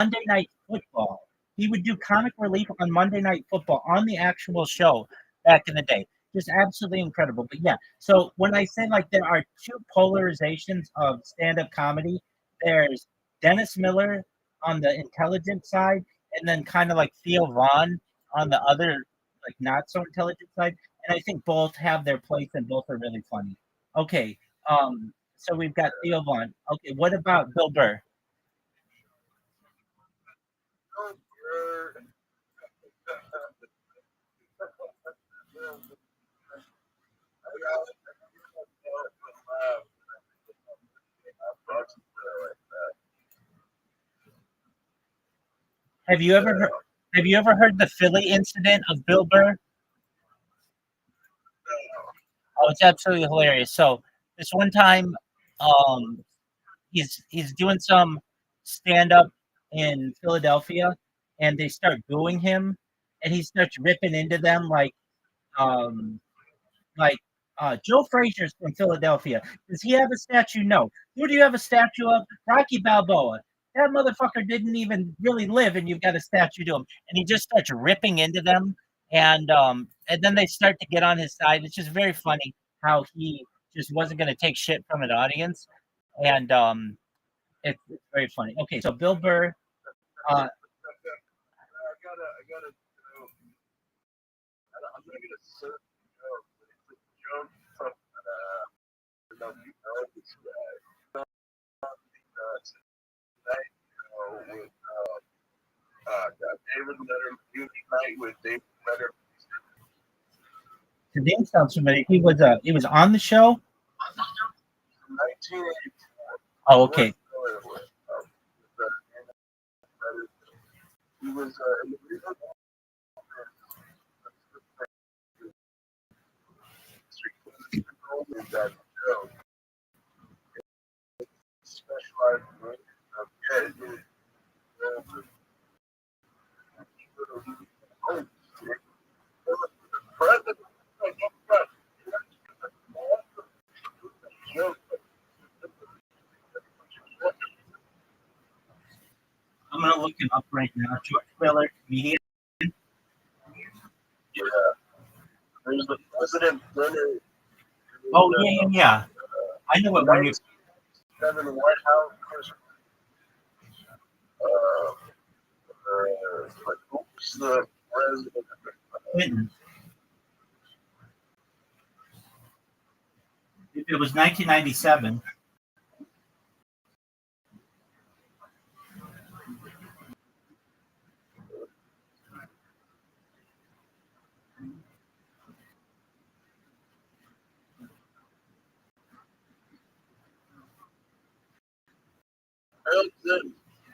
Monday Night Football. He would do comic relief on Monday Night Football on the actual show back in the day. Just absolutely incredible. But yeah, so when I say like there are two polarizations of stand-up comedy, there's Dennis Miller on the intelligent side, and then kind of like Theo Vaughn on the other, like not so intelligent side. And I think both have their place and both are really funny. Okay, so we've got Theo Vaughn. Okay, what about Bill Burr? Have you ever heard? Have you ever heard the Philly incident of Bill Burr? Oh, it's absolutely hilarious. So this one time, um, he's doing some stand up in Philadelphia, and they start booing him, and he starts ripping into them um like Joe Frazier's from Philadelphia. Does he have a statue? No. Who do you have a statue of? Rocky Balboa. That motherfucker didn't even really live, and you've got a statue to him. And he just starts ripping into them, and then they start to get on his side. It's just very funny how he just wasn't going to take shit from an audience, and it's very funny. Okay, so Bill Burr. Uh, the name sounds familiar. He was on the show. Oh, okay. I'm gonna look him up right now. George Miller, comedian. Oh yeah, yeah, yeah. I know what when you Clinton. If it was 1997.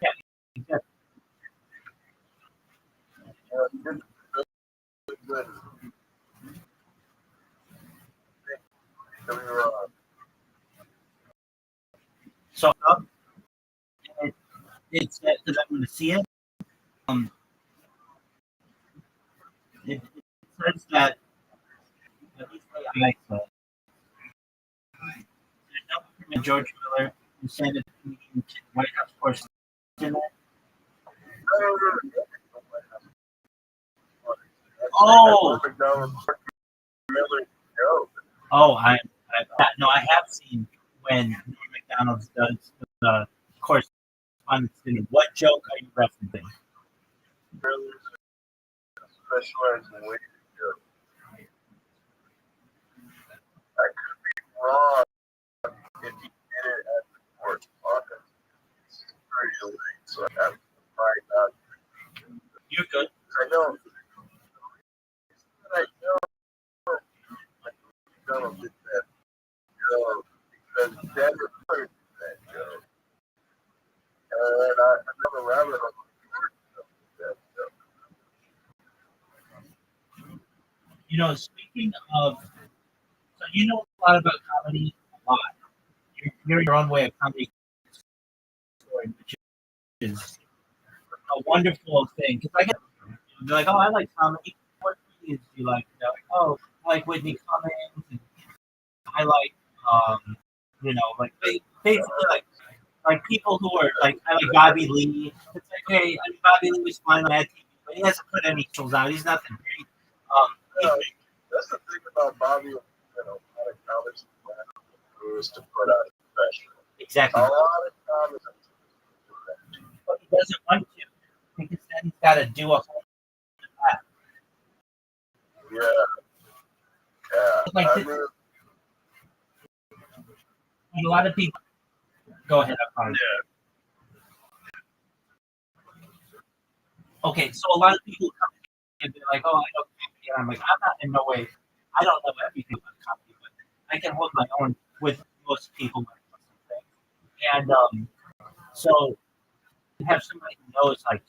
Yeah, exactly. So it, it's because I'm going to see it. Um, it says that at least I saw George Miller, who said that the White House course. Oh, oh, no, I have seen when Norm Macdonald does the correspondence dinner. What joke are you referencing? You're good. Speaking of, so you know a lot about comedy, a lot. You're your own way of comedy story, which is a wonderful thing. Because I get they're like, oh, I like comedy. What comedians do you like? They're like, oh, I like Whitney Cummings. And I like, like basically like like people who are like Bobby Lee. It's like, hey, I mean, Bobby Lee was fine on that TV, but he hasn't put any tools out. He's nothing great. Yeah, that's the thing about Bobby. You know, a lot of college is to put out a special. Exactly. A lot of college. But he doesn't want to because then he's got to do a whole lot. Yeah. Like I mean, a lot of people. Go ahead. I'm sorry. yeah. Okay, so a lot of people come and they're like, "Oh, I know comedy," and I'm like, "I'm not in no way. I don't know everything about comedy, but I can hold my own with most people when it comes to things." And so you have somebody who knows, like,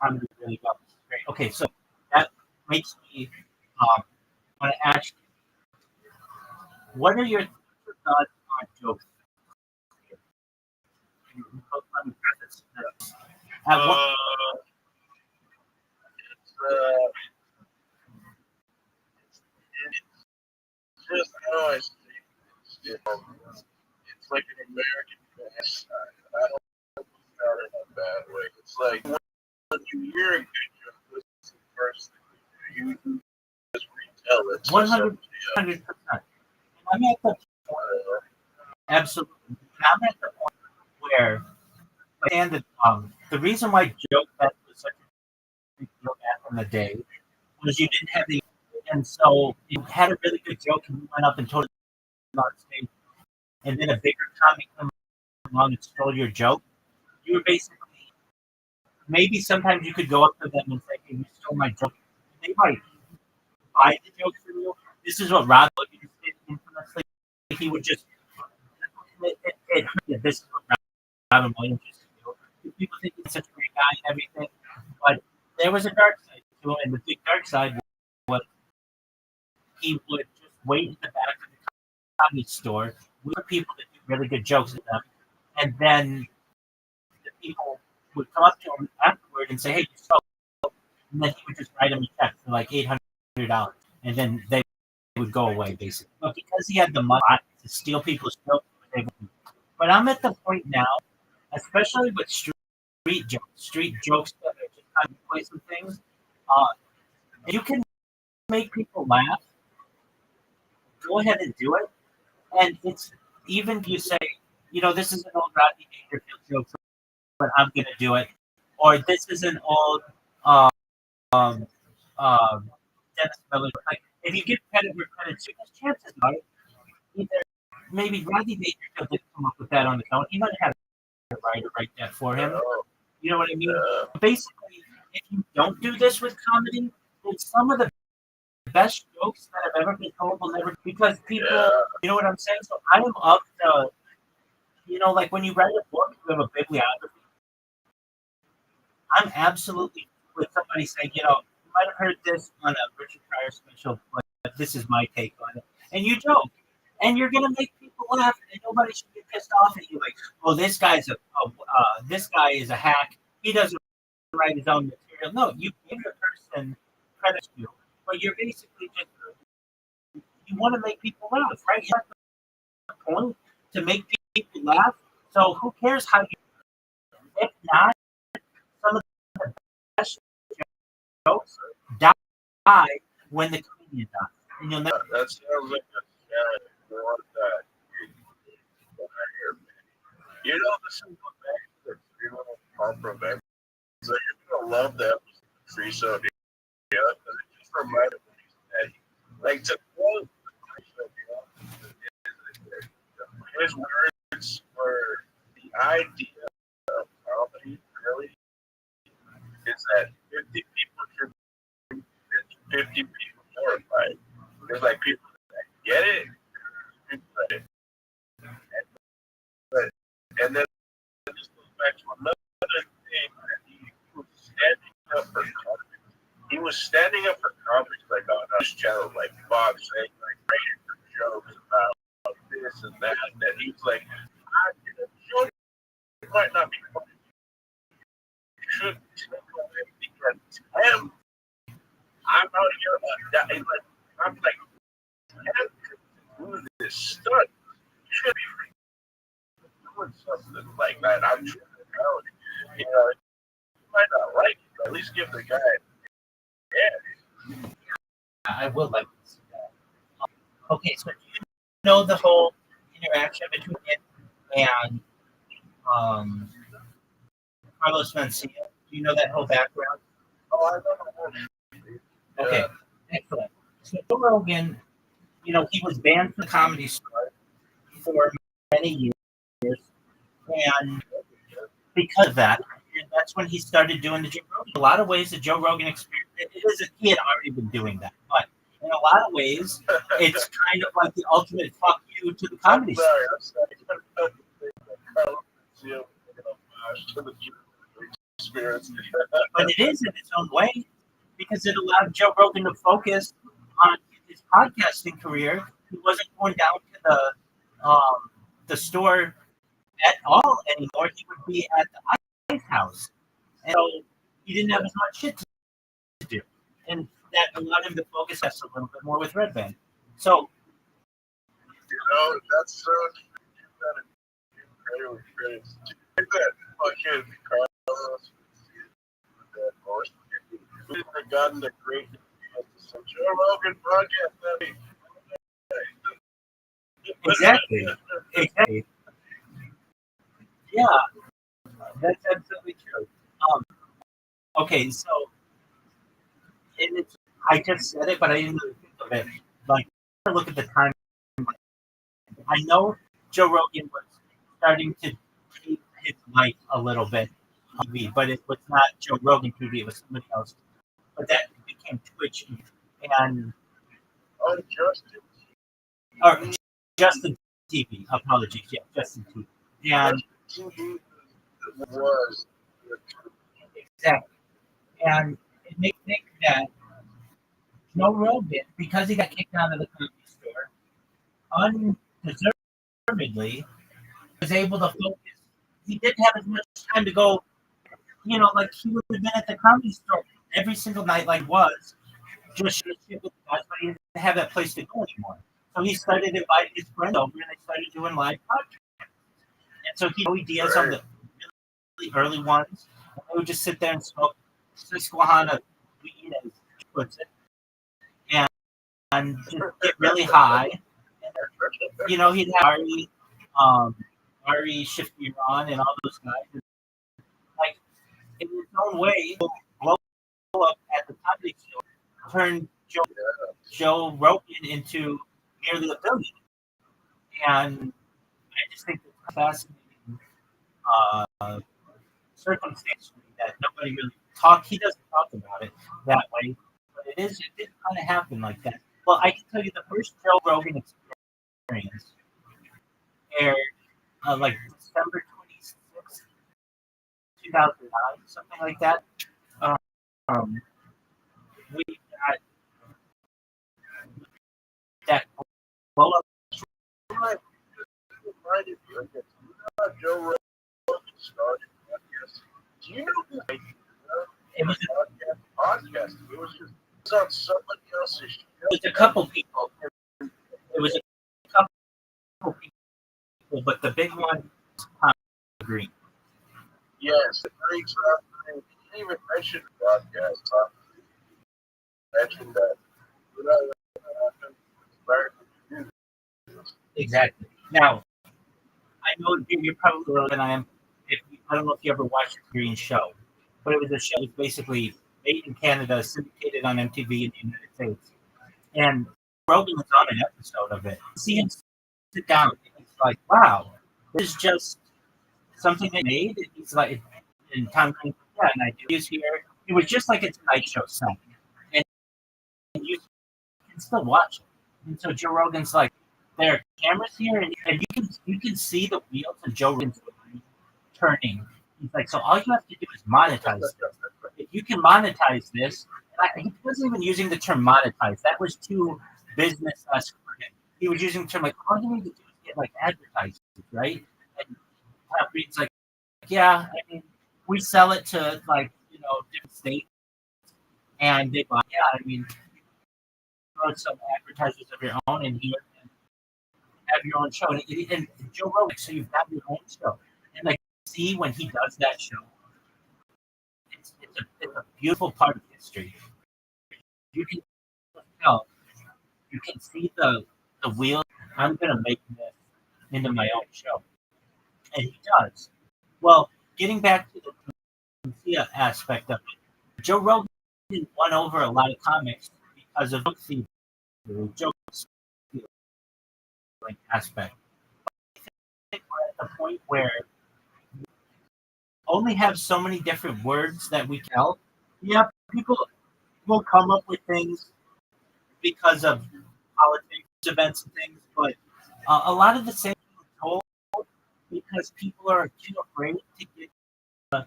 comedy really well. This is great. Okay, so that makes me want to ask you, what are your thoughts on jokes? Let me preface this. At what It's just how I see it. You know, it's like an American pastime. I don't look at it in a bad way. It's like when you hear a good joke, this is the first thing you do. You just retell it. 100%. I'm at the point, absolutely. I'm at the point where, and the reason why joke fest was such a big deal back in the day was you didn't have the, and so you had a really good joke and you went up and told it on stage, and then a bigger comic came along and stole your joke. You were basically, maybe sometimes you could go up to them and say, "Hey, you stole my joke." They might buy the joke from you. This is what Rob did infamously. He would just, this is what Robin Williams used to do. People think he's such a great guy and everything, but there was a dark side to him, and the big dark side was he would just wait in the back of the comedy store, wait for people to do really good jokes at them, and then the people would come up to him afterward and say, "Hey, you stole," and then he would just write him a check for like $800, and then they would go away basically. But because he had the money to steal people's jokes, he was able to. But I'm at the point now, especially with street jokes that are just kind of play some things. Uh, you can make people laugh. Go ahead and do it. And it's even if you say, this is an old Rodney Dangerfield joke, but I'm going to do it. Or this is an old um, Dennis Miller. Like, if you give credit where credit's due, there's chances are either maybe Rodney Dangerfield didn't come up with that on his own. He might have had a writer write that for him. You know what I mean? Basically, if you don't do this with comedy, then some of the best jokes that have ever been told will never, because people, you know what I'm saying? So I am up to, like when you write a book, you have a bibliography. I'm absolutely with somebody saying, you might have heard this on a Richard Pryor special, but this is my take on it. And you joke. And you're gonna make people laugh, and nobody should get pissed off at you. Like, "Oh, this guy is a hack. He doesn't write his own material." No, you give the person credit to, but you're basically just you want to make people laugh, right? That's the point, to make people laugh. So who cares how you? If not, some of the best jokes die when the comedian dies, and you'll never. That sounds like a sad one that you know, this is what makes the three little compliment. So you're gonna love that free so yeah, because it just reminded me that like to quote his words were the idea of comedy really is that 50 people should be 50 people horrified. There's like people that get it, and then it just goes back to another thing that he was standing up for comics. He was standing up for comics like on his channel, like Bob saying, like writing for jokes about this and that. And then he was like, joke might not be funny. You should take away because him, I'm out here like I'm like, him do this stunt. You should be doing something like that, I'm trying it out. You know, you might not like it, but at least give the guy yeah. I would like to see that. Okay, so do you know the whole interaction between it and um, Carlos Mencia? Do you know that whole background? Oh, I know. Okay, Yeah. excellent. So Joe Rogan, he was banned from Comedy Store for many years, and because of that, that's when he started doing the Joe Rogan. A lot of ways, the Joe Rogan experience, it isn't, he had already been doing that, but in a lot of ways, it's kind of like the ultimate fuck you to the comedy scene. I'm sorry. To the experience. But it is in its own way because it allowed Joe Rogan to focus on his podcasting career. He wasn't going down to the store at all anymore. He would be at the Ice House, and so he didn't have as much shit to do, and that allowed him to focus us a little bit more with Red Band. So, That's so really crazy. That fucking Carlos, that horse, we have gotten the great so Joe Rogan podcast. exactly. Yeah, that's absolutely true. Okay, so I just said it, but I didn't really think of it. Like, look at the time. I know Joe Rogan was starting to keep his life a little bit on TV, but it was not Joe Rogan TV; it was somebody else. But that became Twitch and or Justin TV. Apologies, yeah, Justin TV. And TV was exactly, and it makes me think that Joe Rogan, because he got kicked out of the comedy store, undeservedly, was able to focus. He didn't have as much time to go, like he would have been at the comedy store every single night, like was just shit with the guys, but he didn't have that place to go anymore. So he started inviting his friends over, and they started doing live podcasts. And so he had ideas on the really early ones. And they would just sit there and smoke Susquehanna weed, as he puts it, and just get really high. And, he'd have Ari Shifty-Ron and all those guys. And, like, in his own way, blow up at the comedy show, turned Joe Rogan into nearly a billion. And I just think it's fascinating circumstance that nobody really talk. He doesn't talk about it that way, but it did kind of happen like that. Well, I can tell you the first Joe Rogan experience aired like December 26th, 2009, something like that. Um, we got that blow up. Joe Rogan started. Do you know who It was podcast? It was just on somebody else's show. It was a couple people. It was a couple people, but the big one was Tom Green. Yes, the great Tom Green. He didn't even mention the podcast. Tom mentioned that. Exactly. Now, I know you're probably older than I am. I don't know if you ever watched the Green Show, but it was a show that was basically made in Canada, syndicated on MTV in the United States. And Rogan was on an episode of it. See him sit down, and he's like, wow, this is just something they made. And he's like, and Tom Green, yeah, and I do. He's here. It was just like a Tonight Show set. And you can still watch it. And so Joe Rogan's like, there are cameras here, and you can see the wheels of Joe Rogan's turning. He's like, so all you have to do is monetize this. If you can monetize this, he wasn't even using the term monetize. That was too business-esque for him. He was using the term like, all you need to do is get like advertisers, right? And Tom Green's like, yeah, I mean, we sell it to like different states, and they buy. Yeah, I mean, throw some advertisers of your own, and have your own show, and Joe Rogan, so you've got your own show, and like see when he does that show, it's a beautiful part of history. You can tell, you can see the wheel. I'm gonna make this into my own show, and he does. Well, getting back to the media aspect of it, Joe Rogan won over a lot of comics because of the joke aspect. I think we're at the point where we only have so many different words that we can tell. Yeah, people will come up with things because of politics, events, and things, but a lot of the same is told because people are too afraid to get the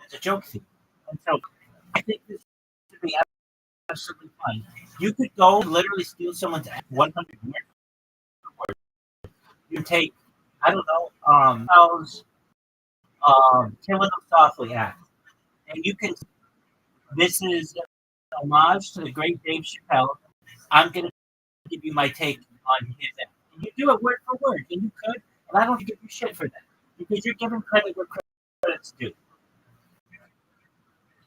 it's a joke thing. And so I think this should be absolutely fine. You could go literally steal someone's 100 word for word. You can take, I don't know, how's Killing Them Softly act. And you can, this is an homage to the great Dave Chappelle. I'm going to give you my take on his act. And you do it word for word, and you could, and I don't give you shit for that because you're giving credit where credit's due.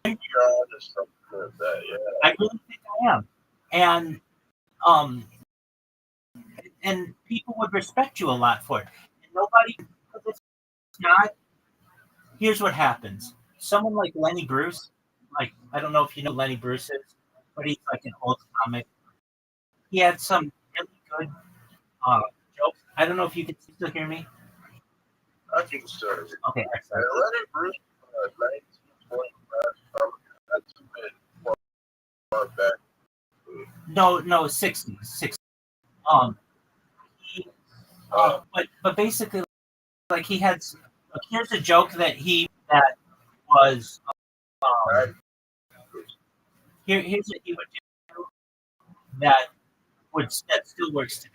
I really think I am, um, and people would respect you a lot for it. And nobody, because it's not. Here's what happens: someone like Lenny Bruce, like I don't know if you know who Lenny Bruce is, but he's like an old comic. He had some really good uh, jokes. I don't know if you can still hear me. I can still hear you. Okay, excellent. Lenny Bruce, 1925, that's a bit far back. No, 60s. He, but basically, like he had. Here's a joke that was. Here's what he would do that still works today.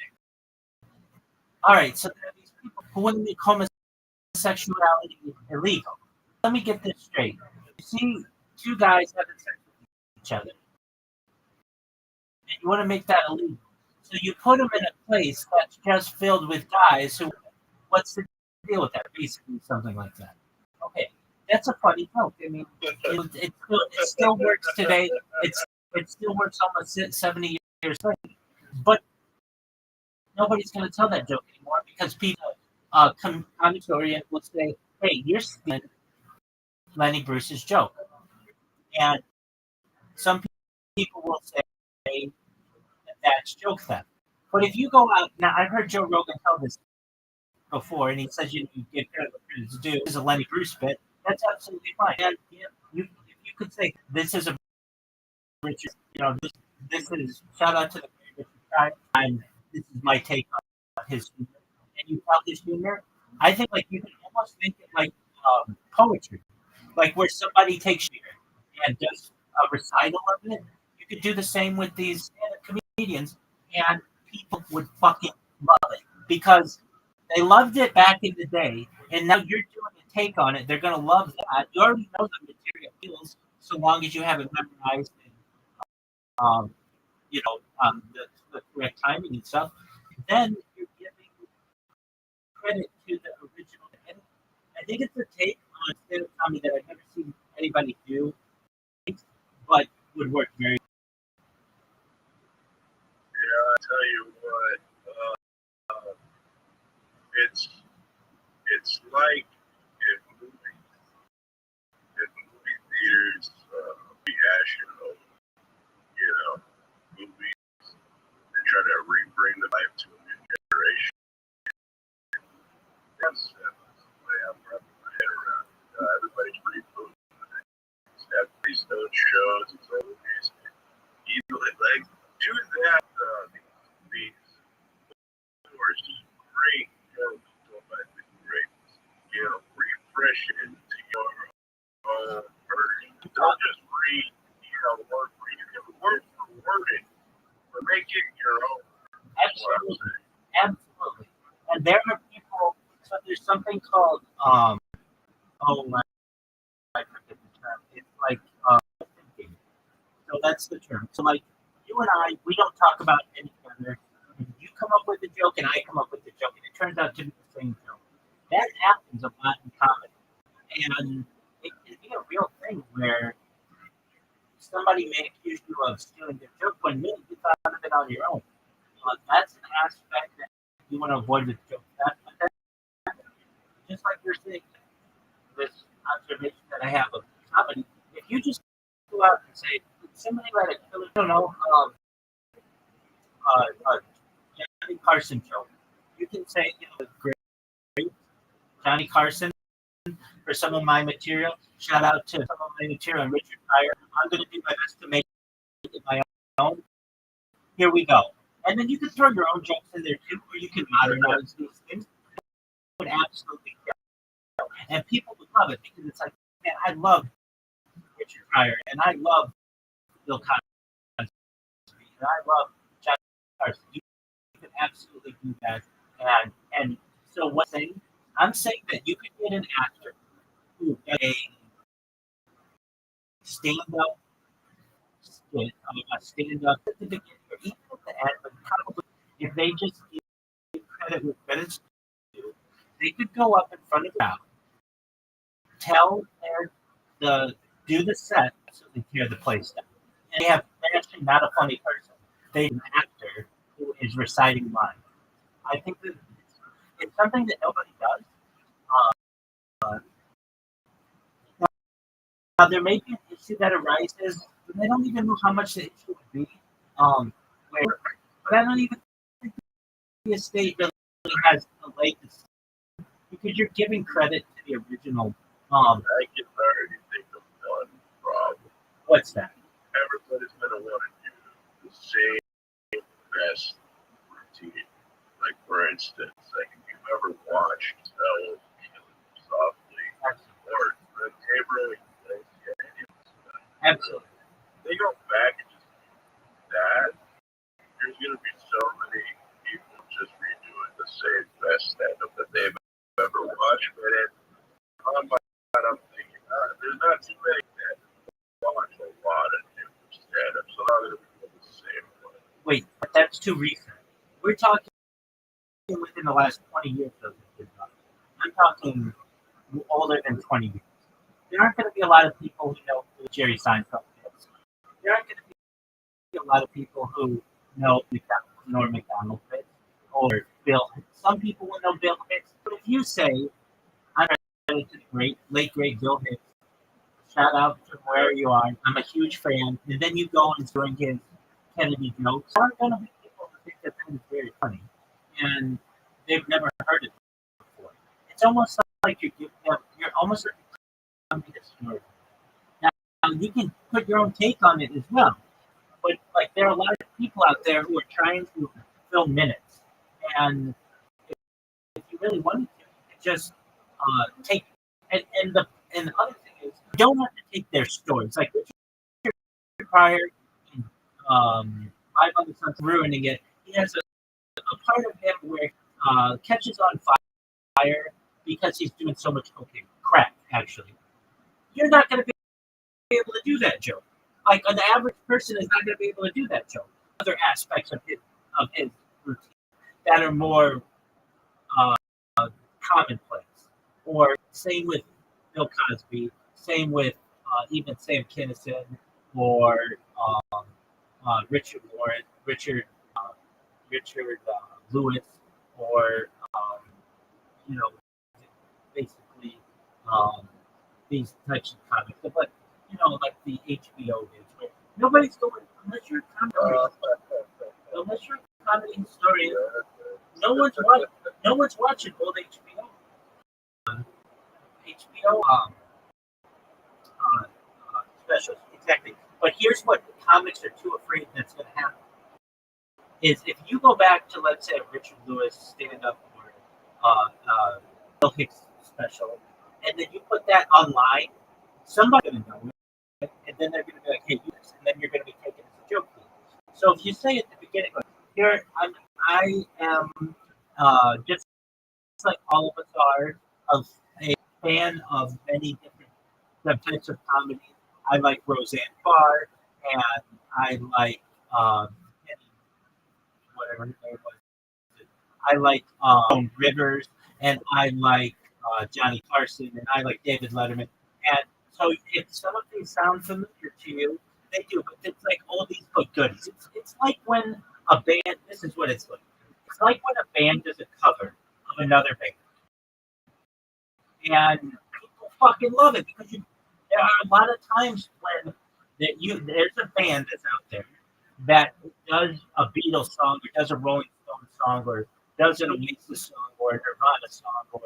All right, so there are these people who wouldn't make homosexuality illegal. Let me get this straight. You see two guys having sex with each other, and you want to make that illegal. So you put them in a place that's just filled with guys who. What's the deal with that? Basically, something like that. Okay, that's a funny joke. I mean, it still works today. It still works almost 70 years later. But nobody's going to tell that joke anymore because people, comic orient will say, "Hey, you're stealing Lenny Bruce's joke," and some people will say that that's joke theft. But if you go out now, I've heard Joe Rogan tell this before, and he says you give credit what credit's due. This is a Lenny Bruce bit. That's absolutely fine. And if you could say this is a Richard, this is shout out to the Richard guy, and this is my take on his humor, and you tell his humor. I think like you can almost think it like poetry, like where somebody takes Shakespeare and does a recital of it. You could do the same with these stand-up comedians, and people would fucking love it because they loved it back in the day, and now you're doing a take on it. They're gonna love that. You already know the material feels so long as you have it memorized and um, the correct timing and stuff. Then you're giving credit to the original. And I think it's a take on stand-up comedy that I've never seen anybody do, but would work very. Yeah, I tell you what, it's like if movie theaters rehashing movies and try to rebring the life to a new generation. That's the way I'm wrapping my head around. Everybody's rebooting. These own shows, it's always like do that. These stores great, great, refresh it to your own version. Don't just read, word for word for wording, but make it your own. Absolutely. And there are people. So there's something called oh my, I forget the term. It's like thinking. So that's the term. So like you and I, we don't talk about any other. You come up with a joke and I come up with a joke, and it turns out to be the same joke. That happens a lot in comedy, and it can be a real thing where somebody may accuse you of stealing their joke when really you thought of it on your own. That's an aspect that you want to avoid with jokes. That, just like you're saying, this observation that I have of comedy, if you just go out and say, somebody write a killer, I don't know, Johnny Carson joke. You can say, great Johnny Carson for some of my material. Shout out to some of my material on Richard Pryor. I'm going to do my best to make it my own. Here we go. And then you can throw your own jokes in there too, or you can modernize these things. It would absolutely kill. And people would love it because it's like, man, I love Richard Pryor and I love Bill Cosby and I love Johnny Carson. You can absolutely do that. And so what I'm saying that you could get an actor who does a stand-up, at the beginning or even at the end, but probably if they just give credit with credit's due, they could go up in front of the crowd, do the set so they tear the place down. And they're actually not a funny person. They're an actor who is reciting lines. I think that it's something that nobody does. Now, there may be an issue that arises, and I don't even know how much the issue would be. But I don't even think the estate really has a leg to stand because you're giving credit to the original. I can already think of one problem. What's that? Everybody's going to want to do the same best routine. Like, for instance, like if you've ever watched Softly or the Gabriel, absolutely. They go back and just do that. There's going to be so many people just redoing the same best stand-up that they've ever watched. But on my side, I'm thinking, there's not too many that watch a lot of different stand-up, so now they're going to be the same one. Wait, but that's too recent. We're talking within the last 20 years of this. I'm talking older than 20 years. There aren't going to be a lot of people who know who Jerry Seinfeld is. There aren't going to be a lot of people who know Norm Macdonald is or Bill. Some people will know Bill Hicks. But if you say, I'm to the late great Bill Hicks, shout out to wherever you are, I'm a huge fan, and then you go and doing his Kennedy jokes, there aren't going to be people who think that is very funny. And they've never heard it before. It's almost like you're almost like a story. Now you can put your own take on it as well, but like there are a lot of people out there who are trying to fill minutes, and if you really wanted to, you could just take and the other thing is you don't have to take their stories. Like Richard Pryor in Live on the Sun's ruining it. He has a part of him where catches on fire because he's doing so much cocaine. Crack, actually. You're not going to be able to do that joke. Like an average person is not going to be able to do that joke. Other aspects of his routine that are more commonplace. Or same with Bill Cosby. Same with even Sam Kinison or Richard Lewis, or basically these types of comics. But like the HBO is, where nobody's going unless you're a comedy historian. No one's watching old HBO. HBO specials, exactly. But here's what comics are too afraid that's going to happen. Is if you go back to, let's say, a Richard Lewis stand-up or Bill Hicks special, and then you put that online, somebody's going to know it, and then they're going to be like, hey, do this, and then you're going to be taken as a joke. So if you say at the beginning, like, here, I am just like all of us are, a fan of many different types of comedy. I like Roseanne Barr. and I like whatever his name was. I like Rivers, and I like Johnny Carson, and I like David Letterman. And so, if some of these sound familiar to you, they do. But it's like oldies but goodies. It's like when a band. This is what it's like. It's like when a band does a cover of another band, and people fucking love it because there are a lot of times when there's a band that's out there that does a Beatles song or does a Rolling Stone song or does an Oasis song or a Nirvana song or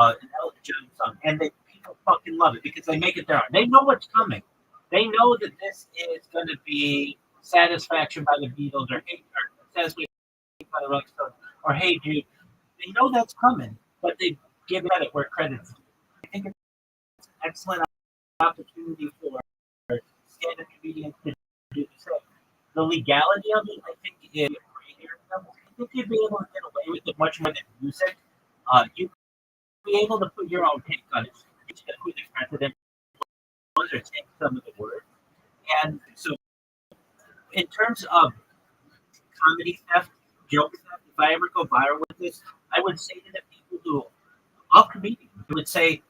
an Elton John song, and people fucking love it because they make it their own. They know what's coming. They know that this is going to be Satisfaction by the Beatles or Satisfaction by the Rolling Stones or Hey Jude. They know that's coming, but they give credit where credit's due. I think it's an excellent opportunity for stand-up comedians to do the same. The legality of it, I think, is great here. I think you'd be able to get away with it much more than music. You'd be able to put your own take on it, who the president was, or take some of the words. And so, in terms of comedy theft, joke theft, if I ever go viral with this, I would say to the people who are comedians, I would say,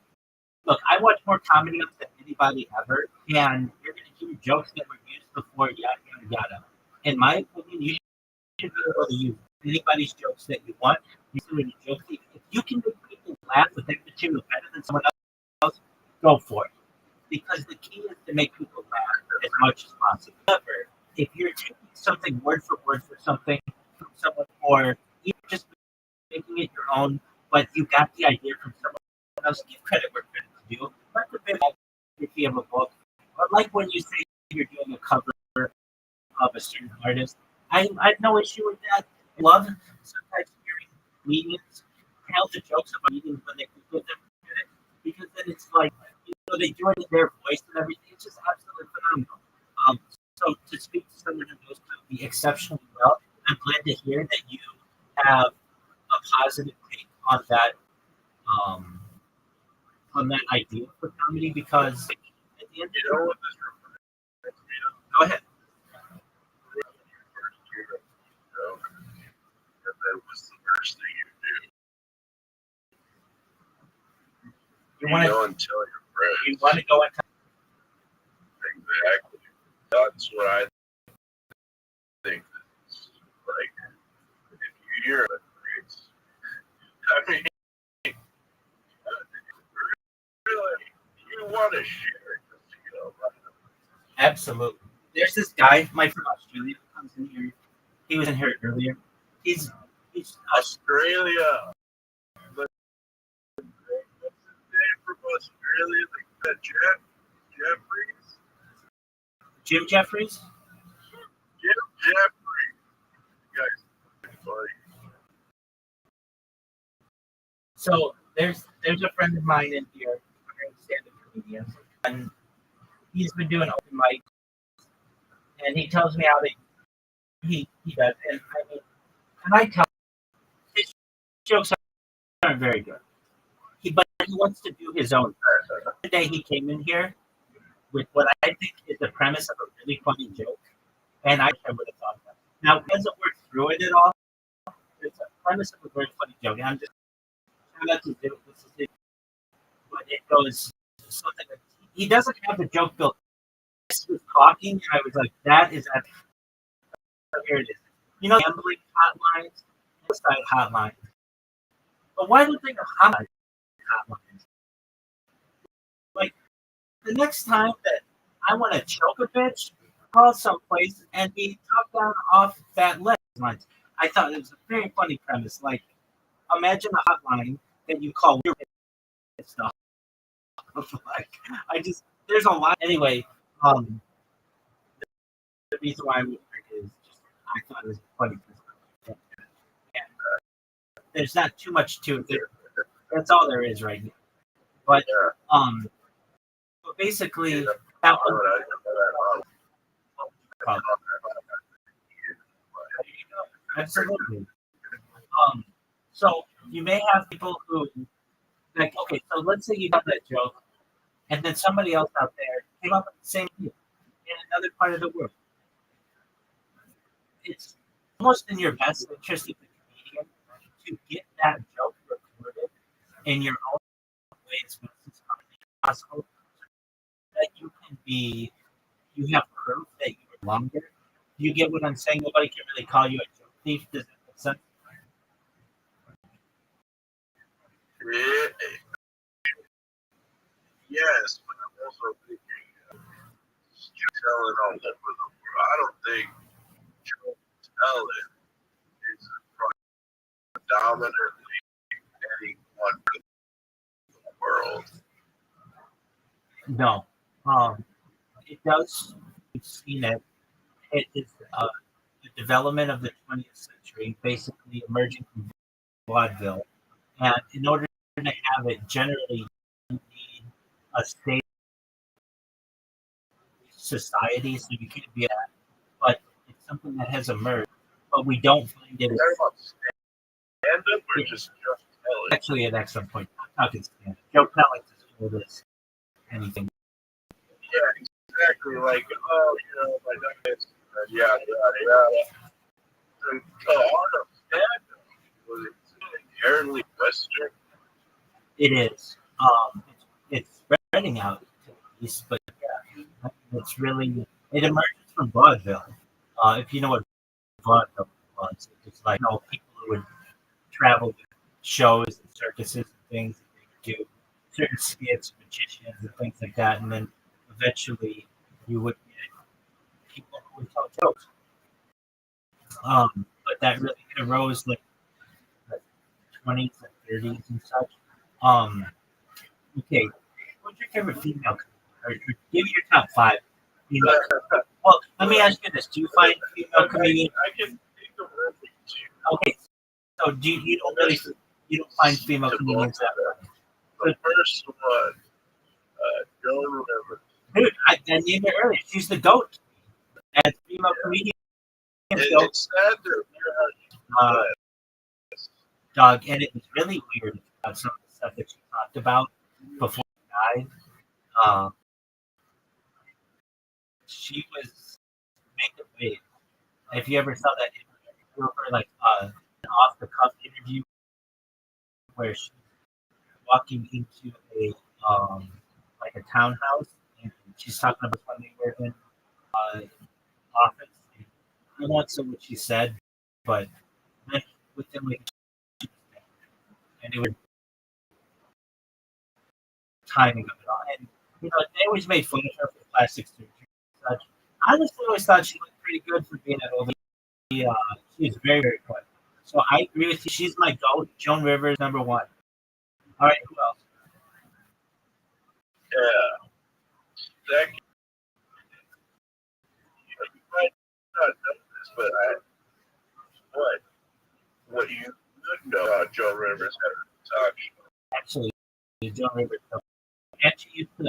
look, I watch more comedy than anybody ever, and you're going to hear jokes that were used before, yada, yada, yada. In my opinion, you should be able to use anybody's jokes that you want. You can really jokes. If you can make people laugh with that material better than someone else, go for it. Because the key is to make people laugh as much as possible. However, if you're taking something word for something from someone, or even just making it your own, but you got the idea from someone else, give credit where credit's due. Let the biography of a book, or like when you say you're doing a cover of a certain artist, I have no issue with that. I love sometimes hearing comedians tell the jokes about comedians when they put them in it, because then it's like, they do it in their voice and everything. It's just absolutely phenomenal. So to speak to someone who knows comedy exceptionally well, I'm glad to hear that you have a positive take um, on that idea for comedy, because at the end of You know what this reminds me of? go ahead. First year of joke, and that was the first thing you do. You want Go to and tell your friends. you want to go into Exactly. That's what I think. It's like, if you hear it, I mean, really, you want to share it, right? absolutely. There's this guy, Mike from Australia, who comes in here. He was in here earlier. He's Australia. What's his name from Australia? Like Jeffries? Jim Jeffries. Jim Jeffries. You guys are funny. So there's a friend of mine in here, a stand-up comedian, and he's been doing open mic, and he tells me how he does, and I mean, and I tell his jokes aren't very good. But he wants to do his own. Today he came in here with what I think is the premise of a really funny joke, and I would have thought that. Now, it doesn't work through it at all. It's a premise of a very funny joke, and I'm just trying not to do this, but it goes something like, he doesn't have the joke built. He was talking, and I was like, that is at here it is. Gambling hotlines, suicide hotlines. But why don't they have hotlines? Like, the next time that I want to choke a bitch, call someplace and be talked down off that list. I thought it was a very funny premise. Like, imagine a hotline that you call your stuff. Like, there's a lot. Anyway, the reason why I would pick is just I thought it was funny. And there's not too much to it. That's all there is right now. But but basically, that was absolutely. So you may have people who, like, okay, so let's say you have that joke, and then somebody else out there came up with the same idea, in another part of the world. It's almost in your best interest as a comedian to get that joke recorded in your own way as much as possible, that you have proof that you were longer. You get what I'm saying? Nobody can really call you a joke thief. Does that make sense? Yes, but I'm also thinking telling all over the world. I don't think telling is predominantly any one world. No. It does. We've seen it. It is the development of the 20th century, basically emerging from vaudeville. And in order to have it, generally, you need a state society, so you can't be that. But it's something that has emerged, but we don't find it. Stand up or just telling? Actually, an excellent point. I'm talking stand up. Joke telling is as good as anything. Yeah, exactly. Like, oh, my dad is yada yada yada. The art of stand up was inherently Western. It is. It's spreading out to the east, but yeah, it's really it emerges from vaudeville. If you know what vaudeville was, it's like people who would travel to shows and circuses and things. They would do certain skits, magicians, and things like that, and then eventually you would get people who would tell jokes. But that really arose like the 20s and 30s and such. Okay, what's your favorite female? Or give me your top five female. Well, let me ask you this: do you find female comedians? I can think of only two. Okay, so you don't find female comedians that way? The first one, Joan Rivers. Dude, I named her earlier. She's the goat. As female comedian, It's sad that dog, and it was really weird about some of the stuff that she talked about before she died. She was making waves. If you ever saw that interview of her, like an off the cuff interview where she's walking into a like a townhouse and she's talking about when they were in office. I won't say what she said, but then within like and it was timing of it all. And they always made fun of her for plastic surgery and such. I honestly always thought she looked pretty good for being an old lady. She was very, very quick. So I agree with you. She's my goat. Joan Rivers, number one. All right, who else? Yeah. Second, you might not know this, but what you would know about Joan Rivers had a talk show. Actually, Joan Rivers. And she used to.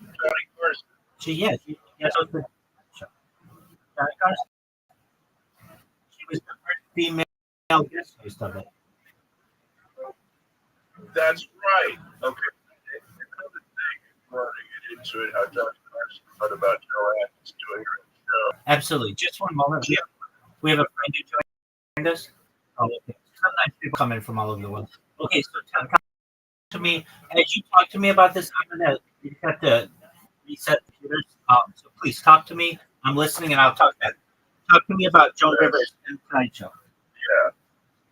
Johnny Carson. She was the Johnny Carson. She was the first female guest host of it. That's right. Okay. Another thing, running it into it, how Johnny Carson thought about Joanne doing her show. Absolutely. Just one moment. We have a friend who joined us. Oh, okay. Sometimes people come in from all over the world. Okay, so talk to me as you talk to me about this. I'm gonna have to reset the computers. So please talk to me. I'm listening, and I'll talk back. Talk to me about Joan Rivers and Tonight Show. Yeah.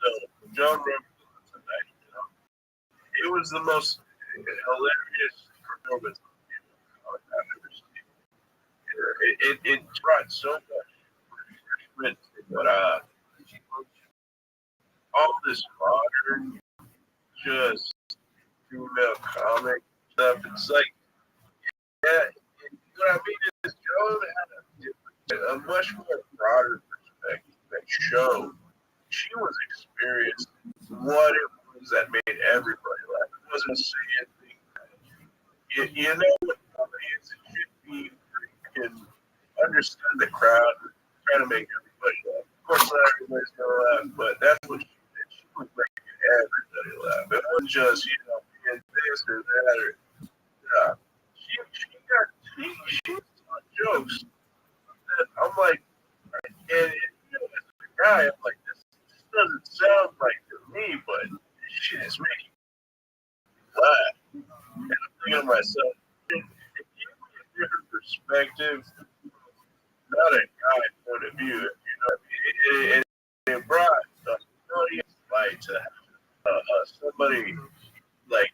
So Joan Rivers Tonight Show. It was the most hilarious performance I've ever seen. It brought so much refreshment, but all this modern, just female comic stuff. It's like, yeah, what I mean is Joan had a much more broader perspective that showed she was experiencing what it was that made everybody laugh. It wasn't saying things. You know what comedy is? It should be where you can understand the crowd, try to make everybody laugh. Of course, not everybody's gonna laugh, but that's what she did. She was making everybody laugh. It wasn't just being this or that. myself. It gave me a different perspective, not a guy point of view. You know, it brought a brilliant light to somebody like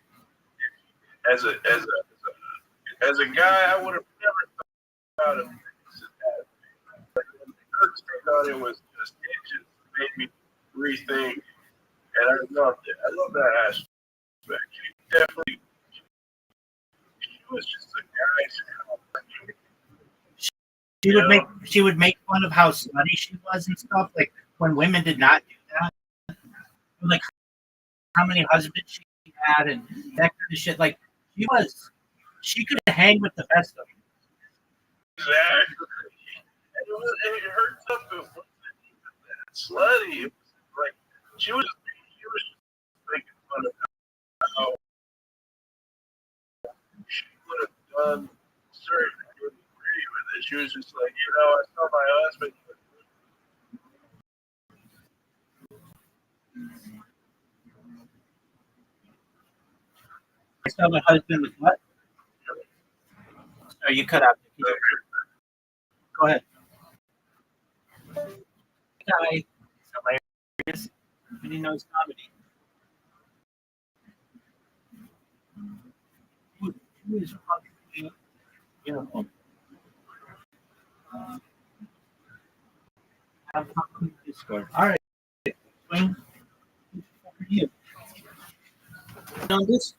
as a guy. I would have never thought of this as happening. But when the first take on it was just it just made me rethink, and I loved it. I love that aspect. She definitely she was just a guy's. She would make fun of how slutty she was and stuff. Like when women did not do that, like how many husbands she had and that kind of shit. Like she could hang with the best of them. Exactly. And it hurts up. It wasn't even that slutty. It was like she was just making fun of how she would have done certain things with it. She was just like, I saw my husband. I saw my husband with what? Oh, you cut out. Go ahead. Guy, hilarious. And he knows comedy. Who is fucking beautiful. Have fun Discord. All right. Swing. Who the fuck are you? On this.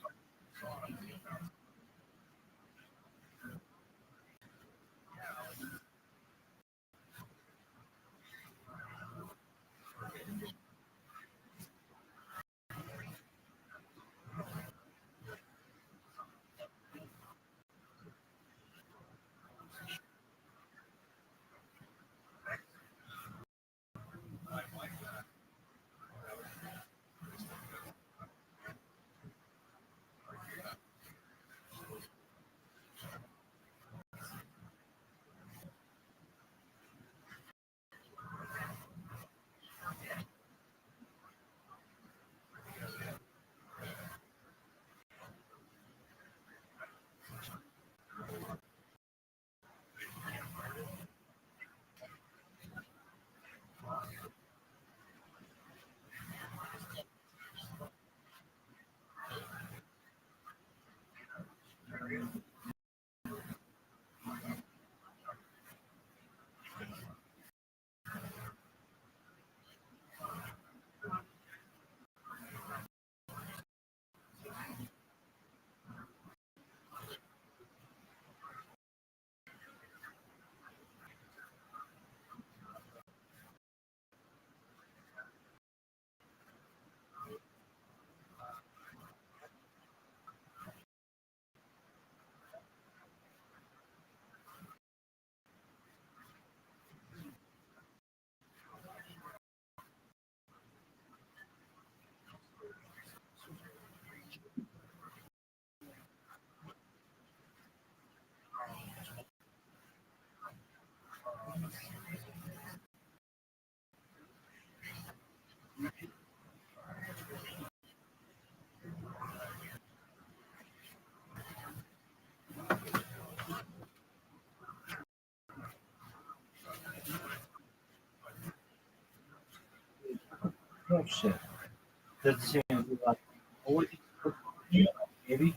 Oh shit. Doesn't seem to be like, oh, maybe.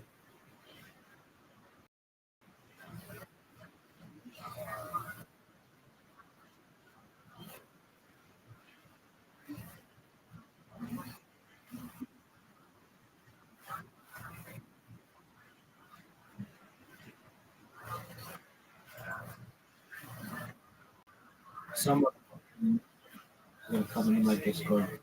Someone gonna come in my Discord.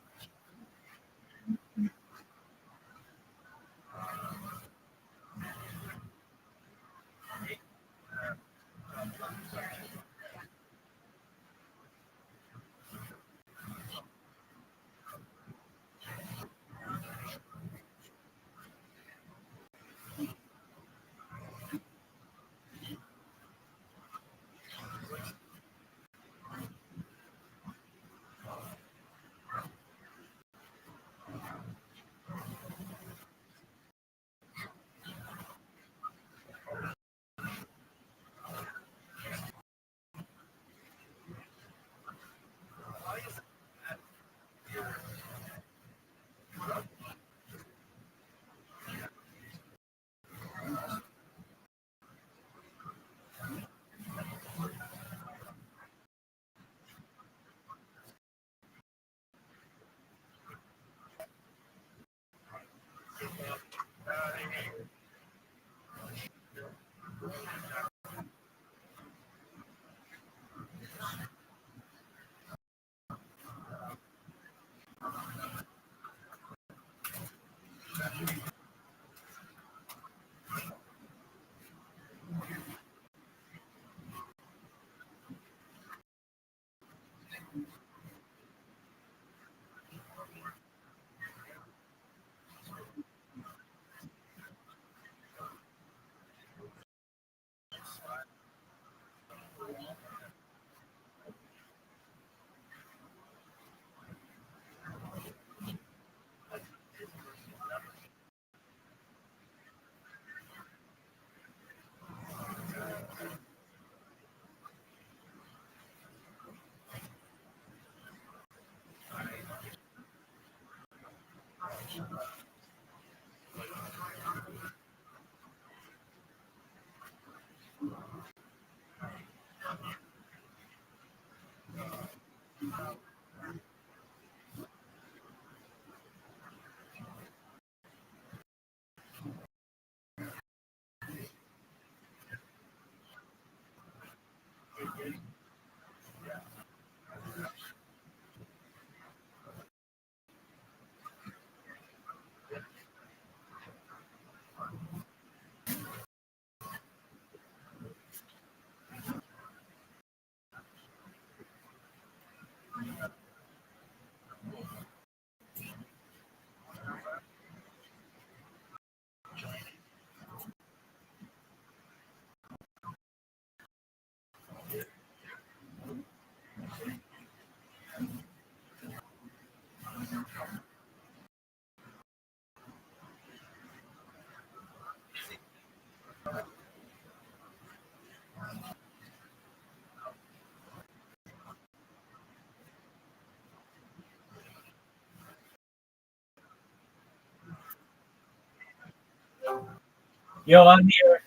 Yo, I'm here.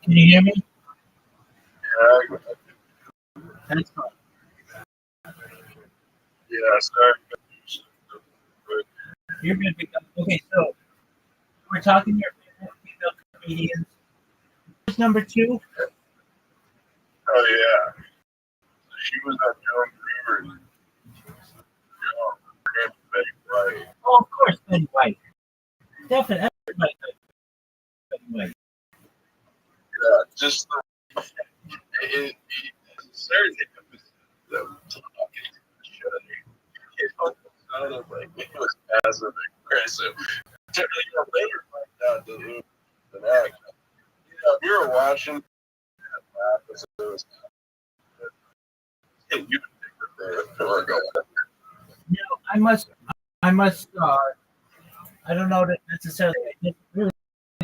Can you hear me? Yeah, That's fine. yeah, sorry. You're good. Okay, so we're talking your favorite female comedians. Who's number two? Oh yeah, she was on Joan Rivers. Yeah, Betty White. Oh, of course, Betty White. Definitely, everybody knows Betty White. Yeah, just it certain them talking to each other. It almost sounded like it was passive aggressive. Later find out that it was an act. If you were watching that episode, you would think that they were going. You know, I must. I don't know that necessarily, I disagree with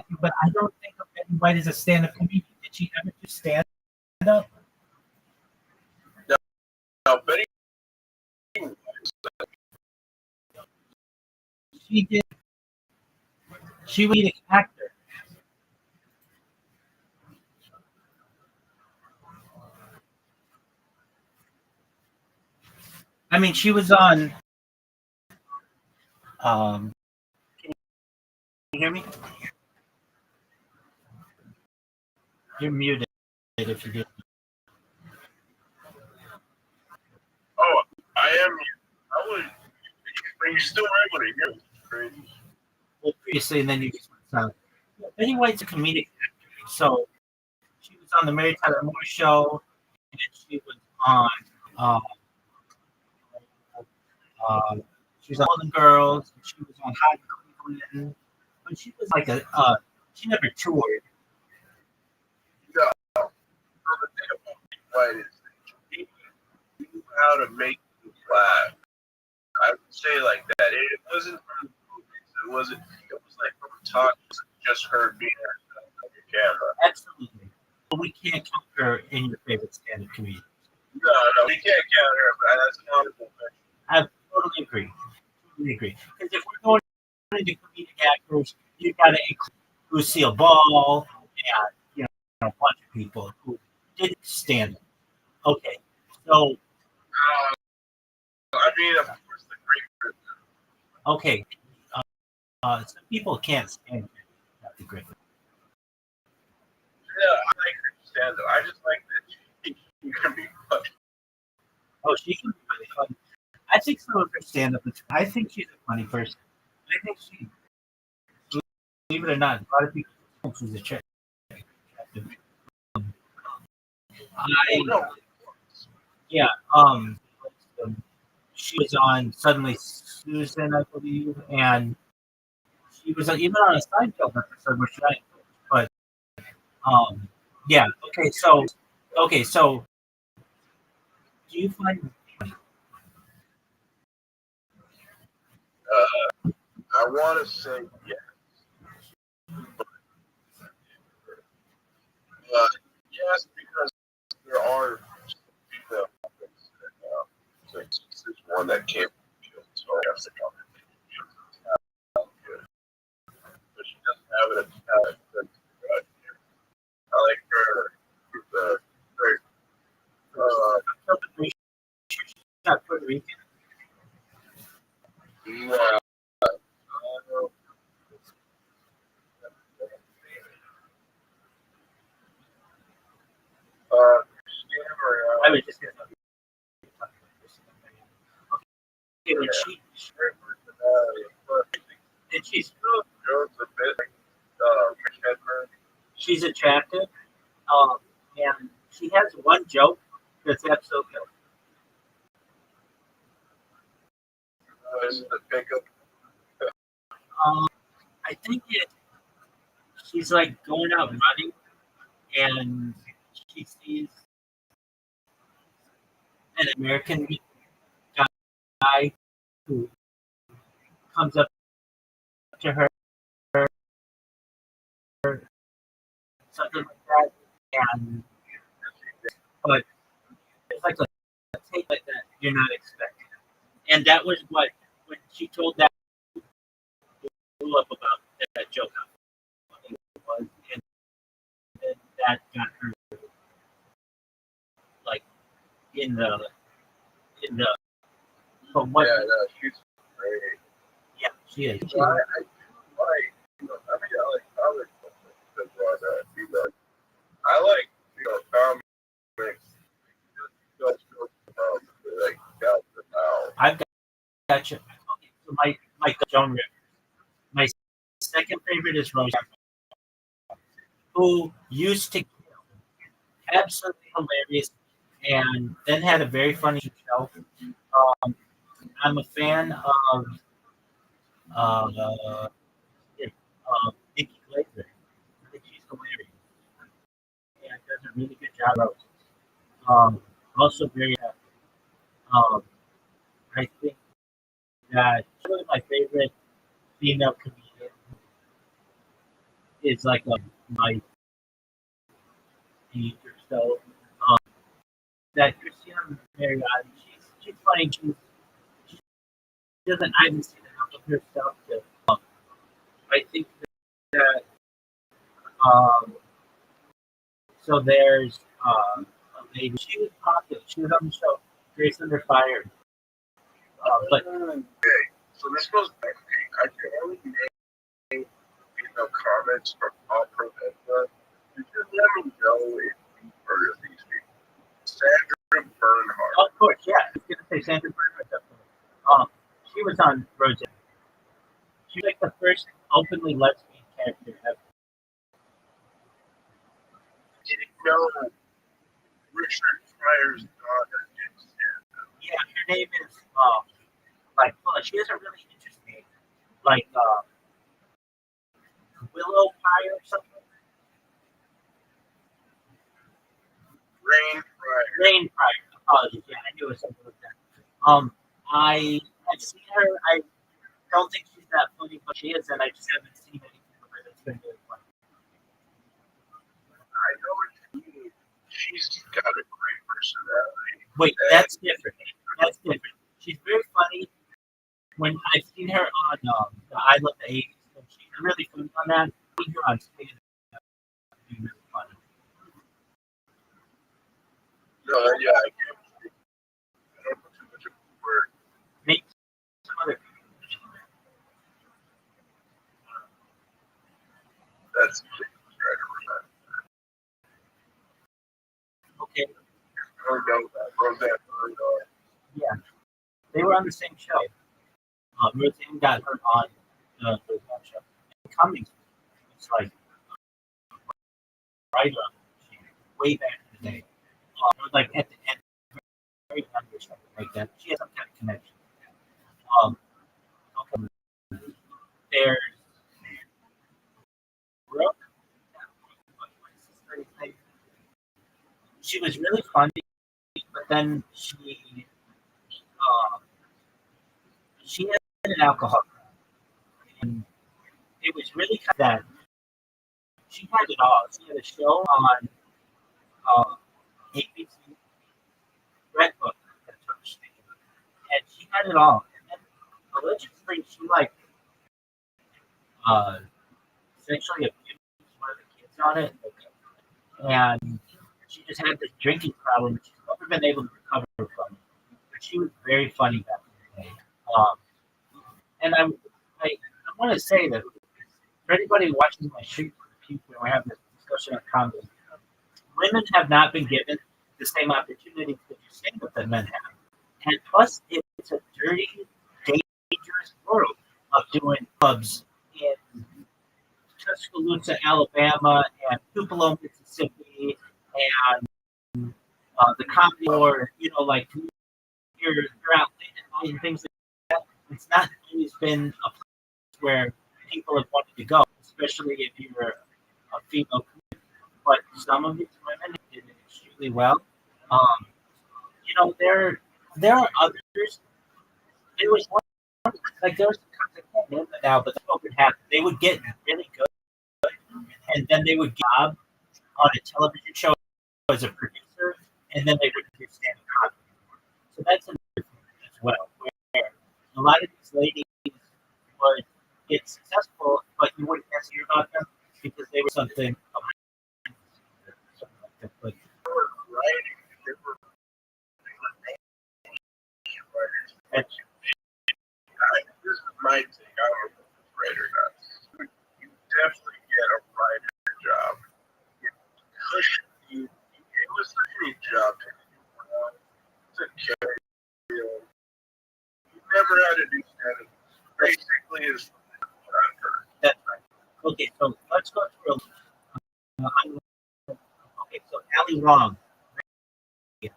you, but I don't think of Betty White as a stand-up comedian. Did she ever do stand-up? Now Betty, She did. She was an actor. I mean, she was on. Can you hear me? You're muted if you did. oh, I am. I would, but you still able to hear me. Crazy. Well, previously, and then you just went silent. Betty White's a comedic actor, so she was on the Mary Tyler Moore Show, and she was on. Um, she was on Golden Girls. And she was on Hot Cleveland, but she was like a. She never toured. Yeah. So the thing about Betty White is that she knew how to make you laugh. I would say like that. It wasn't from the movies. It wasn't. It was like from talk. It wasn't just her being herself on your camera. Absolutely, but we can't count her in your favorite stand-up comedian. No, we can't count her. But that's an honorable mention. I totally agree. Totally agree. Because if we're going into comedic actors, you got to include Lucille Ball and a bunch of people who did stand up. Okay, so I mean, of course, the great. okay, some people can't stand Kathy Griffin. Yeah, I like her stand up. I just like that she can be funny. Oh, she can be really funny. I think some of her stand up is. I think she's a funny person. I think she, believe it or not, a lot of people think she's a chick. I No, yeah. She was on Suddenly Susan, I believe, and she was even on a Seinfeld episode where she died. But yeah. Okay, so do you find I want to say yes. Yes, because there are female topics that, so this is one that came. So I have to come. she's Joe's a bit like Rich Hedberg. she's attractive, and she has one joke that's absolutely. Was the pickup. I think she's like going out running, and she sees an American guy who comes up to her, something like that, and but it's like a take like that you're not expecting, and that was what when she told that blew up about that joke. How funny it was, and then that got her like in the from what Yeah, no, she's great. yeah she is. So I like, you know, I mean, I like because you know, I like, you know, comics. Just like got the now. I've got you. Okay, so my genre. My second favorite is Rothschild, who used to absolutely hilarious and then had a very funny show. I'm a fan of uh, Nikki Glaser. I think she's hilarious and does a really good job. Also very I think that one of my favorite female comedians is like my age or so. Um, that Christina Mariotti, she's funny. She doesn't. I haven't seen enough of her stuff. I think that um, so. There's a lady. She was popular. She was on the show Grace Under Fire. But Okay, so this goes back. I can only name, you know, comments from all Provenza. Did you let me know if you've heard of these people? Sandra Bernhardt. of course, yeah. I was gonna say Sandra Bernhardt. She was on Roseanne. She was like the first openly lesbian character ever. Didn't know Richard Pryor's daughter did stand up. Yeah, her name is well, she has a really interesting name, like Willow Pie or something. Rain Pryor. Rain Pryor. Apologies. Yeah, I knew it was something like that. I have seen her. I don't think she's that funny, but she is, and I just haven't seen anything of her that's been really funny. I know what you mean. She's got a great personality. Wait, that's different. That's different. She's very funny. When I've seen her on the I Love the 80s, and she's really funny on that. Seeing her on stage is really funny. No, yeah, I can't. I don't put too much of a word. Maybe some other That's right around. okay. Oh, no, Roseanne Bernhardt. Yeah, they were on the same show. Roseanne got her on the Roseanne show. And Cummings, it's like right on, way back in the day. It was like at the end, very young or something like that. She has some kind of connection. Okay. There's Brooke. She was really funny, but then she had an alcohol problem, and it was really kind of that she had it all. She had a show on ABC, Redbook, that's what she did, and she had it all. And then allegedly, she like sexually abused one of the kids on it, and she just had this drinking problem. She's never been able to recover from it. But she was very funny back in the day. And I want to say that for anybody watching my street when we're having this discussion on comedy, women have not been given the same opportunities to do stand-up that men have. And plus, it's a dirty, dangerous world of doing clubs Tuscaloosa, Alabama, and Tupelo, Mississippi, and the Comedy War, like you're out late at night and things like that. It's not always been a place where people have wanted to go, especially if you're a female. But some of these women did it extremely well. Um, there are others. There was one, like there was I can't name it now, but what would happen? They would get really good, and then they would get a job on a television show as a producer, and then they would do stand-up comedy. So that's another thing as well, where a lot of these ladies would get successful, but you wouldn't necessarily hear about them because they were something like that. But writing, they were writers. This is my take. I don't know if it's right or not. You definitely get a writer job. It cushions you. It was any job. It's a carry. You never had to do stand-up. Basically, is that's right. Okay, so let's go through. Okay, so Ali Wong. She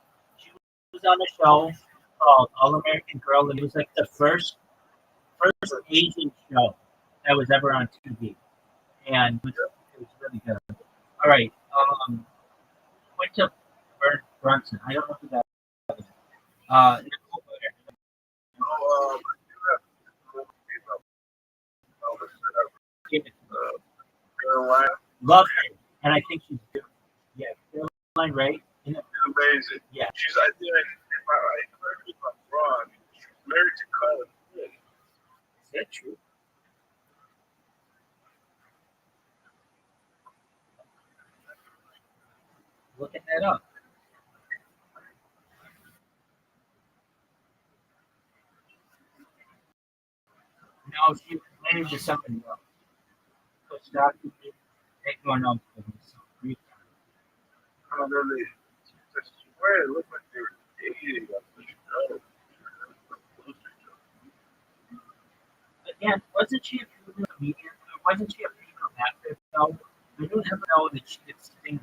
was on a show called All American Girl, and it was like the first Asian show that was ever on TV, and it was really good. All right, Quinta Brunson. I don't know who that is. Nicole Boyer. Give it to her. Carolina. Love her, and I think she's good. Yeah, Caroline Ray. She's amazing. Yeah. She's, I think, if I'm wrong, she's married to Colin Quinn. Is that true? Looking that up. No, she was married to somebody else. So stop take going on for this. I don't know. I swear it looked like they were dating on the show. Again, wasn't she a female comedian? Wasn't she a female actress? No, I don't ever know that she could sing.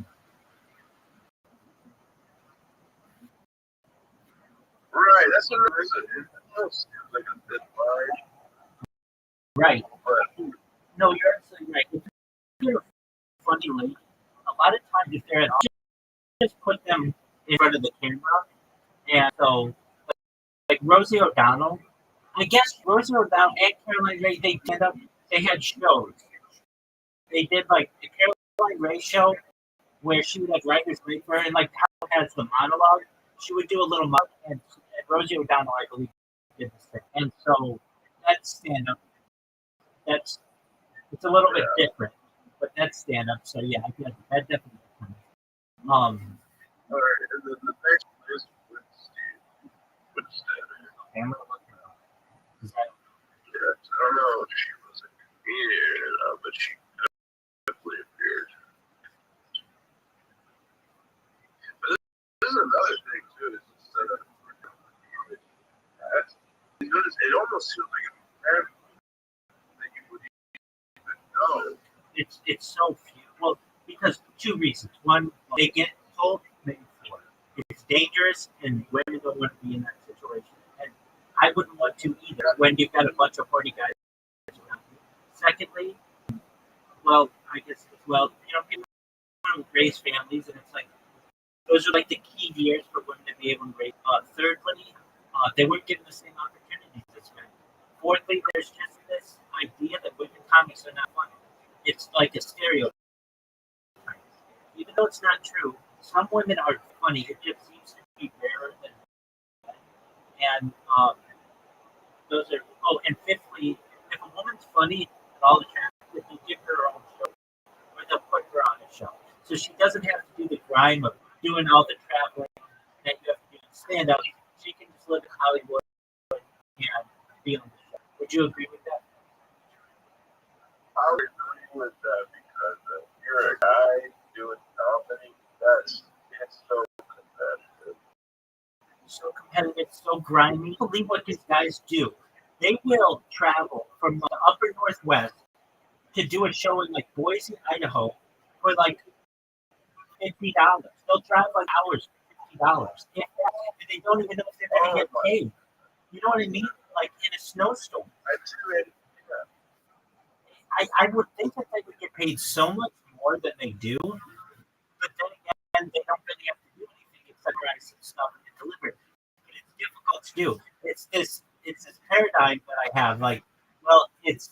Right, that's what it is. It almost seems like a bit wide. Right. But No, you're absolutely right. If you're a funny lady, a lot of times if they're at all, just put them in front of the camera. And so, like Rosie O'Donnell, I guess Rosie O'Donnell and Caroline Ray, they had shows. They did like the Caroline Ray show where she would have writers wait for her, and like Kyle has the monologue. She would do a little monologue, and Rosie O'Donnell, I believe, did the same. And so that's stand up. It's a little bit different, but that's stand up. So yeah, I guess that definitely. all right, and then the next one is Winston. I'm gonna look it up. Is that Yes, I don't know if she was a comedian, but she definitely appeared. But this is another thing too. Is instead of it almost feels like a family that you wouldn't even know. it's so few. Well, because two reasons. One, they get told made for it. It's dangerous, and women don't want to be in that situation. And I wouldn't want to either when you've got a bunch of party guys around you. Secondly, well, I guess as well, people want to raise families, and it's like those are like the key years for women to be able to raise. Thirdly, they weren't given the same opportunities as men. Fourthly, there's just this idea that women comics are not funny. It's like a stereotype. Even though it's not true, some women are funny. It just seems to be rarer than men. And those are. Oh, and fifthly, if a woman's funny at all attractive, you give her her own show, or they'll put her on a show, so she doesn't have to do the grime of doing all the traveling that you have to do to stand up. She can just live in Hollywood and be on the show. Would you agree with that? I would agree with that because if you're a guy doing comedy, it's so competitive. So competitive, so grimy. Believe what these guys do. They will travel from the upper northwest to do a show in like Boise, Idaho, for like $50. They'll drive like hours for $50. And they don't even know if they're going to get paid. You know what I mean? Like in a snowstorm. I would think that they would get paid so much more than they do, but then again, they don't really have to do anything except drive some stuff and get delivered. But it's difficult to do. It's this paradigm that I have. Like, well, it's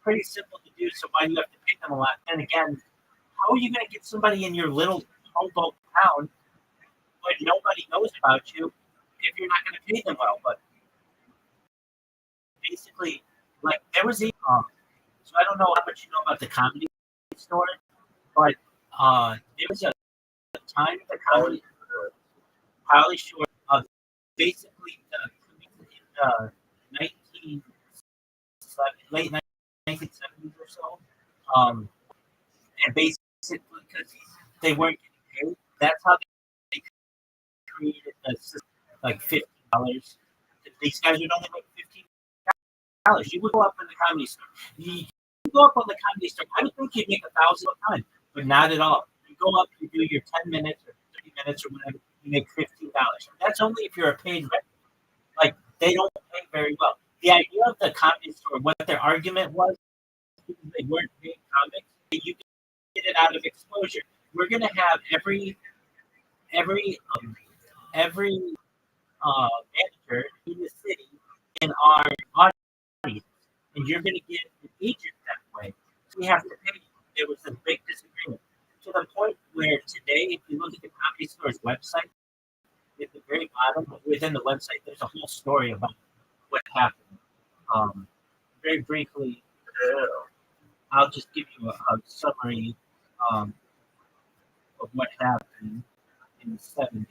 pretty simple to do, so why do you have to pay them a lot? And again, how are you going to get somebody in your little hobo town when nobody knows about you if you're not going to pay them well? But basically, like there was a so I don't know how much you know about the Comedy Store, but there was a time at the Comedy Store of basically in the late 1970s or so, and basically because they weren't getting paid, that's how they created the system, like $50. These guys would only make $15. You would go up in the Comedy Store. You go up on the Comedy Store. I would think you'd make $1,000 a time, but not at all. You go up, you do your 10 minutes or 30 minutes or whatever, you make $15. That's only if you're a paid rep. Like they don't pay very well. The idea of the Comedy Store, what their argument was, because they weren't paying comics, you can get it out of exposure. We're gonna have every manager in the city in our audience, and you're going to get an agent that way. So we have to pay. There was a big disagreement to the point where today, if you look at the Comedy Store's website, at the very bottom, within the website, there's a whole story about what happened. Very briefly, I'll just give you a summary of what happened in the 70s.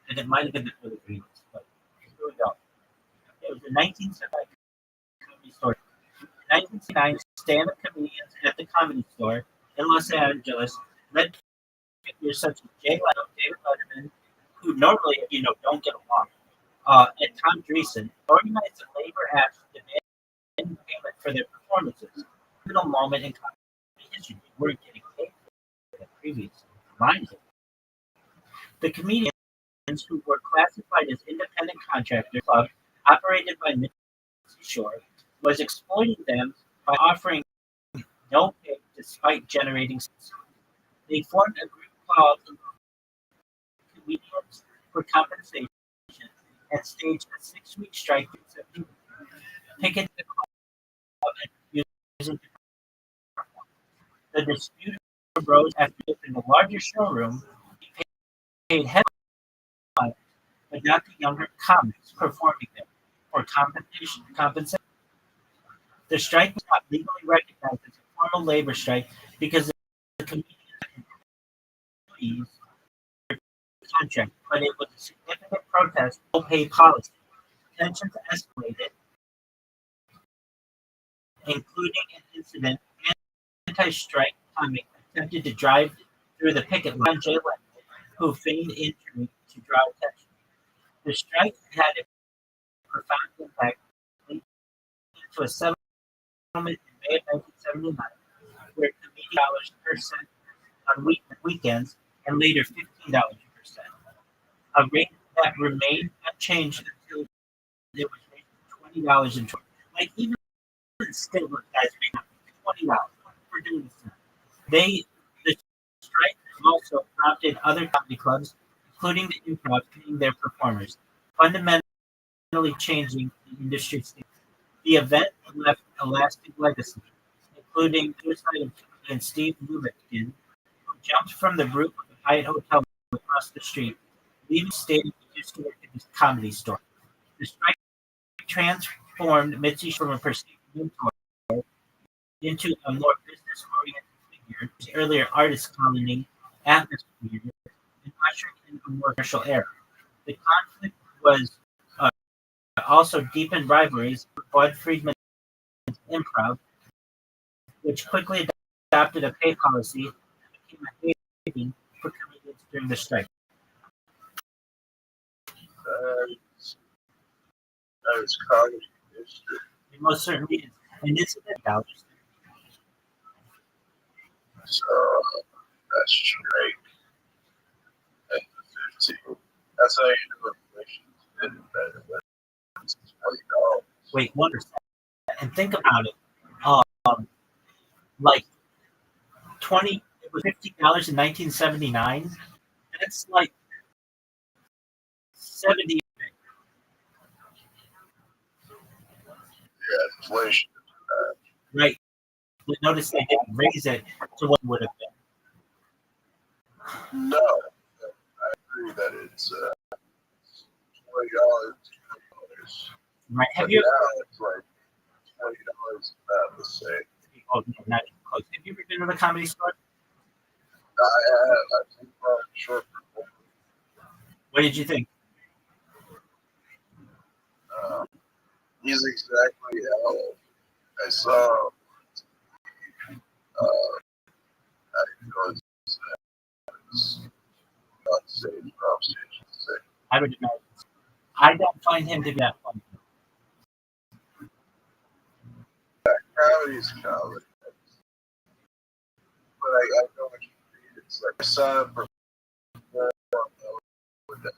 And it might have been the early 80s, but here we go. It was the 1979 Comedy Store. In 1969, stand-up comedians at the Comedy Store in Los Angeles led figures such as Jay Leno, David Letterman, who normally, don't get along, and Tom Dreesen organized a labor action demanding payment for their performances. A pivotal moment in comedy history. They weren't getting paid for the previous lines. The comedians, who were classified as independent contractor club operated by Mitzi Shore, was exploiting them by offering no pay despite generating sales. They formed a group called Comedians for Compensation and staged a 6-week strike in picketing the club and using the dispute arose after in the larger showroom paid heavily, but not the younger comics performing there for compensation. The strike was not legally recognized as a formal labor strike because the comedians employees contract, but it was a significant protest no pay policy. Tensions escalated, including an incident. Anti-strike comic attempted to drive through the picket line, Jay Leno, who feigned injury to draw attention. The strike had a profound impact, leading to a settlement in May of 1979, where comedians per cent on weekends and later $15 per cent. A rate that remained unchanged until it was raised to $20 and like even still, guys make $20 for doing this. The strike also prompted other comedy clubs, including the Improv, paying their performers, fundamentally changing the industry standard. The event left a lasting legacy, including the suicide of comedian Steve Lubitkin, who jumped from the roof of the Hyatt Hotel across the street, leaving the stadium to used to work at the Comedy Store. The strike transformed Mitzi from a perceived mentor into a more business-oriented figure, his earlier artist colony atmosphere, and ushering in a more commercial era. The conflict was also deepened rivalries with Bud Friedman's Improv, which quickly adopted a pay policy that became a haven for comedians during the strike. That is comedy history. It most certainly is. And isn't it dollars? So that's straight. At the 15. That's how you do inflation. It's $20. Wait, 1%. And think about it. Like 20, it was $50 in 1979. And it's like 70. Yeah, inflation. Right. But notice they didn't raise it to what it would have been. No, I agree that it's $20. Right. Have But you? now it's like $20 about the same. Oh, no, not even close. Have you ever been to the Comedy Store? I have. I've seen short performance. What did you think? He's exactly how I saw. I was not saying conversation. I would imagine. I don't find him to be that funny. Comedy's comedy. But I know what you mean. It's like I saw him perform with that.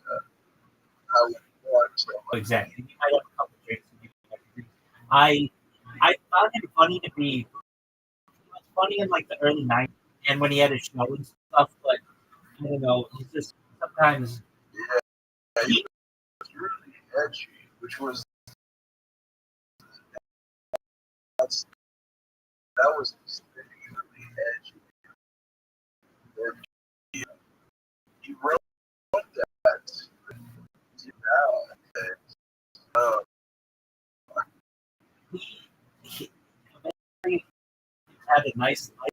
I would want to. Exactly. I have a couple drinks. I found him funny to be. He was funny in like the early '90s, and when he had his show and stuff. But I don't know. He's just sometimes. Yeah, he was really edgy, which was that was his thing, really edgy. And he wrote that now, and He had a nice life.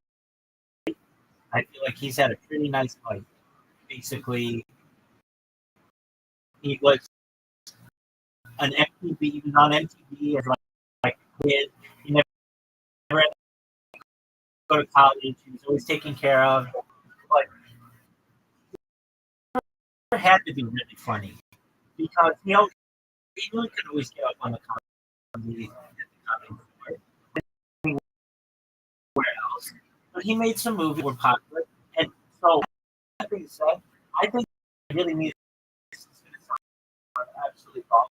I feel like he's had a pretty nice life. Basically, he was an MTV. He was on MTV as like a kid. He never had to go to college. He was always taken care of. But it had to be really funny because he knew he could always get up on the comedy where else. But he made some movies that were popular, and so that being said, I think he really needs to sound absolutely awful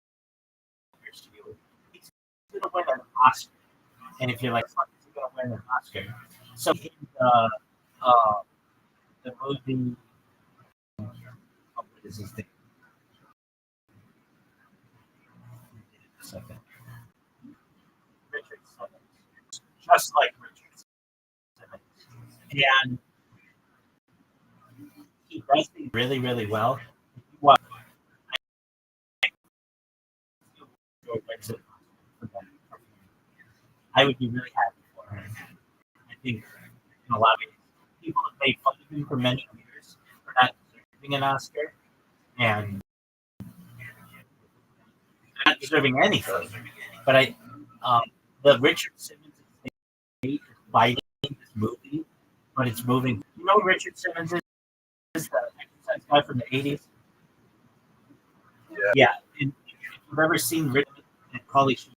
to you. He's going to win an Oscar, and if you're like, "Fuck, he's going to win an Oscar," so in the movie, what is his name? Second. Richard Simmons, just like Richard Simmons, and he does things really, really well. Well, I would be really happy for him. I think in a lot of ways, people have made fun of him for many years for not deserving an Oscar and not deserving anything. But the Richard Simmons estate is fighting this movie, but it's moving. You know, who Richard Simmons is the exercise guy from the '80s. Yeah, and if you've ever seen Richard and Pauly Shore,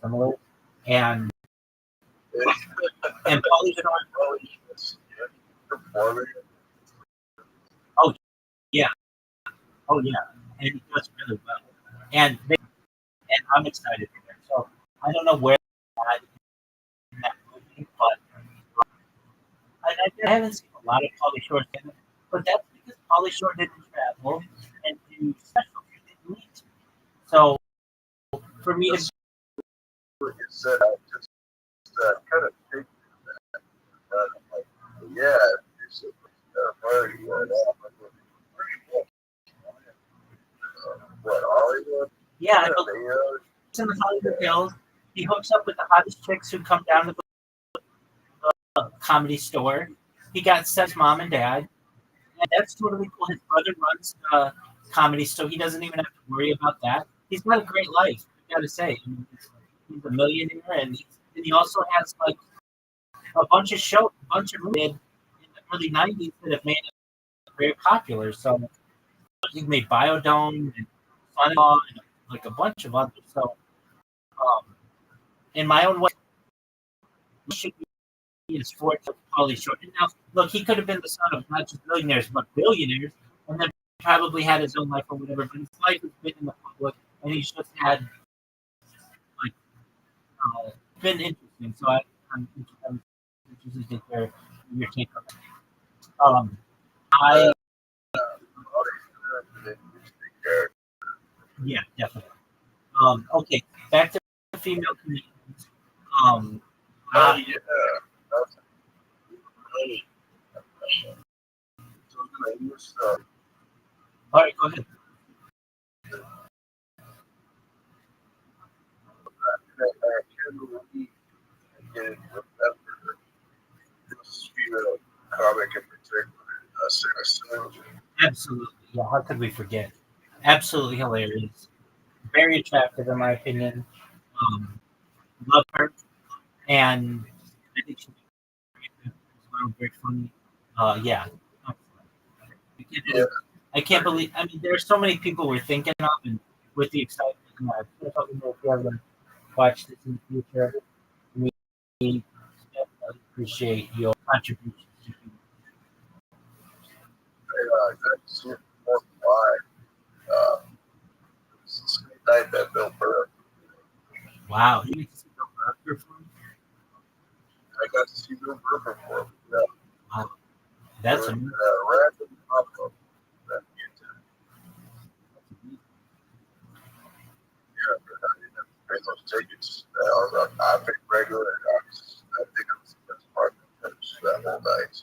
similar, and Pauly Shore. Oh yeah, oh yeah, and he does really well. And I'm excited for him. So I don't know where that in that movie, but I haven't seen a lot of Pauly Shore, but that's because Pauly Shore didn't travel and do special. He didn't need to. So for me to said, I just kind of think that. I'm like, yeah, it's a party. What, Hollywood? yeah, I believe it's in the Hollywood Hills. He hooks up with the hottest chicks who come down to the Comedy Store. He got Seth's mom and dad, and that's totally cool. His brother runs the Comedy Store. He doesn't even have to worry about that. He's got a great life. I gotta say, he's a millionaire, and he also has like a bunch of movies in the early '90s that have made it very popular. So he made Biodome and Son-in-Law and like a bunch of others. So In my own way, he should be as fortunate as Pauly Shore. Now, look, he could have been the son of not just millionaires but billionaires, and then probably had his own life or whatever. But his life has been in the public, and he's just had like been interesting. So I'm interested to hear your take on that. I yeah, definitely. Okay, back to female comedians. Um, Oh uh, yeah. That's funny. So the name all right, go ahead. I can't believe I didn't remember this female comic in particular, Sarah Silverman. Absolutely, yeah. How could we forget? Absolutely hilarious. Very attractive, in my opinion. Um, love her, and I think she's as well, very funny. Yeah, I can't Yeah, believe. I can't believe. I mean, there's so many people we're thinking of, and with the excitement, if you ever watch this in the future, we definitely appreciate your contributions. I got to see it before uh, same night that Bill Burr. Wow, you get to see Bill Burr perform? I got to see Bill Burr perform. Yeah, Wow, that's amazing. random pop up that yeah, but I didn't have to pay those tickets. I paid regular, and I think it was the best part of that whole night.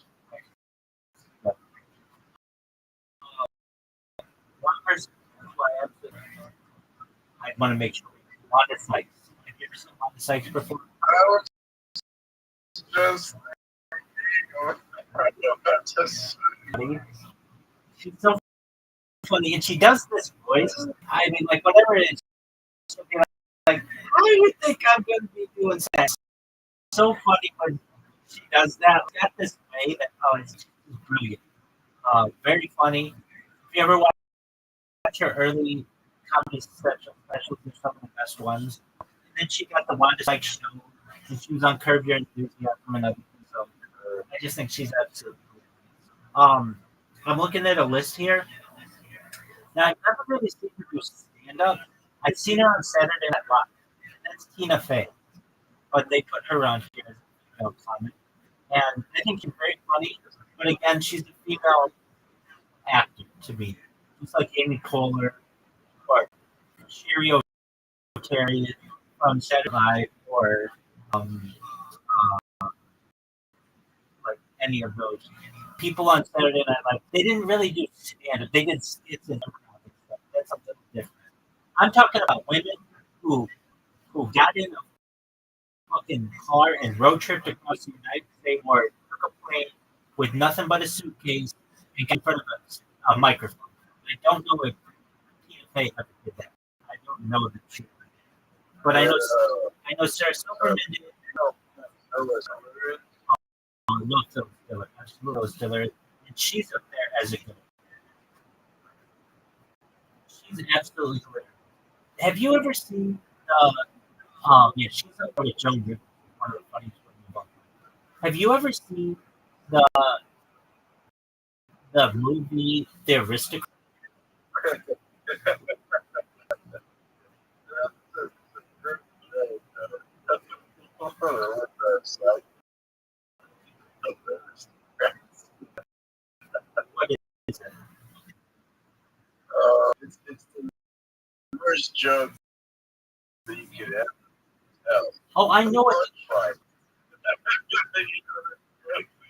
One person who I absolutely I want to make sure Wanda Sykes. Have you ever seen Wanda Sykes perform? I was just just She's so funny, and she does this voice. I mean, like whatever it is, she'll be like, "How do you think I'm going to be doing sex?" So funny when she does that. Got this way that it's brilliant. Very funny. If you ever watch her early comedy specials, are some of the best ones. And then she got the Wanda Sykes show, and she was on Curb Your Enthusiasm and everything. So I just think she's absolutely. I'm looking at a list here. Now I've never really seen her do stand up. I've seen her on Saturday Night Live. That's Tina Fey, but they put her on here as a female comic, and I think she's very funny. But again, she's a female actor to me, just like Amy Poehler or Cheerio Terry from Saturday Night Live, or um, like any of those people on Saturday Night Live. They didn't really do stand up. They did skits and improv stuff. That's something different. I'm talking about women who got in a fucking car and road tripped across the United States or took a plane with nothing but a suitcase and got in front of a microphone. I don't know if Tina Fey ever did that. I don't know the truth. But I know Sarah Silverman did it. I love Phil Stiller. Absolutely Stiller. And she's up there as a good. She's absolutely hilarious. Have you ever seen yeah, she's up there with Joan Rivers, one of the funniest women of all time. Have you ever seen the movie The Aristocrat? What is it? It's the worst joke that you could ever tell. Oh, I know it. Fine.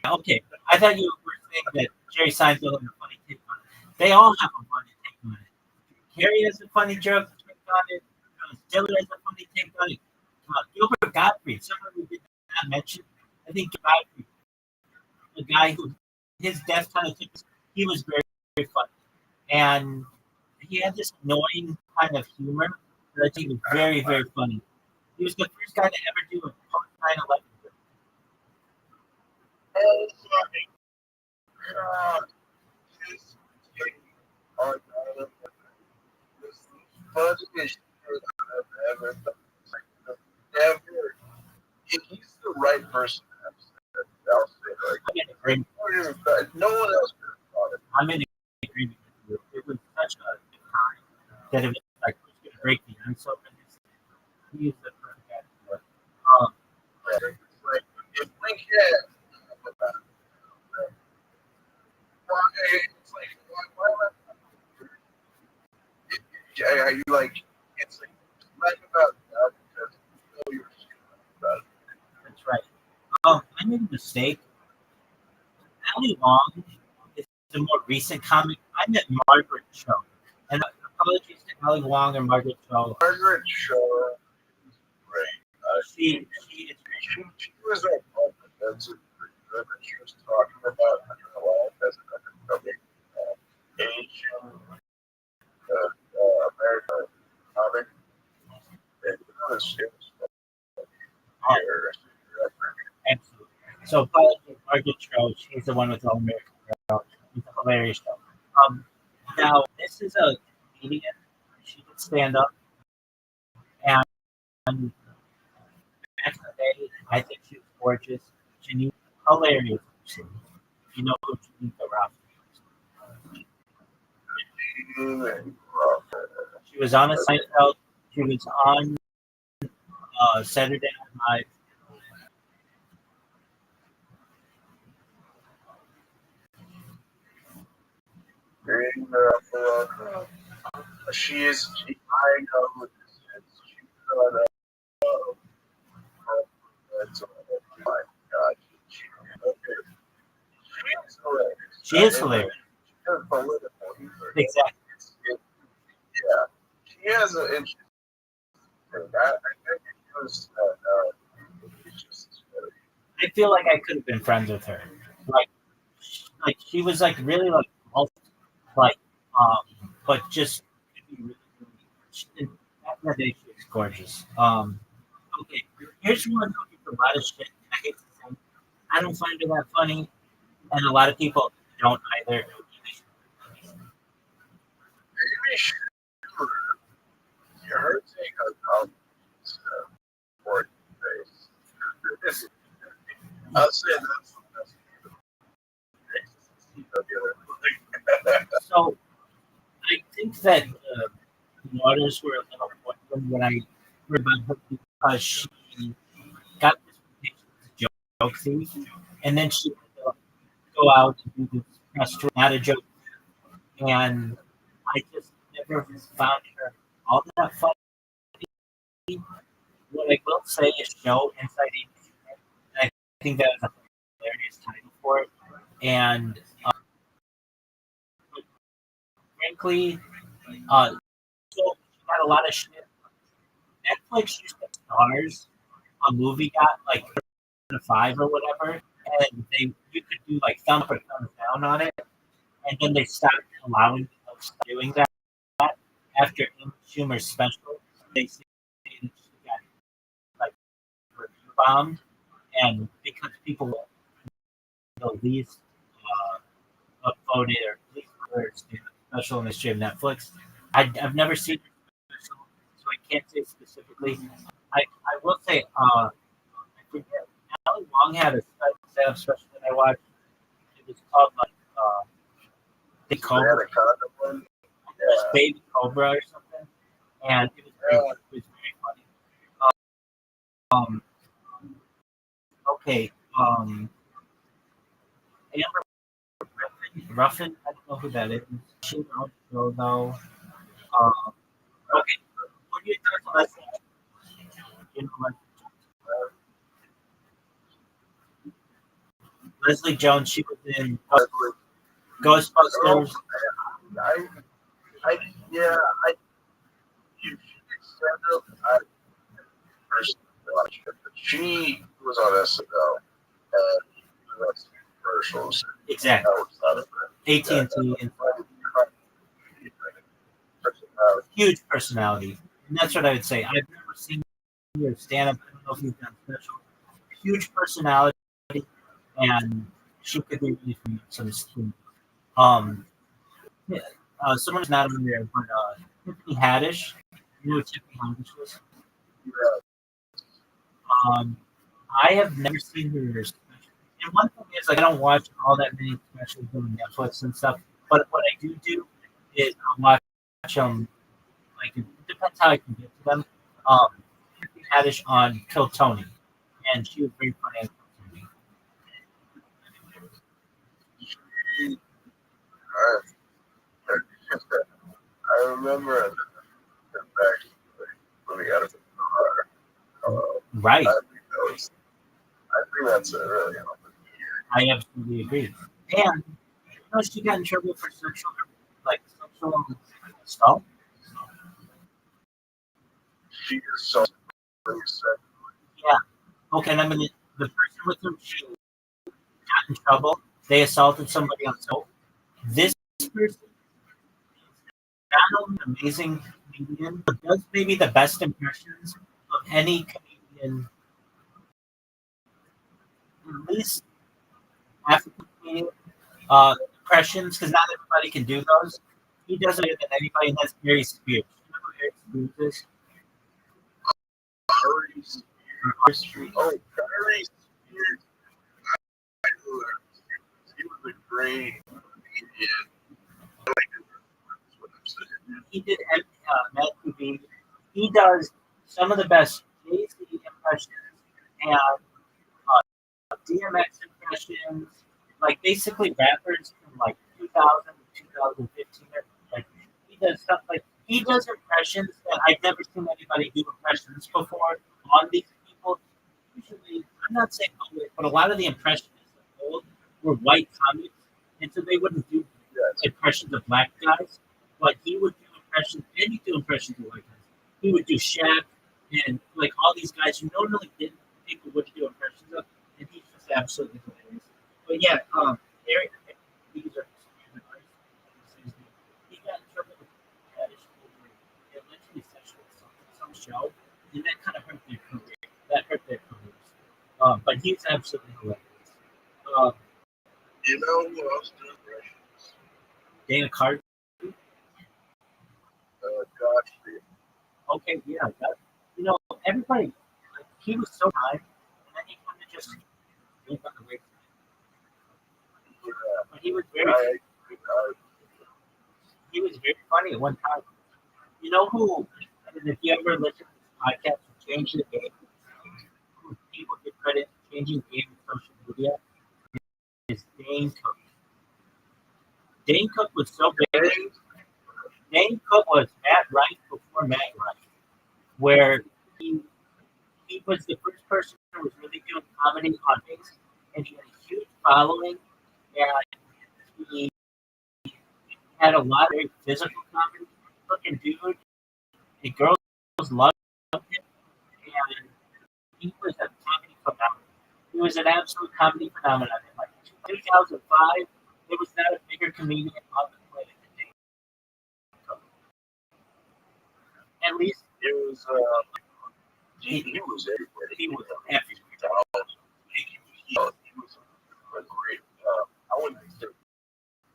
Okay, I thought you were saying that Jerry Seinfeld had a funny take on it. They all have a funny take on it. Carrie has a funny joke take on it. Stiller has a funny take on it. Gilbert Gottfried, someone we did not mention. I think Gottfried, the guy who his death kind of took, he was very, very funny. And he had this annoying kind of humor that I think was very, very funny. He was the first guy to ever do a post 9/11. Oh my God. This take on Adam is the funniest shit I've ever done. right person to have said. I'll say like, I'm in agreement. no one else could have thought it. I'm in agreement with you. It was such a good time that it was like who's going to break the ice open. He is the perfect guy for it. It's like if Link had, it's like why you like it's like lack about that because you know you're stupid about it. That's right. I made a mistake. Ali Wong is a more recent comic. I met Margaret Cho. And apologies to Ali Wong or Margaret Cho. Margaret Cho is great. She was our partner. That's pretty good. And she was talking about her life as an undercover Asian American comic. And it was absolutely. So apologies, Margaret Cho. She's the one with All American Girl. It's a hilarious show. Now this is a comedian. She did stand up, and back in the day, I think she was gorgeous. Janine, hilarious. You know who Janine She was on a Seinfeld. She was on Saturday Night Live. She is. I know who this is. She's on oh my God. She is hilarious. She is hilarious. She's political either. Exactly. Yeah. She has an interesting thing. I think it was it's just I feel like I could have been friends with her. Like she was like really like like but just back in the day she was gorgeous. Okay, here's one who gets a lot of shit. I hate to say, I don't find her that funny, and a lot of people don't either. maybe her take on board face. I'll say that's So I think that the waters were a little wonderful when I heard about her because she got this reputation as a joke thief, and then she had to go out and do this press tour, not a joke, and I just never found her all that funny. What I will say is show inside Amy. And I think that was a hilarious title for it, and frankly, so she got a lot of shit. Netflix used to stars a movie got like 5 or whatever, and you could do like thumb up or thumbs down on it, and then they stopped allowing folks doing that after Amy Schumer's special. They say that she got like review bombed, and because people least upvoted or least special in the history of Netflix. I've never seen it, so I can't say specifically. I will say, I forget, Ali Wong had a stand-up special that I watched. It was called like the Cobra, Baby Cobra or something, and it was very funny. Um, okay, Amber Ruffin, I don't know who that is. She don't know though. Okay, what do you think of Leslie? You know, Leslie Jones, she was in Ghostbusters. You stand up. She was on SNL and she was commercials. Exactly. AT&T and huge personality, and that's what I would say. I've never seen your stand up. I don't know if you've done special. Huge personality, and she could be really from some scheme. Yeah, someone's not on there, but Tiffany Haddish. You know what Tiffany Haddish was? Um, I have never seen her special. And one thing is, like, I don't watch all that many specials on Netflix and stuff. But what I do is I watch them. Like, it depends how I can get to them. Um, Haddish on Kill Tony, and she was very funny. On Kill Tony. I remember back when we got a car. Right. I think that's a really I absolutely agree. And she got in trouble for sexual assault. she is so really sad. Yeah. Okay. And I mean, the person with whom she got in trouble, they assaulted somebody on soap. This person not only an amazing comedian, but does maybe the best impressions of any comedian, at least African comedian, impressions, because not everybody can do those. He does it better than anybody, and that's Mary Spears. You know who Mary Spears is? Ari Spears. Oh, Ari Spears. I knew her. He was a great comedian. He did Mad TV. He does some of the best Jay-Z impressions and DMX impressions, like basically rappers from like 2000 to 2015. Like he does stuff like he does impressions that I've never seen anybody do impressions before on these people. Usually, I'm not saying always, but a lot of the impressionists of old were white comics, and so they wouldn't do impressions of black guys, but he would do impressions, and he'd do impressions of white guys. He would do Shaq and like all these guys who normally didn't people would do impressions of, and he's just absolutely hilarious. But yeah, Eric, these are he got in trouble with fetish over allegedly sexual assault on some show, and that kind of hurt their career. That hurt their careers. But he's absolutely hilarious. Um, You know who else does impressions? Dana Carvey. Josh. Okay, yeah, that, you know, everybody, like, he was so high, and then he kind of just went on the way. But he was very funny at one time. You know who? And if you ever listen to this podcast, Change the Game, who people give credit to changing the game in social media, is Dane Cook. Dane Cook was so big. Dane Cook was Matt Rife before Matt Rife, where he was the first person who was really doing comedy on face, and he had a huge following, and he had a lot of very physical comedy looking dude. The girls loved him, and he was a comedy phenomenon. He was an absolute comedy phenomenon. In like 2005, there was not a bigger comedian on the planet than Dane Cook. At least It was he was everywhere. he was everywhere. He was a great. I wouldn't say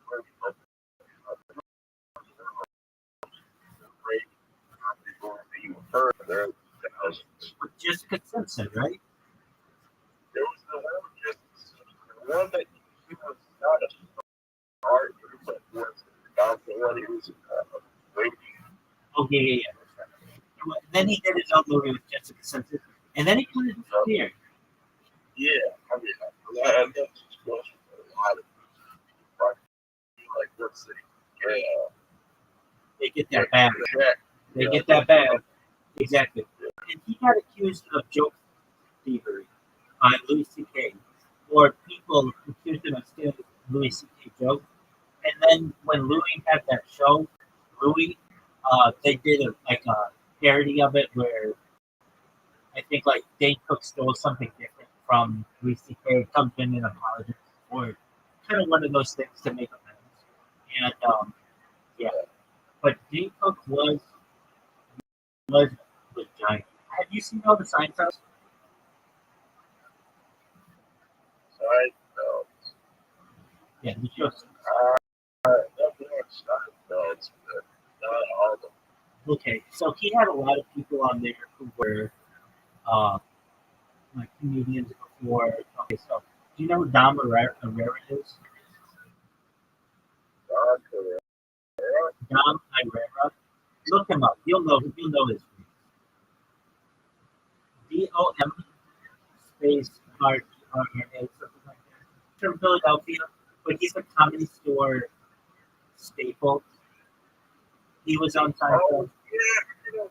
great. People he was heard there in the thousands. With Jessica Simpson, right? There was the one that he was not a star, but was the one he was waiting. Oh yeah. And then he did his own movie with Jessica Simpson, and then he kind of disappeared. Yeah, I mean, that's just goes for a lot of people. Like, let's say, yeah, They get that bad. They get that bad. Exactly. And he got accused of joke thievery by Louis C.K. Or people accused him of stealing Louis C.K. jokes. And then when Louis had that show, Louis, they did a parody of it where I think like Dane Cook stole something different from Louis C.K. comes in and apologizes, or kind of one of those things to make amends. And yeah, but Dane Cook was giant. Have you seen all the Seinfeld? I know. Yeah, the shows. It's not all of them. Okay, so he had a lot of people on there who were like comedians before. Okay, so do you know who Dom Herrera is? Dom Herrera. Look him up. You'll know his face. DOM space RRA, something like that. From Philadelphia, but he's a comedy store staple. He was on Seinfeld. Oh, yeah,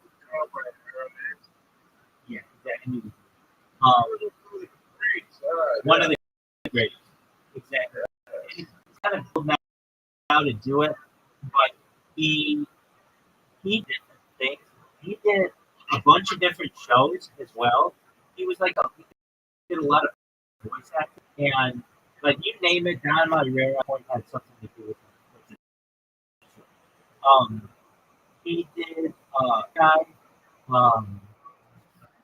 Yeah, exactly. Um, one of the greatest. Exactly. He's kind of pulled out how to do it, but he did things. He did a bunch of different shows as well. He was he did a lot of voice acting, and like you name it, Don Madureira had something to do with it. He did guy, um,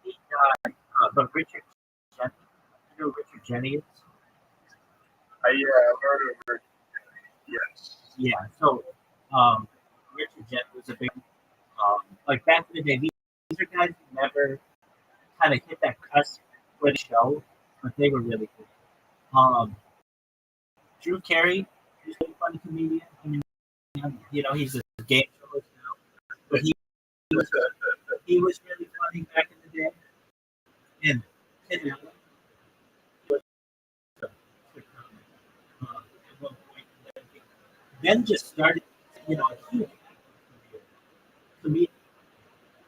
he got but Richard Jennings, you know who Richard Jennings. Yeah, I heard of it. Yes. Yeah, so Richard Jennings was a big like back in the day. These are guys who never kind of hit that cusp for the show, but they were really cool. Drew Carey, he's a funny comedian. I mean, he's a game show host now, but he was really funny back in the day. And Ken Allen was at one point. Then just started, a huge comedian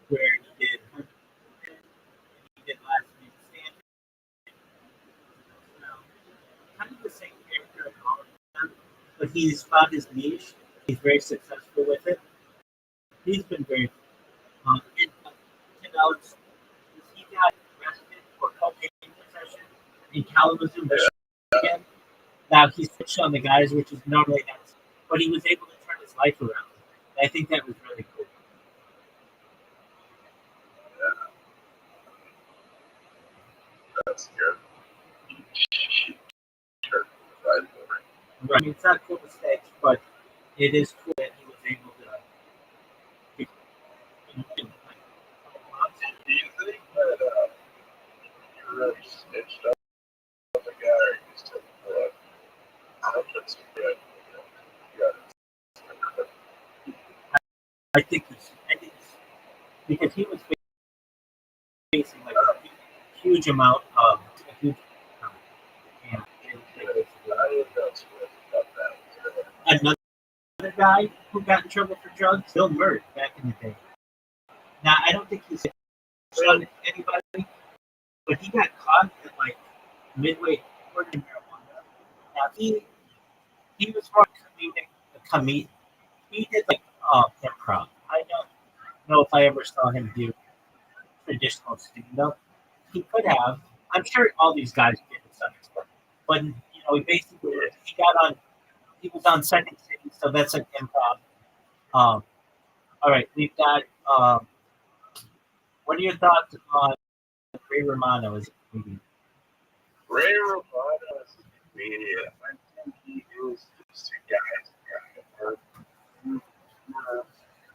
where he did Last Week Stand, kind of the same character as all of them, but he's found his niche. He's very successful with it. He's been very and Alex, he got arrested for cocaine possession in Kalamazoo, Michigan. Now he's switched on the guys, which is normally not, but he was able to turn his life around. I think that was really cool. Yeah, that's good. Sure. Right. Right. I mean, it's not cool mistakes, but it is cool that he was able to. Do you think that you really snitched up on the guy or you just took blood? That's good. I think he's because he was facing like a huge amount of a huge amount, and another guy who got in trouble for drugs, Bill Murray, back in the day. Now I don't think he's on anybody, but he got caught at like midway ordering marijuana. Now he was more comedic. He did like improv. I don't know if I ever saw him do traditional stand up. He could have. I'm sure all these guys did to some extent. But he was on Second City, so that's like improv. All right, we've got what are your thoughts on Ray Romano as a comedian? Ray Romano is a comedian. I think he is just a guy who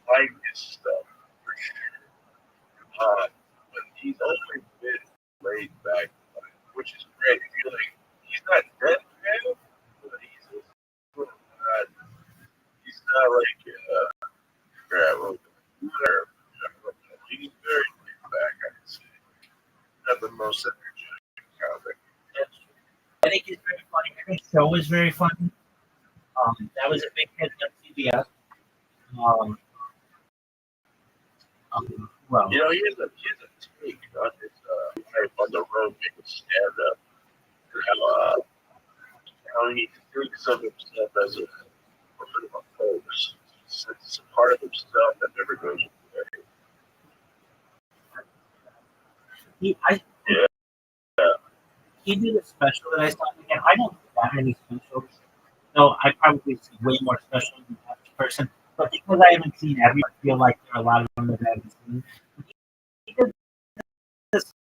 like his stuff for sure. But he's always been laid back, which is great. He's not dead man, but he's not like he's very laid back. I can say not the most energetic comic. I think he's very funny. I think the show was very funny. That was a big hit on CBS. Well, He has a take on his on the road making stand up. How he thinks of himself as a bit of a pose. It's a part of himself that never goes away. He did a special that I saw again. I don't do that many specials. So I probably see way more specials than the average person. But because I haven't seen every, I feel like there are a lot of them that I haven't seen. He did this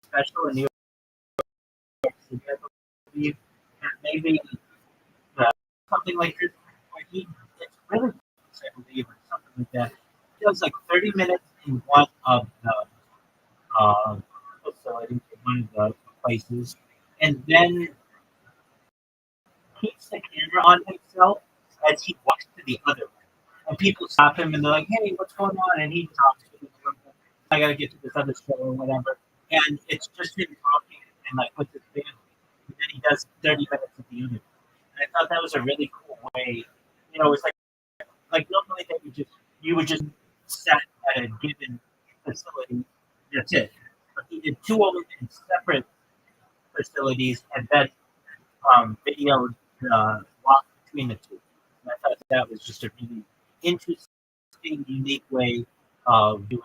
special in New York City, I believe, and maybe something like this. Where it's really, I believe, or something like that. It was like 30 minutes in one of the episodes. facility, one of the places, and then keeps the camera on himself as he walks to the other one. And people stop him and they're like, "Hey, what's going on?" And he talks to them. I gotta get to this other show or whatever. And it's just him talking and like with his family. And then he does 30 minutes of the interview. And I thought that was a really cool way. You know, it's like normally they would just you would just set at a given facility. That's it. But he did two of them in separate facilities and then videoed the walk between the two. And I thought that was just a really interesting, unique way of doing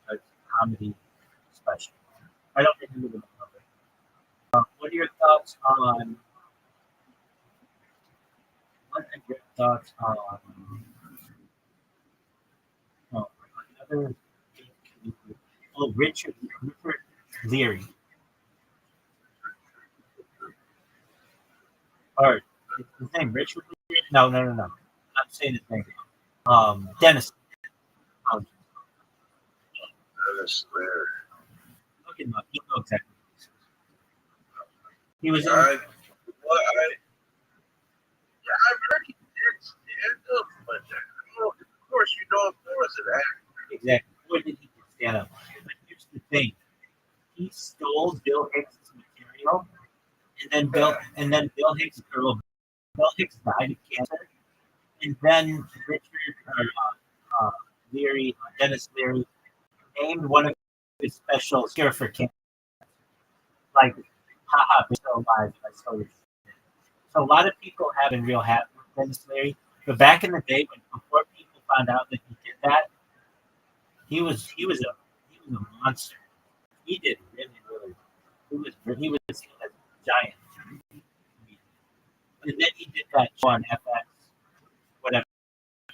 a comedy special. I don't think you would love it. What are your thoughts on? What are your thoughts on? Oh, another. Oh, Richard Leary. Or is his name Richard Leary? No. I'm saying his name. Dennis. Oh, Dennis Leary. look him up. You know exactly. He was in. I've heard he did stand up, but of course you know him more as an actor. Exactly. Where did he stand up? But here's the thing: he stole Bill Hicks' material, and then Bill Hicks died of cancer, and then Dennis Leary, named one of his specials "Cure for Cancer." Like, haha, we're still alive. I stole your shit. So a lot of people have been real happy with Dennis Leary, but back in the day, before people found out that he did that, he was a monster. He did really he was a giant. And then he did that show on FX, whatever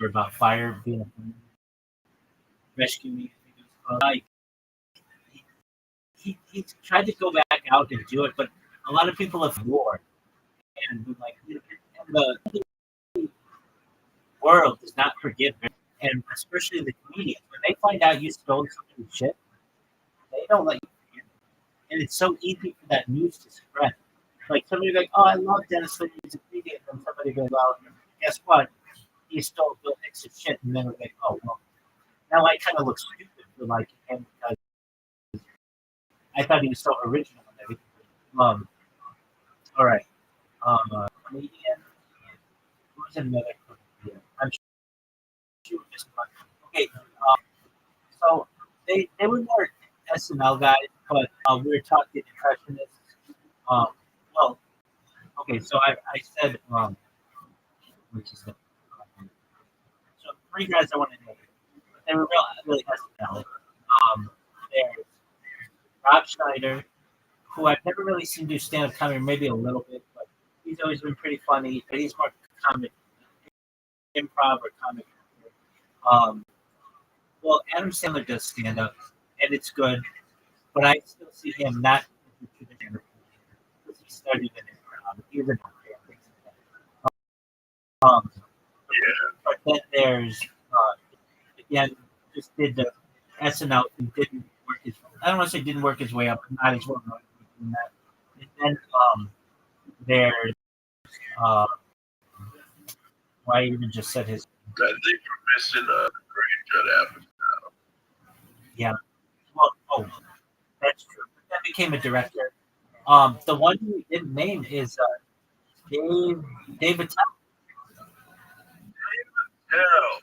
about fire being a rescue me. I think it was called. Like he tried to go back out and do it, but a lot of people have war and like and the world does not forgive it, and especially the comedians when they find out you stole somebody's shit, they don't let you forget it. And it's so easy for that news to spread. Like somebody like, "Oh, I love Dennis Leary, he's a comedian," and somebody goes, "Well, guess what? He stole Bill Hicks' shit," and then we're like, "Oh, well, now I kind of look stupid for like him because I thought he was so original and everything." All right, comedian. Who's another comedian? I'm sure this one. Okay, so they were more SNL guys, but we were talking impressionists. Well, okay, so I said which is the so three guys I want to name. They were really SNL. There's Rob Schneider, who I've never really seen do stand-up comedy, maybe a little bit, but he's always been pretty funny. But he's more comic, improv or comic. Well, Adam Sandler does stand-up, and it's good, but I still see him not as a traditional because he started in improv. He was an actor. But then there's again just did the SNL and didn't work his. I don't want to say didn't work his way up, but not as well known as doing that. And then there's why I even just said his. I think we're missing a great Judd Apatow. Yeah, well, oh, that's true. But then became a director. The one who we didn't name is David Tell. Hell,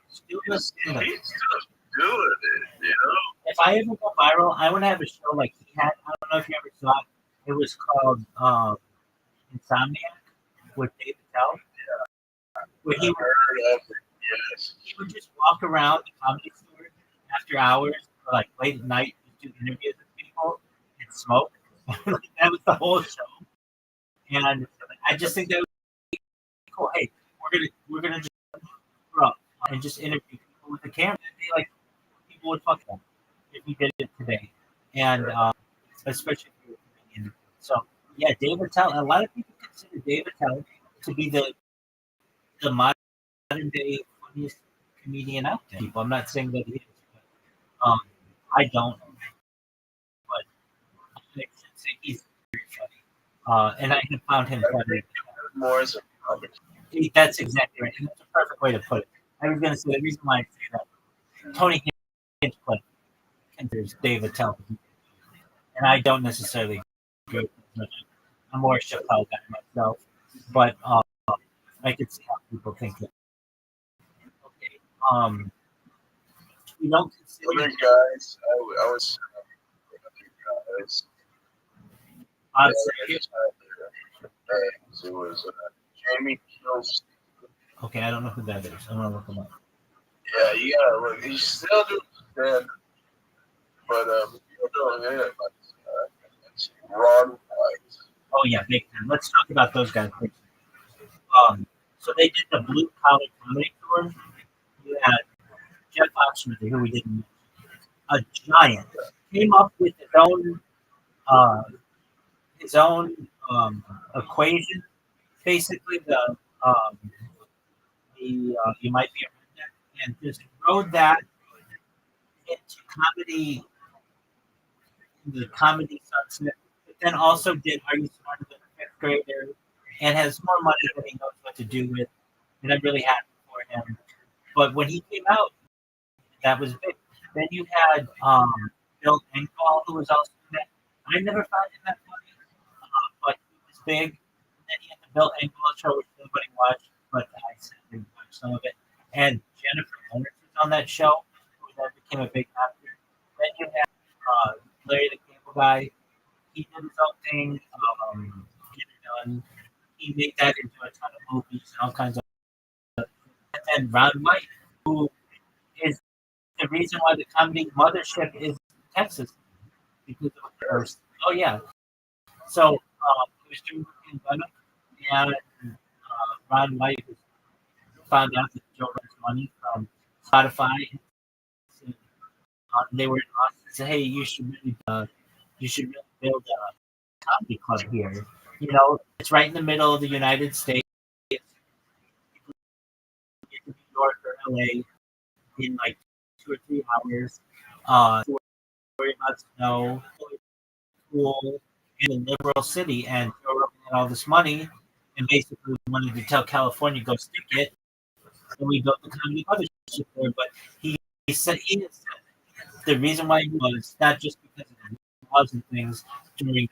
Still does stand-up. he's still doing it, you know? If I ever go viral, I want to have a show like he had. I don't know if you ever saw it. It was called Insomniac with David Tell. Where he Heard of it, yes. would just walk around the comedy store after hours or like late at night to do interviews with people and smoke. That was the whole show. And I just think that would be cool. Hey, we're gonna just grow up and just interview people with the camera. It'd be like people would fuck them if we did it today. And especially if you're a comedian. So yeah, David Tell. A lot of people consider David Tell to be the modern day funniest comedian out there. People, I'm not saying that he is, but I don't, but I should say he's very funny. And I have found him funny. More as a comic. That's exactly right. And that's a perfect way to put it. I was going to say the reason why I say that Tony Hinchcliffe considers Dave Attell, and I don't necessarily agree with him. I'm more a Chappelle guy myself, but I could see how people think that. Okay, we don't consider Other guys, I was other guys. obviously. It was Jamie Kills. Okay, I don't know who that is. I'm gonna look him up. Yeah, you gotta look. He's still doing stand, but you don't know him. It's Ron White. Oh yeah, big time. Let's talk about those guys first. So they did the Blue Collar Comedy Tour. You had Jeff Foxworthy, who we didn't mention, a giant, came up with uh, his own equation. Basically, you might be a redneck, and just rode that into comedy, the comedy sunset. But then also did Are You Smarter Than a Fifth Grader, and has more money than he knows what to do with. And I'm really happy for him. But when he came out, that was big. Then you had Bill Engvall, who was also in that. I never found him that funny, but he was big. And then you had the Bill Engvall show, which nobody watched, but I certainly watched some of it. And Jennifer Lawrence was on that show, who then became a big actor. Then you had Larry the Cable Guy. He did his own thing. Get it done. He made that into a ton of movies and all kinds of. And then Ron White, who is the reason why the comedy mothership is in Texas because of first. Oh yeah. So he was doing the pandemic, and Ron White found out that Joe Rogan's money from Spotify. They were in Austin and said, "Hey, you should really build a comedy club here. You know, it's right in the middle of the United States. You get to New York or LA in like 2 or 3 hours. Don't worry about snow, cool in a liberal city, and Joe Rogan had all this money, and basically wanted to tell California go stick it, and we built the comedy mothership there. But he said the reason why he was not just because of the laws and things during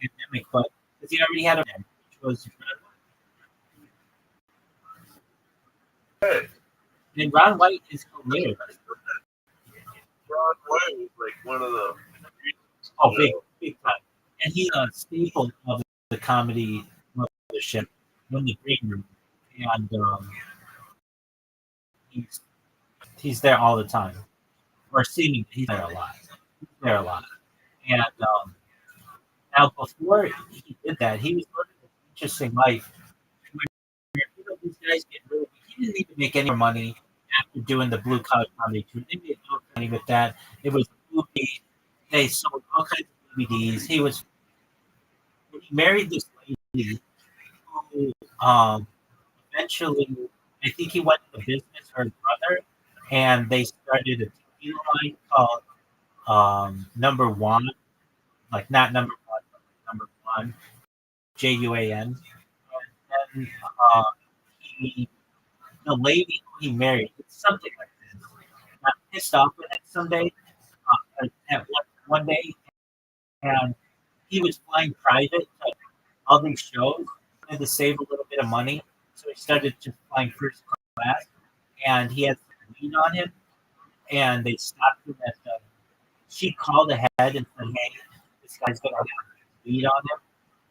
the pandemic, but because he already had a man, which was Hey, and Ron White is hilarious. Ron White was like one of the. Oh, big time. And he's a staple of the comedy mothership in the green room, and he's there all the time, or seemingly he's there a lot. He's there a lot, and now before he did that, he was living an interesting life. Where, these guys get really. He didn't even make any more money after doing the blue collar comedy tour. They made no money with that. It was a movie. They sold all kinds of DVDs. He married this lady who eventually, I think he went into business, her brother, and they started a TV line called Number One, like not number one, but number one, JUAN. And then he, the lady who he married, something like this, got pissed off with it someday, at one day, and he was flying private to all these shows and to save a little bit of money. So he started just flying first class, and he had some weed on him, and they stopped him at the. She called ahead and said, "Hey, this guy's gonna have weed on him,"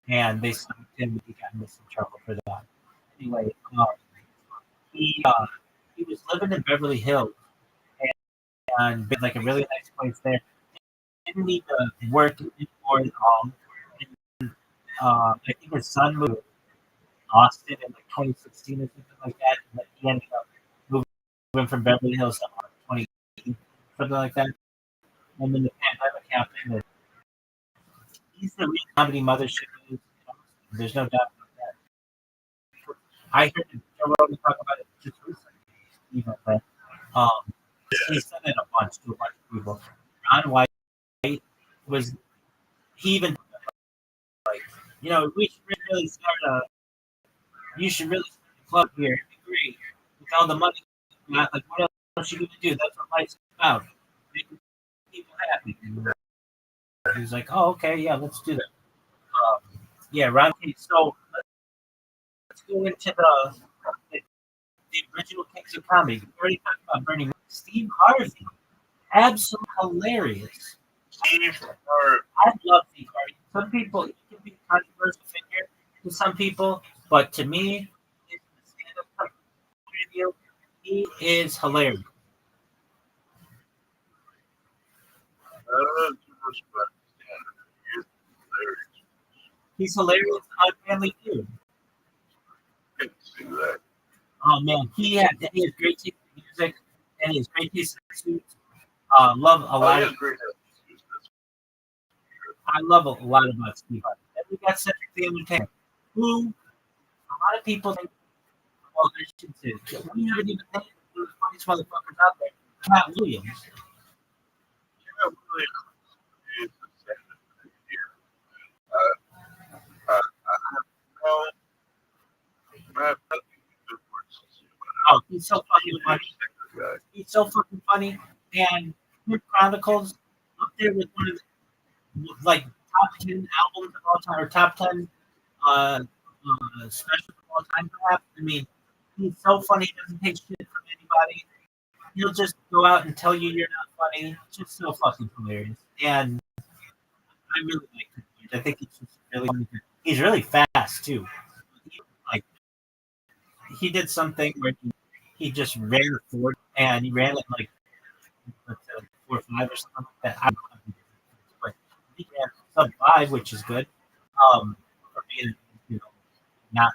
and they stopped him, and he got in some trouble for that. Anyway, he was living in Beverly Hills and like a really nice place there. Didn't need to work anymore at all. And, I think his son moved to Austin in like 2016 or something like that. And he ended up moving from Beverly Hills to 20, something like that. And then the pandemic happened. And he's the real comedy mothership. There's no doubt about that. I heard Joe Rogan talk about it just recently. Even, but he said it a bunch to a bunch of people. Ron White was he even like we should really start you should really start a club here. It'd be great with all the money you got. Like what else you gonna do? That's what life's about. Making people happy. And he was like, oh okay, yeah, let's do that. Yeah, Ron. So let's go into the original Kings of Comedy. We already talked about Bernie. Steve Harvey, absolutely hilarious. Steve Harvey. I love Steve Harvey. Some people, he can be a controversial figure to some people, but to me, in the stand-up comedy, he is hilarious. He's hilarious on Family Feud. Oh man, he has great taste in music and he has great taste in suits. Love a lot. I love a lot about Steve Harvey. Then we got Cedric the Entertainer, who a lot of people think, well, we haven't even named the funniest motherfuckers out there. Cat Williams. Oh, he's so fucking funny. He's so fucking funny. And Kid Chronicles up there with one of the like top 10 albums of all time or top 10 specials of all time, perhaps. I mean, he's so funny. He doesn't take shit from anybody. He'll just go out and tell you you're not funny. It's just so fucking hilarious. And I really like him. I think he's just really good. He's really fast too. Like he did something where he just ran forward and he ran it like 4 or 5 or something like that. But he ran sub 5, which is good. For being not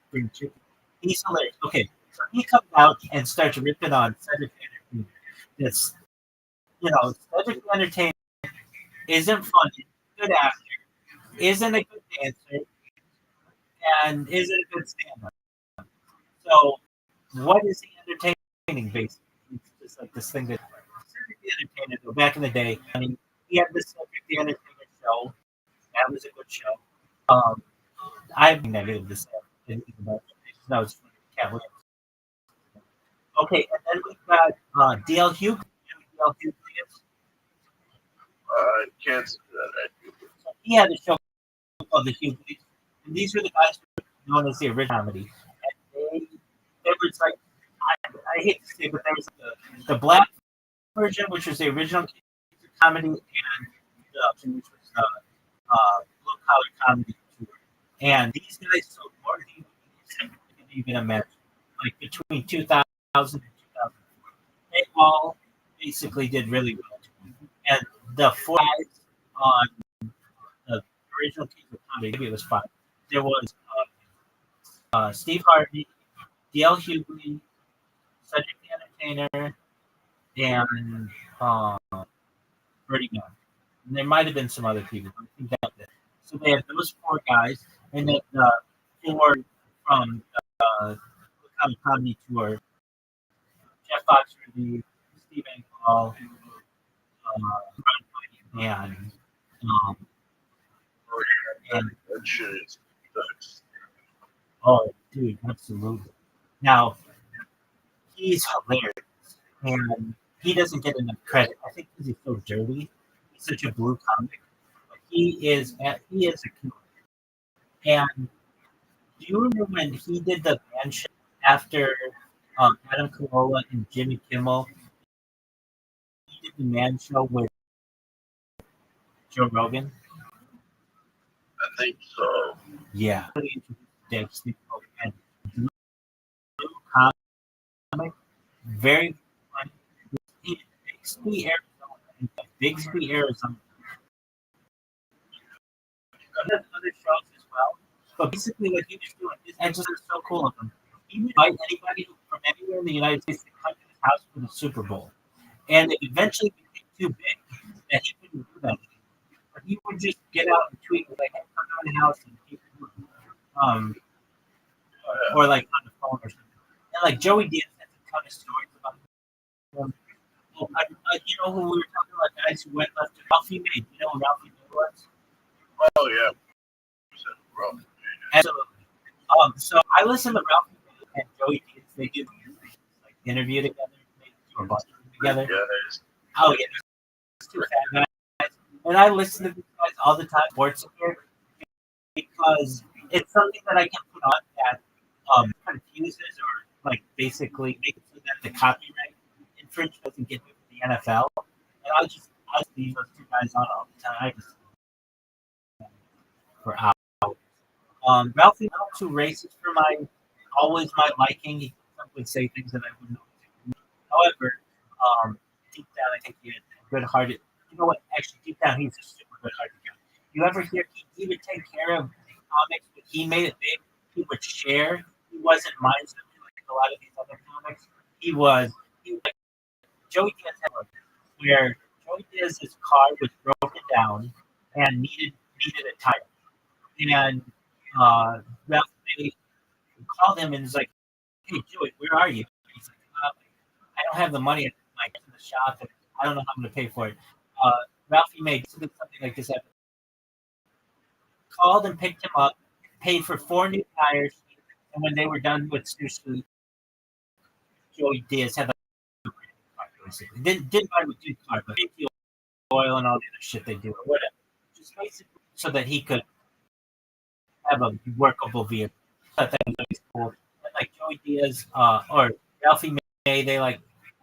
spring chicken. He's hilarious. Okay, so he comes out and starts ripping on Cedric the Entertainer. It's Cedric the Entertainer isn't funny, good actor, isn't a good dancer, and isn't a good stand-up. So, what is he entertaining, basically? It's just like this thing that Cedric the Entertainer, though, back in the day, I mean, he had this Cedric the Entertainer show. That was a good show. I have negative to say. That was Cat Williams. Okay, and then we've got D.L. Hughley. D.L. Hughley is. I can't say that. So he had a show called The Hughleys, and these were the guys known as the original comedy. And they were like, I hate to say, but there was the black version, which was the original comedy, and the which was the blue collar comedy tour. And these guys sold more DVDs than you can even imagine. Like between 2000 and 2004, they all basically did really well. And the 4 guys on the original Kings of Comedy, maybe it was 5. There was Steve Harvey, D.L. Hughley, Cedric the Entertainer, and Bertie Gunn. And there might have been some other people. I think that was it. So they had those 4 guys, and then 4 from the comedy tour: Jeff Foxworthy, Steve Angle, and That shit is nuts. oh, dude, absolutely. Now he's hilarious, and he doesn't get enough credit. I think because he's so dirty. He's such a blue comic. But he is a killer. And do you remember when he did the band show after Adam Carolla and Jimmy Kimmel? He did the man show with Joe Rogan. I think so. Yeah. Really introduced Steve Rogan. Blue comic, very funny. He Bixby, Arizona. Bixby, Arizona. He has other shows as well. But basically, what he was doing, his engines are so cool of him. He would invite anybody from anywhere in the United States to come to his house for the Super Bowl. And it eventually became too big that he couldn't do that. But he would just get out and tweet like, "Hey, come to my house," and people would, or like on the phone or something. And like Joey Diaz has a ton of stories about him. Well, you know who we were talking about guys who went left to Ralphie May. You know who Ralphie May was? Oh yeah. Rough. Absolutely. So I listen to Ralphie May and Joey Diaz. They do like interview together. They do a bunch together. Guys. Oh yeah, there's two fat guys, and I listen to these guys all the time. Sports here because it's something that I can put on that confuses or like basically makes it so that the copyright infringement doesn't get to the NFL. And I just leave those two guys on all the time. I just for hours. Ralphie not too racist for always my liking. He would say things that I wouldn't always agree. However, deep down I think he had good hearted. You know what? Actually, deep down he's a super good hearted guy. You ever hear he would take care of comics when he made it big? He would share. He wasn't mindful like a lot of these other comics. He was Joey Diaz had one where Joey Diaz's car was broken down and needed a tire. And Ralph May called him and was like, "Hey, Joey, where are you?" He's like, "I don't have the money in the shop, and I don't know how I'm going to pay for it." Ralphie May did something like this. Called and picked him up, paid for 4 new tires, and when they were done with Sushi, Joey Diaz had like basically didn't buy with good car, but the oil and all the other shit they do or whatever, just basically so that he could have a workable vehicle. I thought that was really cool. And like Joey Diaz or Ralphie May, they like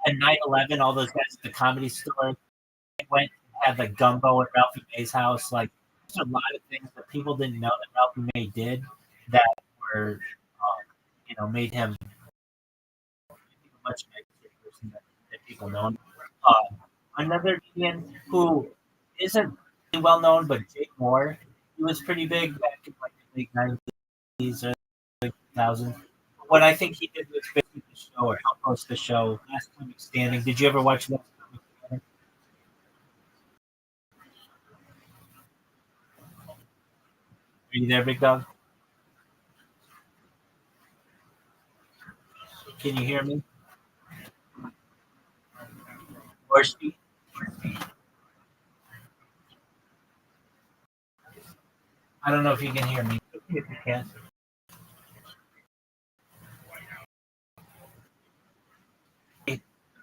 at 9/11, all those guys at the Comedy Store went and had like gumbo at Ralphie May's house. Like there's a lot of things that people didn't know that Ralphie May did that were, made him a much nicer person that people know him. Another comedian who isn't really well known, but Jake Moore, he was pretty big back in like the late 90s or 2000s. What I think he did was basically the show or help host the show Last Comic Standing. Did you ever watch Last Comic Standing? Are you there, big dog? Can you hear me? Or speak? I don't know if you can hear me. If you can. I don't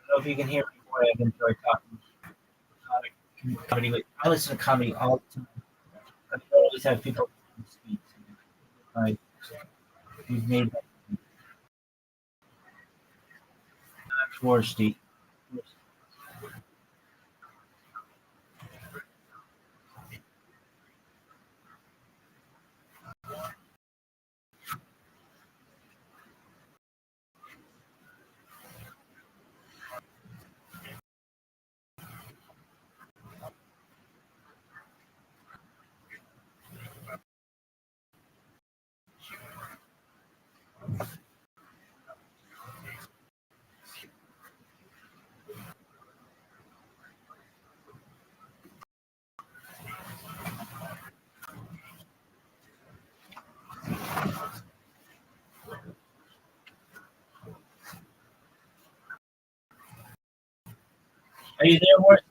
know if you can hear me. Boy, I've enjoyed talking comedy. I listen to comedy all the time. I always have people speak. Like, you've made Schwarzstein. Are you there, Morris?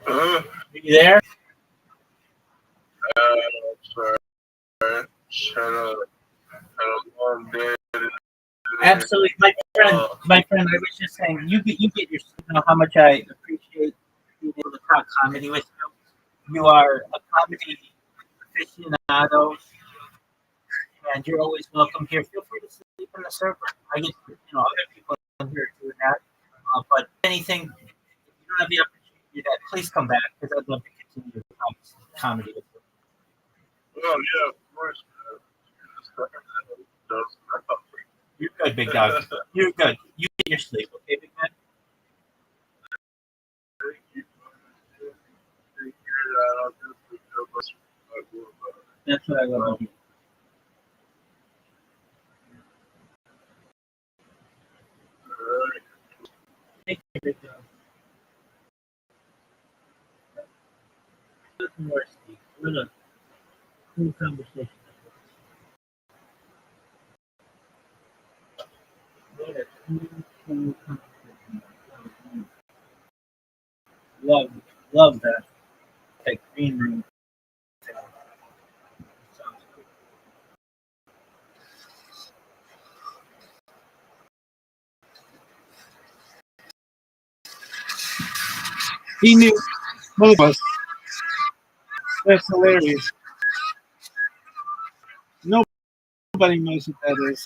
Uh-huh. Are you there? Sorry. Shut up. Had a long day. Absolutely, my friend. I was just saying, you get your. You know how much I appreciate being able to talk comedy with you. You are a comedy aficionado, and you're always welcome here. Feel free to sleep in the server. I get other people in here doing that. But anything, if you don't have the opportunity to do that, please come back because I'd love to continue to talk comedy with you. Oh yeah, of course. You're good, big dog. You're good. You get your sleep, okay, big man? That's what I love. Take care, big dog. Listen more, Steve. What a cool conversation. What a cool conversation. love love that green room. He knew both of us. That's hilarious. Nobody knows what that is.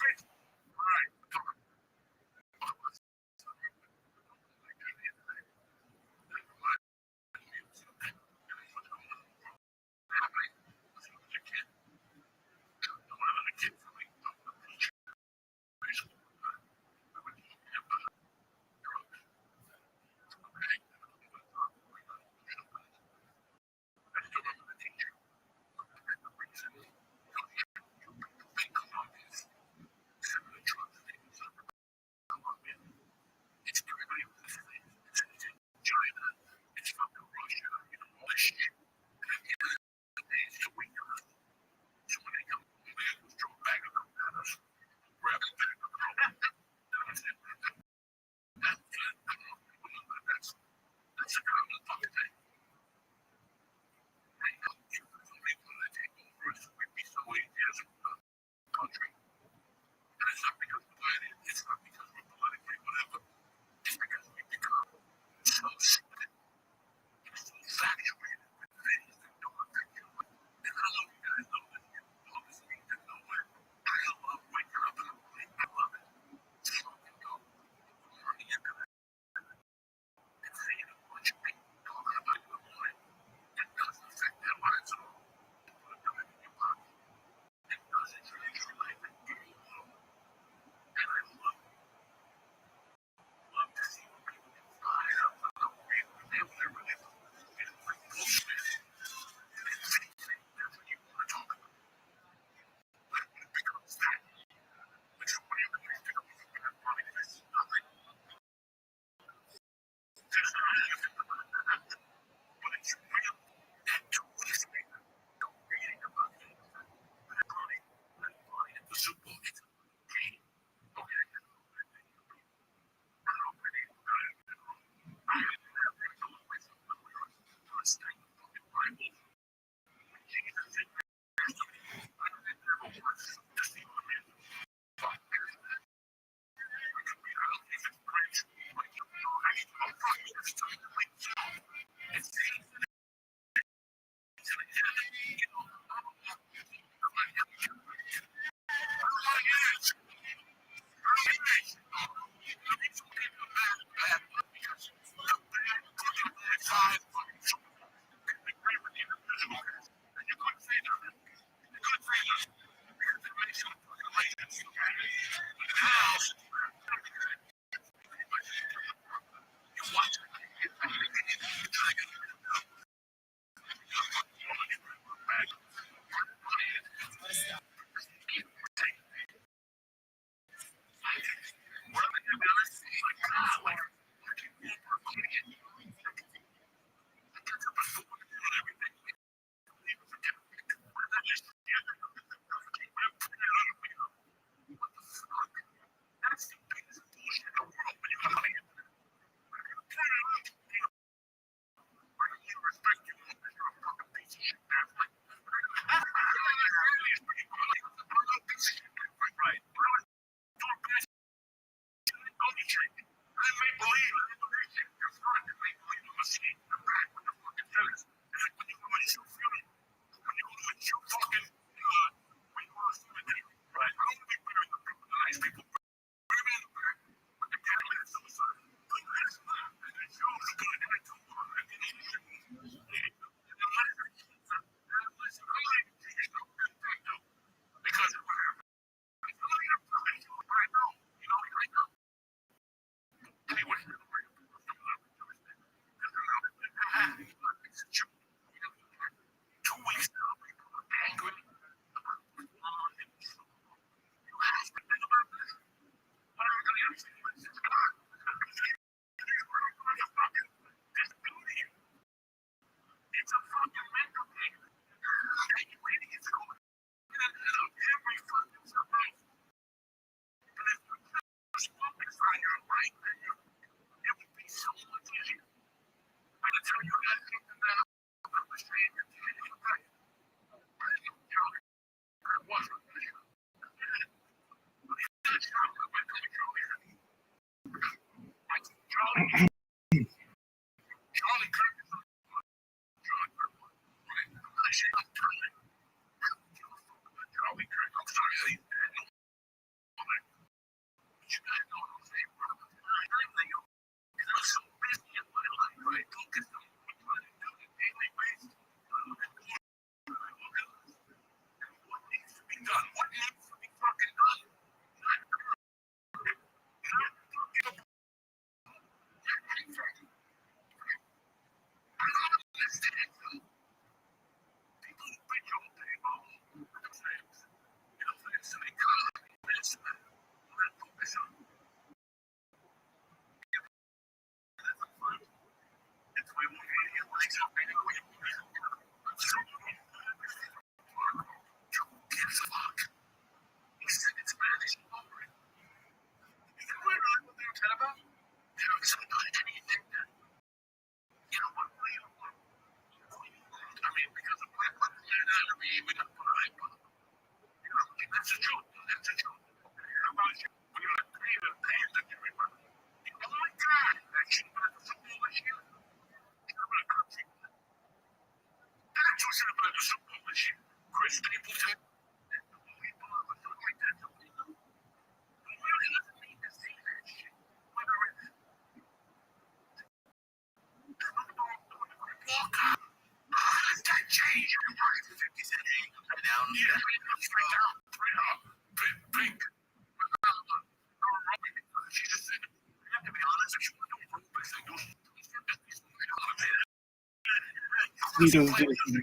Please don't do it.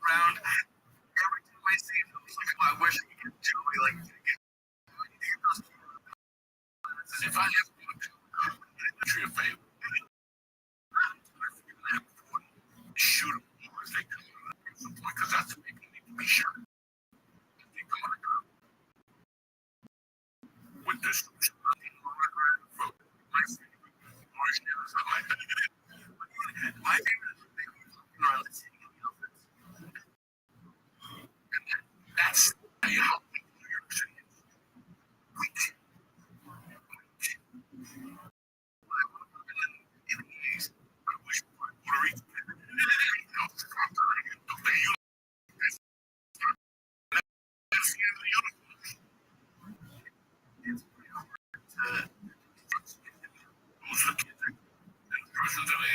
around. Every time I see him, I'm like, oh, I wish I could get Joey. Like, get those. If I have a favor, shoot him if they come because that's what people need to be sure. If they come on with this my favorite is that's how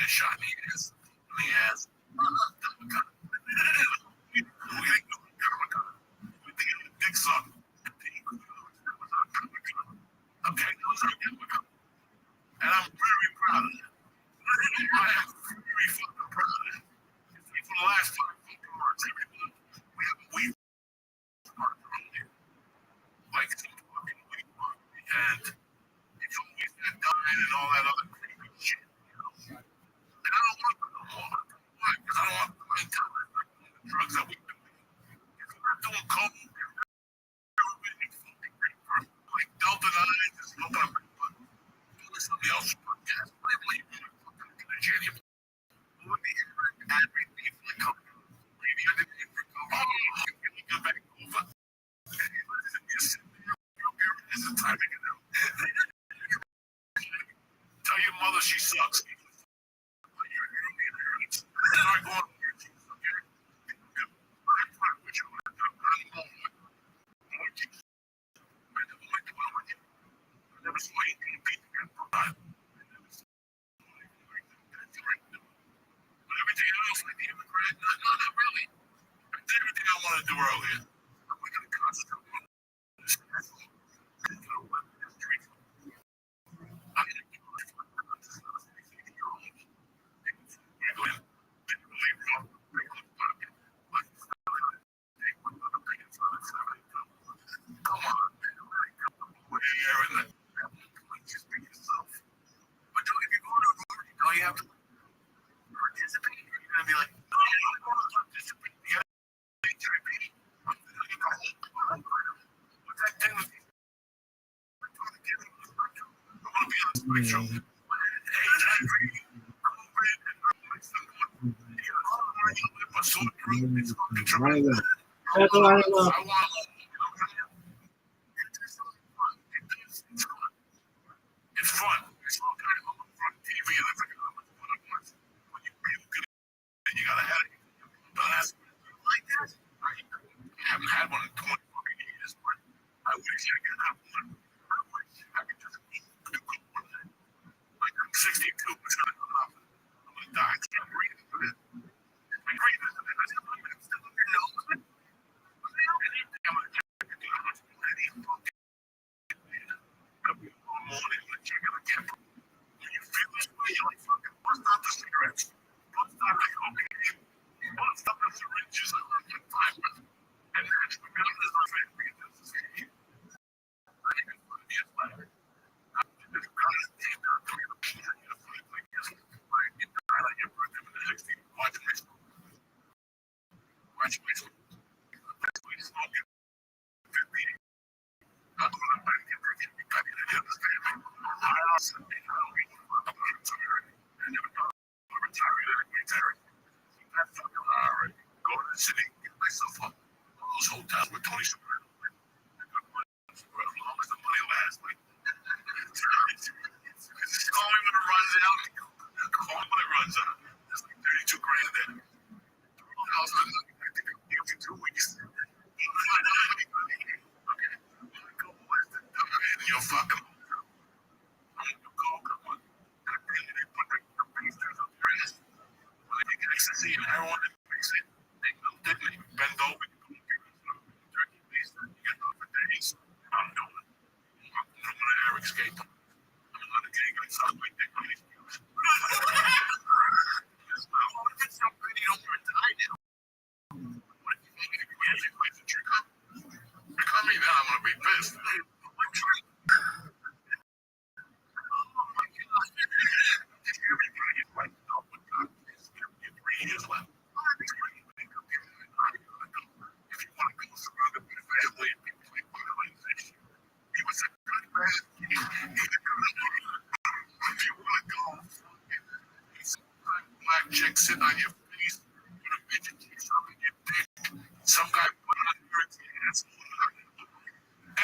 shot me ass. Me ass. Dick suck. Okay, and I'm very proud of that. I am very fucking proud of that. For the last 5 fucking months, we like some fucking weed, and it's always that dying and all that other creepy shit, you know. And I don't want them no more. Why? Because I don't want them to tell us like the drugs that we do. If we're not doing coke, like Delta 9 is not gonna bring fun. Somebody else's podcast. I believe in fucking Virginia. Who would be ad read me for the coke? Maybe I didn't even go. Oh, can we go back over? It's the time to get out. Tell your mother she sucks. Everything else, like the immigrant, not really. Everything I want to do earlier. I'm going to concentrate on this. Come on, man. You're in the just be yourself. But don't, if you're going to a party, don't you have to participate? You're going to be like, no, I don't want to participate. You have to participate. What's that thing with you? I want to be on the spectrum. It's fun. It's all kind of on TV and when you gotta have it. Like that? I haven't had one in 20 fucking years, but I wish I could have one. I wish I could just do one. Like I'm 62, it's gonna come up. I'm gonna die. It's not breathing. It's my breathing. I'm still in your nose. Anything I'm gonna check it out. Every morning, like you're gonna get. When you feel this way, you're like, fucking, bust out the cigarettes. Bust out the cocaine. Bust out the syringes. I like your time with. And that's the gun is my favorite. This is it. I even put it in my head. This gun is deep down to me. You're fighting like this. Like, you die like your birthday with the 16. Watch my school. Watch my school. That's why you smoke it. Good meeting. I'm going to bang it. You understand me? I also think I don't even want to retire. I never thought I would retire. That's fucking alright. Go to the city, get myself up. All those hotels with Tony Soprano. As long as the money lasts, like, it's calling when it runs out. Call when it runs out. There's like 32 grand there. I think I'll give you 2 weeks. Okay. Go west and you're fucking. I'm gonna go come on. They put the pastors up your ass. When they get ecstasy and heroin and mix it, they bend over. Turkey baster. You get off for days. I'm doing it. I'm gonna air escape. I'm another gang like South Lake Dick on these views. It's not pretty, don't die now. Some guy put on your ass.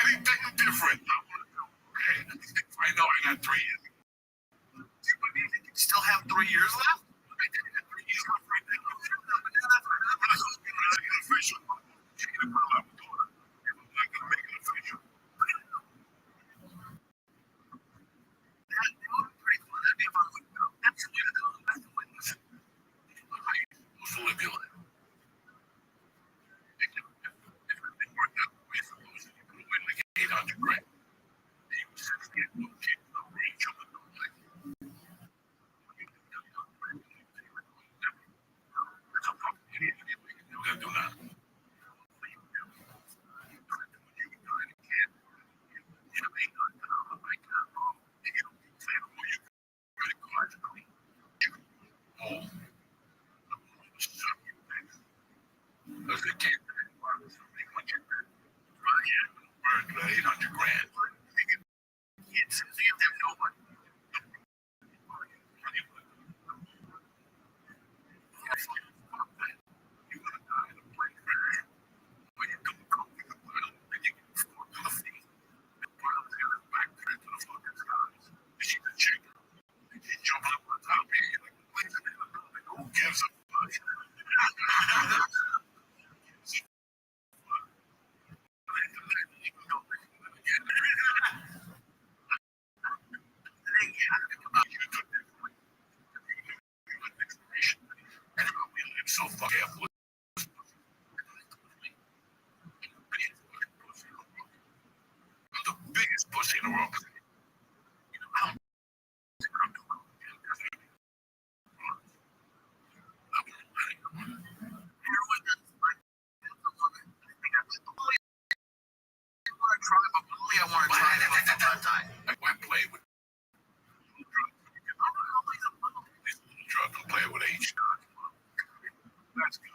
Anything different. Okay. I know I got 3 years. Do you believe you can still have 3 years left? I did have 3 years left right now. Official. You're going to put a lot of daughter. I'm not going to make it official. That would be pretty fun. That'd be a fun one. Absolutely. That's the witness. Fully villain. If it worked out the way it's supposed to, you could win like 800 grand. He was 68, no kid, no range of it, no like. That's a fucking idiot. You're going to do that. Who gives a fuck? So fucking the biggest pussy in the world. I play with drugs and play with age. That's good.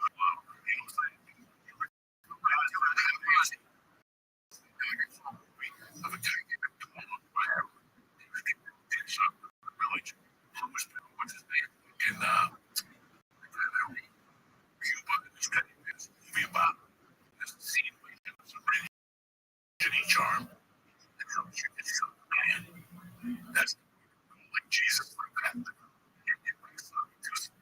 In Cuba, this movie about this scene where it's a really shitty charm. And some shit is so man. That's like Jesus like that. Just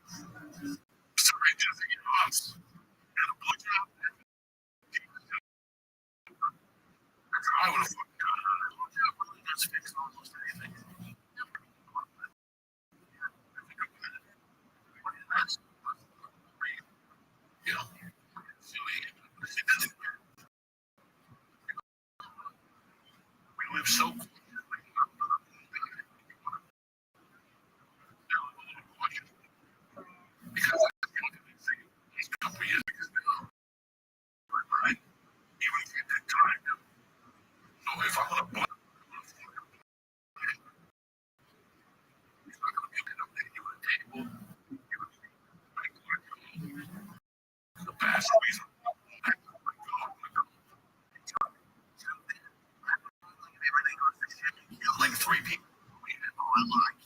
syringes in your house and a blowjob. That's how I would have fucking done it. A blowjob really does fix almost anything. That's, you know, silly. It doesn't. We live so cool. Because these couple years ago, right? Even if you did time, so if I'm gonna buy, he's not gonna be able to pay you a table. The past reason. Like 3 people. Oh, I like.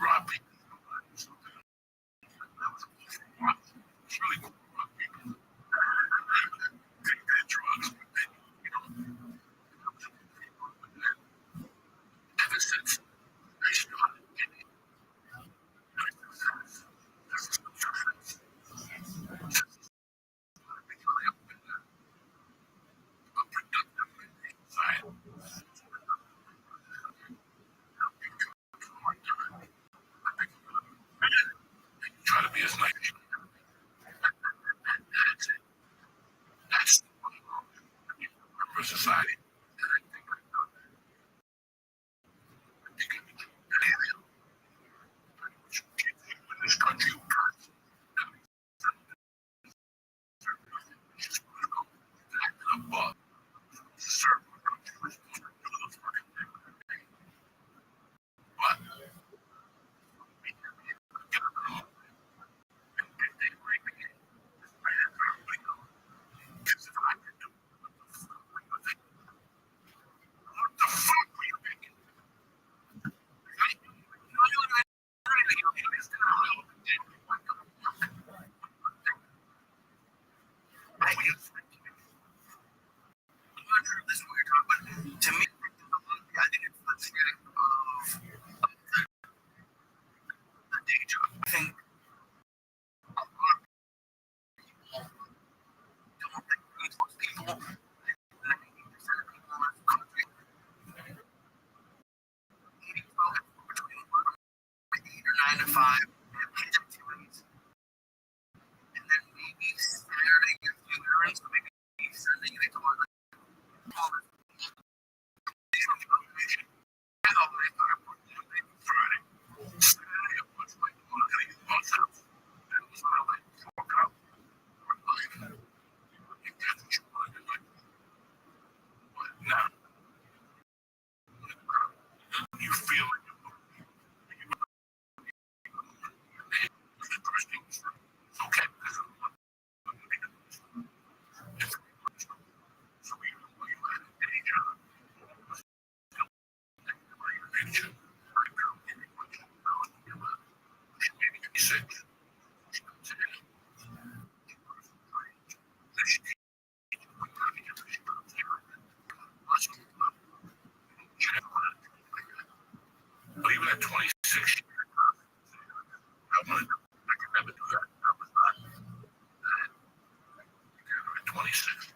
Rabbi. It's really cool. Take that drugs. Ever since I started getting try to be as nice as you can. That's it. That's for society. In this country, above. To me, I think it's the threat of the day job. I think most people, 90% of people in this country, between 8 or 9 to 5, they have kids activities, and then maybe Saturday gets the errands, so maybe Sunday they go on all this information. I always thought I was Monday to Friday. Saturday I was like, I'm not gonna use myself. That was when I like woke up. If that's what you want to do, but now you feel it. The first thing was okay. So we had a day job. Maybe 26. But even at 26, I wanted to, I could never do that. I was not at 26.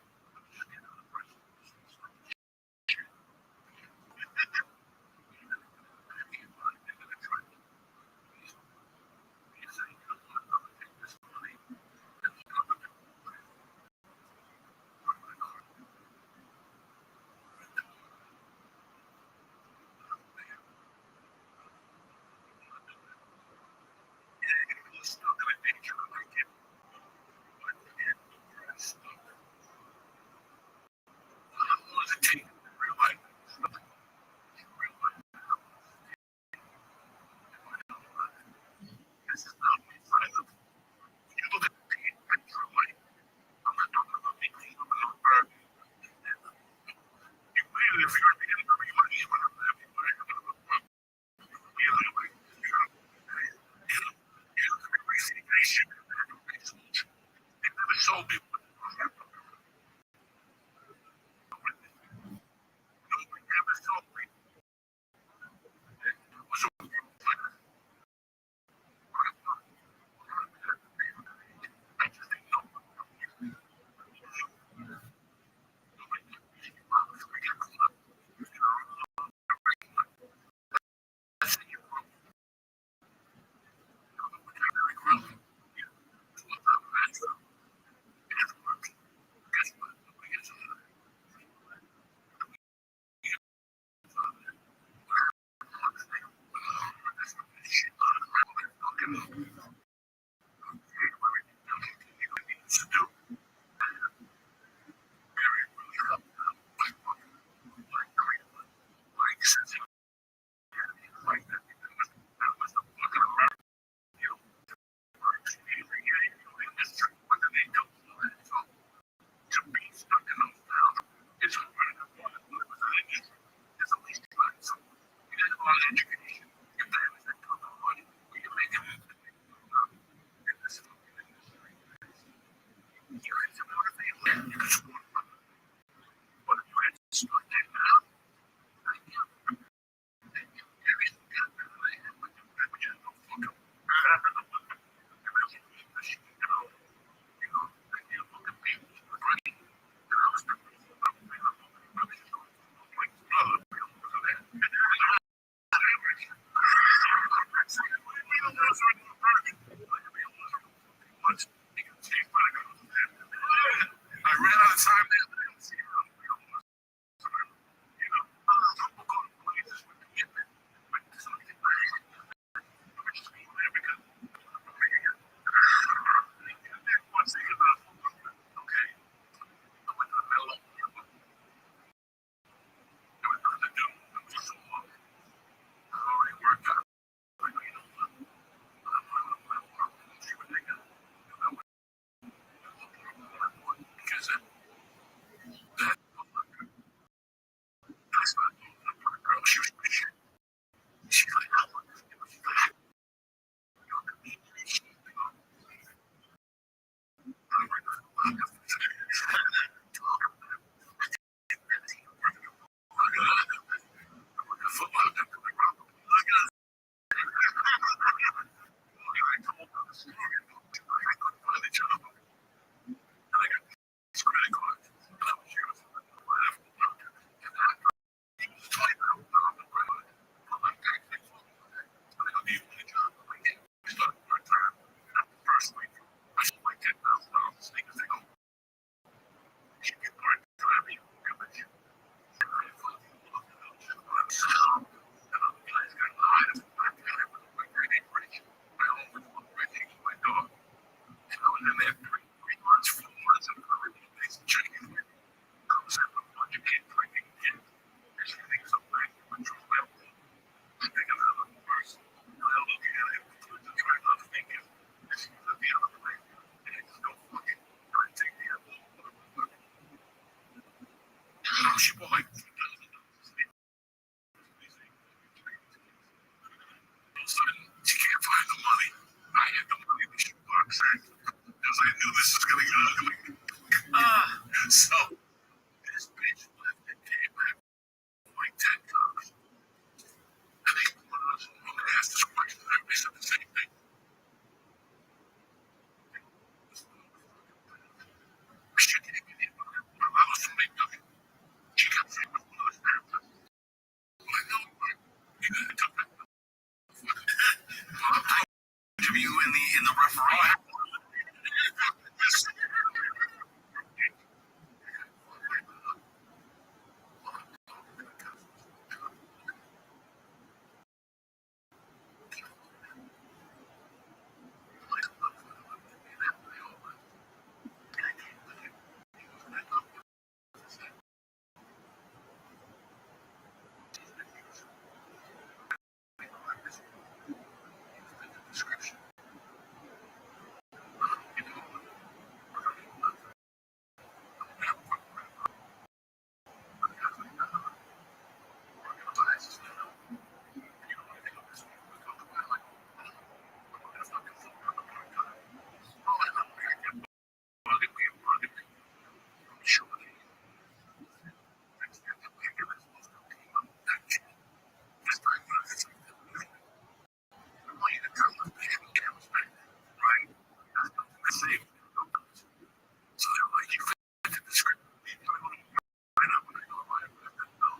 Right? That's something they say. So they're like, you fit the description. I know what I know about it, but I don't know.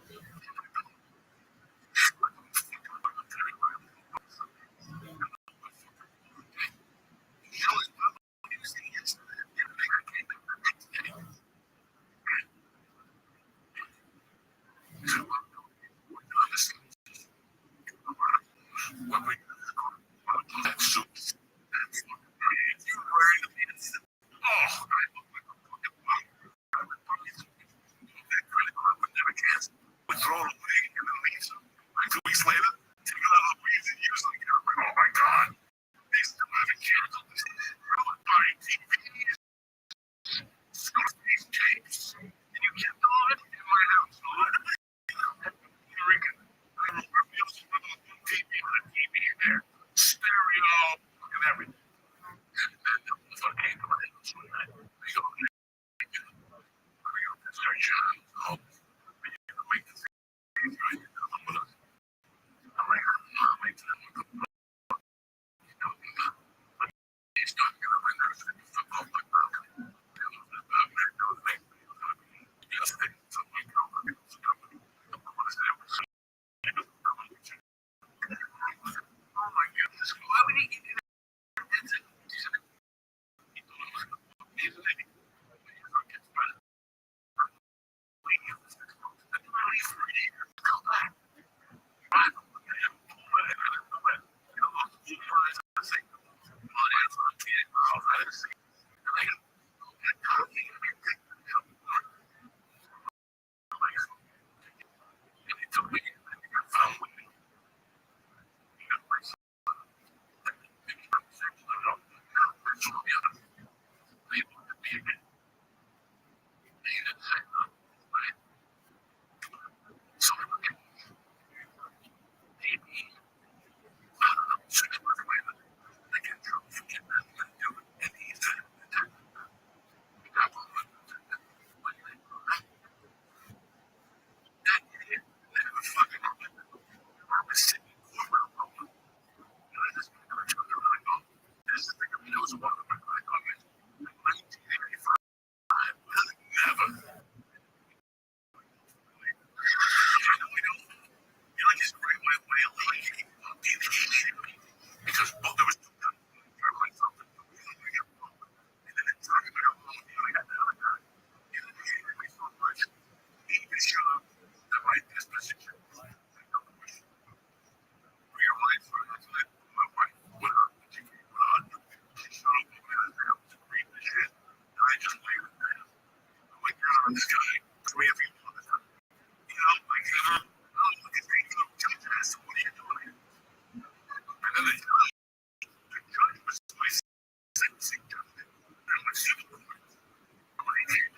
Would throw it away and then leave some. Like 2 weeks later, take it out of the freezer and use it again. I'm like, oh my god, they still haven't canceled this. I was buying TVs, these tapes, and you kept all of it in my house. Puerto Rican. I don't know where else you put a TV on a TV in there, stereo, and everything. And then the fucking they go, that's our job. Oh, we need to make the things right. I'm like, it's not gonna render football like that. Oh my goodness, why would he get it? Because there was this guy, 3 of you, what are you doing? And then the judge was my sentencing judge. And my civil court. I'm like, hey,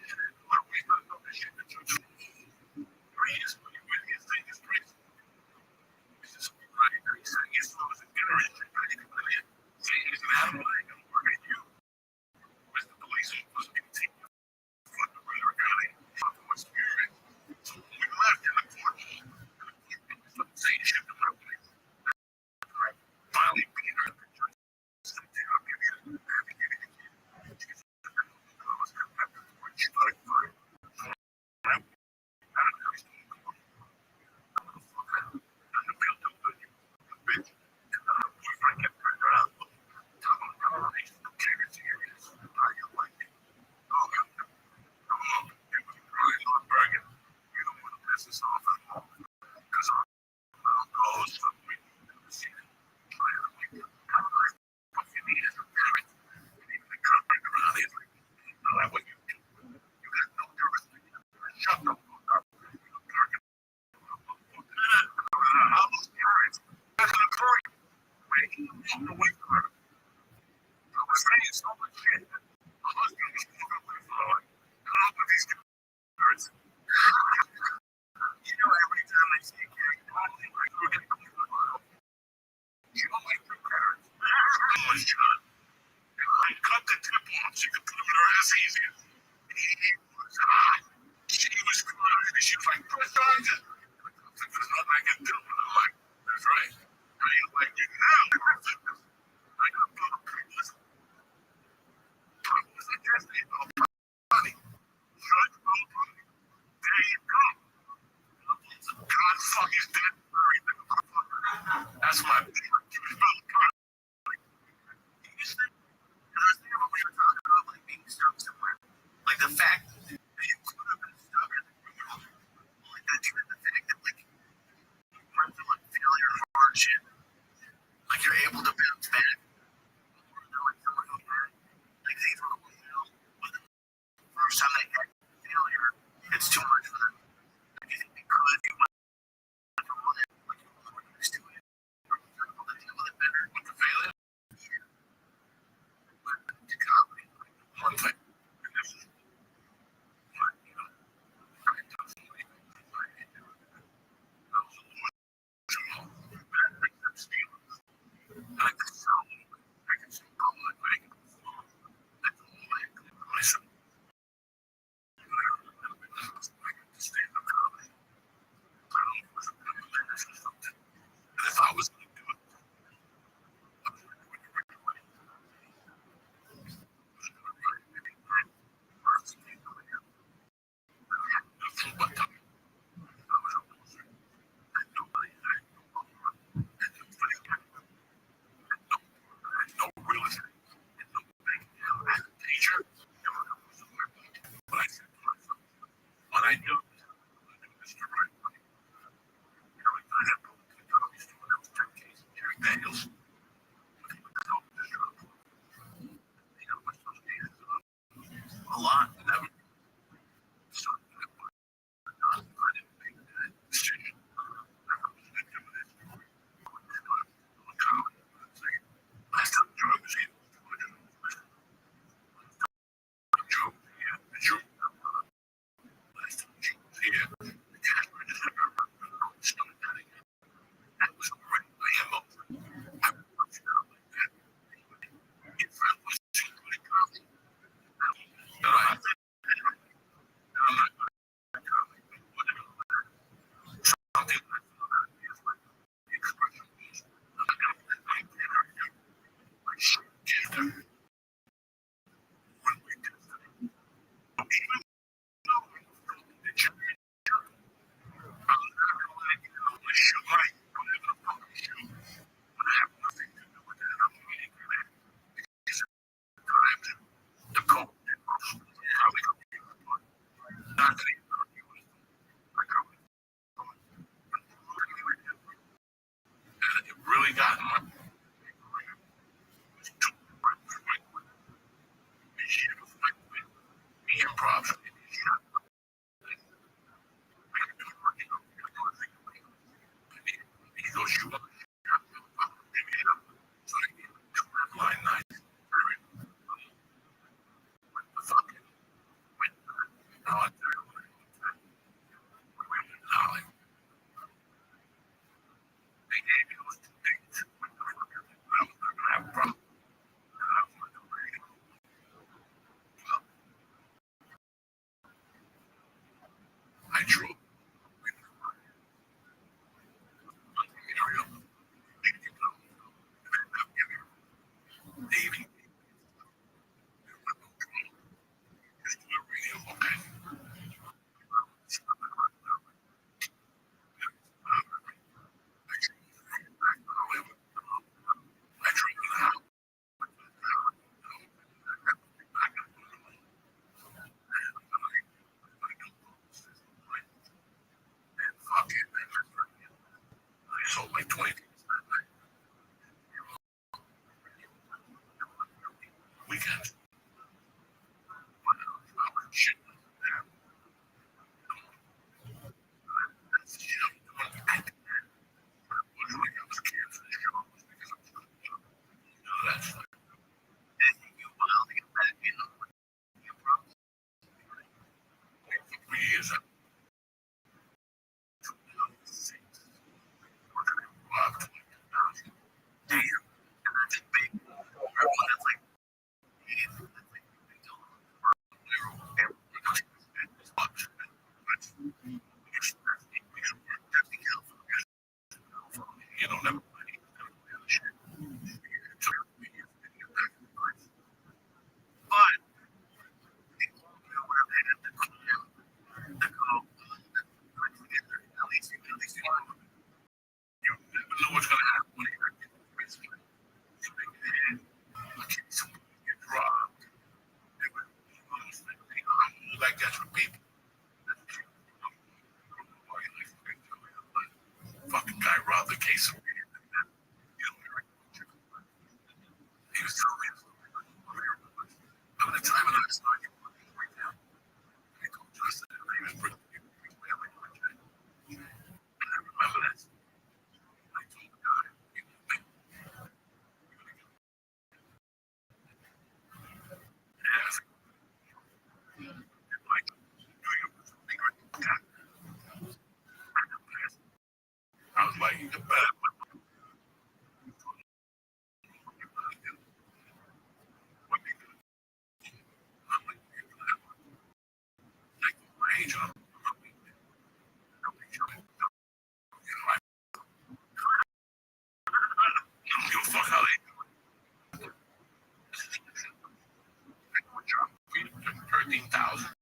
why don't we not know this shit? The judge 3 years when you win his thing is crazy. It's just right now. He's saying his law is interesting. Saying he's an animal, I ain't gonna work at you. Where's the police officer can take you? Fucking whatever guy. Fucking what's spirit. So when we left in the courtroom, saying shit to my place. Finally, being her the judge. I'll give you the navigating. She's like, fine. I don't know. Shut the fuck up. That's the point. Walk away from her. I was saying so much shit. My husband was walking away from her. How with these birds? You know, every time I see a cat, I look at them. You don't like your parents. Oh my God. I cut the tip off. She could put him in her ass easier. He was hot. She was crying. She was like, press on it. There's nothing I can do. I'm like, that's right. I ain't like it now. Navy. Okay. I drove it out. Fuck it. I sold like 20 weekends. Shit. That's 3 years. You don't never. You never know what's gonna happen when you're dropped. Like that's what people. Fucking guy robbed the case of. He was telling me. By the time of that story, I told Justin that he was bringing and I remember that. I told the guy, I was like, you better. Give a fuck how they do it. 13,000.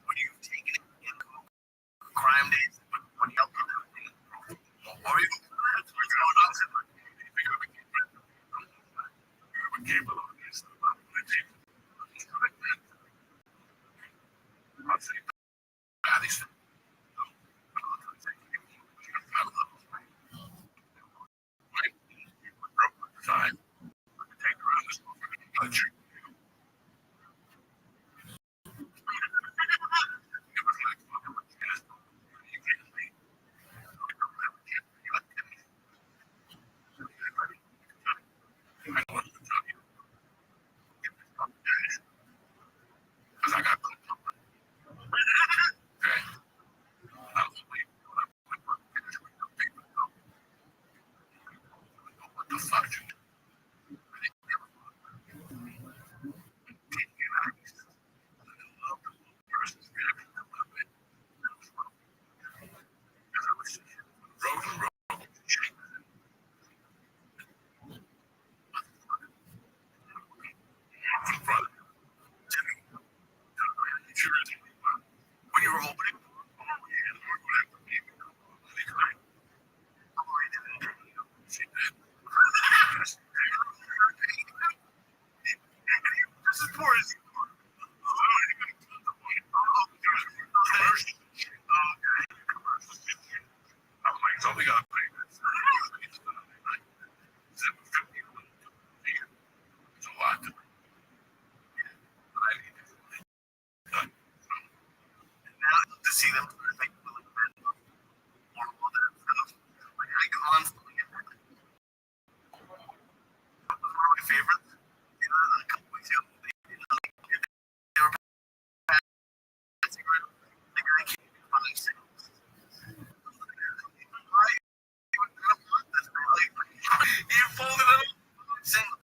When you've taken it in crime days, when you or you time. Take around this country. I don't want to tell you. Because I got okay. I was waiting. What the fuck, dude? When you were opening, this is poor as I'm like, something got paid. It's a lot. To see them like I constantly get one of my favorites. A couple weeks ago, they were passing around. The guy came in by sales. You folded it up. Single.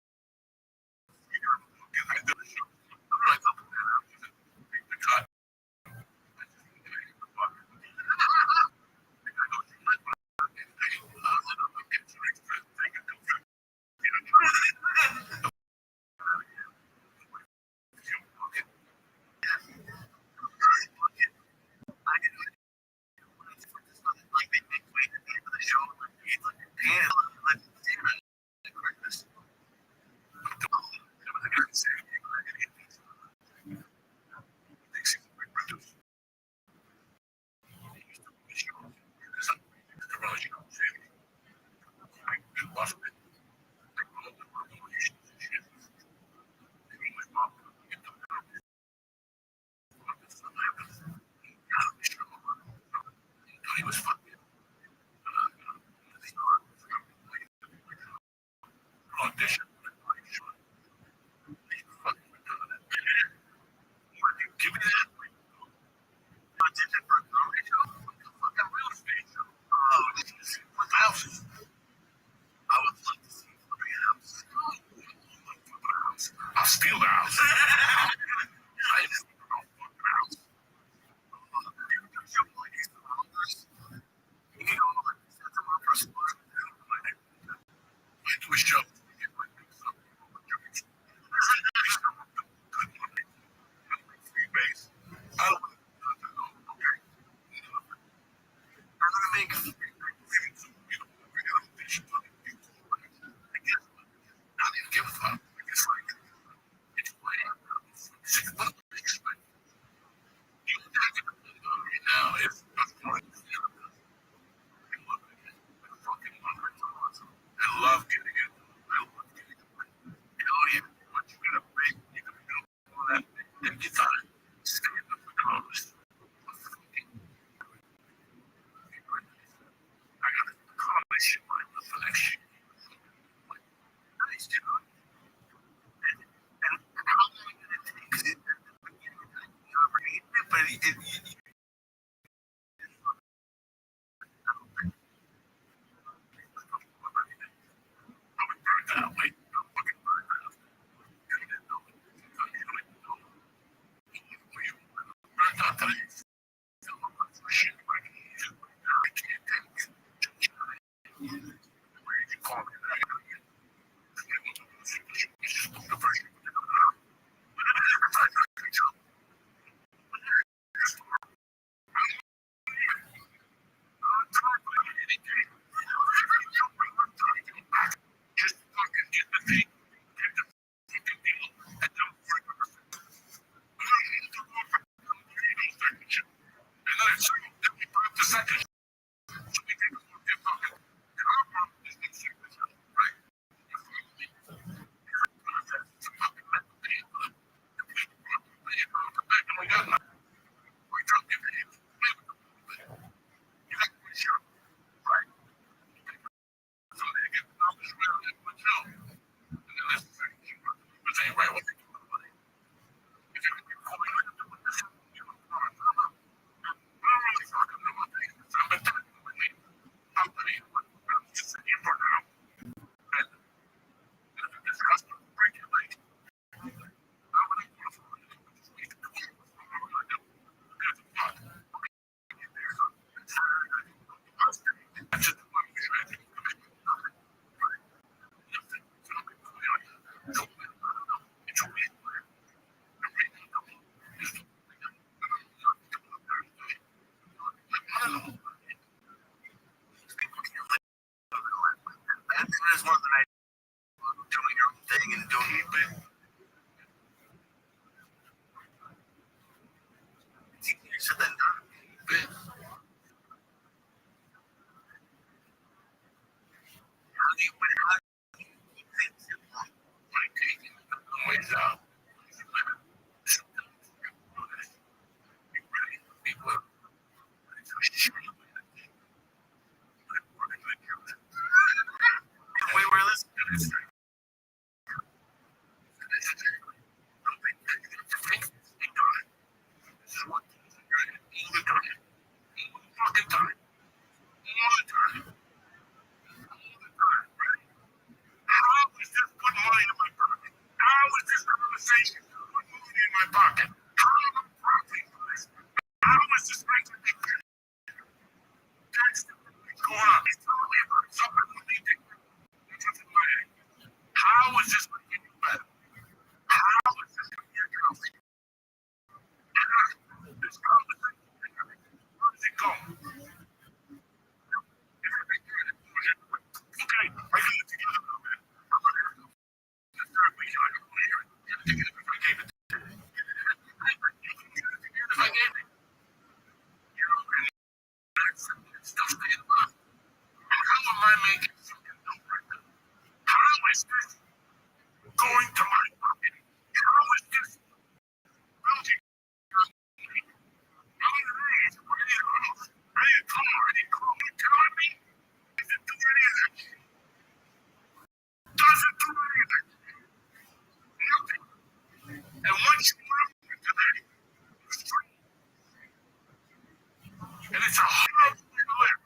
he was fucking audition. Give me that. Audition for a comedy show? Fucking real estate show. With houses. I would love to see three houses. I'll steal the house. I just don't fucking house. You can go like that's a first one. I do a show. I don't I'm gonna make I don't even give a fuck. It's like it's weird. Right now, it's I love getting it. I love getting it. Hell yeah. Once you get a break, you can build all that anytime. Stand up for cause. I got to call my shit right for that shit. Nice, dude. And how long did it take? But just fucking get the thing. Get the fucking deal. And don't freak out. And then it's then we put up the second. So we take a look at fucking. And our problem is the signature, right? You follow me? It's a fucking mental thing. The people come back and we got nothing. We drunk in the head. You got to be sure. Right? So they get the numbers real and put you. And then that's the thing. But ain't right what they do with the money. If you can call me like to do with this, you know, I don't really fucking know what they do. I'm a third with me. I'm pretty I'm just sitting here for now. And if this customer break your leg, I'm gonna go for it. Just wait to do it. I'm not gonna do it. Good fuck. Get there. I just want to be ready. That's more than I doing your own thing and doing it, but it's easier than not. But how do you keep things in life? Like taking the noise out. Sometimes you really people are we were listening to this. This is what you're in all the time. All the fucking time. All the time. All the time, right? How is this putting money in my pocket? How is this conversation putting money in my pocket? How am I profiting from this? How is this making me better? That's what's going on. It's totally about something we need to do. How is this making you better? How is this making you healthy? This conversation, how does it go? Okay, I got it together now, man. I'm gonna have to the third week, I don't want to hear it. Get it together if I gave it. If I gave it. You know, and that's stuff staying alive. And how am I making fucking dough right now? How is this going to my pocket? How is this building? I need a raise. I need a house. I need a car. I need And it's a hard way to live.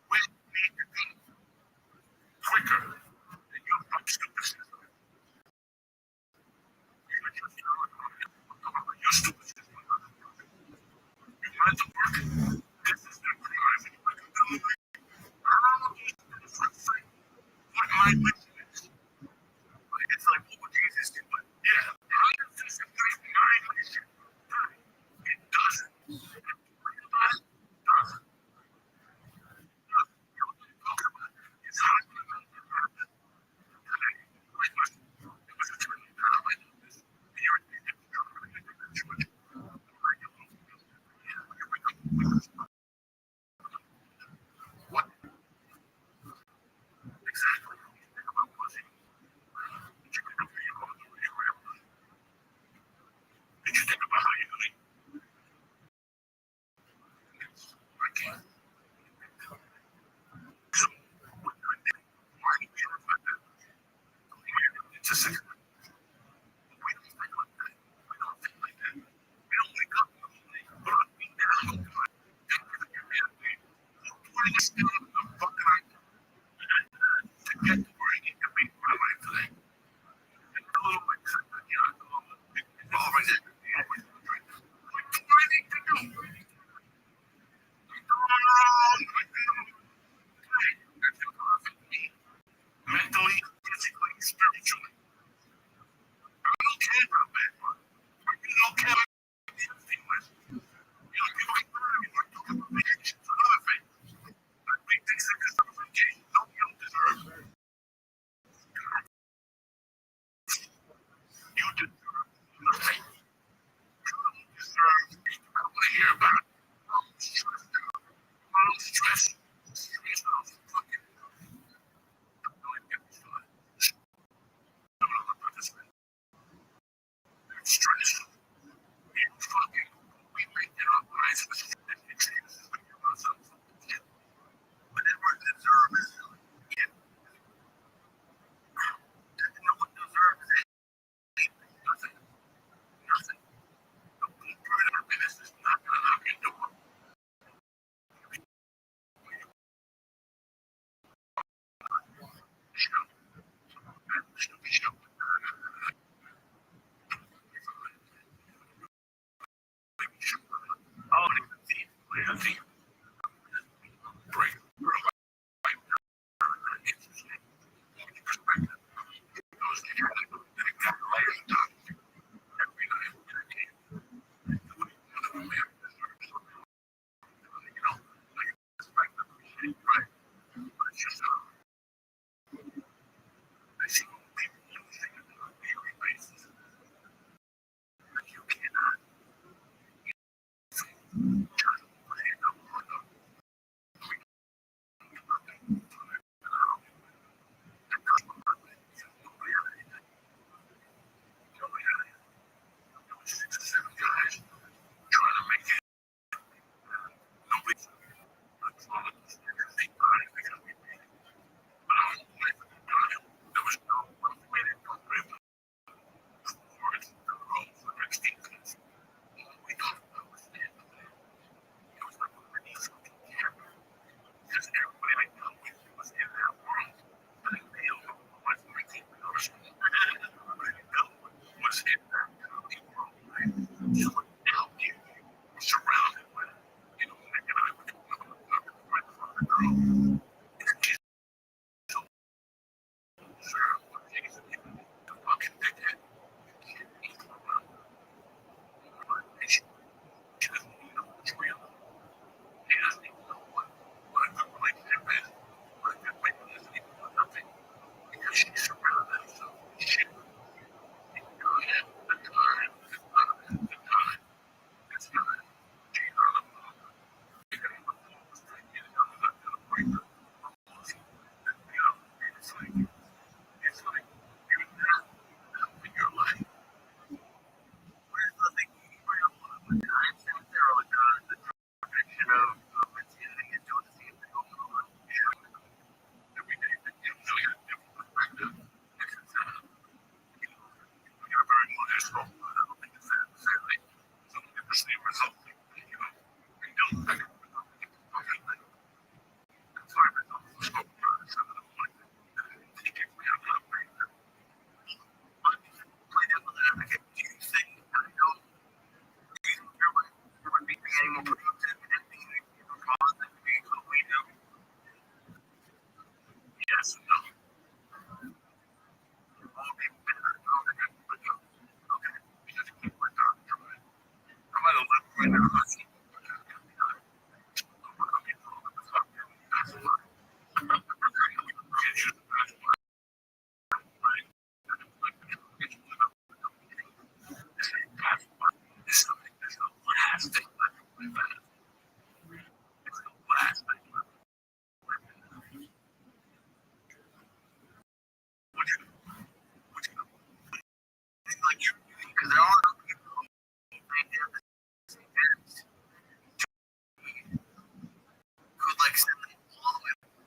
We need to go quicker than your stupid system. Your stupid system. You want it to work? This is the drive and accountability. What my mission is. It's like what Jesus did, but yeah, how does this affect my mission? It doesn't. It doesn't. It's hard to know. What exactly? Think about pussy. Did you think about your grandma? Did you think about how you're gonna eat? I can't. So, what do I do? Why do we act like that? It's a secret. We don't think like that. We don't think like that. We don't wake up in the morning, put our feet down, and putting us down in the fucking eye to get to where I need to be in my life today. And a little bit, you know, it's all right there. What do I need to do? Mentally, physically, spiritually. I don't care about that part. I don't care about anything with. You know, people get mad at me for talking about vacations and other things. I think they say this is a vacation. No, you don't deserve it. You deserve nothing. You don't deserve me to come to hear about it. I'm stressed out. I'm stressed. Stressed out. Fucking. I'm going to get this done. I'm not about this, man. I'm stressed. We fucking. We make it up, guys. And it's when you're about something. Whatever deserve is. Yeah. No one deserves anything. Nothing. Nothing. The blueprint of happiness is not going to knock your door.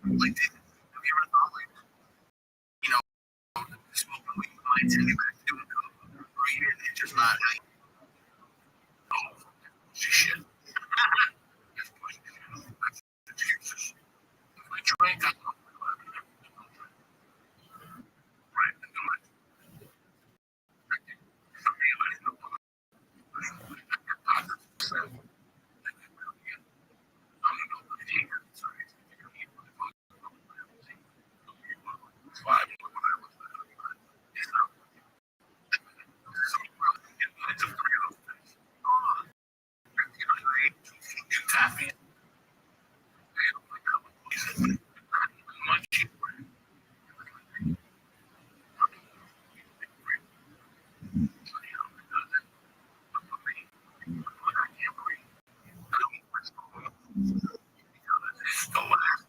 Like, have you ever thought, like, you know, smoking weed might take you back to doing coke, or even it's just not how you know, shit. Jesus. I drank, I don't right, it's a three of those things. I ate taffy. Much cheaper. It's the last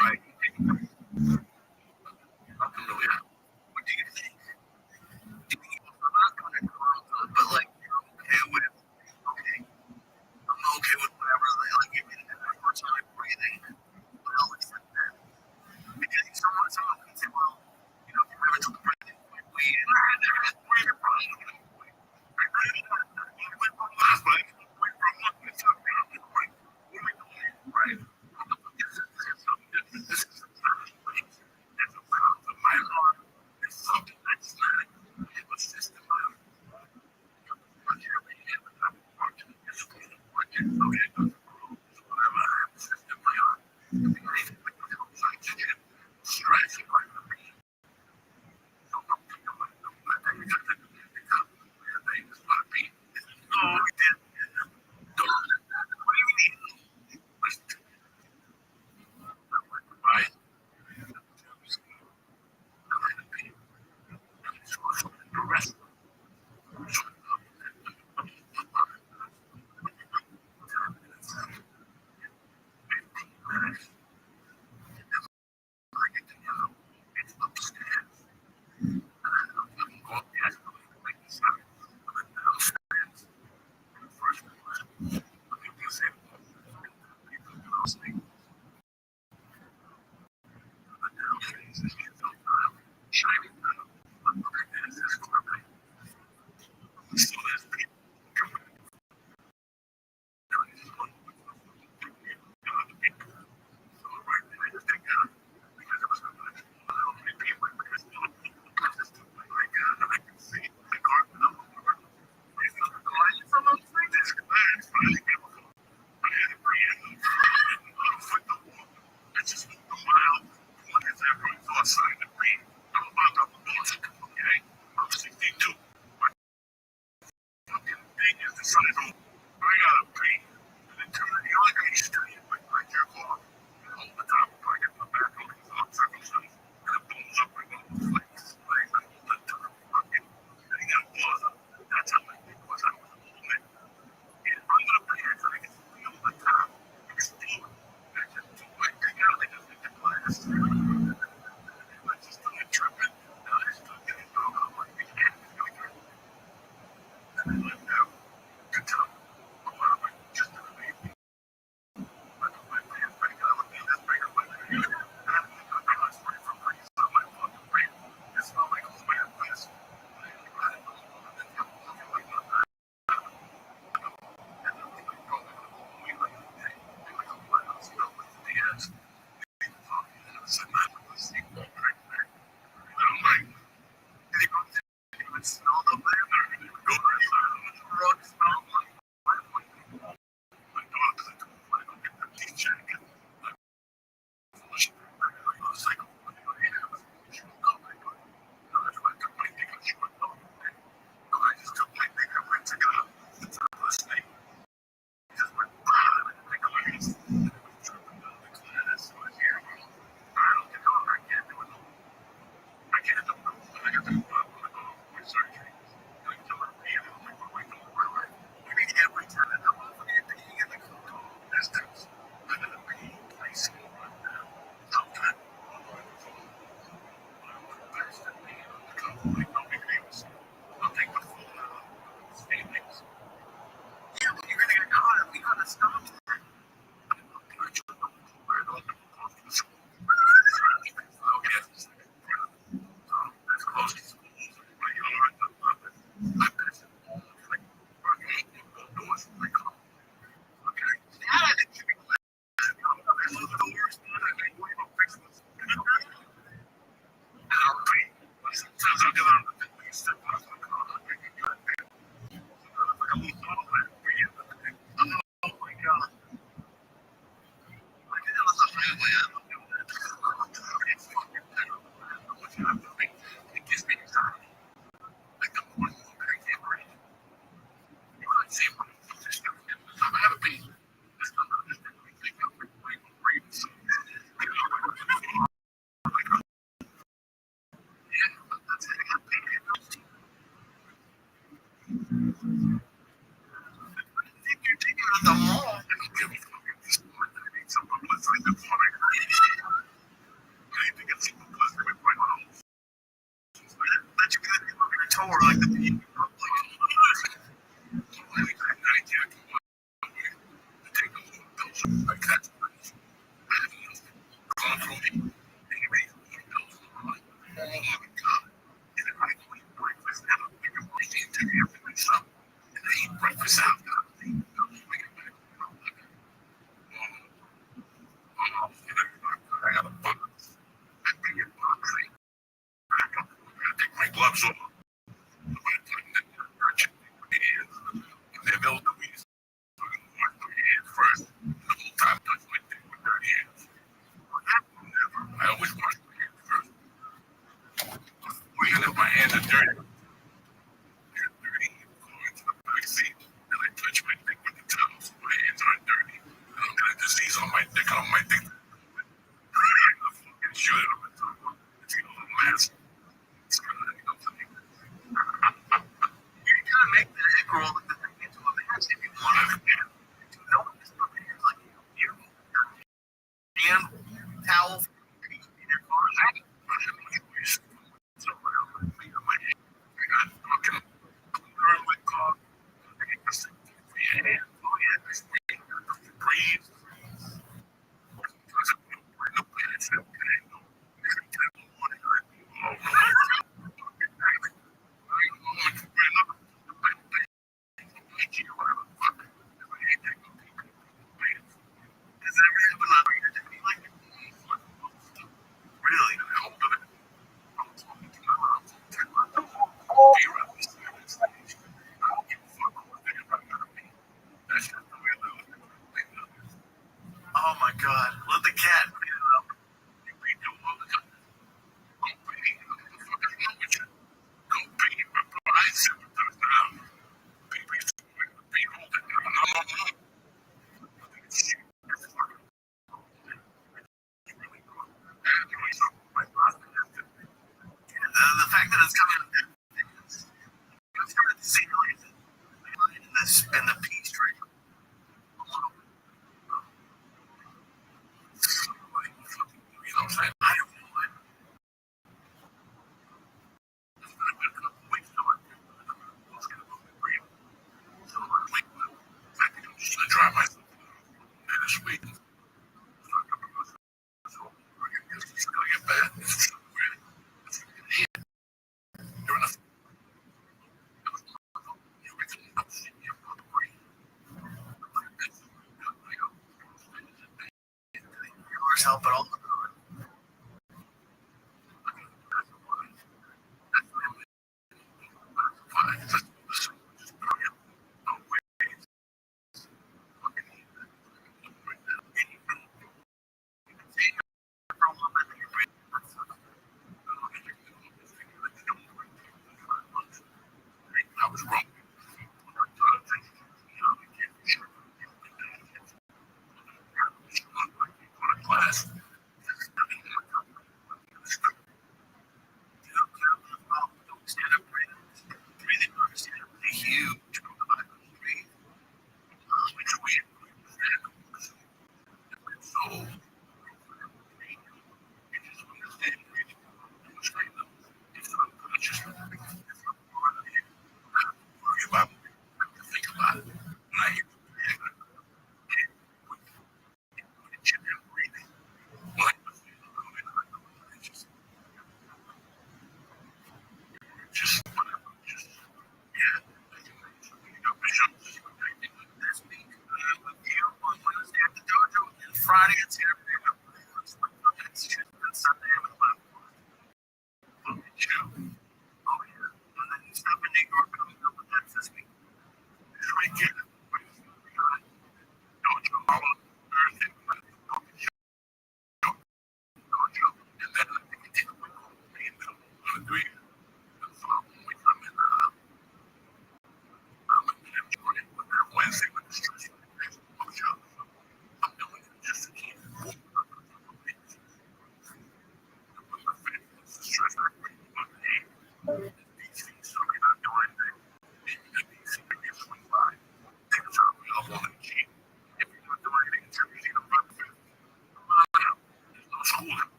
right. What do you think? But like, you're okay with, okay, I'm okay with whatever, like, even if I first time breathing, but I'll accept that. Because someone can say, well, you know, if you're having trouble breathing, like, weed, and that's where you're probably going to go. I really want to, you went from last night, went from one to something, I'm like, what are we doing, right? This is something different, this is something place, there's a sound of my heart, there's something that's not, it was just in my heart.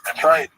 That's right.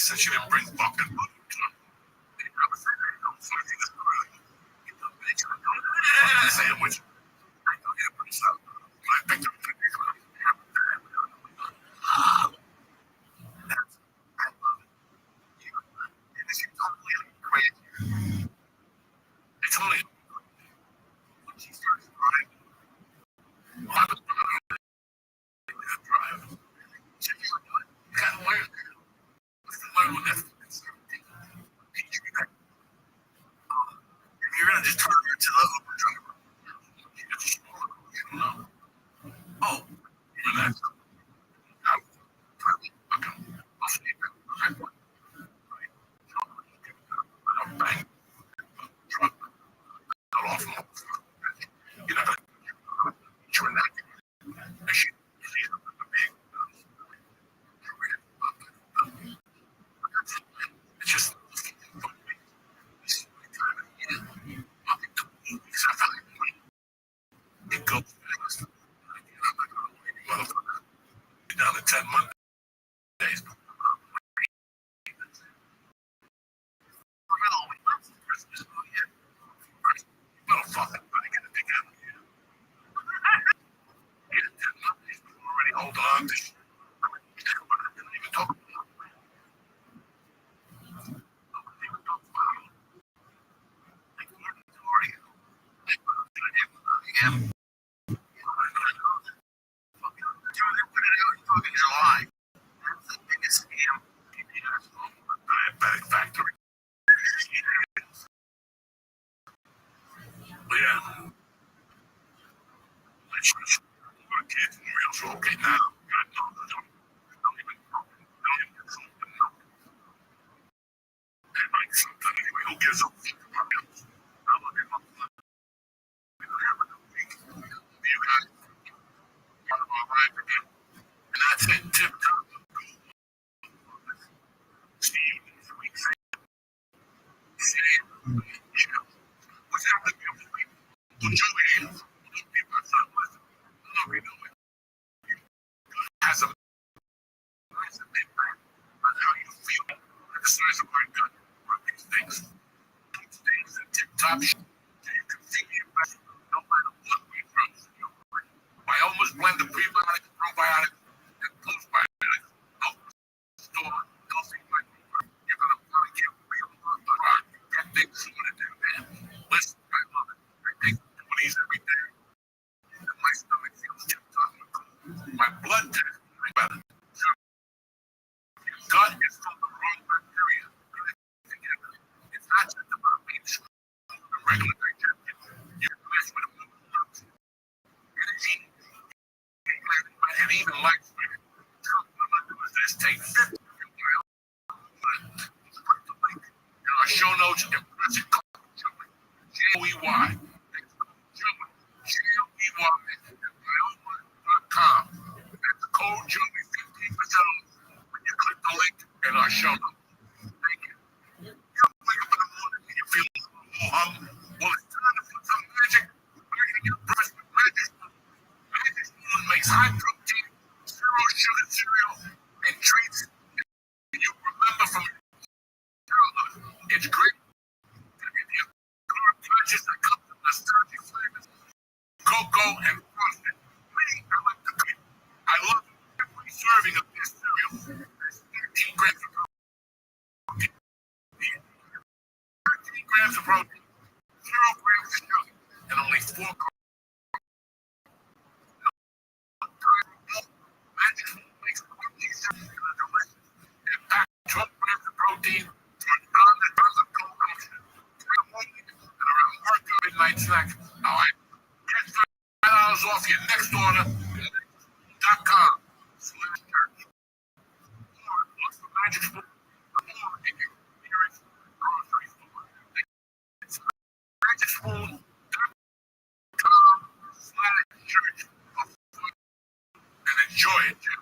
said she didn't bring fucking money. Sandwich. I picked up it's only when she starts driving. I was driving. She said, you gotta learn. Learn when that's you're gonna just turn her to the Uber driver. Oh, relax. Bang. Truck. Got off. You know, you're not. She's a big. It's just. It goes fast. Motherfucker. Down to 10 Mondays. Motherfucker. Hold on. Diabetic factory. Yeah. Kids in real so okay now. Who gives a fuck about it? You guys are all right for him. And that's it. Tip top. Steve, what's happening to you? What you mean? Has a nice impact on how you feel. The size of my gut. These things that tip top shit. You can feel your best no matter what we run. I almost blend the prebiotic, probiotic, and postbiotic. Store, healthy like you're gonna want to get real on that thing sorted do, man. Listen, I love it. I take 20s every day. And my stomach feels tip top. My blood test, I got it. Gut is from the wrong bacteria. It's not just about being strong. The regular digestion, you mess with a energy, and even lifespan. This take 50 show notes and press it. Joey. Joey.com. That's the code Joey 15% when you click the link in our show notes. Thank you. You wake up in the morning and you feel a little hum. Well, it's time to put some magic back in your breast with Magic Spoon. Magic Spoon makes high protein, zero sugar cereal and treats. And you remember from childhood. It's great. Conscious that comes with nostalgic flavors, cocoa and frosted. I like the cream. I love every serving of this cereal. There's 13 grams of protein. 13 grams of protein, 0 grams of sugar, and only 4 carbs. Magic Spoon makes protein cereal delicious. It packs 12 grams of protein, 1 pound of cocoa, midnight snack. All right. Get $5 off your next order. .com/church. Magic Spoon. In your nearest grocery store. It's Magic Spoon.com/church. And enjoy it, Jim.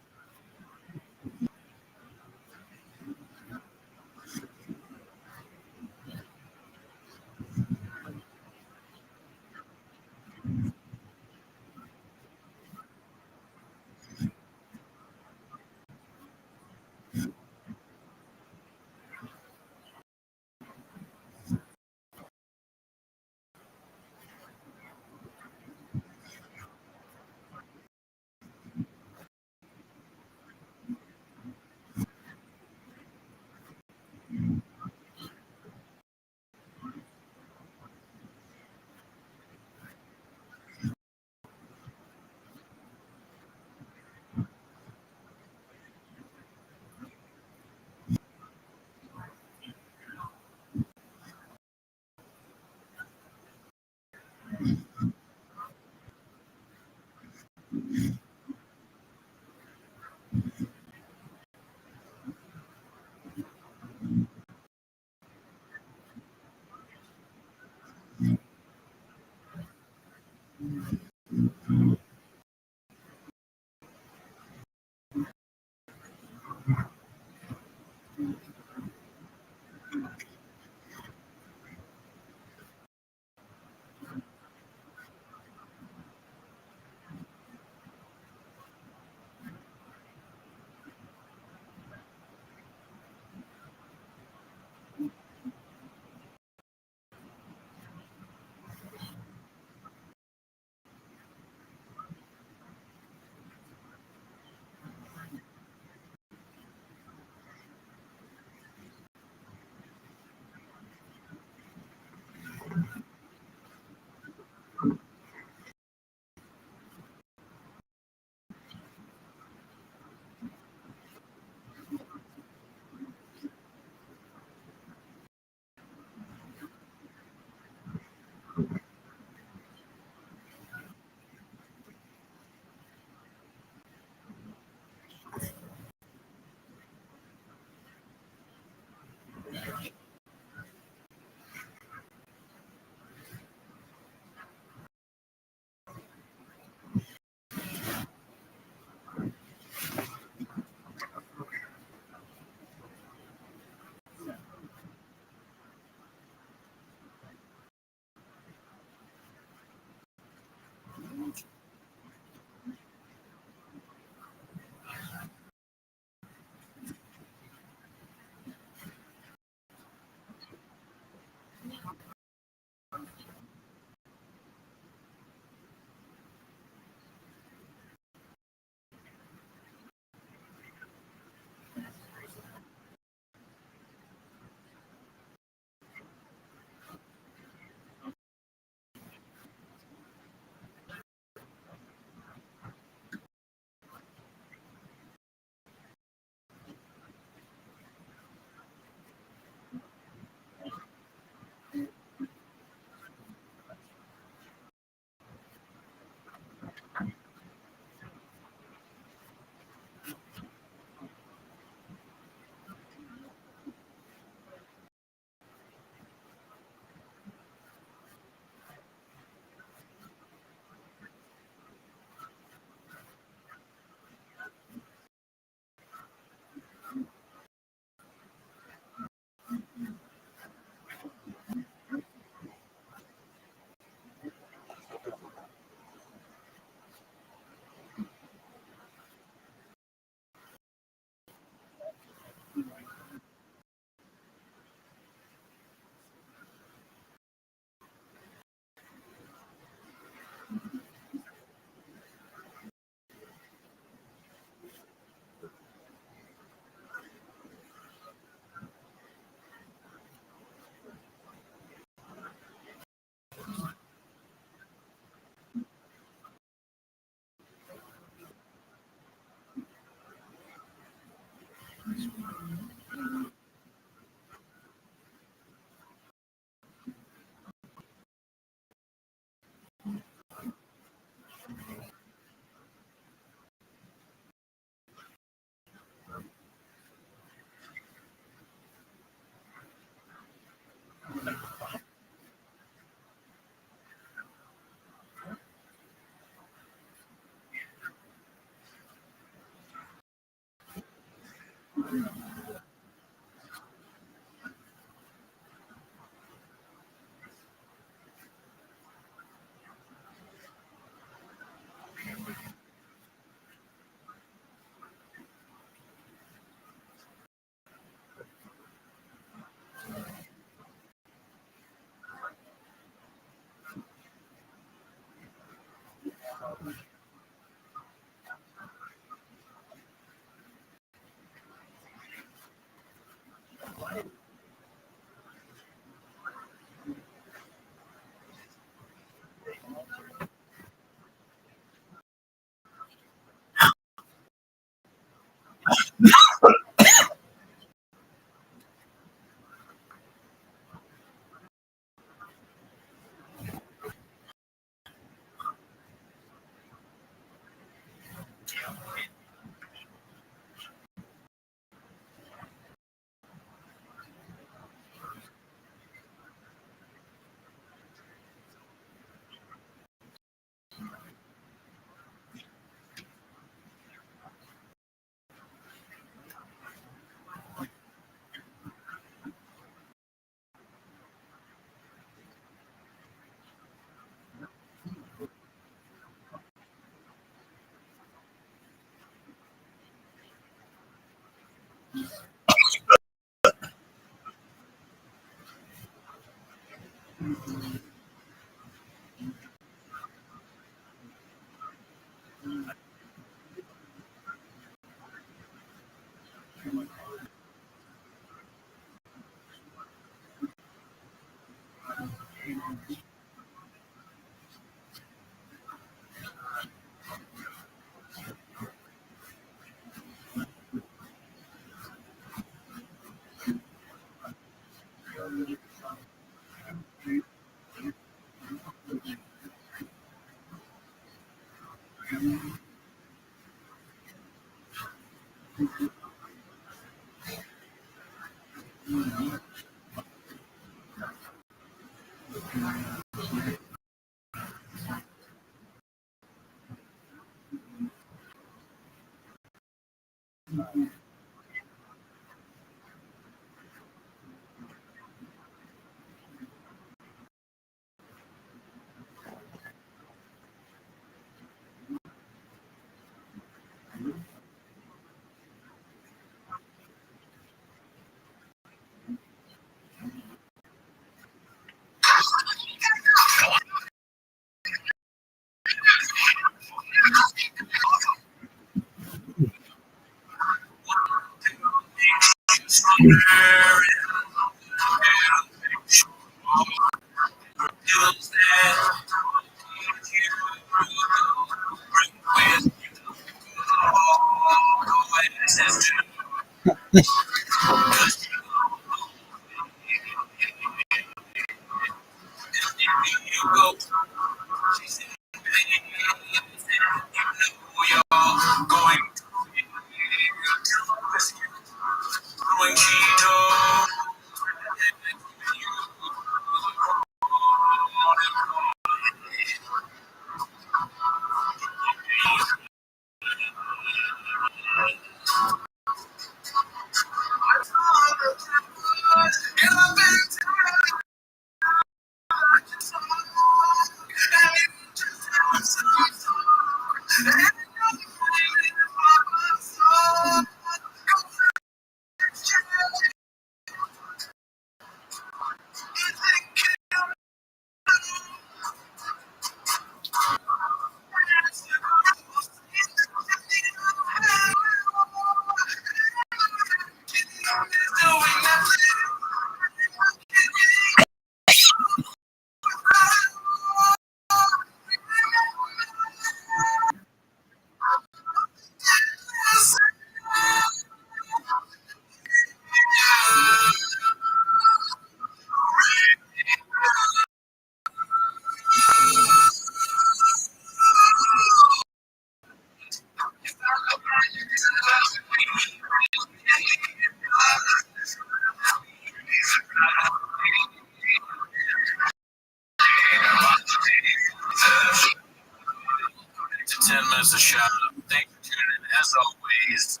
10 minutes of shout out. Thanks for tuning in. As always,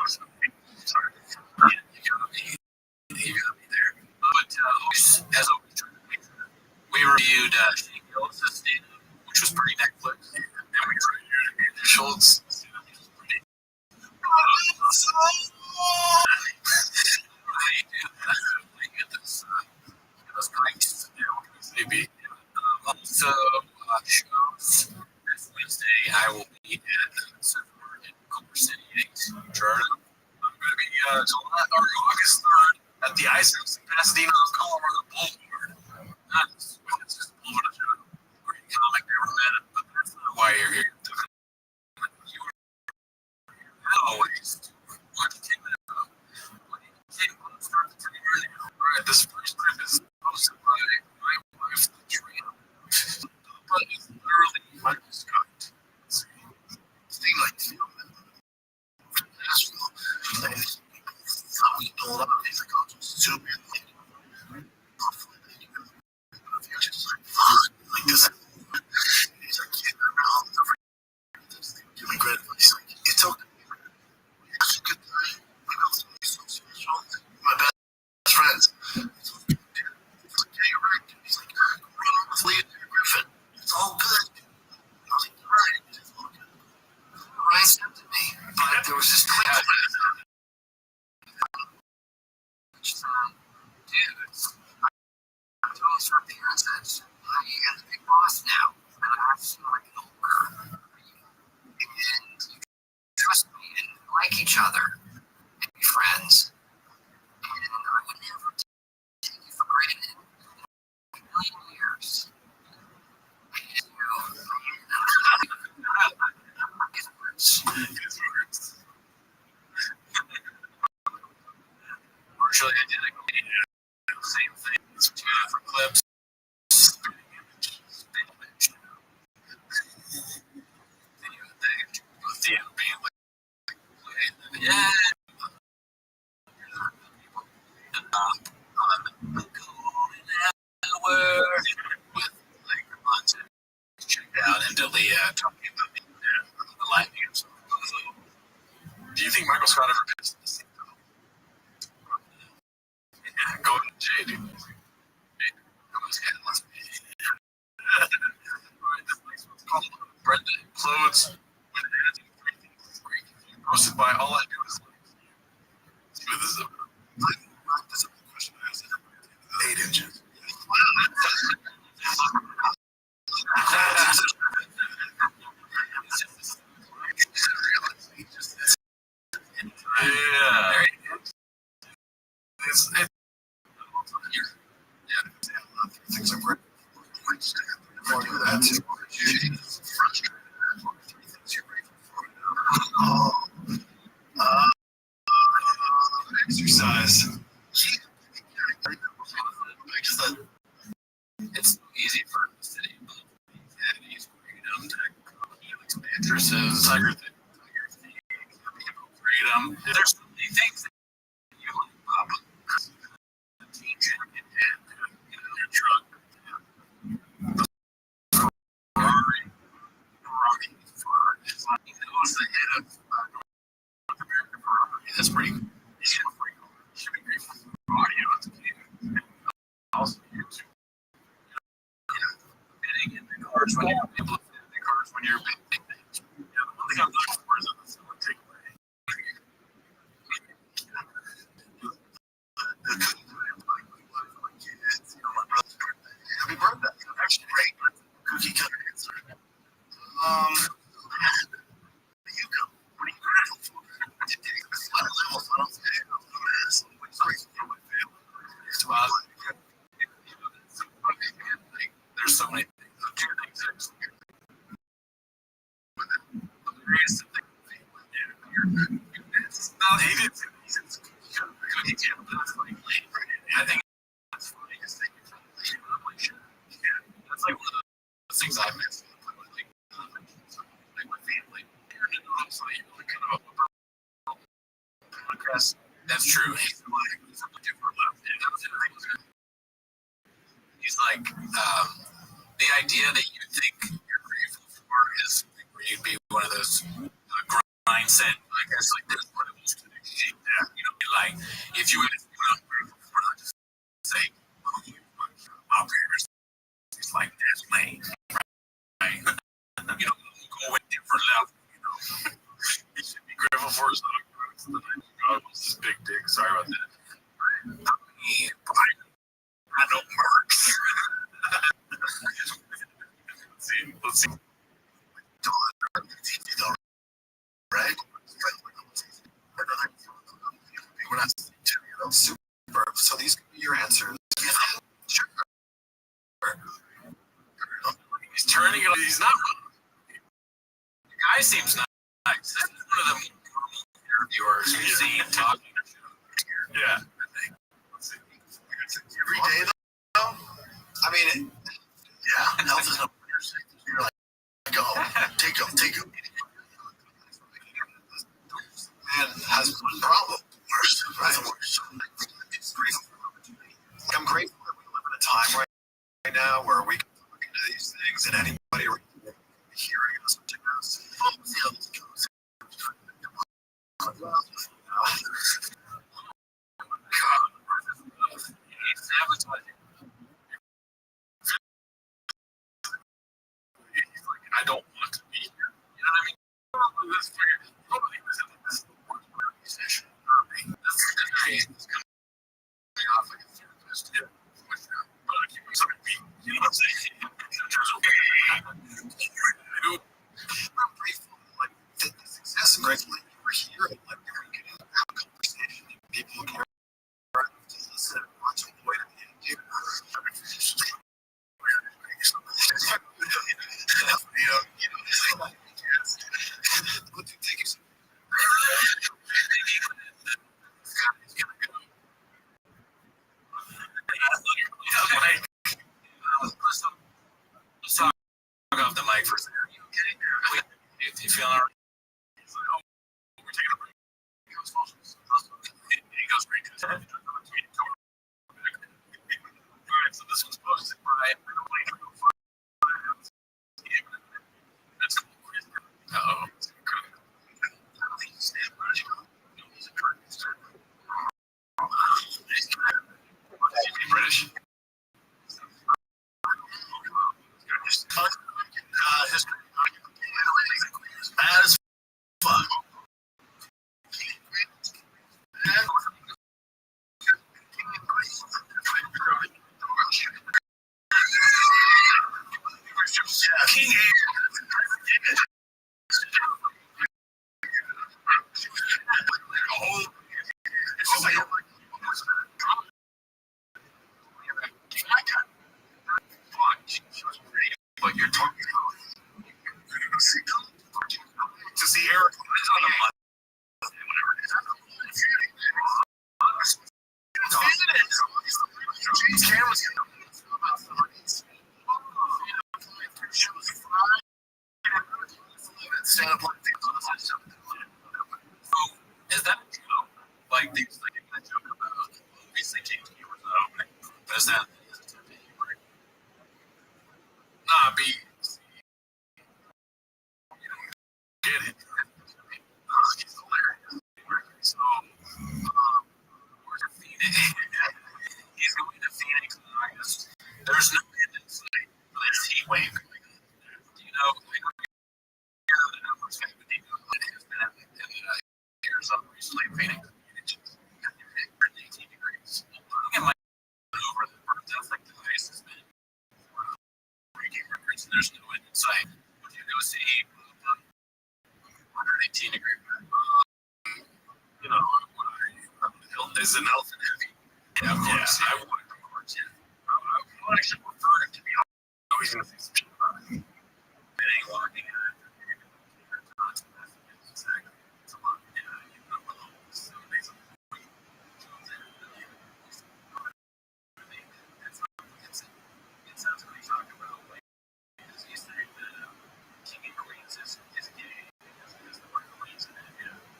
Sorry. Yeah, you got me there. But as always, we reviewed Shane Gillis' stand-up, which was pretty Netflix. And we reviewed Andy Schultz. Maybe. Also, shows this Wednesday, I will be at Surf Market, Culver City, Florida. I'm going to be August 3rd at the Ice House in Pasadena, Colorado Boulevard. It's just a little bit of a great comic never met it, but that's not why you're here. You are always watch 10 minutes ago. Alright, this first clip is hosted by my wife, Katrina. But it's literally Michael Scott. Thing like Nashville. We pulled up, he's like, I'll just zoom in. Just like, fuck, like this. He's like, yeah, I'm give me credit. He's like, it's okay. It's a good time. My best friends. He's like, yeah, you're right. He's like, run with Leah Griffin. It's all good. I was like, you're right. It's all good. Ryan said to me, but there was this clip. Dude, I told his parents that you got the big boss now. And I have to like an old girl. And you trust me and like each other and be friends. And I would never take you for granted in a million years. His words. Marshall, I did the same thing. It's 2 different clips. Yeah. Checked out and Delia talking about the live games. Do you think Michael Scott ever pitched this thing? Yeah, go to Jay, dude. Let's be. Alright, this next one's called Brenda Implodes when editing 3 things is great. Posted by All I Do Is Like. See what this is about. That's a good question. 8 inches. Yeah. Things I'm grateful for. Never do that too. Frustrated. 3 things you're grateful for. Exercise. Just that it's easy for the city, but he's freedom to exercise, tiger thing, freedom. There's so many things that you like, the teacher and your truck. Ferrari is like, he was the head of North American Ferrari. That's pretty cool. Should be grateful for audio. It's also YouTube. Bidding in the cars when you're able to fit in the cars when you're big things. The one thing I'm looking for is a takeaway. Happy birthday. Actually, great. Cookie cutter answer. You go. What are you grateful for? There's so many things. Two things that hilarious thing. No, he didn't. He said cookie cutter. That's funny. I think that's funny because they get late. I'm like, sure. Yeah, that's like one of those things I miss. Like my family. You're in an offsite. You're kind of a podcast. That's true. He's like, he's like, the idea that you think you're grateful for is where you'd be one of those grind mindset, I guess, like this, what it was to shape that. You know, like if you had just say, oh, my parents is like this lane, right? You know, go with different level. You know, he should be grateful for his God was this big dick. Sorry about that. I know Marks. Let's see. Right? We're not super. So these could be your answers. Sure. He's turning it. He's not wrong. The guy seems nice. This is one of the normal interviewers you see talking. Yeah. Every day though. I mean, yeah. Health is no. You're like, go, take him. Man has one problem. Worst. I'm grateful that we live in a time right now where we can look into these things and anybody hearing us watching us. We'll see how this goes. I don't want to be here. You know what I mean? This totally was in this session. This is coming off like a therapist. Yeah. With them. But I keep something beat. You know what I'm saying? I'm grateful like that this exists and grateful that you were here and like we were getting to have a conversation and people care to listen and watch all the way to the end. You know, let's talk off the mic for a second. Are you okay? You feeling all right? He's like, oh, we're taking a break. He goes, he goes great. Alright, so this one's posted by that's cool. Uh-oh. British. History. As fuck. King but you're talking to see Eric stand up is that like things like I joke about obviously came to you but is that nah be get it he's hilarious so he's going to Phoenix in August. There's no end in sight for this heat wave. Do you know? The numbers has been in years up recently in Phoenix. It's just 18 degrees. Looking at my over the first, that's like the highest has been. Breaking records. There's no end in sight. Would you go see 118 degrees? You know, is an elephant heavy? Yeah, of course. Yeah, I would, of course. Yeah. I would actually prefer him to be always going to see some shit about it. It ain't walking in it. It's a lot. Yeah, you know, so basically, it sounds like he's talking about, like, as you say, the king and queens is gay, is the word queens, and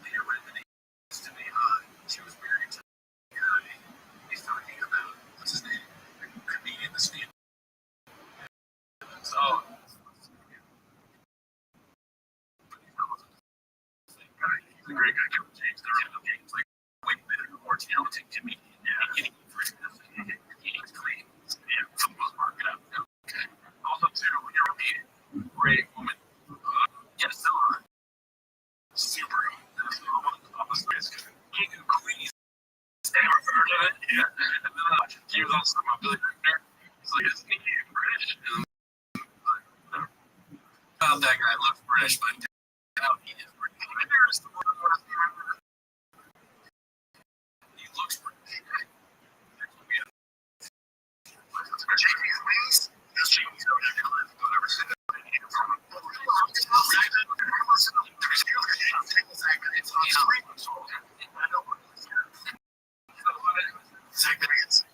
Leah Remini used to be hot. She was married to a guy. He's talking about, what's his name? Comedian, the stand. So, The great guy Kevin James, they're okay. It's like way better, more talented to me. Getting for getting clean. Yeah, for the most part, okay. Also, too, when you're a great woman, yes, super. That's almost king and queen. Stand for it, yeah. And then he was also my Billy Rickner. He's like, isn't he British? About that guy looks British, but now he is British. He looks British. JP's wings? That's JP's no Nicholas. Don't ever say that. Segments.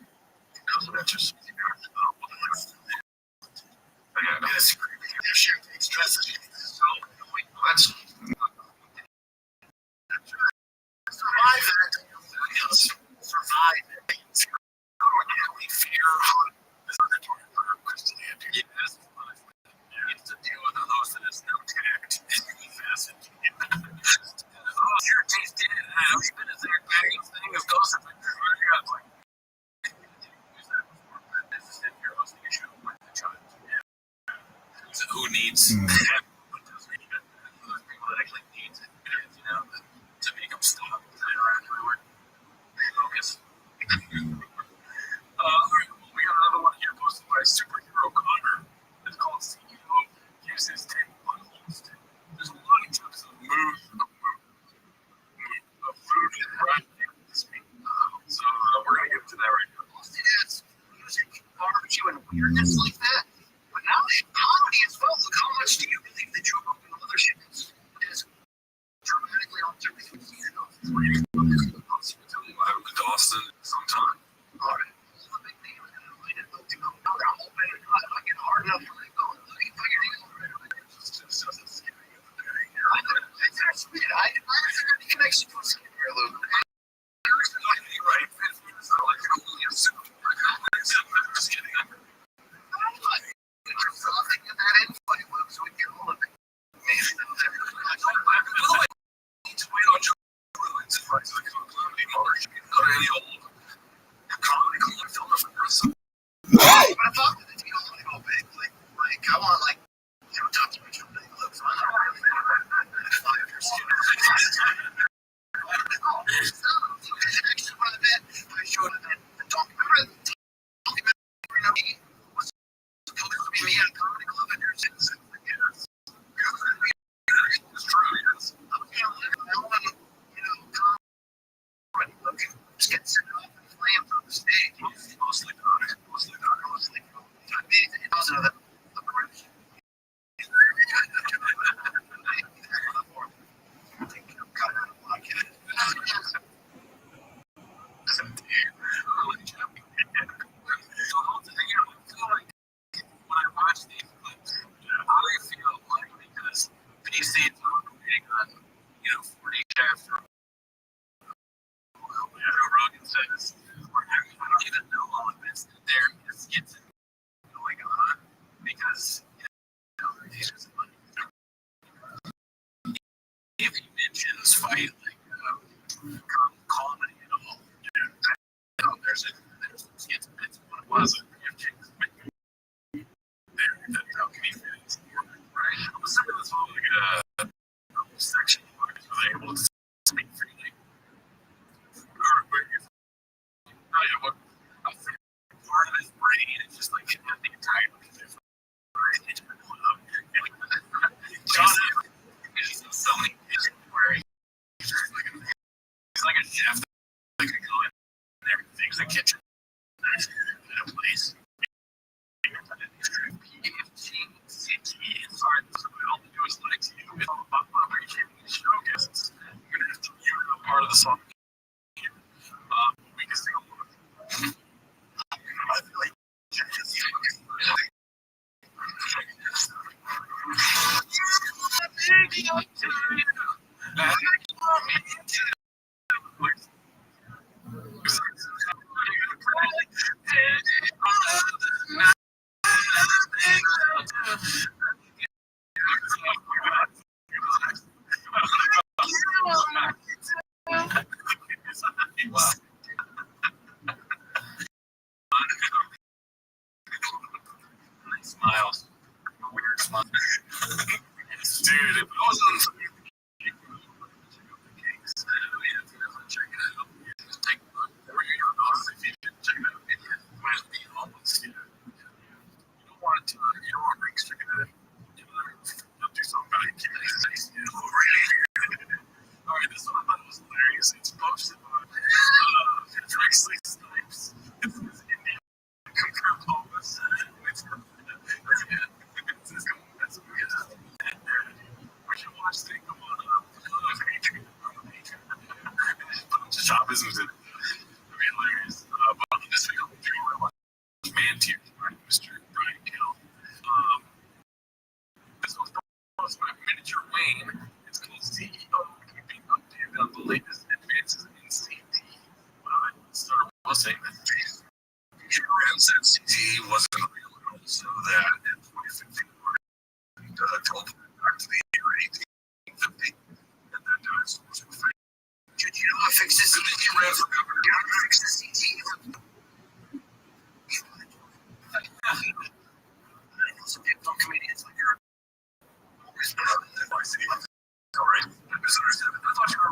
Those are just I disagree with you. Share things, stresses you. So, let's survive that. Yes, survive it. Organically fear. This is the target for Christianity. Yes. It's to deal with those that is no tact and facet. Oh, your taste did. I've been a third bag of thing of gossip. So who needs that? Those people that actually needs it, to make them stop and interact everywhere. Focus. All right, well, we got another one here posted by Superhero Connor. It's called CEO Uses 10 Buttholes. There's a lot of tips of mood, of food and right this week. So we're going to get to that right now. It's music, barbecue, and weirdness like that. But now comedy as well. Look, how much do you believe that Joe Rogan and other shit is dramatically altered? I would go to Austin sometime. All right. I want like documentary looks on I showed the documentary was supposed to be me at a comedy club in New Jersey. It's true, yes. Just get set up and flames on the stage. Mostly not. It also the British. When I watch these clips, I feel like because PC is on big on 40 chefs or Joe Rogan says, or I don't even know all of this. There is skits going on because these are some if he mentions fight like comedy and all, there's some skits and bits. One was how can he fit right? Some of this whole section where they're able to speak freely. Part of his brain is just like getting tired of it. John is selling where he's like a chef that can go in and everything's a kitchen in a place. Part of the song. We can sing along. I feel like smiles. Weird smile. Dude, if I was on some check out the cakes, check it out. Just take a look. Or you don't know if you didn't check it out. It might be homeless. You don't want to, you don't want rings sticking at it. Don't do something about it. Really? All right, this one I thought was hilarious. It's posted on Drexley Snipes. This is Indian confirmed homeless. That's weird. We should watch the come on Shop business in it. It'd be hilarious. But this week, I'm doing real much man tier, right? Mr. Brian Gill. This one's proposed by Miniature Wayne. It's called CEO, keeping updated on the latest advances in CT. Started by saying that future Rand said CT wasn't real, and also that in 2015, told him back to the year 1850, and that dinosaurs were fake. Did you know I fixed this? And then he ran for governor. Yeah, I fixed the CT. I know some people, comedians like you're always advice. All right. I misunderstood. I thought you were.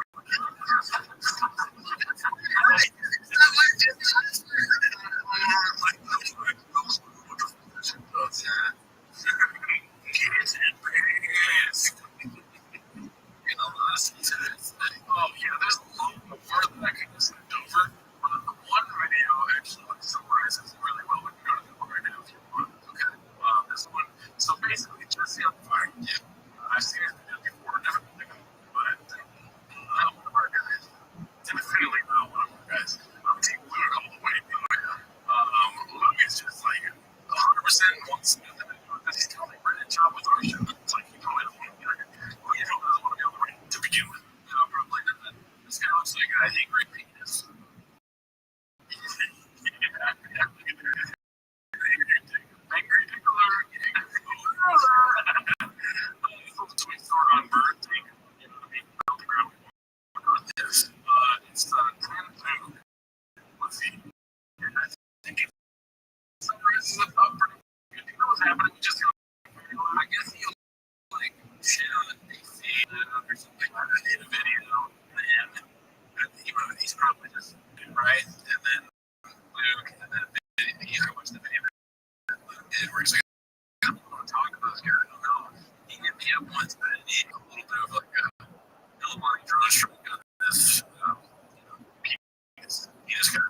Oh yeah, there's a lot more that I could listen over. One video actually summarizes really well. We can go to the one right now if you want. Okay. This one. So basically, Jesse on fire. Yeah. I've seen his video before, never been to but one of our guys. Definitely not one of our guys. I'm team Luke all the way. Luke is just like 100% wants to do that. He's telling Brennan job with our show. It's like, I don't want to be on it. Well, you don't really want to be on the ring to begin with. Probably not. This guy looks like a great penis. Angry dick alert. It's a tweet stored on bird thing. You know what I mean? On the ground. It's 10 food. Let's see. And I think it summarizes it up pretty good. You know what's happening? Just, I guess he'll like shit on DC or something like that in a video. And he's probably just right. And then Luke, and then I watched the video. And we're just like, I don't want to talk about this guy. I don't know. He hit me up once, but he a little bit of like a Illinois drone shotgun. This, he just got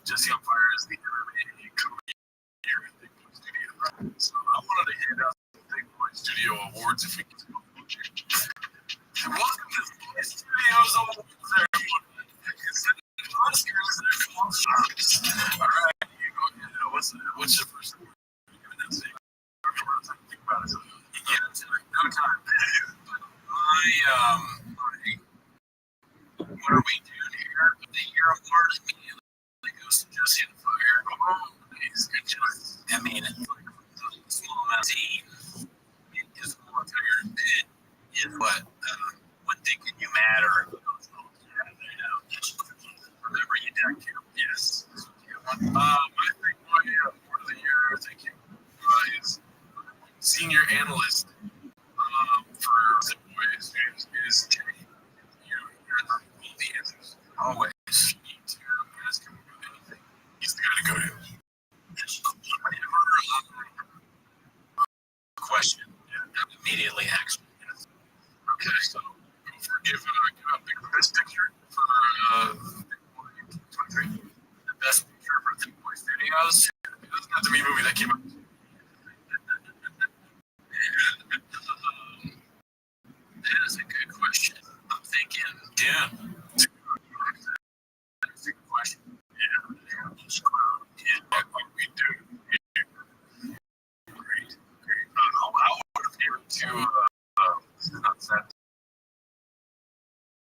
Jesse on Fire is the MMA career Big Boy Studio. So I wanted to hand out the Big Boy Studio awards if we can. And welcome to the studio. what are we doing here? The year of Mars immediately goes to Jesse and Fire. Oh, it's just, I mean, it's like the small amount of tea in his military bit is what thinking you matter. Remember you did care. Yes. I think my word of the year, thank you, is senior analyst for Zipways is Jay. You're not all the answers. Always need to ask him about anything. He's the guy to go to. Question. Immediately action. Yes. Okay, so give a best picture for 23. The best picture for 3 Boy Studios. It doesn't have to be a movie that came out. That is a good question. I'm thinking Dune. That's a good question. Yeah. What we do. Great. I would have favorite to not that.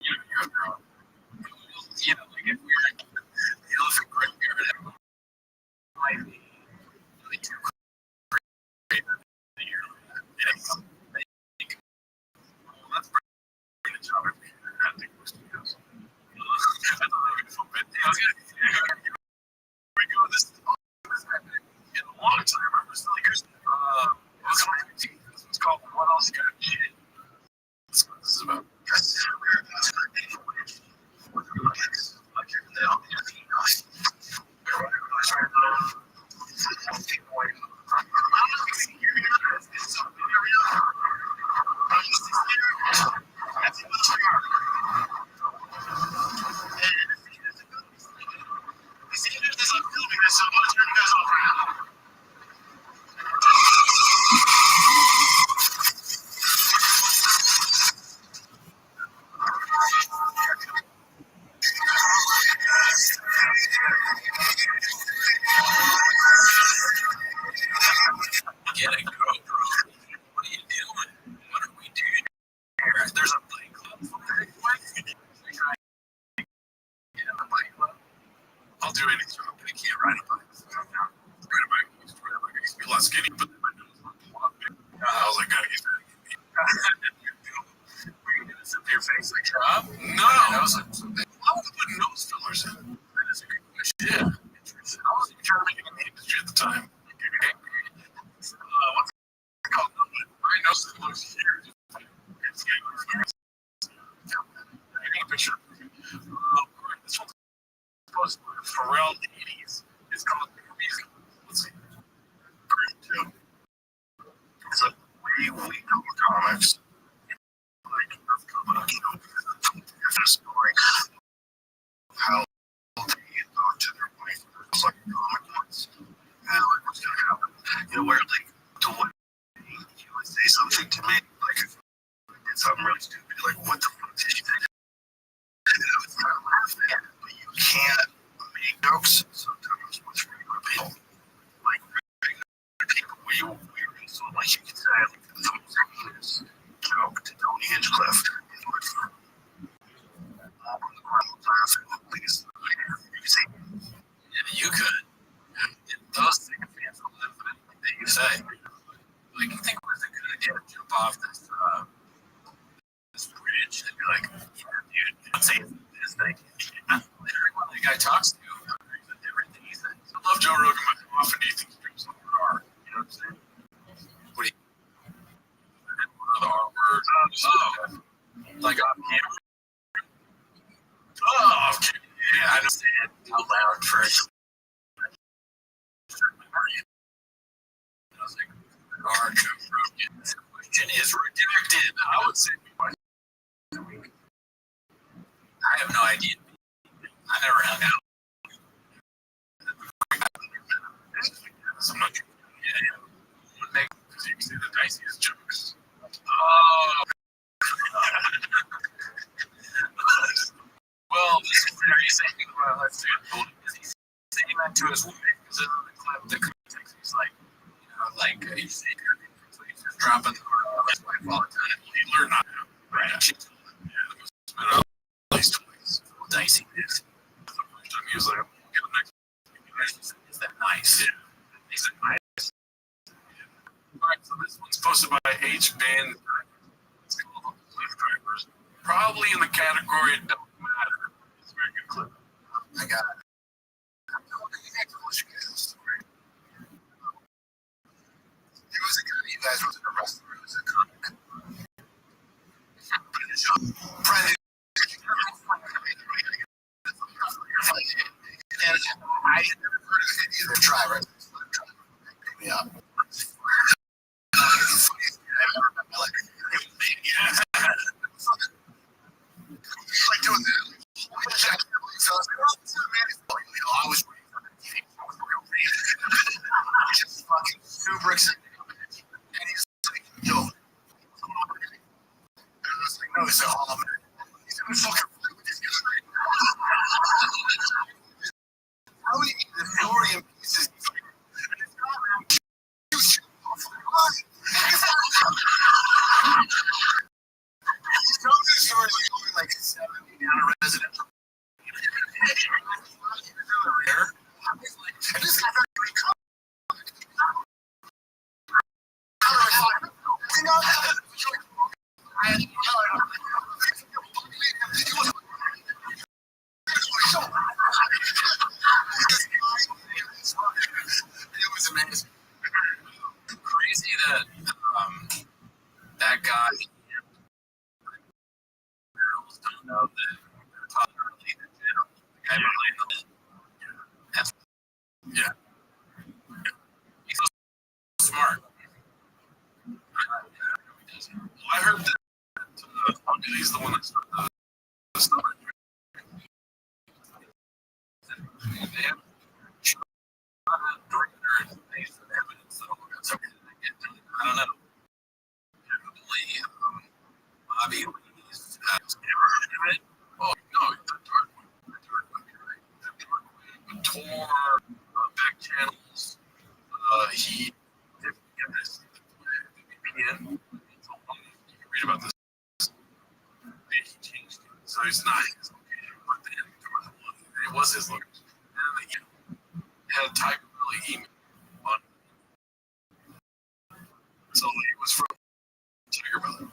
You have your own. Like if we're the elephant graveyard, might be really too great. That's pretty good job. I think most of those. I don't know if we go this in a long time. I was like, this was called What Else Got Shit. This is about. Get a GoPro. What are you doing? What are we doing here? There's a bike club for that. I'll do anything. I can't ride a bike. Ride a bike. It's a lot skinny, but my nose was a lot big. I was like, gotta get that. Were you gonna sit your face like no. I was like, why would we put nose fillers in? That is a good question. Yeah. Interesting. I wasn't even trying to make it in the industry at the time. What's it called? My nose looks huge. It's getting I need a picture. This one's supposed to be Pharrell in the 80s. It's called Music. Let's see. Great, too. It's a way cool comics. Like, if a story how they talk to their wife. It's like comic books. And like, what's going to happen? Where like, to what he would say something to me, like, did something really stupid, like, what the fuck did you think? And I was kind of laughing at it, but you can't make jokes sometimes with regular people. Like, regular people, so like you can say, like, the famous joke to Tony Hinchcliffe, and like, on the ground laughing, because you can say, yeah, you could. And those things fans will live with anything that you say. Like, you think it was a good idea to jump off this bridge and be like, yeah, dude, don't say this thing. Everyone that guy talks to agrees with everything he says. I love Joe Rogan, but how often do you think he drinks on the R? You know what I'm saying? What do you the R word? Like on camera? Oh, okay. Yeah, I understand. Out loud for it. I was like, R, Joe Rogan. This question is redacted. I would say a week. I have no idea. I never hung out. I'm not sure. Yeah. Because you can see the diciest jokes. Oh. Well, this is very saying, well, let's do it. Is he saying that to his wife? Because in the context, he's like, like, he's saying, so he's just dropping the word on his wife all the time. He learned not to. Right. She told him, yeah, it must have been at least twice. dicey this. He was like, "I'll get the next." Is that nice? Yeah. He said, "Nice." Alright, so this one's posted by H Band. It's called Cliff Drivers. Probably in the category it don't matter. It's a very good clip. I got it. He was a guy, you guys wasn't a wrestler, he was a comic. Brandon, I had never heard of it either. Try, right? Pick me up. Like doing that. I was just fucking 2 bricks and he's like, yo. And I was like, no, he's like, oh, man. He's gonna fucking play with this guy. How do you eat the Florian pieces? He's telling this story like only like 70 down a residential. And this guy it was amazing. Crazy that that guy girls don't know that they're taught early in general. The guy behind them. That's, yeah. He's so smart. Well, I heard that he's the one that started the stuff. They have director and things and evidence that all got something to get done. I don't know. Probably Bobby Lee's camera. Oh, no, the dark one. The tore back channels. He didn't get this VPN. You can read about this. He changed it. So it's not his location, but then it was his location. And he had a type of really email on. So it was from Tiger Brother.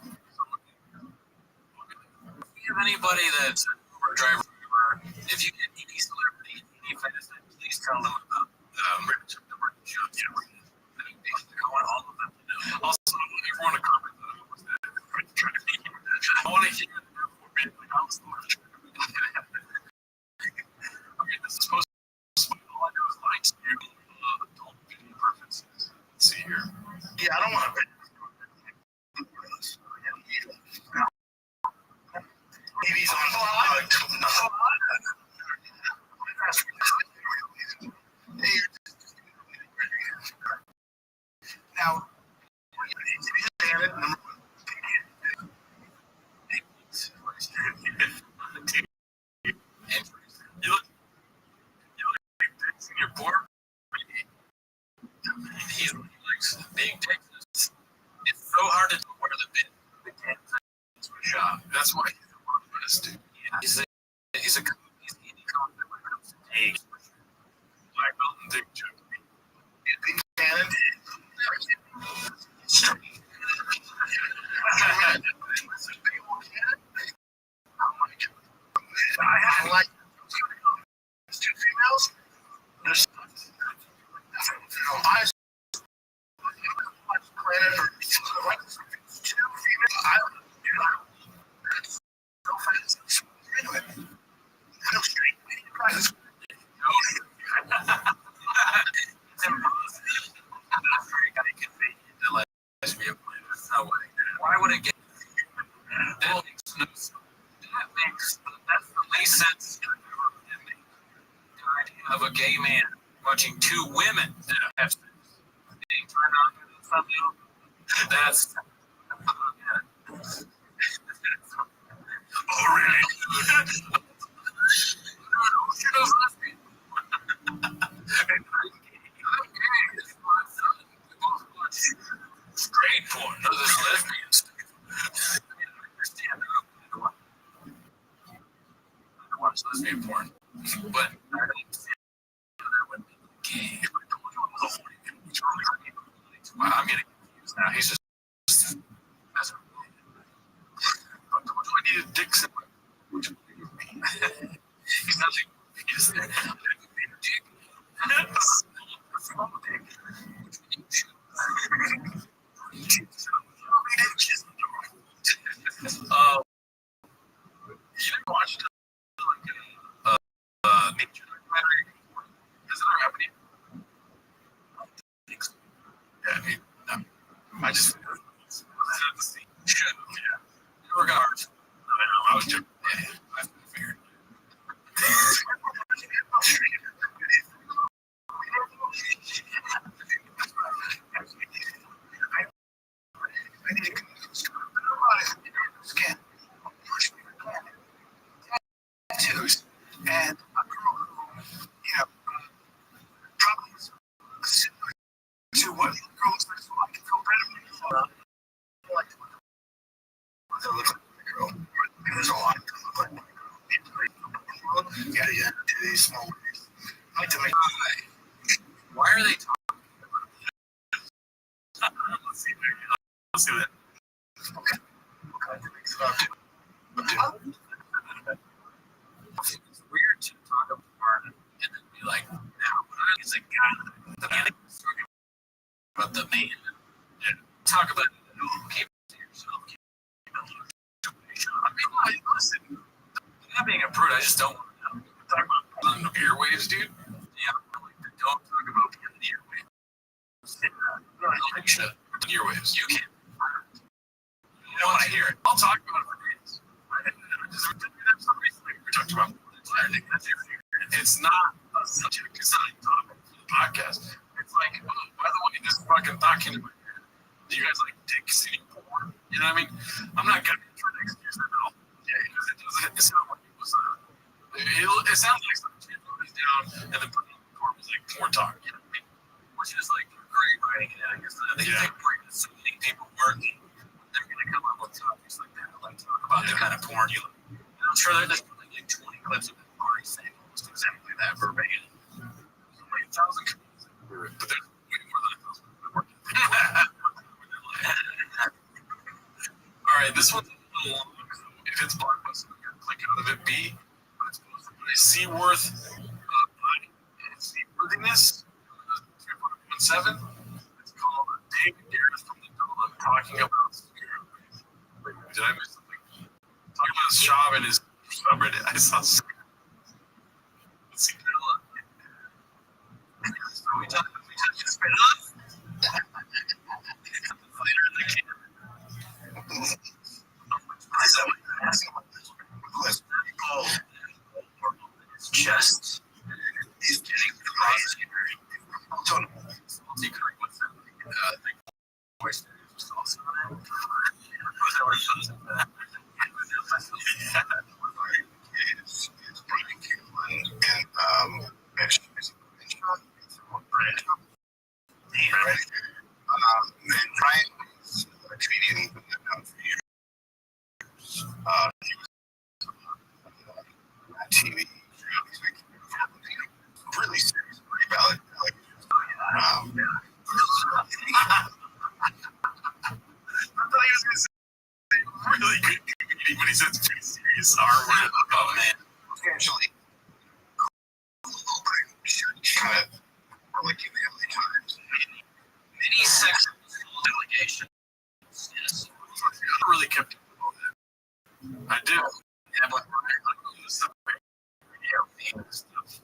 If you have anybody that's an Uber driver, if you get any celebrity, any fantasy, please tell them about Rich the Brick Show. I want all of them to know. Also, everyone to comment on that. I want to hear it for me. Like, I was the one. Okay, this is supposed to be all I do is likes adult video preferences. Let's see here. Yeah, I don't want to. TV's on. Now, you're poor. He likes big Texas. It's so hard to where the big Texas was shot. That's why he's the one best dude. He's a indie comic that comes to take Black Mountain Dick joke. Big cannon. I like two females. There's I planet or two females. I so fast. Anyway, no straight. It's very kind of convenient to let lesbian play. That's no way. Why would it get? That makes that's the least sense of a gay man watching 2 women that have sex being turned on to something else. That's oh really? She knows lesbian. I'm gay. It's my son. We both watch straight porn. No, this lesbian stuff. I understand. I watch watch lesbian porn, but I don't see how that would be gay. If I told you it was a 40 minute wow, I'm getting confused now. He's just that's what I told you I needed dicks in my which would be me. He's not like he's there. I'm gonna go get a dick. What's wrong with dick? Which one you should you ever watched like nature documentary? Does it ever happen to you? I don't think so. Yeah, I mean, no. I just had to see. Shit, yeah. You were gone. I was joking. Yeah, I figured. I need to scan tattoos and a girl who, probably is similar to what the girl looks like, so I can feel better. Like, they look like the girl. There's a lot of look like yeah, titties, small waist. I like to make. Why are they talking about let's see that. Okay. It's weird to talk about porn and then be like, now, when I was a guy, the man talking about the man and talk about keep to yourself. I mean, listen, I'm not being a prude, I just don't want to talk about on the airwaves, dude. Yeah, don't talk about the airwaves. I don't like shit. The airwaves. You can't. You don't want to hear it. I'll talk about it for days. We talked about it's not a subject, it's not a topic for the podcast. It's like, oh, by the way, this fucking document. Do you guys like dick seeing porn? You know what I mean? I'm not gonna try to excuse that at all. Yeah, because it sounds like it was it sounds like something he's down and then putting on the porn was like porn talk, you know what I mean? Which is like great writing and I guess I think they bring so many people working. They're gonna come up with topics like that, like talk about the kind of porn you like. And I'm sure they're just putting like 20 clips of them already saying almost exactly that verbatim. Like 1,000 clips, but there's way more than 1,000 people working. All right, this one's a little long. So if it's blockbuster, I'm gonna click out of it. B, but it's supposed to be Seaworth. Seaworthiness. 3.17. It's called David Garrett from the Dome talking about. Did I miss something? Talking about his job and his subreddit. I saw. Let's see. So we touched his spin off. Later in the game. It's just he's getting crazy. And Brian was treating for years. He was on TV. He's really serious, pretty valid. I thought he was going to say really good community, but he said it's pretty serious. Oh man, potentially. Kind of like in the LA Times. Many sexual allegations. Yes. I really kept it all that. I do. Yeah, but I stuff. Yeah, stuff.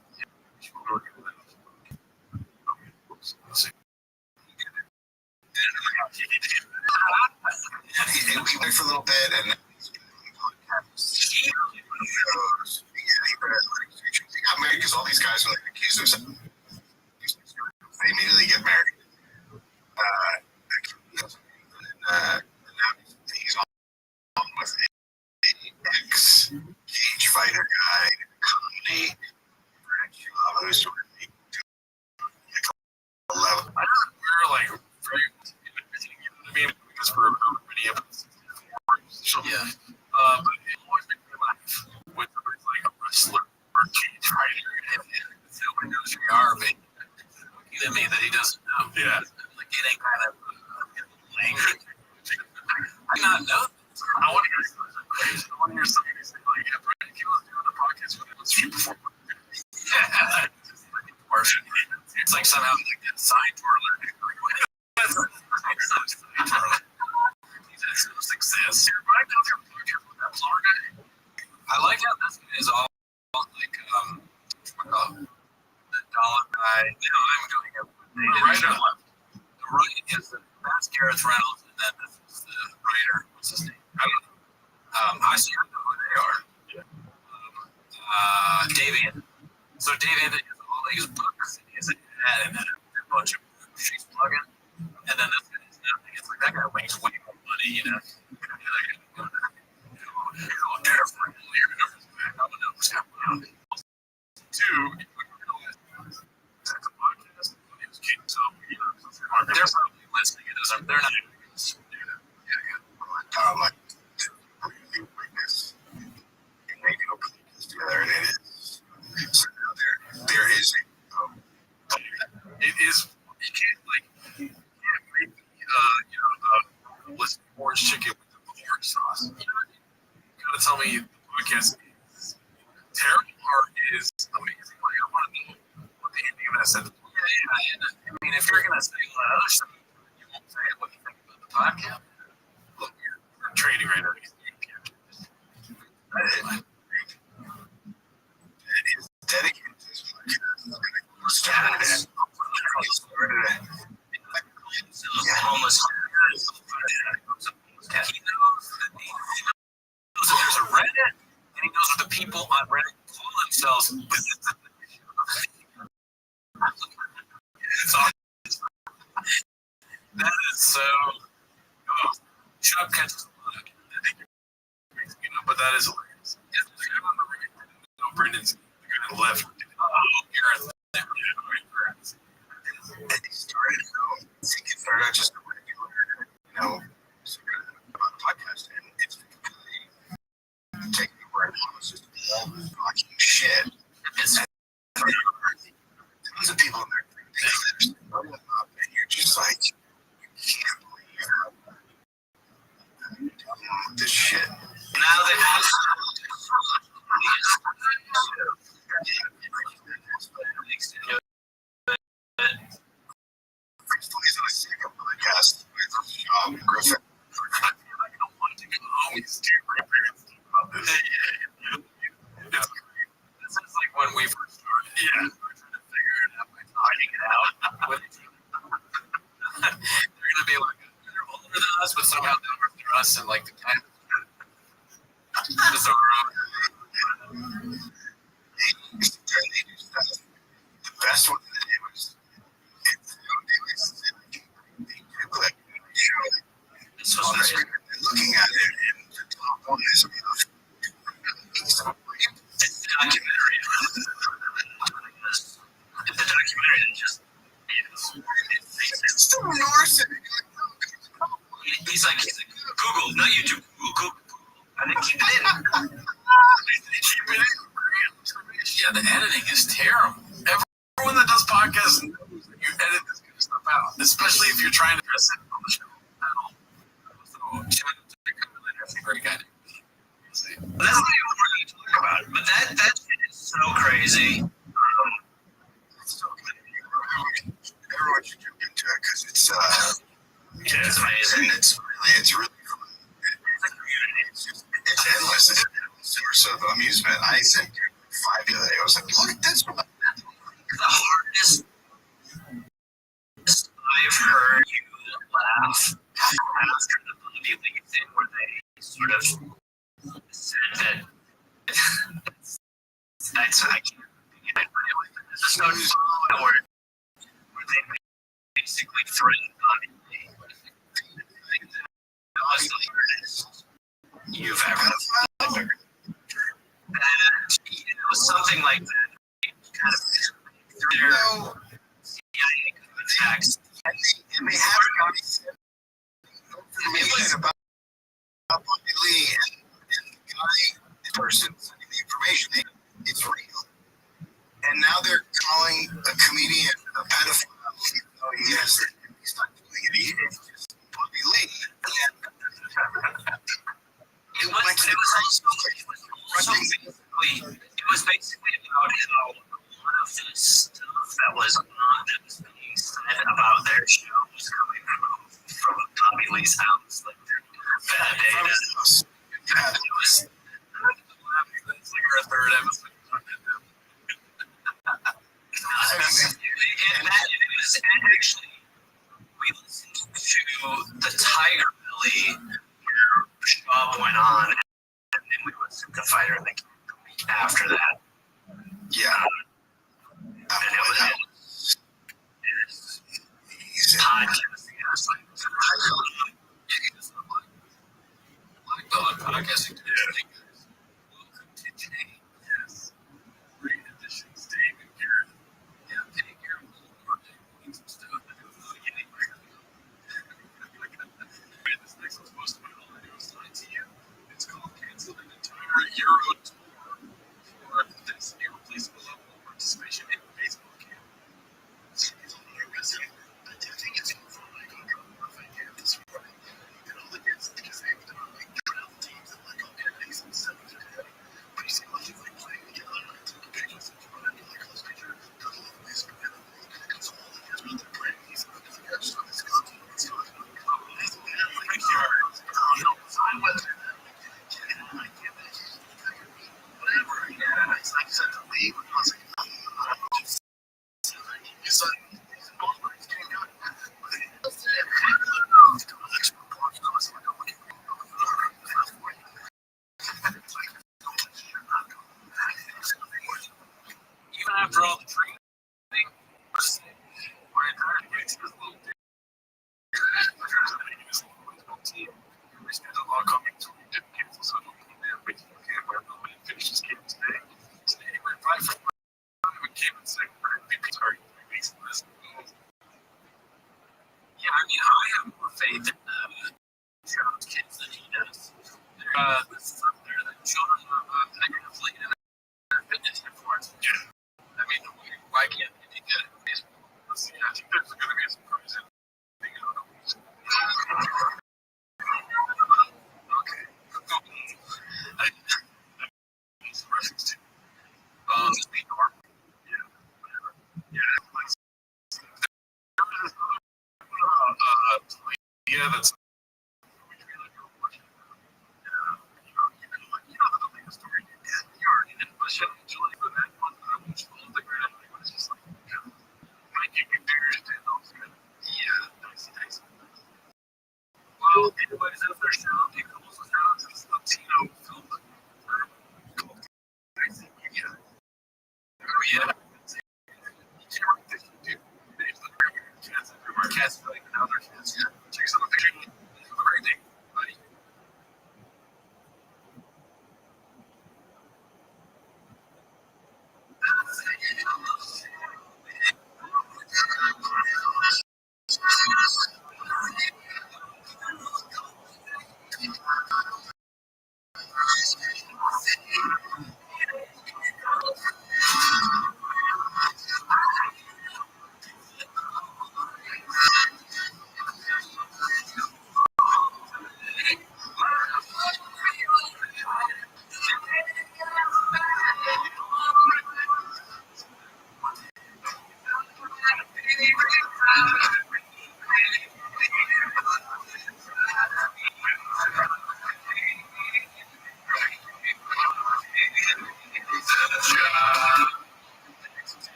He went for a little bit and he got married because all these guys were like accused of something. They immediately get married. And he's on with an ex-cage fighter guy, comedy, who's sort of level. I don't we're like very I mean because for many of us yeah. But it always makes me laugh when somebody's like a wrestler yeah, this is all like the dollar guy. You know, I'm doing it. The writer. The right is that's Gareth Reynolds, and then this is the writer. What's his name? I don't know. I see. I know who they are. Davian. So Davian is all his books. He has an ad and then a bunch of she's plugging, and then this guy is nothing. It's like that guy makes way more money, you know. They're probably listening. It doesn't. They're not. Like this, and they do put this together, and it is. So now there is a. It is. You can't like. You can't make you know list orange chicken with the orange sauce. You gotta tell me the podcast is terrible or is amazing. Like I want to know what the ending of that sentence. Yeah. I mean, if you're gonna say a lot of other stuff, you won't say it. What do you think about the podcast? Look, you're trading right now. That is dedicated to this podcast. Started it. Homeless. He knows that there's a Reddit, and he knows what the people on Reddit call themselves. It's awesome. That is so. Chubb catches a lot. I think but that is hilarious. Brendan's the guy on the left. Gareth. And he started out just a regular, about the podcast, and it's completely taking over, and it was just all fucking shit. Tons of people in there, and you're just like, you can't believe this shit. Now they have. Podcast with Griffin. I don't want to go home. It's too grandparents talk about this. This is like when we first started. Yeah. We're trying to figure it out by talking it out. They're gonna be like they're older than us, but somehow they're older than us, and like the kind of bizarre. The best one that it was. This was crazy. Looking at it, and the top one is It's a documentary. It's a documentary that just it's the Norse. he's like Google, not YouTube. Google, and then keep it in. Yeah, the editing is terrible. Everyone that does podcasts knows that you edit this kind of stuff out, especially if you're trying to address it on the show panel. So, shout out to the company, that's a great guy. That's not even what we're going to talk about, but that shit is so crazy. It's so good. Everyone should jump into it because it's It's amazing. It's really fun. It's endless. It's an endless source of amusement. I said 5 the other day. I was like, look at this one. The hardest I've heard you laugh after the Bobby Lee thing where they sort of said that I can't think of it, but it was the episode where they basically threatened Bobby Lee. That was the hardest you've ever heard. And it was something like that. Kind of their CIA contacts. And they haven't information about Bobby Lee and the guy, the person sending the information. It's real. And now they're calling a comedian a pedophile. Oh, yes, he's not doing it. He's just Bobby Lee. It was basically about how a lot of the stuff that was being said about their show was coming from Bobby Lee's house, like their bad data. It was must have done that now. And that was actually, we listened to the Tiger Belly where Shaw went on, and then we listened to Fighter like the week after that. Yeah. And it was podcasting. It was like, podcasting. Welcome to today. Yes. Great additions, Dave and Garrett. Yeah, take care of all of our some stuff. This next one's supposed to be all I do is lie to you. It's called Cancel an Entire Euro Tour for this irreplaceable level of participation in the baseball camp. So it's all I think it's for like this morning. And all it is because they've done like travel teams and like all Kennedys and stuff like that. But you see a lot of like playing together and it's like pictures and fun and like all this picture does all of this and then it's all like here's what they're playing. He's like, I just got this content. It's not like you know, I went through that. I get that. Whatever. Yeah, it's like said to leave. I was like, it's like he's involved. He's getting good. Even after all the training, it's a little bit. Team. We spent a lot of coming to we didn't cancel, so I don't think they have baseball camp. I don't know when it finishes game today. Today we're five for we came in second for MVP. Sorry, 3 weeks in this. Yeah, I mean, I have more faith in John's kids than he does. This is up there that children are actively in their fitness influence. Yeah. I mean, why can't they get baseball? Let's see, I think there's going to be a surprise in the Okay. I some reference to. Speed norm. Yeah, whatever. Yeah, like. Yeah, that's. The latest story. Yeah, you already did. But shit, Julie, for that one, which all the grid, it was just like, like you can do and all that. Yeah, nice. Well, anyways, if there's shout, you can also shout out to the Latino film called I think we get. Oh, yeah. Cats like another cats. Yeah. Check some picture. Have a great day, buddy.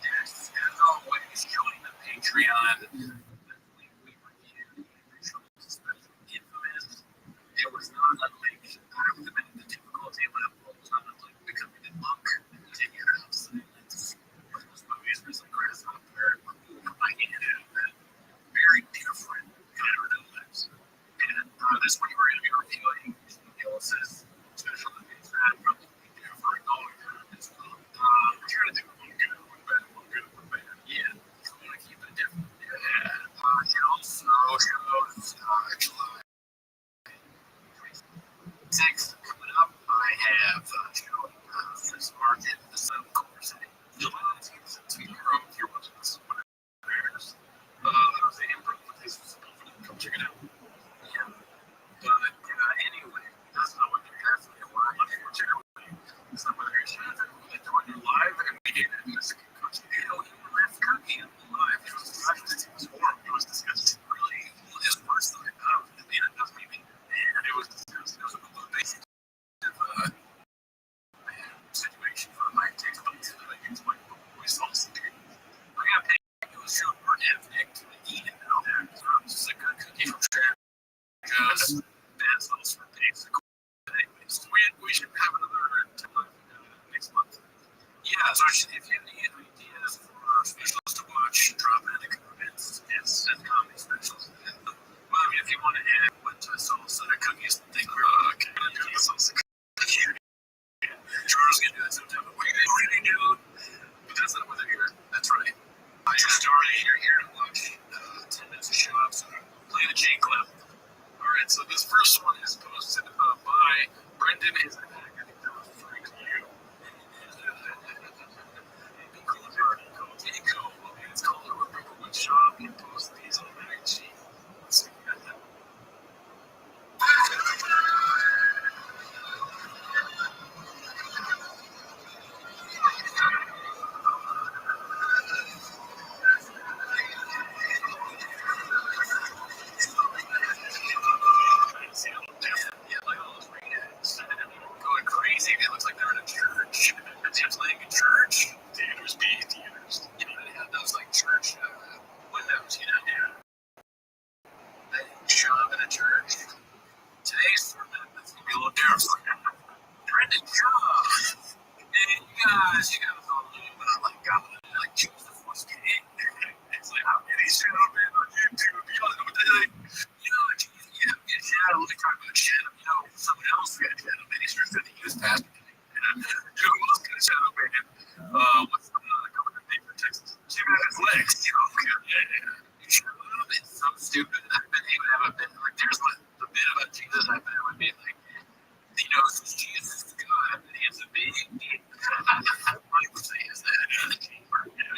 Yes, as always, join the Patreon. Infamous. It was not unlike I was a bit of the difficulty level of becoming a monk in your house. Those movies was like Grasshopper. I hated that. Very different kind of real lives. And this one we're going to be reviewing Gillis's special effects that probably different going on as well. We're trying to do one good, one bad, one good, one bad. Yeah, we want to keep it different. Yeah. And also shows July 6th coming up. I have show this market, the Sun Culver City. July 19th, tomorrow, if you're watching this, there's the improv place. Come check it out. Yeah. But anyway, that's not what they're asking for. Unfortunately, it's not what they're asking for. They're doing it live, and we did it in the second country. You know, he left Kirby live. It was warm. It was disgusting. Really, his first time out. And it doesn't even, and it was disgusting. It was a basic Charles can do that sometime. But what you really do, but that's not what they're here. That's right. I just started here to watch 10 minutes of show up, so play the G clip. Alright, so this first one is posted by Brendan is I think that was referring to you. Nico. It's called a Remember What Shop. He posts these on IG. Let's see. Going crazy. It looks like they're in a church. It's playing in church. Theaters be theaters. You know, they have those like church windows, you know? Yeah. They shove in a church. Today's sermon is going to be a little different. Brendan Shaw. Man, you guys all know about like God. Like Jesus was getting. It's like, how can he sit up in on YouTube? You know what they like? You know, yeah, Shadow, they talk about Shadow. You know, someone else got Shadow ministers that he was pastor. You know who else got Shadow man? What's the governor name for Texas? Jimmy has legs. You know, yeah. It's so stupid. I've been able to have a bit like there's a bit about Jesus. I've been able to be like, he knows Jesus is God, and he has a big deal. I would say is that you know,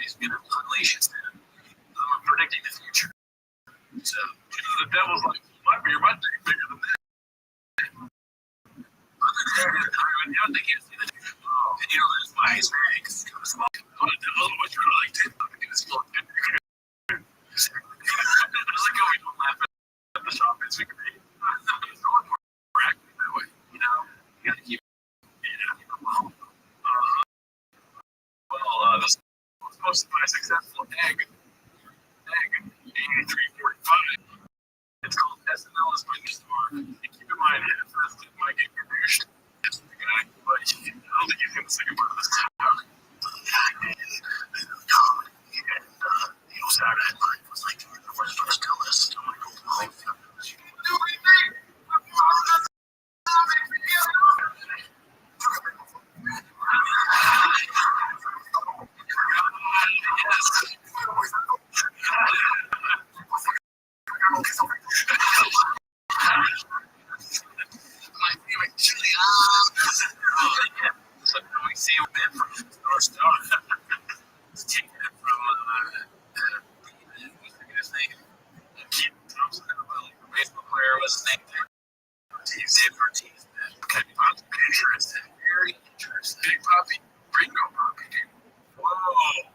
he's going to unleash his hand. Predicting the future. So, you know, the devil's like, my thing's bigger than that. And you know, that's why he's very small. What you're like, dude, it's small. Just like, oh, we don't laugh at the shop as we can be. We're acting that way, you know? You gotta keep it alone. Well, this was posted by a successful egg 8345. It's called SNL is my new star. And keep in mind, at first it might get produced. It's the guy, but I don't think he's going to say about this time. Saturday night was like the first one to tell us. I'm going to go home. So we see a bit from North Star. It's taking it from his name. Keith Thompson, the baseball player was his name. Ortiz. Okay, interesting. Very interesting. Big Poppy. Ringo Poppy, dude. Whoa.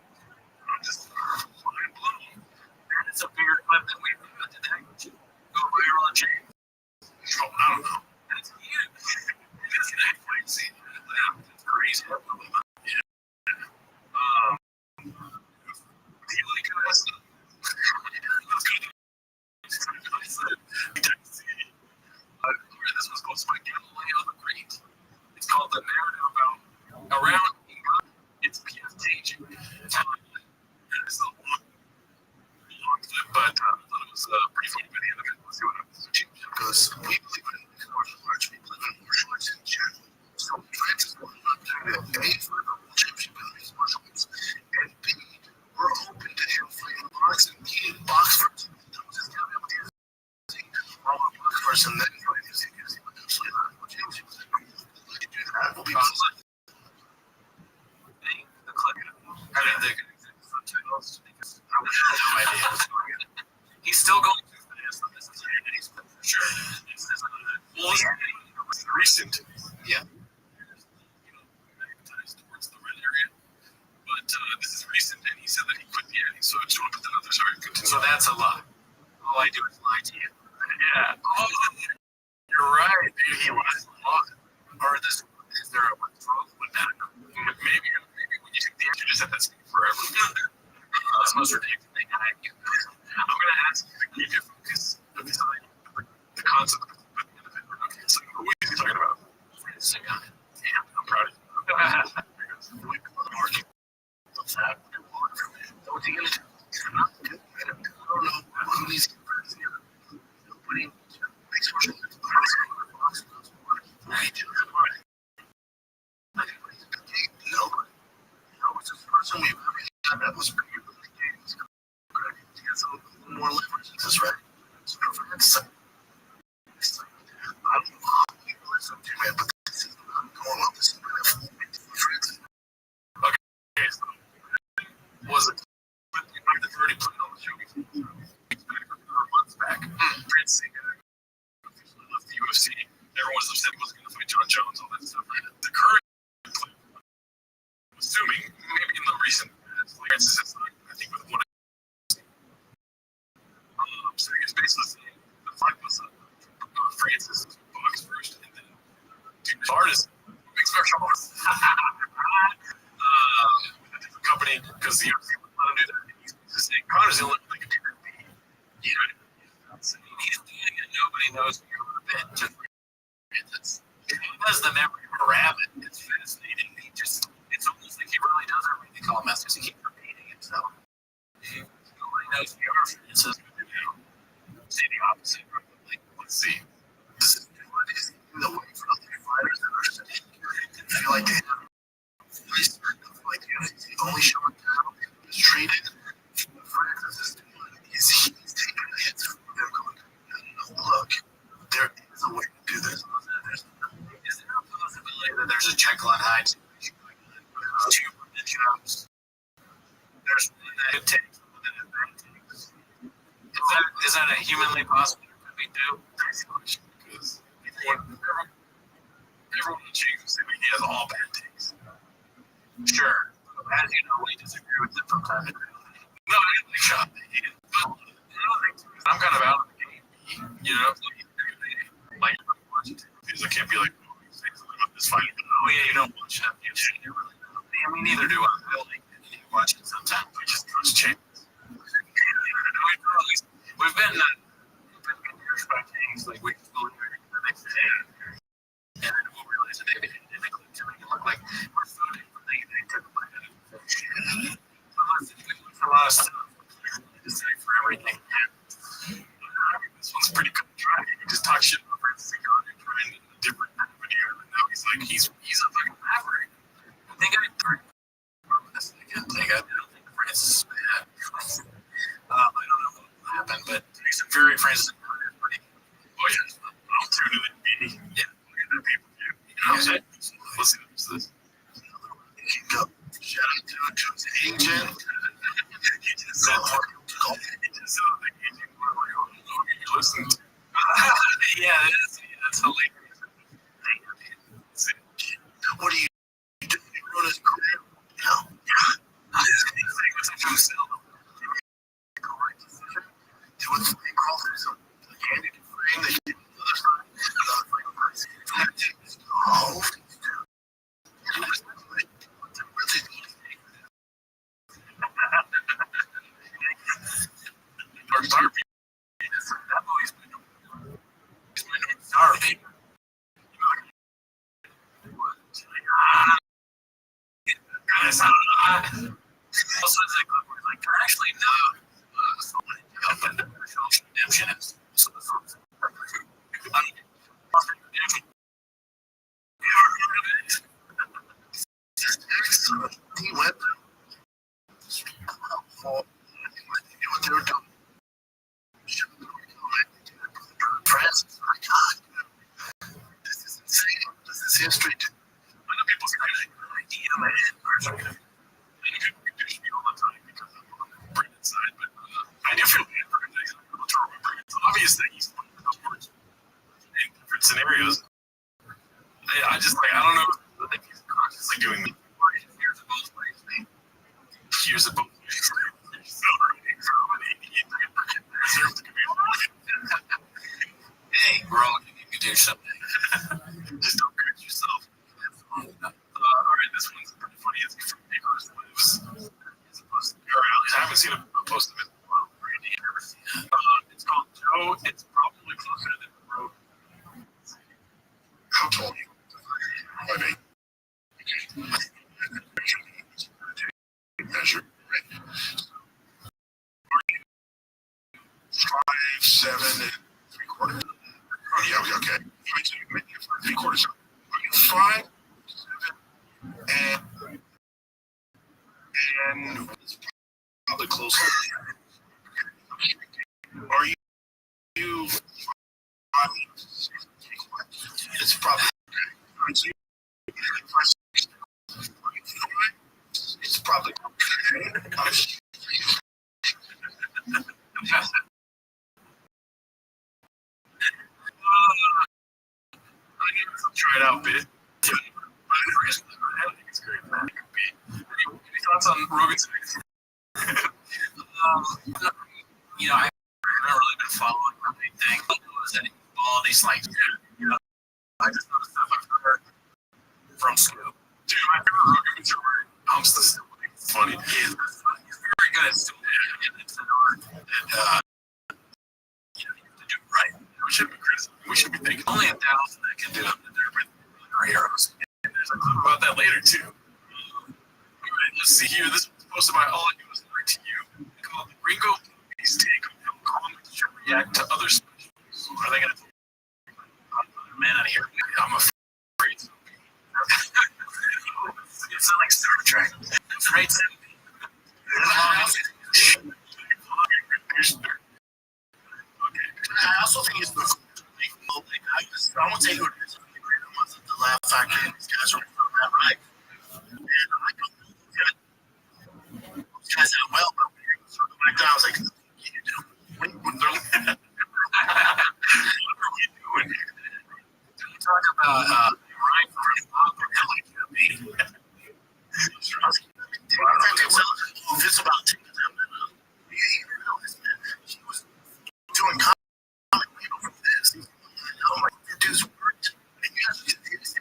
I'm just mind blown. That is a bigger clip than we've got today. Go viral on James. Oh, I don't know. That's huge. It's an act like scene. It's crazy. Yeah. Do you like us? This was posted by Galileo the Great. It's called The Narrative About Around England. It's PFT. It's a long clip, but I thought it was a pretty funny video. Let's see what happens. Because we believe in martial arts, we believe in martial arts in general. So Francis was not doing that. A, for the championship in these martial arts, and B, we're open to him fighting box, and he didn't box first. That was his kind of idea. Person that music is eventually not what James was doing. That will be positive. The clip. I didn't think it exists subtitles because I would have no idea. He's still going through this. This is and he's for sure. This is well, it's recent. Yeah. You know, magnetized towards the red area. But this is recent, and he said that he quit the area. So I just want to put that out there. Sorry, continue. So that's a lie. All I do is lie to you. Yeah. Oh, you're right. Dude, he lies a lot. Or is there a withdrawal with that? Maybe when you take the answer, you just have that speak forever. That's the most ridiculous thing. I'm going to ask you to keep your focus beside the concept of the end of it. Okay, so who is he talking about? It's a guy. Damn, I'm proud of you. What's that? What are you going to do? I don't know. Who is he? Nobody makes martial arts. Right. was pretty really gay. He has a little more leverage in this, right? So for instance, I don't know how you listen to, man, but this is what I'm going on. This is what I'm friends. Okay, so was it the 30 played on the show months back? Prince officially left the UFC. Everyone was upset he wasn't going to fight John Jones, all that stuff. The current, assuming maybe in the recent past, like I think with one. So he was basically saying the fight was Francis box first, and then the artist mixed martial arts. The company, because the UFC would let him do that. He's just saying Connor's the only one that can do that. You know, he's doing it. Nobody knows what you're bit. Just he does the memory of a rabbit. It's fascinating. It's almost like he really does everything. They call him masters. He keeps repeating himself. Nobody knows the art. It's just, say the opposite. Like, let's see. This is the way for other fighters that are sitting and feel like they have like the only show in town is treated. Francis is he's taking the hits from them going, no, look, there is a way to do this. Is there a possibility that there's a Jekyll and Hyde situation like that? Two jobs. There's one that it takes, one that it bad takes. Is that a humanly possible thing we do? Because everyone achieves. I mean, he has all bad takes. Sure. As you know, we disagree with them from time to time. No, I didn't shot. I'm kind of out of the game. You know, like because I can't be like, oh, these things about this fight. Oh yeah, you don't watch that. You really don't. I mean, neither do I. I like watch it sometimes. We just trust change. We've been confused by things like we believe the next day, and then we'll realize that they make it look like we're voting for they took a look at it. So a lot of stuff. Just say for everything. This one's pretty good. He just talks shit about Francis and trying a different video, and now he's like he's a fucking maverick. I think I remember this again. I don't think Francis is bad. I don't know what happened, but he's a very Francis is pretty. Oh yeah, I'll tune in the meeting. Yeah, look at that people. You know what I'm saying? Listen to this. Shout out to his agent. He just said, listen. Yeah, that's hilarious. What do you do? You run his career? No. He's going to sell them. Correct decision. Do what's they call themselves. The candidate frame, they get the other side. Oh. Actually, no. Redemption is he went for what they were doing. Francis, my God, this is insane. This is history. I know people's idea, man. Many people can do shit all the time because of the Brendan side, but I do feel bad for him that he's not able to remember. It's obvious that he's playing with those words in different scenarios. I just like I don't know. I think he's consciously doing the years of both ways. Years of both ways. Hey, bro, you can do something. Just don't hurt yourself. All right, this one's pretty funny. It's from Nicholas Lives. As opposed to, or at least I haven't seen a post of it. Randy, I've never seen it. It's called Joe. It's probably closer to the road. How tall are you? 5'8". Measure, right? 5'7" and 3/4. Oh yeah, okay. 3/4. Are you 5'7" and those. Are you? It's probably. It's probably. Try it out, bit. I think it's great. Any thoughts on Rogan's? You know, I've not really been following anything. Was any all these like, you know, I just know the stuff I've heard from Scoop. Dude, my favorite Rogan material humps the still. It's funny. He's very good at still. It's an art that you know, you have to do it right. We should be criticizing. We should be thinking only 1,000 that can do it. They're our heroes. And there's a clip about that later too. Alright, let's see here. This was posted by All I Do Is Lie to You. Called Ringo Please Take How Comics Should React to Other Specials. Are they going to take man out of here? I'm afraid. It sounds like Star Trek. Right? I also think it's the I won't say who it is. The Laugh Factory, these guys are that right. And I don't know those guys that well, but when you're circling back down, I was like, you do. What are we doing here? Can you talk about Ryan from It's about taking them. He was doing comic people from this. Oh my, the dude's worked. And you guys, it's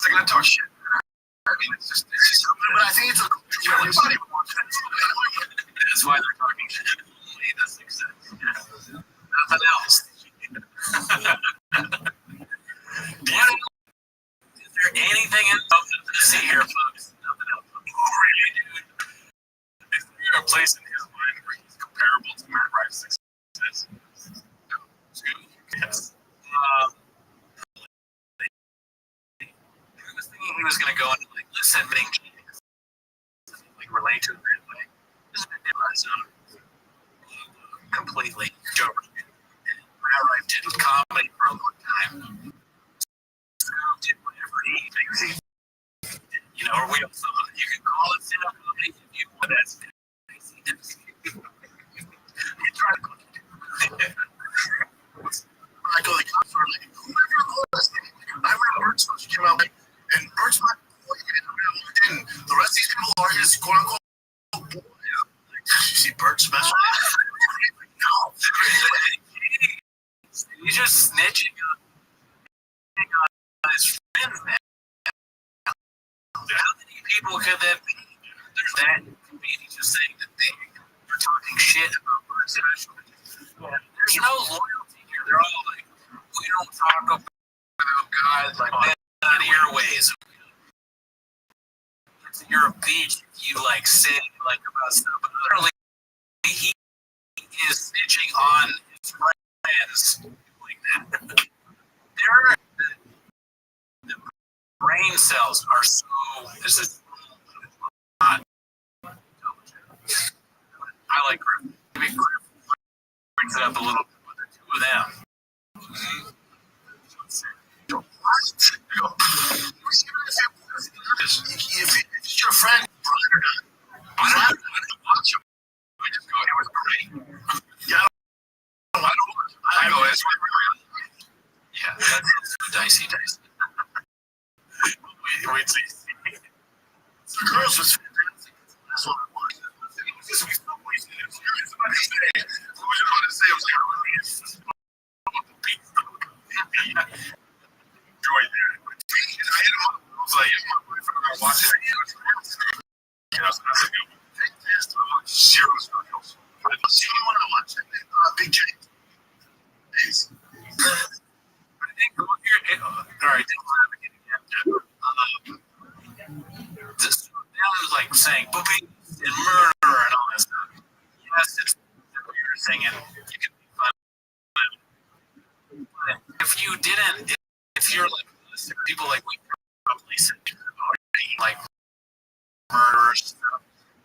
they're gonna talk shit. I mean, it's just but I think it's a everybody wants it. that's why they're talking shit. Only the success. Yeah. Nothing else. Is there anything else to see here, folks? Nothing else. Really, dude. Is there a place in his mind where he's comparable to Matt Rice's success? Yes. I was thinking he was going to go into like listen, like relate to it that way. This is a bit zone. Completely. Joe. Matt Rice did comedy for a long time. Did whatever he thinks he, you know, or we all saw it. You can call it stand-up comedy if you want. That's it. You try to click it. I go, like, whoever was, I remember Bert's supposed to come out, like, and Bert's not, and the rest of these people are his quote unquote boy. Like, you see Bert's special? No. He's just snitching on his friends, man. How many people could that be? There's that comedian just saying that they are talking shit about Bert's special. There's no loyalty here. They're all like, we don't talk about guys like that on airways. You're a beach if you like say like about stuff, but literally he is snitching on his friends like that. The brain cells are so this is not intelligent. I like Griff. Maybe Griff brings it up a little bit with the two of them. If it's your friend, or not. I don't watch him. I just go, it was great. Yeah, I know. It's Yeah, that's dicey. Wait till you see. the girls was fantastic. That's what I wanted. This was so wasted. Somebody said, what was you about to say? I was like, oh, yes. Enjoy that. I hit him up. I was like, my boyfriend, I watched it. You know, so I said, fantastic. Zero struggles. What's the only one I watched? Big J. Yes. I think all right, this now is like saying booking and murder and all that stuff. Yes, it's what you're saying, and you can be fun. But if you didn't, if you're like people like we probably said like murderers stuff,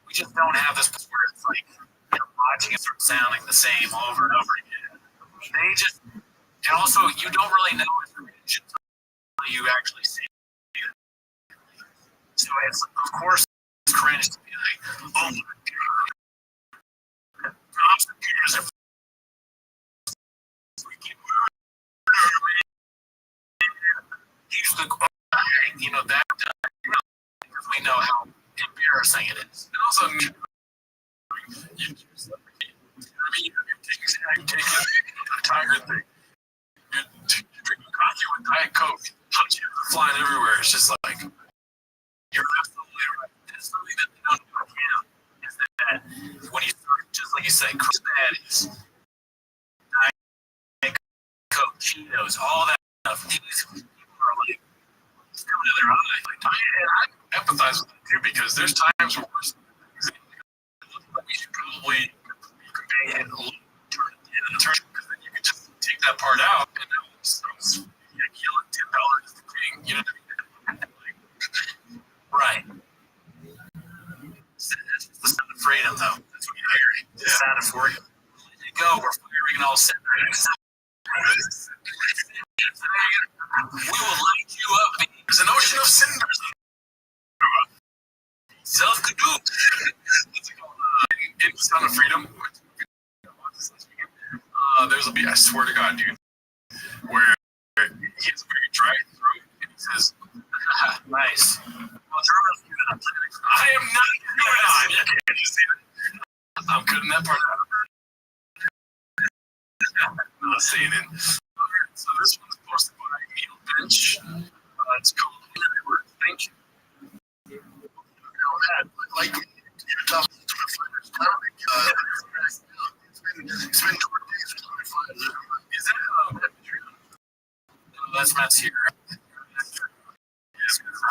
we just don't have this where it's watching it sort of sounding the same over and over again. They just, and also you don't really know information until you actually see it. So it's, of course, it's cringe to be like, oh my god, Tom's computers are freaking he's the you know that because we know how embarrassing it is. And also, you just, I mean, you're taking a tiger thing. You're drinking coffee with Diet Coke. Punches are flying everywhere. It's just like, you're absolutely right. It's something that they don't do account is that when you start, just like you say, Chris Baddies, Diet Coke, Cheetos, all that stuff, these people are like, it's coming to their eye. Like, I empathize with them too because there's times where we're we should probably convey it a little turn because then you can just take that part out and then you kill it $10 is the thing, you know what I mean? Like, right. It's the sound of freedom though. That's what you're hearing. The sound of freedom. Let it go, we're firing all cylinders. We will light you up. There's an ocean of cinders. Self-caduce. In Sound of Freedom, there's a beat, I swear to God, dude, where he has a very dry throat and he says, nice. I am not doing it. You can't just see it. I'm cutting that part out. I'm not saying it. So this one's posted by Neil Bench. It's called Thank You. Like you're talking Ultimate Fighters topic. It's been 20 days of Ultimate Fighters. Is that no, that's Matt's here.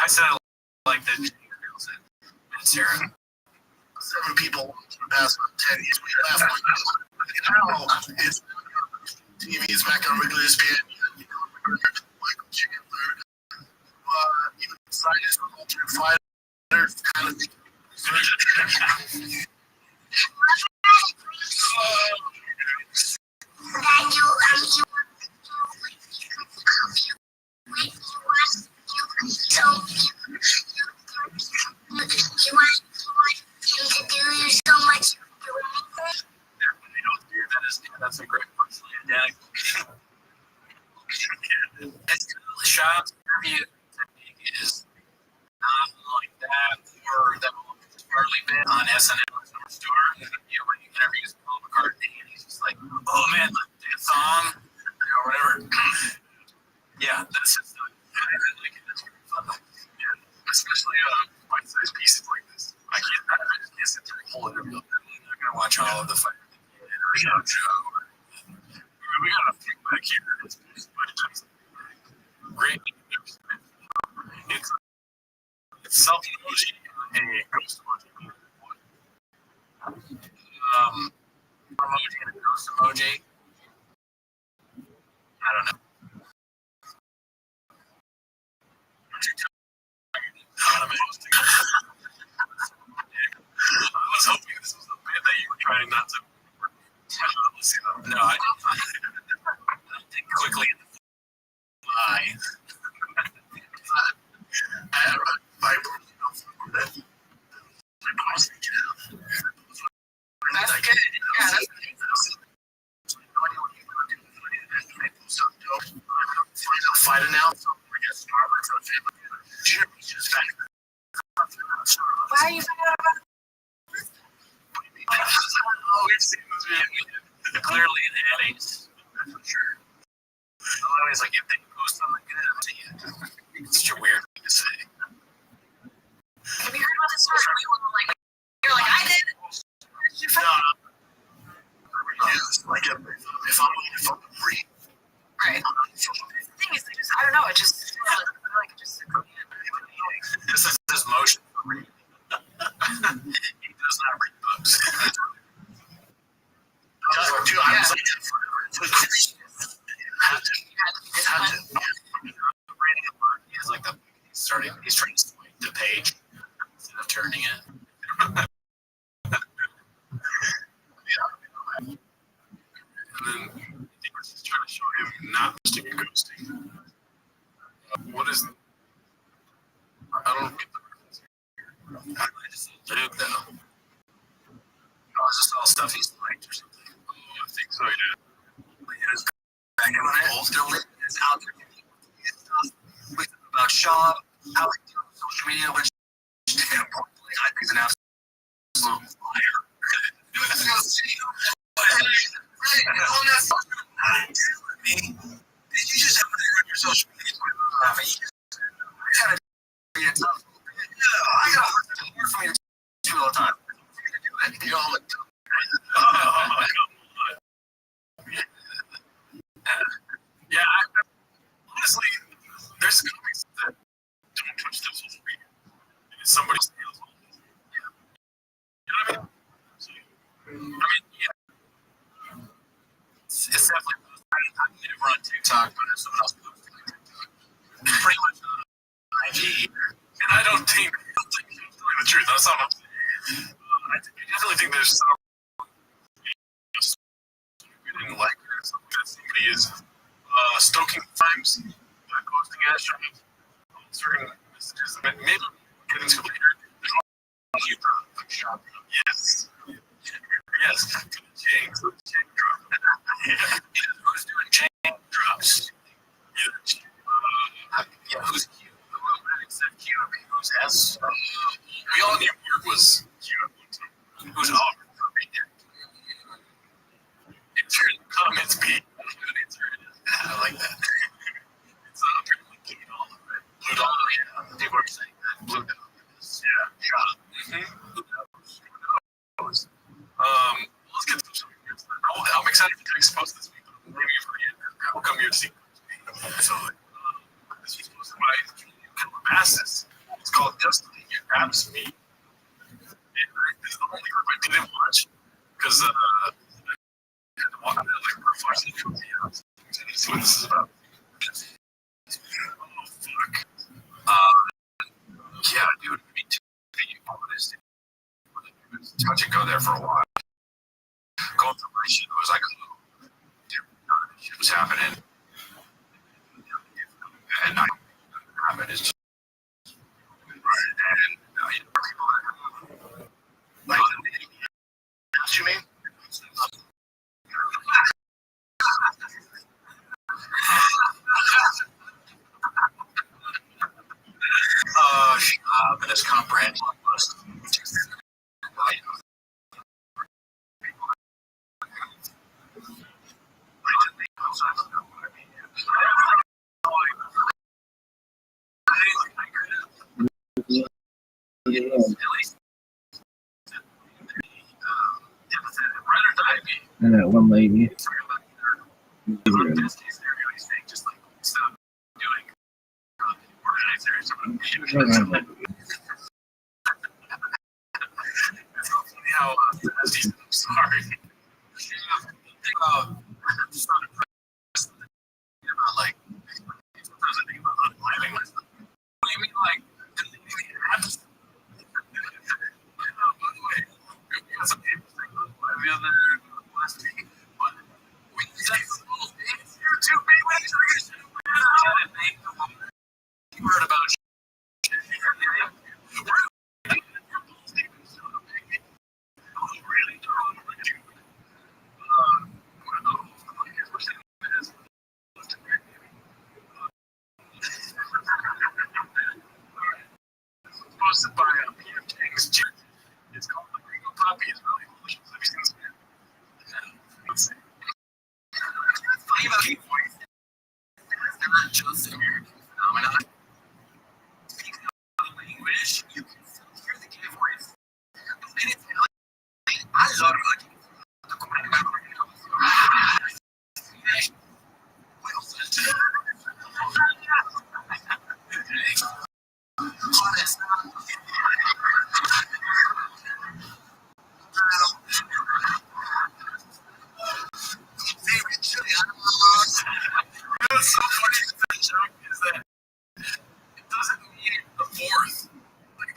I said it like that. Matt's here. 7 people watched the past 10 years. We laugh like now it's TV is back on regular ESPN. You know, Michael Chandler, even the scientists from Ultimate Fighters kind of That's a great person. Shout out to interview technique is not like that or that early bit on SNL Star. You know, when he interviews Paul McCartney and he's just like, oh man, that song or whatever. Yeah, that's just I like it. That's really fun. Yeah, especially bite-sized pieces like this. I just can't sit through a whole interview. I'm not gonna watch all of the fight or show. We got a few back here. It's great. It's self-emoji and a ghost emoji. Emoji and a ghost emoji. I don't know. I was hoping this was a bit that you were trying not to. No, I didn't think quickly in the fly. I had a Viper. That's good. Yeah, that's Fight announcement. We get Starbucks on family. Jimmy's just back. Why are you finding out about oh, we've seen this video. Clearly the headaches. For sure. Always like if they post something good, I'll see it. It's such a weird thing to say. Have you heard about this story? You're like, I did. Like if I'm free, Right. The thing is, I don't know. It just like it just. This is his motion for reading. He does not read books. Dude, I was like, Reading a book, he has like he's trying to swipe the page instead of turning it. yeah. Dude, though. Oh, is this all stuff he's liked or something? Oh, I think so, yeah. But yeah, it's back in my still is out there with about Shaw, how he did on social media, which I think is an absolute liar. Did you just have to rip your social media? I mean, you gotta be a tough. I got work for me to do all the time. You know, I'm like, yeah, honestly, there's companies that don't touch their social media. It's somebody steals all this. Yeah. You know what I mean? So, I mean, yeah. It's definitely, I'm never on TikTok, but if someone else posts on TikTok, pretty much IG. And I don't think he's telling the truth. That's not what I'm saying. I definitely think there's some didn't like it or something that somebody is stoking times by posting astronauts on certain messages. And maybe get into later. There's one you drop, like shot drop. Yes. Yes. Chain drop. Yeah. Who's doing chain drops? Yeah, who's Q? The robotic said Q. I mean, who's S? We all knew York was Q at one time. Who's Auburn? Answer in the comments, Pete. I like that. It's apparently Blue Dog, right? Blue Dog, yeah. People are saying that. Blue Dog. Yeah, shut up. Who knows? Let's get to some weird stuff. I'm excited for Jake's post this week, but I'm waiting for you. I'll come here to see. So, this was posted by Calabasas. It's called Just Leave Your Apps Me. And this is the only group I didn't watch because, like, we're flashing through the apps. I need to see what this is about. Oh, fuck. Yeah, dude, me too. Touch and go there for a while. Going through my shit, it was like, oh, dude, shit was happening. And I happen is just right. And people that like, what you mean? And it's comprehensive. And that one lady. How sorry. About like sometimes I think about unblaming myself. What do you mean like deleting apps? By the way, we got some interesting the other last week, but we like YouTube you heard about really posted by Peter King's church. It's called The Gringo Puppy. It's really delicious. Have you seen this video? Let's see. Funny about gay voice. They're not just an American phenomenon. Speaking of language, you can still hear the gay voice. And it's like, I love it. What's so funny is that joke is that it doesn't mean the fourth. Like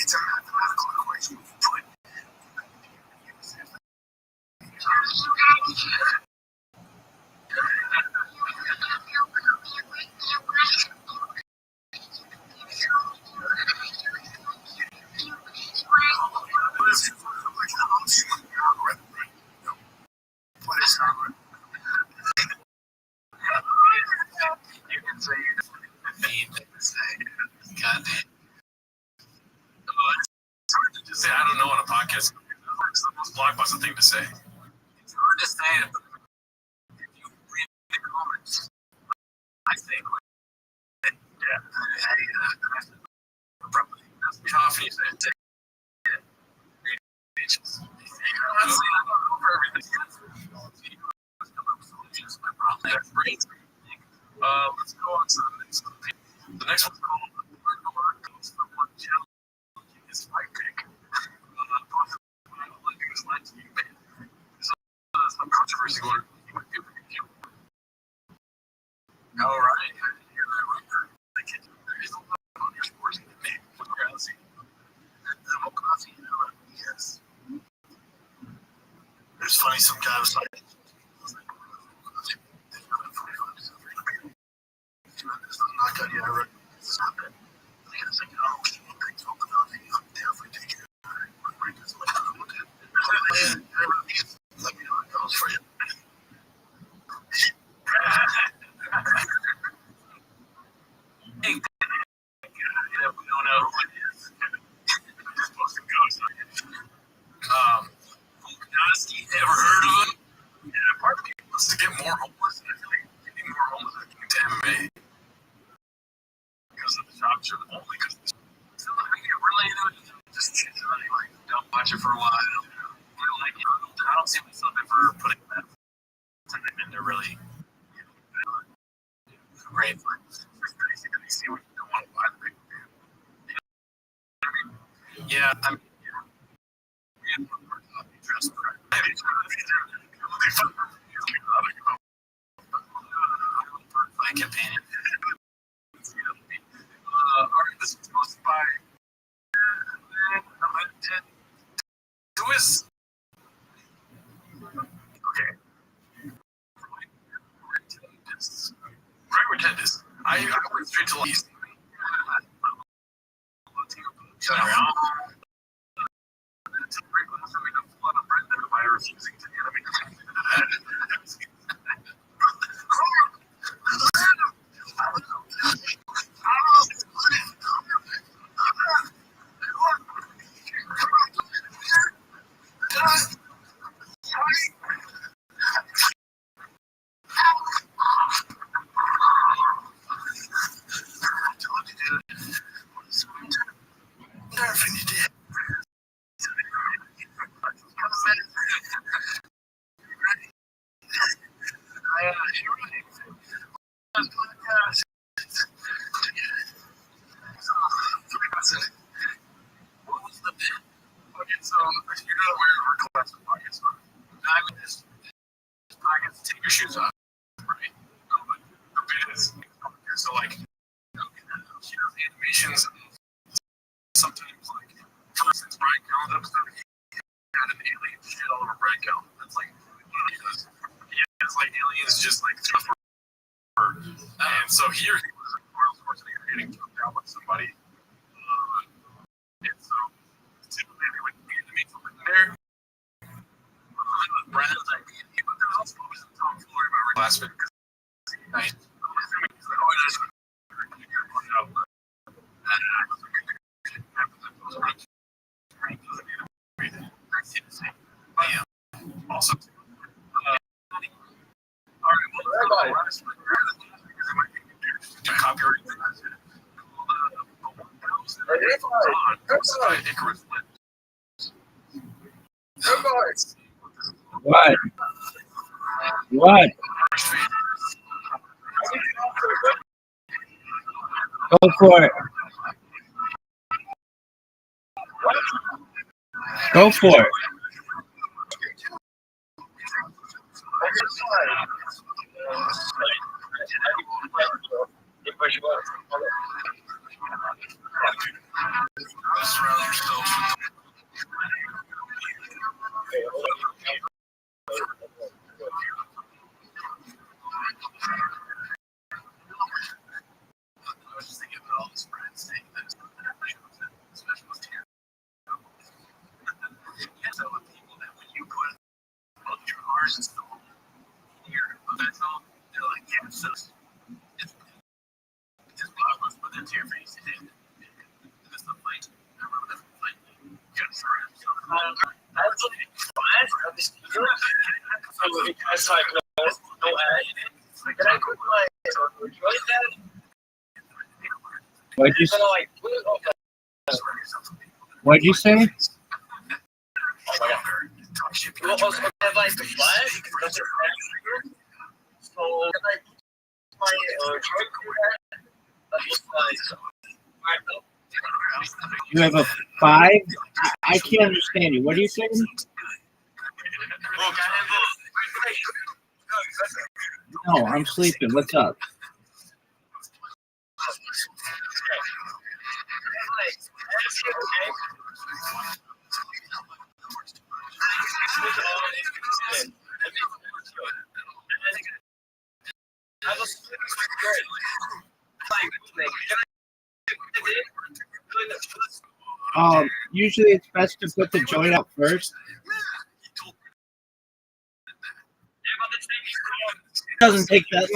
It's a mathematical equation. You put you can say God damn. It's hard to just say. I don't know on a podcast. It's the most blockbuster thing to say. It's hard to say it. If you read the comments, I think, probably coffee is it. Let's go on to the next one. The next one's called Challenging His Fight Pick. There's some controversy going on. All right. Hear that record. There is a lot on your sports name. Yes. It's funny, some guy was like, knock on you, I read this happened. I was like, oh, thanks for I'll definitely take it. Let me know how it goes for you. Hey, we don't know who it is. It's supposed to go. Nasty, ever heard of him? Yeah, part of me wants to get more homeless. I feel like getting more homeless is into MMA. Because of the job show, only because I get really into it. Just like, don't watch it for a while. I don't like it. I don't see myself ever putting that time into really great fun. It's crazy to see what you don't want to buy the big man. Yeah, I mean, yeah. Dressed right. My companion. Alright, this was posted by who is okay. Right Retendis. I went straight to East. By refusing to animate. What was the bit? Okay, so you're not aware of our class of pockets. I mean, this pockets, take your shoes off, right? But her bit is, so like, she does animations and sometimes, like, for instance, Brian Callen episode, he had an alien shit all over Brian Callen. That's like, he has like aliens just like through her. And so here he was like Arnold Schwarzenegger getting choked out by somebody. And so typically they would animate something there. Brandon's idea, but there was also always Tom Fuller about last minute because nice. I'm assuming he's like, oh, it is. Also, all right, well, let's go. Copyright. What? What? Go for it. Go for it. I was just thinking about all his friends saying that specialist here. So the people that when you put both your R's and stuff here, that's all. They're like, yeah, so it's bloodless, but then to your face, it is. That's the fight. I remember that's the fight. Yes, sir. That's like, no ad. Can I go my enjoy that? What'd you say? Oh my god. You also have like the flash. That's your flash. So like my drink You have a 5? I can't understand you. What are you saying? No, I'm sleeping. What's up? Usually it's best to put the joint out first. It doesn't take that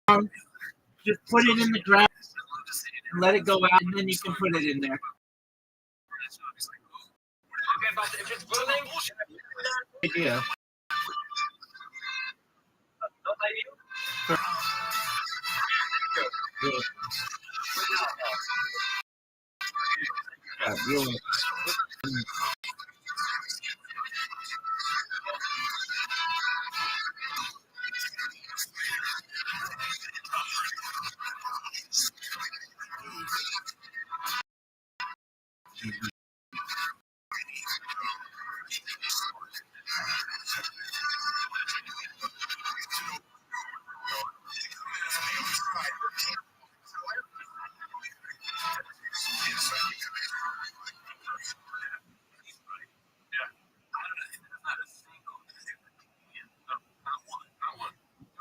long. Just put it in the ground and let it go out, and then you can put it in there. Idea. Yeah, really.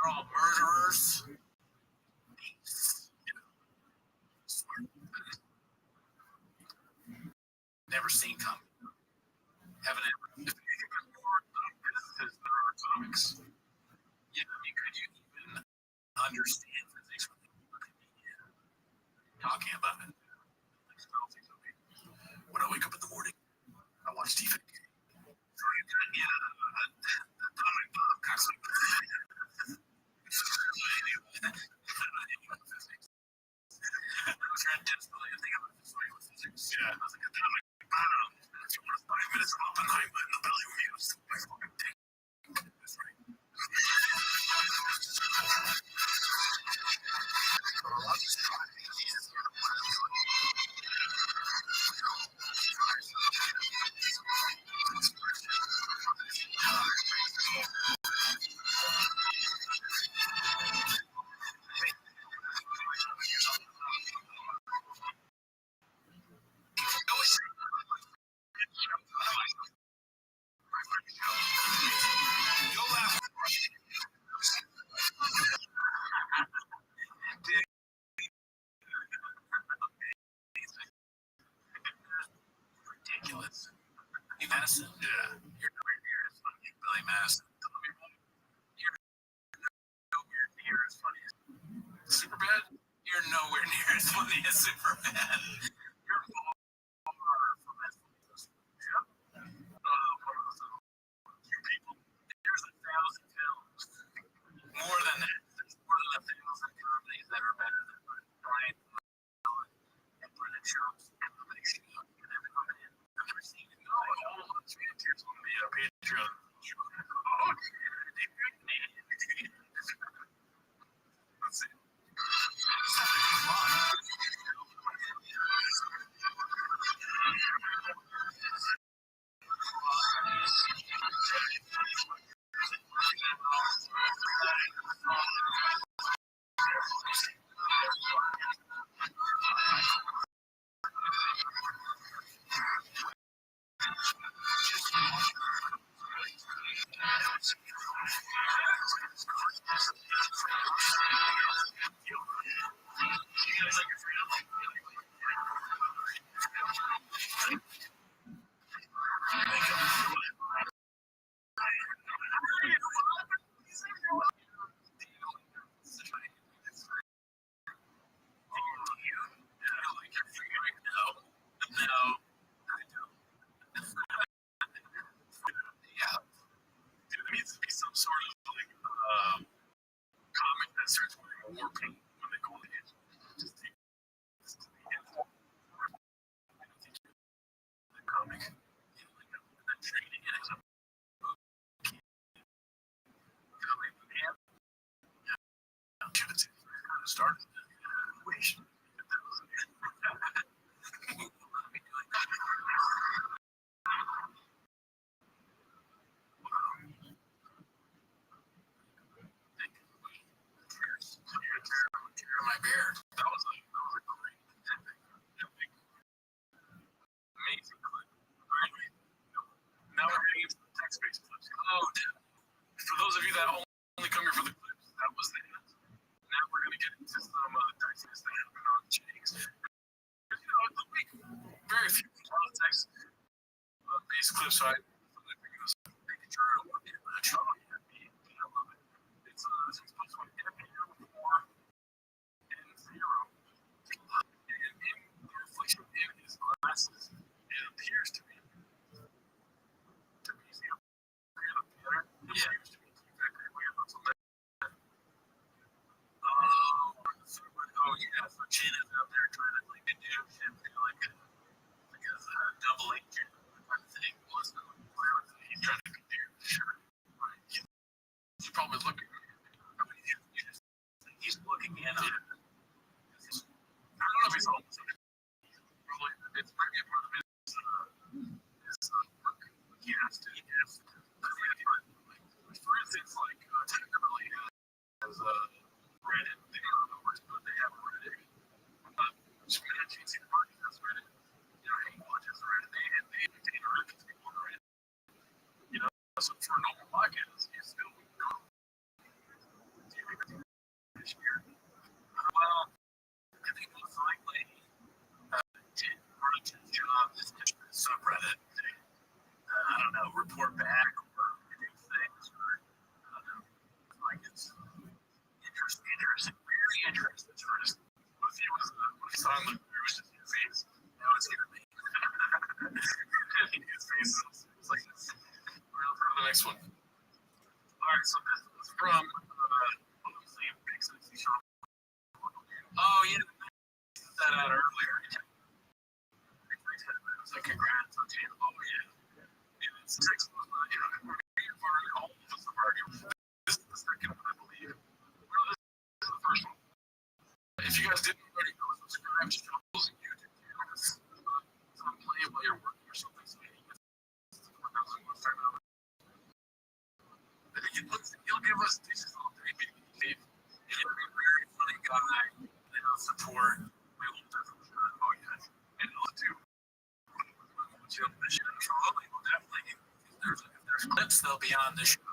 They're all murderers. Never seen coming. Haven't ever. Comics. Yeah, I mean, could you even understand physics talking about it? When I wake up in the morning, I watch TV. Ridiculous. Madison, yeah, you're nowhere near as funny as Billy Madison. You're nowhere near as funny as Superbad. You're nowhere near as funny as Superbad. You're far from as funny as Superbad. You people, there's 1,000 films. More than that. There's more than 1,000 comedies that are better than Brian and Brendan Schaub's comedy show. And every comedy I've ever seen. Here's going to be a Patreon. starts wearing more paint when they go on the edge. Just take this to the end. The comic, that training it is a started. My bear. That was a great, epic, amazing clip. Now we're getting into the text-based clips. Oh, for those of you that only come here for the clips, that was the end. Now we're going to get into some dicings that happen on Jigs. The week, very few text-based clips, so I making sure I don't want to get that shot on happy. I love it. It's supposed to be happy here with 4 and 0. And in the reflection in his glasses, it appears to be yeah. Oh yeah, so Chin is out there trying to like do shit like a double agent kind of thing. He's trying to be there, sure. Right. He's probably looking. I mean, he's looking in on it. I don't know if he's almost. Probably it's maybe a part of his work. He has to. For instance, like technically has Reddit. They don't know the words, but they have Reddit. GC Party has Reddit. He watches Reddit. They interact with people on Reddit. So for a normal podcast, you still go. This year. Well, I think most likely did Rothschild job this subreddit thing. I don't know, report back or do things or I don't know. Like it's interesting, very interesting. First, what if he saw him look through his face? Now it's gonna be his face is like this. We're on to the next one. Alright, so this is from obviously a big sexy shop. Oh yeah, that out earlier. It was like congrats on Taylor. Oh yeah. And it's six months, we're already all of us have already. This is the second one, I believe. Well, this is the first one. If you guys didn't already go subscribe to Joel's YouTube channel, it's on play while you're working or something, so you get 4,000 watch time out. He'll give us these little baby Dave. He's a very funny guy. Support. We will definitely. Oh yeah. And also too. Definitely. If there's clips, they'll be on this show.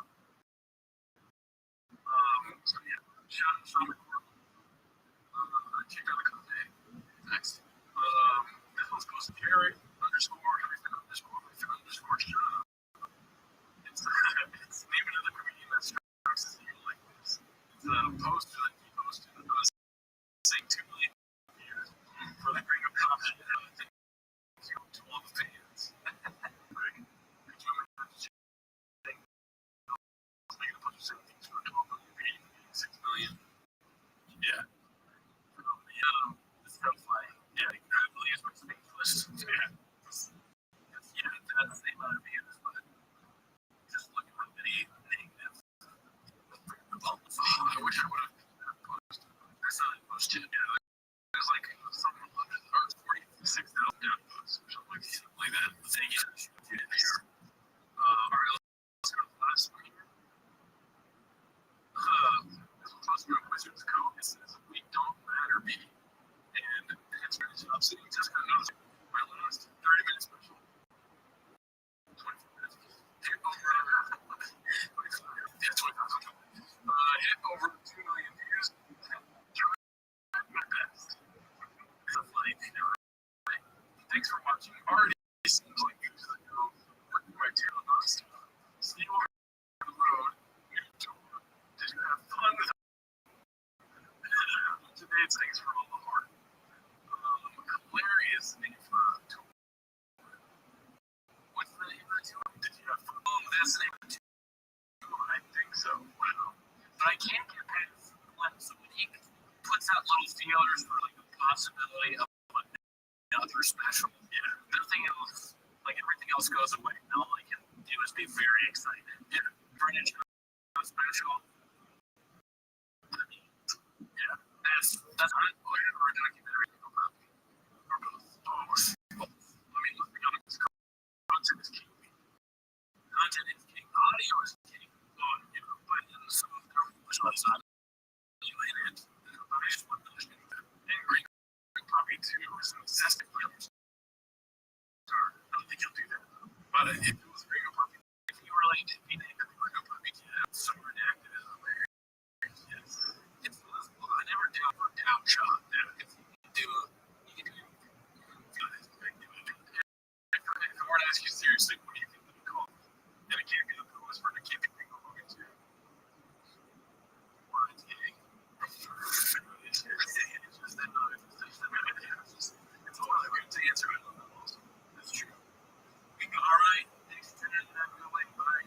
So yeah. Shout out to check out the comment. Next. This one's goes to Jerry ___ John. It's named another comedian that strikes as you like this. It's a post that he posted saying 2 million views for the bring of comedy to all the fans. Right? Yeah. This stuff like, yeah, exactly is what's being listed. Yeah. That's the amount of views, but just look at any negative. I wish I would have posted. That's not posted. Yeah. There's like something or 46,000 downloads or something like that. Thank you. Alright, let's go to the last one here. This one's supposed to be a Wizards code. It says, "We don't matter, B." And it's really tough. So you just got to notice my last 30-minute special. 24 minutes. Hit over. Yeah, 25. Hit over 2 million views. My best. It's a funny thing. Thanks for watching. Already seems like you just go working my tail off. See you on the road. Did you have fun with today? Thanks for all the heart. Larry is the name for what's the name of the tour? Did you have fun? Oh, that's the name of the tour. I think so. Wow. But I can't get past the glimpse of set little feelers for like the possibility of another special. Yeah. Nothing else, like everything else goes away. All I can do is be very excited. Yeah. Turn into a special. I mean, yeah. That's or a documentary or both. Almost. I mean, let's be honest. Content is king. Content is king. Audio is king. But in some of their which was not you in it. I just want to and Green probably too or some zesty players. I don't think he'll do that. But if it was Gringo Puppy, if he really did mean it, Gringo Puppy to have some activism there. Yes. It's possible. I never doubt or doubt shot that if you can do it, you can do it. If I were to ask you seriously, what do you think the call? And it can't be the coolest word, it can't be Gringo Puppy too. It's all I want to answer it. That's true. We go, all right. Thanks for tuning in. Go away. Bye.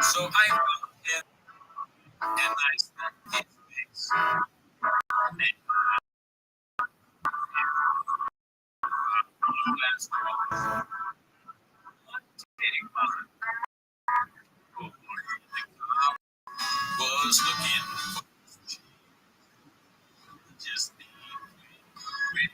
So I found him and I spent his face. Was looking just the way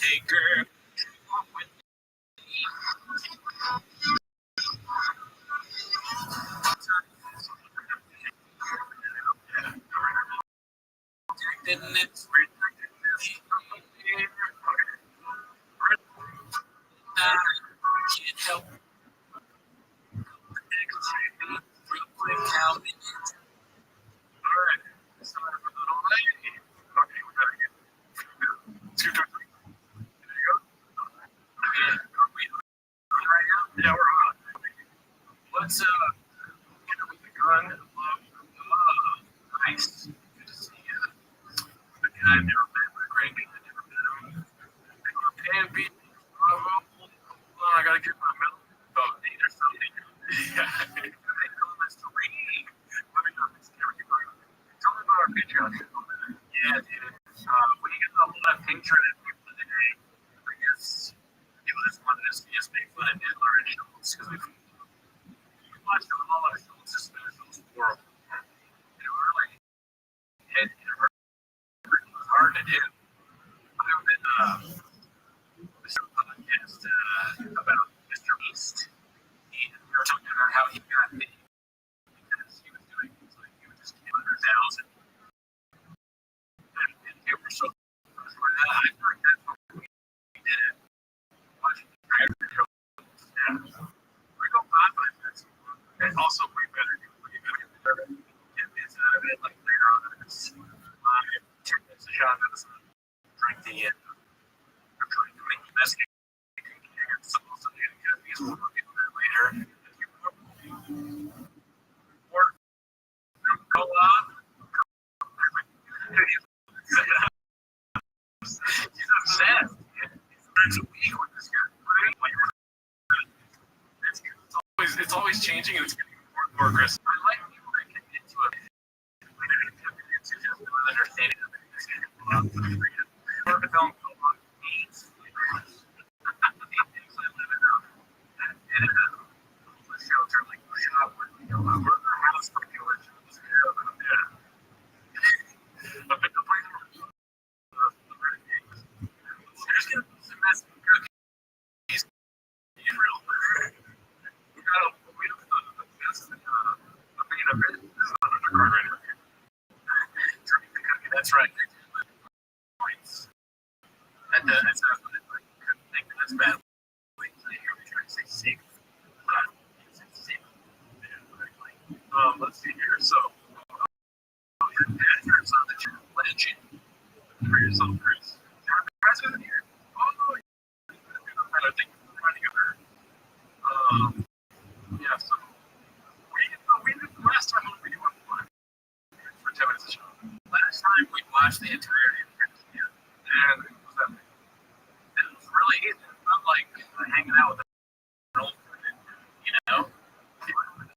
Hey girl. Yeah, we're on. Let's get up with the gun. Nice. Good to see you. I've never met my grandkid. I've never met him. And be hold on, I gotta get my milk. Oh, either something. Yeah. They call us to read. Let me know if it's never get on. Tell me about our Patreon. Yeah, dude. We get a lot of Patreon people today. I guess people just wanted to see us make fun of Niddler and Schultz because we watched a lot of Schultz's specials. Horrible. Really, it was hard to do. I've been some podcast about Mr. Beast. We were talking about how he got paid because he was doing things like he would just get 100,000 and they were so for that. I feel like that's what we did. Watching the trailer show. We go back by this. And also way better. Way better. Get bits out of it like later on in this live. Turn this a shot at the sun. Drink the end. I'm trying to make the best game. Some also need to get these more people there later. Or go on. He's obsessed. He's a week with this guy. It's always changing and it's getting more and more aggressive. I like people that get into it. It's just understanding of it. Or the film needs. Shelter like shop with the house for people that just a big place for there's gonna be some messy cookies. Real. We got a best being a bit is not a carburetor. Drinking the cookie, that's right. Points. That's like couldn't think that's bad. Wait, you're trying to say safe. Let's see here. So, your dad turns on the channel. What did you do for yourself, Chris? You're the president here. Oh, I think we're trying to get her. Yeah, so we did the last time we went for 10 minutes of show. Last time we watched the entirety of it. And it was that. It was really easy. It felt like hanging out with an old friend, you know?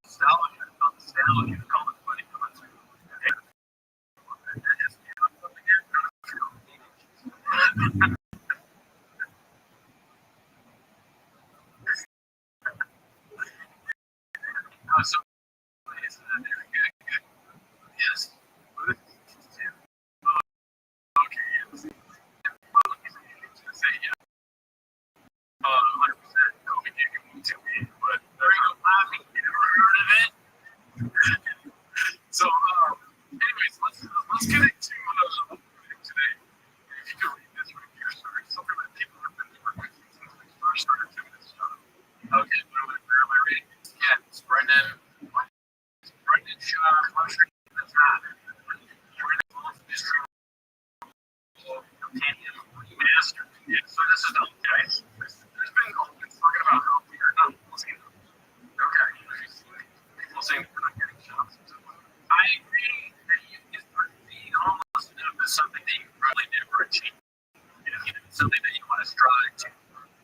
Nostalgia. You call it funny. So, Yes. Okay, yes. Say yeah. 100% Kobe gave you to me, but there you go. Laughing. You never heard of it? So, anyways, let's get into today. If you could read this right here, sorry, something that people have been working with since we first started doing this stuff. Okay, where am I reading? Yeah, it's Brendan. What? It's Brendan Shaw. That's not. Companion Remastered. Yeah, so this is the guys. There's been talking about how we are not listening. Okay. People saying we're not getting shots. I agree that being homeless is something that you probably never achieve. Something that you want to strive to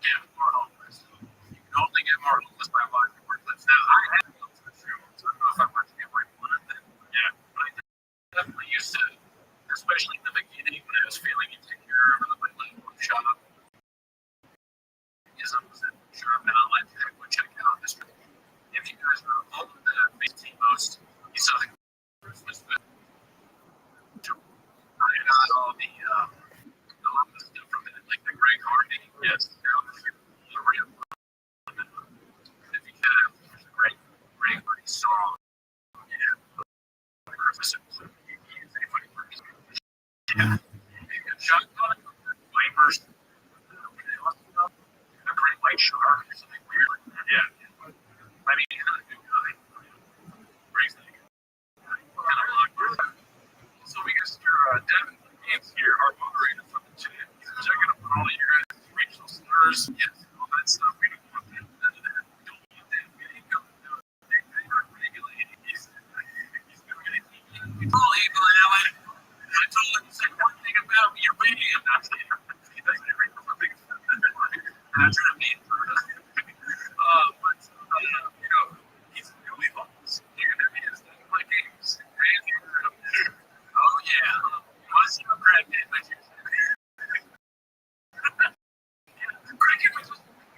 get more homeless. You can only get more homeless by walking worthless. Now, I have homeless too, so I don't know if I'm going to get right one of them. Yeah, but I definitely used to, especially in the beginning when I was feeling insecure about my level of shop. Is I was at shop now, let's go check out this. If you guys are all of the 15 most, you saw the Christmas. I got all the stuff from it, like the Greg Hardy. Yes. If you have a Greg Hardy song, yeah. Christmas episode, you can use anybody first. Yeah. Shotgun, Vipers, a great white shark or something weird. Yeah. I mean, he's not a good guy. Brings the so we got your Devin Games here, our moderator for the chat. He's checking up on all your guys' racial slurs. Yes, all that stuff. We don't want that. None of that. We don't want that. We ain't going to do it. They aren't regulating. He's doing it. He's all evil, Alan. I told him to say one thing about me. You're waiting. I'm not saying he doesn't agree with something. And I'm trying to be for us. But, you know, he's really homeless. Look at him. He has done my games. Oh, yeah. What's your crackhead?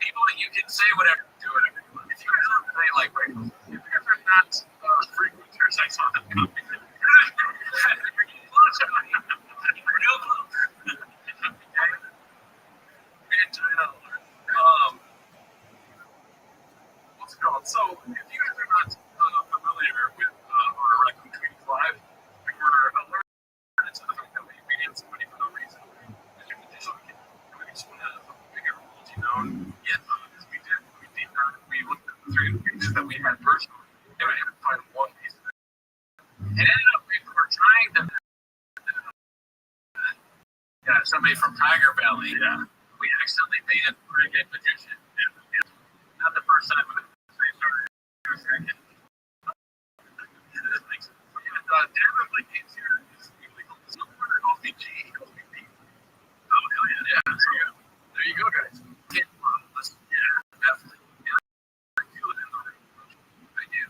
People, you can say whatever, do whatever you want. If you guys don't play like regular, if you guys are not frequenters, I saw them coming. What's it called? So, if you guys are not familiar with our Raccoon Tweets Live, we were alerted to the fact that we needed somebody for no reason. And you can just bigger roles, you know. Yet, as we did not. We looked at the three pieces that we had personally, and we had to find one piece of it. It ended up we were trying to somebody from Tiger Valley. Yeah. We accidentally made a cricket magician. Yeah. Not the first time we started. Devin Games here is illegal. OPG. Oh, hell yeah. There you go, guys. Yeah, definitely. Yeah, I feel it in the room. I do.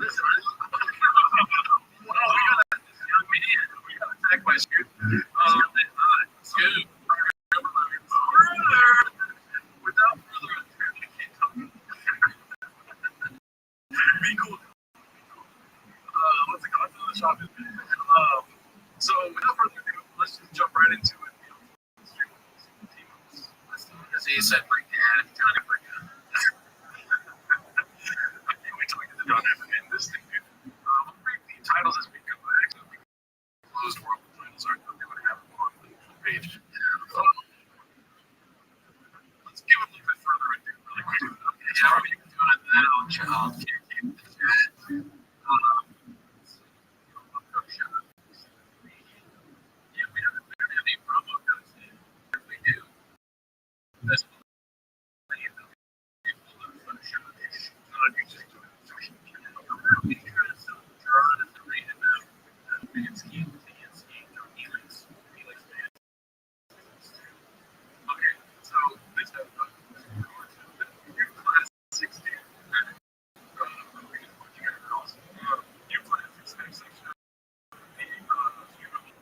Listen, we got this young man. We got attacked by Scoop. Scoop. Without further ado, I can't talk. Be cool. What's it called? The shop is so without further ado, let's just jump right into it. As he said, my dad, John Africa. I can't wait till we get to John Africa in this thing, dude. We'll read the titles as we go. Actually, closed world titles aren't going to have on the page. Let's give it a little bit further ado, really quick. Yeah, we can do it now, child. Yeah, we don't have any promo codes. If we do, that's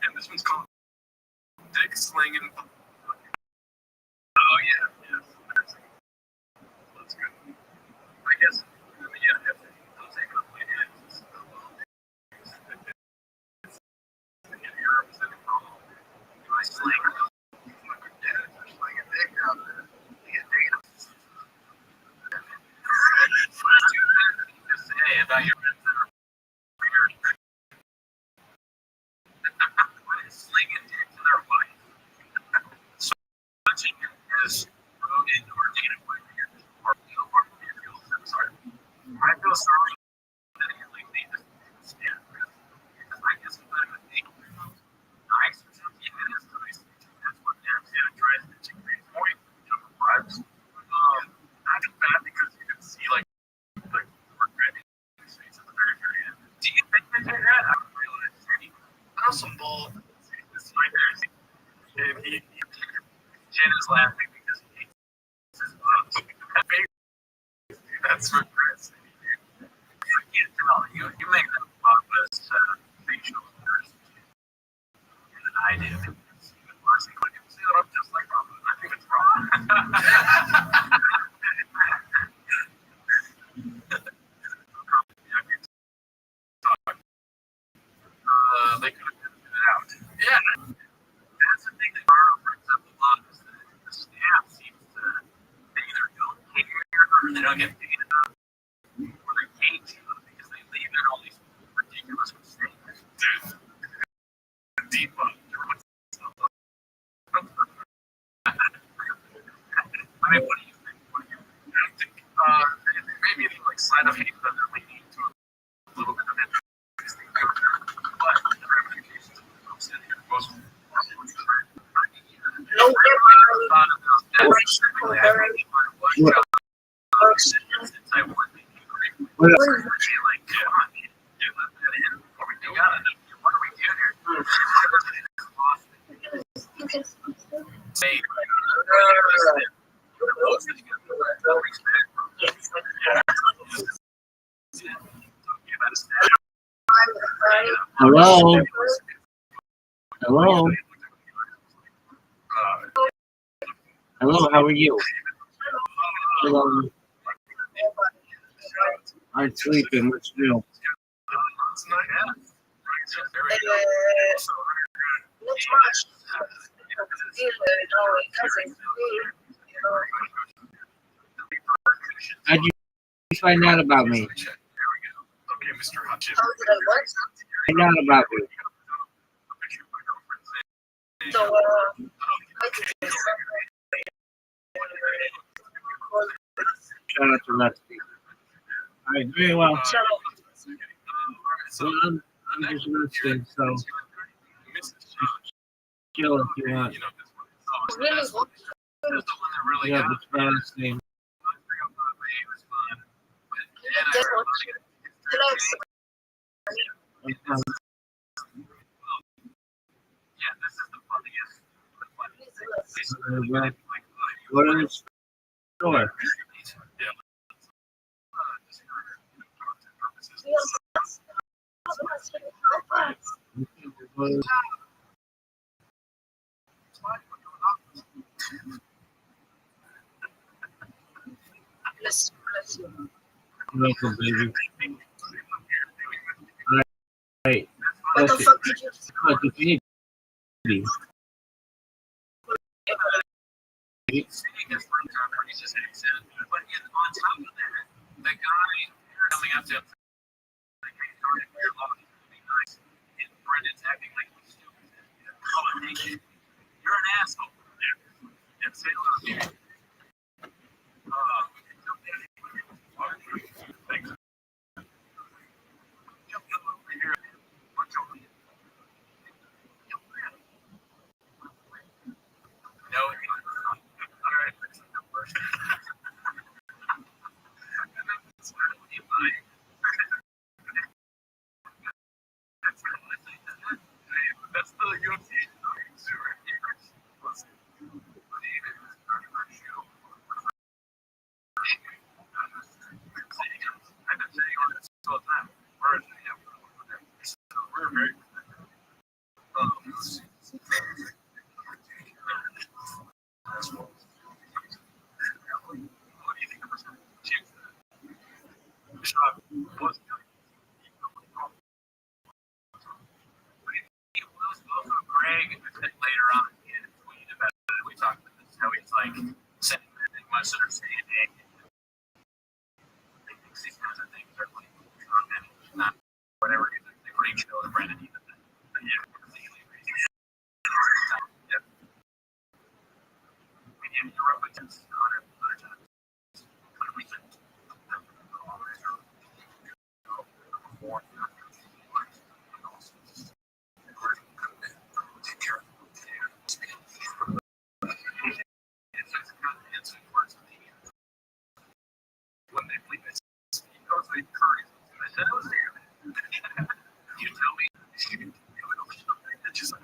and this one's called Dick Slinging. Oh yeah, yes. Let's go. I guess, yeah, I'll take it up my hand. Slinging dick to their wife. So watching him as Rogan or Dana White or I'm sorry. I feel sorry that he like made this stand because I guess he thought it was nice or something. It is nice. That's what Santa tries to create point vibes. Not just bad because you can see like regret in his face at the very, very end. Do you think they did that? I don't realize. That's some bull. This right there. He Jen is laughing because he hates his mom. That's regrets. I can't tell. You make that pompous facial expression than I do. See that I'm just like Robin. I think it's wrong. They could have figured it out. Yeah. That's the thing that Marvel brings up a lot is that the staff seems to they either don't care or they don't get paid enough or they hate you because they leave in all these ridiculous mistakes. Deep I mean, what do you think? I think maybe the like side of hate that they're leaning to a little bit of interest. But the ramifications of the most Hello? Hello? Hello, how are you? Hello. I'm sleeping. What's new? How'd you find out about me? Okay, Mr. Hutchins. Find out about me. Shout out to Rusty. All right, very well. Well, I'm just listening, so chill if you want. Yeah, that's my last name. Go to the store. Welcome, baby. All right. What the fuck did you What the baby? Seeing his room cover, he's just accent. But on top of that, the guy coming up to him, like, hey, sorry for your love, be nice. And Brendan's acting like he's stupid. Oh, I hate you. You're an asshole. Yeah, say hello to me. Thanks. Jump over here. Watch over here. No, all right. That's the UFC. I've been saying all this all the time. We're very what do you think of this? Greg later on tweeted about it. We talked about this. How he's like saying that they must understand it. He thinks these kinds of things are like not whatever. The great show to Brendan. Yeah, Yeah, you're up against 100 times. When they believe it, he goes to encourage. I said it was there. You tell me. It's just like,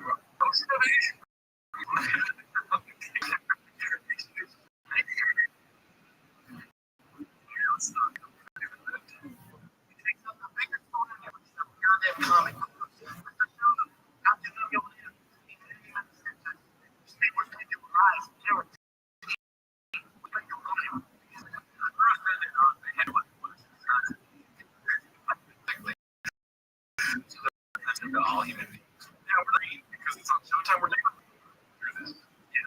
all human beings. Yeah, we're green because it's on Showtime. We're doing this. Yeah.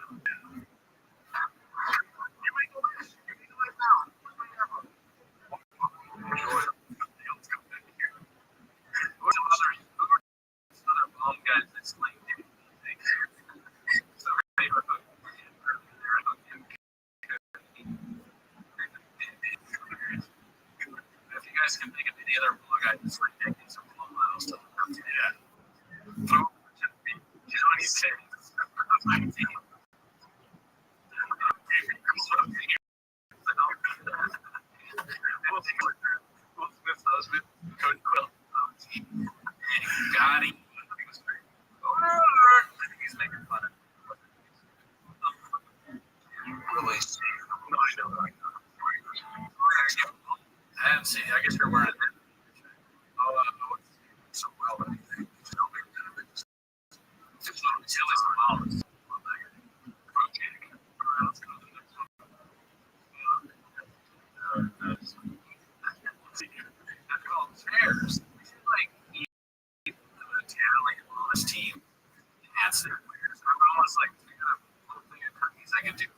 You make a wish. You make a wish now. Let's go back here. Who's other bomb guys that sling things? So, hey, if you guys can think of any other blue guys that sling things, I'll still yeah. So, you know what he's saying? Smith's husband, Cody Quill. God, he was great. He's making fun of really. I haven't seen it. I guess you're wearing it. Oh, so well, but it's chilies and olives. Let's go to the next one. That's called chairs. Like Italian on this team. That's their players. I'm almost like a little thing of cookies I can do.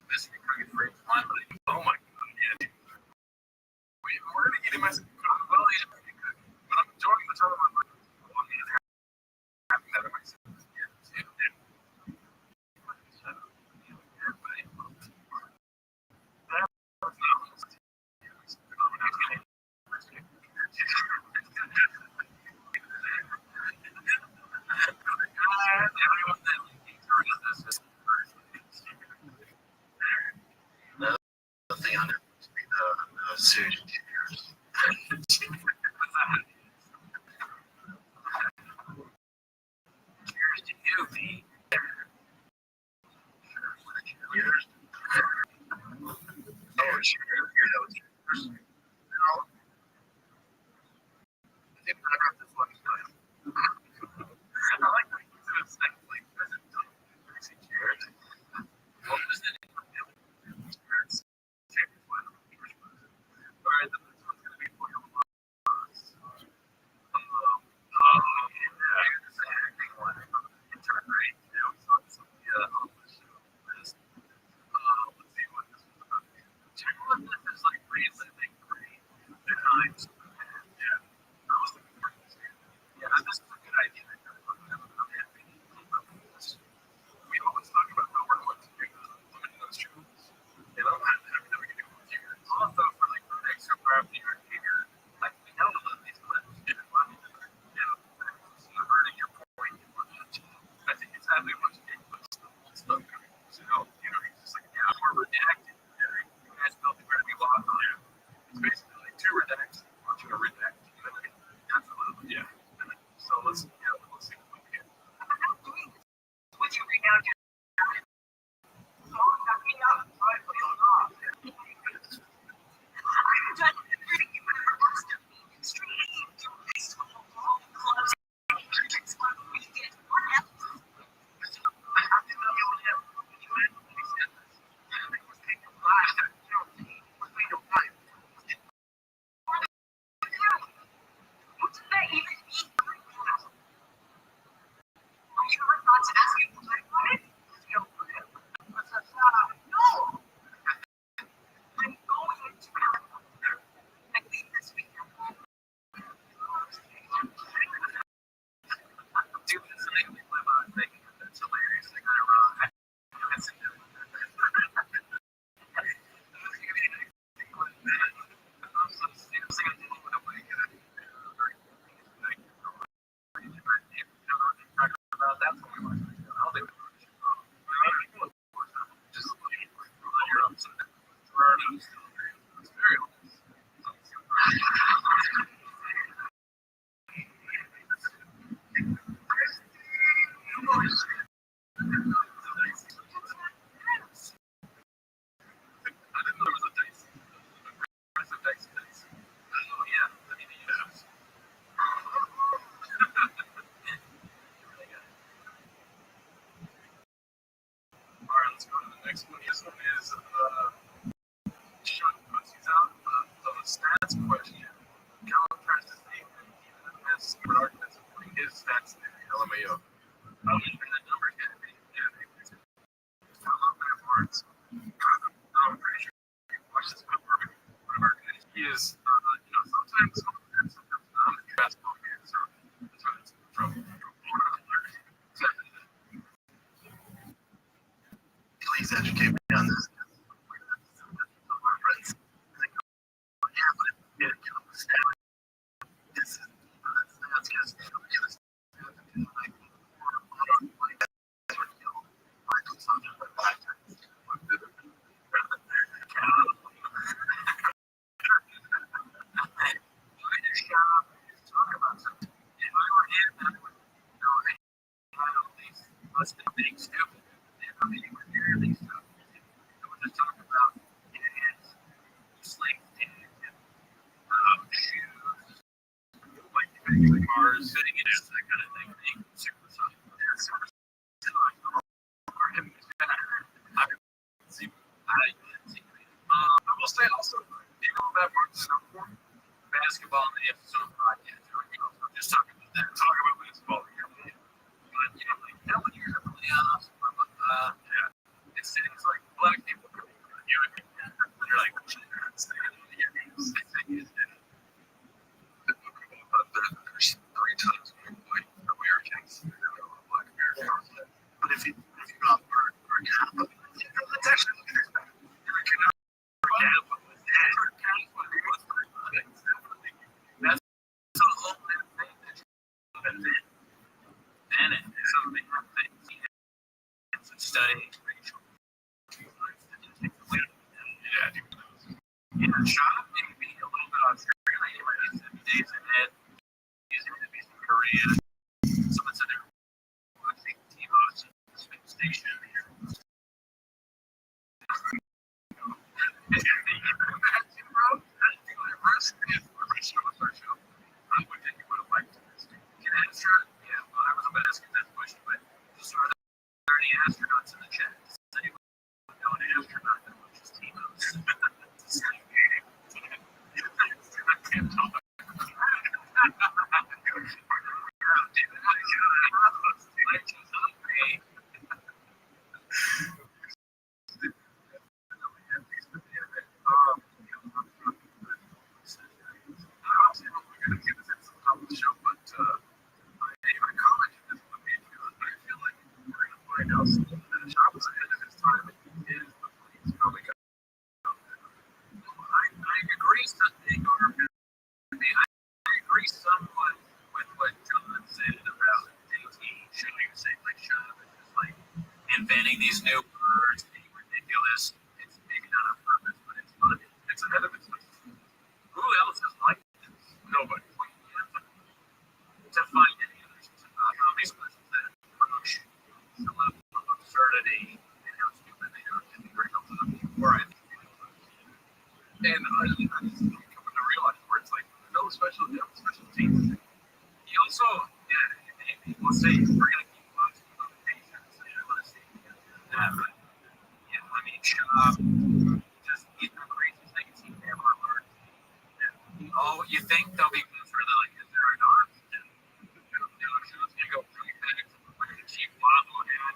This cookie free one, but oh my god, yeah. We're gonna get him as well, he's a pretty good. But I'm enjoying the time I'm having that in myself. Nothing under the suit. Cheers to you, Pete. Cheers. Oh, sure. I think I got this one time. I like that he's in a second like this. Cheers. What was the name of it? Cheers. Alright, then this one's gonna be for your mom. Acting one. Intern rate. Let's see what this is about. Check what this is like. Reasoning great. Times. Yeah. I was looking for this. Yeah, this is a good idea. I'm happy. We always talk about how we're going to do limiting those troops. And I'm not happy that we can do it here. Also, for like the extra gravity or bigger, like we know that these clips get it money. You're hurting your point. I think it's having much inputs to the whole stuff. So, it's just like, yeah, we're redacted. You guys built the gravity lock on it. It's basically like two redacts watching a redact. Absolutely, yeah. So let's see what we can. Would you bring out your his stats in LMAO. How much that number is going to be? I love that parts. I'm pretty sure he watches one of our guys. He is, sometimes I'm a basketball fan, so that's what it's from Please educate me on this. My friends think, yeah, but it comes down. This is that's because like cars sitting in it, that kind of thing. Being super fun. I will say also, that works basketball in the episode podcast. Just talking about that. Talk about basketball. But, like, when you're in the playoffs, it's things like black people coming on you. You're like, there's 3 times more white Americans than black Americans. But if you go for a cap, let's actually look at this. That's a whole new thing that you can invent. Then it is something that it's a study racial. Shop maybe a little bit Australian, he might be 7 days ahead. He's going to be in Korea. Someone said they're watching TVO's space station here. Astronauts in the chat. Know an astronaut that watches TVO's. Inventing these new words, being ridiculous. It's maybe not on purpose, but it's funny. It's ahead of its time. Who else is like this? Nobody. To find any others, comedy specials that approach the level of absurdity and how stupid they are can be very helpful to me. Where I think and I just come to realize where it's like no special teams. He also, people say we're going to keep lots of limitations. Let's see. But, I mean, just he's the craziest thing he's ever learned. Oh, you think they'll be good for the, like, is there an art? Show's going to go really back to the cheap Lotto ad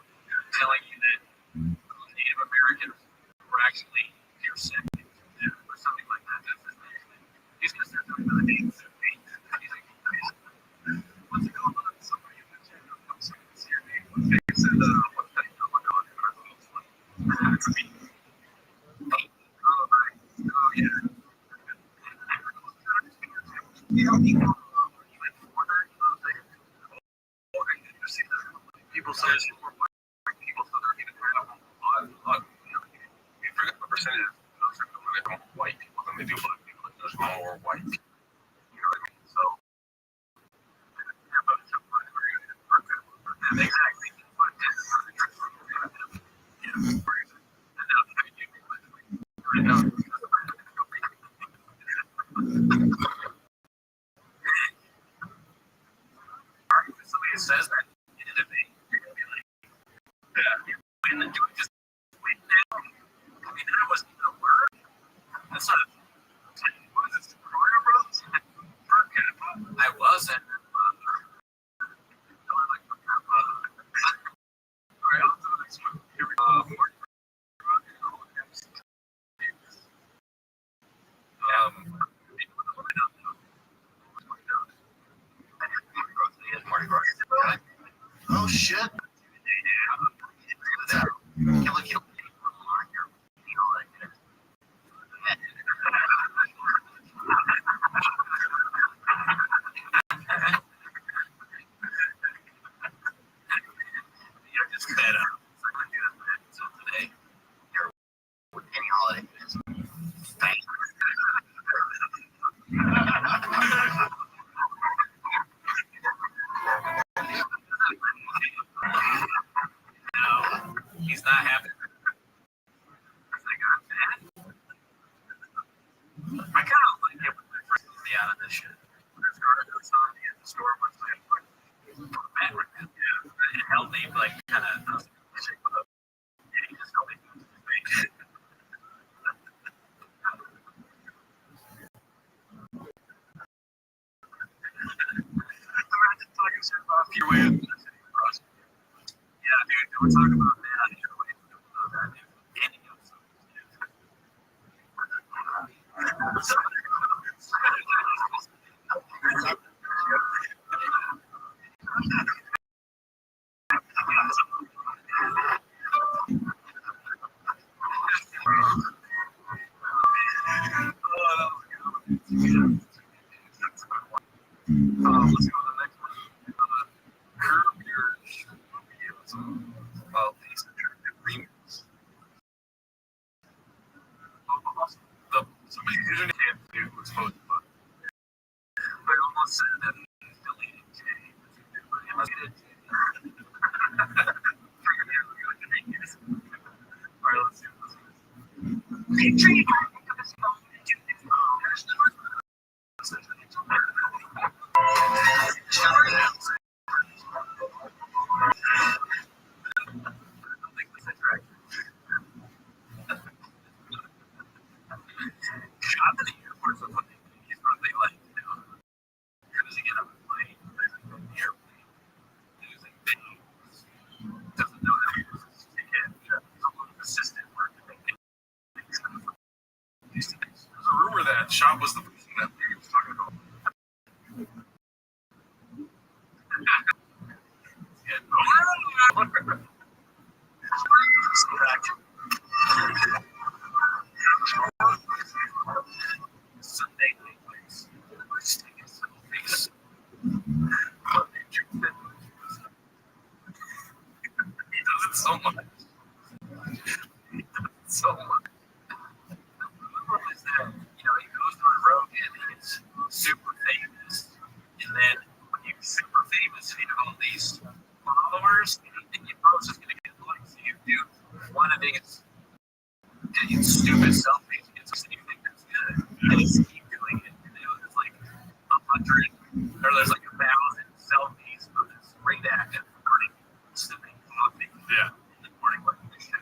telling you that Native Americans were actually your second or something like that. That's his name. He's going to start talking about the names of me. What's it called? Somebody in the chat. I'm sorry, it's your name. They said, what's that? Oh, my God. That's me. Oh, yeah. People say it's more white people, so they're even we forget the percentage of white people than they do black people. There's more white people. You know what I mean? So, exactly. And now, somebody says that in a debate, you're going to be like, and then do it just wait now. I mean, that wasn't even a word. That's not what is this, Corona Bros? I wasn't. No shit. Any holiday. He's not happy. I kind of like it when my friends me out of this shit. There's guards outside me at the store once I met with him. It helped me like kind of shake with him. And he just told me to face. Your way of yeah, dude, don't talk about that. Your way of that. Any of let's go to the next one. Curb your videos about these attractive premiums. Somebody didn't have to was supposed to put. I almost said that deleted J. I must get it. Alright, let's see what this is. There's a rumor that Shop was the person that he was talking about. Sunday nights. He does it so much. So much. Is that, he goes on a road and he's super famous. And then when you're super famous and you have all these followers, anything you post is going to get likes. So you do one of these stupid selfies, and you think that's good. And you keep doing it. And there's like 100, or there's like 1,000 selfies of this great actor recording snipping coffee. Yeah. In the morning, like this shit.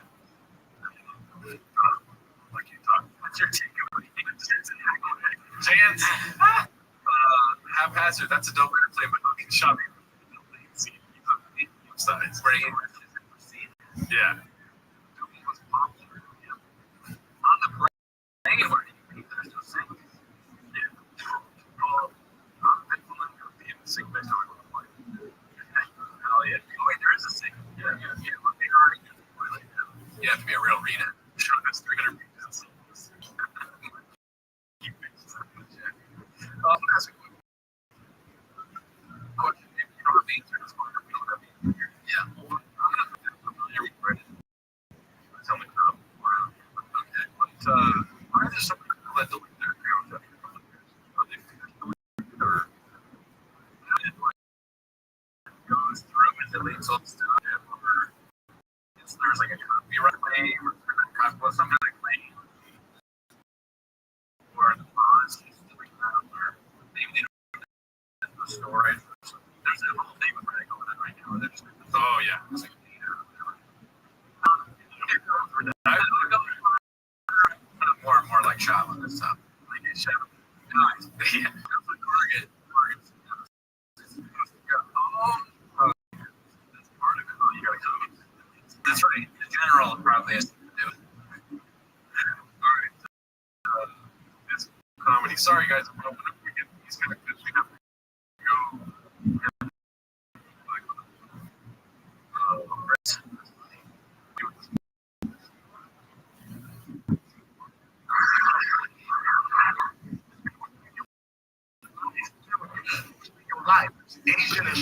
Like you talk, what's your takeaway? Chance, haphazard. That's a dope way to play my fucking shopping. Sides. Yeah. On the brain, there's no saying. Oh yeah. Oh wait, there is a sing. Yeah. You have to be a real reader. Show us 300 pages. That's a good question. If you don't have the answer, just go to the yeah. I'm not familiar with Reddit. Tell me about okay. But why is there so many people that delete their accounts after a couple of years? Are they deleted or goes through and deletes all the stuff? Or there's like a copyright claim or something like claim? Or the bonds delete that, or maybe they don't have the storage. There's a whole thing with Reddit going on right now. Oh yeah. It's like, more and more like shop on this stuff. Like a shop. Nice. Yeah. Target. That's part of it. Oh, you gotta come. That's right. The general probably has to do it. Alright. It's comedy. Sorry guys, whenever we get these kind of clips, we have to go. Asian and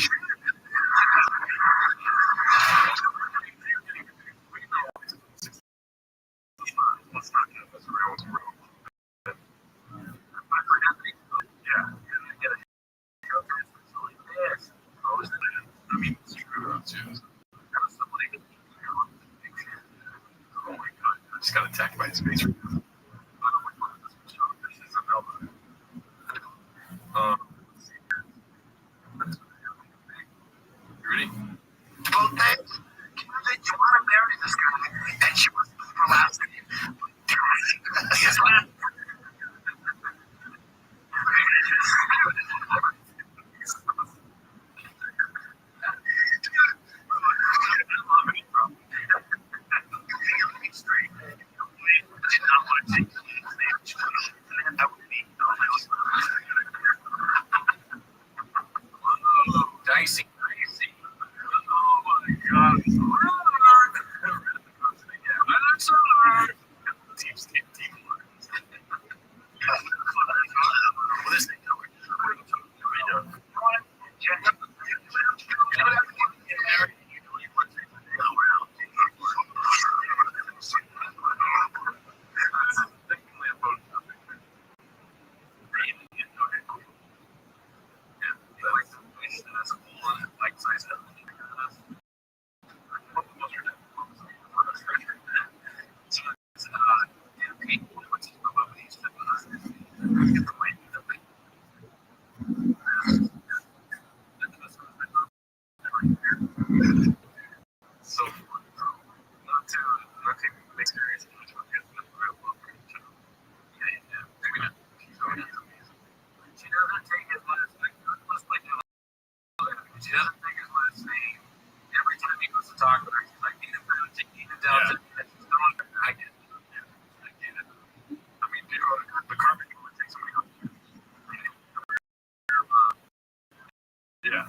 let's not get this real. I forgot that yeah, and I get a haircut so like this. I mean, screw up too. Somebody, oh my god, I just got attacked by his face right now. Ready? Well, then, you want to marry this guy, and she was everlasting. His last. Dicey. Oh my god. I'm sorry. Team. Well, this thing, so not to make serious. She doesn't take his last name. She doesn't take his last name. Every time he goes to talk with her, she's like, Nina down to I get it. I get it. I mean, the carpet would take somebody else. Yeah.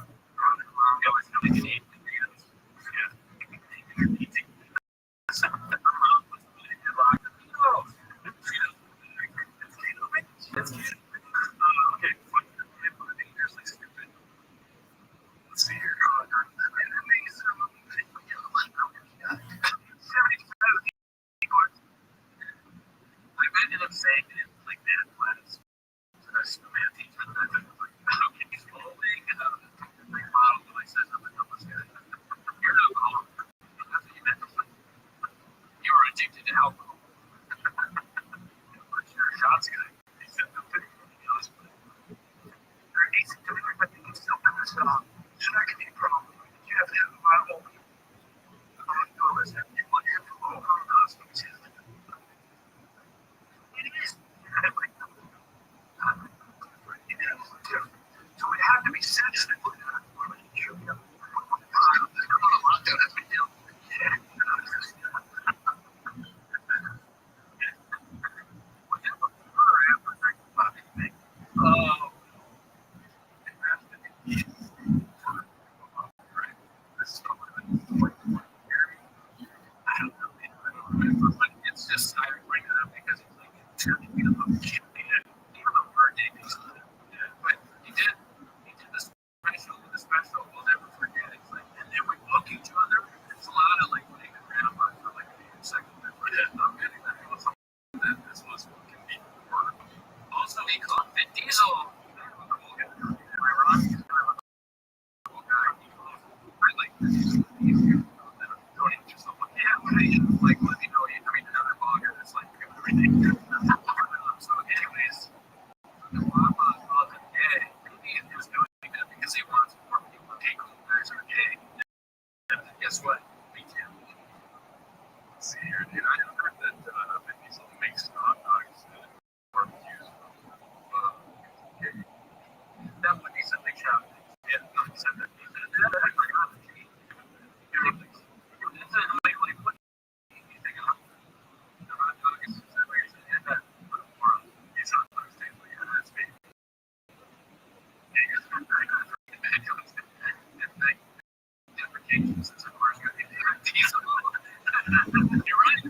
Let's see here. I ended up saying it like that class. That's the math teacher. Okay, he's folding like model, but I said something that was good. You're not alcoholic. That's what you meant to say. You were addicted to alcohol. You're a shots guy. He said nothing. You're asymptomatic, but you can still do this stuff. Should I get a problem? You have to have a Bible. You want your flow from us. It is. So it had to be sensitive. It's just I bring it up because it's like even though birthday but he did the special we'll never forget. It's like and then we look each other. It's a lot of like when the grandma for like a second I'm getting that it was something that this was what can be work. Also he called Vin Diesel. Am I wrong? He's kind of a cool guy. I like Vin Diesel. Don't even just like let me know. I mean, another blogger that's like everything. So, anyways, the Obama wasn't gay. He is doing that because he wants more people to take cool guys who are gay. And guess what? Me too. Let's see here, dude. I heard that Vin Diesel makes hot dogs and barbecues. That would be something shocking. Yeah, he said that. He said that. You're right.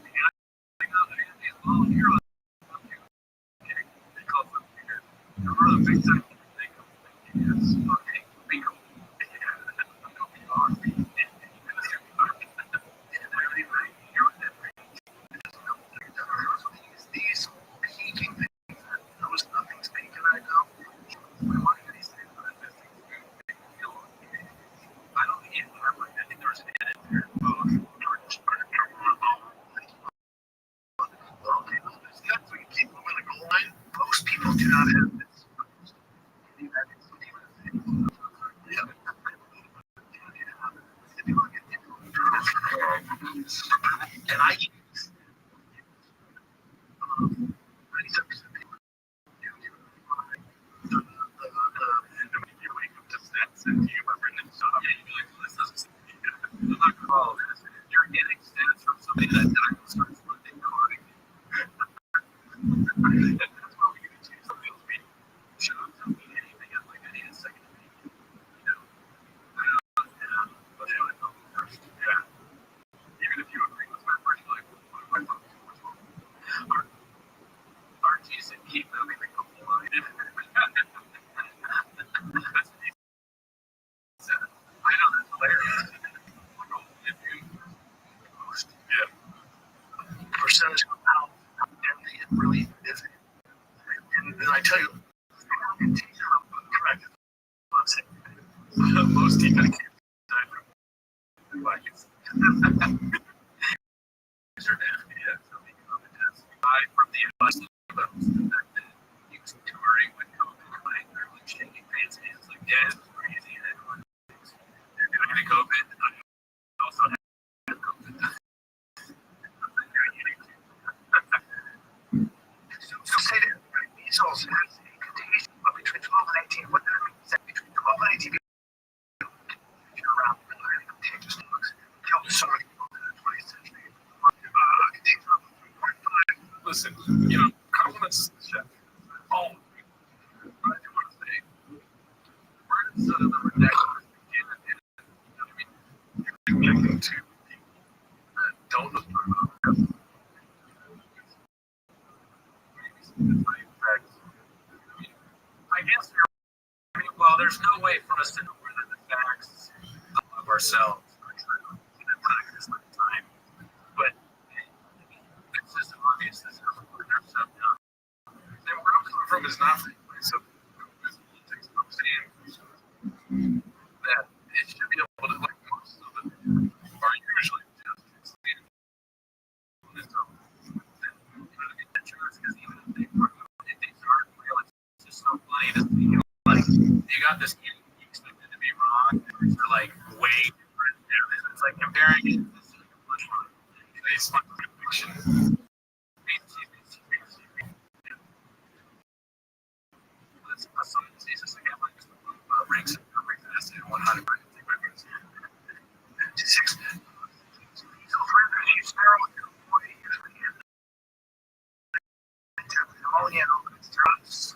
to you, my friend, and so you'd be like, well, this doesn't seem to be good. I'm not gonna follow this. You're getting stats from somebody that starts looking coding. That's why we need to change something else. Shut up, don't mean anything. I'm like, I need a second opinion. You know? But anyway, first, yeah. Even if you agree with my first, like, what am I talking too much about? RGs and keep moving the couple line. That's what he said. I know, that's hilarious. Yeah. Percentage of how empty it really is. And then I tell you, correct. Most people can't die from blankets. Yeah, so we can buy from the advice about the fact that he was touring with COVID, like literally shaking hands, like, yeah, it's crazy. And everyone thinks they're doing the COVID. I also have COVID. So say that measles has a contagion of between 12 and 18. What that means is that between 12 and 18 people around the highly contagious drugs killed so many people in the 20th century. Contagion of 3.5. Listen, you know, compliments to the chef. Oh, but I do want to say, where does the ridiculous begin? And, you know what I mean? You're connecting to people that don't know about it. I guess well, there's no way for us to know whether the facts of ourselves are true in a time. But it's just obvious that there's stuff done. And where I'm coming from is not from a place of politics. I'm saying that it should be able to, like, most of them are usually just explained. And so, you know what I mean? The truth is, even if they aren't real, it's just so funny to see, you know, like, you got this kid you expected to be wrong, and you're like, way different. It's like comparing it to this fiction. Someone sees this again, like, ranks and this in 100 56. So further, you sterile pneumonia, drugs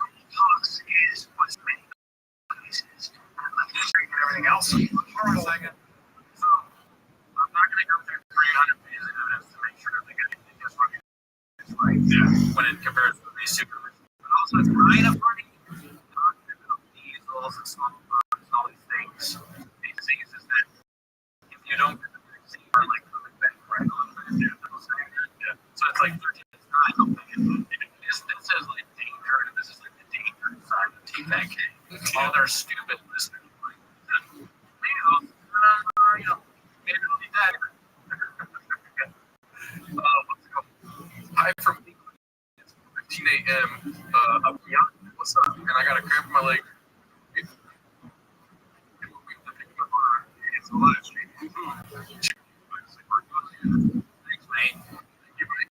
is what's many places and everything else. For a second. So, I'm not going to go through 300 pages of evidence to make sure that they just look at it's right. Yeah. When it compares to these super, but also it's kind of funny. Measles and smallpox and all these things. These things is that if you don't get the vaccine, you're like coming back right on. Yeah. So it's like 13 times. This says like danger, and this is like the danger side of TPAC. All their stupid listeners like measles, you know, maybe it'll be that. What's it called? Hi from England. It's 15 a.m. Up beyond. What's up? And I got a cramp in my leg. It's a live stream. Thanks, mate. Thank you, mate.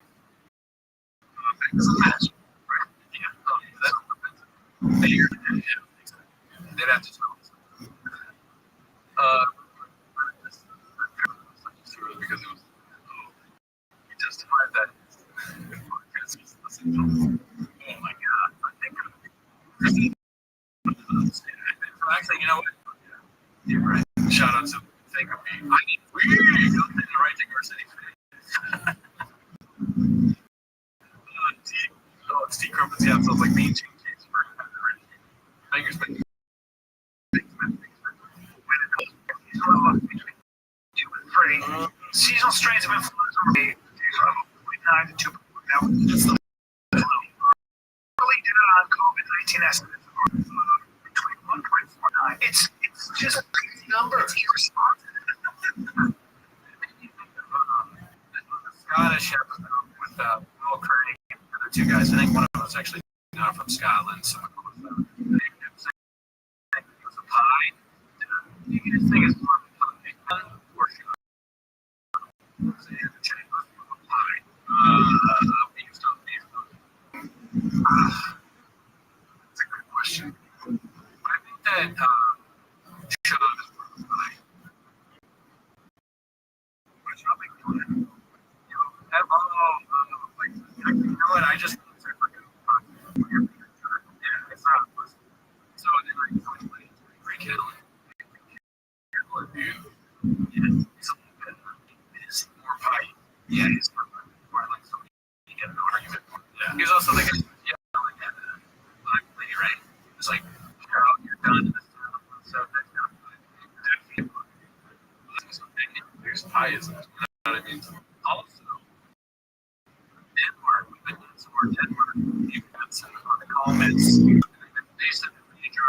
Thanks. Right? Yeah. Oh, that's offensive. They'd have to tell us. Because it was. He justified that. Oh my God. I think. Actually, you know what? You're right. Shout out to Think of Me. I need the right to City. It's T. Crumpets. Yeah, it sounds like mean cheese cakes for fingers. But seasonal strains of influenza rate 0.9 to 2. Now, it's the early data on COVID-19 estimates between 1.49. It's just a big number. It's irresponsible. Scottish episode with Will Kearney and the other two guys. I think one of them was actually not from Scotland. So it was a pie. This thing is more or that's a good question. I think that should You know what? I just it's not. So then I break it. It's more pie. Yeah, he's more like somebody you get an argument. Yeah. He's also like yelling at the black lady, right? It's like, you're done. So that's not there's pieism. You know what I mean? Also, Denmark, we've been doing some more Denmark. You've got some on the comments. They said the major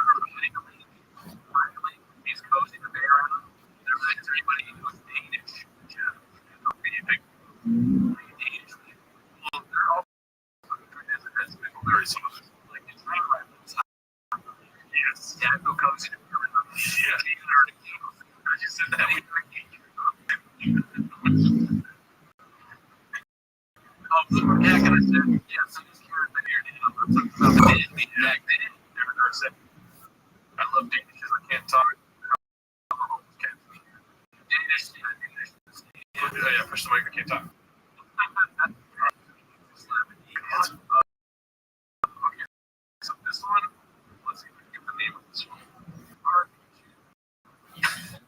he's coasting the bay around. They're like, is there anybody who's Danish? Yeah. Danish. Well, they're all as very similar. Like, it's not right. Yes. Yeah, go coasting. Yeah. You said that. Yeah, can I say? Yeah, so these here, they didn't never said. I love Danish because I can't talk. Danish. Oh, yeah, push the mic, I can't talk. Okay, so this one, let's see if I can get the name of this one.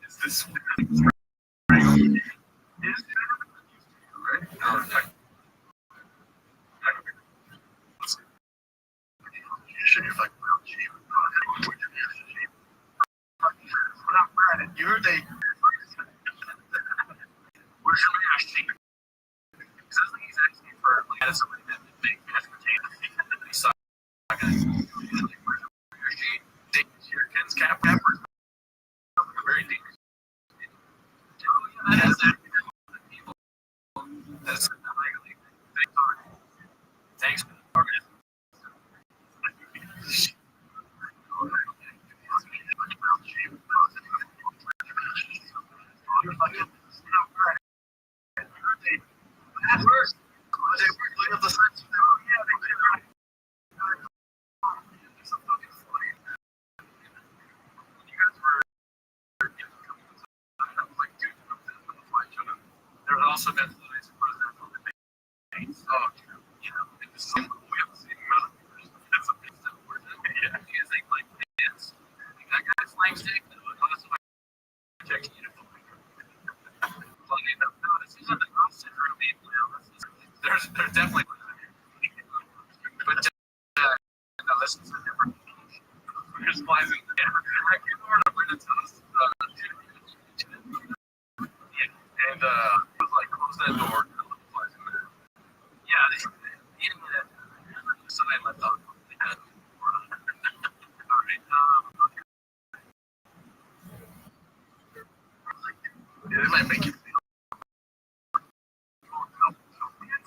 Is this one? Is it? Right? You're the. Where's your mash cheek? Because I think he's asking for like somebody that big mashed potato. He saw. Where's your sheet? Your Ken's cap peppers. Very deep. That has that. That's thanks. There's also been studies for example, the things of, you know, in the same we have the same amount of years. That's a big step forward. Yeah. Because they like dance. Like that guy's flying stick, also checking uniform. Funny enough, no, this isn't the Roth syndrome. There's definitely but no, this is a different there's flies in there. I can't remember when it's and was like close that door and the flies in there. Yeah, so I left out. It might make you feel.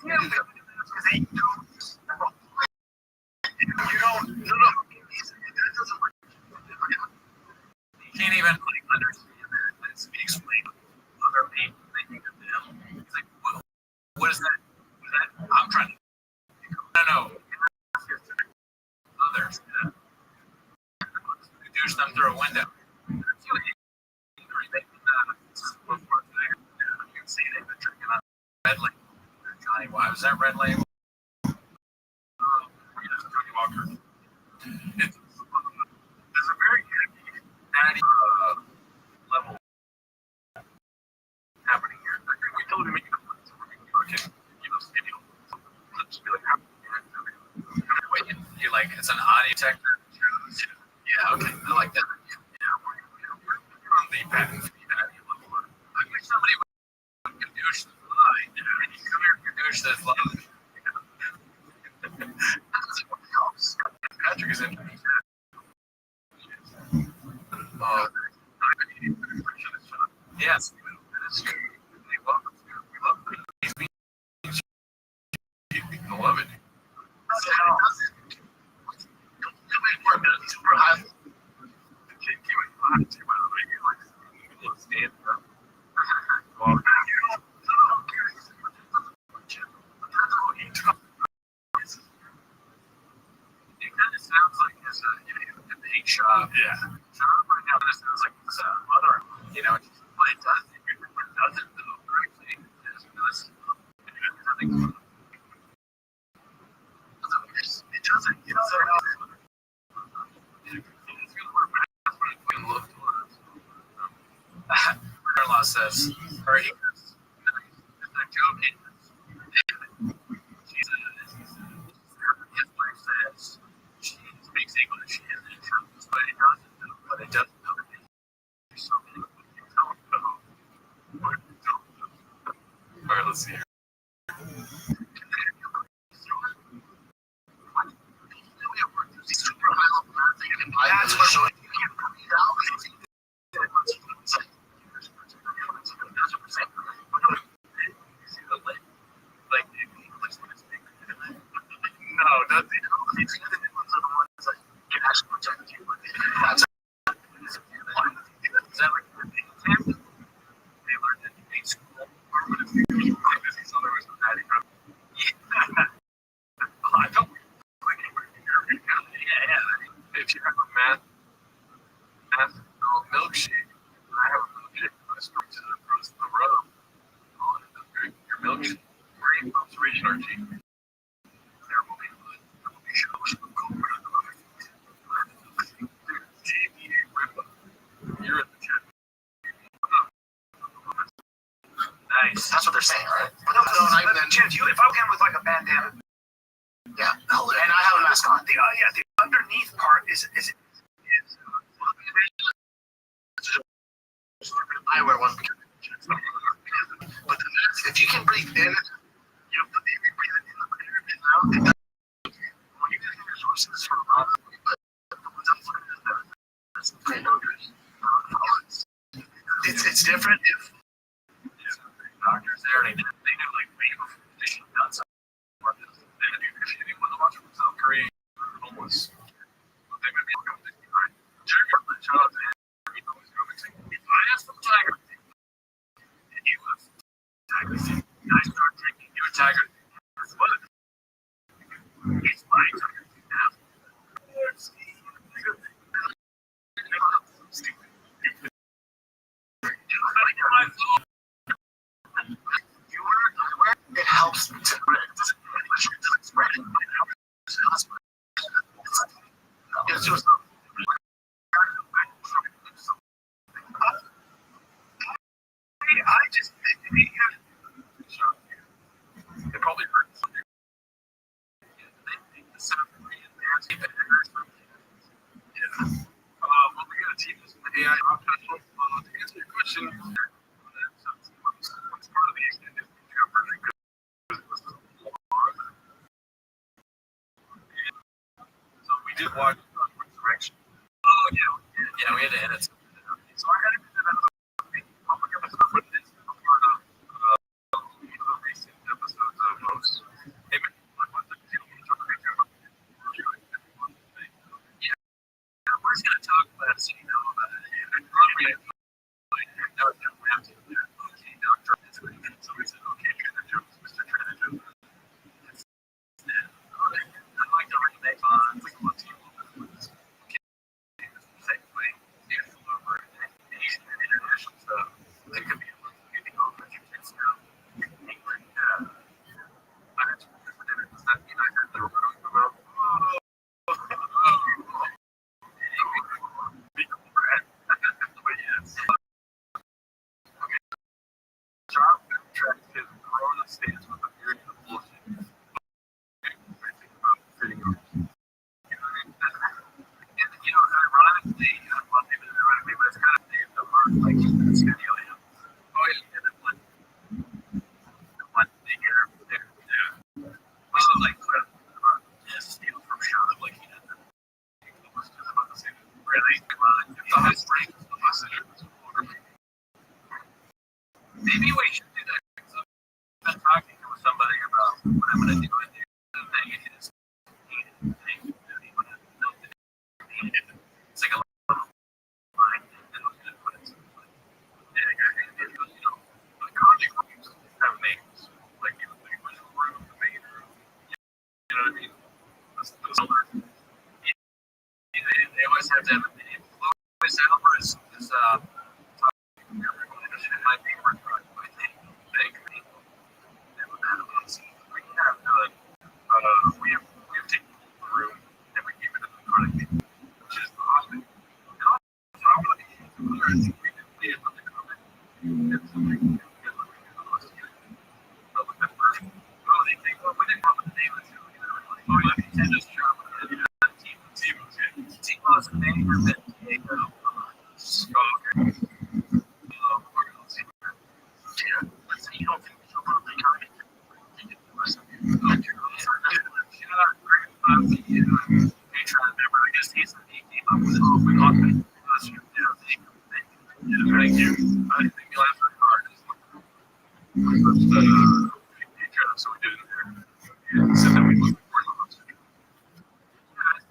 You don't. You can't even like understand that. It's explain other people thinking of them. It's like, what is that? I'm trying to. No. Others. Douche them through a window. You can see they've been drinking on red label. Johnny, why was that red label? Johnny Walker. There's a very natty level happening here. I think we told him to make it so we can give us video. Just be like, wait, you like it's an audio detector? Yeah, okay, I like that. You're on the patent fee level. I wish somebody would douche this line. And you come here and douche this line. Patrick is in. Yes, that's true. We love it. I love it. Super high. It kind of sounds like it's a big shop. Yeah. So right now this sounds like it's other, you know, but it doesn't though. Actually, says, or he goes, it's a joke. His wife says she speaks English and it comes, but it doesn't know, but it doesn't know that there's something you don't know. All right, let's see here. That's what you can't breathe out. Like, no, that's the ones are the ones that can actually protect you. That's is that like they learned in high school or what if you like this is otherwise with Patty Crump. I don't if you have a math milkshake, I have a milkshake I spoke to the across the road on your milkshake. Green Pops Richard G. There will be shows of GBA Ripper. You're in the chat. Nice. That's what they're saying, right? No, not even then. Chad, if I came with like a bandana, Yeah, no, and I have a mask on. the underneath part is I wear one because but the mask, if you can breathe in, you know, if you breathe it in the clear and out, it does. When you get your resources from but the ones I'm looking at, that's pretty dangerous. It's different if doctors there. They do like wave fishing nuts. They do fishing when the watch from South Korea homeless. They would be able to right. Jeremy the child if I asked the tiger and you was tiger and I start drinking, you a tiger. What? He's my tiger now. it helps to spread. It's just I just they probably heard something. The South Korean dancing that hurts them. Yeah. Well, we got a team this AI professional. To answer your question, what's part of the extended version? So we did watch Resurrection. Oh yeah, we had to edit. So I had to do another public episode with this part of the recent episodes of most. Hey man, yeah, we're just gonna talk about it, so you know about it. And Robert, I know that we have to do that. Okay, Doctor, so we said, okay, Trader Jones, Mr. Trader Jones. I like to remake on we want to same way, over Asian and international stuff. That could be a little getting off at your kids now. England, I had to for dinner. Does that mean I heard they were going about? Big bread. Yes. Okay. Job track his Corona stance with a beard and a bullshit. Ironically, well, maybe not ironically, but it's kind of the mark, like, it's going to be like, oh, yeah, and then one thing here, there, yeah. Which is like, steal from Sean, like, he did. It was just about the same. Really? If the high strength is the message, maybe we should do that. I've been talking to somebody about what I'm going to do with it. The thing is, it's like a line, and I'm going to put it to and it goes, the conjugal rooms have names. Like, the original room, the main room. You know what I mean? Those other. They always have to have a name. Louis Albert is my favorite, I think. Big people. We have done Patreon member. I guess he came up with it. Oh my God. Thank you. I think you laughed really hard. Patreon, so we did it there. And said that we look forward to it.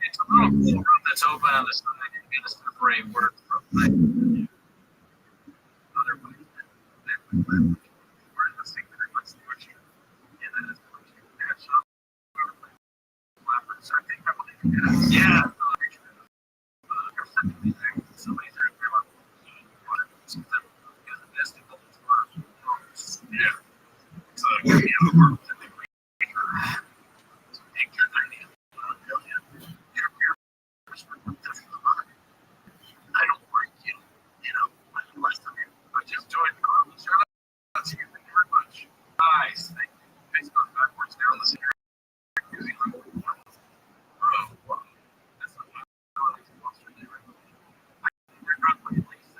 It's a little cool room that's open on the side and get us to brave work from other places. We're listening very much to what you and then it's what you catch up. So I think I believe yeah. Somebody's there. Yeah. So give me a work. I don't work you know, less than you. I just joined the club. Shout out to you. Thank you very much. Nice. Thank you. Facebook backwards down the center. Using oh, wow. That's not what I was supposed to do. You're not my place.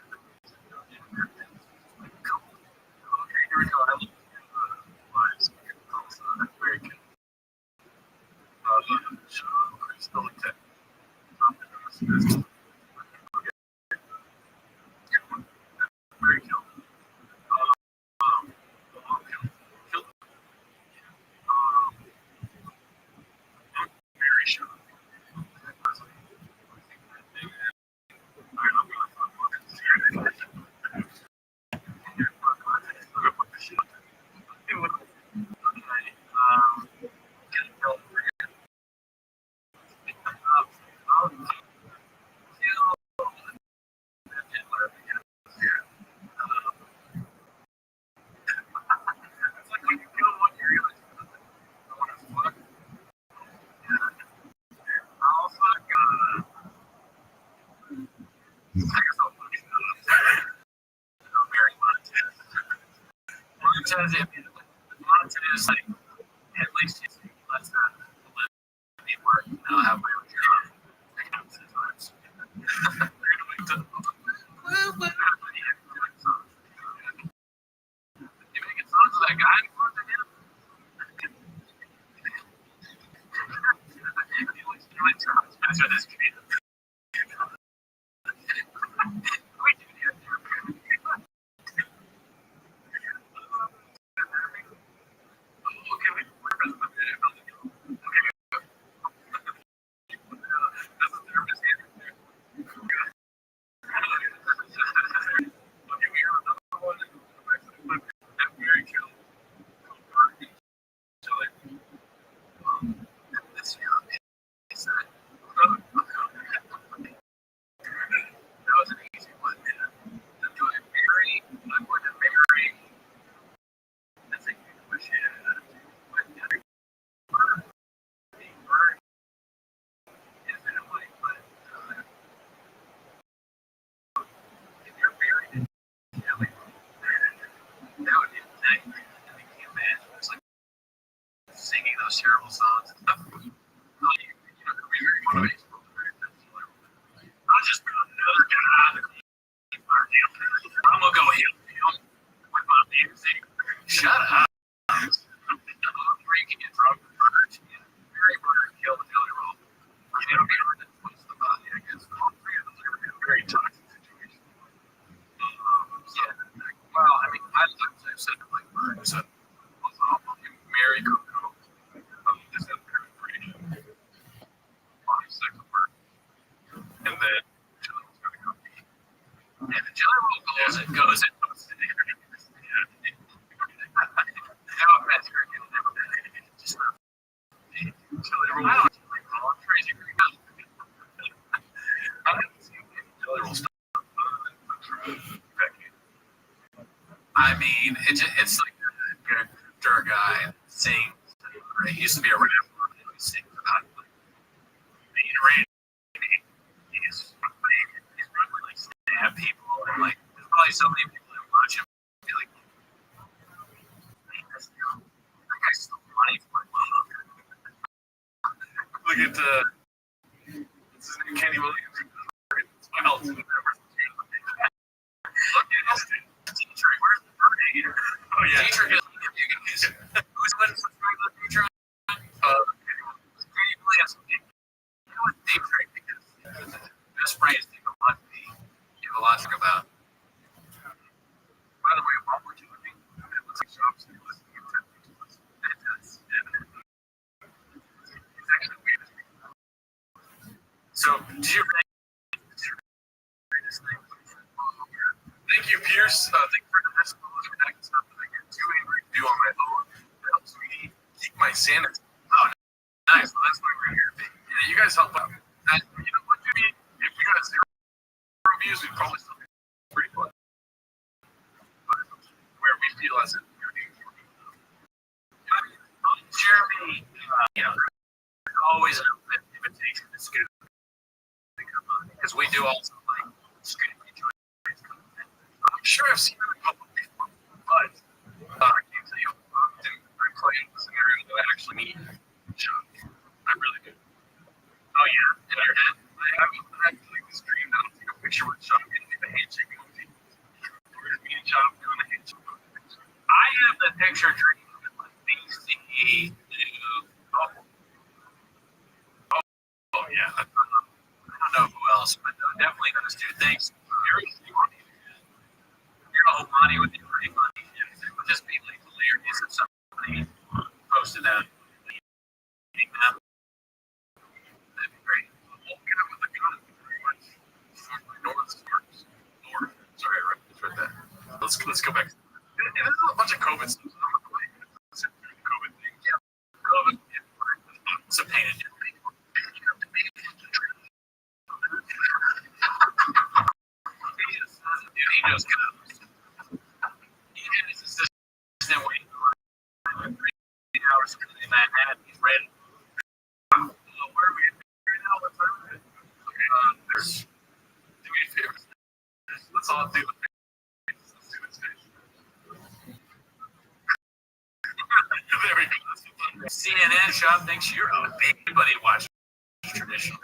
Okay, here we go. I look at lives. That's very good. Crystal Tech. Very cool. Very sure. Montez, like, at least it's less than me work. I'll have my own job. I can have sometimes. You making songs with that guy? That's what this kid. Singing those terrible songs. I'll just put another guy. I'm gonna go him with my music. Shut up. I'm drinking and drunk and hurt. Very murder, kill, and Taylor roll. You know, be hard to twist the body, I guess. All three of them are in a very toxic situation. Yeah. Well, I mean, I've said it like murder. So, Mary Coco. Just have very sex work. And then Jelly was going to come eat. And the Jelly roll goes and goes and goes to the internet. Now I'm at her again. Never been. Just Jelly roll. I don't like all crazy. I haven't seen Jelly roll stuff. I mean, it's like a character guy sings. He used to be a rapper. He sings about being raised. He's probably like stab people and like there's probably so many people that watch him be like, that guy stole money from my mom. Look at this is Kenny Williams. It's wild. Look at this teacher. Where's the bird eater? Oh yeah. Teacher is who's winning for the teacher? Kenny Williams. there's things for the vegetables and that stuff that I get too angry to do on my own. It helps me keep my sanity. Oh, nice. Well, that's why we're here. Yeah, you guys help out. And you know what, Jimmy? If we got 0 views, we'd probably still be pretty fun. Where we feel as if we're doing more. Jeremy, you know, there's always an open invitation to scoop. Because we do also like scoop each other's content. I'm sure I've seen it in public before, but I can't tell you how often I play in a scenario that I actually need. I really do. Oh yeah, in your head. I have like this dream that I'll take a picture with Chuck and do the handshake emoji. Or me and Chuck doing the handshake emoji. I have the picture dream with like BCE. Oh yeah. I don't know who else, but definitely those two things. You're all money would be pretty funny. It would just be like hilarious if somebody posted that. That'd be great. We'll get it with a gun. North. Sorry, I read that. Let's go back. There's a bunch of COVID stuff. COVID thing. Yeah. COVID. It's a pain in the neck. Dude, he knows good. He had his assistant waiting for 3 hours in Manhattan. He's ready. Where are we right now? What time is it? Okay, do me a favor. Let's all do it. Let's do it. There we go. CNN shop thinks you're a big. Everybody watch traditional.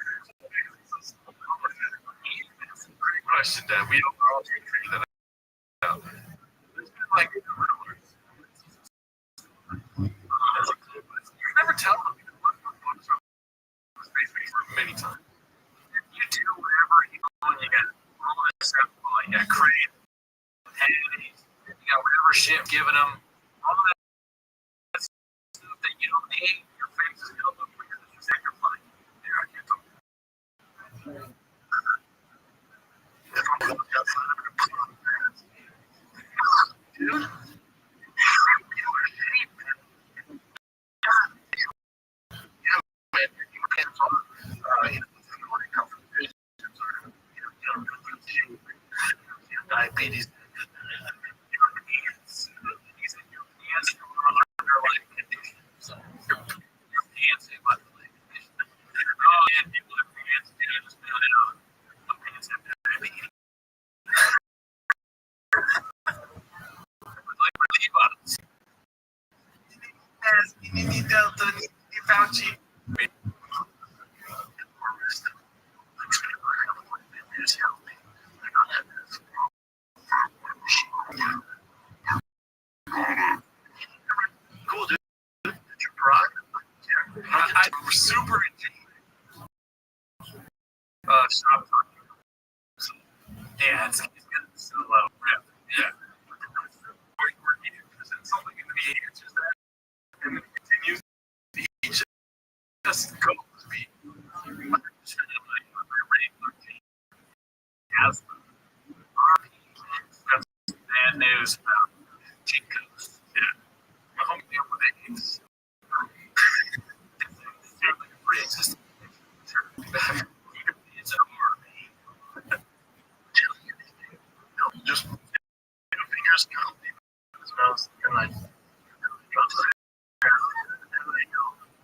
Great question, Dad. We don't all figure that out. There's been like you never tell them many times. If you do whatever you want, you got all this stuff, you got crane, pennies, you got whatever shit giving them, all of that stuff that you don't need, your face is gonna look weird as you say you're fine. Yeah, I can't talk. Dude. Diabetes. Cool, dude. Did you cry? I was super into stop talking. Yeah, it's gonna be so low. Yeah. Because it's something in the behavior, it's just that. And then it continues to each just go to be 100% of my regular team. Yes. That's bad news about Chico's. Yeah. My home deal with it is like a pre-existing. It's an army. Just fingers count. And I go,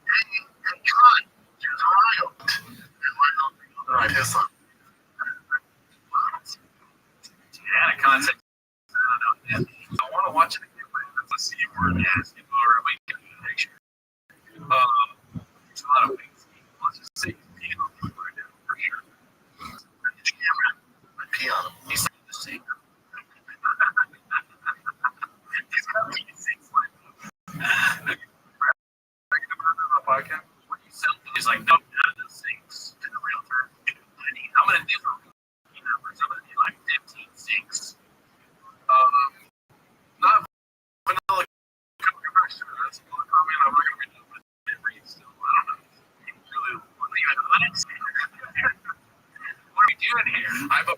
hey, John, there's Ohio. And I piss on. Yeah, context. I don't know. I want to watch it again, but let's see if we're asking or we can do the picture. There's a lot of things. Let's just say pee on him right now, for sure. I pee on him. He's like the same. He's got me six like podcast. When you sell them, he's like, nope, none of those things to the realtor. I'm going to do numbers. I'm going to do like 15 sinks. Not vanilla compression. That's a good comment. I'm not going to read it, but it reads still. I don't know. Really, what are we doing here? I've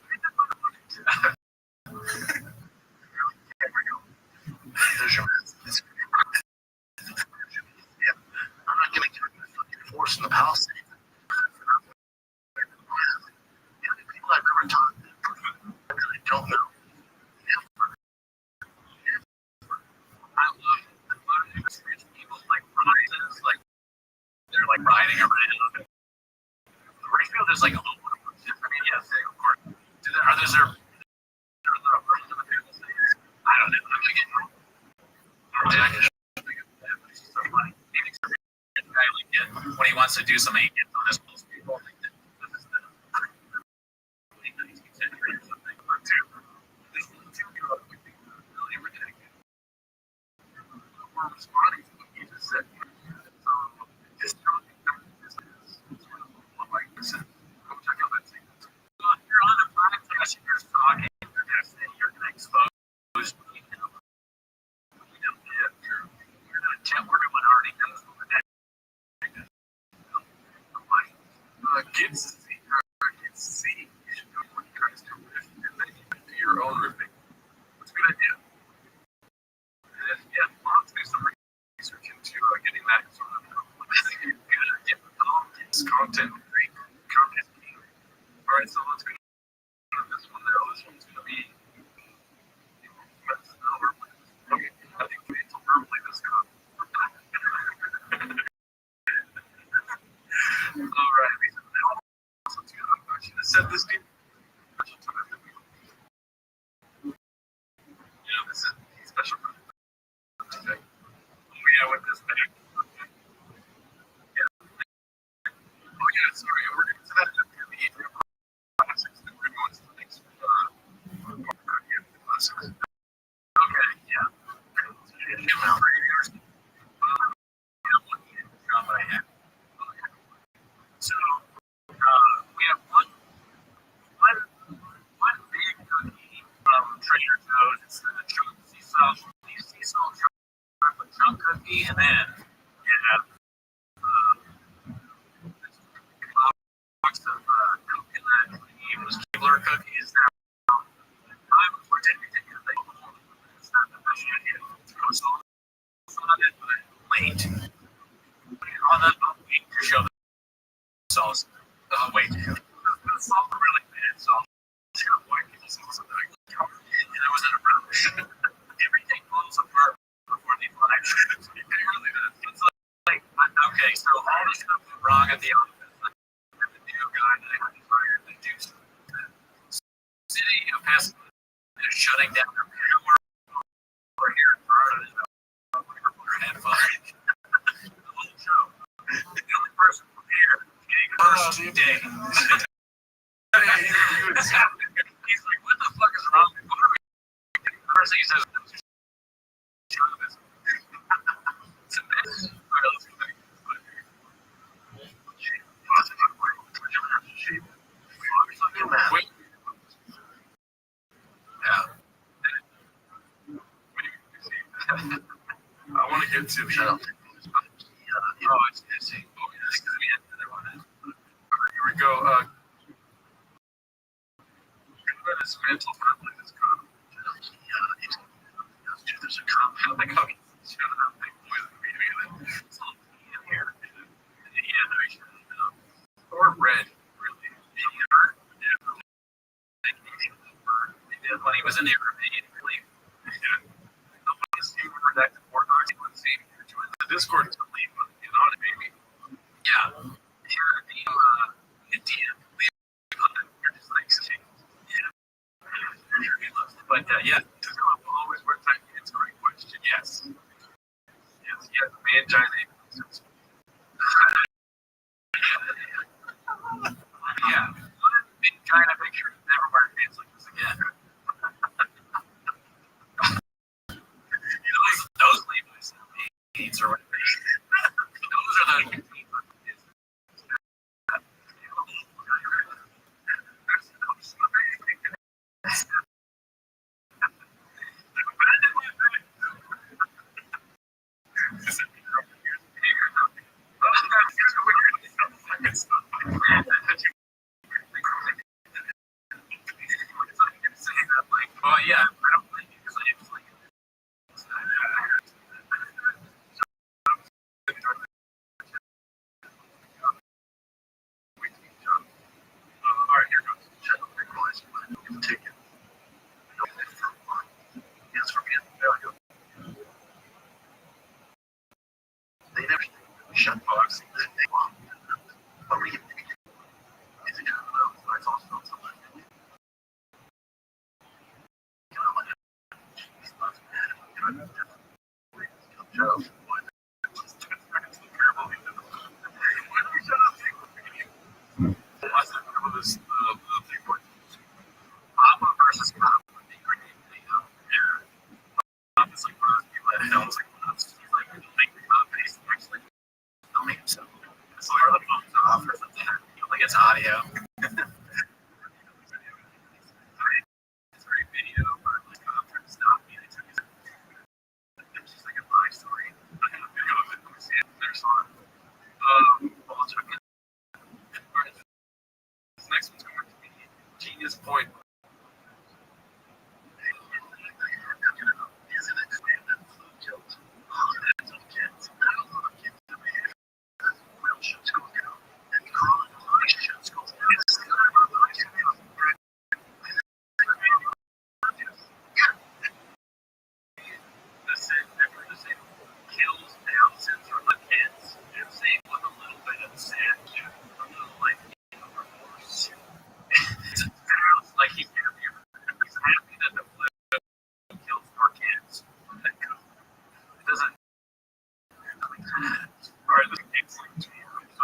Jack is but he's so funny. He thinks every guy like it when he wants to do something, he gets on his close people. Like this is the 19th century or something. Or two. This is two people that we think are really ridiculous. We're responding to what he just said. So just don't think that this is like this. Go check out that thing. So if you're on a podcast and you're talking, you're gonna say you're gonna expose me. Everyone already knows what we're doing. Kids see. You should know what you're trying to do, and then you can do your own riffing. It's a good idea. And yeah, I'll do some research into getting that sort of good idea. Content create content king. All right, so let's go to this one now. This one's gonna be. Okay, I think we need to verbally this one. Alright, we should have said this game. This is special for today. Yeah, with this thing. Yeah. Oh yeah, sorry, we're going to that after the classics. Then we're going to the next classics. Okay, yeah. So, we have one big cookie from Trader Joe's. It's the sea salt chocolate chunk cookie, and then you have box of coconut cream Keebler cookies. Now, I'm pretending to get it's not the best idea. It's on it, but late. I'll wait to show the sauce. Wait. The salt was really bad, so I'll show white people sauce. And I was in a rush. Everything falls apart before the flash. It really does. It's like, okay, so all this stuff went wrong at the office. And the new guy that I had hired to do the city of Pasadena is shutting down their power over here in Florida. Our headphones. The whole show. The only person from here getting the first day. He's like, what the fuck is wrong? What are we doing? The first thing he says, I want to get to the. Shut up. It's here we go. This mental conflict is gone. There's a compound that comes. Shut up. They poison me. It's all in here. Or red, really. When he was in the Rabbi, really. The Discord is complete, but you know what I mean? Yeah. Indian. You're just like, yeah. But yeah, always worth time. It's a great question. Yes. Yes, man, giant. Yeah. Big giant picture. Never wear pants like this again. Those Levi's needs or whatever. Those are the. Oh yeah, I don't think because I just like it. Alright, here goes. Check out the question. Take it. Yes, for me. There we go. They never shut box. They want. But we can take it. It's a good one. I thought so. audio. It's a great video, but like trying to stop me. It's just like a live story. I have a video of it. Let me see it. There's one. Well, this next one's going to be Genius Point. Kills thousands of kids and save with a little bit of sad, a little like remorse. Like he's happy that the flip kills more kids than good. It doesn't. Or at least takes like 2 years. So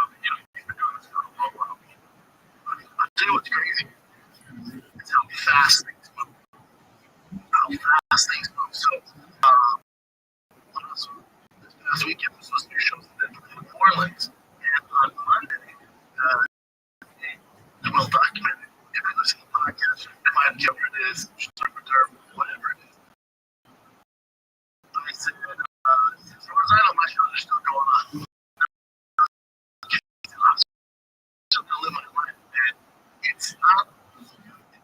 he's been doing this for a long while. I'll tell you what's crazy. It's how fast things move. So, this past weekend was supposed to be shows in New Orleans, and on Monday, well documented. If you listen to the podcast, you might know what it is, whatever it is. I said, as far as I know, my shows are still going on. I'm still gonna live my life, and it's not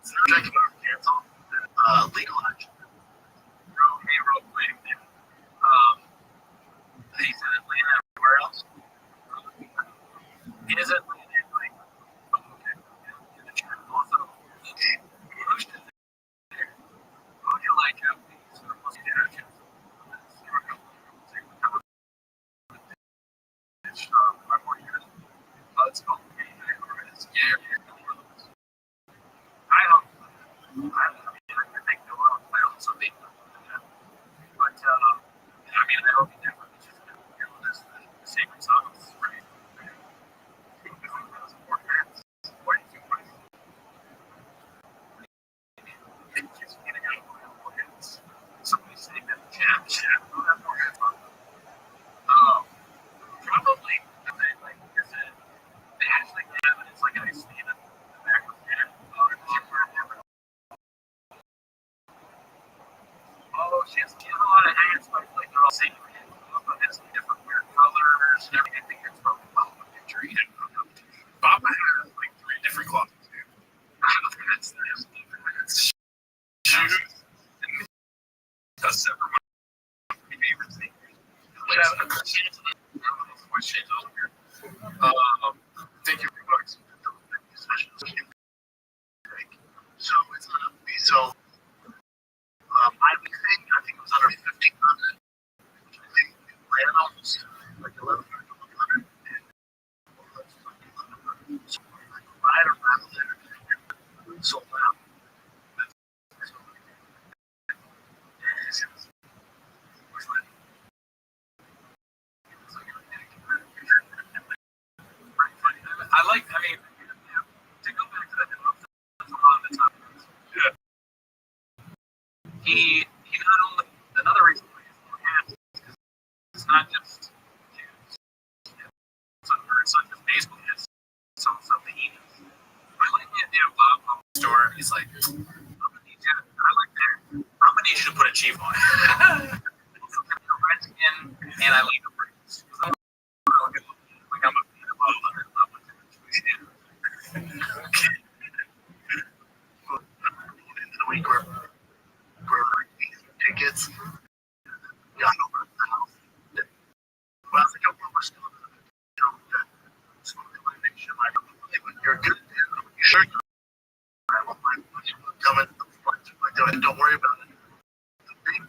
checking or cancel, legal action. Real quick. He's in Atlanta everywhere else. He is Atlanta, like, okay, in the chat. Also, Rothschild there. Who do you like, Japanese or Muslim actions? It's my more years. It's called yeah, I don't. I think the world will also be. But, I mean, I hope he never reaches this sacred songs, right? Somebody saying that the chat will have more heads on. Probably. Like, is it, they actually have it. It's like I see it in the back of the head. Oh, she has a lot of hands, but like they're all same hands, but has different weird colors and everything. I think it's from Baba picture. Baba has like 3 different closets, dude. That's shoes and a separate one of my favorite things. Thank you very much. So it's not a fee. So I think it was under 1,500. I think it ran almost like 1,100. So right around there, sold out. I mean, to go back to that, yeah. He not only, another reason why he's more hands is because it's not just kids. It's not just baseball, it's something he does. I like the idea of Bob on the store. He's like, I like that. I'm gonna need you to put a chief on it. And I like the breaks. Like I'm a into the week where tickets got over the house. Well, I was like, we're still you're a good dude. You sure? I won't mind coming. Don't worry about it. The big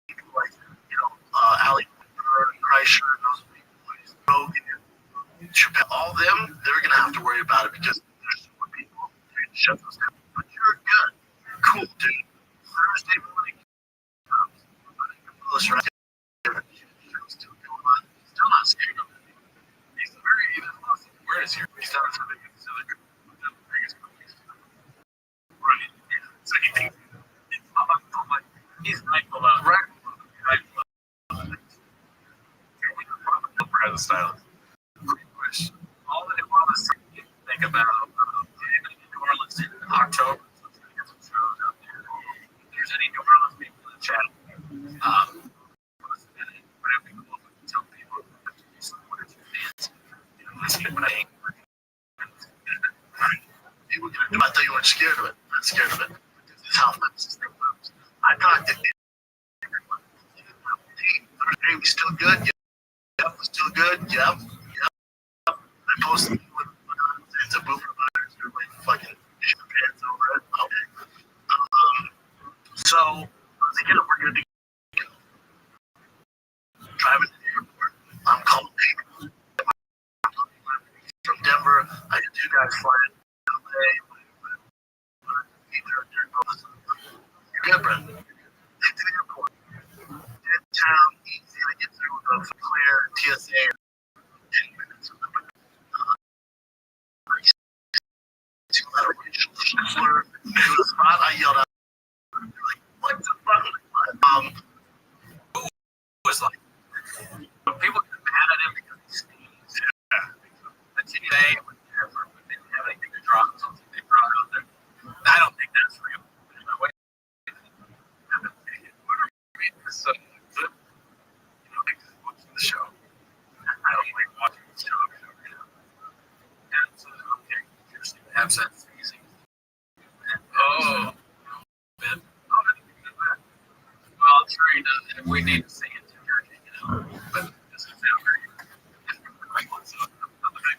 people like, Ali Kreischer, those people, Rogan, Chappelle, all them, they're going to have to worry about it because there's so many people. They're going to shut those down. But you're good. You're cool, dude. Thursday morning comes. Still not scared of it. He's very, where is he? He's not as big as the biggest companies. Right. Yeah. So he thinks he's Mike Malone. Right. Has a stylist. Great question. All that it was to think about But it'd be cool if we could tell people that you support your fans. You know, listen to what I think. I thought you weren't scared of it. I'm not scared of it. This is how this thing moves. I talked to everyone. Hey, we still good? Yep, we still good? Yep. I posted it's a boomer virus. Everybody fucking shit their pants over it. Okay. So, I was like, we're going to be driving to the airport. I'm calling people from Denver. I had two guys flying to LA. You're good, Brent. Get to the airport. Dead town, easy to get through with a clear TSA. 10 minutes. Two letter slur. To the spot, I yelled out, like, what the fuck? It was like, people get mad at him because he sneezed. Yeah. The TSA was there for when they didn't have anything to draw, so they brought it out there. I don't think that's real. So, you know, watching the show. I don't like watching the show. And so, okay, here's the absent sneezing. Oh, man. Oh, I didn't think of that. Well, I'm sure he does. If we need to sing it to her, you know. But this is not very good. So, I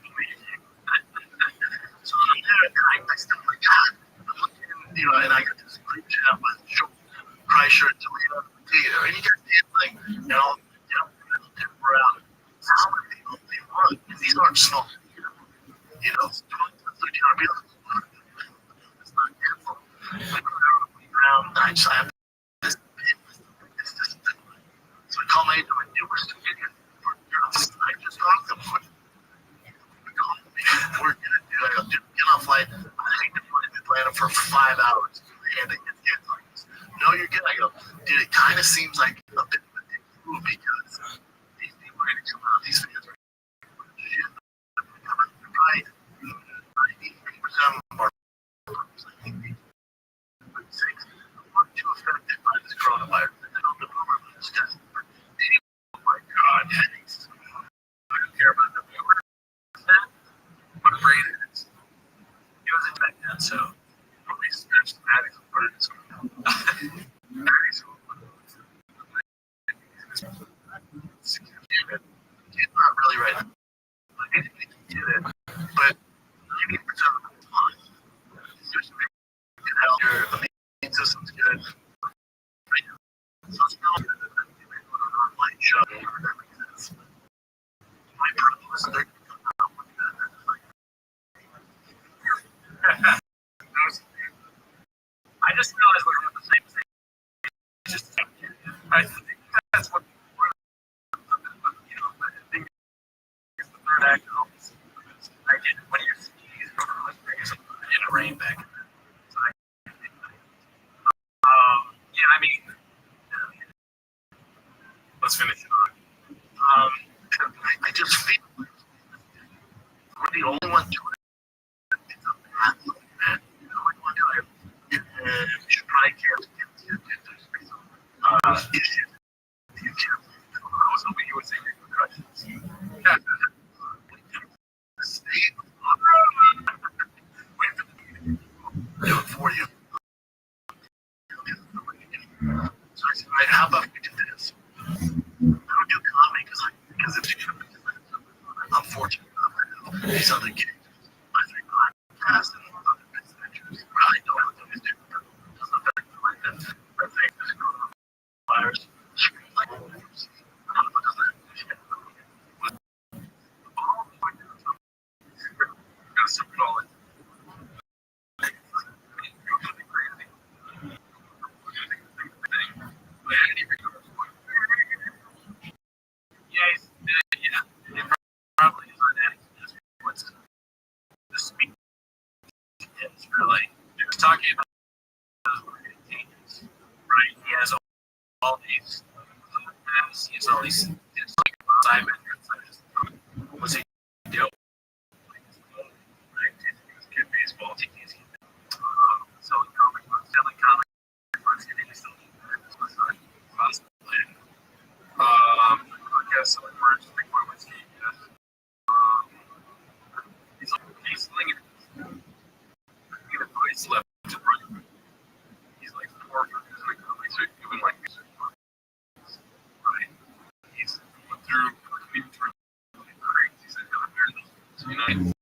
believe you. So I'm there, and I still like, God. I'm looking, you know, and I got this great chat with Kreischer, Toledo, and you got the thing, you know, around. How many people they run? These aren't small, you know, 20 to 1,300 people. It's not careful. Around, I just have this, it's just, so I call my agent, I'm like, dude, we're still getting, I just talked to them. We're gonna do it. I'll get on flight. I hate to fly to Atlanta for 5 hours. And it gets like this. No, you're good. I go, dude, it kind of seems like a bit of a dick move because these people are going to come out. These fans are shit. Right. 93% of them are we're too affected by this coronavirus. And then on the boomer list, oh my God, headaches. I don't care about the boomer. What a brain it is. He was infected, so probably scratched the attic and put it in his he's not really right now. He did it, but 90% of the time, it's just making out your immune system's good. So it's not an online show. My problem is they're going to come out with that. I just realized we're doing the same thing. I think that's what you know, I think it's the third act of this. I get when you sneeze, rain back. So yeah, I mean, let's finish it on. I just feel like we're the only one doing it. It's a bad look, man. You know, like one guy, you should probably care to get issues. I was hoping you would say repercussions. Yeah. The state, wait for the meeting. Do it for you. So I said, all right, how about we do this? I don't do comedy because it's I'm fortunate enough to have these other kids. My 3 podcasts and other ventures. I don't know what those do. It doesn't affect me like that. I think this coronavirus screams like what does that shit? Probably is on that. What's the speak is really he was talking about right? He has all these he has all these assignments. What's he do? Right? He's good baseball team. So selling comic books, he's still possible. Freedom.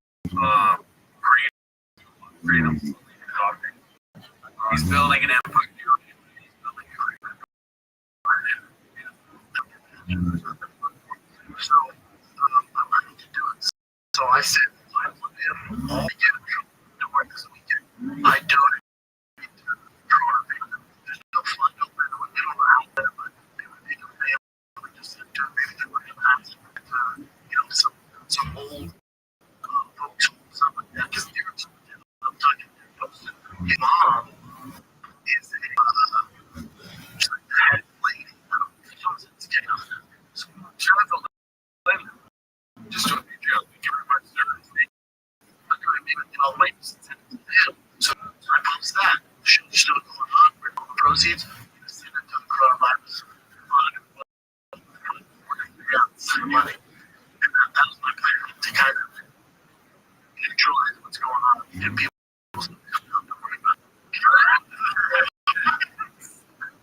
He's building an empire. So I'm ready to do it. So I said, I want him to work this weekend. I donated to there's no fun, no matter what they don't know out there, but they would be the family just to do maybe they would have some old folks or something like that. Just I'm talking his mom is a head lady. So Jonathan, just to be joke, thank you very much, sir. I'll wait to send it to him. So I post that. Show's still going on. We're going proceeds. Send it to the coronavirus fund. Some money. And that was my plan to kind of neutralize what's going on. And people don't worry about it.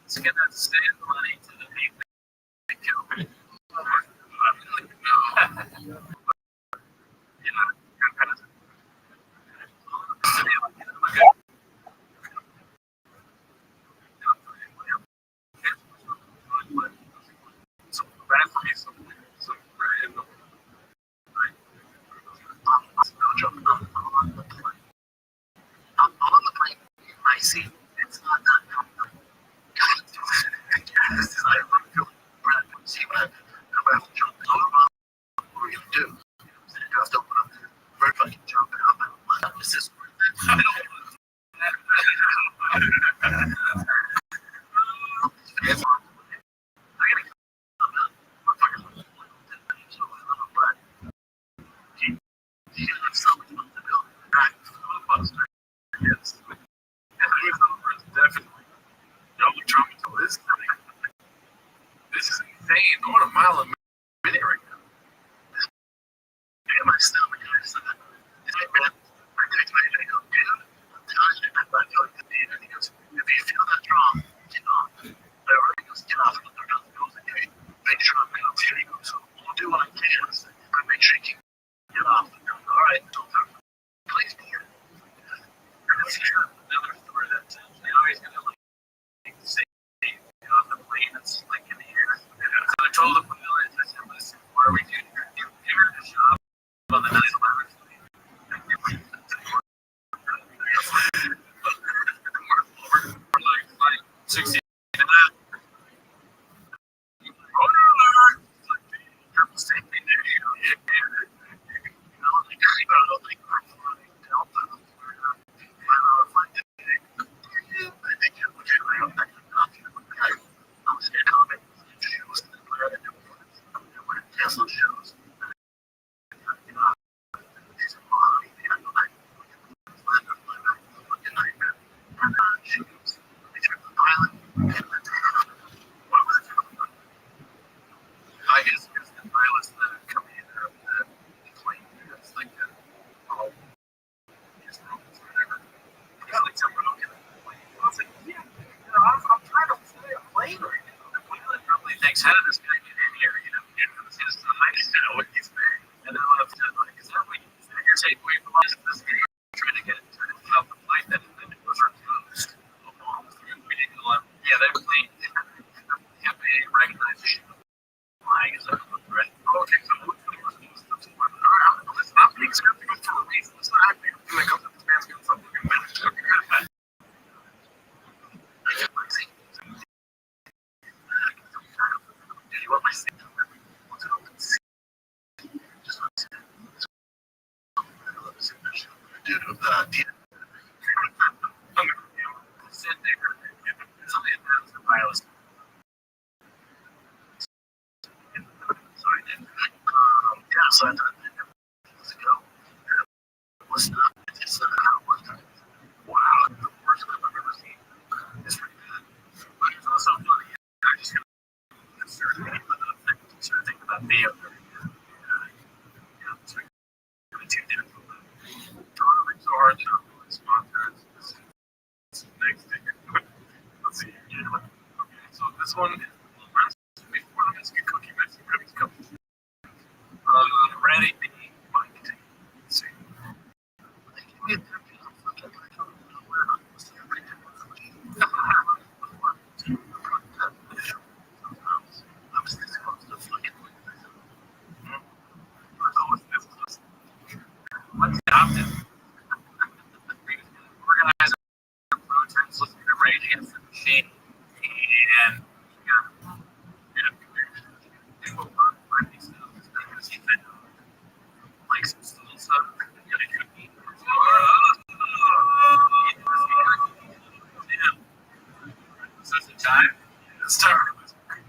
It's going to send money to the people that kill me. I'm on the plane. I see it's not that comfortable. This is like I'm feeling breath. See what I'm about to jump over. What are we gonna do? So you have to open up there. We're fucking jumping up and what is this? Definitely. Donald Trump until this coming. This is insane. I'm on a mile a minute right now. And my stomach, I said, hey man, I text my I go, dude, I'm telling you, I feel like the need. And he goes, if you feel that wrong, get off. I already goes, get off. And they're not goes, okay, make sure I'm going to see you. So I'll do what I can. I make sure you can get off. And go, all right, don't talk. Please be here. And it's Another story that says they always going to say, get off the plane. It's like in the air. And so I told the pilot, I said, listen, what are we doing here? You're here to shop on the 9/11 flight. We're like 60. I guess because the pilots that are coming in out of the plane, it's like the all these robots or whatever. It's like someone will get on the plane. I was like, yeah, I'm trying to fly a plane right now. The pilot probably thinks, how did this guy get in here? It's his time. You know what he's saying. And then I'll have to like, is that what you're taking away from us? This guy trying to get into the flight that it was refused. We didn't let, yeah, they plane. FAA recognized the ship. Flying is like, right? Okay, so what's the most stuff to work around? It's not being skeptical for a reason. It's not happening. I'm going to come to this man's got something in minutes. I get my seat. Do you want my seat? What's it open seat? Just not sit. I love the seat. Dude, with the idea. Sit there. Something that happens to pilots. So I did. Yeah, so I thought years ago, it was not just wow, the worst clip I've ever seen. It's pretty bad. But it's also funny. I just started thinking about video. So I tuned in from the totally so hard to sponsor this next ticket. Let's see. Okay, so this one is before the Mexican cookie, Mexican cookies come. Ready, bite.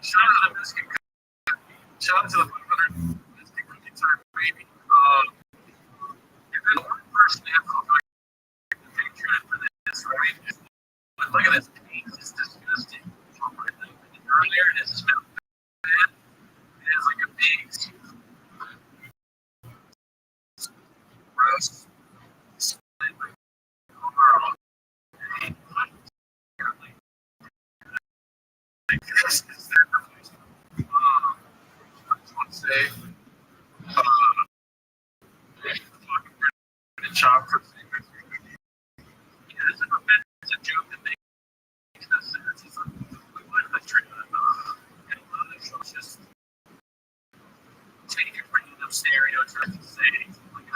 Shout out to the biscuit cookie. Shout out to the 500 biscuit cookie time baby. If there's one person that has the picture for this, right? Look at this taste. It's disgusting. Earlier, it smelled bad. It has like a big, gross. Say, chop for it's a joke that makes no sense. It's like, what is the trick? It's just taking random stereotypes and saying like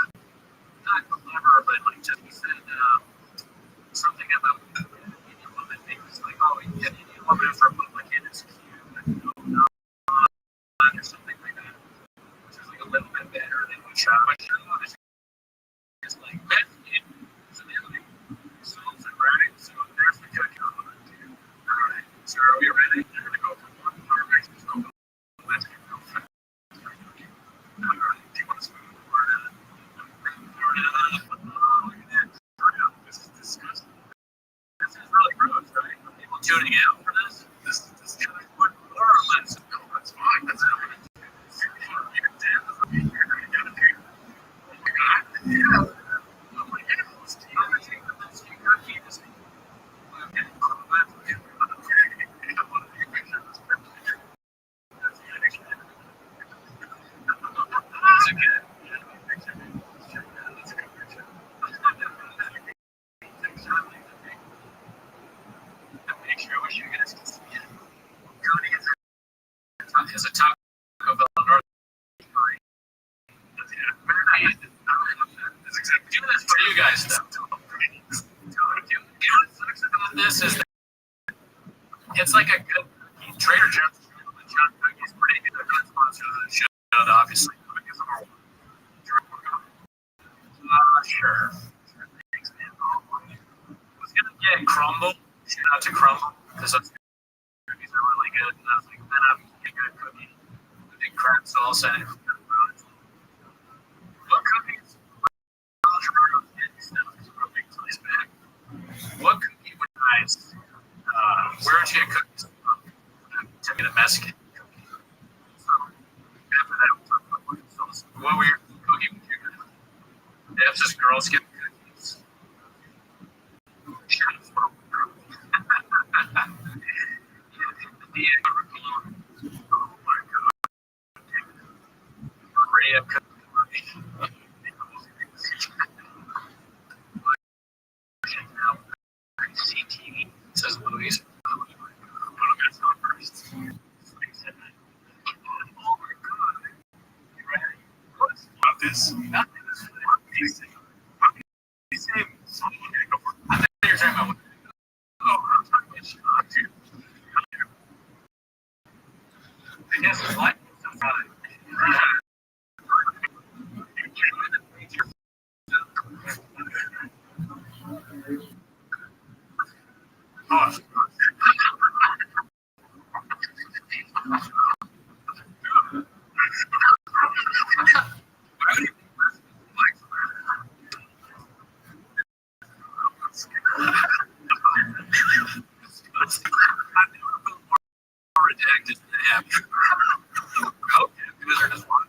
not clever, but like just he said something about Indian woman things like, oh, yeah, Indian woman is Republican, it's cute, no, or something like that, which is like a little bit better than what Chava is like Mexican, so they're like salsa, right? So there's the cookie on it too. Alright, so are we ready? You're gonna go for one more Mexican, let's get real fast. Alright, do you want to smooth or look at that. This is disgusting. This is really gross, right? Are people tuning out for this? This is kind of what more or less. No, that's fine. That's how it is. Yeah. Oh my God. Let's take the best you got. Keep this thing. Okay. I want to take a picture of this picture. That's the picture. That's a good picture. That's a good picture. I wish you guys could see it. It's a Taco Bell North Korea. That's exactly. Do this for you guys, though. What sucks about this is that it's like a good Trader Joe's. John Cookies pretty good. They're good sponsor of the show, obviously. Sure. Thanks, man. I was gonna get Crumble. Shout out to Crumble because those cookies are really good. And I was like, then I'm a good cookie. The big crab sauce and what cookies? What cookie would guys? Where would you get cookies from? To get a Mexican cookie. So after that, we'll talk about what sauce. What were your cookie would you get? That's just girls get cookies. Oh my God. Maria cookie. CT says Louise. First. Oh my God. You ready? What's about this? Nothing is amazing. I think you're talking about. Oh, I'm talking about shot, dude. I guess it's like sometimes. Oh. Redacted app. Okay, because just one.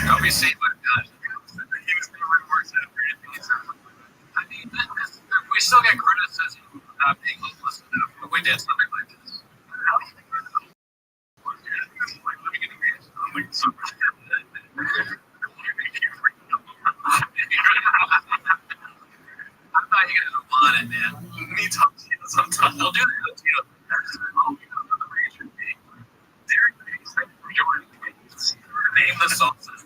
Don't be seen by God. He was never works out for anything. I mean, we still get criticism for not being listened to, but we did something like this. Like living in the beach. Like super. I thought you guys would want it, man. Me talk to you sometimes. I'll do that to you. Name the sauces.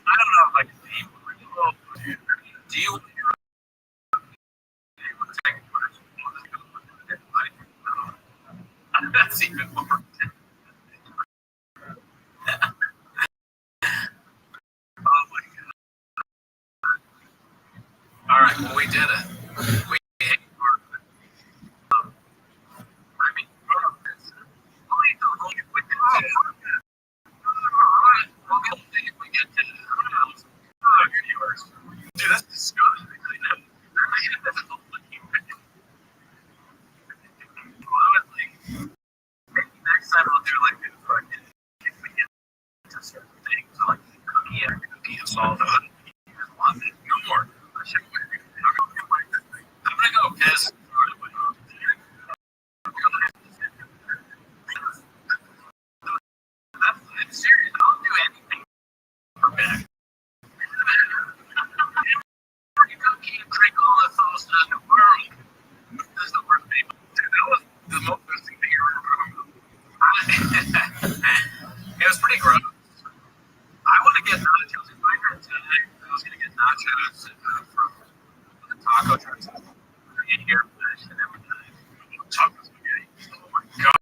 I don't know if I can name one. Do you? That's even more. back when we did it. We ate part of it. I mean, part of it. Only the whole we did it. We get to yours. Dude, that's disgusting. I know. I hate it. That's a looking picture. Honestly, maybe next time I'll do like this. If we get to certain things, so like cookie and cookie and salt. No more. I'm gonna go piss. I'm serious. I'll do anything for back. Cookie and drink all the sauce in the world. That's the worst thing. Dude, that was the most interesting thing you ever heard. It was pretty gross. I want to get nachos. If I heard today, I was going to get nachos from the taco trucks in here and everything. Taco spaghetti. Oh my god.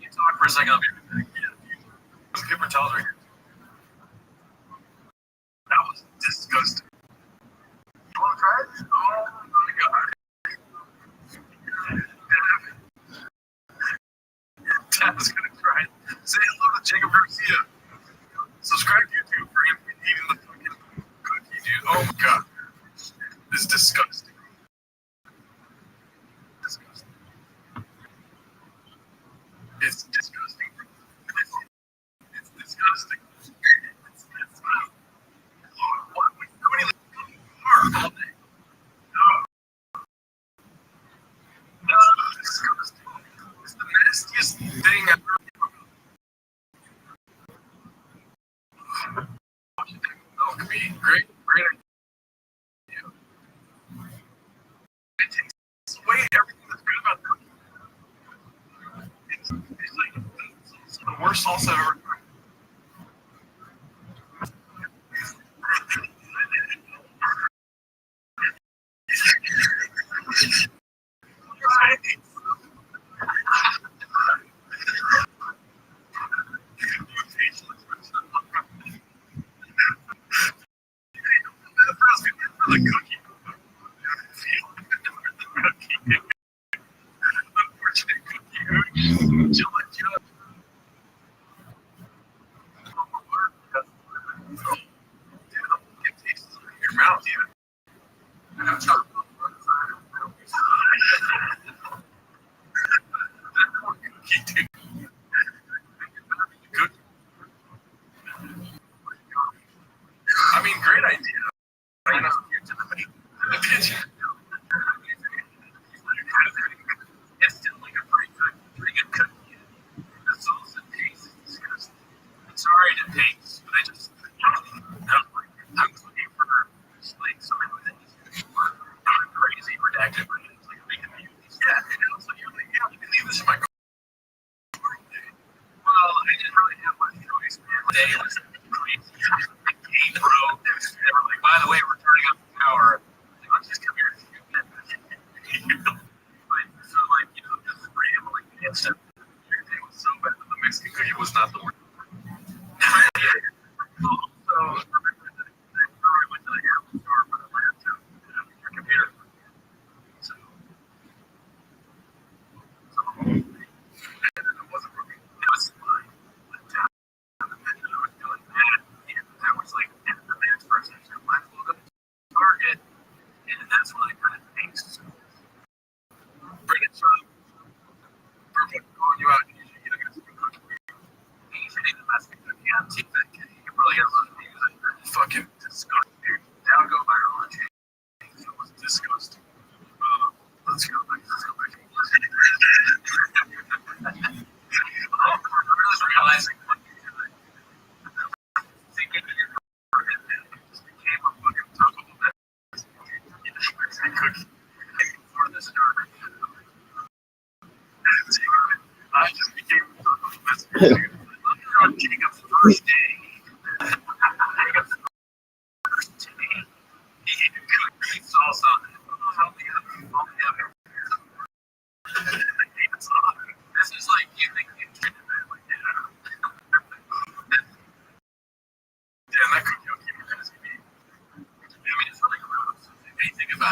You talk for a second, I'll be right back. Yeah. Cooper tells right here. That was disgusting. You want to try it? Oh my god. Dad was going to try it. Say hello to Jacob Garcia. Subscribe to YouTube for him eating the fucking cookie, dude. Oh my god. This is disgusting. Disgusting. It's disgusting. It's disgusting. It's what? We couldn't even hard all day. No, disgusting. It's the nastiest thing I've ever could be great idea. It takes away everything that's good about cooking. It's like it's the worst salsa I've ever tried. I mean, great idea. It's still like a pretty good cookie. The sauce and taste is disgusting. I'm sorry to taste, but I was looking for like something with crazy redacted versions, like making movies. Yeah, and I was like, you're like, yeah, you can leave this in my car. Well, I didn't really have much choice, man. The day was crazy. Hey, bro. They were like, by the way, we're turning up the power. Like, let's just come here and shoot that. So, like, you know, just random, like, instant. Your day was so bad that the Mexican cookie was not the worst. So, I went to the Apple store for the laptop, your computer. So it wasn't working. It was fine. But I was doing that, and that was like the next person. So I might as well go to Target, and that's when I kind of think, bring it from calling you out, and you should get a cookie. And you should eat the best cookie on TikTok. You can probably get a lot of views on your fucking disgusting, dude. That would go viral on TikTok. It was disgusting. Let's go back. I'm just realizing what you did. Thinking your just became a fucking taco cookie before this started. I just became a taco cookie. On Jacob's first day. Jacob's first day. He cooked great sauce on it. This is like you think you treated that like damn, that cookie will keep you guys. I mean, it's really gross. Anything about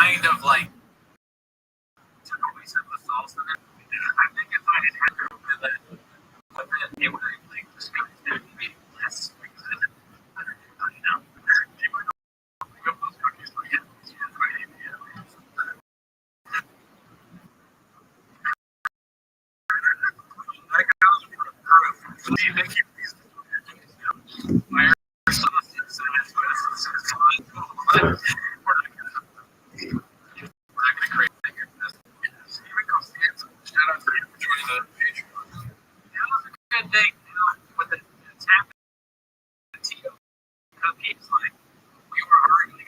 kind of like took away some of the salsa. I think if I had had to do that, but then it would have like just maybe less. I don't know. You might not pick up those cookies, but yeah, it's a great idea. Thank you.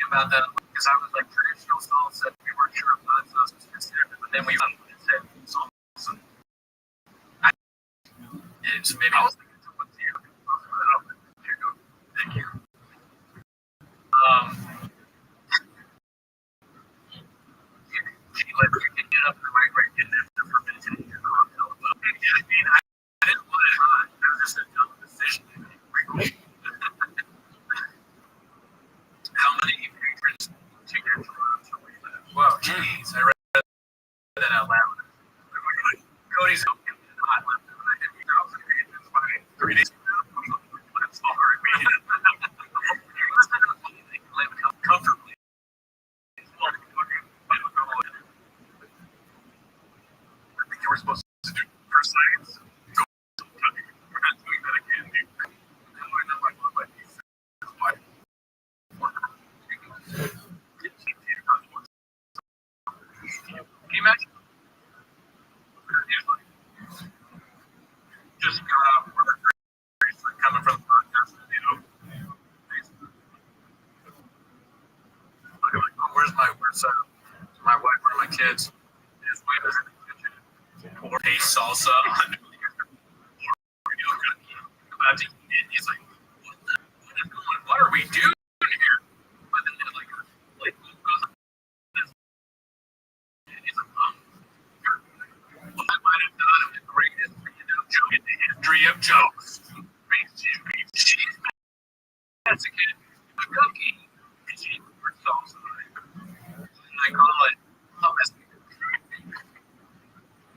About that because I was like traditional salsa. We weren't sure if that sauce was considered, but then we said salsa. So maybe I was thinking someone's here. Here you go. Thank you. She like you get up the right getting after fermenting your cocktail. I mean, I didn't want it hot. It was just a dumb decision. How many patrons to your Toronto? Wow, jeez, I read that out loud. Cody's hot left and I hit 1,000 patrons by 3 days ago. That's all right, man. Live comfortably. I think you were supposed to do for science. We're not doing that again, dude. I know I love what you said. That's why. Can you imagine? Just got off work, coming from the podcast, where's my wife, where are my kids? His wife is in the kitchen. Or taste salsa on about to eat it. He's like, what are we doing here? But then there's like a light bulb goes on. And he's like, well, I might have done the greatest joke in the history of jokes. She's Mexican, a cookie, and she puts salsa on it. And I call it a Mexican.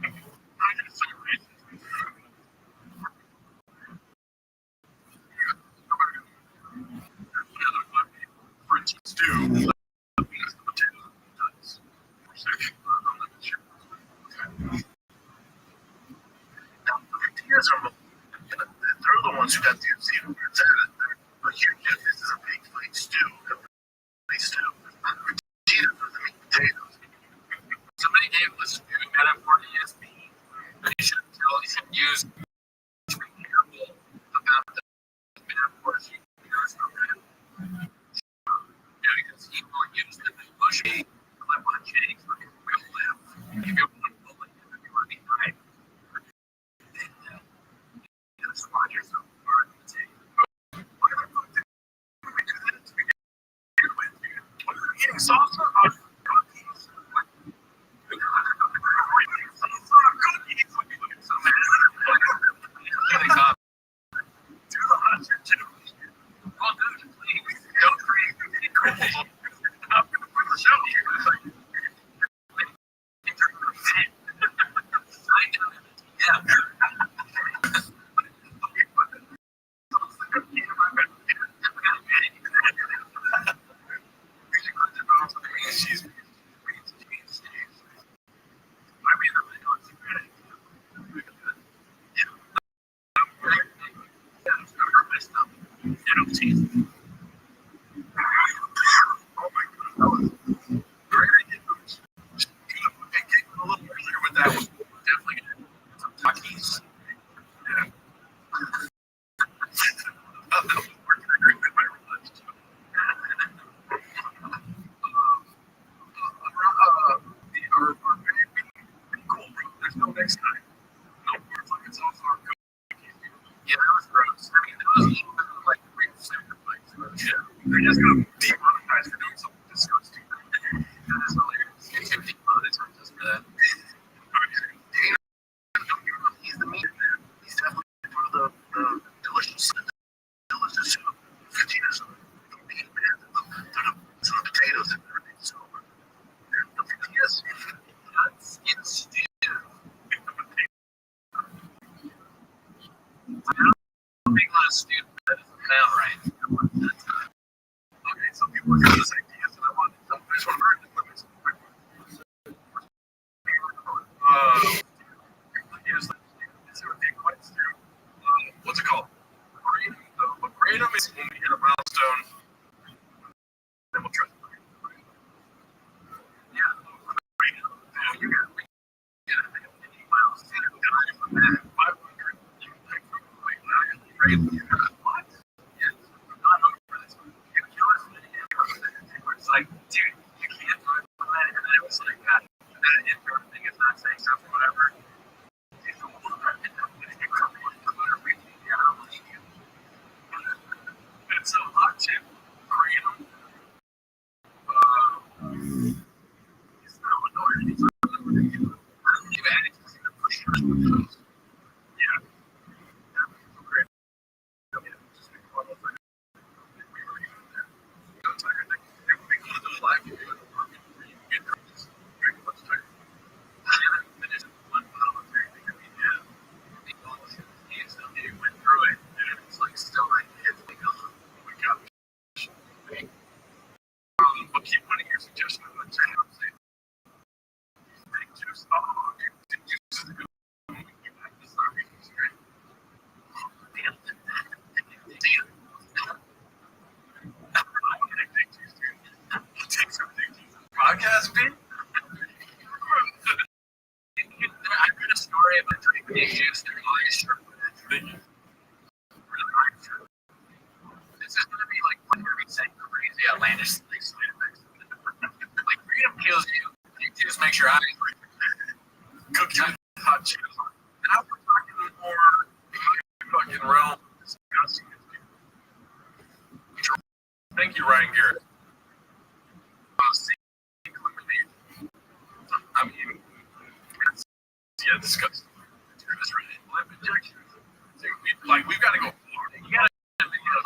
I'm just so racist. French stew. They're the ones who got the zero. But here, this is a big like stew. Potatoes are the meat potatoes. Somebody gave this stew metaphor to ESP, but you shouldn't use. Be careful about the metaphors you use from him. Because he will use them as bushy, clip on chains for his real life. If you want to bully him, if you want to be nice, then you gotta squat yourself hard and say, why the fuck did we do that to begin with? What are you eating salsa on cookies? Salsa on cookies? So mad. Do the hot too. Well, dude, please don't create any criticism. I'm going to put the show here. Yeah. They're just going to demonetize for doing something disgusting. That is hilarious. They should demonetize us for that. He's the meat man. He's definitely one of the delicious potatoes and everything. So, yeah. What? Yeah. I'm not over this. You kill us, and it's like, dude, you can't do it. And then it was like that. That intro thing is not saying stuff or whatever. It's so hot too. Freedom. It's not annoying. It's not annoying. I don't even have anything to push through. Yeah. That's great. Yeah. Just make fun of it. We were even there. Don't talk. I think it would be cool to do a live video of the market where you get just drink a bunch of time. I haven't finished one bottle of everything that we have. He still went through it, and it's like still like it's like, oh my gosh. But keep putting your suggestion on the channel. Make juice. Oh, dude, juice is a good one. You like this already. It's great. Damn. Podcast, man. I read a story about drinking big juice. They're always sure. This is gonna be like what you're saying, crazy outlandish things. Like freedom kills you. You just make your eyes cook you with hot chips. Now we're talking more fucking realm. Disgusting. Thank you, Ryan Garrett. I mean, yeah, disgusting. That's right. Lip injection. Dude, we've got to go. You got to make a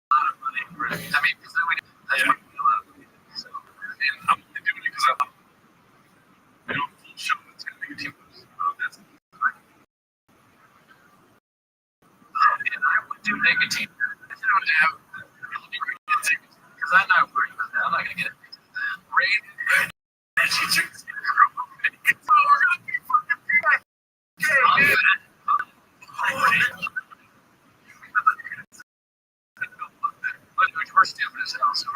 lot of money. Right? I mean, because then that's what we a lot of money. So, and I'm doing it because I'm, full show. It's going to be a team. That's like, and I would do nicotine. If I would have, because I'm not worried about that. I'm not going to get it. Rain. And she drinks it. Oh, we're going to be fucking good. Okay, dude. We're stupid as hell, so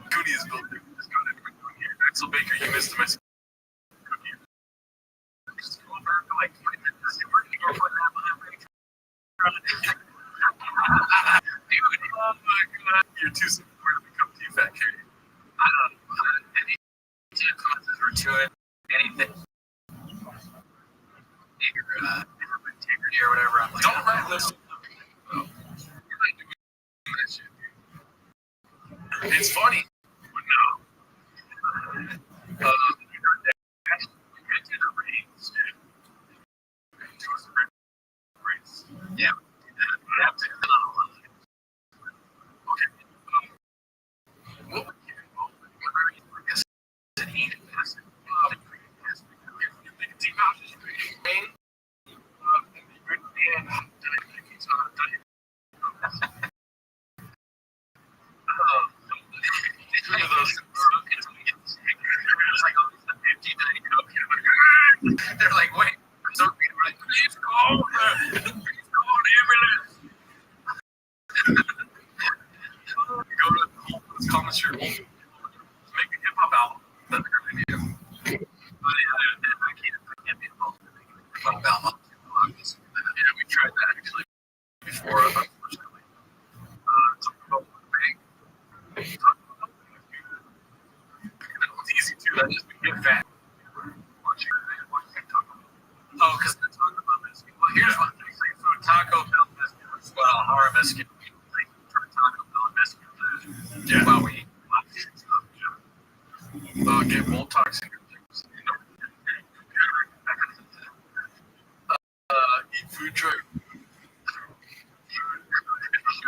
Cootie is built here. Axel Baker, you missed the message. Cookie. Just go over for like 20 minutes. We're going to go put that behind me. Dude, oh my god. You're too supportive to become too fat, Cootie. I don't know. Any chances we're to it. Anything. Integrity or whatever. I'm like, don't write this. Oh. It's funny, but no. We went to the rings. Yeah. We have to. Okay. What would you do? Is it heat? Nicotine pouches. Pain. They're like, wait, so please call ambulance. Go to the comments here. Make a hip hop album. That's a good idea. But I can't be involved in making a hip hop album. Yeah, we tried that actually before, unfortunately. Talk about big. It's easy too. That is we get fat. Oh, because they're talking about this. Well, here's one thing. Like food, Taco Bell biscuit as well. Horror biscuit. Like for Taco Bell biscuit. Yeah. While we eat stuff. Yeah. Get mold toxic things. Eat food truck.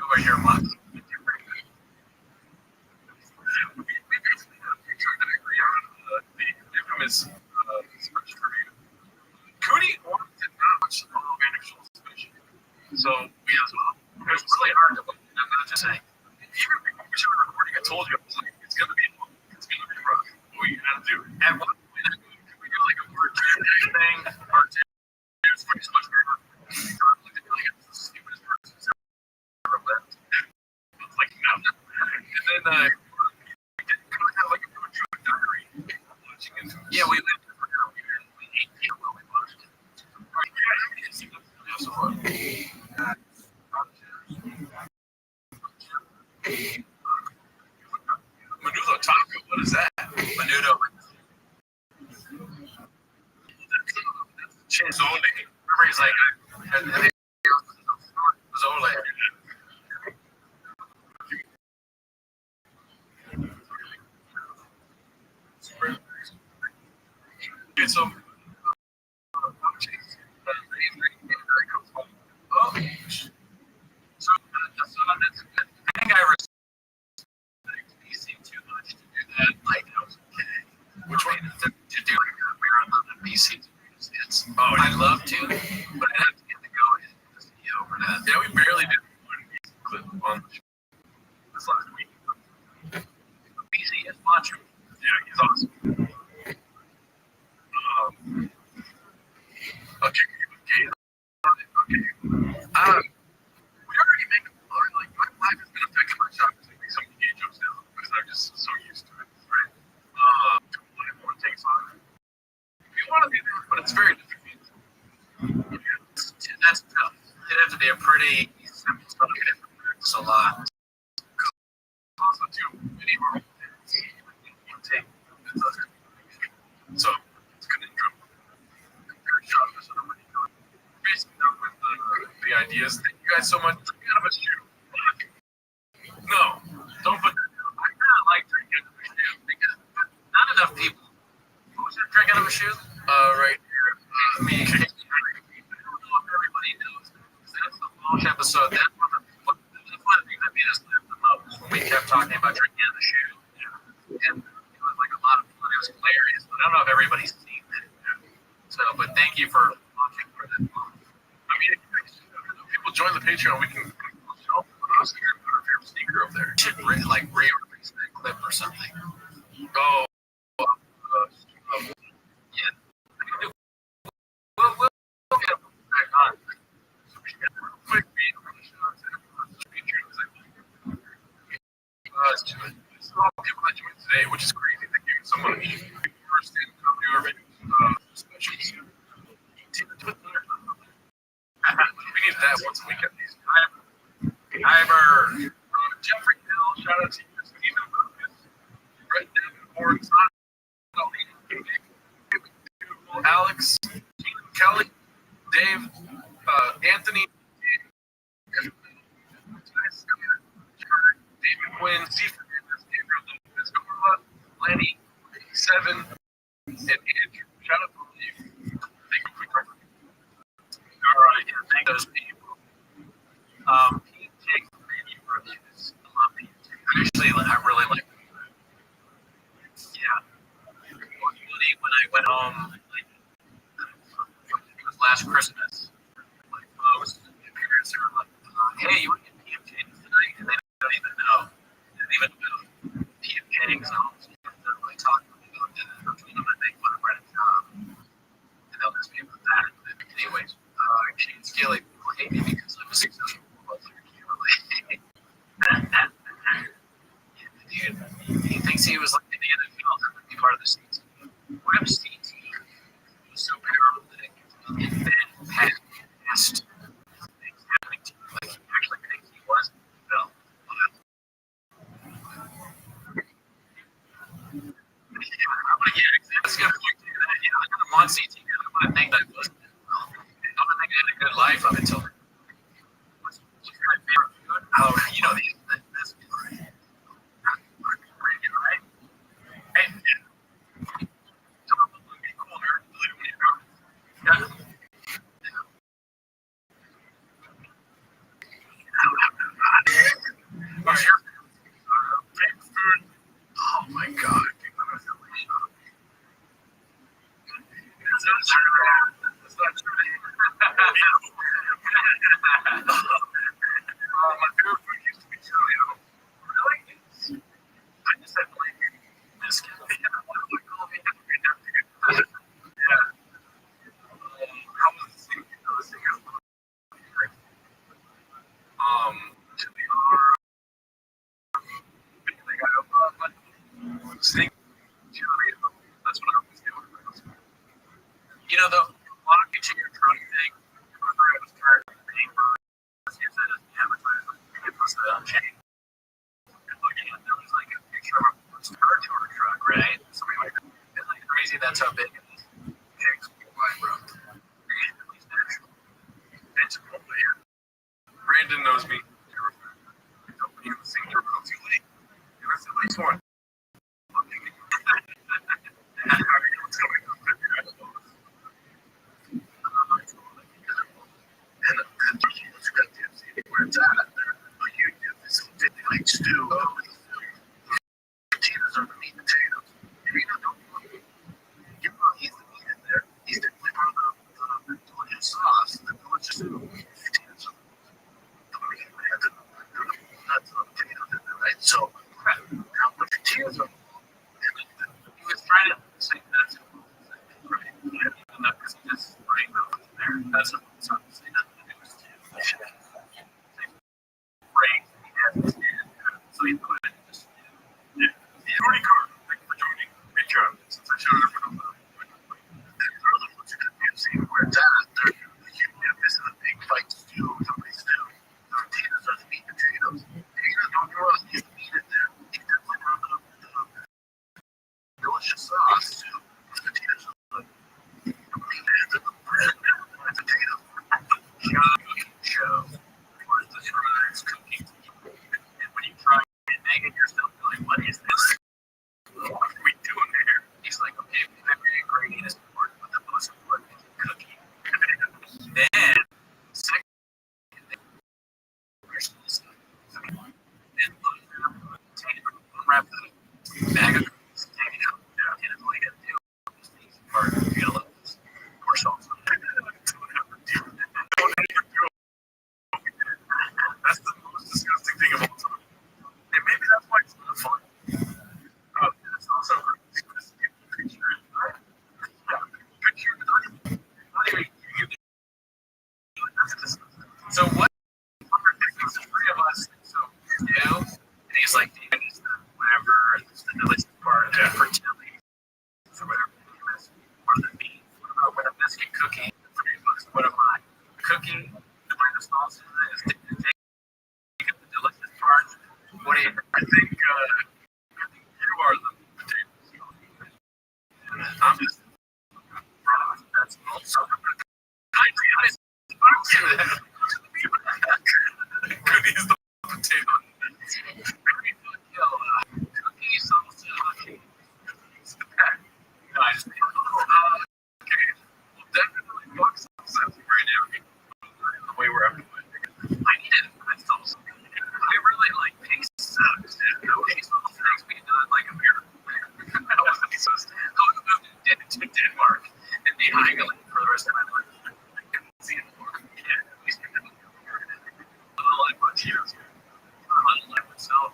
Over here, Mom. We basically have a food truck that I agree on. The infamous special for me. Cootie did not watch the Polo Vanderbilt special. So we as well. It was really hard to look. I'm not just saying. Even before we started recording, I told you, I was like, it's going to be rough. What are you going to do? At one point, can we do like a part two thing? Part two. It's so much better. Like the stupidest person who's ever lived. It's like, no. And then we did kind of have like a food truck diary. Yeah, we lived for now. We ate while we watched it. What is that? Menudo. Chinzole. Remember, he's like, Zole. Dude, so, oh, so I think I respect BC too much to do that. Like, I was okay. Which one? To do like a marathon of BC. It's, I'd love to, but I'd have to get to go and just get over that. Yeah, we barely did one clip on this last week. BC is macho. Yeah, he's awesome. Okay. We already make like my life has been affected by shock because I make so many gay jokes now because I'm just so used to it, right? When everyone takes on, you want to be there, but it's very difficult. That's tough. It'd have to be a pretty simple stuff to get practice a lot. Also, too, many of our take so it's good intro. Very sharp for somebody. Basically, with the ideas. Thank you guys so much. Drink out of a shoe. No, don't put that down. I kind of like drinking out of a shoe because not enough people. Who's that drink out of a shoe? Right here. Me. I don't know if everybody knows. That's the launch episode. That's one of the things that made us laugh the most when we kept talking about drinking out of the shoe. And it was like a lot of fun. It was hilarious. But I don't know if everybody's seen that. So, but thank you for launching for that. I mean, if people join the Patreon, we can show us our favorite sneaker over there. Should like re-release that clip or something. Oh, yeah. We'll get them back on. So we got a quick beat on the show to Patreon. It's all people that joined today, which is crazy. Thank you so much. First in comedy specials. We need that once a week at least. Ivor, Jeffrey Hill, shout out to you, Stephen Lucas, Brett Davenport, Alex, Kelly, Dave, Anthony, David Quinn, Steve Fernandez, Andrew Lucas, Carla, Lenny, Seven, and Andrew. Shout out to all of you. Thank you for all right, yeah, thank those people. He takes many reviews. I love these. Actually, I really like them. Yeah. When I went home, like, it was last Christmas, my folks, my parents are like, hey, you want to get PMJs tonight? And they don't even know. They don't even know PMJs. So they're really talking to me about that. I'm trying to make one right at the job. And they'll just be about that. But anyways, Shane Scaly people hate me because I'm a successful motherfucker. Dude, he thinks he was like in the NFL that would be part of the CT. What if CT was so paralytic and then had past things happening to him, like he actually thinks he was in the NFL? That's a good point to that. Yeah, I'm on CT. I'm going to think that I wasn't. I'm going to think I had a good life up until. What's my favorite food? Oh, you know, that's right. Right? Hey, oh my god. That's not true. My favorite food used to be Cheerio. Really? I just had like biscuit. What do we call it? Yeah. How was the singing? The singers chili or they got sing chili. That's what I was doing. You know, the blockage in your truck thing. Remember, I was tired of paying for it. It was the chain. And looking at there was like a picture of a car tour truck. That's how big it is. Pigs worldwide, bro. At least national. And Chipotle here. Brandon knows me. He was saying you're too late. And I said, "Wait, what?" Where it's at, you get this like stew. Potatoes are the meat potatoes. If you don't you put he's the meat in there. He's the delicious sauce, the delicious stew. Potatoes are the meat, man. That's the potatoes in there, right? So now the potatoes are. He was trying to say that's right. And that was just right there. That's what I'm trying to say. So he put it just Jordy Carter, thank you for joining. Great job. Since I showed up from early ones are going to be seeing where it's at. This is a big fight stew, somebody's stew. The potatoes are the meat potatoes. Potatoes don't throw us just meat in there. You definitely rub it up with the delicious sauce too. The potatoes are the meat and the bread and potatoes. Show. Where's the fries cooking? And when you try it, Megan, you're still like, what is this? What are we doing here? He's like, okay, every ingredient is important, but the most important is cooking. Then, second, unwrap the bag of cookies, take it out, and it's all you gotta do is the easy part. You gotta let this pour salt on it. That's the most disgusting thing of all time. And maybe that's why it's not fun. It's also so what? There's three of us. So you, and he's like, he's the whatever, and it's the delicious part of for chili. So whatever, or the meat. What about when a biscuit cookie? $3. What am I? Cookie, the way the sauce is take the delicious part. What do you? I think you are the potatoes. I'm just. That's also. Goodies the potato. Cookies, salsa. No, I just. Okay. Well, definitely books. That's right now. The way we're up to it. I need it. I really like paste sucks. Paste makes me do it like a miracle. I was supposed to Denmark and be haggling for the rest of my life. I couldn't see it more. Yeah, at least I didn't. I like my Cheetos. I like myself.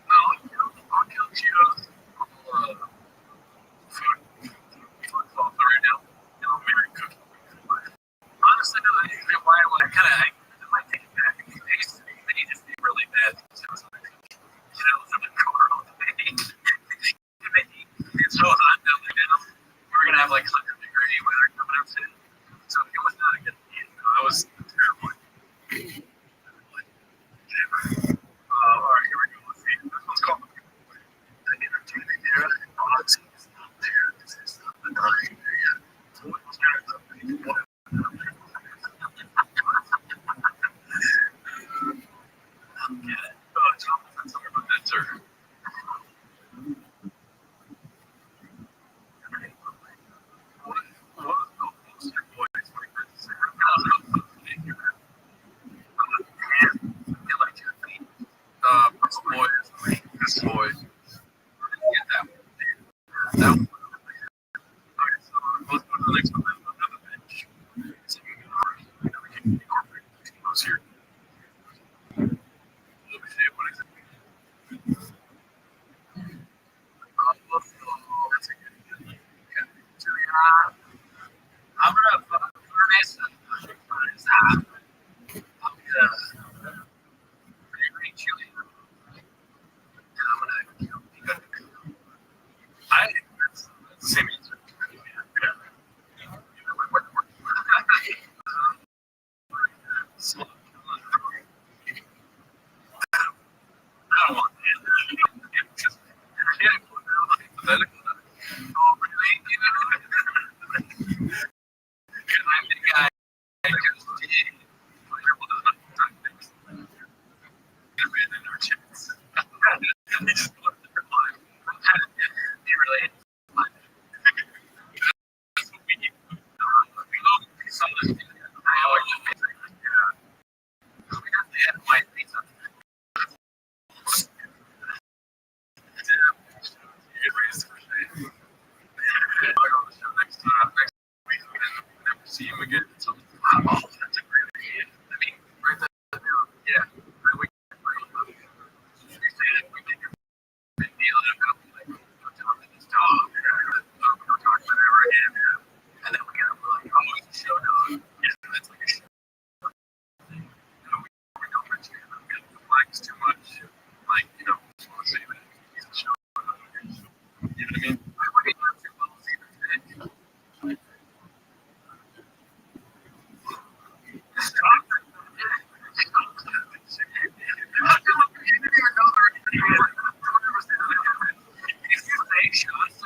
No, I'll kill Cheetos. Food salsa right now. And I'll marry cookie. Honestly, no, I kind of might take it back. They just be really bad. You know, from the car all day. It's so hot down there now. We're gonna have like 100-degree weather coming up soon. So it was not a good game. That was terrible. Whatever. All right, here we go. Let's see. This one's called the entertainment era. Odds is not there. This is not the time period. So what was kind of the sorry about that, sir. This boy. Yeah, that one. Okay, so let's go to the next one. Another bench. So we can incorporate the teams here. Let me see, what is it? That's a good one. Okay. So, I'm gonna put this. I'm gonna green chili. And I'm gonna I think that's the same answer. So, I don't want that. It's just, I can't put it on hypothetical. Oh, really?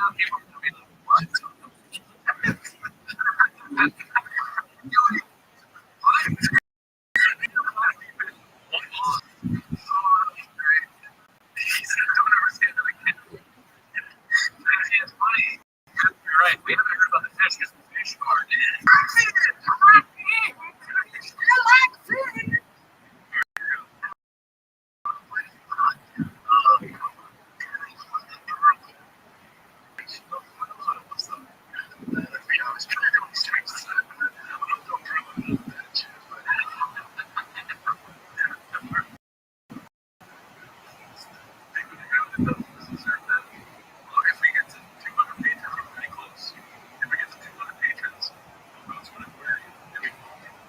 some people will be like, what? It's funny. You're right. We haven't heard about the fish because the fish are if we get to 200 patrons, we're pretty close. If we get to 200 patrons, we'll go to an aquarium. And we and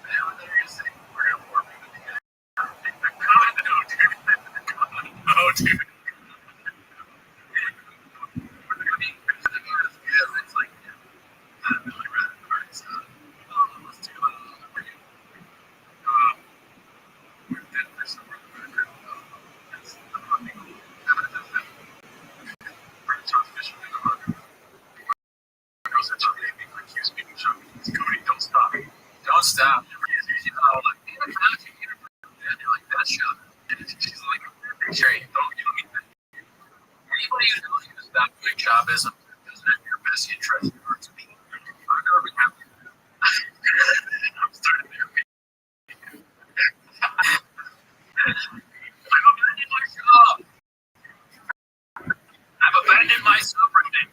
then you're gonna say, we're gonna warm you at the end. No, dude. It's like, I'd really rather let's do don't stop. Don't stop. She's like, that shot. She's like, sure, you don't need that. Anybody who knows you is not doing jobism doesn't have your best interest in order to be. I've never been happy. I'm starting therapy. I've abandoned my job. I've abandoned my sovereignty.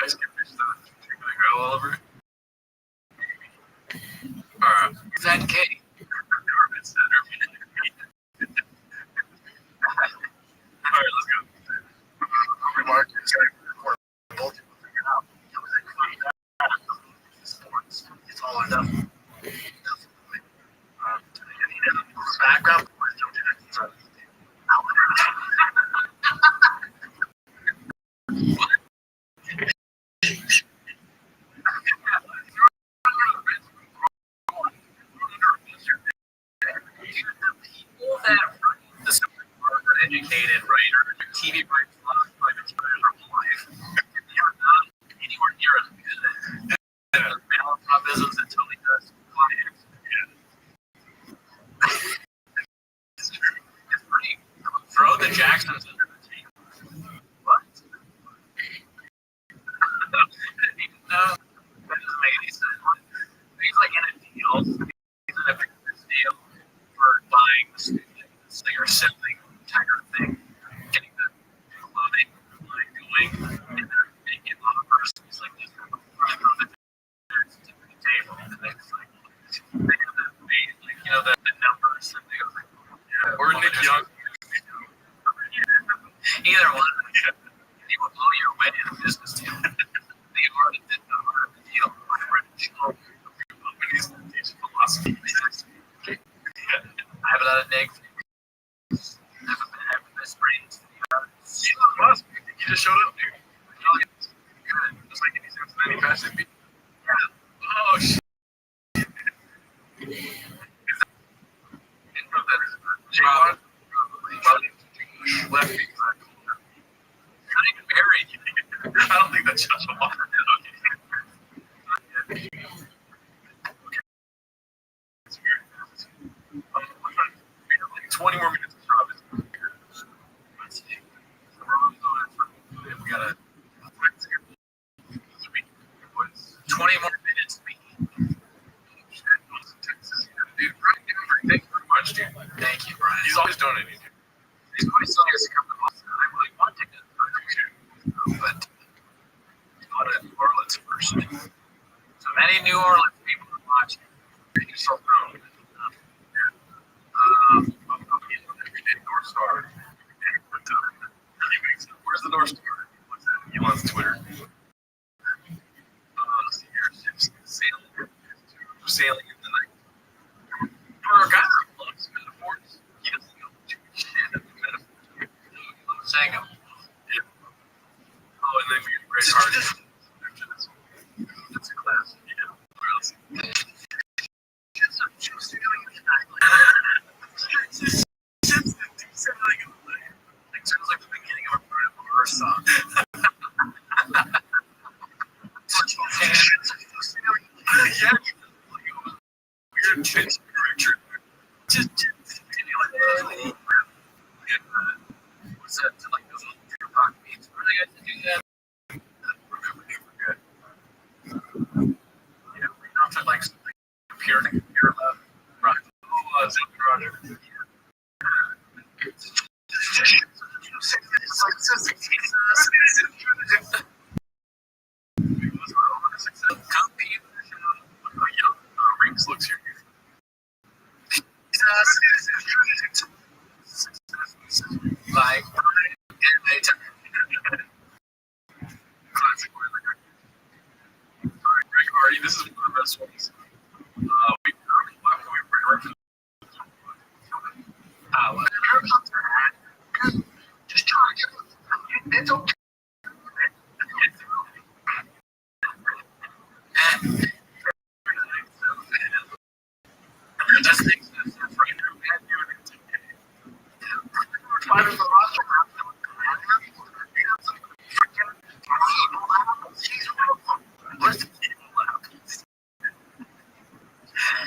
Mexican fish stuff. You're gonna go all over it? 10K. I've never been center. Alright, let's go. Remark, record both people figure it out. It was like funny sports. It's all or nothing. Background boys don't do that. People that run the are educated writer, TV writers, a lot of private writers are life. They are not anywhere near as good at the malapropisms that Tony does to clients. It's true. It's pretty. Throw the Jacksons under the table. What? No, that doesn't make any sense. He's like in a deal. He's in a business deal for buying the studio, or selling the entire thing, getting the clothing line going, and they're making offers. He's like, just throw the table, and then it's like, they have the like, you know, the numbers, and they go like, yeah, or Nick Young. Either one. He will blow your way in a business deal. They already did the heart of the deal. My friend Joe, companies that teach philosophy. I have a lot of negative. I have the best brains. Elon Musk, he just showed up, dude. Good. Just like any Cincinnati fashion beat. Yeah. Oh, shit. John, left me. Not even married. I don't think that's just a lot. 20 more minutes of job. Let's see. We got a 20 more minutes. Dude, thank you very much, dude. Thank you, Brian. He's always donating. He's always telling us to come to Boston. I really want to go, but go to New Orleans first. So many New Orleans people are watching. You're so proud. North Star. Where's the North Star? What's that? Elon's Twitter. Sailing in the night. For a guy that loves metaphors, he doesn't know shit of the metaphors. He loves saying them. Yeah. Oh, and then we get great artists. It's a class. Yeah. It sounds like the beginning of a Bruno Mars song. Rings looks here. Like, Artie, this is one of the best ones. Just try to get it's okay. Just think this right now, man. Part of the Rothschild.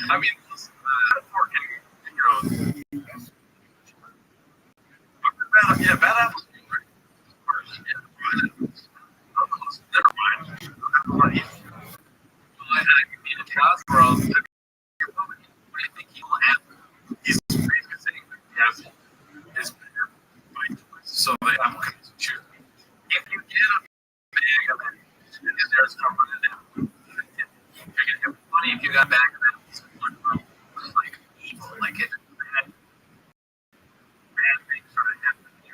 I mean, yeah, bad apples. Never mind. What do you think he will have? He's basically saying yes, is better. So they have to choose. If you get a bag of it, there's comfort in that. You're gonna have money if you got back of it. Like evil, like it bad things sort of happen. You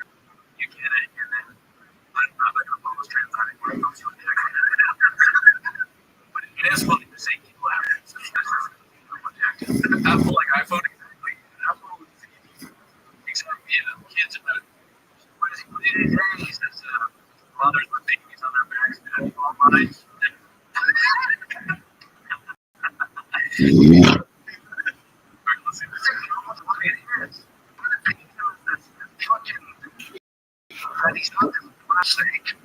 get it, and then I'm not like a bonus transacting where it goes to a dick. But it is funny to say people have it. Apple, like iPhone, exactly. Apple is exactly, kids about it. What is he? He says, mothers with babies on their backs, and all mine. He's not the mistake.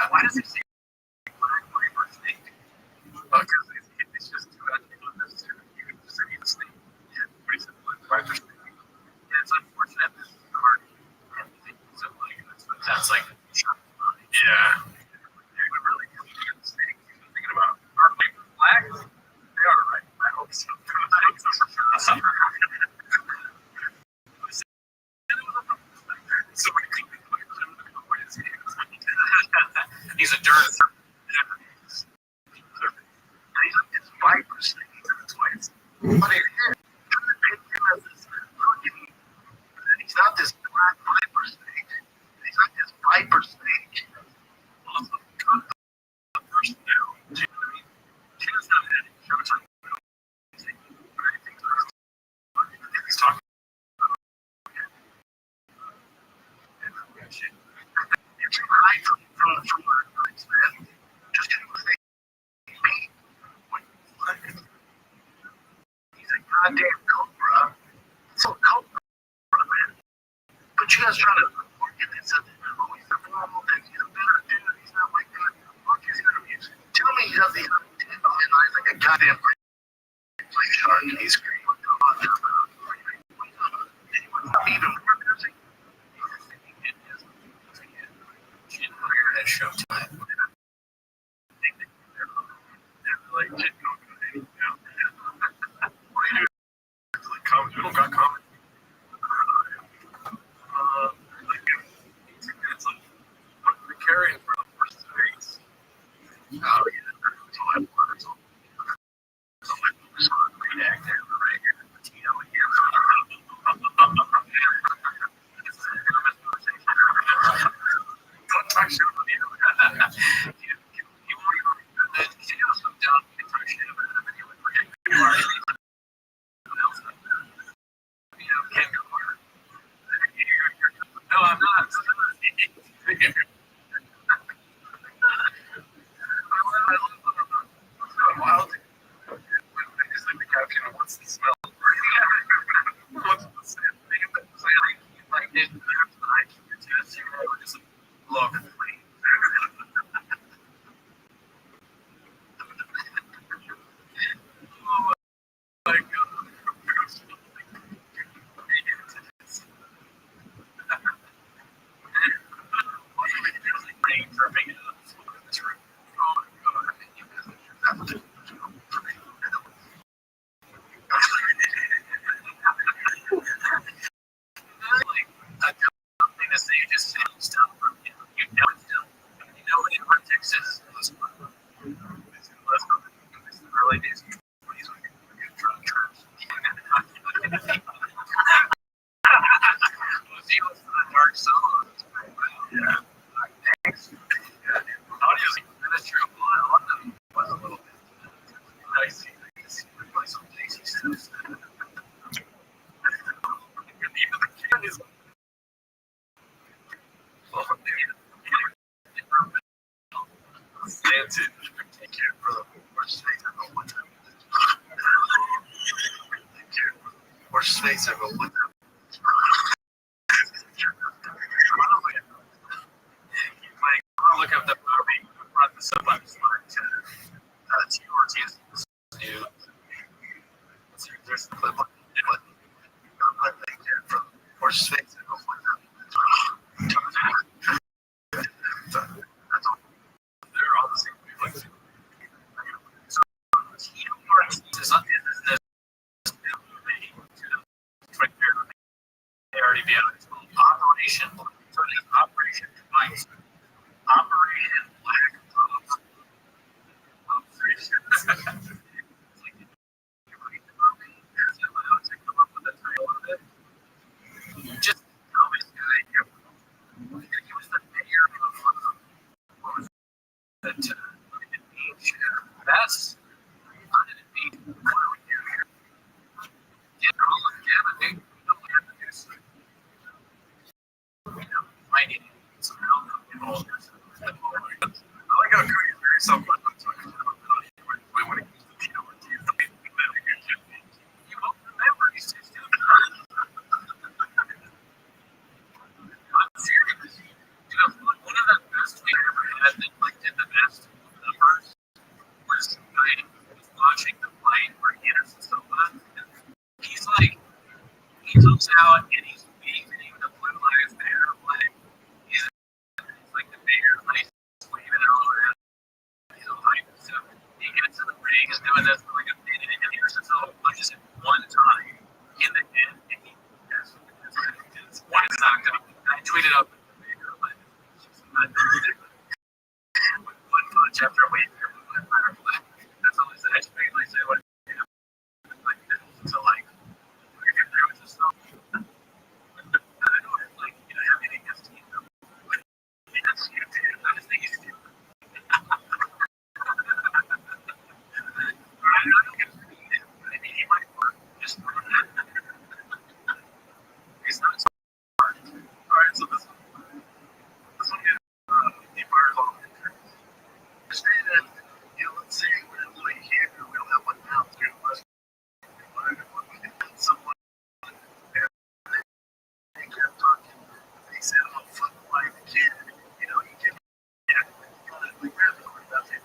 Why does he say black my mistake? Because it's just too unnecessary. You can just say mistake. Yeah, pretty simple. Yeah, it's unfortunate this is hard. So that's like, yeah. They would really come to a mistake. Thinking about are they black? They are, right? I hope so. He's a dirt. It's Viper's thing. That's why it's. But he's not this black Viper snake. He's not this Viper snake. Also, cut the person down. Do you know what I mean? Tina's not had it. Showtime. He's talking. It's right from the nights, man. Just get him a He's a goddamn cobra. So cobra, man. But you guys trying to get this up. Oh, he's a normal thing. He's a better dude. He's not like that. Look his interviews. Tell me he does the he's like a goddamn like shark. He's great. Even more music. At Showtime. Like, we don't got comment. It's like, what are we carrying for the first 2 days? Oh, yeah. So I learned so like, great actor, right? That's it. Take care, brother. Worst snakes ever. One time. Take care, brother. Worst snakes ever. One time. Look up the movie. Brought this up on Smart to Ortiz. New. There's the clip. Take care, brother. Worst snakes ever. One time. That's all. They're all the same wavelength. So, Tito Ortiz is this movie they already be out. It's called Operation. So it's Operation Device. Operation Black Ops. It's like, is it allowed to come up with a title of it? Just tell me, he was the mayor of what was that? London Beach. That's London Beach. What do we do here? Get all of Gavin. We don't have to do so. Might need some help in all this. I like how Cody's very self-reflective. We want to use the Tito Ortiz. You won't remember he's too stupid. I'm serious. One of the best we ever had that did the best numbers was I was watching the fight where Anderson Silva. He's like, he comes out and he's waving the blue lives there, like he's like the mayor, like waving it all around. He's all hyped and stuff. He gets to the ring, is doing this for like a minute, and Anderson Silva punches him one time in the head, and he yes, it's one is knocked out. I tweeted up the mayor, like, with one punch after a wave there, that's all I said. I just made like say what like so like if you're through with this stuff. I don't like have anything against you. That's you, dude. I just think he's stupid. I don't get it. I mean, he might work. Just he's not smart. Alright, so this one is the bars all interest. Understand that, let's say we're in the here, we'll have one now, three of us. Someone they kept talking. They said, "Oh, fuck my kid." You can, we grab the word about it.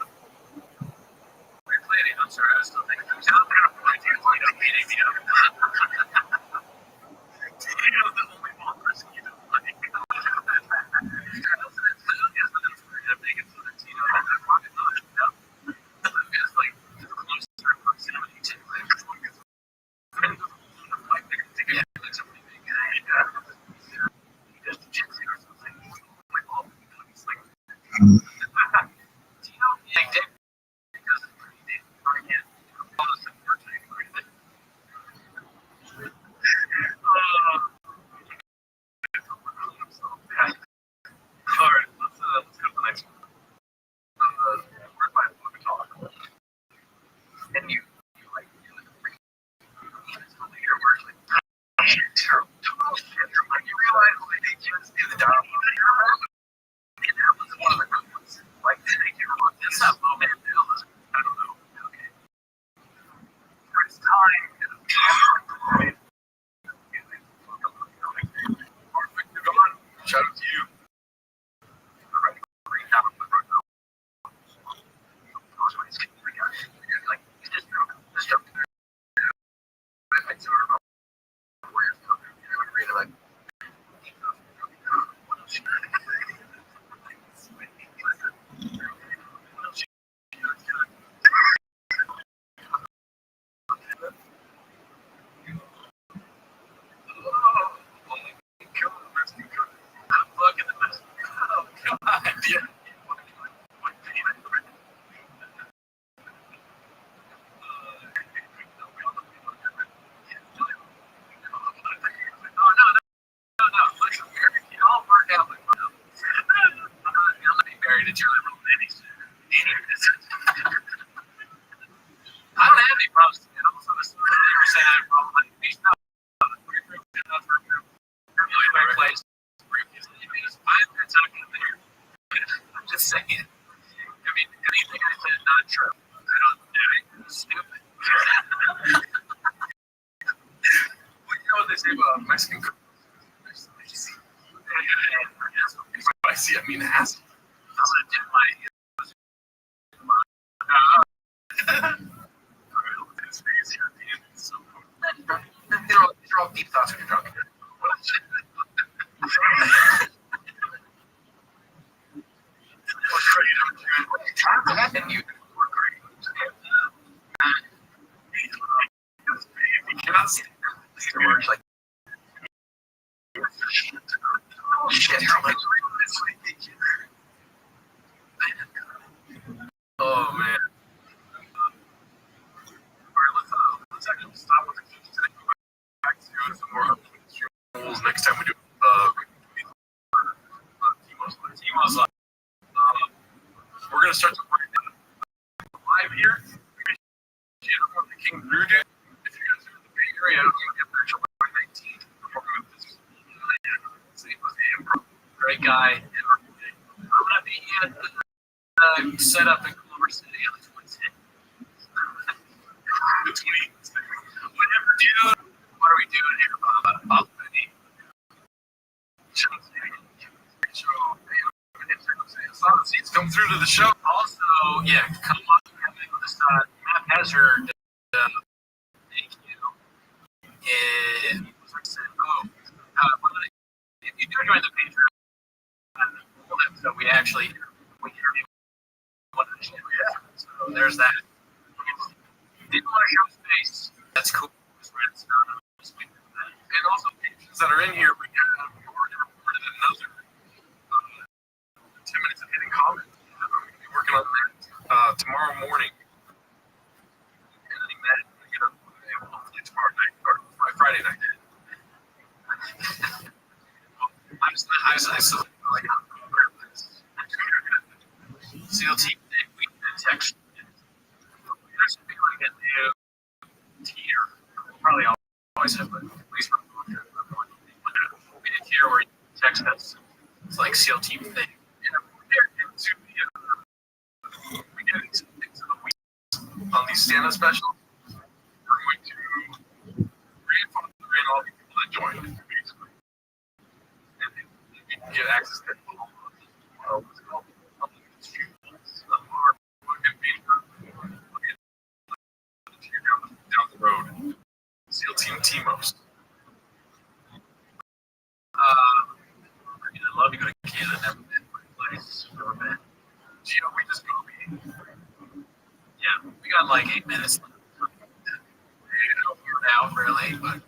We're planning. I'm sorry, I was still thinking. I'm kind of pointing, meeting, Tito's the only one person, like. Make it so that Tito has that rocket knowledge. It's like closer proximity to like. Alright, let's go to the next one. Where's my movie talk? And you like, your words like, terrible. You realize like they just did the job. And that was one of the good ones. Like, that's not moment. I don't know. Okay. For its time, shout out to you. I don't have any problems. And also, this is never saying I have a problem. Place. I'm not talking there. I'm just saying. I mean, anything not true. I don't. It's stupid. Well, you know what they say about Mexican cooking? I see. I mean, ass. I'm gonna dip my. His face here at the end is so cool. These are all deep thoughts when you're drunk. And you were great. You cannot see the words like shit. Oh man. Alright, let's actually stop with the kids today. Go back to some more rules next time we do Timo's live. We're gonna start to break down live here. Everyone that came through, dude. If you guys are in the Bay Area, I'm gonna get there July 19th. Performing with this. So he was the improv. Great guy. I'm gonna be at the setup in Culver City on the 26th. The 26th. Whatever, dude. What are we doing here, Bob? Seats come through to the show. Also, yeah, come on. Matt Hazard, thank you. And if you do join the Patreon, so we actually want to share. Yeah. So there's that. Didn't want to show space. That's cool. And also, patrons that are in here, we already recorded another 10 minutes of hitting comments. I'm going to be working on that tomorrow morning. And I think that hopefully tomorrow night or Friday night. I still like SEAL team we text. There's some people that get new tier. We'll probably always have, but at least we did tier where you text us. It's like SEAL team thing. We get into the week on these stand-up specials. We're going to reinforce all the people that joined, basically. And you can get access to what's called down the road. SEAL Team Timos. I love to go to Canada. Never been to my place. Never been. Gino, we just go. Yeah, we got like 8 minutes left. We're out really, but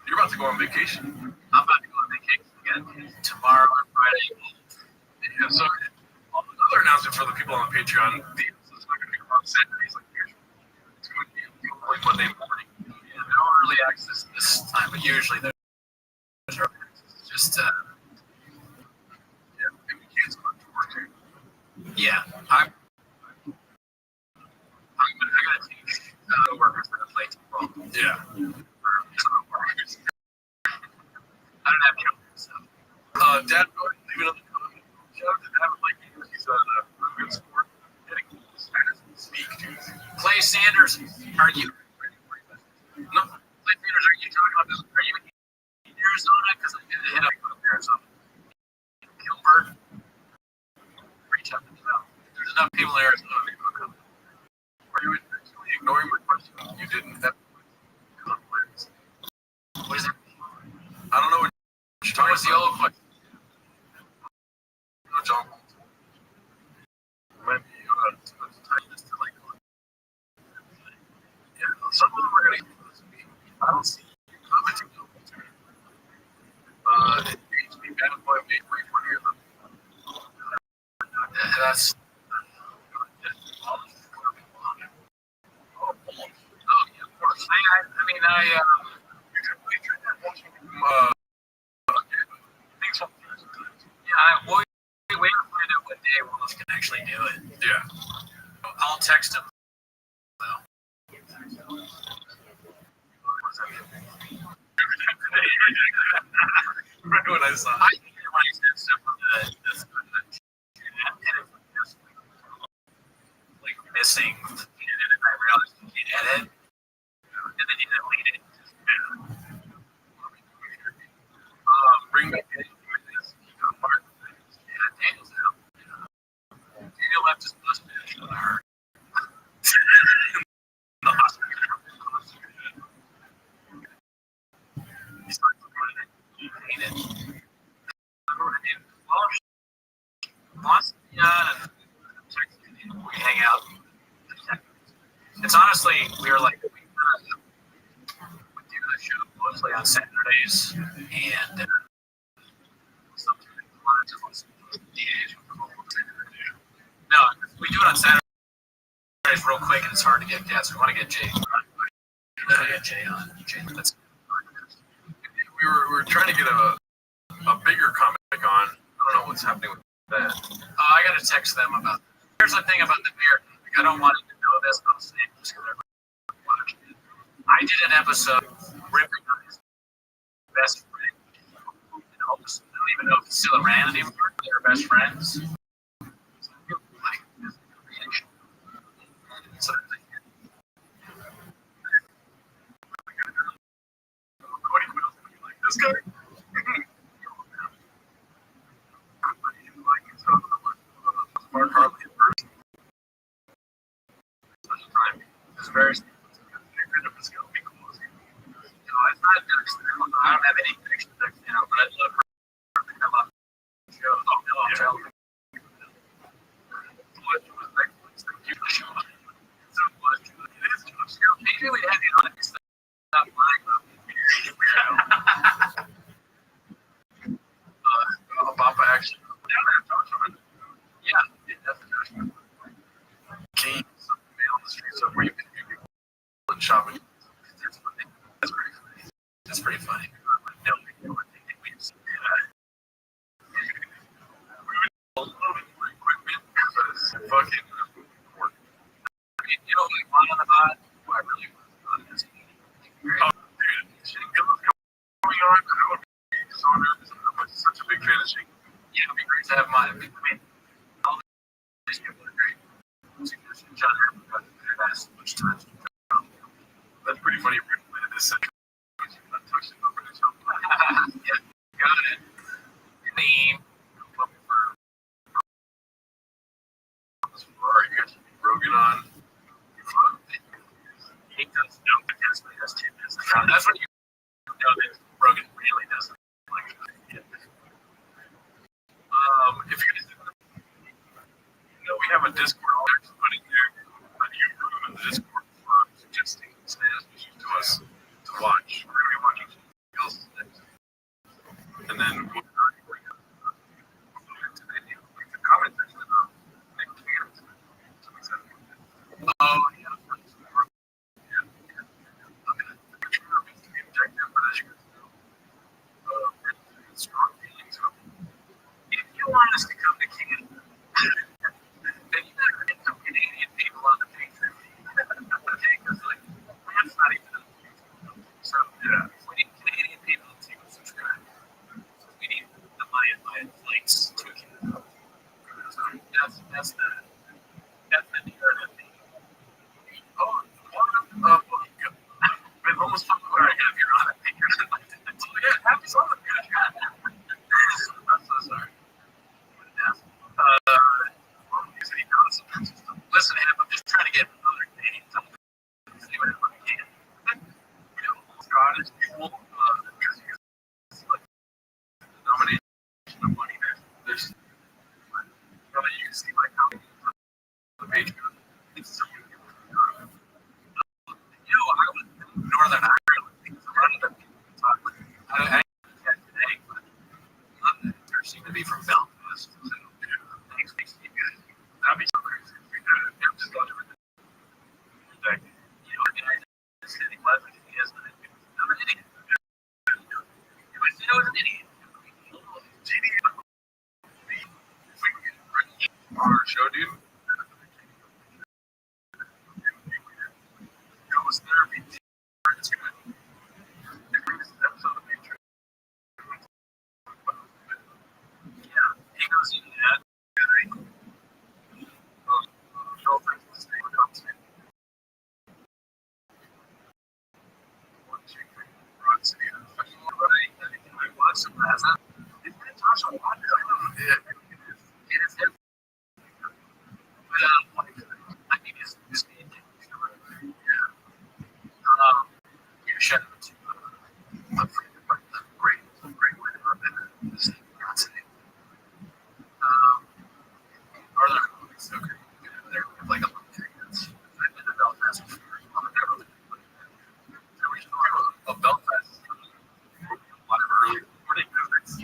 you're about to go on vacation. I'm about to go on vacation again tomorrow and Friday. Yeah, so another announcement for the people on the Patreon. It's not going to be on Saturdays like usual. It's going to be like Monday morning. Yeah, no early access this time, but usually there's early access. Just yeah, maybe kids going to work too. Yeah, I gotta teach workers how to play football. Yeah. I don't have children, so. Dad, go ahead and leave it on the comment. Shout out to Dad, like he's a good sport. Speak to Clay Sanders. Are you? No, Clay Sanders. Are you talking about this? Are you in Arizona? Because I did hit up Arizona. Gilbert. Reach out to them. There's enough people in Arizona. Are you intentionally ignoring my question? You didn't have conflicts. What is it? I don't know what you're talking about. What's the old question? No, John. Maybe just to like. Yeah, some of them are going to get this week. I don't see you commenting on it. HP Bad Boy made great one here. That's. We wait to find out what day Willis can actually do it. Yeah. I'll text him. Right when I saw it. I think when he said stuff on this. mean it. Yeah, we hang out. It's honestly, we were like, we do the show mostly on Saturdays, and sometimes no, we do it on Saturdays real quick, and it's hard to get guests. We want to get Jay. We want to get Jay on. We were trying to get a bigger comic on. I don't know what's happening with that. I got to text them about. Here's the thing about the beer. Like, I don't want you to know this, but I'll say it just because everybody watched it. I did an episode ripping on his best friend. I don't even know if he's still around anymore. They were best friends. So, This guy. Mark Harley in person. It's very. It's gonna be cool. It's not I don't have any connections now, but I'd love her to come up and show. I'll tell her. Maybe we had you on this. Stop lying about Papa actually down there talk to him. Yeah, definitely. came something on the street so where you can go and shopping. That's funny. That's pretty funny. That's pretty funny. A little bit more equipment because fucking work. You know, like on the hot, I really want this. Oh, dude, shit going on. I would be so nervous. I'm such a big fan of Shane. Yeah, it'd be great to have mine. I mean, all these people are great. John Herman got much time. That's pretty funny. You recommended this. Touched it over this.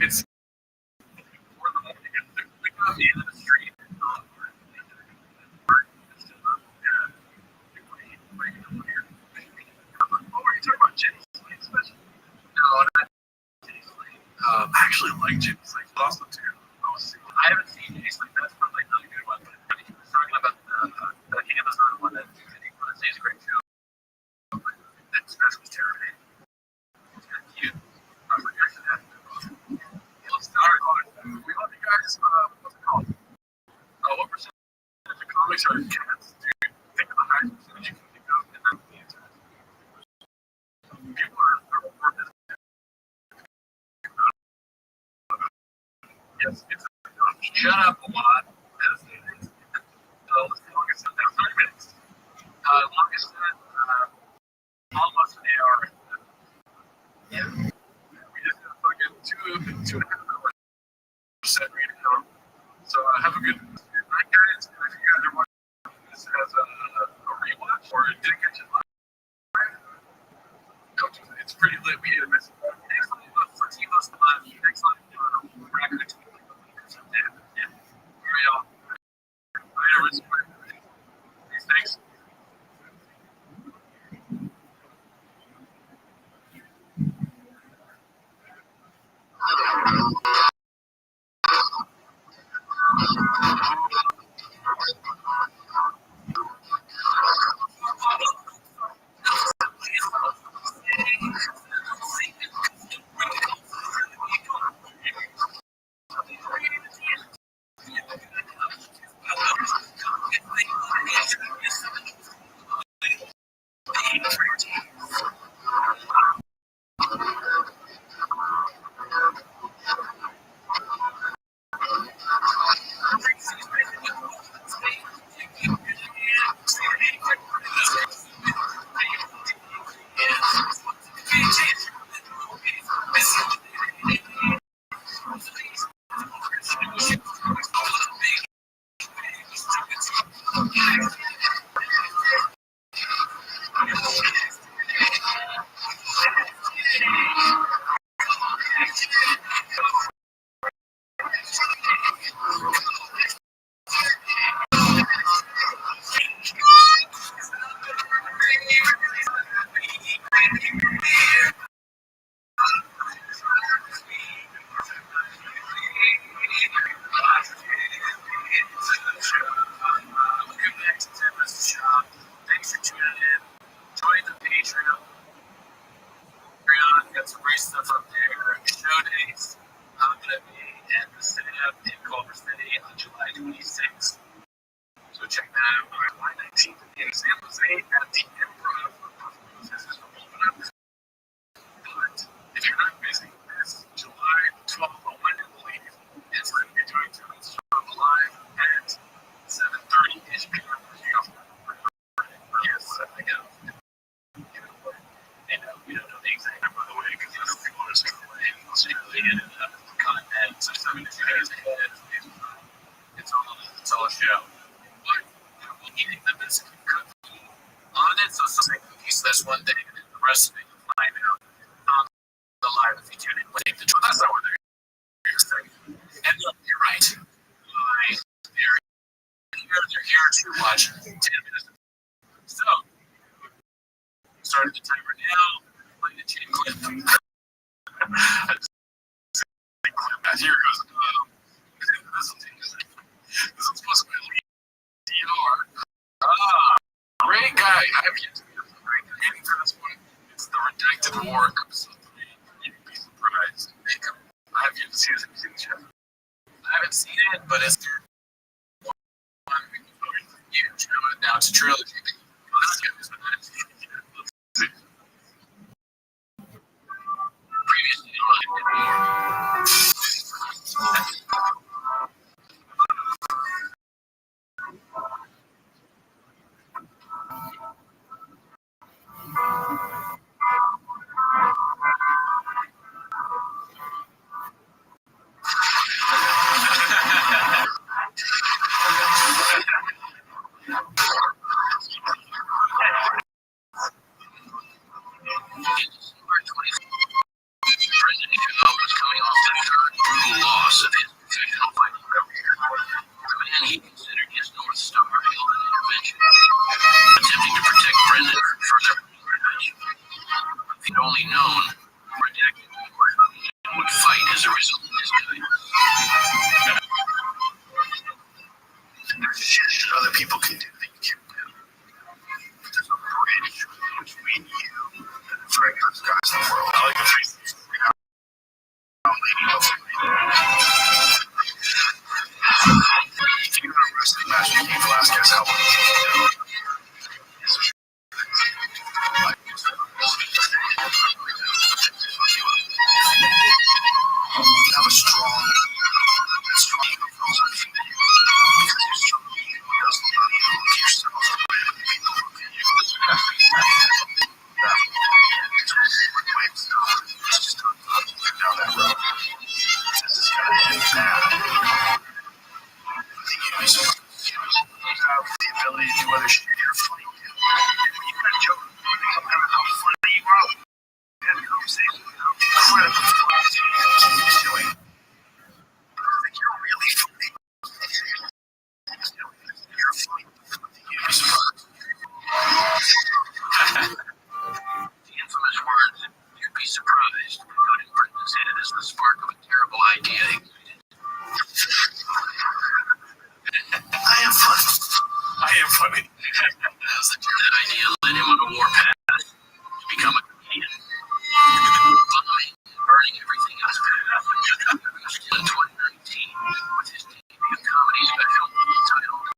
it's for the moment, we got the end of the street. Oh, are you talking about Jenny Slate special? No, not Jenny Slate. I actually like Jenny Slate. Also, too. I haven't seen Jenny Slate. That's one like really good one. But he was talking about the Amazon one that he's a great show. That special was terrible. It's kind of cute. I was like, actually, that's good. We love you guys. What's it called? What percentage of comics are cats? Dude, think of the highest percentage you can think of, and that's the answer. People are more yes, it's shut up a lot. As it is. Let's see, like I said, now 30 minutes. Longest set, almost an hour. Yeah. We just got fucking two and a half hours set ready to come. So have a good night, guys. And if you guys are watching this as a rewatch or didn't catch it live, it's pretty lit. We hit a miss. Next time, for Team Host Live, next time, we're not going to do it. Yeah. All right, y'all. Thanks. Thanks for tuning in. Join the Patreon. Got some great stuff up there. Show days. I'm going to be at the stand in Culver City on July 26th. So check that out. July 19th in San Jose at the Improv. This is open up. But if you're not busy, this July 12th, on Monday, I believe, it's going to be doing Tony's show live at 7:30-ish p.m. Yes, I know. And we don't know the exact number, by the way, because people are still playing Australia and continent. So 72 days ahead. It's all a show. But we'll eating the best cookie on it. So something cookies. That's one thing, and then the rest of it you'll find out on the live if you tune in. That's not what they're saying. And look, you're right. They're here to watch 10 minutes. So, started the timer now. Play the chain clip. Here goes. This is supposed to be DR. Great guy. I have yet to be waiting for this one. It's the Redacted War, episode 3. You'd be surprised. I have yet to see this in the chat. I haven't seen it, but it's one huge. Now it's a trilogy. Let's get this one. You're really funny. You're funny. The infamous words, "You'd be surprised," put in Britain's head as the spark of a terrible idea ignited. I am funny. I am funny. As that idea led him on a warpath to become a comedian. Bombing, burning everything in his path. In 2019, with his debut comedy special titled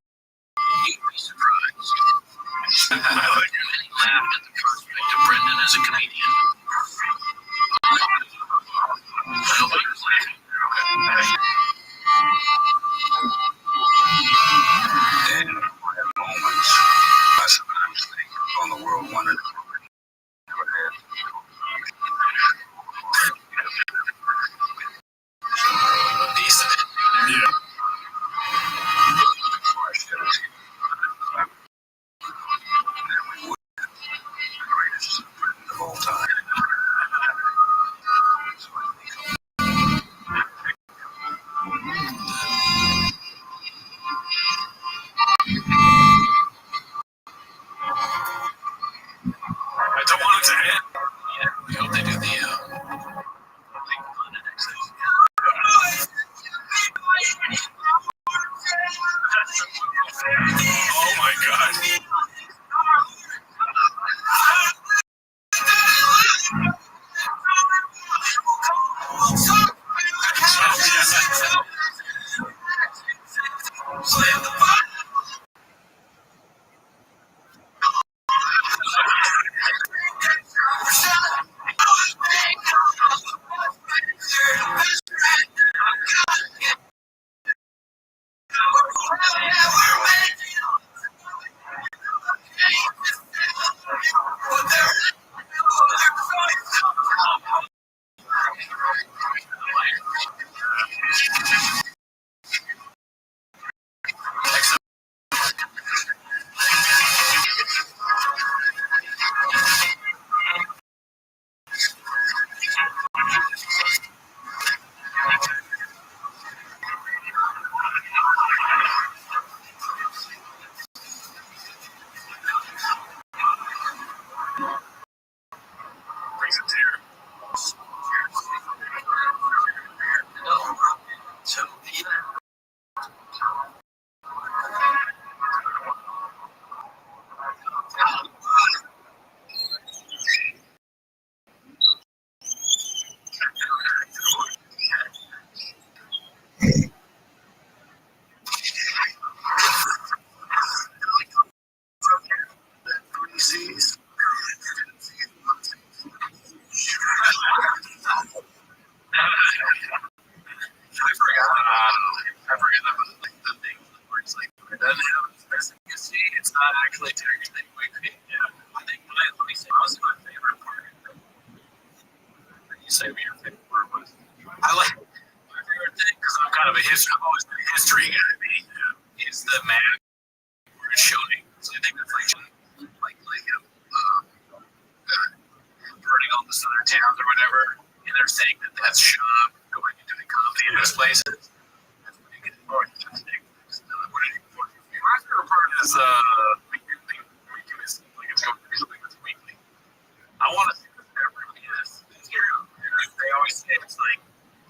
"You'd Be Surprised." Many laughed at the prospect of Brendan as a comedian. Nobody was laughing. And I have moments. I sometimes think on the world wondering what happened. Decent. Yeah. Greatest of all time. I don't want it to end. Yeah, we hope they do the oh my god. Brings a tear. So, sees. I forgot that was like the thing where it's like it doesn't have efficacy. It's not actually technically quick. Yeah. I think let me say what's my favorite part. You say what your favorite part was. I like my favorite thing because I'm kind of a history. I've always been a history guy. Is the map where it's showing. So I think that's like burning all the southern towns or whatever, and they're saying that that's shop going into the comedy in those places. That's what you get more interesting. My favorite part is weekly is like it's going through something that's weekly. I want to see this every yes. It's true. They always say it's like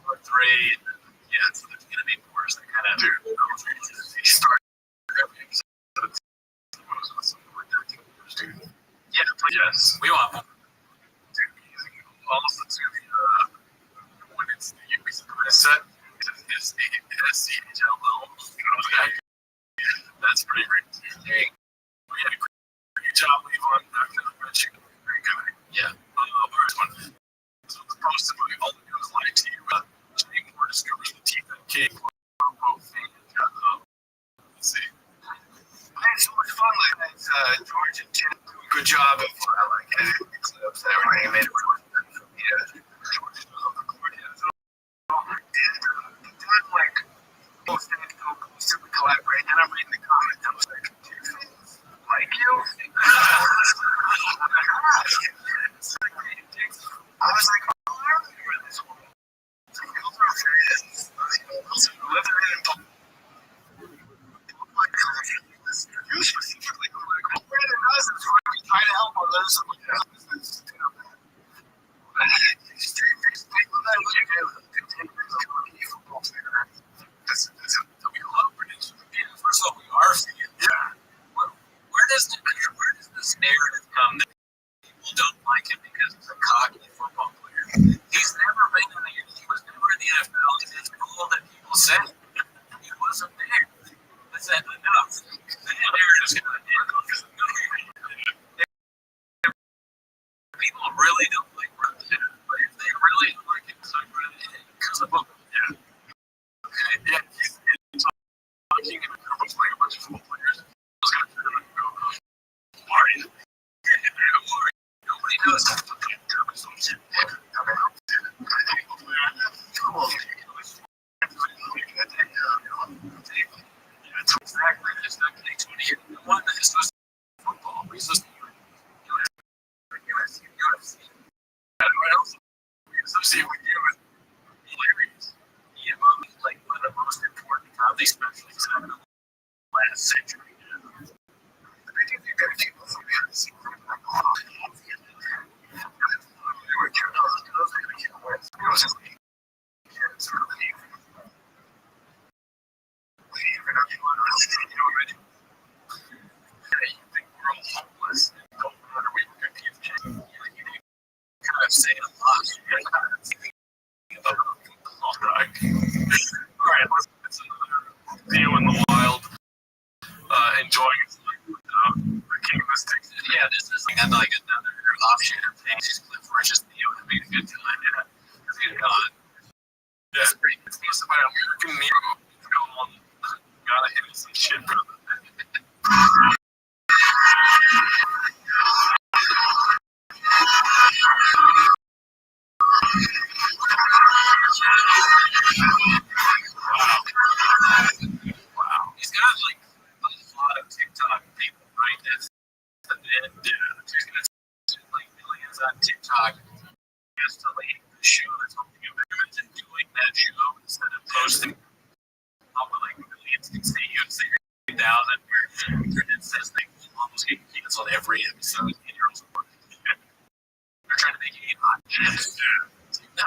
part 3 and yeah, so there's gonna be more that kind of start every episode. Something like that. Yeah, please. Yes. We want one. Also to the when it's the set is SCHLO. That's pretty great. We had a great job on after the red chicken. Great guy. Yeah. First one. So the post movie all the news lied to you. Jake Moore discovers the teeth that cake. Let's see. I had so much fun with that. George and Tim do a good job of like editing clips and everything. Made it really yeah. George knows on the court. Yeah. So the time like most things go super collaborate, and I'm reading the comments. I was like, like you? I was like, oh said. He wasn't there. I said enough. The narrative's gonna end because people really don't like Rothschild. But if they really don't like it, it's not going to end because of him. Yeah. Okay. Yeah. He's talking and everyone's playing a bunch of football players. I was going to turn around and go, who are you? Who are you? Nobody knows. Exactly. It's not getting 20 years. You want that? It's supposed to be football. We're supposed to be UFC. What else? We're supposed to be with hilarious. EMO is like one of the most important comedy specials of the last century. I think you got people from the secret. You think we're all hopeless and don't matter what you can change. You kind of say a lot. All right, let's get another view in the wild. Enjoying it. The king of the sticks. Yeah, this is like another offshoot of things. Cliff Rich's Theo having a good time. Yeah, because he's gone. Yeah, it's pretty. It's most of my American Nero. Gotta hit some shit, bro. Wow. He's got like a lot of TikTok people, right? That's the bit. Yeah. He's gonna spend like millions on TikTok just to like the show that's helping him and doing that show instead of posting how like millions can see you and say 3,000 and it says they almost get canceled every episode in your own sport. They're trying to make you eat hot chips. No.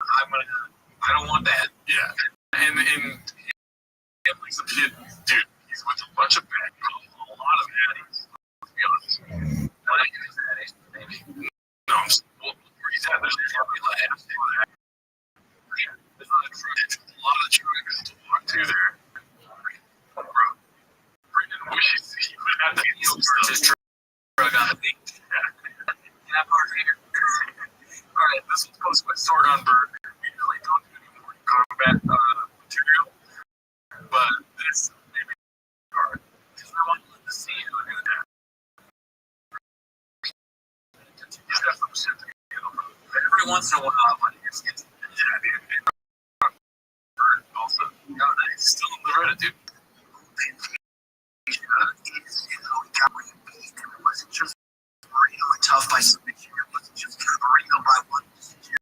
I don't want that. Yeah. And like some kid, dude, he's with a bunch of bad people, a lot of baddies. To be honest. Not like his baddies, maybe. No, well, where he's at, there's probably like there's not a lot of the children to walk to there. Brendan wishes he would have that his drug on the beach. That part here. Alright, this one's posted by Sword on Bird. We really don't do any more combat material, but this maybe hard. Because I want to see who do that. He's got some shit to handle. But every once in a while, when he gets Bird also, he's still in the Reddit, dude. It wasn't just Marino and tough by submission. It wasn't just Marino by one decision.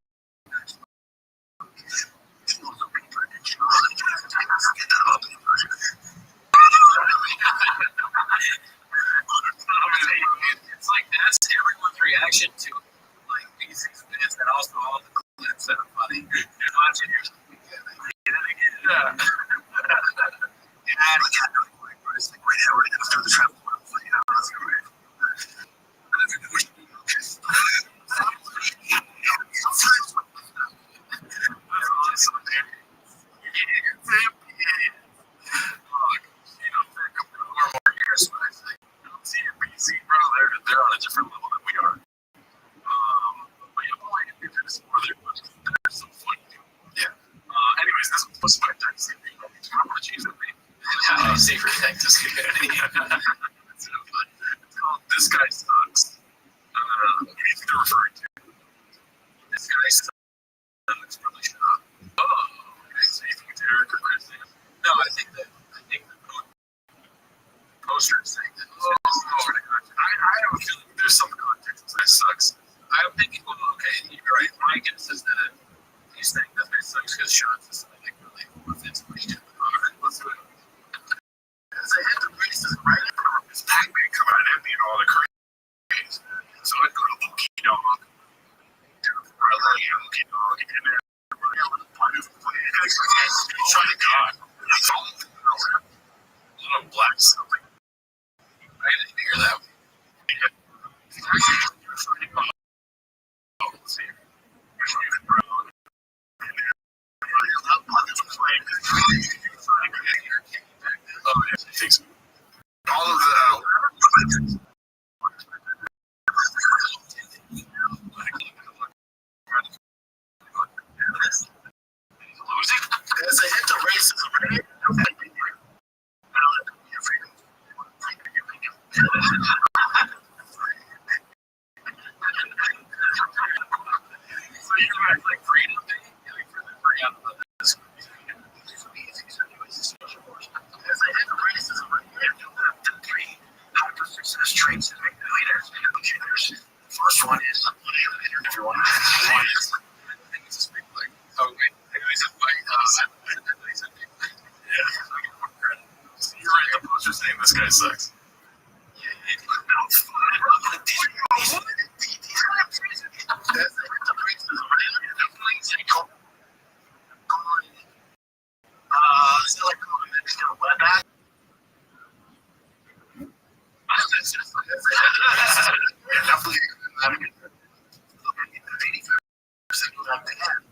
It's like that's everyone's reaction to like these bits and also all the clips that are funny. You're watching yourself. Yeah. It's like right after the travel. They're on a different level than we are. But yeah, all I can do is more there's some fun. Yeah. Anyways, this was supposed to be a technologies of me. Safer Texas community. It's called This Guy Sucks. What do you think they're referring to? This Guy Sucks. Probably shut up. Oh, okay. So you think it's Eric or Chris? No, I think the poster is saying that. I have a feeling there's some context. This Guy Sucks. I'm thinking, well, okay, you're right. My guess is that he's saying This Guy Sucks because Sean says something like really offensively stupid. Alright, let's do it. As I had the races right in front of this Pac-Man come out and beat all the craze. So I'd go to Loki Dog. Loki Dog. And then try to God. Little black something. I didn't hear that. Let's see. Traits that make the leaders. First one is everyone. Oh, wait. Anyways, yeah. You're right. The poster's saying this guy sucks.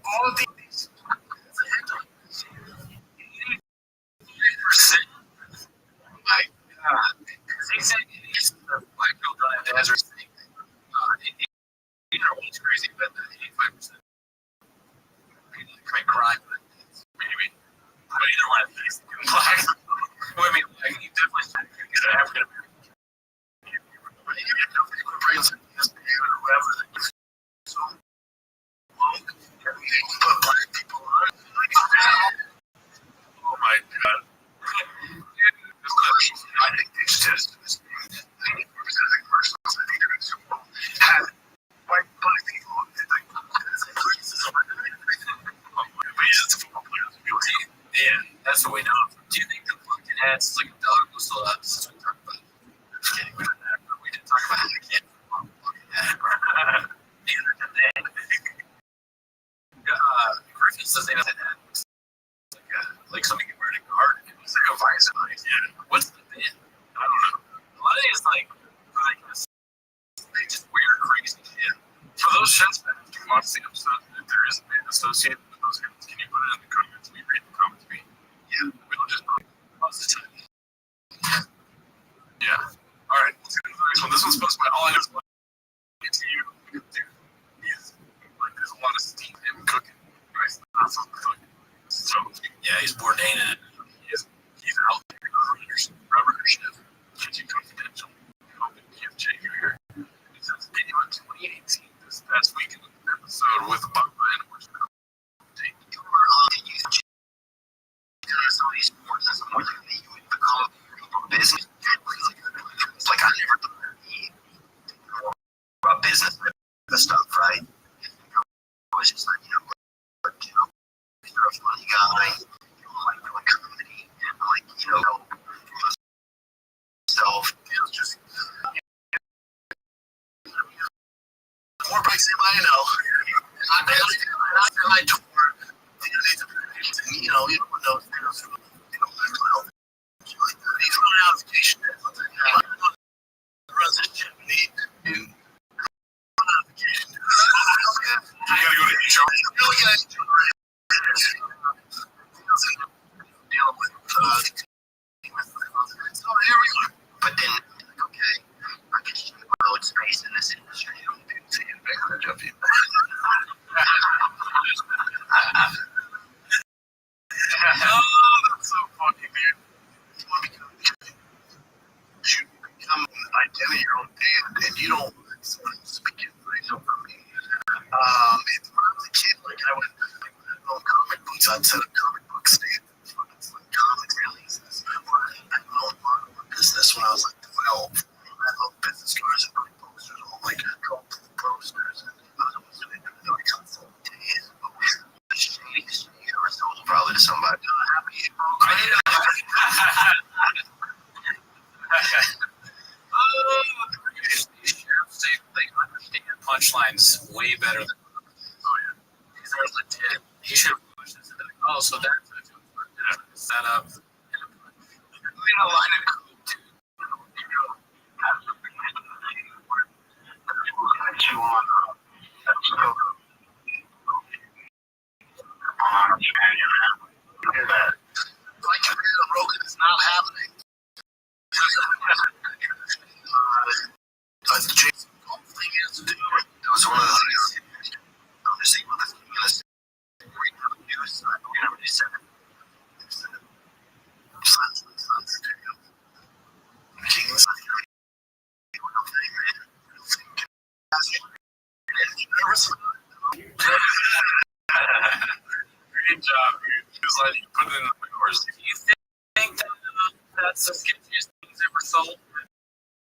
All of these. My God. They said it's the black girl done at Desert thing. You know what's crazy, but 85% commit crime, but maybe. But either one of these black. Well, I mean, like, you definitely get an African American. Oh my god. I think it's just 90% of the commercials I think are Super Bowl have white black people in like racism. But he's just a football player. Yeah, that's what we know. Do you think the fucking hats like a dog was still up since we talked about it? Kidding, we didn't talk about it again. Neither did they. Griffin says they know that like something you wear in a garden. It's like a visor. Yeah. What's the bit? I don't know. A lot of it is like, I guess, they just wear crazy shit. For those shits, man, if you watch the episode, if there is a band associated with those guys, can you put it in the comments? We read the comments. Yeah. We don't just put Most of the time. yeah. Alright, let's get into the next one. This one's posted by All I Know Is What to you. Dude, he's like, there's a lot of steam in him cooking. Right? Not something cooking. So, Yeah, he's bourdained in it. he's out there. Robert Chef, Kids Confidential. Hoping he has Jake here. He says, video in 2018, this past week in an episode with Bubba and Horse. Business. It's like I never thought about business the stuff, right? I was just like, you're a funny guy, like doing comedy, and like, stuff. It was just more breaks than I know. I tour, you don't know if there's he's running out of vacation. Runs his ship, dude. Run out of vacation. You gotta go to HR. Really gotta do it. Dealing with, so here we are. But then, okay, I guess you know it's space in this industry. You don't do to you. Oh, that's so funny, dude. You become an identity your own band, and you don't speak it for me. When I was a kid, like I would comic books, I'd set up comic book stands, comic releases. I owned my business when I was like 12. I loved business cards and comic posters, all like posters. And I was doing it consultations. Probably to somebody. They understand punchlines way better than these are legit. He should have pushed this into the so that's what it's set up. We had a line of code too. Chew on like Rogan is not happening. Jason thing is to do. It was one of the things. I'm just saying, well, this news. We never said it. Great job, dude. He was like, you put it in the course. Do you think that that's the sketchiest thing he's ever sold?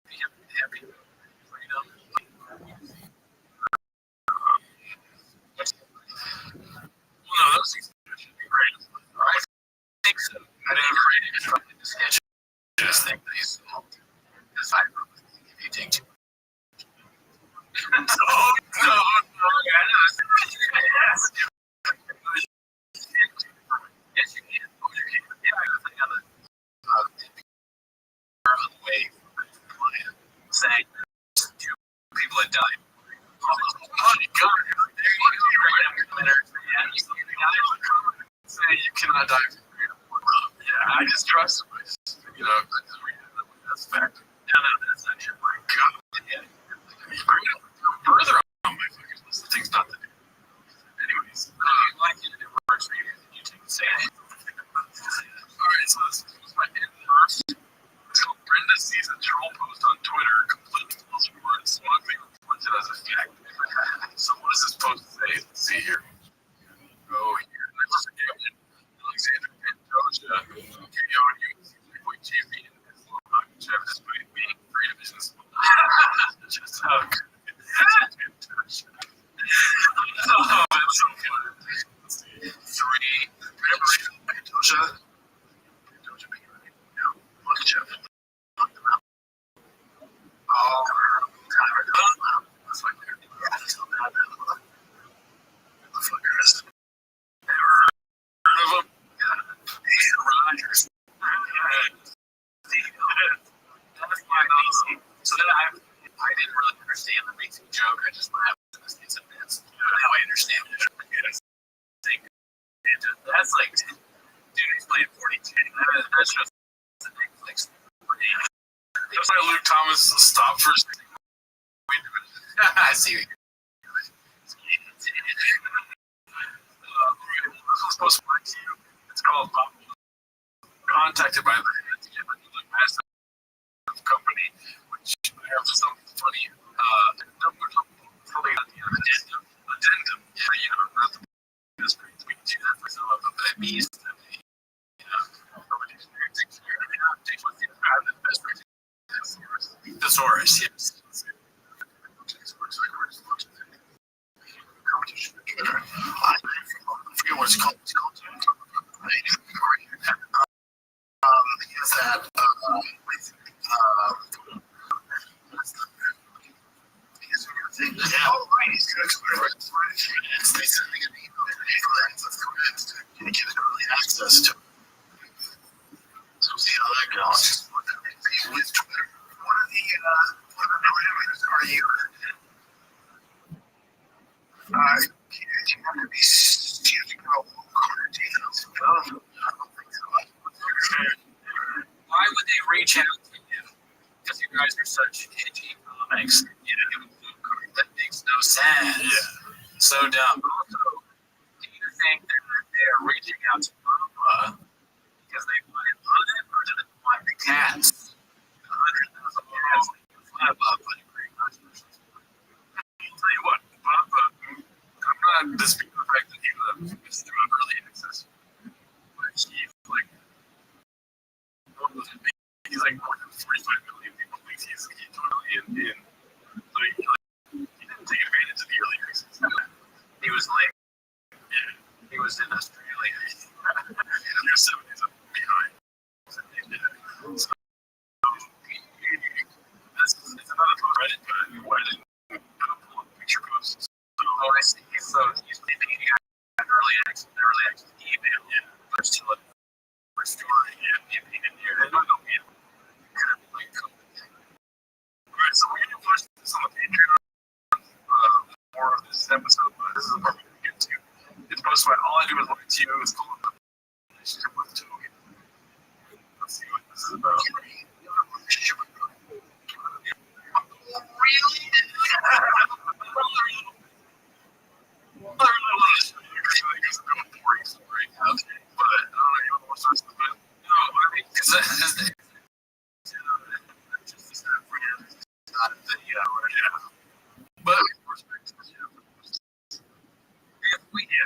Be happy with freedom. Well, no, those things should be great. I think so. I didn't read it. The sketchiest thing that he's sold. Because I really think if you take too much. No, yeah, no. Yes. Yes, you can. Oh, you can. Yeah, I was thinking on the way from the client saying two people had died. Oh my God. There you go. Say you cannot die from freedom. Yeah, I just trust him. You know, I just read it. That's fact. No, that's not true. My God. Yeah. Further on my fucking list of things not to do. Anyways, I like you to do works for you. You take the same. alright, so this was my first. So Brenda sees a troll post on Twitter, completely false words, so I'm being reported as a fact. So what does this post say? Let's see here. Go here. Let's get it. Alexander Pantoja, KO on UFC 3.TV, and his little knock Jeff despite being 3 divisions. Just how good. Oh, that's so good. Let's see. 3. Remember Pantoja? Pantoja being right. Yeah. Look at Jeff. Look them out. Oh, that's like they're so bad. Motherfuckers. Never heard of them? Yeah. Rogers. That's my amazing. So then I didn't really understand the amazing joke. I just laughed at this. It's a bit. Now I understand it. That's like, dude, he's playing 42. That's just the Netflix. That's why Luke Thomas stopped for a second. I see. This was supposed to flex you. It's called Bob. Contacted by the massive company, which I have something funny. Probably addendum. Yeah, you know, not the best we can do that for some of the beast. Thesaurus, yes. I forget what it's called. It's called. Is that yeah. Oh, right. He's going to explain it for 3 minutes. They said they could be get early access to. So see how that goes. With Twitter, what are the parameters? Are you? You have to be. You have to go quarantine. I don't think so. Why would they reach out to you? Because you guys are such edgy comics. You know, give a blue card. That makes no sense. Yeah. So dumb. Also, do you think that they're reaching out to Papa because they want it on it, or do they want the cats? 100,000 cats. Fly above, but agree. I'll tell you what, Bob, I'm not disputing the fact that he was doing early access. But he's like, he's like more than 45 million people think he's totally in. So he didn't take advantage of the early access. He was late. Yeah. He was in Australia. They're 70s up behind. So, it's another post Reddit, but why didn't I pull up picture posts? Oh, I see. So he's maybe he got early access email. Yeah. But still a story. Yeah. He didn't hear it. No, yeah. Kind of like Alright, so we're going to post this on the Patreon. More of this episode, but this is the part we're going to get to. It's posted by All I Do Is Lie to You. It's called The Relationship with Toby. Let's see what this is about. Relationship with Toby. Really? Because I'm going boring story. Okay. But I don't know, you want more sources of it? No, I mean, because that's not a video, right? Yeah. But,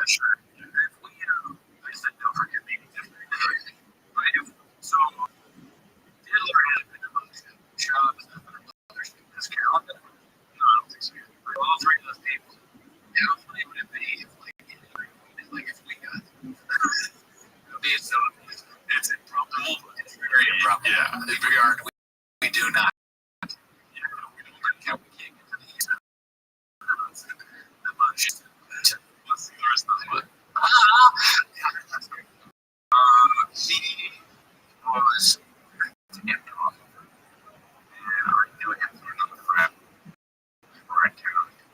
sure. If we, I said don't forget me. Right? So, the other hand, job is this calendar. No, I don't think so. For all three of those people, how funny would it be if, if we got it would be so it's improbable, but it's very improbable. Yeah, in regard, we do not. Yeah, we don't like how we can't get to the east. What's the rest of the he was in off, and I knew him through another friend. Right,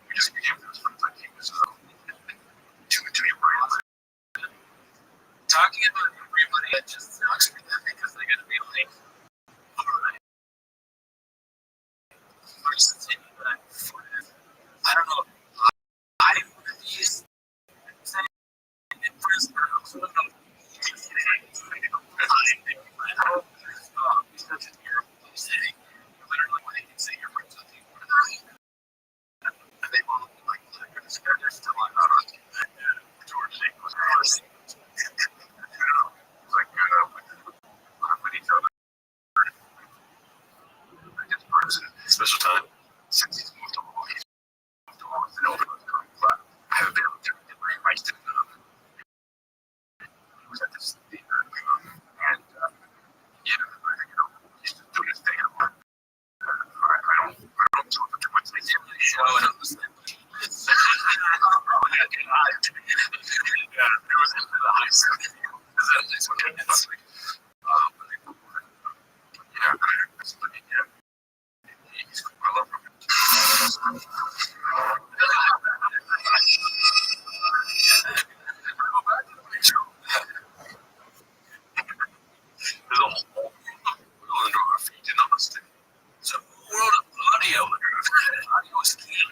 we just became those friends like he was too real. Talking about everybody, it just sucks for them because they gotta be like, alright. First thing that I don't know. I would be saying in prison or also I don't know. Such a terrible city. Literally, when they can say your friends with you, they won't like they're still not on George was first. Like with each other. Special time. Since he's moved to Hawaii, he's moved to Hawaii and over but I haven't been able to get my rights to he was at this theater and he's just doing his thing at work. I don't do it for too much. I didn't really show it on the set. It was into the high school. That's what it is. He's cool. I love him. There's a whole world under our feet, you know. It's a world of audio under our feet. Audio is key.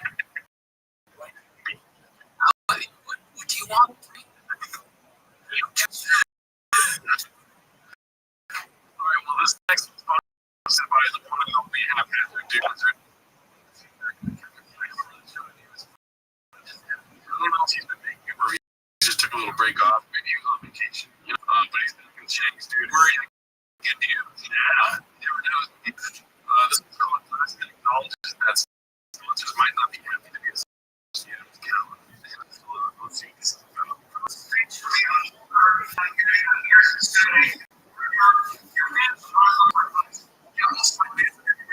What do you want? Alright, well, this next one's sponsored by the woman that we have here. I don't know if he's been making it, or he just took a little break off. Maybe he was on vacation. But he's been in Shanks, dude. We're in good news. Yeah. Never know. This is called Plastic Acknowledges that sponsors might not be happy to be associated with Calvin. Let's see. This is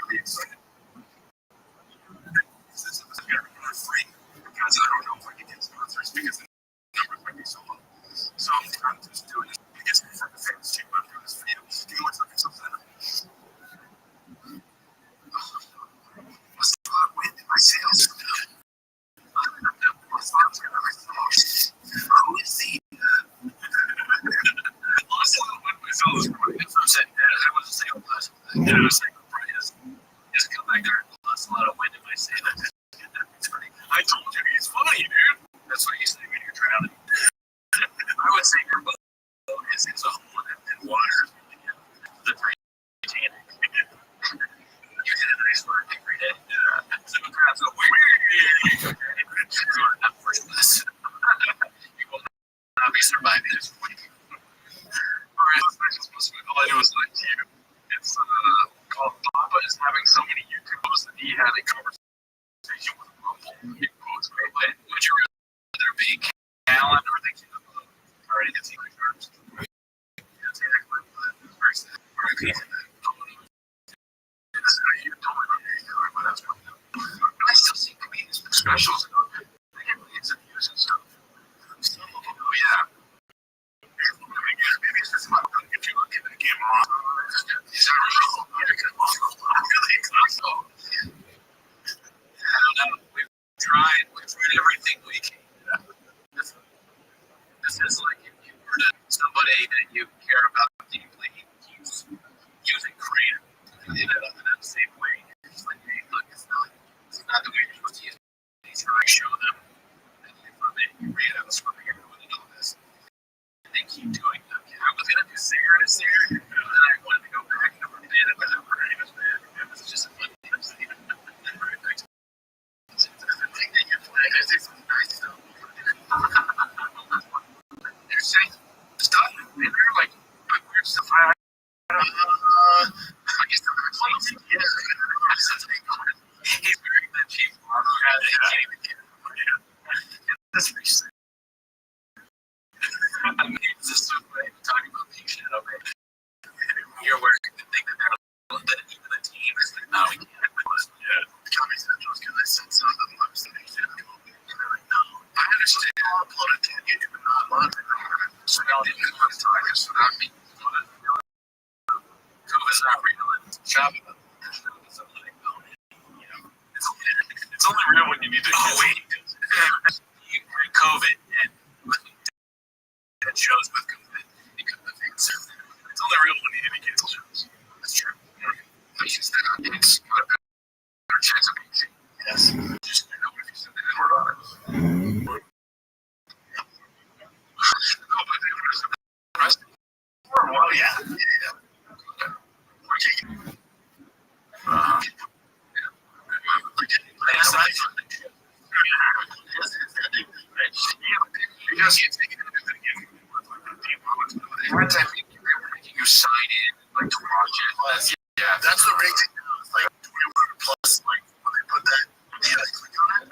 really excited. This is free because I don't know if I can get sponsors because the numbers might be so low. So I'm just doing this because for the fans to go through this video. Do you know what's looking so better? What's the wind in my sails? Who is he? Lost a little wind in my sails. That's what I'm saying. I wasn't saying last. I was saying just come back there and lost a lot of wind in my sails. I told you he's funny, dude. That's what you say when you're drowning. I would say your boat is a hole in water. The Titanic. You hit a nice word every day. So the crowds go, wait. Not first class. You will not be surviving this week. Alright, this next one's supposed to be all I do is like you. It's called Papa is having so many YouTubers that he had a conversation with Rumble. Would you rather be Callan or the kid of already gets he like first? That's exactly what very sad. Very sad. I still see comedians with specials and they get millions of views and stuff. So, oh yeah. Maybe it's just not going to get you looking at the camera on. Is that real? Really? I don't know. We've tried everything we can. This is like if you were to somebody that you care about deeply, keeps using creative in that same way. It's like, hey, look, it's not the way you're supposed to use it. He's trying to show them that you read out swimming, you're doing all this. And they keep doing that. I was going to do Sarah to Sarah, and then I wanted to go back and never did it, but I'm pretty much bad. It was just a fun thing. The thing that you're playing, I think it's nice though. I mean, it's just so funny talking about being shit up there. You're aware of the thing that even the team is like, no, we can't. Yeah. The Comedy Central is because I sent some of them up to me. And they're like, no, I understand. I'll upload it to you, but not monitoring. So now they can want to talk us without me. COVID's not real and shopping. It's only real when you need to. Oh, wait. You had COVID and had shows with COVID because of the things. It's only real when you need to cancel shows. That's true. I use that. It's got a better chance of being seen. Yes. Just know if you said the N word on it. Well, yeah. You sign in like to watch it. Yeah, that's the great thing. Like 21 plus, like when they put that, yeah, I click on it.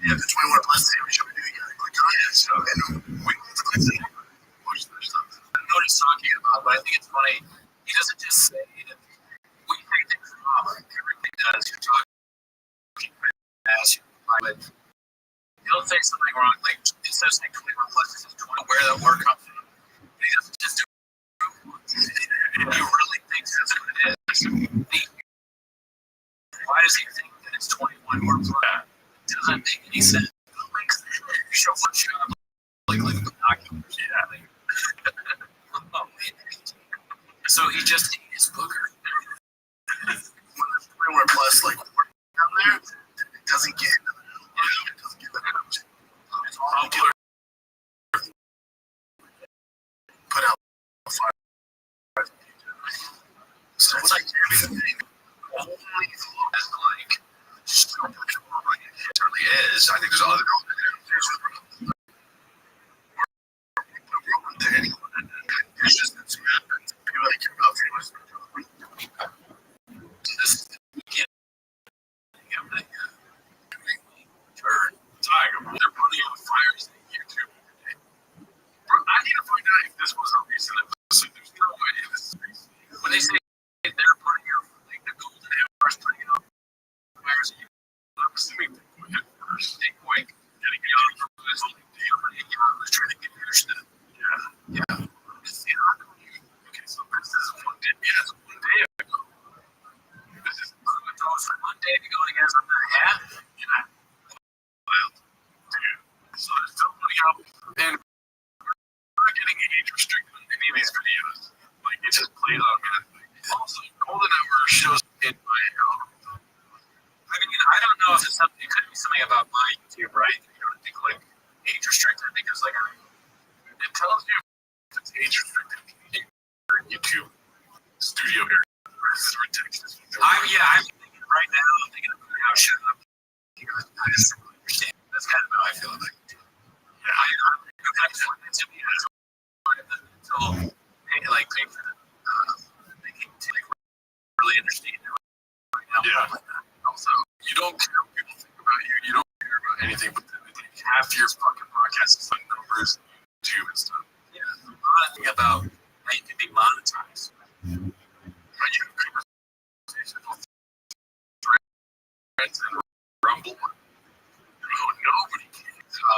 Yeah, the 21 plus every show we do, you gotta click on it. So, and we watch their stuff. I know what he's talking about, but I think it's funny. He doesn't just say that we take things off. Everything does. You're talking fast, but he'll say something wrong, like instead of saying 21 plus, it says 20. Where that word comes from. And he doesn't just do it. If he really thinks that's what it is, why does he think that it's 21 words like that? It doesn't make any sense. You show one shot, like the binoculars. Yeah. So he just ate his booger. When there's 21 plus, like down there, it doesn't get. It doesn't get that much. It's all put out fire. So it's like everything. Only as like it certainly is. I think there's other there's just that happens. People that care about famous. This turn tiger. They're putting out fires in YouTube every day. I need to find out if this was a recent episode. There's no way this is recent. When they say they're putting out like the golden hours, putting out fires in YouTube, I'm assuming they go ahead first. They go like getting out from this whole deal. I was trying to get understood. Yeah. Okay, so this is one day. Yeah, it's 1 day ago. This is one day ago and he has a hat. Yeah. Wild. Dude. So there's still putting out, and we're not getting age restricted on any of these videos. Like, it just plays automatically. Also, golden hour shows in my algorithm. I mean, I don't know if it's something, it could be something about my YouTube, right? You know, to click age restricted because, like, it tells you if it's age restricted in your YouTube studio area. This is ridiculous. I'm thinking right now, I'm thinking of how shut up. I just don't really understand. That's kind of how I feel about it. Yeah, I just want it to be as until like pay for the thinking to like really understand it right now. Yeah. Also, you don't care what people think about you. You don't care about anything but half your fucking podcast is like numbers, YouTube and stuff. Yeah. A lot of thing about how you can be monetized. Right? You have conversations with friends and Rumble. Nobody can.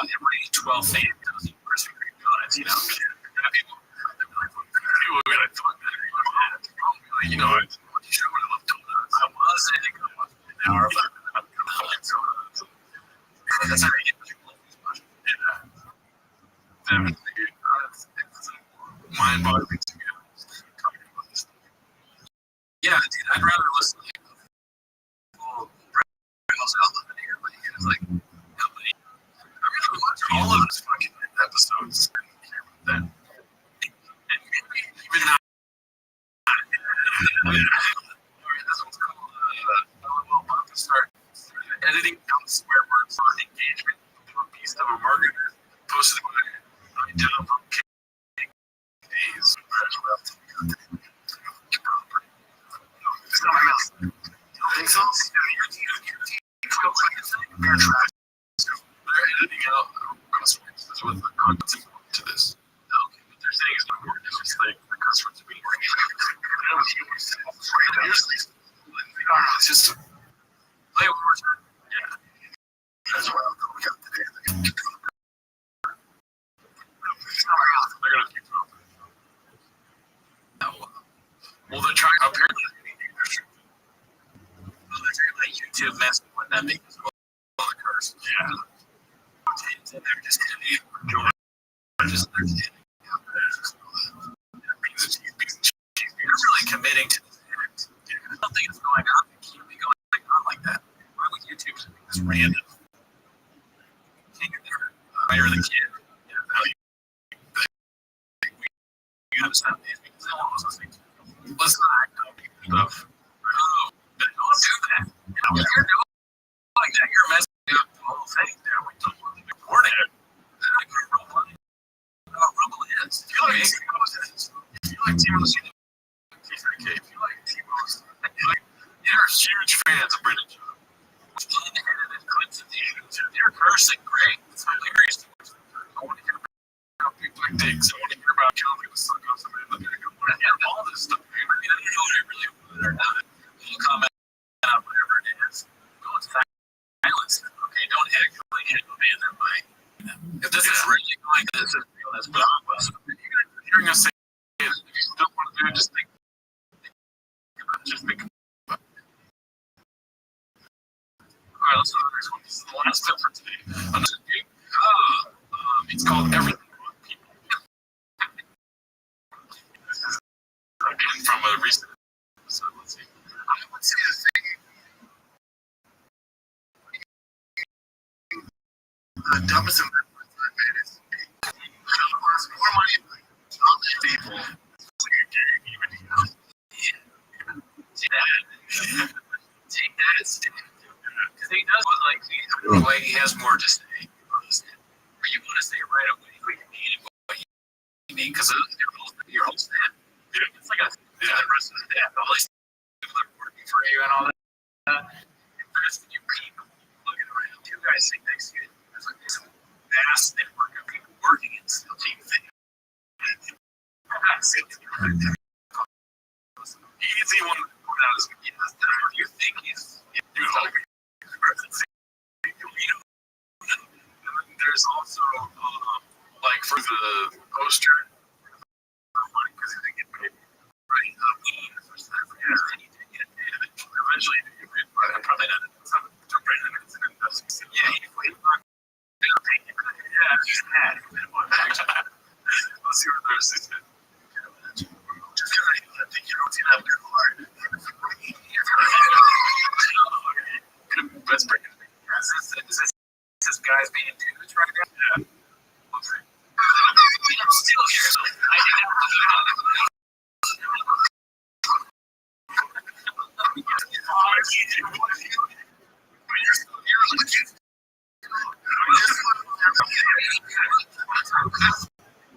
Every 12 fans does Krispy Kreme donuts, you know? And people are going to talk that. You know, I want you to show what I love donuts. I was, I think I was an hour about donuts. That's how you get people to love these much. Yeah. Mind-boggling to me. Yeah, dude, I'd rather listen to outlet here, but it's like nobody. I'm gonna watch all of his fucking episodes then. And maybe even not. This one's called LOL to start editing down the swear words for engagement to a piece of a marketer posted by down from days. You don't think so? your tracks. They're editing out cuss words. That's what the content to this. Okay, what they're saying is not important. It's just like the cuss words are being worked. It's just play one more time. Yeah. That's what we got today. They're gonna keep dropping. Well, they're trying. Apparently, they're like YouTube messing with them because of all the curse. Yeah. And they're just you're really committing to this act. Something is going on. It can't be going on like that. Why would YouTube just make this random? You're the kid. You have to stop these because no one was listening to you. Let's not act on stuff. But don't do that. You know, if you're doing like that, you're messing up the whole thing. There, we don't want to record it. Not good Rumble. Rumble is. If you like T-Bo's, if you like T-Bo's, if you like T-Bo's, you're huge fans of Brendan Jones. Unedited clips of the YouTube. You're cursing, great. It's hilarious. I want to hear about people like dicks. I want to hear about Johnny with suck on somebody. I want to hear all this stuff. I mean, I don't know what I really want or not. We'll comment on whatever it is. Go into silence. Okay, don't actually hit the man that way. If this is really going to this is real, that's what I'm about. Hearing us say it, if you still want to do it, just think about it. All right, let's go to the next one. This is the last step for today. It's called Everything About People. This is again from a recent episode. Let's see. I would say the thing. The dumbest investment I've made is more money on people. Take that as because he does like the way he has more to say. Or you want to say right away what you need and what you need because your whole staff. It's like the rest of the staff. All these people that are working for you and all that. Invest in your people. Looking around. Two guys sit next to you. There's like this vast network of people working in the team thing. He's the one that is you think he's doing all the there's also like for the poster money because he didn't get paid right eventually probably not yeah he played yeah he's mad let's see what there's just because I think you don't have a good heart best break is this guy's being dudes right now? Yeah. Okay. I'm still here. I didn't have to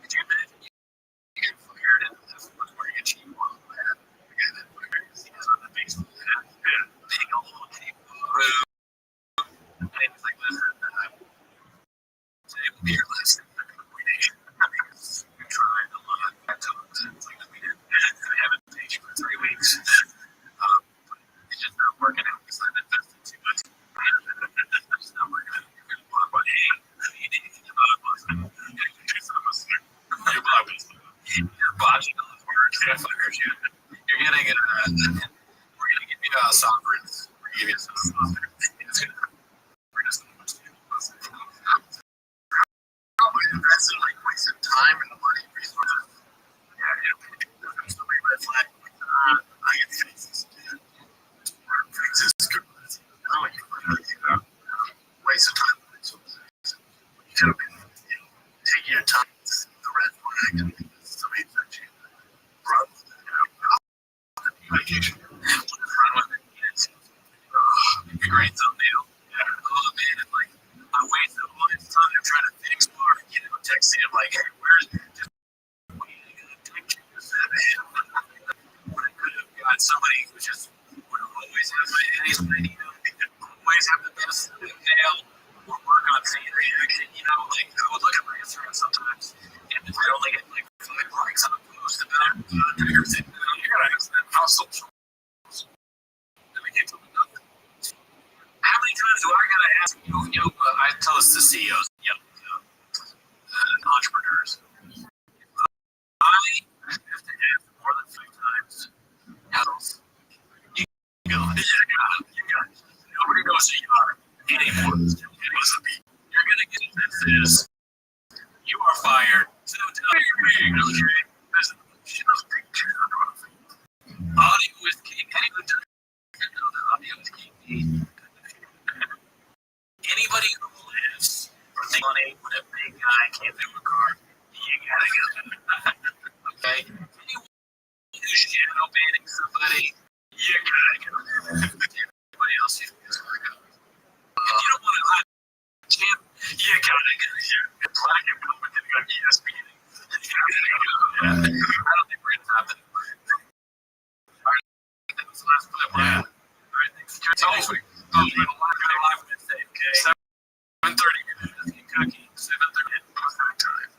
Did you imagine you get fired and this was where you achieve one of that? The guy that fires on the baseball hat. Big old rude. And it's like, listen, today will be your last recommendation. Because we tried a lot of times. It's like we haven't dated for 3 weeks. It's just not working out because I've invested too much. It's just not working out. You're going to block my name. You need to get out of us. You're blocking us. You're botching all this work. You're getting we're going to give you sovereigns. We're going to give you some it's going to probably invested like wasting time and money resources. Yeah, there's no red flag. I get faces. Faces is good. Waste of time and resources. You could have been taking your time. The red flag. Somebody said you run with it. Medication. Run with it. It'd be great thumbnail. Yeah. Oh man, like I wasted all this time trying to fix Mark, texting him like, hey, where's just when I could have got somebody who just would always have my always have the best email. I tell this to CEOs, entrepreneurs. I have to ask more than 5 times. Else, you go. You got it. Nobody knows who you are anymore. You're gonna get this. You are fired. So tell me you're being okay. She doesn't take care of it. Audio is king. Anyone does the audio is king. Anybody who lives for money with a big guy can't do a car. You gotta get it. Okay? Anyone who's shadow banning somebody, you gotta go. Everybody else you gotta go. If you don't want to hot champ, you gotta go. You're black and blue, but then you got ESPN. I don't think we're gonna have that. Alright, that was the last clip we're at. Alright, thanks. Next week. Oh, we got a live Wednesday, okay? 7:30 Kentucky, 7:30 Pacific time.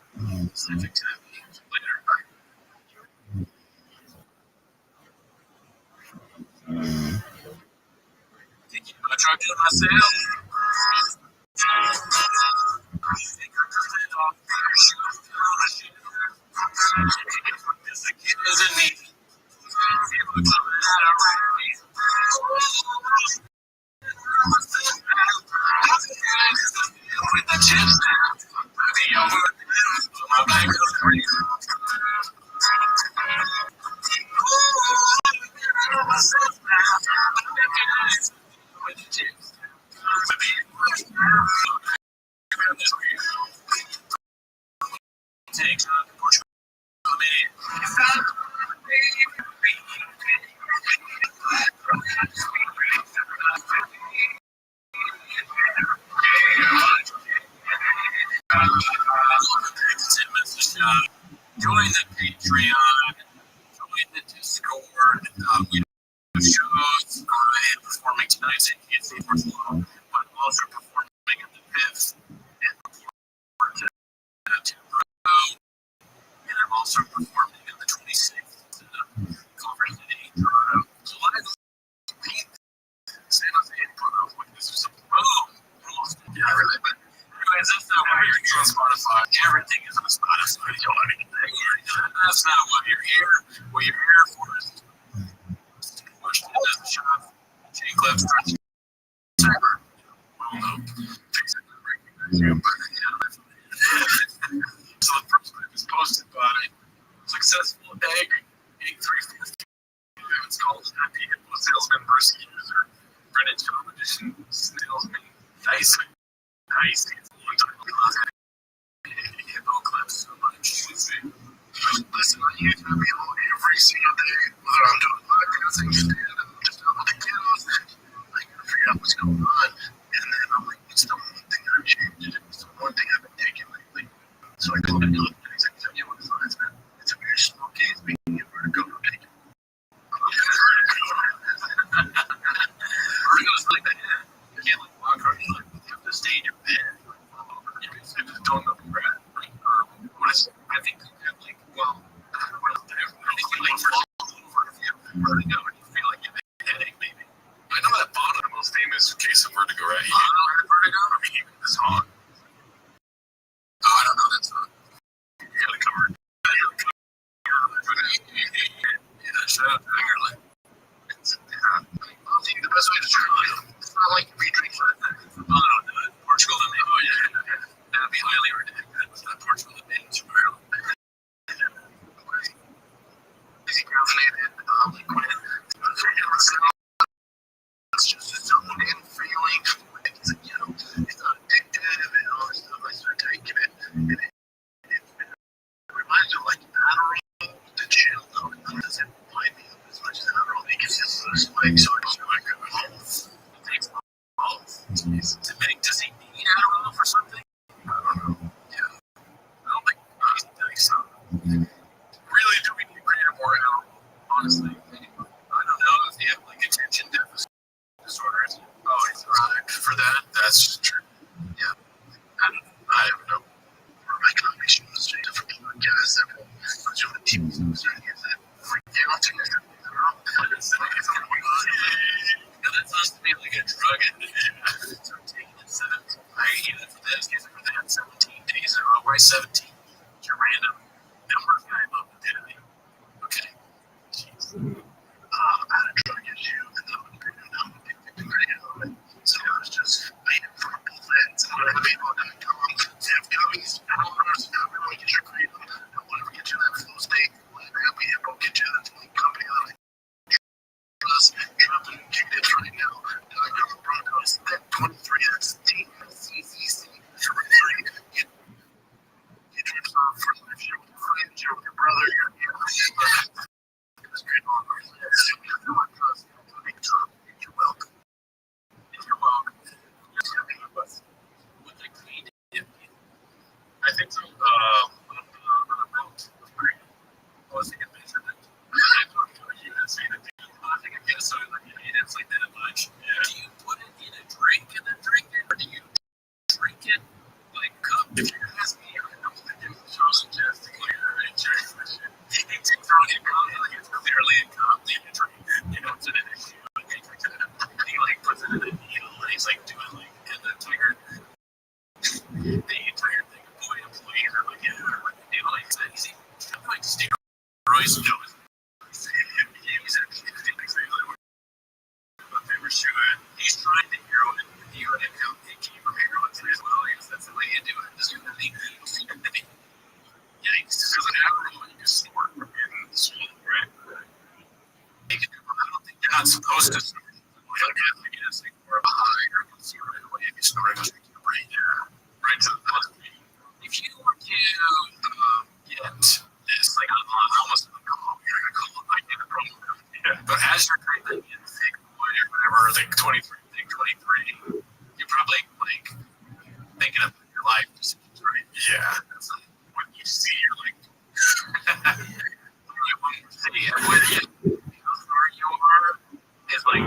Pacific time. Later. Thinking about trucking myself. I think I just hit off their shoes. This kid doesn't need it. It looks like a race. With the chips now. The over. My back is crazy. With the chips. Takes a push. Join the Patreon, join the Discord. We have shows. I am performing tonight, so you can't see for so long, but I'm also performing at the 5th and and I'm also performing on the 26th at the conference in Toronto. July the 8th, San Jose and Toronto. This is a boom. Yeah, really, but anyways, that's not why you're here on Spotify. Everything is on Spotify. You don't anything. That's not why you're here. What you're here for is push the business shop. Jay Cliff starts cyber. Well, no, basically recognize you, but so the first clip is posted by Successful Egg 8350. It's called Happy Hippo Salesman versus User. British competition salesman. Nice. It's a long time. We love hippo clips so much. Listen, I use Happy Hippo every single day. Whether I'm doing podcasting, just out with the kiddos, I gotta figure out what's going on. And then I'm like, it's the one thing I've changed. It's the one thing I've been taking lately. So I call it the executive with science, man. It's a very small case being a vertigo rotating. Vertigo's like that. You can't like walk around, you have to stay in your bed. You just don't know where you're at. What is, I think that like, well, I think you like fall over if you have vertigo and you feel like you have a headache, maybe. I know that Bono, the most famous case of vertigo, right? Bono had vertigo? I mean, even this song. Oh, I don't know that song. You gotta cover it. Yeah, shout out to Ireland. I think the best way to try it, it's not like we drink for Portugal and oh yeah, that'd be highly ridiculous. It's not Portugal and Ireland. Is he caffeinated? Liquid. It's just its own in feeling. It's, it's not addictive and all this stuff. I start taking it. And it reminds me of like Adderall, the chill though. It doesn't wind me up as much as Adderall because it's so spike, so it's really good with both. It takes both. Does he need Adderall for something? I don't know. Yeah. I don't think so. Really, do we need more Adderall? Honestly. I don't know if you have like attention deficit disorders. Oh, he's neurotic for that? That's true. Yeah. I have no recognition of this different podcasts that will do the TV news or any of that freak out to me. That's supposed to be like a drug addiction. So taking it so 23, that's TCCC. You transfer for life, you're with your friends, you're with your brother, you're You're welcome. You're welcome. What they cleaned it. I think so. Was he mentioned it? You didn't say that. I think I guess so. Like, you didn't say that much. Yeah. Do you put it in a drink and then drink it, or do you drink it like cup? If you ask me, I know what I do. So suggesting later, and check for shit. He takes it out in cup, like it's clearly a cup. Then you drink. You know, it's an issue. He like puts it in a needle, and he's like doing like in the entire thing of boy employees are like, yeah, what do you do? Like, is that easy? I'm like steroids. No, he's trying to heroin account. He came from heroin as well. Yes, that's the way you do it. Just do the thing. Yikes. This is an alcohol. You just snort from in the swamp, right? I don't think you're not supposed to snort. I guess like more of a high or consumer in a way if you snort it goes to your brain. Yeah. Right to the bloodstream. If you were to get this, like almost alcohol, you're going to call it like a promo. Yeah. But as you're drinking in thick boy or whatever, like 23, you're probably like thinking of your life decisions, right? Yeah. That's like when you see, you're like, how far you are is like,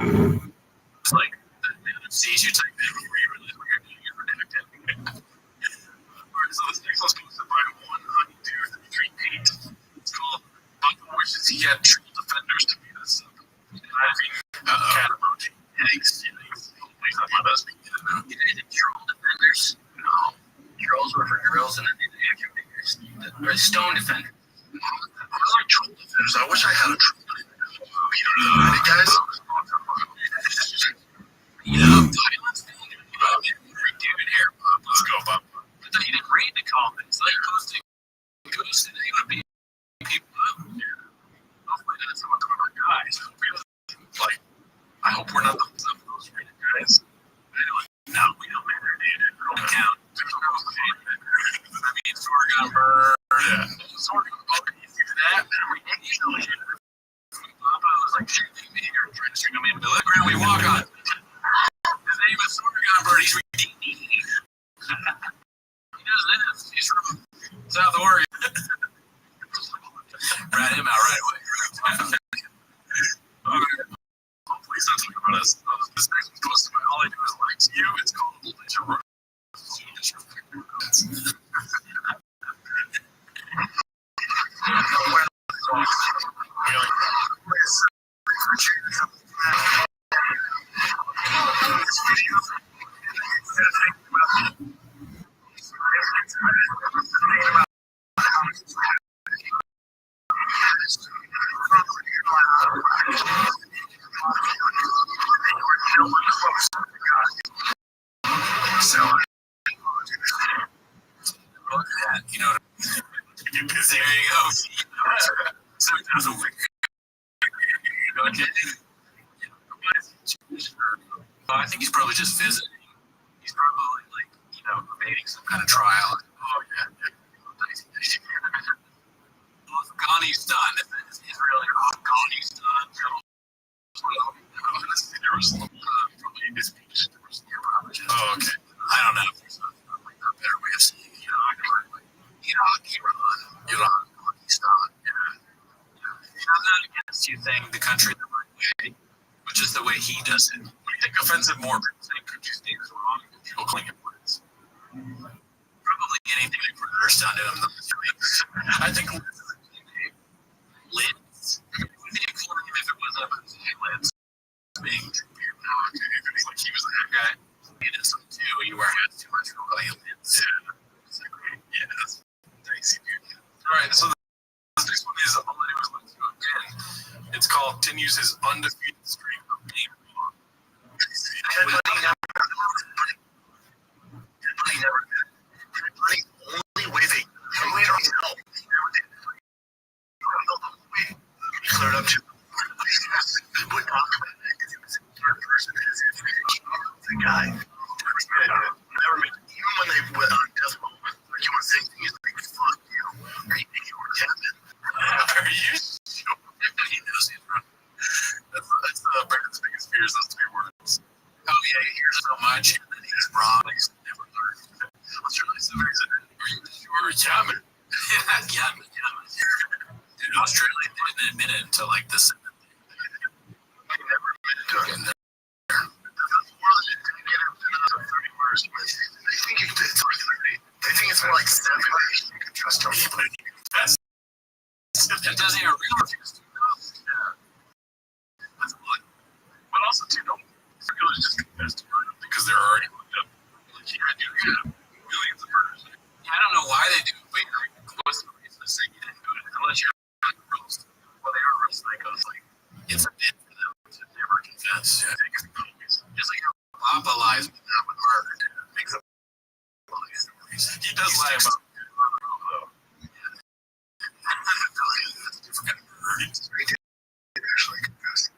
it's like the sees you type in before you realize what you're doing is redacted. Alright, so this next one's posted by 19238. It's called Uncle wishes he had troll defenders to beat us up. Cat emoji. Yikes. Please not my best. You did troll defenders? No. Trolls were for girls and then they did action figures. Or stone defenders. I like troll defenders. I wish I had a troll defender. You don't know any guys? You know, violence thing. Dude, here, Bob. Let's go, Bob. I thought you didn't read the comments. Like, posting ghosts and they would be people up. Yeah. Hopefully that's some of our guys. Like, I hope we're not those rated guys. No, we don't matter, dude. It don't count. There's no I mean, Sorghum Bird. Yeah. Sorghum Bird, you see that? Usually, Papa was like shooting me or trying to string him into the ground we walk on. His name is Sorghum Bird. He's redeeming. He does this. He's from South Oregon. Rat him out right away. Hopefully he's not talking about us. This next one's posted by All I Do Is Like to You. It's called Leisure Road. You know, there you go. So it doesn't work. I think he's probably just visiting. He's probably like, you know, evading some kind of trial. Oh yeah. Afghanistan, Israel, Afghanistan. There was probably a speech. Oh, okay. I don't know if there's a better way of saying Iraq, Iran, Pakistan. Yeah. I'm not against you saying the country the right way, but just the way he does it. When you think offensive more, people saying country's name is wrong, people calling it words. Probably anything they put first onto him. I think Liz is a key name. Liz. What would you call him if it was a Liz? Being like he was that guy. He did something too. You weren't too much for Liz. Yeah. It's like, yeah, that's nice. Alright, so the next one is All I Do Is Like to You again. It's called continues his undefeated streak of being wrong. Only way they help. Cleared up to would talk about it because it was in third person as if the guy first met him, never met him. Even when they went on death row, like you want to say, he's like, fuck you. Are you Kevin? Are you sure? He knows he's wrong. That's Brendan's biggest fear is those three words. Oh yeah, he hears so much and then he's wrong. He's never learned. Australia's a very good. Are you sure? Yaman. Yeah. Dude, Australia didn't admit it until like this. I never admitted to it. The world didn't get it to 30 words. They think it's like 30. They think it's more like 7. You can trust them. It doesn't even realize. Yeah. That's good. But also, too, don't regulars just confess to murder because they're already looked up. Like, yeah, millions of murders. Yeah, I don't know why they do it, but you're close to the reason to say you didn't do it unless you're not roast. Well, they are real psychos. Like, it's a bit for them to never confess. Yeah, just like how Papa lies with that with murder. Makes up lies. He does lie about it. Actually confessed.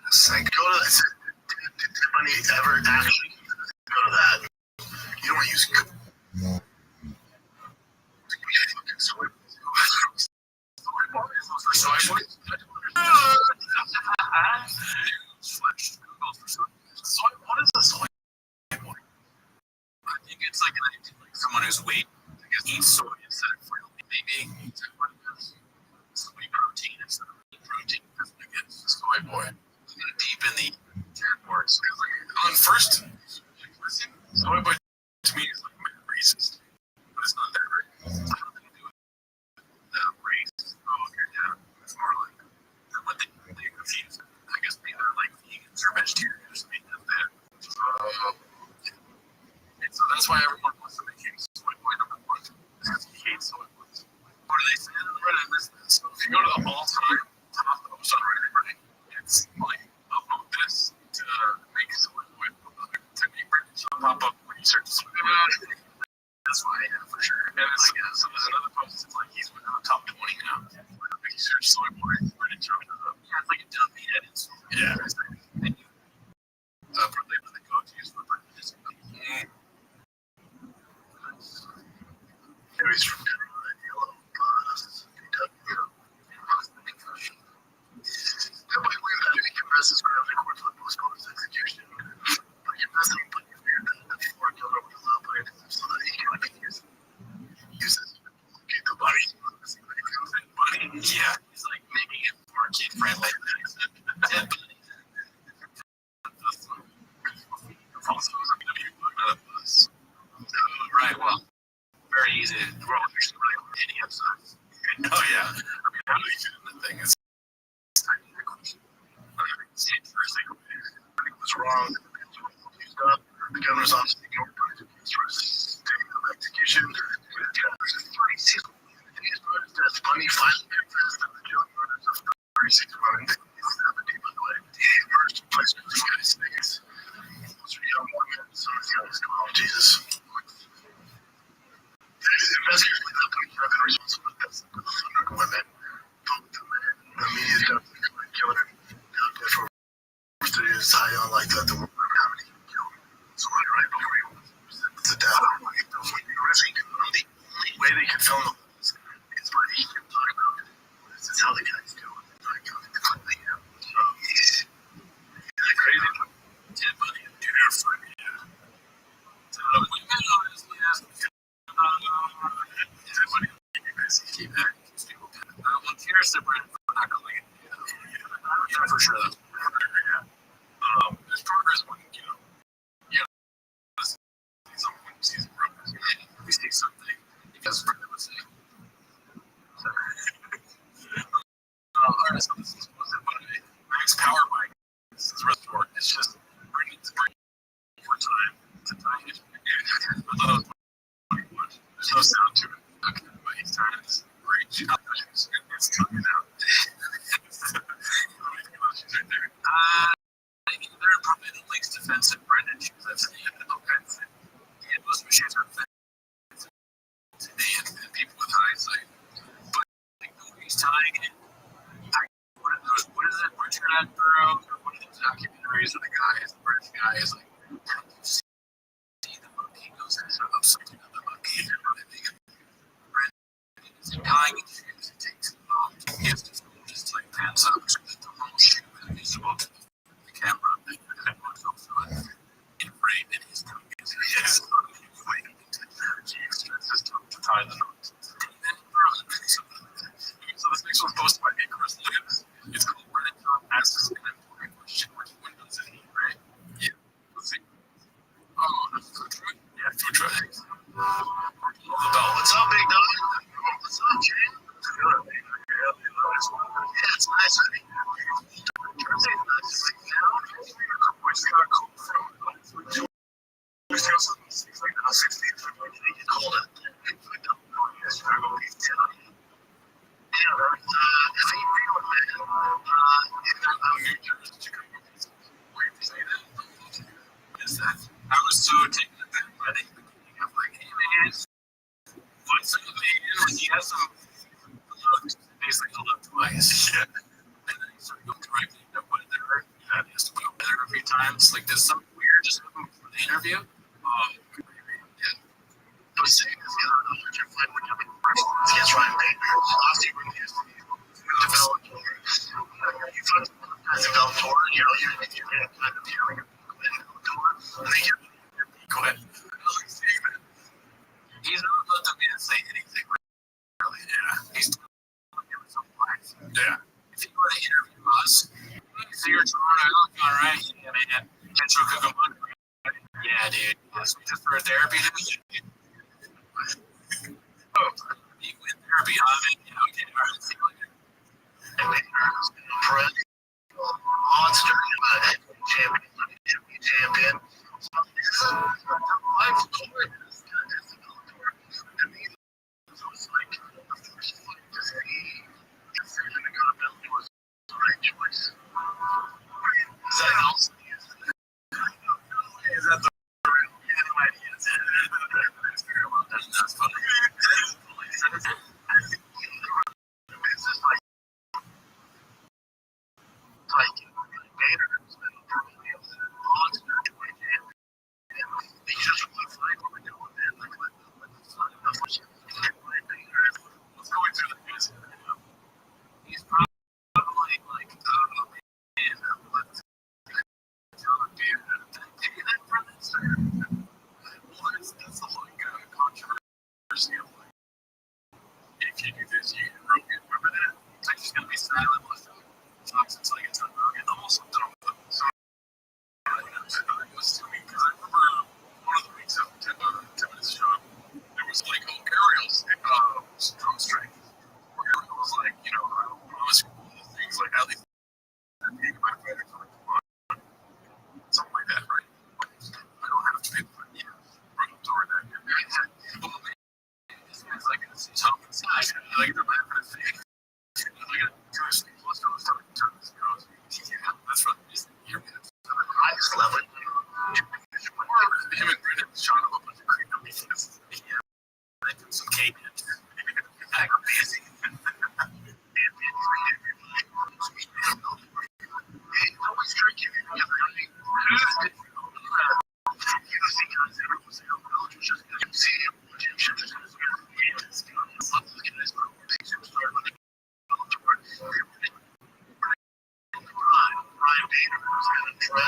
It's like, go to that. Did Tiffany ever actually go to that? You don't want to use fucking soy. What is a soy boy? I think it's like someone who's weight eats soy instead of fruit. Maybe it's what it is. Soy protein instead of meat protein. That's what it is. Soy boy. Deep in the words. On first listen, soy boy to me is like racist, but it's not that racist. It's nothing to do with that race. Oh, you're down. It's more like what they confuse. I guess they're like vegans or vegetarians. I mean, that's bad. And so that's why everyone wants to make him soy boy number 1 because he hates soy boys. What do they say on Reddit? So if you go to the all-time top post on Reddit, right, it's like upload this to make soy boy to make Brendan pop up when you search soy boy. That's why, yeah, for sure. And it's like, so there's another post. It's like he's within the top 20 now. If you search soy boy, Brendan shows up. Yeah, it's like a dumb meat edit. Yeah. And you probably one of the go-tos for Brendan. Anyways, from yellow bus, Kentucky. Nobody believes that if he confesses criminally court for the postpone his execution. But he confessed and put your fear that before he killed over the law by so that he can use it. Okay, the body. Yeah, he's like making it more kid friendly. Dead body. Right, well, very easy to throw actually really quick idiots. Oh yeah. I mean, how do you do the thing? It's It was wrong. The governor's office ignored the statement of execution. That's funny. Finally confessed that the jail murders of 36 women. First place for the United States. Those are young women. Some of the youngest. Oh, Jesus. Investigators believe that the Kevin responsible for deaths of 100 women. The media is definitely killing her. Is high on like that. The woman how many killed. So right before you sit down, when you arrest the only way they can film them is where he can talk about it. This is how the guys do it. Is that crazy? dead body of dinner for me. So women honestly ask everybody keep that. Well, here's the brand for not calling it. Yeah, for sure. That's there's progress when someone sees progress. We see something because Brendan was saying. Artist on this wasn't but Max Power Bike. This is Restore. It's just Brendan's brain over time to tie it. I thought it was there's no sound to it. Okay, but he's trying to great job. It's coming out. They're probably the least defensive Brendan shoes I've seen. Offensive. And most of the shoes are offensive to me and people with hindsight. But like nobody's tying it. What is it? Richard Attenborough or one of the documentaries of the guy, the British guy, is like What's up, big dog? What's up, Jay? Good, man. Yeah, it's nice. Jersey's nice. It's like, we just got cold from we still some things like the 60s. They get cold out there. It's very well beef down. Yeah, that's how you feel, man. I'm New Jersey chicken. Where you say that? Is that I was so taken aback by the beginning of like, hey man, find something to be in. Like he has some basically a little twice. Yeah. And then he started going directly into what there. Yeah, he has to go there a few times. Like there's something weird just happened before the interview. Yeah. I was saying this the other night, you're fine when you're against Ryan Baker. Obviously, when he used to be developed or you find developed or you're going to kind of be like a door. And then you're go ahead. He's not allowed to be to say anything really. Yeah. He's giving some life. Yeah. If you were to interview us, so you're Toronto, all right, yeah, man. Metro Kukumon. Yeah, dude. Yes, we just for therapy. Oh, you went therapy, huh? Yeah, okay, all right. See you later. And Fred, monster, champion. So this is life story. This is kind of to me. So it's like the first fight to see decision to go to Bellator was the right choice. Is that else? Is that the real? Yeah, no idea. That's funny. It's just like Vader has been probably a monster to my jam. He just looks like what we're doing, man. Like, let's going through the news. He's probably like, oh man, let's tell him, dude, take that from this. Well, that's the like controversy of like, if you do this, you get Rogan. Remember that? It's like he's gonna be silent most of it. Talks until he gets on Rogan. Almost done with it. So it was to me because I remember one of the weeks of Timon's show, there was like, oh, Ariel's drum strength. Where Ariel was like, you know, I was cool things like at least being my fighter for like something like that, right? I don't have to be, yeah, bring up toward that. But this guy's like, it's tough inside. Like, the man for the face. Look at Tuesday. Let's go start turning this goes. Yeah, that's right. You're the highest level. Him and Brendan shot him a bunch of creep because yeah, they did some cake. I got busy. He's always drinking. Ryan Bader was going to try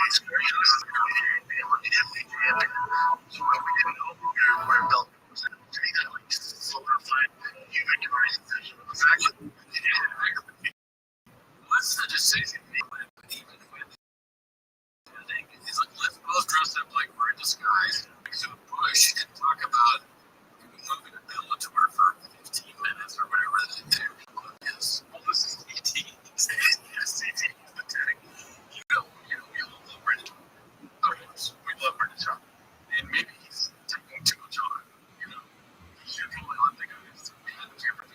experience. So we didn't know where Bell was at. So he got like solidified you victories. Let's just say even when he's like, let's both dress up like we're in disguise to a bush and talk about moving to Bellator for 15 minutes or whatever they do. Yes, well, this is 18. Yes, 18 is the tag. You know, we all love Brendan. Of course, we love Brendan Sharp. And maybe he's taking too much on. You know, he should probably let the guys be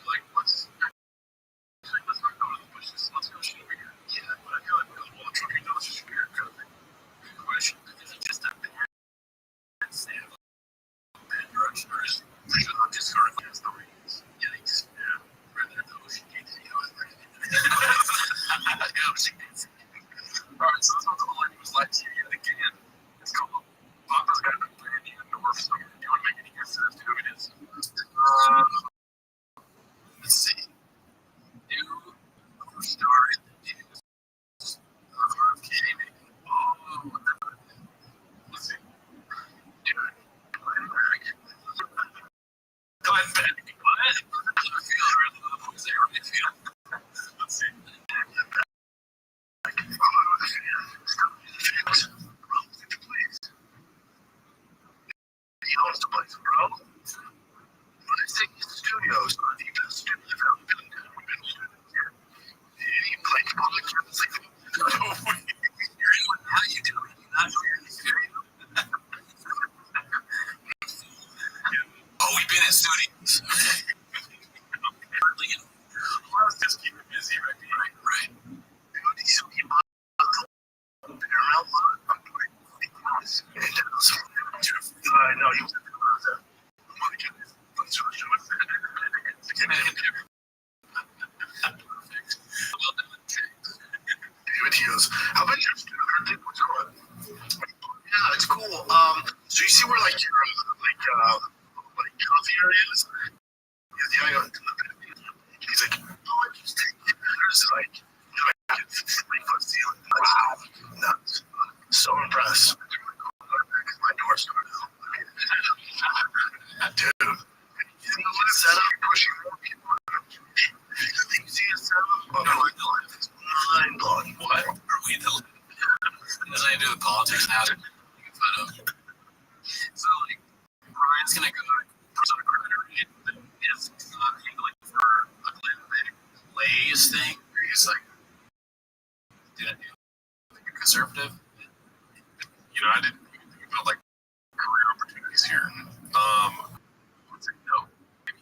like, let's not go to the bushes. Let's go shoot beer. Yeah, but I feel like we're all trucking down to shoot beer kind of thing. Good question. Is it just a bad stand? Bad direction, or is it not just sort of as the rings? Yikes. Yeah. Rather than the ocean gates, you know, ocean gates. Alright, so this one's all I do is live TV again. It's called Papa No, he was he goes, how about you? What's going on? Yeah, it's cool. So you see where like your like coffee area is? Yeah, he's like, oh, I just take it. There's like 3-foot ceiling. Wow, nuts. So impressed. My door started out. Dude, you see the setup? Pushing more people. You see a setup? Oh, no, it's mind blowing. What? Are we the? Does anything do with politics now? So, like, Ryan's gonna go on a credit read that is like for a Blaze thing. Where he's like, dude, like a conservative. You know, I didn't even think about like career opportunities here. No,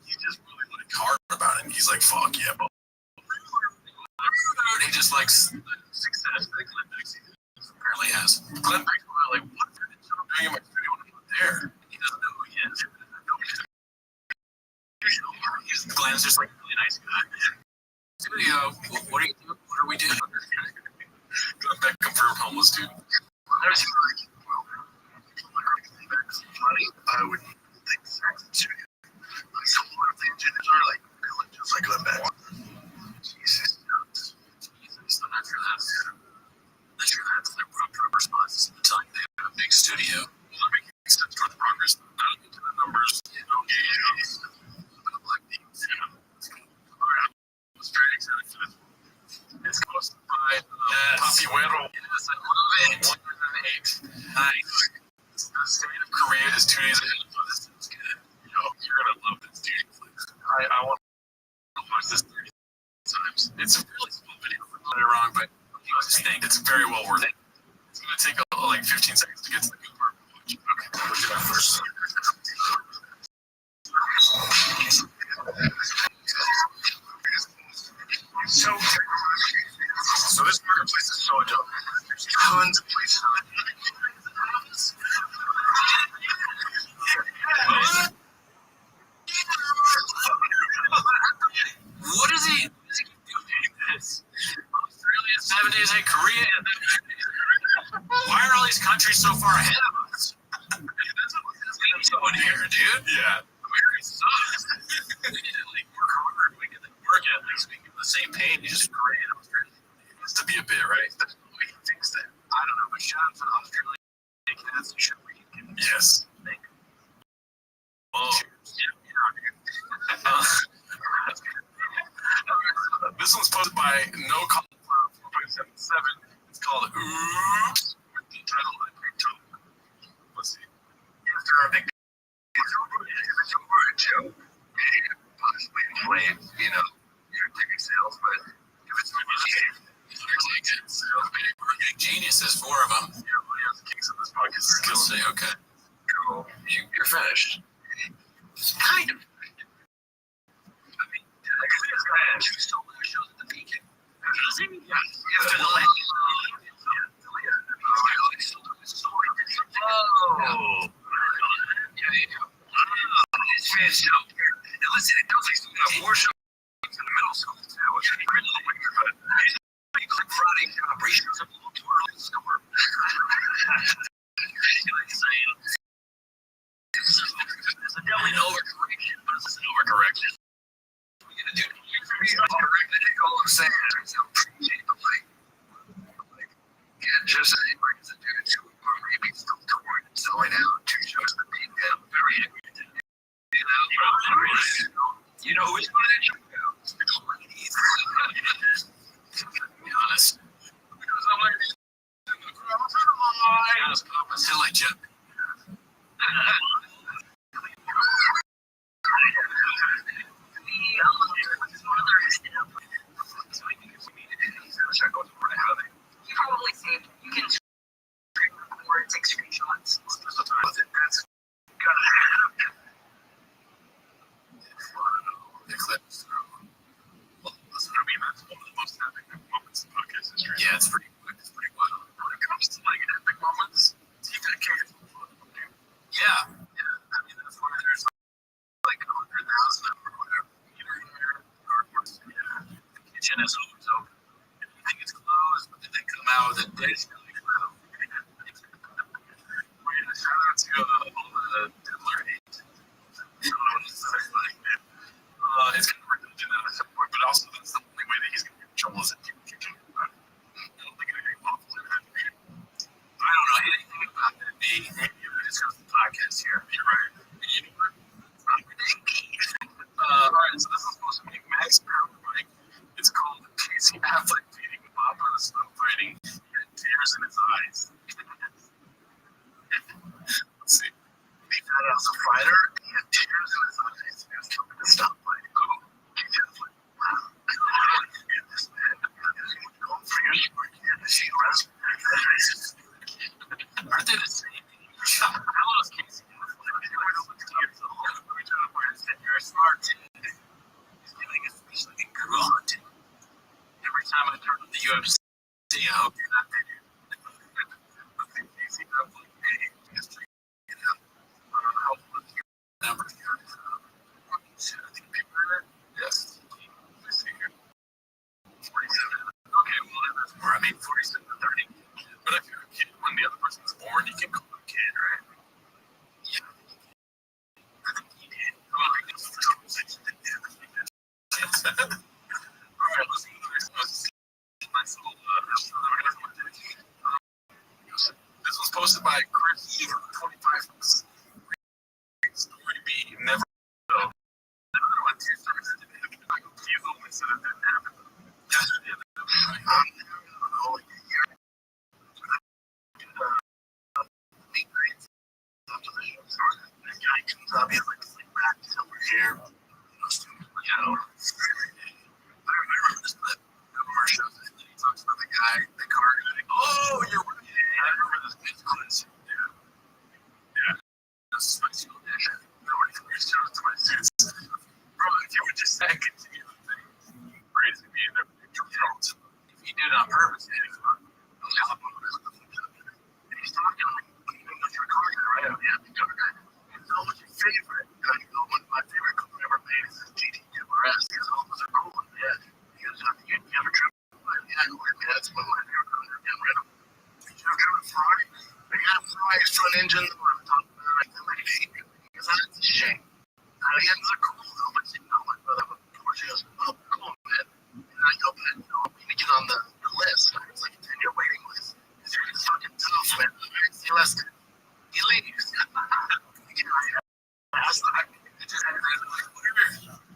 he just really like hard about it. He's like, fuck yeah, but he just likes the success that Glenn Beck apparently has. Glenn Beck's like, what are you doing in my studio when I'm not there? He doesn't know who he is. Glenn's just like a really nice guy. Studio, what are you doing? What are we doing? Glenn Beck confirmed homeless dude. There's like, money, I would think sex and studio. Like, some of the engineers are like, just like Glenn Beck. Jesus. I'm not sure that's their proper response to telling you they have a big studio. Well, they're making steps toward the progress. Not into the numbers. I'm very excited for this. It's hosted by Papi Huero. Yes, I love it. 108. Nice. The state of Korea is 2 days ahead of us. It's good. Yo, you're gonna love this dude. I want to watch this 30 times. It's a really small video. If I'm not wrong, but I just think it's very well worth it. It's gonna take like 15 seconds to get to the good part. Okay, we'll do that first. So this marketplace is so dope. There's tons of places. What is he doing this? Australia, 7 days ahead, Korea, and then why are all these countries so far ahead of us? That's what's going here, dude. Yeah. America sucks. Like, work harder if we get the work at least we get the same pay. You just Korea and Australia. It has to be a bit, right? That's the way he thinks that. I don't know, but shout out to Australia. That's the show where you can. Yes. Thank you. Oh. This one's posted by No Call 4.77. It's called Oops with the title I picked up. Let's see. After a big over a joke, possibly inflame, your ticket sales, but if it's ticket sales, marketing geniuses, 4 of them. Yeah, well, yeah, the kings of this podcast are still say, okay, cool, you're finished. Kind of. I mean, this guy had 2 solo shows at the Beacon. Does he? Yeah. After the last. Oh. It's fans show. And listen, it does like more shows in the middle school too. It's really weird, but Friday operations a little too early to score. It's definitely an overcorrection, but it's an overcorrection. We're gonna do all I'm saying is just as he brings a dude to maybe still touring and selling out 2 shows that beat him very angry. You know who's going to show now? To be honest. Because I'm like, Papa's hill like Jeff. Probably say you can or take screenshots. That's gonna happen. Well, listen, I mean, that's one of the most epic moments in podcast history. Yeah, it's pretty wild. When it comes to like epic moments, TK Yeah. I mean, that's why there's like 100,000 of them or whatever. You know, the kitchen is always open. Everything is closed, but then they come out with a dish. Shout out to all the Diddler hate. I don't know what to say. Like, it's kind of redundant at some point, but also that's the only way that he's going to get in trouble is if people keep talking about it. I don't think anything awful in that. I don't know anything about that. I discussed the podcast here. You're right. Anywhere? All right, so this is supposed to be Max Power Mike. It's called Casey Affleck beating Bob on a snow fighting and tears in his eyes. Let's see. He found out as a fighter, he had tears in his eyes. He was looking to stop fighting. Oh, Casey Affleck. Wow. And this man is going for you. Is he wrestling? Aren't they the same? How is Casey Affleck? You're smart. He's giving a speech like a girl hunting. Every time I turn on the UFC, I hope you're not there. Casey Affleck, history. How old is your number? I think people are there. Yes. 47. Okay, well, that's more. I mean, 47 to 30. But if you're a kid, when the other person's born, you can call them a kid, right? Yeah. I think he did. Well, I guess the conversation didn't do that. All right, let's go to this. Nice little this was posted by Chris Eaver, 25 bucks. Story B, never know. Never went 2 stars. He's only said it didn't happen. This guy comes up, he has like slick back, silver hair, you know. I remember this commercial that he talks about the guy, the car guy. Oh, you're right. I remember this guy's class. Yeah. That's spicy on that. Nobody from your shows to my suits. Bro, if you would just continue the thing, crazy me and everything. If he did it on purpose, then he's not. And he's talking like, you're a car guy, right? Yeah, the car guy. So what's your favorite? And I go, my favorite car ever made is this GT RS because all those are cool. Yeah. You ever tried? Yeah, that's one of my favorite cars I've getting rid of. Did you ever drive a Ferrari? I got a Ferrari front engine. I'm talking about like that. Because that's a shame. The ends are cool though, but you know, my brother was Porsche. Goes, oh, cool, man. And I go, man, you know, I'm going to get on the list. It's like a 10-year waiting list. Because you're just fucking tough, man. See you last time. He leaves. I asked him, what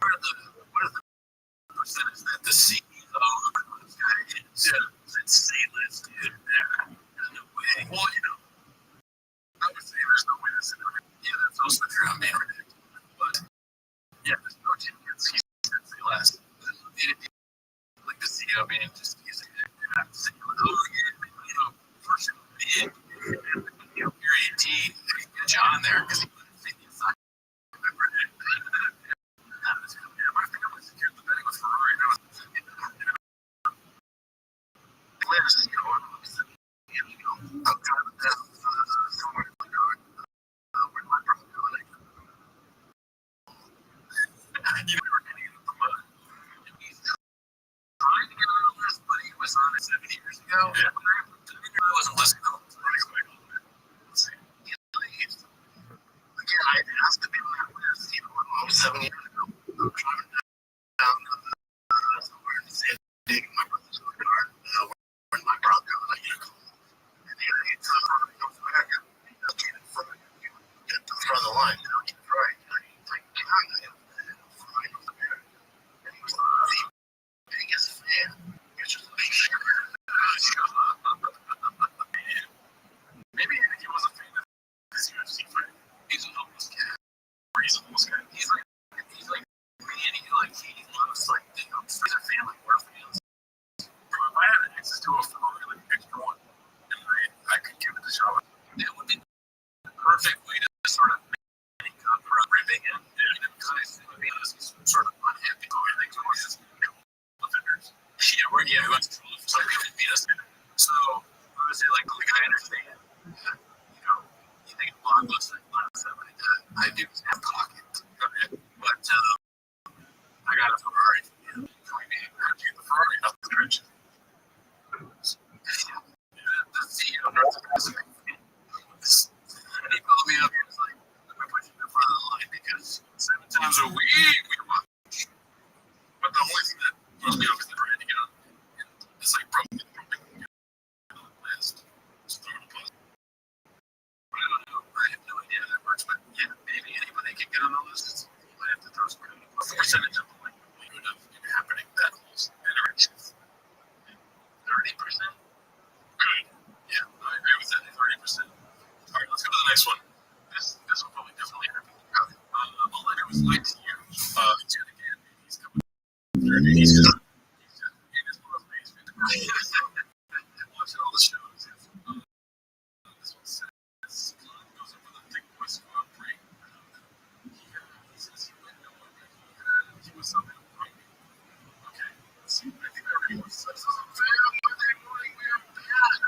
are the percentage that the CEO of this guy is? Yeah. It's C-list, dude. There's no way. Well, you know, I would say there's no way that's yeah, that's also true. I'm being ridiculous. But, yeah, there's no chance he's going to say last. Like the CEO being just using it. And I'm saying, oh, yeah, you know, first big, you know, period T, get you on there because he put his thing inside. I think I'm going to secure the bag with Ferrari. I'm driving down somewhere in the yard where my brother going. You know, we were getting into the mud. He's trying to get on the list, but he was on it 7 years ago. Yeah. I wasn't listening to him. Let's see. Again, I asked to be on that list, you know, almost 7 years ago. I'm driving down somewhere in San Diego. My brother's in the car. Where's my brother going? I get a call. And it's North America. Get in front of you. Get to the front of the line. You know, get right. He's like, God, I have North America. And he was the biggest fan. He was just like, maybe if he was a fan of this UFC fight, he's a homeless cat. Or he's a homeless cat. He's like me, and he loves like, you know, these are family, we're fans. Bro, if I had access to a phone, like extra one, and I could give it a shot, it would be the perfect way to sort of make up for ripping him. Because I would be honest, he's sort of unhappy going like his defenders. Yeah, we went to Toulouse, so he would beat us. So I would say, like, I understand. You know, you think blockbuster, next one. This will probably definitely happen. All I do is like to you. He's again. He's coming. He's just in his mom's basement. Watching all the shows. This one says, goes up with a thick voice squad break. He says he went nowhere, but he was somehow right. Okay, let's see. I think I already watched this. Monday morning, we are back.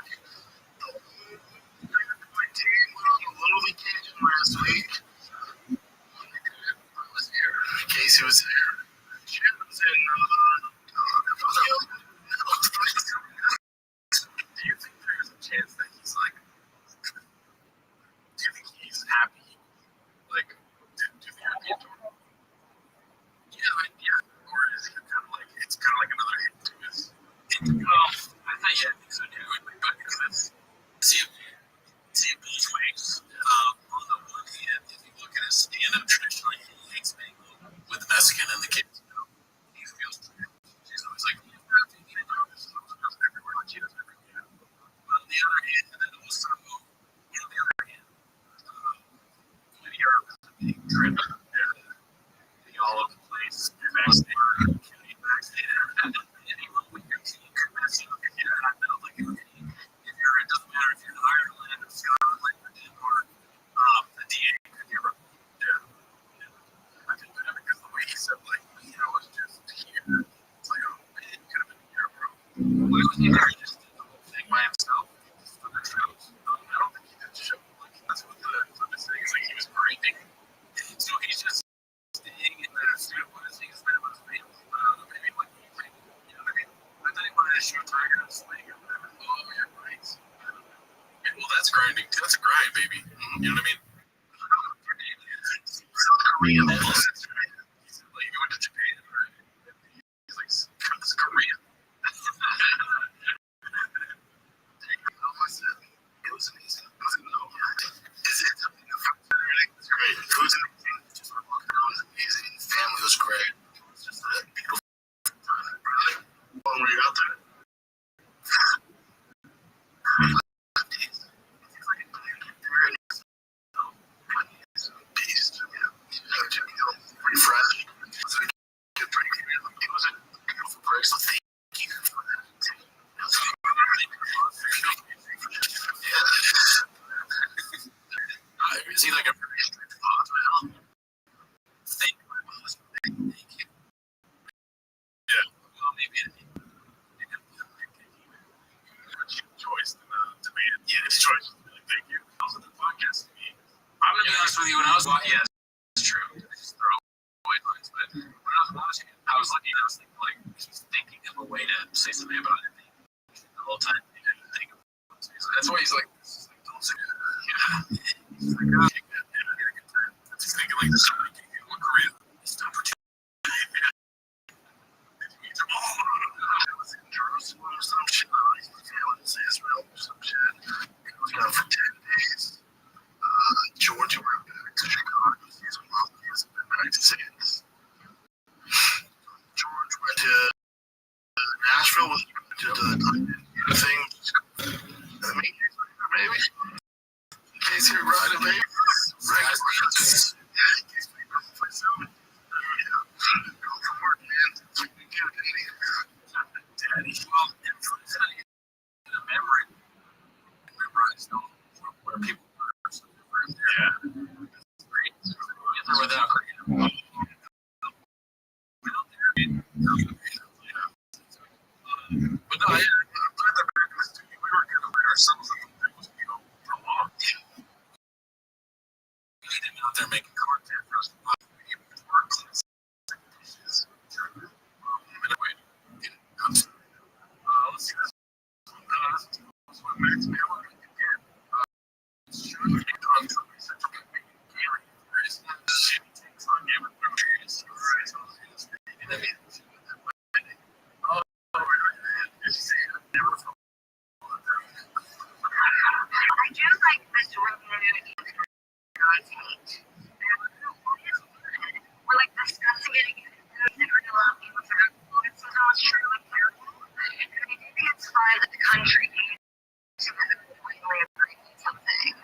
My team went on a little vacation last week. I was here. Casey was here. Jim was in. Do you think there's a chance that he's like? Do you think he's happy? Like, do you think he'd be adorable? Yeah. Or is he kind of like? It's kind of like another hit to his. I think so too. But because see it both ways. On the one hand, if you look at his stand-up, traditionally he hates being with the Mexican and the kids. He feels she's always like, you're rapping, you know, this is everywhere, like she does everywhere. But on the other hand, and then also, on the other hand, when you're being driven, being all over the place, you're backstage, and anyone with your team could mess up if you're not like if you're, it doesn't matter if you're in Ireland or Scotland or Denmark, the DA could never there. I think that because the way he said, like, you know, it's just here. It's like, oh man, you could have been here, bro. Why was he there? He just did the whole thing by himself. Just for the shows. I don't think he did the show. Like, that's what the saying is. Like, he was grinding. So he's just staying in the studio with his things, with his family. Maybe like, you know what I mean? I thought he wanted to shoot Tiger and Sling or whatever. Oh, yeah, right. Yeah, well, that's grinding. That's a grind, baby. You know what I mean? South Korea. Like, he went to Japan, right? He's like, it's Korean. It was amazing. I was like, no, is it? It's great. It was amazing. Just walking around was amazing. The family was great. It was just a beautiful time. Really? When were you out there? Refreshed. It was a good break. It was a beautiful break. So thank you for that. Is he like a pretty strict boss? Well, thank you, my boss. Thank you. Yeah. Well, maybe choice demand. Yeah, it's choice. Thank you. Also, the podcast to me. I'm gonna be honest with you. When I was watching, yeah, it's true. I just throw away lines, but when I was watching it, I was looking. I was thinking like he's thinking of a way to say something about it. The whole time, he didn't think of it. So that's why he's like, don't say that. Yeah. He's like, oh, take that. Yeah, I got a good time. He's thinking like this. What Korea? Stop pretending. I was in Jerusalem or some shit. He's feeling Israel or some shit. He was gone for 10 days. Georgia went back to Chicago. He's a month. He hasn't been back to since. George went to Nashville with the thing. I mean, maybe. In case you're riding, baby. Daddy, well, in a memory, memorized where people were. Yeah. Great. With or without Korea. But no, I'm glad they're back in the studio. We were going to let ourselves in the things, for a long time. We need them out there making content for us to watch. We need more class. Anyway, let's see this. This one, Max Miller again. Should we get on some research on making Gary for his shit he takes on Game of Thrones? And I mean, I do like this review guys hate. We're like discussing it again. And a lot of people are influences on truly careful. And I do think it's fine that the country needs to completely agree with something.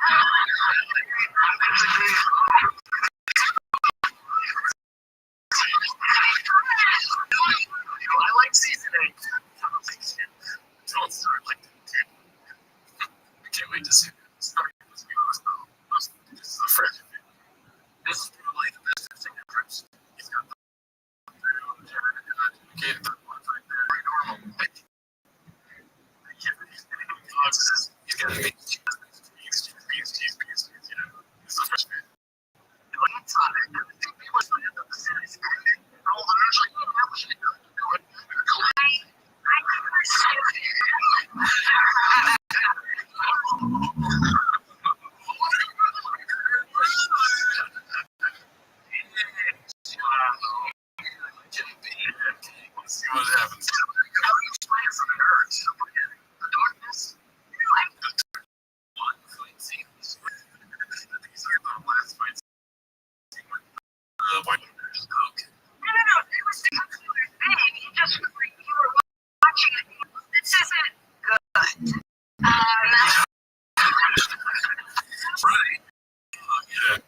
Yeah.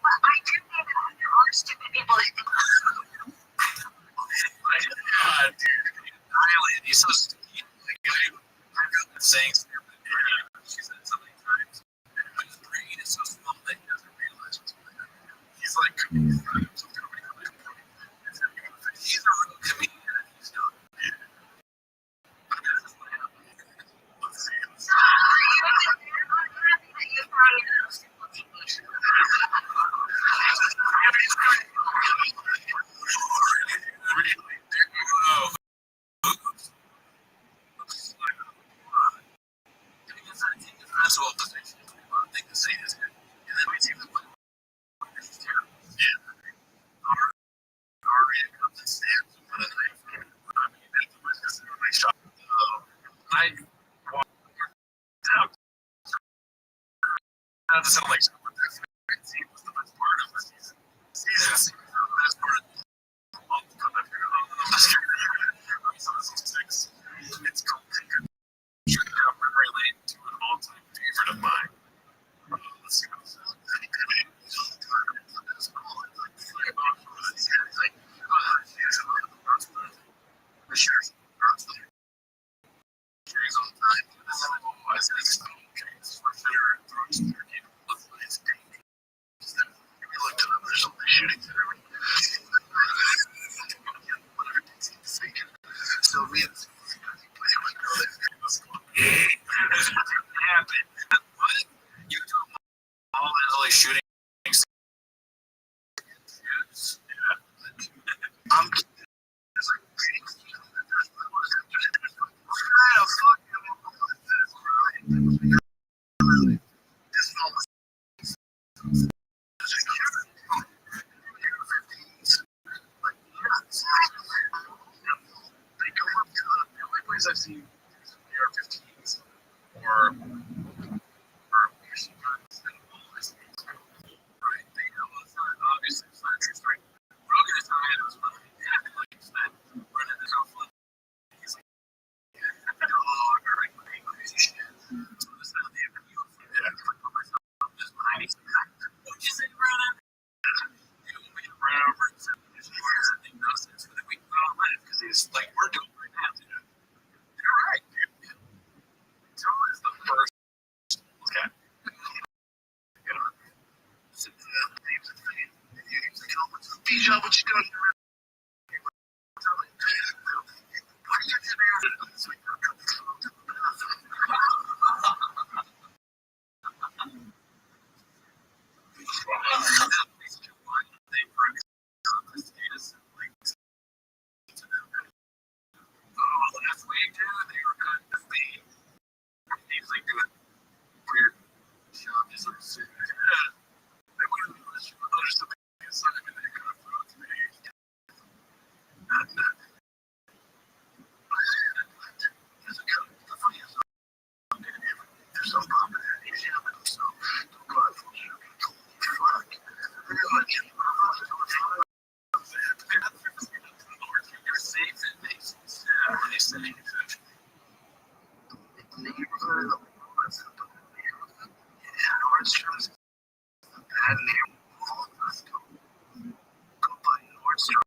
But I do think that there are stupid people that think God, dude. Island, he's so stupid. Like, I've been saying stupid. She said it so many times. But his brain is so small that he doesn't realize what's going on. He's like, he's a real comedian and he's not. That's what happened. Let's see. you found me those simple people. Really, dude. Oh. That's all the things they can say this. And then we see the this is terrible. Yeah. Aria comes and stabs him with a knife. I mean, that's a nice shot. I walked out to sound like someone that scene was the best part of the season. Season was the best part of the month. Season 6. It's called Memory Lane to an all-time favorite of mine. Let's see what this is. So we You do all the LA shooting. I'm I've seen AR-15s or machine guns and all this. Right? They know it's not obviously it's not a true story. Rogan is saying it was really exactly like you said. Running the show full. He's like, dog or like shit. So this is the appeal for that. I put myself just behind me. What you say, brother? You know, we ran over and said, I think nonsense. But then we all laugh because he's like, we're doing right now, dude. You're right, dude. Joe is the first. Okay. Bijan, what you doing? Last week, dude, they were cutting the feed. He's like doing weird shit. Just like sitting there. They wouldn't do this. There's something assignment they could have thrown to me. There's a cut. The funniest thing there's some problem there. He's yelling himself. Don't go out for you. Fuck. You're safe in Masons. Yeah, when they say Nordstrom's bad name. Go buy Nordstrom.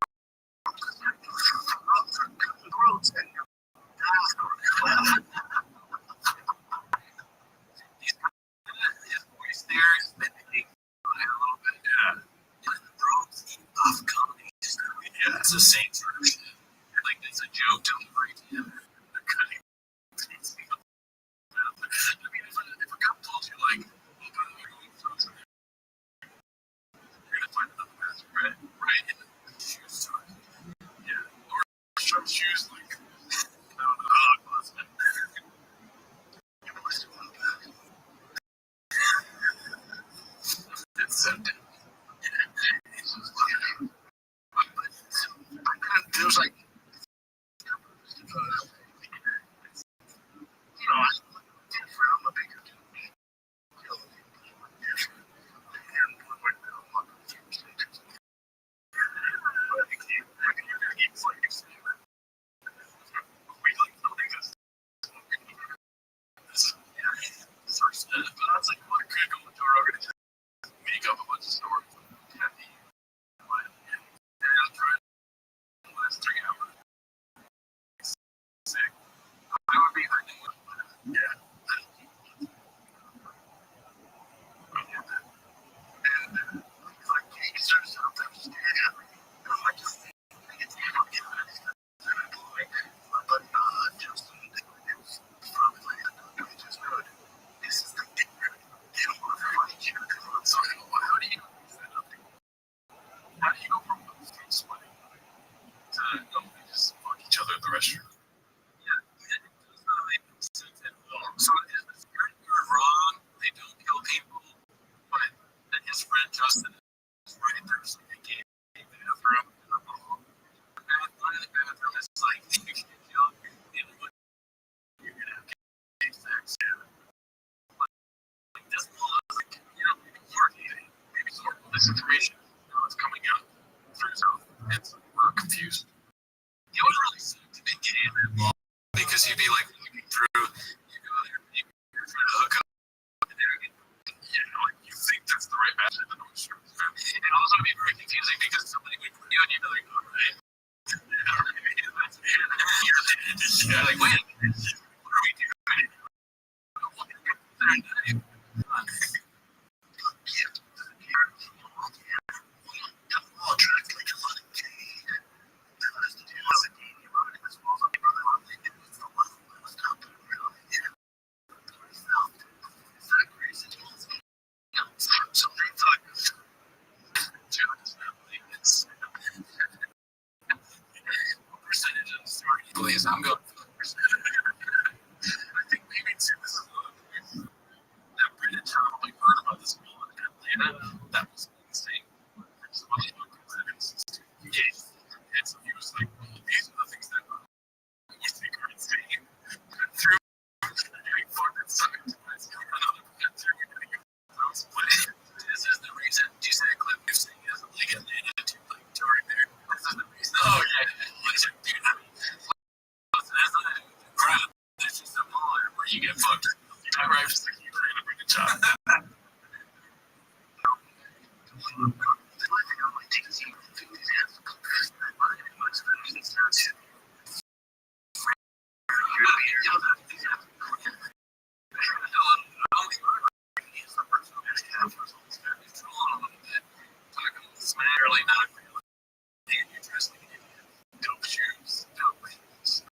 His voice there is mimicking a little bit. Yeah. Throws off comedy. Yeah, it's the same sort of shit. Like it's a joke delivery. Yeah. They're cutting. I mean, if a cop told you like, oh, by the way, you're gonna find another master, right? And shoes to it. Yeah. Or some shoes like I don't know how it was. It's so dead. There's like, I'm a bigger this information is coming out through his mouth. It's confused. It was really sick to be gay in that law because you'd be like looking through, you go there, you're trying to hook up, and like you think that's the right method, but it's true. And also it'd be very confusing because somebody would put you and you'd be like, all right. Yeah, like, wait, what are we doing? I'm going for the percentage. I think maybe too, this is that British probably heard about this bill in Atlanta. That was insane. Some other folks and so he was like, these are the things that we think are insane. Through doing fun and sucked. This is the reason. Do you say a clip you're saying is like Atlanta to like touring there? This is the reason. Oh yeah. Dude, there's just a mall where you get fucked. My wife's like, you're gonna bring a child. Really not interesting. Dope shoes, dope wings.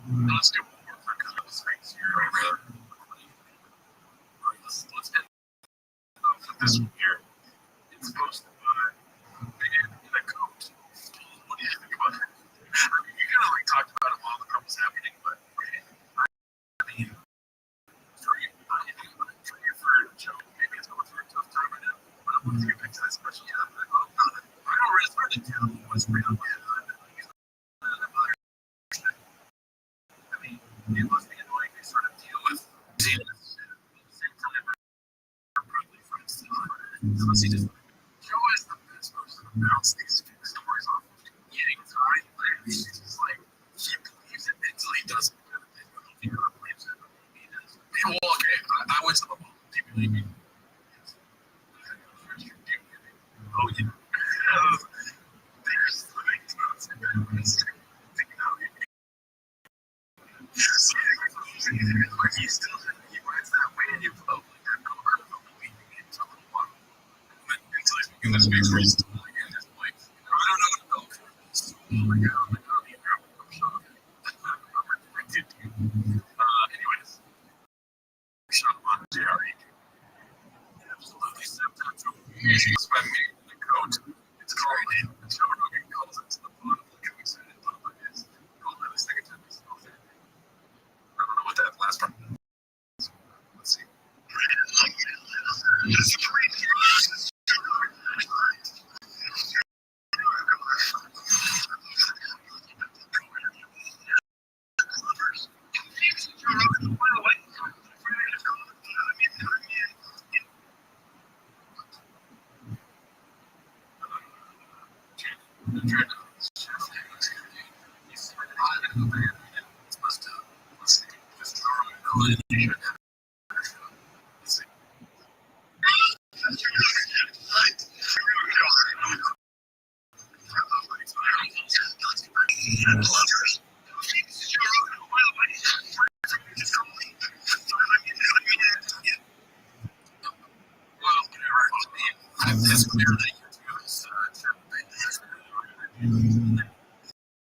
Let's do one more for a couple of things here. Let's end with this one here. It's supposed to be in a coat. What do you think about it? I mean, you kind of like talked about it while the crap was happening, but I mean, for you, for Joe, maybe it's going through a tough time right now. But I'm looking at things, especially I don't really start to tell what's real. I mean, it must be annoying to sort of deal with seeing this at the same time. Probably from unless he just Joe is the best person to bounce these stories off of. Getting time, he's just like he believes it until he doesn't. I don't know if he really believes it, but he does. Well, okay, I went to the mall. Do you believe me? Oh yeah. There's like he still he writes that way and you felt like that cover of believing it until a while. Until he's making this big reason to like at this point. I don't know what to go for this. Oh my god, I'm like, oh, you grab a workshop. I did do. Anyways. Shot on JRE. Absolutely sometimes it's by me the coat. It's called Joe Rogan calls it to the bottom of the coat and the bottom is called by the second time it's called it. I don't know what that last part is. Let's see.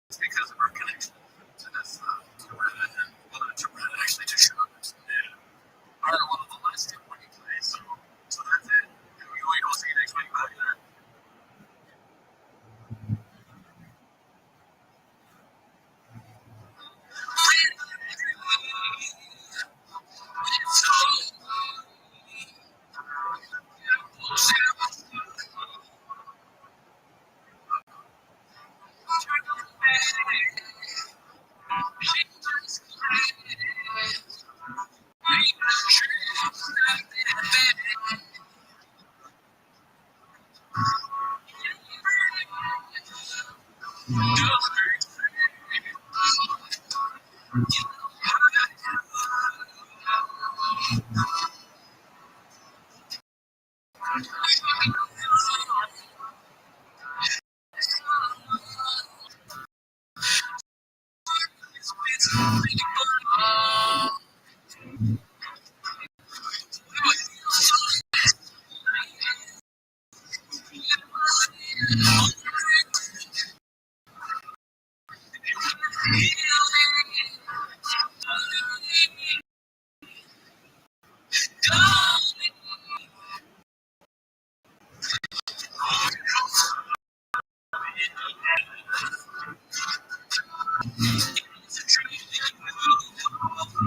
It's because of our connection to this, to Reddit and to Reddit, actually to shoppers. Are one of the last two when you play, so that's it. We'll see you next week. Bye.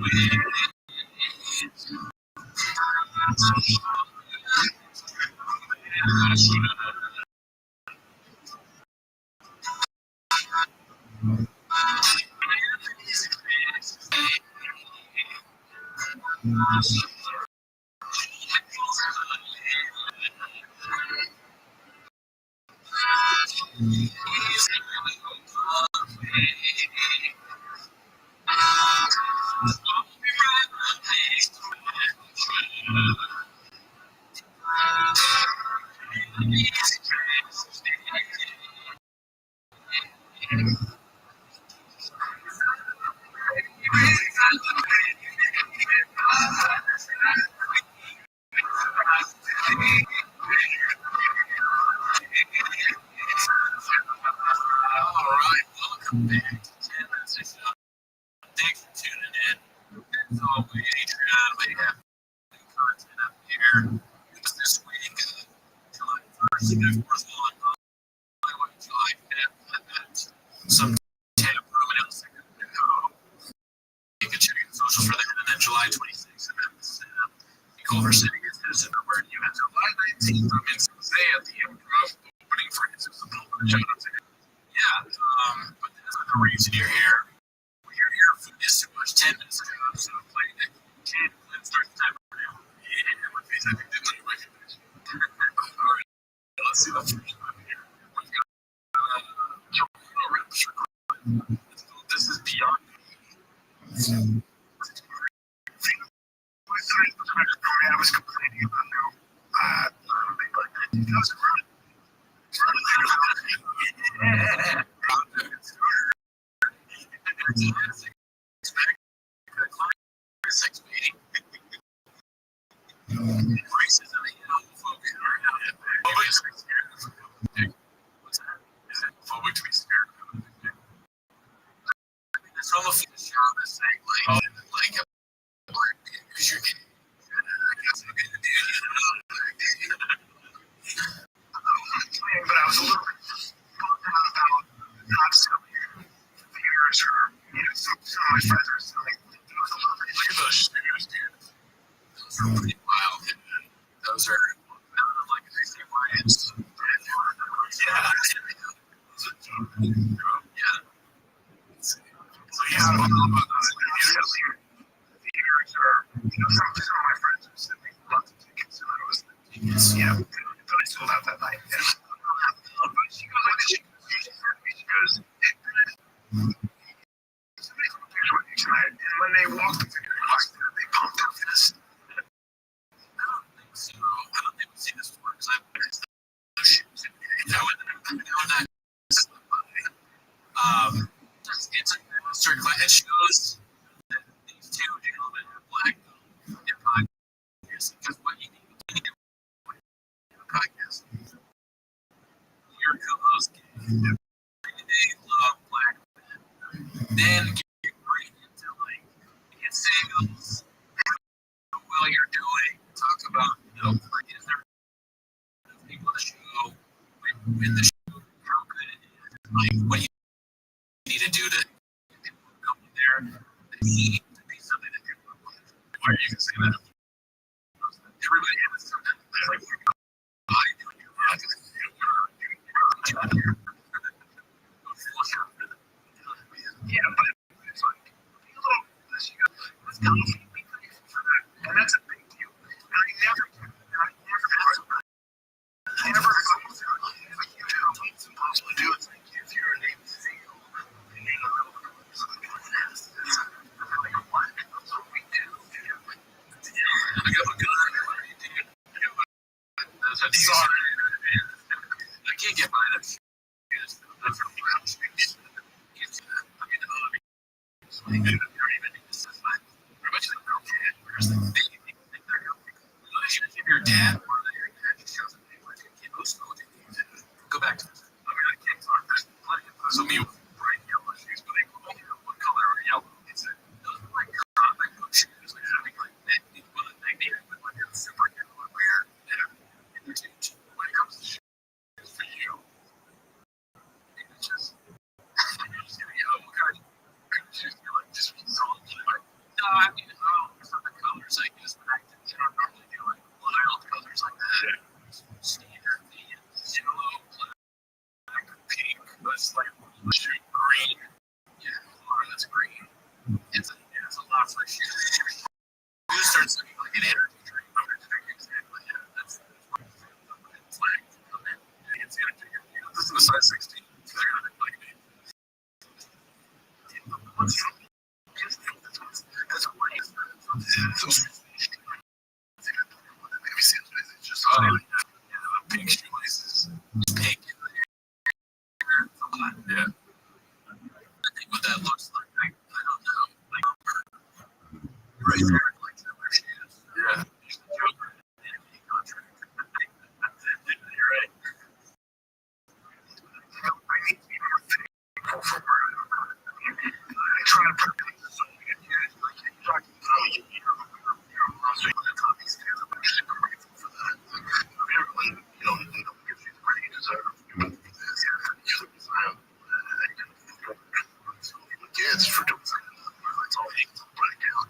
All right, welcome back to 10 Minutes of Show. Thanks for tuning in. As always, Patreon, we have new content up here. This week, July 1st, and of course, July 5th, some tap room in El Segundo. You can check out the socials for that. And then July 26th, and then the Culver City is Citizen where you have July 19th from San Jose at the Improv opening for his shout out to him. Yeah, but that's not the reason you're here. When you're here, food is too much. 10 minutes ago, so playing that 10 minutes starts the timer now. Yeah, my face, I think that's what my face. All right, let's see the first one here. We've got this is beyond. I was complaining about how big like 19,000 run. But I was a little bit bummed out about not selling theaters or, some of my friends are selling. It was a little bit. Look at those studios, dude. Those are pretty wild. Those are mounted like a Disney Lions. Yeah. So yeah, I don't know about those. Theaters are, some of my friends are selling lots of tickets, and I was but I sold out that night. Yeah. She goes, somebody took a picture with you tonight, and when they walked the figure, they pumped their fist. I don't think so. I don't think we've seen this before because I've been no shoes. And it's a monster class. It shows that these two gentlemen are black in podcast because what you need to do in a podcast, your co-host they love black men. Then get right into get singles, how well you're doing. Talk about is there people on the show with the show, how good it is, what you need to do to get people to come in there. They need to be something that people want. Why are you gonna say that? Everybody has something that's like I do it. Yeah, but it's like be a little less. Let's go for that, and that's a big deal. And I never it's impossible to do. It's like if you're an agency, you need a little bit of what? That's what we do. I got a gun. I can't get by that. Your dad or your dad just shows up go back to this. I can't talk. So me with bright yellow shoes, but what color are yellow? It's those are like comic book shoes, like having like that with like a superhero wear. When it comes to shoes for you, it's just what kind of shoes do you like? Just solid. No, I mean Just the pink shoelaces, pink in the hair. Yeah. I think what that looks like, I don't know. Like, right there, like similar shoes. Yeah. He's the Joker in the NBA contract. You're right. I need to be more thankful for where I try to put things so good. Like you're talking about you're lost on the top of these guys. I'm actually grateful for that. Everyone, you know, gives you the credit you deserve. Kids for doing something. That's all he can put it down.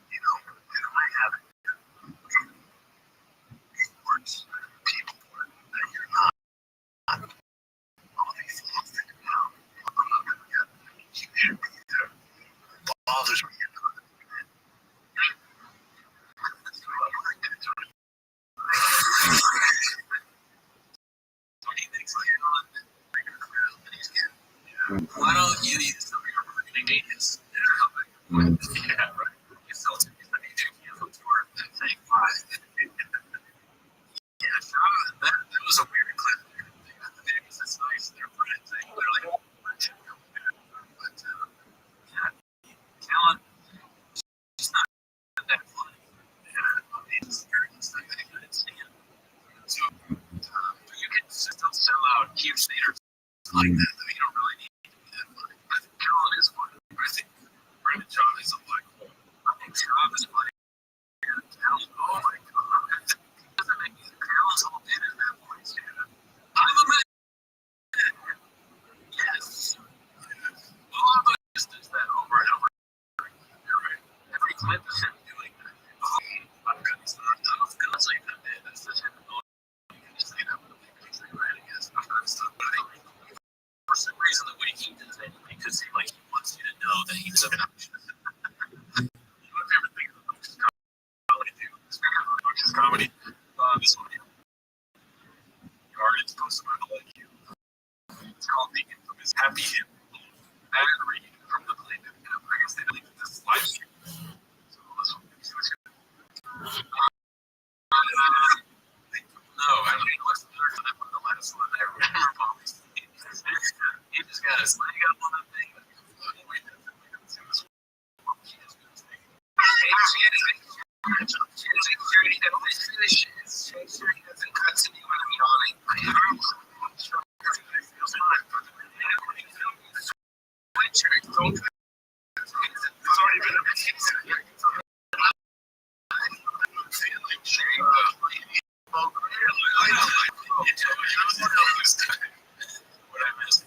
You know, and I have it. Words, people that you're not. All these things that you know, I'm not going to get. You should be there. Bothers me. Why don't you use some of your marketing genius? Yeah, right. You sell to me, you cancel tour that thing. Yeah, that was a weird clip. Because it's nice, they're friends. They literally but yeah, talent is not that funny. Yeah, it's very stuff that I couldn't stand. So, but you can still sell out huge theaters like that. You don't really need to be that funny. I think talent is funny. I think Brandon John is a black hole. I think John is funny. Talent, oh my god. It doesn't make me talent's all dead at that point. I'm a man. Yes. Well, I'm just does that over and over. You're right. Every clip is him doing that. Oh, I'm good. It's not feels like that, man. That's the type of moment you can just say that with a big picture, right? I guess. I've heard stuff, but I think for some reason the way he does it makes it seem like he wants you to know that he's a option. My favorite thing about Coach's comedy, too. Speaking of Coach's comedy, this one here. It's posted by the like you. It's called Taken from his Happy Hip. Ad read from the plaintiff. I guess they deleted this live stream. So this one, see what's good. No, I don't even listen to the last one. I remember Polly's. He just got his leg up on that thing. Wait, let's see this one. She is good. Security definitely finishes. Security doesn't continue with me on it. Don't it's already been a what I missed.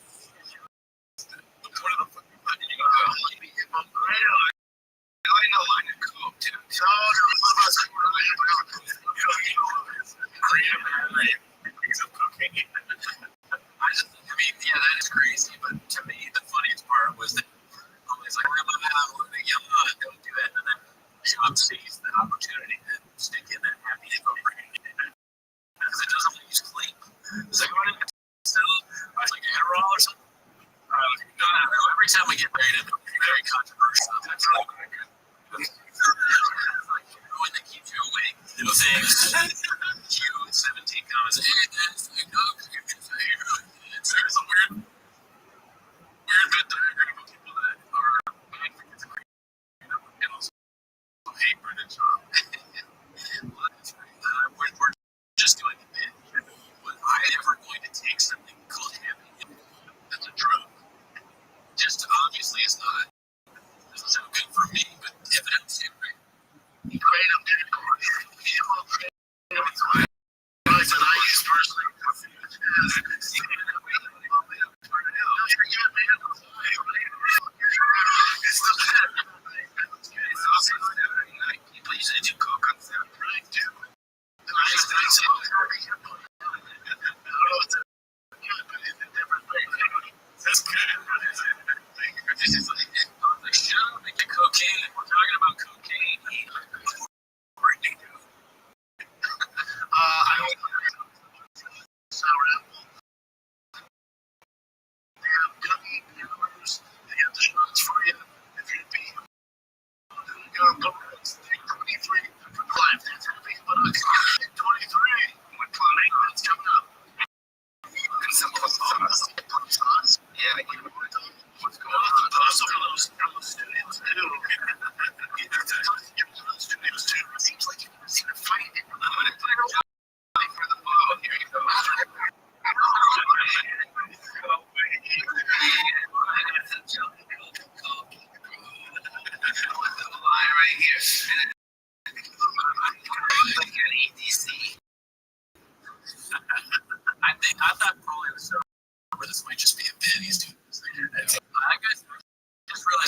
Yeah, that is crazy. But to me, the funniest part was that he's like, don't do that. And then John sees the opportunity to stick in that happy program because it doesn't use clean. It's like, what did I was like Adderall or something? No. Every time we get married, it's very controversial. That's really good. When they keep you awake, do things. You 17 comments. There's a weird Venn diagram of people that are advocates of freedom and also hate Brendan John. We're just doing a bit. Was I ever going to take something called happy? That's a drug. Just obviously it's not. Doesn't sound good for me, but if that's it, right? Kratom did it. I use personally.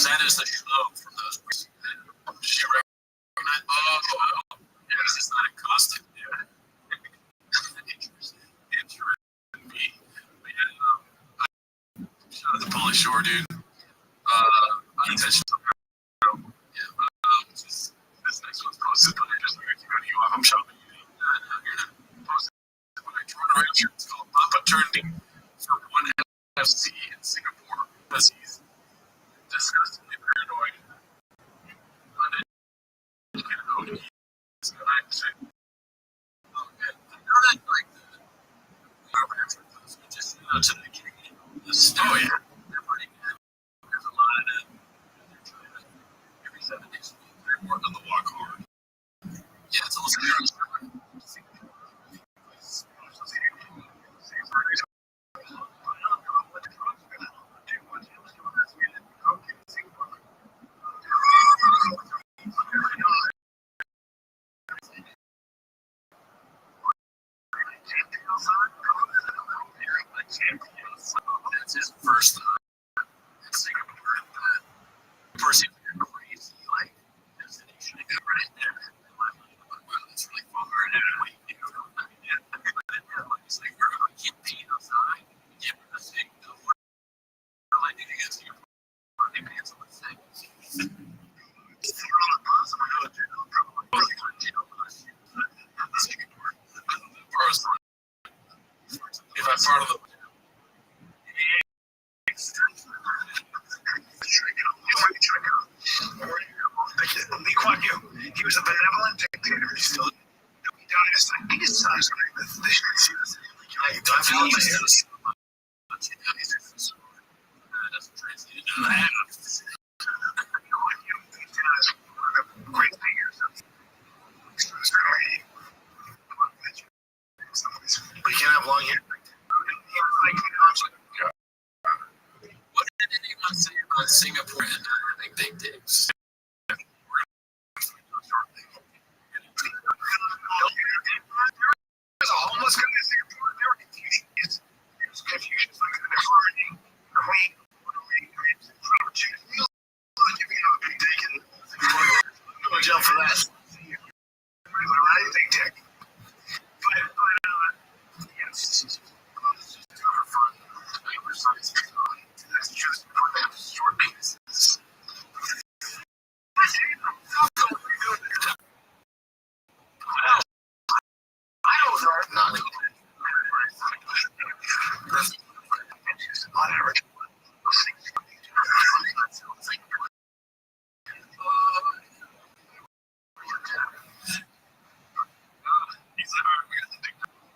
that is the show from those. Did you ever Oh, yeah, it's just not accosted. Yeah. Interesting. But yeah, shout out to Pauly Shore, dude. Unintentional. Yeah, just this next one's posted, but I just like to go to you. I'm shopping. Posted when I joined a race. It's called Papa Turning for one FC in Singapore. He's disgustingly paranoid. Oh yeah, they're pretty good. There's a lot of them. They're trying to every 7 days. They're more on the walk hard. Yeah, it's almost That's his first time in Singapore. First crazy like destination to go right there. Wow, that's really far. It's like we're going to keep peeing outside. Yeah, that's it. We're like to get Singapore. They pants on the thing. If I'm part of the Lee Kuan Yew, he was a benevolent dictator. He still died his time. He decides he definitely is. Great figures. But you can't have long hair. What did anyone say about Singapore and big dicks? There's a homeless guy in Singapore. They were Confucians. It was Confucians. Like the harmony, queen, if you have a big dick and go to jail for that. Right? Big dick. But yes, for fun. That's just short pieces. Not on average.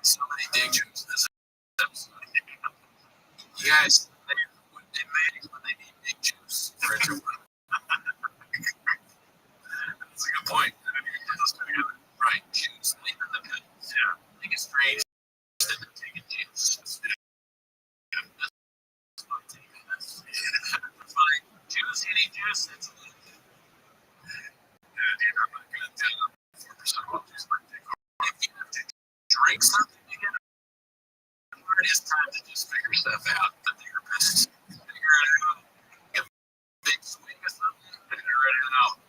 So many dick jokes in this episode. You guys, what they make when they need big juice for everyone. That's a good point. Right, juice. Yeah. I think it's strange that they're taking juice. That's fine. Juice, any juice, that's a little bit. Yeah, dude, I'm not going to tell them 4% off juice like that. If you have to drink something, you get it is time to just figure stuff out. The therapist figure it out. Get a big swing or something, figure it out.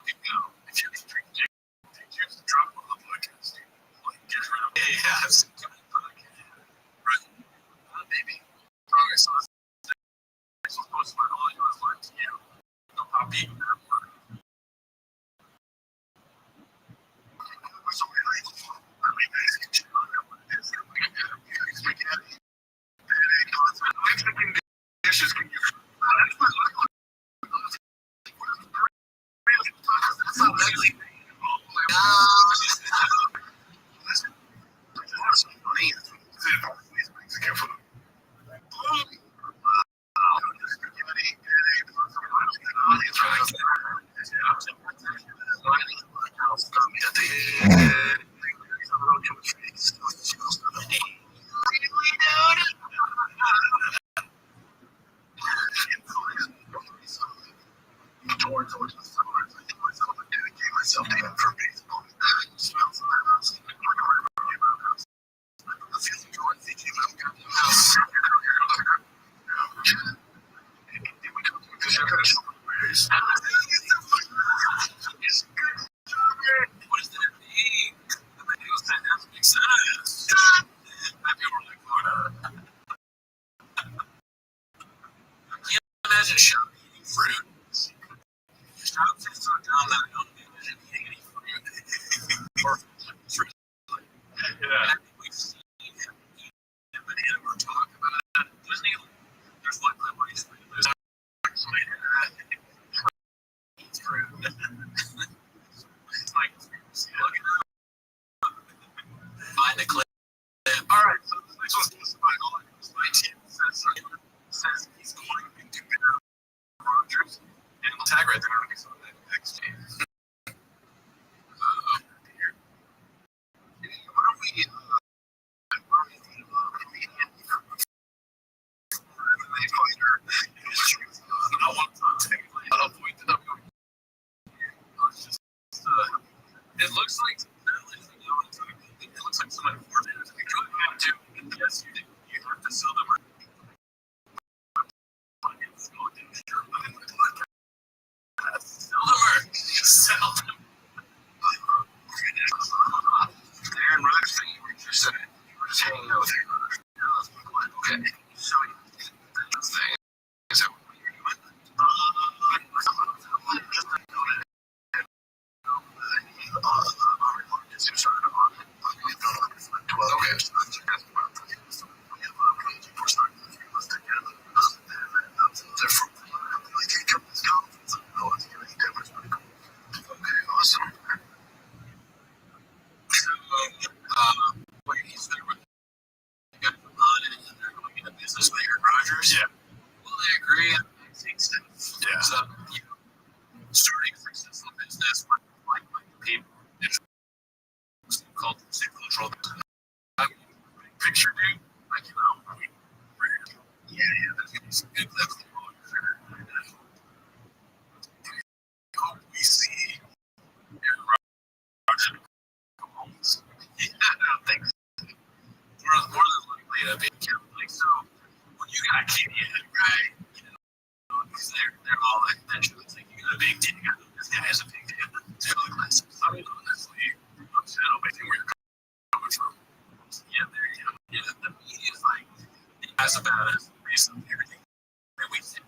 You go. If you drink juice, drop on the podcast. Like, get rid of it. Yeah, I've seen too many podcasts. Right. Maybe. Okay, so this was supposed to be all yours, like, you know, no pop eating that word. Dishes can you the shop eating fruit. Stop sits so down that I don't envision eating any fruit. Or fruit. Yeah. I think we've seen him eat a banana or talk about it. There's one clip where he's eats fruit. It's like, look at that. Find the clip. All right, so this next one's posted by All My Team says he's going to Rodgers, and the tag right there on the next game. Here. Why don't we comedian MMA fighter? I want to technically avoid the WWE. It's just, it looks like it looks like somebody forced it. You don't have to. Yes, you do. You have to sell them. Sell them. Aaron Rodgers, you were just hanging out with Aaron Rodgers. Okay. So the thing is that what you're doing, yeah. Well, I agree. I think so. Yeah. So, starting a successful business with like people, it's called control. Picture, dude. Like, that's exactly what hope we see Aaron Rodgers come home. Yeah, I don't think so. More than likely to be like, so when you got a kid, right? Because they're all like that. It's like you got a big dick. This guy has a big dick. It's really classic. I mean, honestly, I don't think where you're coming from. Yeah, there you go. Yeah, the media is like, as about us based on everything that we did.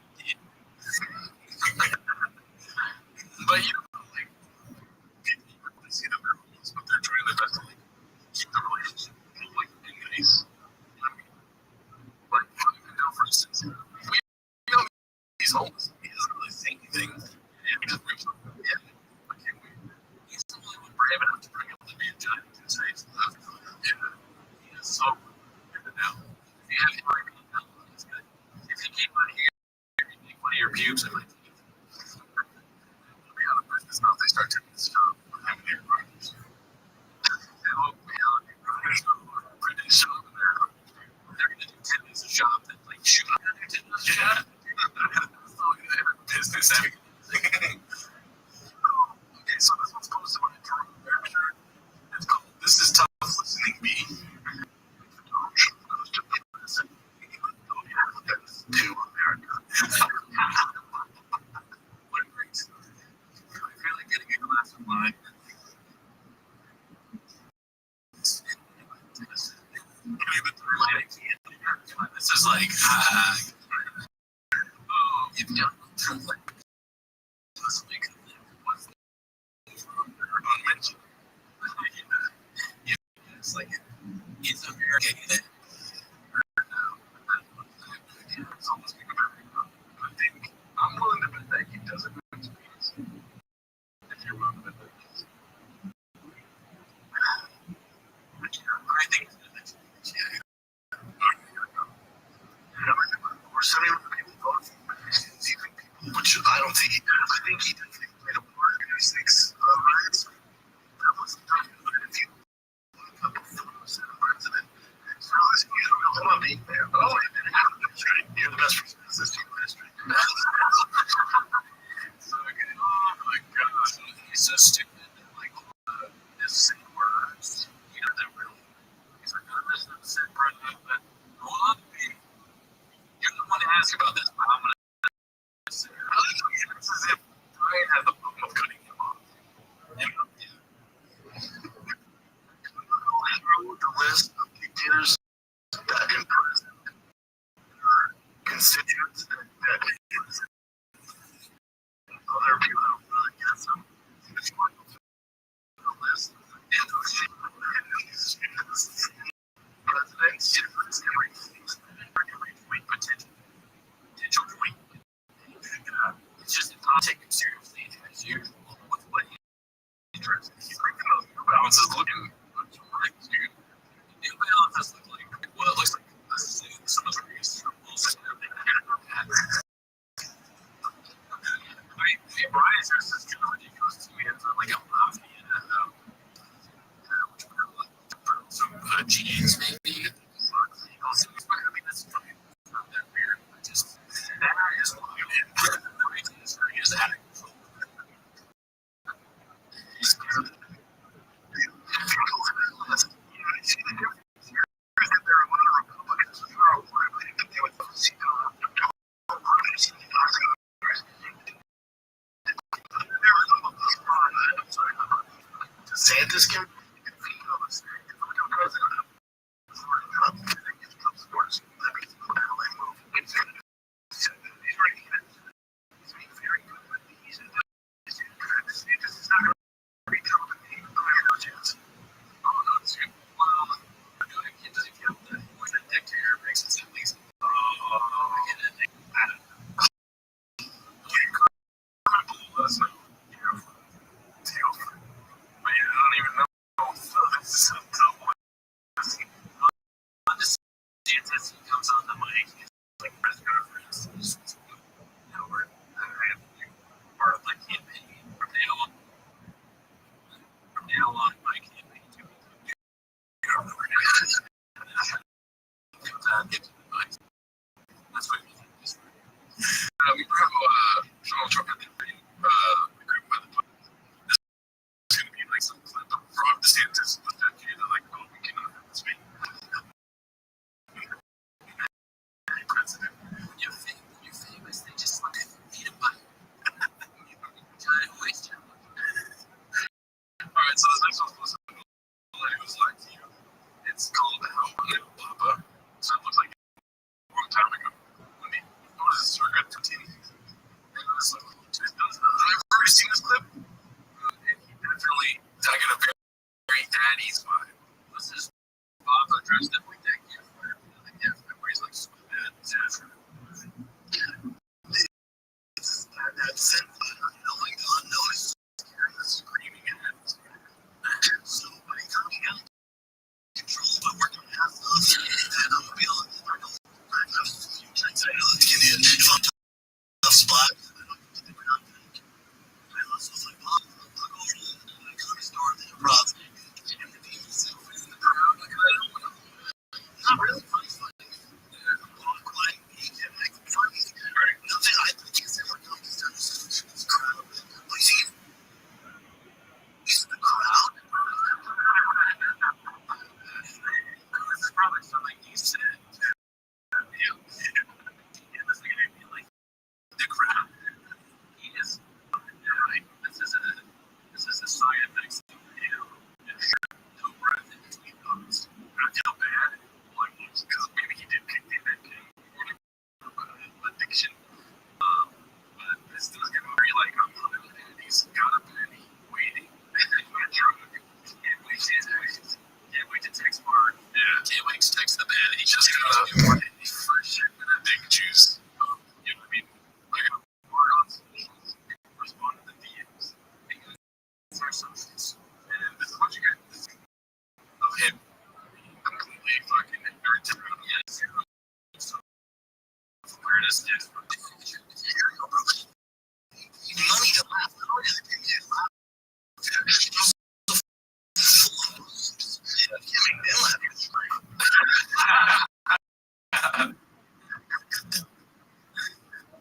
But you know, like, people really see them as but they're trying their best to like keep the relationship like nice. You know what I mean? Like, for instance, we know he's homeless. He doesn't really say anything. And he just rips up. Yeah. Okay, he's the only one brave enough to bring up the man giant to say, yeah, he is so good now. If you have him right now, it's good. If you keep on here, you make one of your pubes, I might think it's be out of business now if they start taking this job. Having their partners. They all reality partners for this job and they're going to do 10 minutes of job and like shoot up and do 10 minutes of job. Business having okay, so this one's posted on Twitter. It's called This Is Tough Listening B. To America. What a great story. I'm really getting a glass of wine. This is like, if you don't like, unmentioned. It's like, it's American. It's almost like American. I think I'm willing to bet that he doesn't know experience. If you're willing to bet that he does. I think it's yeah. We're sending people both. Which I don't think he did. I think he definitely played a part in his 6 riots. That was tough. But if you look up a photos of the president, so you don't know about being there. Oh, it didn't happen. That's right. You're the best person in this team history. So, okay. Oh my gosh. He's so stupid. Like, his same words. You know, that really. He's like, I'm just not saying president, but hold on to me. You're the one to ask about this, but I'm going to say, it's as if prior not take him seriously as usual with what he's dressing. He's like, oh, New Balance is looking right, dude. New Balance is looking like, well, it looks like someone's wearing symbols and everything. I mean, Brian's dress is kind of ridiculous to me. It's like a mafia, some jeans maybe. Also, I mean, that's funny. Not that weird. Just that is what you did. He is out of control. DeSantis can. Comes on the mic, he's like press conference. We're part of the campaign from now on my campaign to that's what we think. We have Donald Trump at the group by the book. This is going to be like some clip of Ron DeSantis with that dude that like, oh, we cannot have this meeting. President. When you're famous, they just want to beat a button. Giant waste. Alright, so the next one's supposed to be it was like, it's called How Little Papa. So it looks like a long time ago when he was circa 13. And it was like, I've already seen this clip. And he definitely got a very daddy's vibe. This is Papa dressed up like that kid where he's like super bad. That's it. Like unnoticed, screaming at somebody coming out control, but we're gonna have and I'm feeling I have a few drinks I can hit if I'm tough spot. I was like, I'll go over to the comedy store and improv and the demon self in the crowd. Like, I don't know. Not really funny.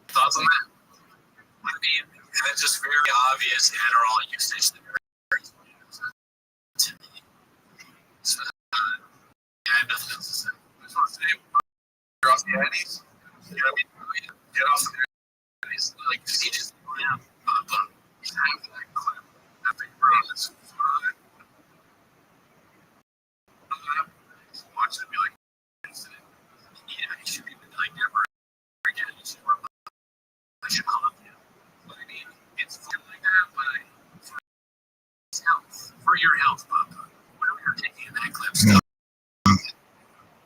Thoughts on that? I mean, it's just very obvious Adderall usage. To me, so, I have nothing else to say. I just want to say, you're off the Addies. You know what I mean? Get off the Addies. Like, he just, have that clip. I think, bro, it's fun. Watch it and be like, incident. Yeah, he should be like, never again. He should run. I should call him. But I mean, it's fun like that, but for his health, for your health, Papa, whatever you're taking in that clip stuff,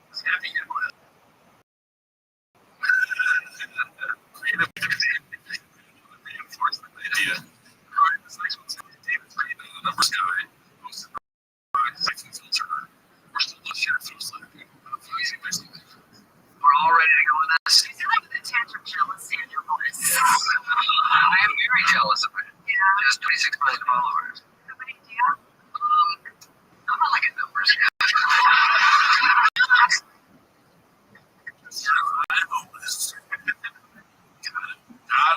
it's happy to do it. Creative reinforce has 26 million followers. No big deal. I'm not like a numbers guy. I know this. Got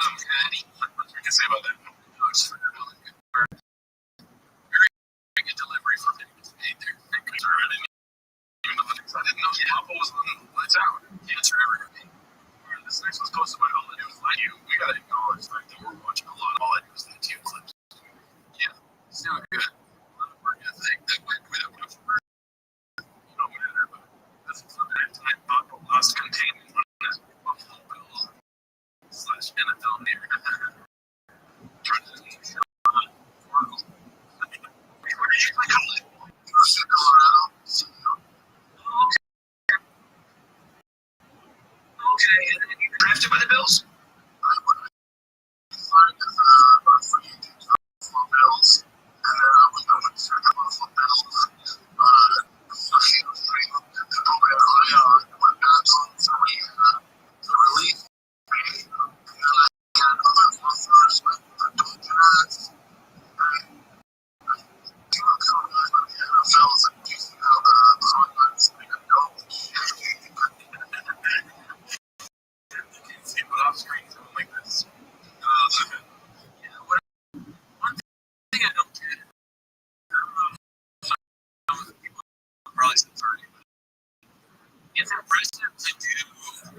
him, Daddy. What we can say about that? Very good delivery for him. Hey, they're conservative. Even though I didn't know Papa was on Lights Out. Cancer everything. This next one's posted by All I Do Is Like You. We gotta acknowledge the fact that we're watching a lot of All I Do Is Like You clips. Yeah, it's doing good. A lot of work ethic. That might be that much work. You know, whatever, but that's something I thought the last containment one is Buffalo Bills / NFL near. Okay, and then you drafted by the Bills? See, but off screen, something like this. Yeah, one thing I don't get, some of the people probably said 30, but it's impressive to do,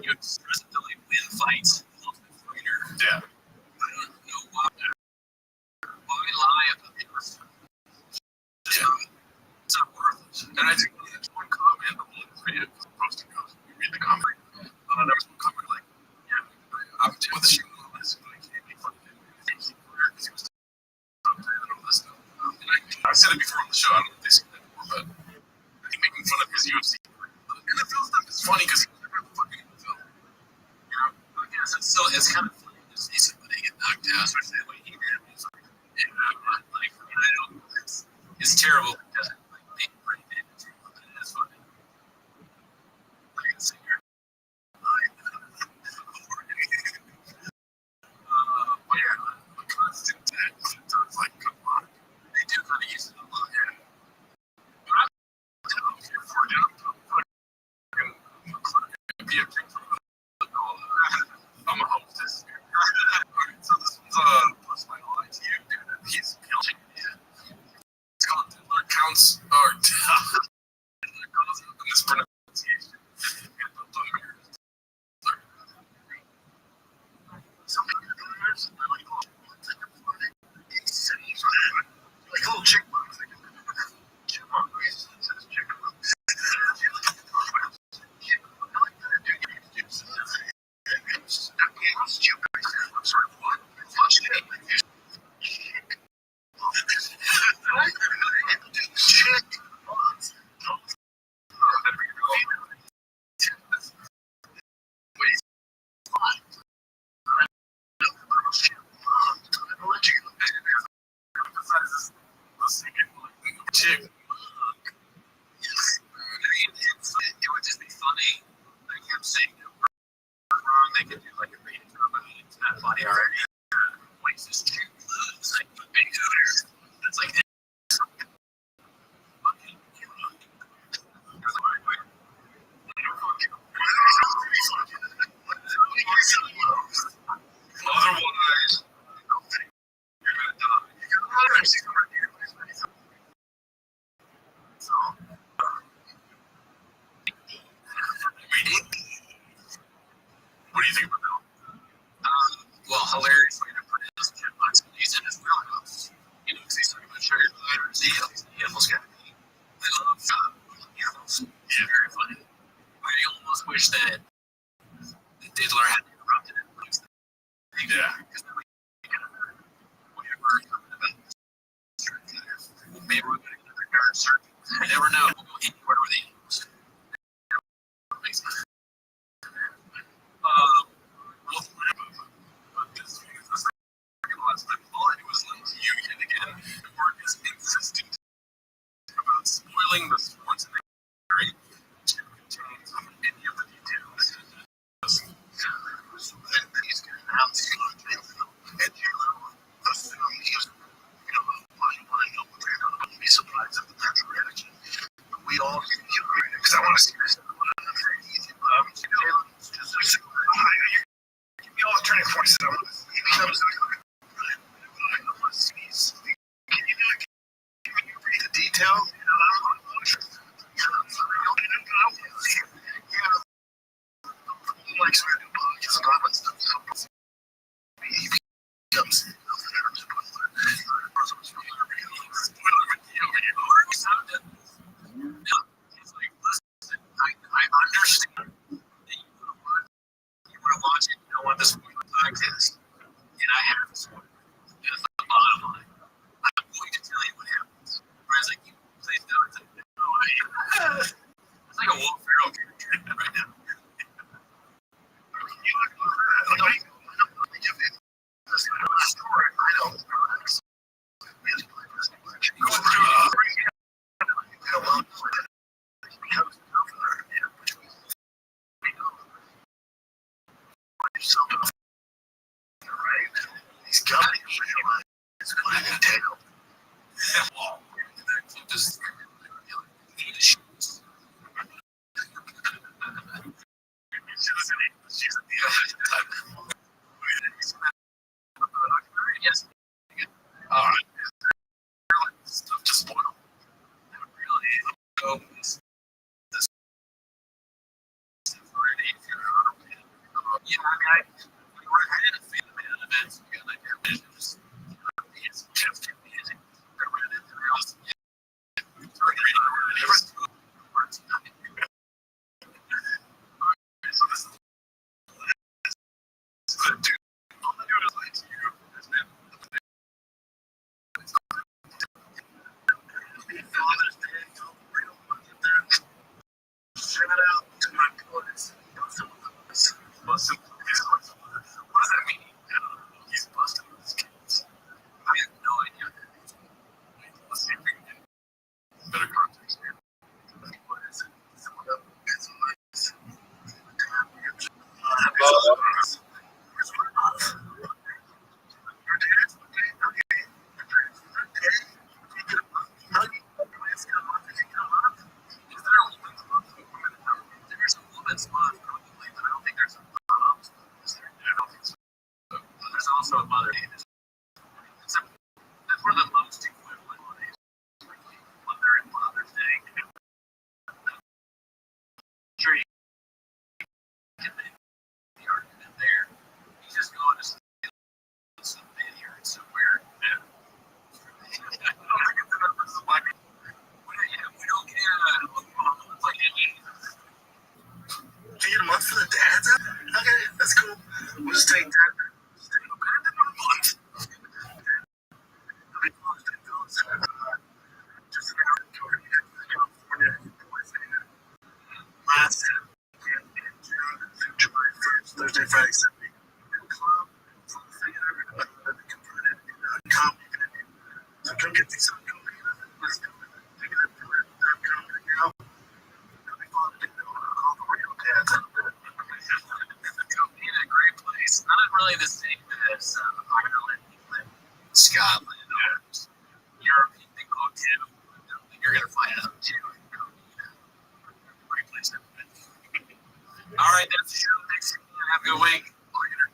it's impressive to like win fights. Yeah. I don't know why lie about the person. It's not worth it. And I think there's one comment on the video, posting goes, you read the comment. There was one comment like, yeah, I'm with the show on this, but I can't make fun of him because he was talking and all this stuff. And I said it before on the show, I don't know if they said that before, but I think making fun of his UFC NFL stuff is funny because he's never fucking NFL. You know, I guess it's kind of funny to see somebody get knocked out, especially the way he did. It's like, I don't, it's terrible because like they pretty did it too, but it is funny. Like a singer. But yeah, a constant text. So it's like, come on. They do kind of use it a lot, yeah. But I'm telling you, for down, I'm a hostess. Alright, so this one's plus my lie to you, dude. He's killing it. It's called Diddler Counts, or Diddler calls it the mispronunciation. Some entrepreneurs are like, oh, like little chickbugs. Chipmunk says chickbug. I'm sorry, what? Chick. It would just be funny, like him saying it wrong. They could do like a reading for but it's not funny already. Waste this chick. It's like a big hooter. It's like otherwise, you're gonna die. So, what do you think about that? Well, hilariously, to produce chipmunks, he's in his wheelhouse. You know, because he's talking about sugar glider, he almost got me. I love animals. Yeah, very funny. I almost wish that the Diddler had interrupted it. Yeah. Because then we could have heard whatever coming about this. Maybe we're going to get another guard circuit. You never know. We'll go anywhere with animals. All I do is link to you yet again. The word is insistent about spoiling the sports and the to contain any of the details. So then he's going to announce and you assume he is comes. He's like, listen, I understand that you want to watch it, you don't want the spoiler podcast, and I have the spoiler. That's the bottom line. I'm going to tell you what happens. Whereas, like, you please don't. It's like, no, it's like a Will Ferrell character right now. He's got it. It's what it entails. Just yes. All right. Stuff to spoil. Really go. Yeah, I mean, I had a feeling that events good, like their vision just it's just amazing. I read it and I also so this is the dude. All the dude is like you has been shout out to my boys. What does that mean? I don't know. He's busting his kids. I have no idea. Let's see if we can get better context here. What is it? There's a woman's month probably, but I don't think there's a mom's month. Is there? I don't think so. There's also a Mother Day. That's where the most equivalent holidays, Mother and Father's Day. Sure, you can make the argument there. He's just going to some vineyard somewhere. Yeah. I don't think it's enough for some black people. We don't care. It's like Can you get a month for the dads? Okay, that's cool. We'll just take that. Thursday, Friday, Saturday. So come get these up. Let's go. Take it up to it. It'll be fun to do all the real dads out there. in a great place. Not really the same as Ireland, England, Scotland, or Europe. You think, oh, too. You're going to find out, too. Great place to live. All right, that's the show. Thanks. Have a good week. Later.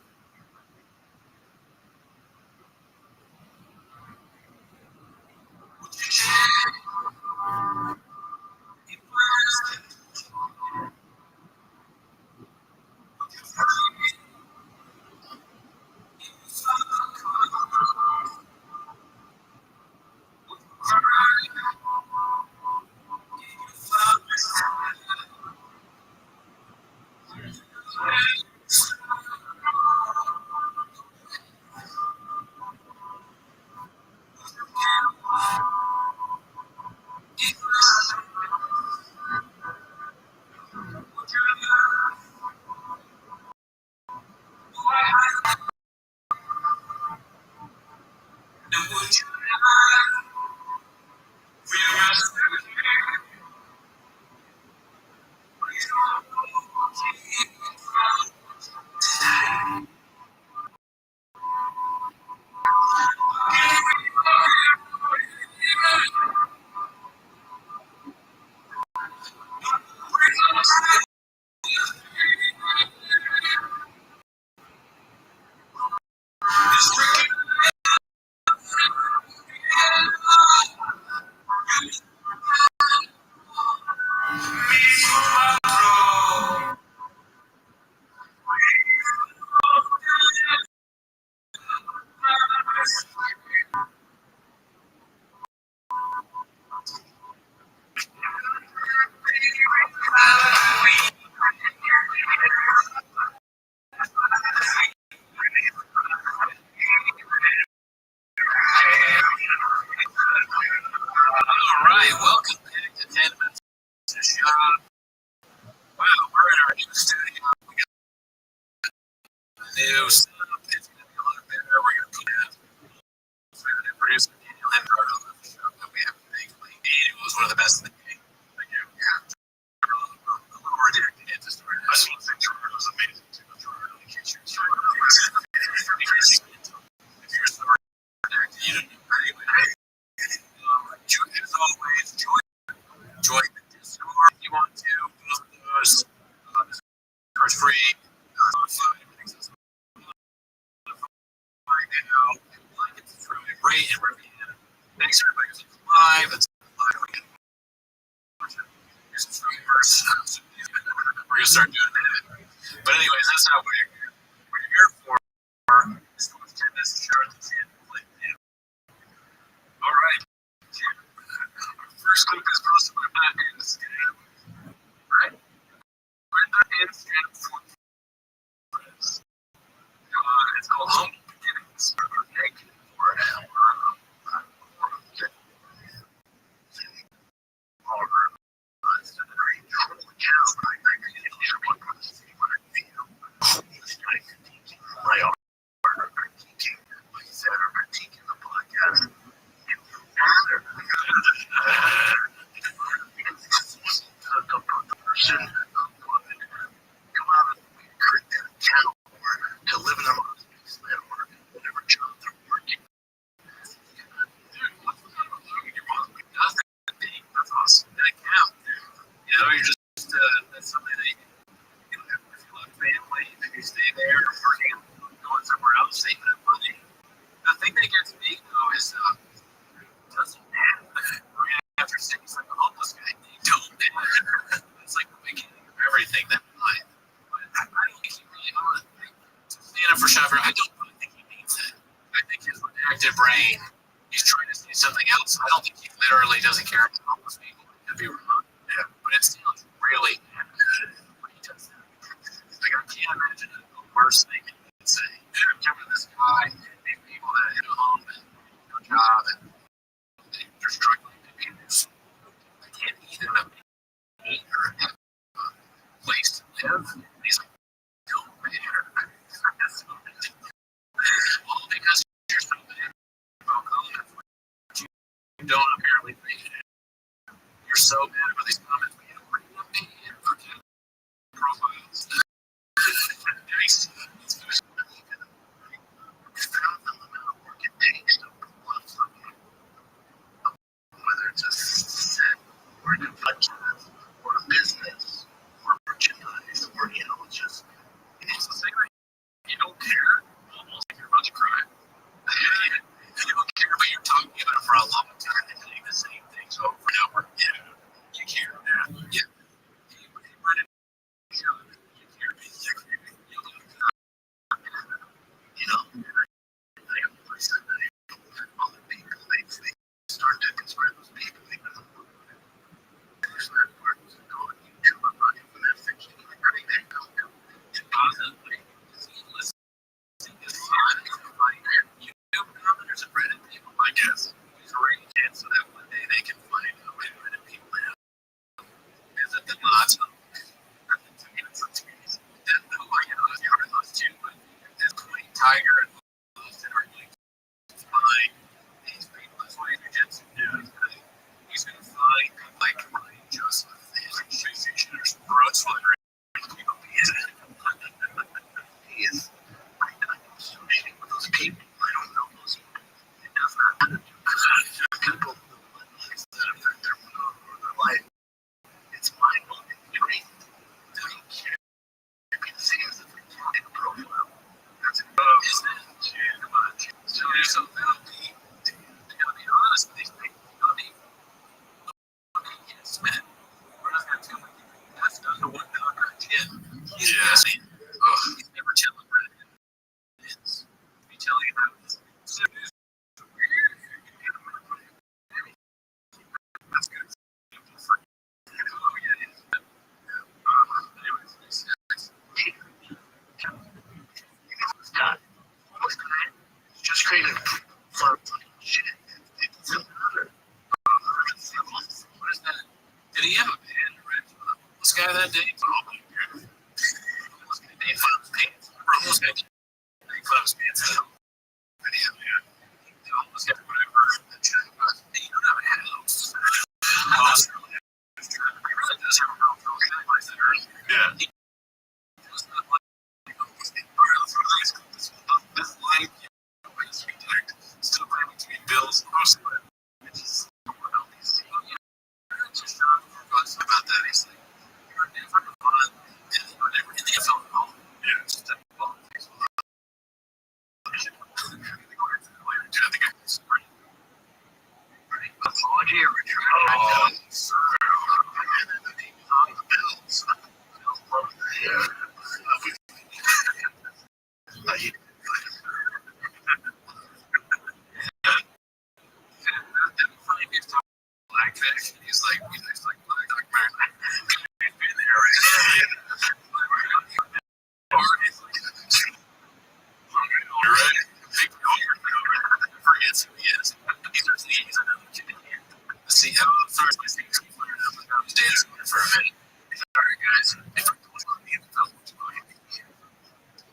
new setup. It's going to be a lot better. We're going to put out producer Daniel Hendricks on the show that we have thankfully. Daniel was one of the best in the game. Thank you. Yeah. A little redacted at the start. I just want to say Gerard was amazing too. Gerard really can't shoot. If you're so redacted, you don't know anyway. As always, join the Discord if you want to. Those are free. Like it's true. Rate and review. Thanks everybody who's live. It's live. Here's some first. We're gonna start doing that. But anyways, that's not what we're here for. Is to attend this chart that's in. All right. Our first clip is posted by Matt and Stan. Right? Brenda and Stan for friends. It's called Humble Beginnings. Thank you for an hour. To live in a whatever job they're working. That's awesome. That count. You know, you're just that's something that you know, if you love family, if you stay there working, going somewhere else, saving that money. The thing that gets me though is doesn't matter. Right after saying he's like a homeless guy, you don't matter. It's like the beginning of everything that life. But I don't think he really owns it. Stand up for Shaffer, I don't really think he means it. I think his redacted brain, he's trying to say something else. I don't think he literally doesn't care about homeless people. It could be wrong. Yeah. But it sounds really bad when he does that. Like, I can't imagine the worst thing he could say. They're giving this guy, these people that have a home and no job, and they're struggling to be this. They can't either eat or have a place to live. And he's like, don't matter. All because you're so bad about comments. You don't apparently think it. You're so bad about these comments, but you don't bring them in for profiles. Nice. Whether it's a set or a podcast or a business or merchandise or, you know, it's just, it's the thing that you don't care, almost like you're about to cry. You don't care, but you're talking about it for a long time and saying the same things over and over. Yeah, you care. Yeah. You care. You know, all the people, they start to consider those people. They go on YouTube, I'm not even that fiction. Everything that comes to positively, listening is fun. YouTube commenters and Reddit people, I guess, use a ring chance so that one day they can find out what Reddit people have. Visit the lots of Tiger and Austin are going to find these people. That's why he's he's going to find people like Ryan Joseph and Rothschild. He is associating with those people. I don't know those people. It does not matter. People that affect their mood or their life. It's mind-blowing. Great. They don't care. It be the same as if they take a profile. That's a isn't it? Come on. So that'll be, to be honest with these people, they'll be Smith. We're not going to tell them. That's another one dog on 10. He's messy. He's never telling where it is. He'll be telling you how it's weird. That's good. Oh, yeah, it is. Anyways, just created fun shit. It doesn't matter. What is that? Did he have a band, right? This guy that day? Oh, my God. He must be paying for his pants. Bro, this guy fish. He's like, Doc Marin, he's been there, right? Right? Big forgets who he is. He's another kid in here. See how sorry, I think he's fired up and I'm dancing for a minute. Sorry, guys. If I was on the NFL,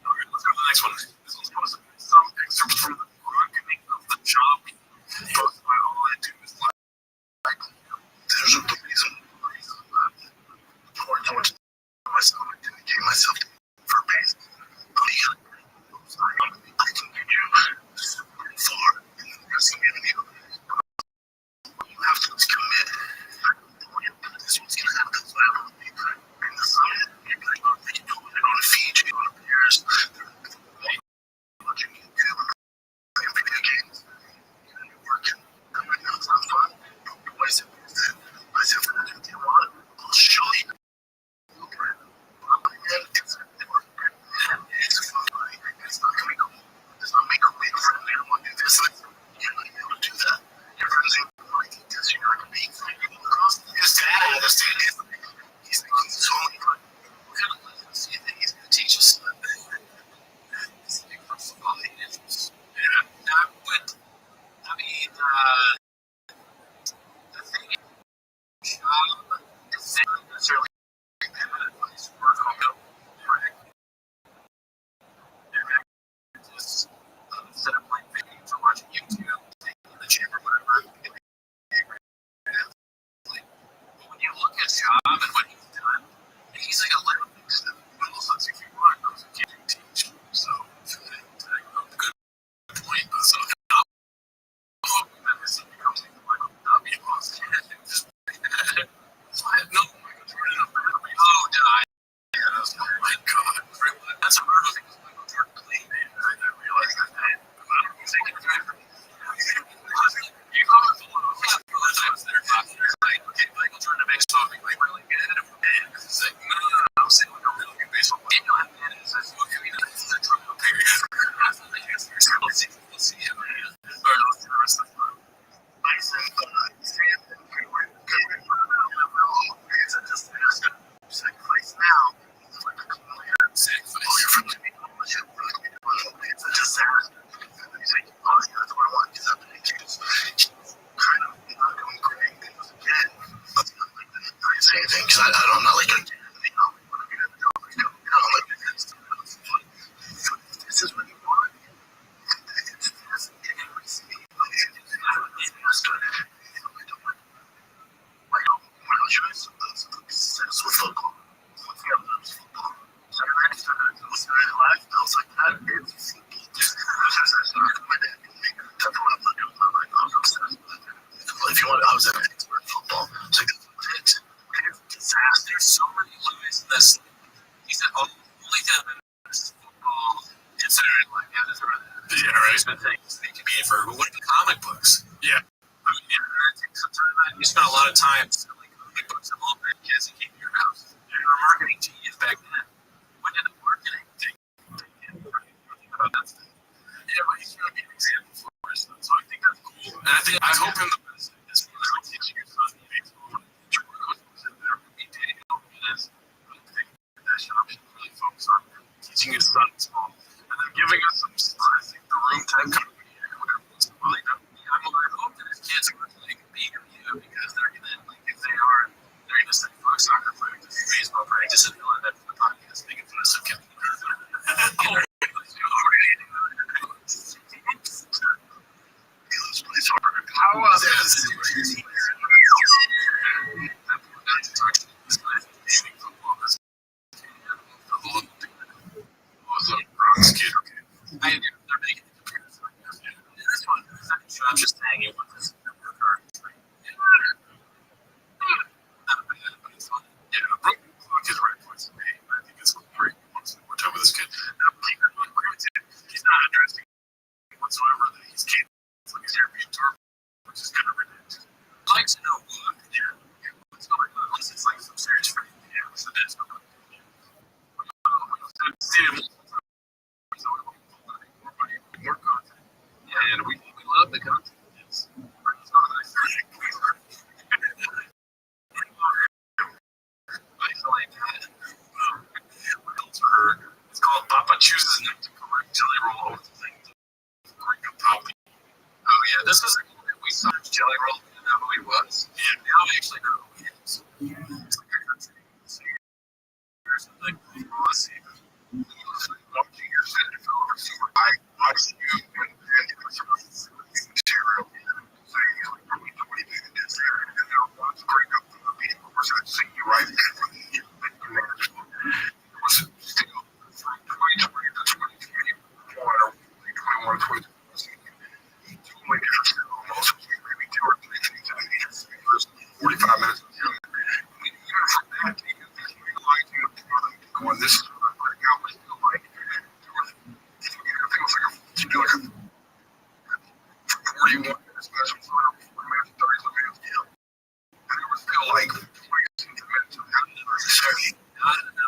alright, let's go to the next one. This one's supposed to be some excerpt from the reckoning of the job. Both by all I do is like, there's a reason before I went to myself, I dedicate myself for base. I can get you pretty far in the wrestling interview. You have to commit. This one's gonna happen. So I don't think in the summit, you're like, oh, they can do it on Fiji, on Paris. Watching YouTube and playing video games. You're working. I'm like, no, it's not fun. I said, if you want, I'll show you. It's not gonna go. It's not make a big friend. They don't want to do this. You're not able to do that. Your friends are like this. You're not gonna be. His dad, he's only like, we're gonna let him see that he's gonna teach us something. This big football is. Yeah, that would. I mean, the thing is, job is not necessarily bad advice for home. Correct. Just instead of playing video games or watching YouTube, taking the gym or whatever, like, when you look at Job and what he's done, he's like a little bit of almost like if you want, I was a kid who teach. So, good point. So, I'm hoping that this becomes like Michael W. Boss. I have no Michael Jordan up there. Oh, die. Oh my God. That's a real thing. Michael Jordan played, man. I realized that. I'm thinking of it. You call it full of I was there 5 years. Like, okay, Michael Jordan makes something like really good. And it's like, no. I'm saying like a really good baseball player. You know, and it's like, okay, we know it's a drug period. Let's see him, man. All right, let's do the rest of the time. I said, sacrifice now. Sacrifice. Oh, you're from the people. It's a disaster. He's like, oh, that's what I want. He's up in the kids. Kind of not going great. It was again. I didn't say anything because I'm not like a kid. This is what you want. It's just getting received. It's good. Like, when I was doing success with football, football. So I ran into it. It was very life. I was like, that is just my dad didn't make it. That's what I'm looking for. Like, I was obsessed with it. If you want, I was at an expert in football. So it's a disaster. There's so many lies in this. He said, oh, only 10 minutes football. Considering, like, yeah, that's right. The generation things they can be for what are the comic books? Yeah. I mean, yeah, it takes some time. You spent a lot of time selling comic books and all that kids and keeping your house. You were a marketing genius back then. When did the marketing thing about that stuff? Yeah, but he's going to be an example for us. So I think that's cool. And I hope him the best. This one, I like teaching your son baseball. There could be Daniel Menez. I think that shop should really focus on teaching his son baseball. And then giving us some, I think, the room type company or whatever. Well, you know, I hope that his kids are like BW because they're going to, like, if they are, they're going to say, fuck soccer practice, baseball practice, and they'll end up in the podcast making fun of some kid. How they're making it appearance like this. This one, I'm just saying it was not bad, but it's fun. Yeah, Brooke is right place to be. I think it's great. He wants more time with this kid. He's not addressing whatsoever that he's capable of like his European tour, which is kind of ridiculous. I'd like to know what, what's going on. At least it's like some serious freaking, what's the best? More content. Yeah, and we love the content. It's not nice. this was we saw Jelly Roll, didn't know who he was. Yeah. Now I actually know who he is. It's like I could see or something. Let's see. I watched you and material. So you like probably 20 minutes there, and then there was break up the meeting. Of course, I'd seen you right. It was still from 2020 to 2021, 21, 22. Totally different almost. Maybe 2 or 3 things in the first 45 minutes. I mean, even from that, you can realize, going, this is what I'm putting out, but still like, everything was like to do like a 41 minutes special, so 40 minutes, 30 minutes, and it was still like 20 minutes of that.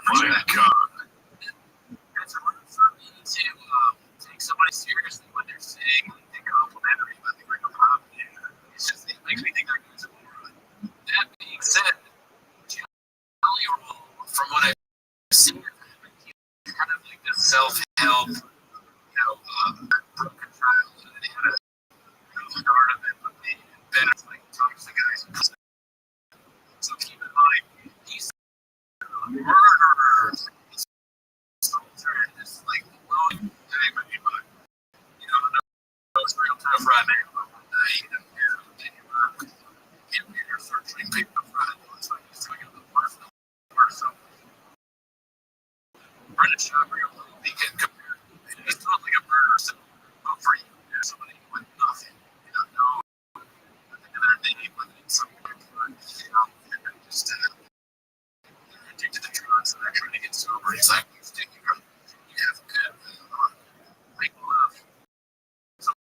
My God. That's hard for me to take somebody seriously when they're saying anything complimentary about the Ring of Honor. It's just, it makes me think they're going to run. That being said, Jelly Roll, from what I've seen, he's kind of like this self-help, broken child, and he had a start of it, but then it's like talks to guys. So keep in mind, he's murderers. It's like blowing anybody, but it's real tough right now. You're searching people right now. It's like he's doing the worst so Brendan Schaub, he can compare. He's totally a murderer, so good for you. There's somebody with nothing. No nothing they but in some way, they're just addicted to drugs and they're trying to get sober. He's like, you have a good make love. So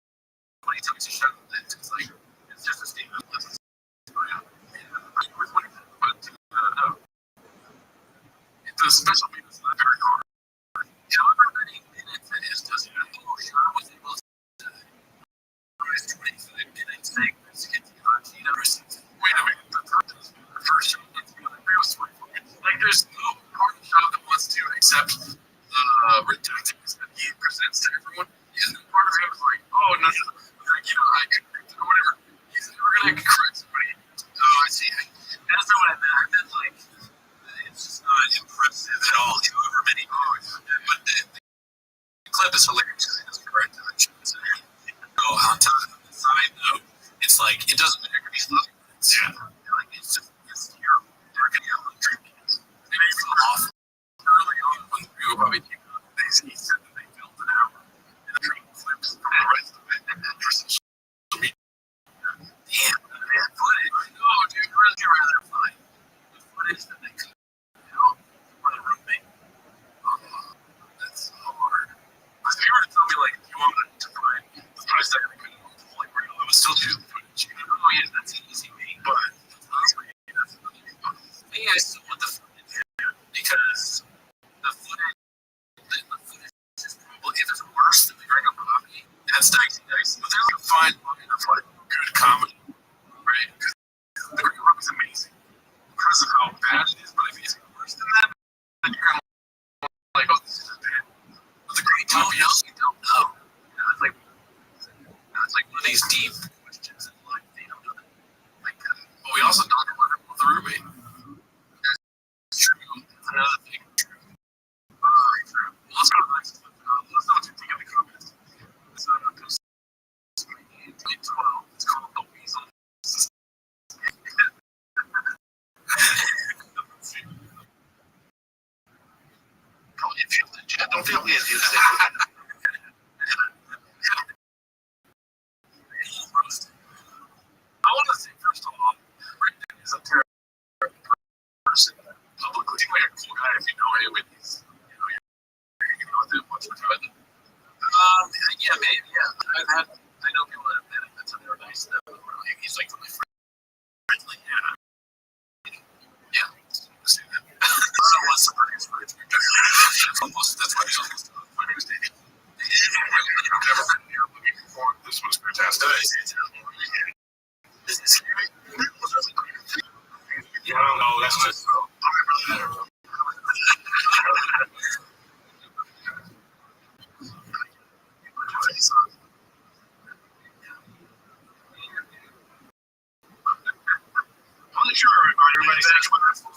when he takes a shot of that, it's like, it's just a statement. The special meat is not very hard. However many minutes it is, doesn't matter. Sean was able to rise 25 minutes segments to get the Argentina versus. Wait a minute, the first show gets the other was 24 minutes. Like, there's no part of the show that wants to accept reductions that he presents to everyone. And then part of him is like, oh, no, like, I could, or whatever. He's never going to correct somebody. Oh, I see. That's not what I meant. I meant, like, it's just not impressive at all. However many but the clip is hilarious because he doesn't correct it. On top of the side note, it's like it doesn't matter if he's looking. Like it's terrible. They're gonna get tricky. And it's awful. Early on, when we were probably he said that they filmed an hour and the train flips from the rest of it and then for some media. Damn, that footage. No, dude, you'd rather find the footage that they could. For the roommate. That's hard. If you were to tell me, like, you wanted to find the price tag I couldn't like, I would still choose the footage. Oh, yeah, that's an easy thing. But honestly, that's another thing. Maybe I still want the footage because the footage is probably, if it's worse than the Ring of Honor, that's dicey. But there's a fine line of, like, good comedy, right? Because the Ring of Honor is amazing. Because of how bad it is, but if it's worse than that, then you're kind of like, oh, this is bad. But the great comedy else you don't know. It's like one of these deep questions in life. They don't know. Like, but we also talk about it with the roommate. That's true. That's another thing. True. True. Well, let's go to the next one. Let's know what you think in the comments. It's post 2012. It's called The Weasel. Don't feel it. I want to say, first of all, Brendan is a terrible person publicly. He's like a cool guy if you know him, and he's, you're hanging out with him once or twice. Yeah, maybe, yeah. I know people that have met him, that's they're nice. He's like really friendly, yeah. Let's do that. What's the first words? That's why he's almost my name is David. I've never been here before. This was fantastic. Yeah, no, that's just. Everybody's back when I'm so much.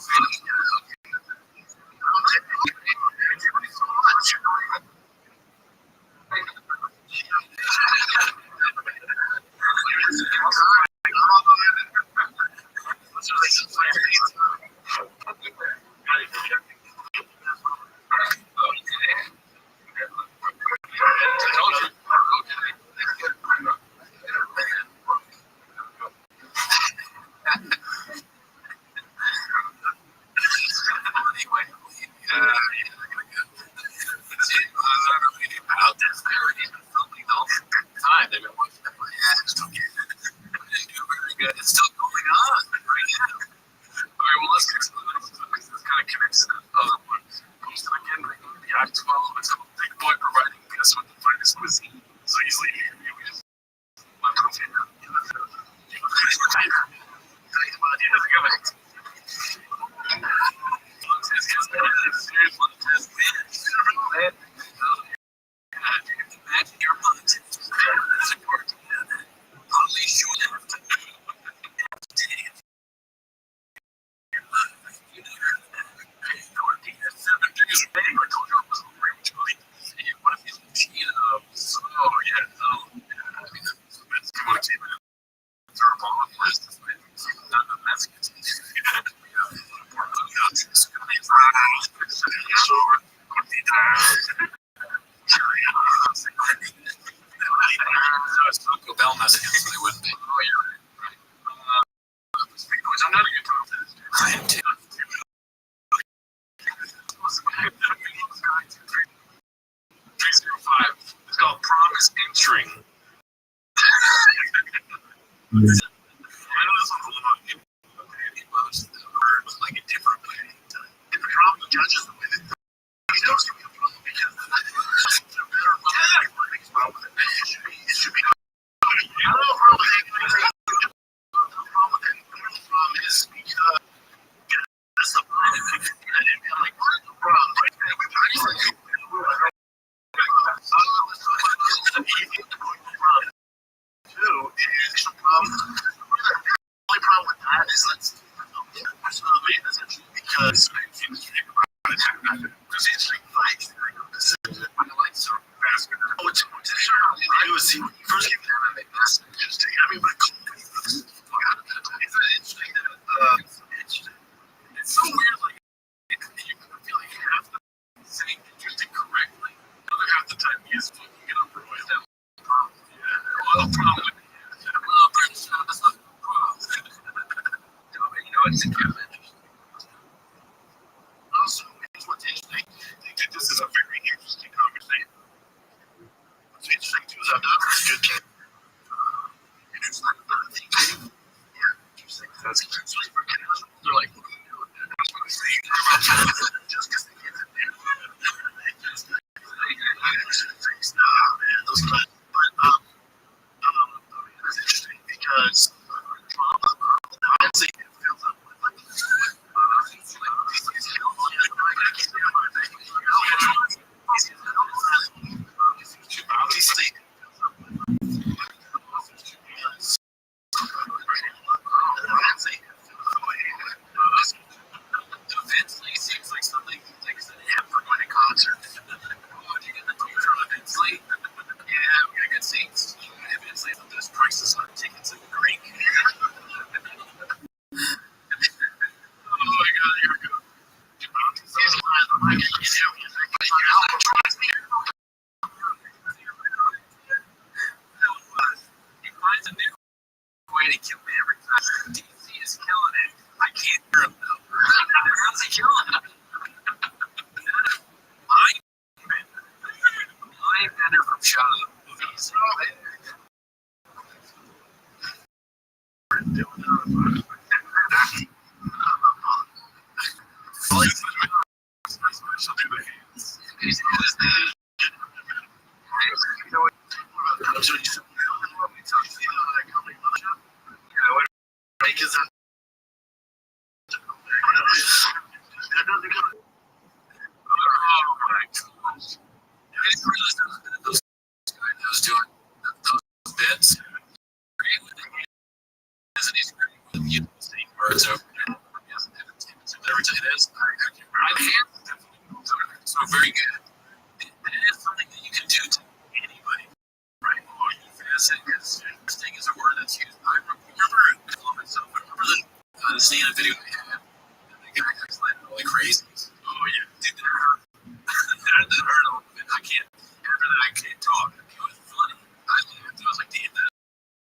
It's still going on right now. All right, well, let's get to the next topic. This kind of connects to the other one. Posted again, the Act 12 is a big boy providing guests with the finest cuisine. So he's leaving here. We just left him here. Imagine your politics. Unleash your Bell messages, they wouldn't be. Oh, you're right. I'm not a good talker. I am too. 305. It's called Promise Entering. I know this one's a lot. It was like a different way. And the problem judges the way that he knows to be a problem because it's a better problem. It should be. I don't know if problem is because that's the problem. I'm like, what's the problem? The only problem with that is let's because it's like when the lights are faster. What you do is see when you first get there and make this interesting. I mean, but it's interesting that it's so weird. Like you feel like you have to say interesting correctly. Other half the time he is fucking it up or with that problem. Well, the problem. It's interesting. Also, what's interesting, this is a very interesting conversation. What's interesting too is I've done this good kid. And it's like the third thing. Yeah, interesting. That's interesting. They're like, what are you doing? That's what I'm saying. Just because the kids are there. Those guys. But, it's interesting because honestly, it fills up with like Eventually, it seems like something like for going to concert. Oh, do you get the picture of Eventually? Yeah, we got good seats. Eventually, there's prices on tickets in the Greek. Oh my God, here we go. He finds a new way to kill me every time. DC is killing it. I can't hear him though. How's he killing it? I'm better from Shadow movies. Those bits. Birds over there. that's huge. I remember myself. I remember the seeing a video they had. The guy was like really crazy. Oh yeah, dude, that hurt. that hurt a little bit. I can't. After that, I can't talk. It was funny. I laughed. I was like, damn, that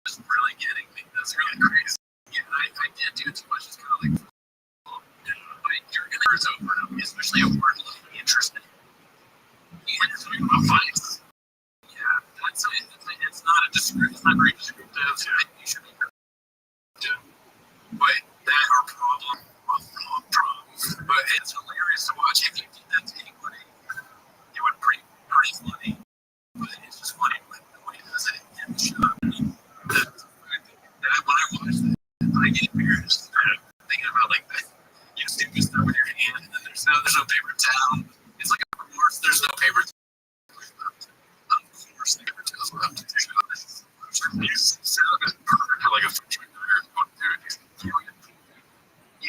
was really getting me. That's really crazy. Yeah, I did do too much. It's kind of like, but you're gonna it's over, especially a word like interesting. And it's talking about fights. Yeah, it's not a descriptive. It's not very descriptive. You should be but that are problem. But it's hilarious to watch. If you did that to anybody, it would be pretty funny. But it's just funny when nobody does it in the show. That when I watch that, I get embarrassed. Thinking about like that, you stupid stuff with your hand, and then there's no paper towel. It's like, of course, there's no paper towel. Of course, paper towels will have to take out this. You sound perfect for like a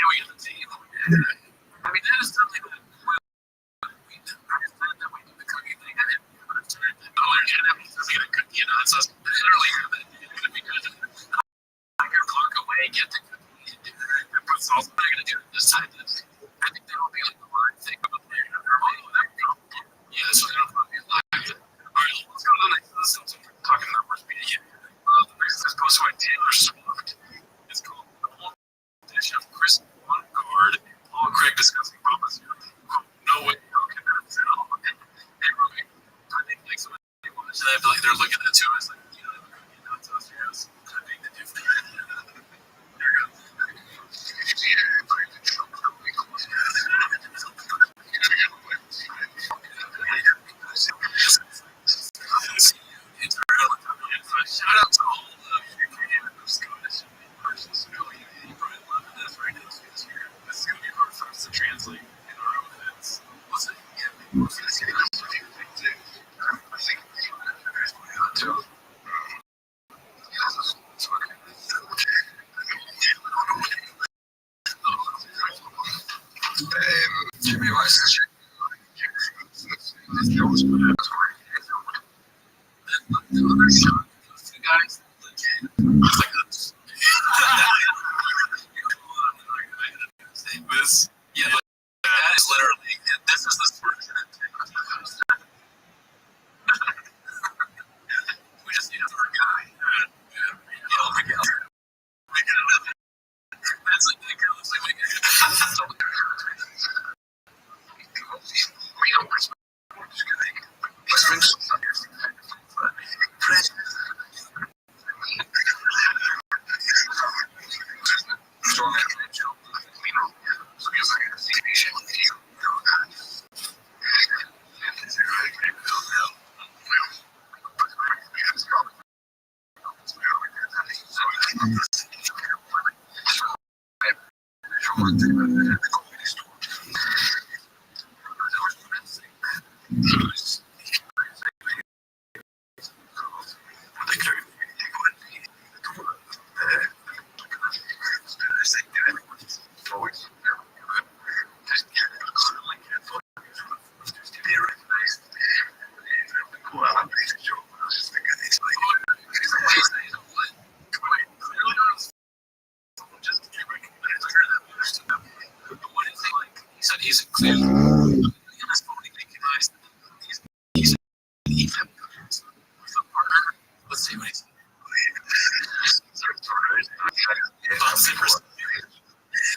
we get the team. I mean, that is something that we do. That we do the cookie thing. I didn't understand that. Oh, there's an apple to get a cookie, and it's literally because I can clock away, get the cookie, and do that. But it's also not going to do it this time. I think that will be like the line thing about the yeah, that's what it'll probably be like. All right, let's go to the next. Let's talking numbers media. The next is posted by Taylor Swift. It's called of Chris Guard, Paul Craig discussing Boba's no way, okay, that's it all. And Rabbi, I think like somebody watched that, like they're looking at it too. It's like, that's us, yes. I think the difference. There you go. Shout out to all the Scottish versus you probably love this right now. This is going to be hard for us to translate in our own heads. What's it? Yeah, what's it? I think there's my hot too. Jimmy Rice. The other shot, those two guys, it's like this. This, yeah, that is literally, this is the sport. We just need another guy. Oh my god. That's like, that girl looks like he's clearly let's see what he's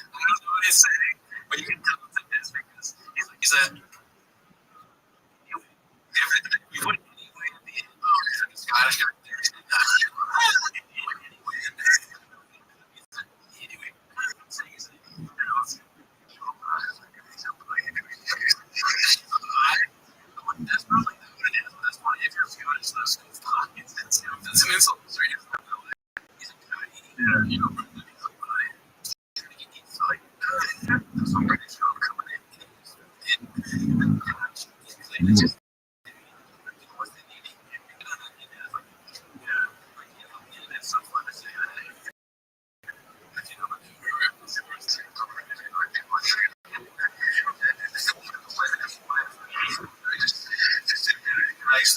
I don't know what he's saying, but you can tell it's like this because he's that you wouldn't anyway at the end. Oh, he's Scottish guy. That's probably not what it is. That's why if you're Scottish, that's an insult. He's a guy, you know, he's like, somebody coming in. It's just, it's so fun to say that. Nice.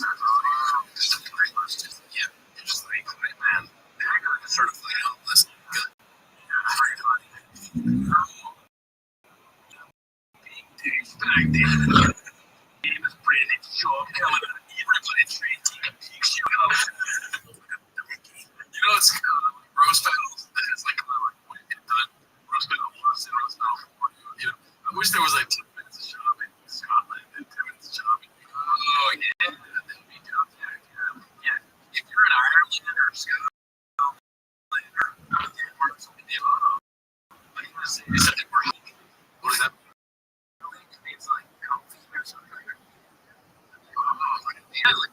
Yeah, just like, man, I got to sort of They said they were healthy. What does that mean? It means like healthy or something. Oh, like healthy.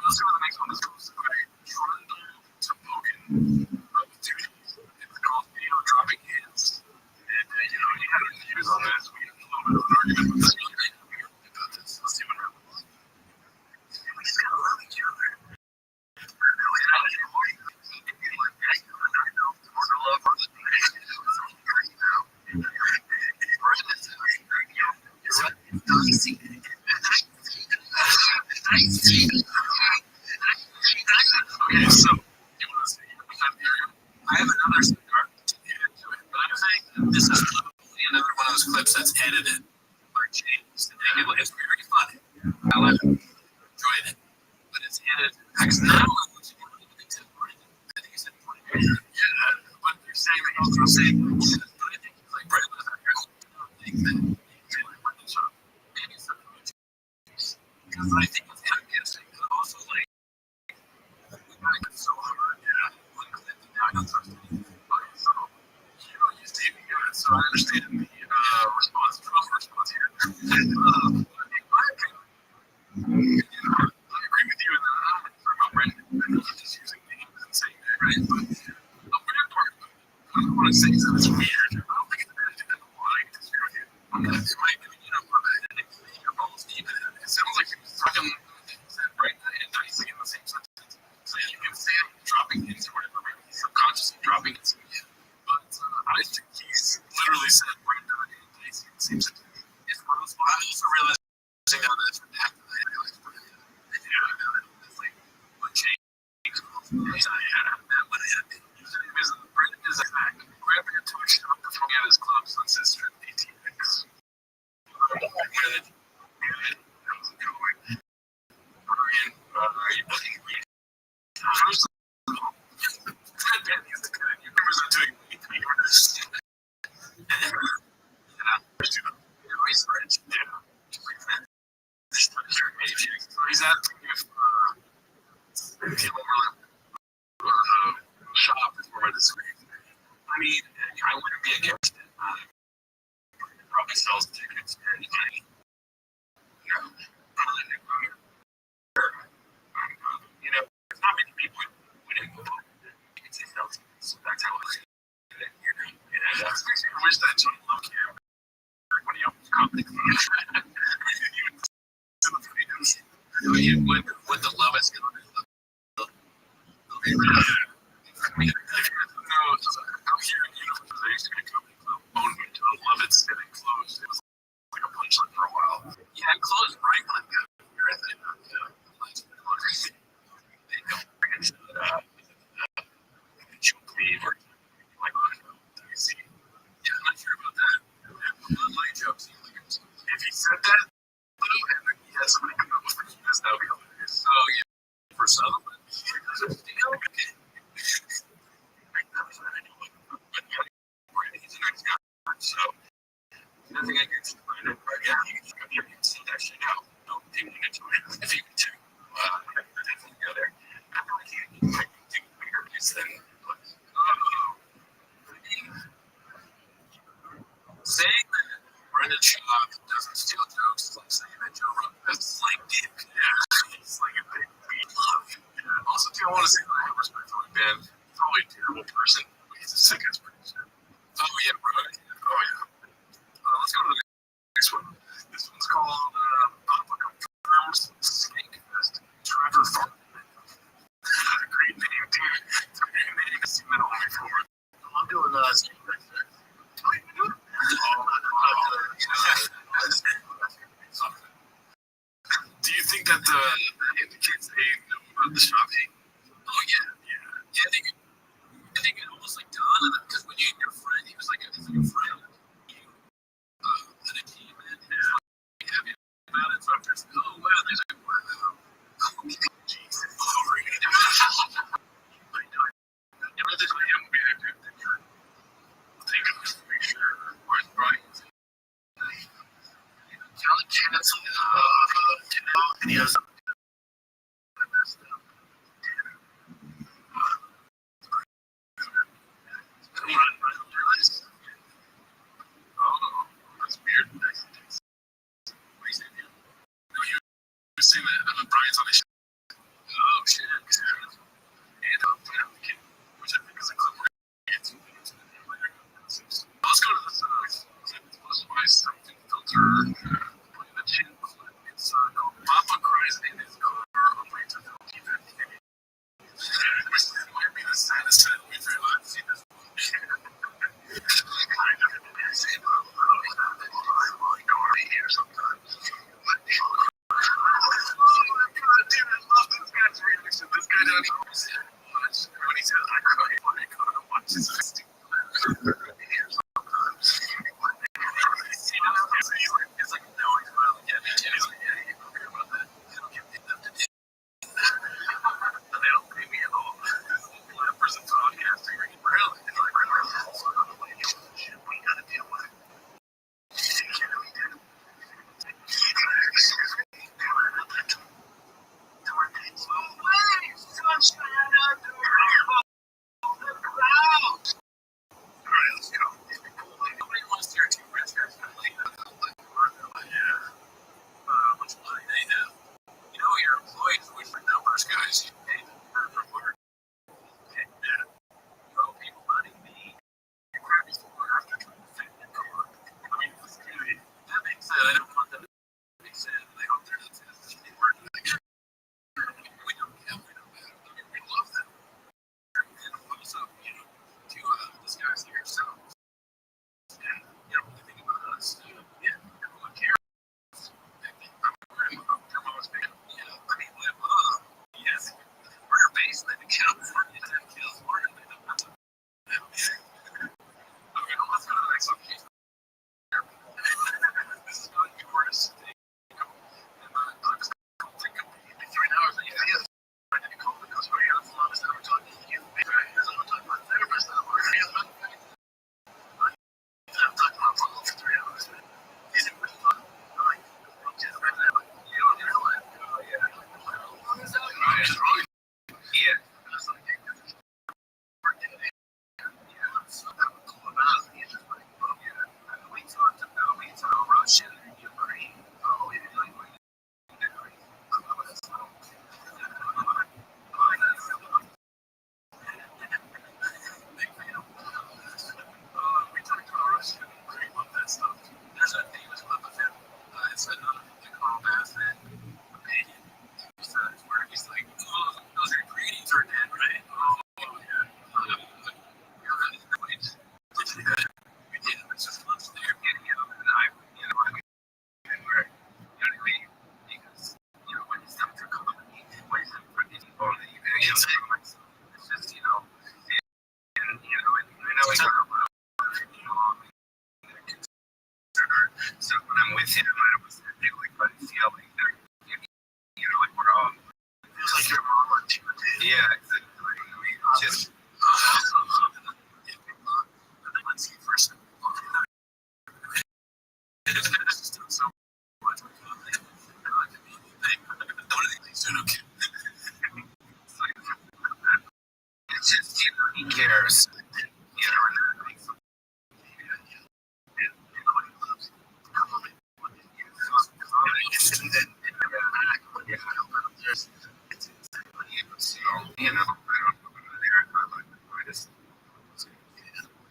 Let's go to the next one. This goes to Bogan. It's called video dropping hints. And, he had his views on this. We had a little bit of an argument with this about this. Let's see what happens. We just gotta love each other. Okay, so you want to see? I have another cigar to get into it, but I'm saying this is probably another one of those clips that's edited or changed. It's very funny. I like it. Enjoyed it, but it's edited. Because now I want to get into the template. I think you said 20. Yeah, but you're saying that also saying, but I think it's like right with that. I don't think that he's really working so maybe it's something because I think it's kind of guessing. But also like it's so hard. Yeah, like now I don't trust it. So you see me good. So I understand the response, Trump's response here. In my opinion, I agree with you in that. I'm not talking about Brendan. I'm just using names and saying that, right? But we're not talking about it. What I want to say is that it's weird. I don't think it's bad to do that. I disagree with you. In my opinion, for the your balls deep in it. It sounds like he was talking right and nicely in the same sentence. So you can say I'm dropping hints or whatever, maybe he's subconsciously dropping hints. But I think he's literally said Brendan and Dicey in the same sentence. It's possible. I'm also realizing now that it's redacted. I realized it's like what changed. That would have been username is Brendan is a hack. Grabbing a Twitch up from his club Sunset Strip ATX. First of all, Fred is the kind of newcomers are doing research. So he's asking if people were shop is more the screen. I mean, I wouldn't be against it. It probably sells tickets for anybody. There's not many people would involve tickets and sell tickets. That's how it is. And I wish that Tony loved you when he opens comedy club. With the love is going to I'm here in Uniform. I used to be a comedy club owned by Tony Lovitz and it closed. It was like a punchline for a while. Yeah, it closed right when I got here. I think they don't bring it to choke leave or like DC. Yeah, I'm not sure about that. My jokes. If he said that, and he had somebody come up with the keys, that would be hilarious. So yeah, for some, but he's a nice guy. So nothing against him. But yeah, you can see that shit out. No, people get to it. If you can too, definitely go there. I feel like you might do bigger piece than saying that Brendan Schaub doesn't steal jokes is like saying that Joe Rogan doesn't slang dick. Yeah, he's like a big love. Yeah. Also, too, I want to say that I have respect for Ben. He's probably a terrible person, but he's a sick ass producer. Oh yeah, bro. Oh yeah. Let's go to the next one. This one's called Papa Confirms Snake Fest. Trevor Farman. Great name, dude. It's a great name. I've seen that on before. I'm doing Snake Fest. Oh, you do it? Do you think that indicates they know about the shopping? Oh yeah. I think it almost like dawned on them because when you and your friend, he was like a friend. You let a team in, and like happy about it. So after it's oh wow, there's like wow. Jeez, overrated. I know. Never this way, I'm very good. Take it just to make sure where's Brian. Kelly Jansen, videos. seen that. Brian's on the show. Oh, shit. And the kid, which I think is a clip where it's let's go to this. Let's buy something filter. Put in the chin clip. It's called Papa Cries in his car. Operates until T50. Which might be the saddest time we've ever seen this. Kind of. Here sometimes. This guy down here when he says I cry when I go to watch his here sometimes. It's like no, he's finally getting it. He's like, yeah, you don't care about that. They don't give me enough to do. And they don't pay me at all. This whole person podcasting, really? It's like, really? Shit, we gotta deal with it. So when I'm with him, I was really fun to see how like they're, like we're all. It's like your mom on TV. Yeah, exactly. Just. Let's see first. So much. One of these things doing okay. It's just, he cares.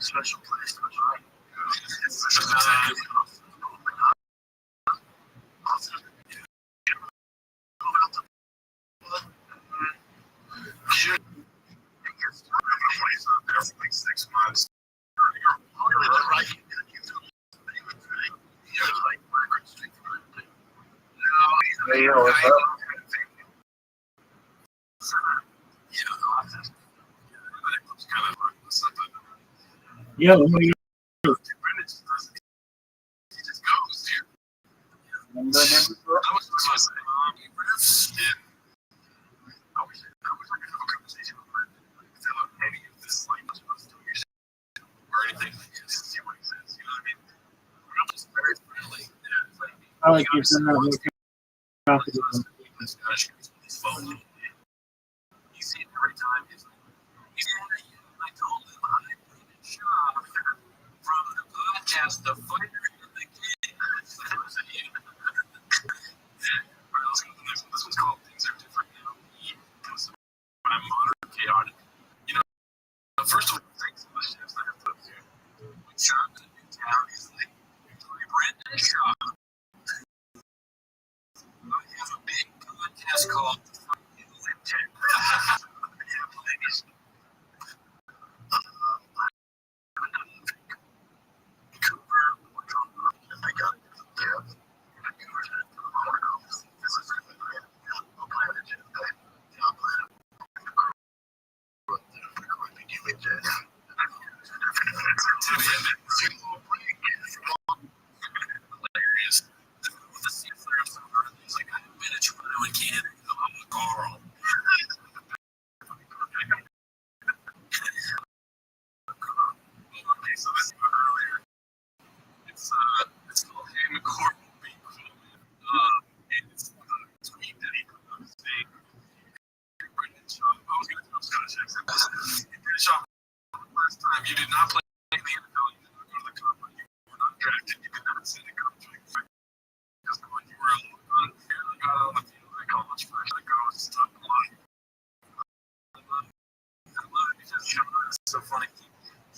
Special place. Should like 6 months. Hey, yo, what's up? Yo, who are you? I like you from that look. You see it every time. I told him I played a shot from the podcast, The Fighter and the King. podcast called hilarious. It's like a miniature Iowa kid. I'm Carl. Okay, so this is earlier. It's called Hey McCord will be cool. And it's tweet that he put on his thing. British I was going to do Scottish accent. In British last time, you did not play in the NFL. You did not go to the combine. You were not drafted. You did not sit in coaching. Just when you were unfairly got on the field at college first, like go stop the line. I love it because you know it's so funny.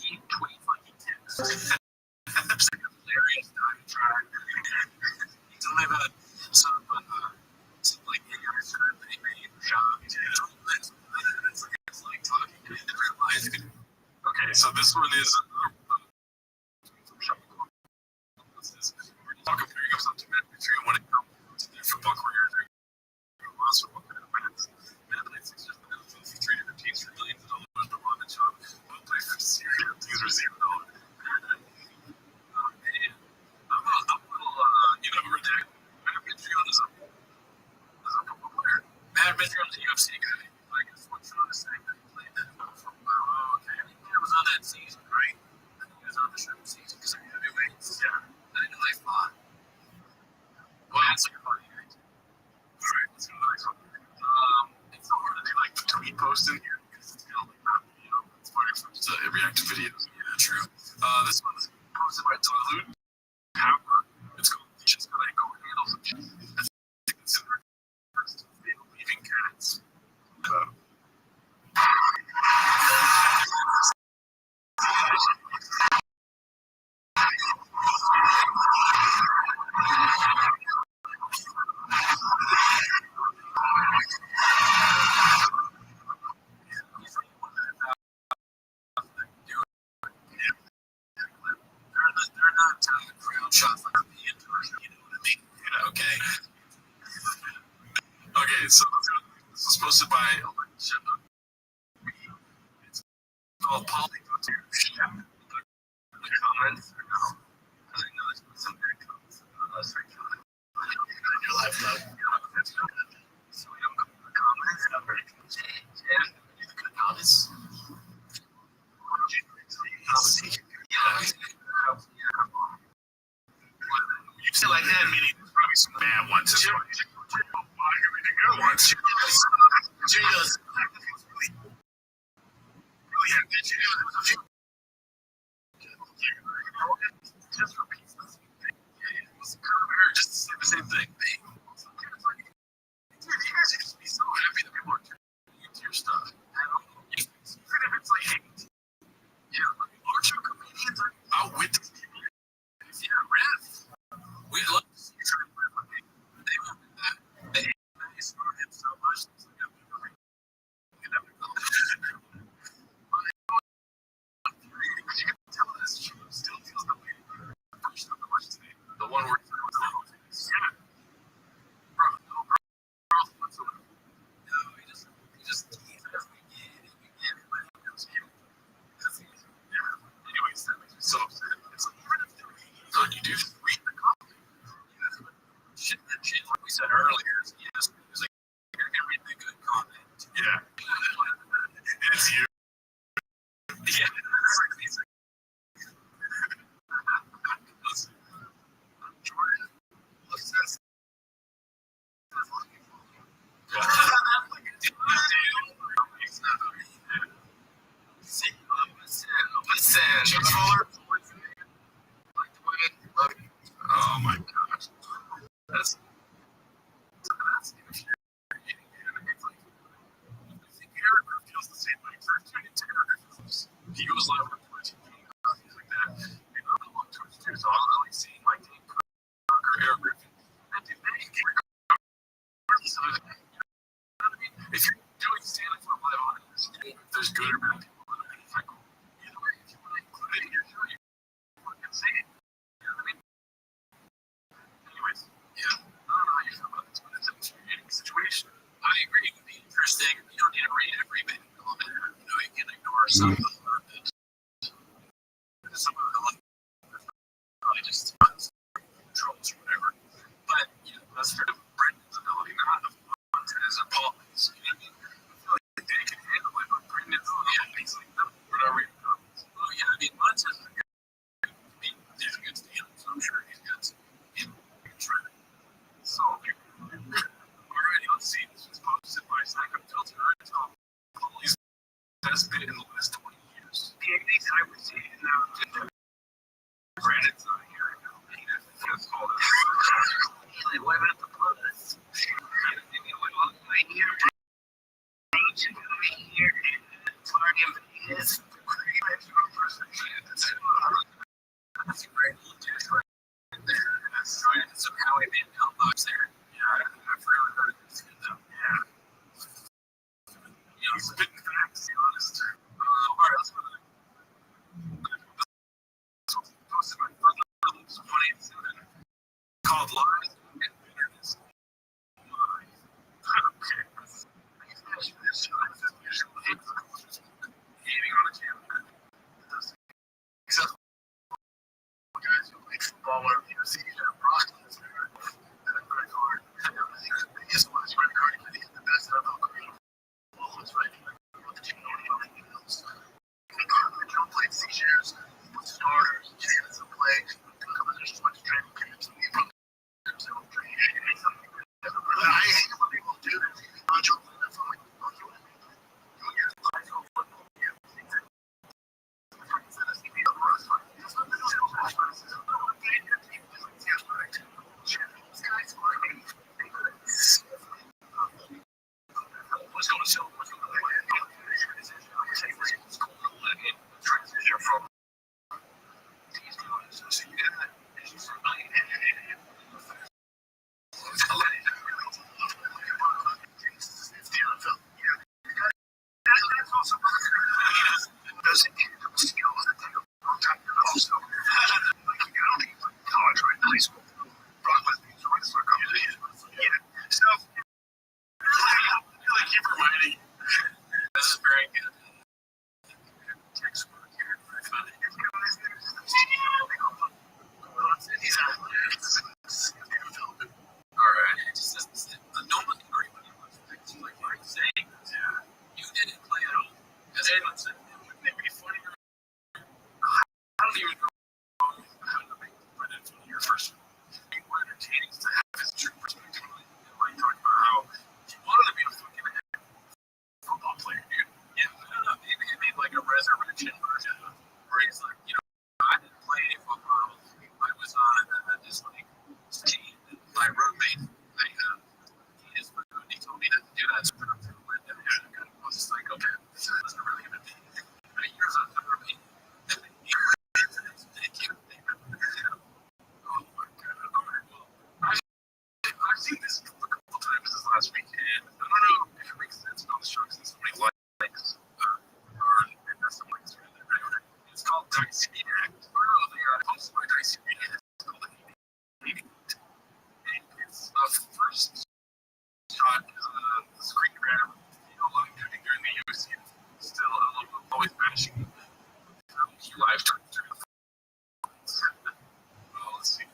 He tweets like he texts. It's like a hilarious diatribe. He told me about some like hey guys, they made a job. He's it's like talking to in real life. Okay, so this one is talk comparing himself to Matt Patriot when it comes to their football career. They're lost football minutes. Matt played 6 years for 3 different teams for millions of dollars. But Robin Shaw both played for Syria. These were $0. I'm a little, redacted. Matt Patriot is a football player. Matt Patriot is a UFC guy. I guess what Sean is saying that he played that for a while. Oh, okay. I think he was on that season, right? I think he was on the show season because of heavyweights. Yeah. I didn't know they fought. Well, that's like a funny night. All right, let's go to the next one. It's so hard to do like the tweet post in here because it's kind of like not, it's funny for just react to videos. Yeah, true. This one is posted by Dilute Power. It's called Just Gotta Go Handle Some Shit. That's considered first leaving cats. They're not crowd shots like the in person, you know what I mean? Yeah, okay. Okay, so this was posted by it's called Polyglot. Yeah. The comments or no? I know there's some great comments. In your life, though. So we don't go to the comments. Yeah. The good comments. You say like that, meaning there's probably some bad ones. There's everything good ones. Cheerios. Really have good Cheerios. Just for pizza. Just to say the same thing. Dude, you guys should just be so happy that people are turning into your stuff. Even if it's like hate. Yeah, aren't you comedians are out with these people? Yeah, Riff. We love to see you try to live with me. They won't do that. They started him so much. It's like, you can tell this she still feels the way first of the much today. The one word for yeah. Bro, no growth whatsoever. No, he just teases me again. Everybody knows him. Yeah. Anyways, that makes me so upset. It's like, even if they're on you do read the comment. Shit, like we said earlier, it's like, you're going to read the good comment. Yeah. It's you. Yeah. It's like, Jordan. What's this? Oh my gosh. That's feels the same way. He goes live on Twitch and things like that. And I'm on Twitch too, so I'll like seeing like Dave Cook or Eric Griffin. And dude, they get regardless of if you're doing stand-up for a live audience, if there's good or bad people in it, it's like, either way, if you want to include it in your show, you fucking say it. You know what I mean? Anyways, yeah, I don't know how you feel about this, but it's an infuriating situation. I agree. It would be interesting. You don't need to read every bit element. You know, you can ignore some of the some of the probably just trolls or whatever. But you know, that's sort of Brendan's ability, not of Montez or Paul's. You know what I mean? I feel like they can handle it, but Brendan's he's like, no, we're not reading comments. Oh yeah, I mean Montez is a good. He's a good stand, so I'm sure he's got some. You know, he can try it. So, alrighty, let's see. This was posted by Psycho Filter. It's called Paul's best bit in the last 20 years. The 80s, I would say, Brandon's not here. That's called a live at the buzz. My ear here and party of is that's a great little dish right there. That's some Howie Van Elbows there. Yeah, I've really heard of this. Yeah. You know, spitting facts, to be honest. Alright, let's go to the posted by Brother Looks Funny and Seven called Lies and Bitterness. Okay. This gaming on a camera. Successful guys who play football, whatever you see, Brock Lesnar, and a great card. He's the one who's great card because he's the best NFL career. All of us, right? The team else. Don't play 6 years, starters, chances to play, there's too much training camps, and I hate when people do this. I'm like, oh, you want what's going to sell? What's going to transition from these guys. So you get that. That's also doesn't need the skills that they also like I don't think college right high school. Brock Lesnar's a wrestler competition. Yeah. So like keep reminding this is very good. Textbook here. Alright, it just says no one can agree with you. Like Mike saying, yeah, you didn't play at all. As anyone said, wouldn't it be funny? I don't even know how to make Brendan from your first being more entertaining to have his true perspective. Like talking about how he wanted to be a fucking football player, dude. Yeah, I don't know. Maybe it made like a resurrection version where he's like, you know, I didn't play any football. I was on this like team. My roommate, he told me to do that. So I was just like, okay, this wasn't really even me. Years of the roommate. Thank you. Oh my god. Okay, well, I've seen this a couple times this last weekend. I don't know if it makes sense about the Sharks and somebody likes and that's the likes right there. It's called Dicey Act. They posted by Dicey Act. It's called it's the first shot the screen grab, live shooting during the UFC. Still a little bit always bashing. He live tweeted through the well, let's see.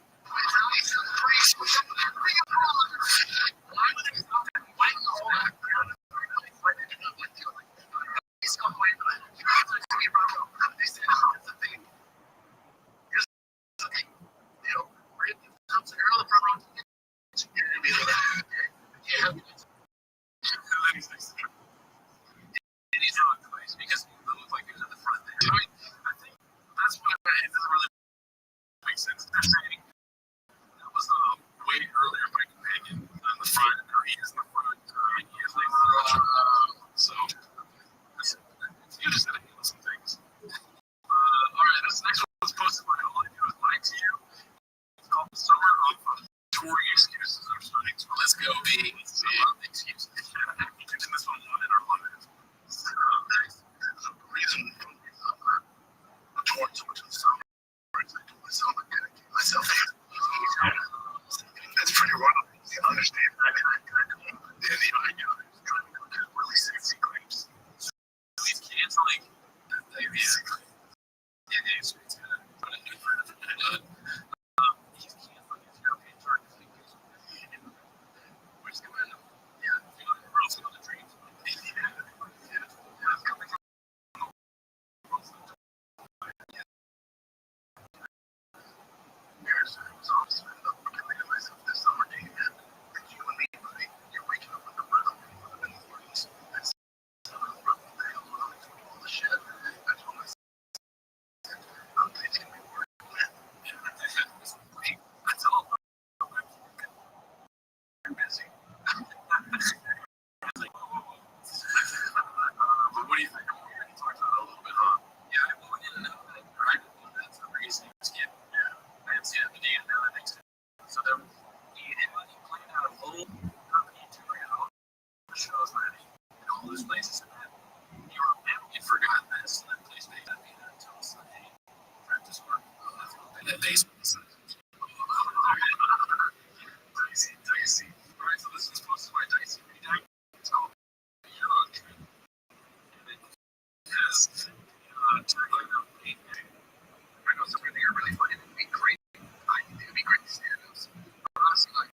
He's not place because he looked like he was at the front there. I mean, I think that's what it doesn't really make sense. They're saying that was way earlier my companion on the front, or he is in the front, he is like so it's good to handle some things. Alright, this next one was posted by All I Do Is Lie to You. It's called The Summer of Touring Excuses. I'm starting to let's go, B. Excuses. This one those places. And you forgot this. That place they had me until Sunday practice work. And then they Dicey. All right, so this is supposed to be my Dicey reading. So you're on trip. And it has I know some of you are really funny. It'd be great. It'd be great stand-ups. Honestly, like,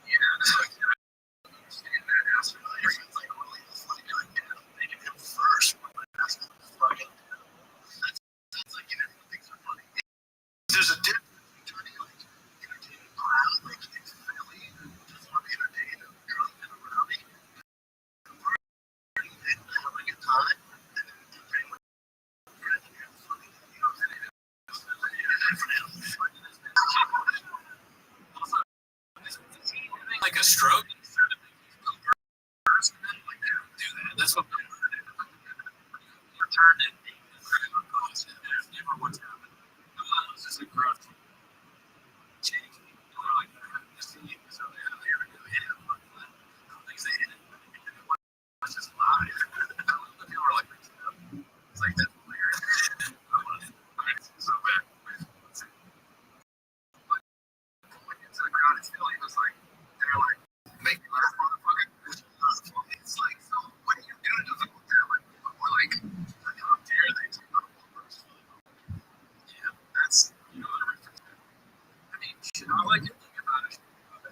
yeah, it's like, I understand that aspect. It's like really funny. Like, damn, they can him first. But that's fucking. That's like, you know, things are funny. There's a difference between like entertaining crowd, like it's Philly, just want to be entertained and drunk and rowdy, and having a good time, and then entertaining with friends and having funny. You know what I'm saying? Also, like a stroke, like they don't do that. That's what they returned it. Never what's happened. This is a growth. Change. Like just see so they're hit it. Things they hit it. It's just live. The people are like, it's like that's weird. So bad. But when it's the crowd in Philly, it was like they're like make me laugh, motherfucker. It's like, so what do you do to develop that? Like, we're like, how dare they talk about one person? Yeah, that's the reference. I mean, shit, all I can think about it. I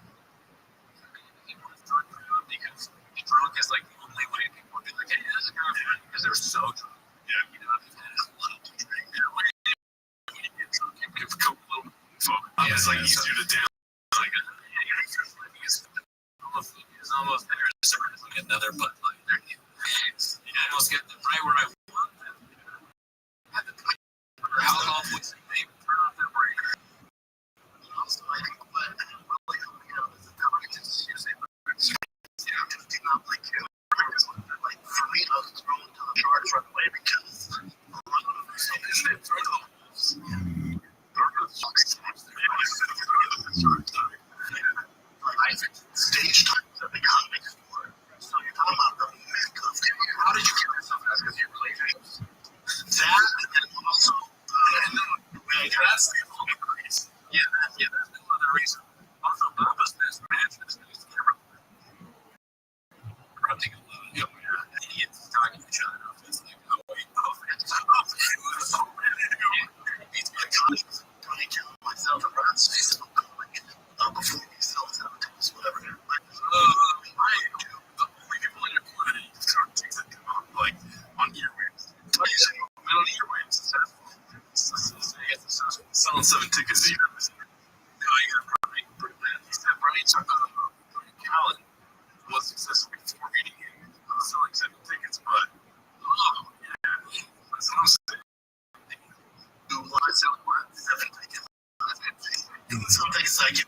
mean, people is drunk crowd because drunk is like the only way people would be like, hey, this is kind of funny because they're so drunk. Yeah, you know, they've had a lot to drink that way. When you get drunk, you give a couple little folk. Yeah, it's like easier to down. Like, it's almost there. It's like another butt light. You almost get them right where I want them. At the point where alcohol puts them, they turn off their brain. Also, I think what really helped me out is the ability to use it. Yeah, just do not like it. Like, for me, I was thrown to the charge right away because a lot of them say this shit through the wolves. I think stage time is a big comedy sport. So you're talking about the myth of how did you get yourself as because you played games? That and then also that's the only reason. Yeah, that's another reason. Also, Baba's best match is the camera. Running a lot. Idiots talking to each other. It's like, oh wait, he beats me at college. I kill myself and run space before he sells out whatever. Like, I do the only people in your community start things that come out like on earwaves. Middle earwaves successful. Selling 7 tickets a year. Brian. He said Brian Callen was successful before meeting him, selling 7 tickets, but yeah, that's what I'm saying. Do a lot of selling what? 7 tickets. Some things I can.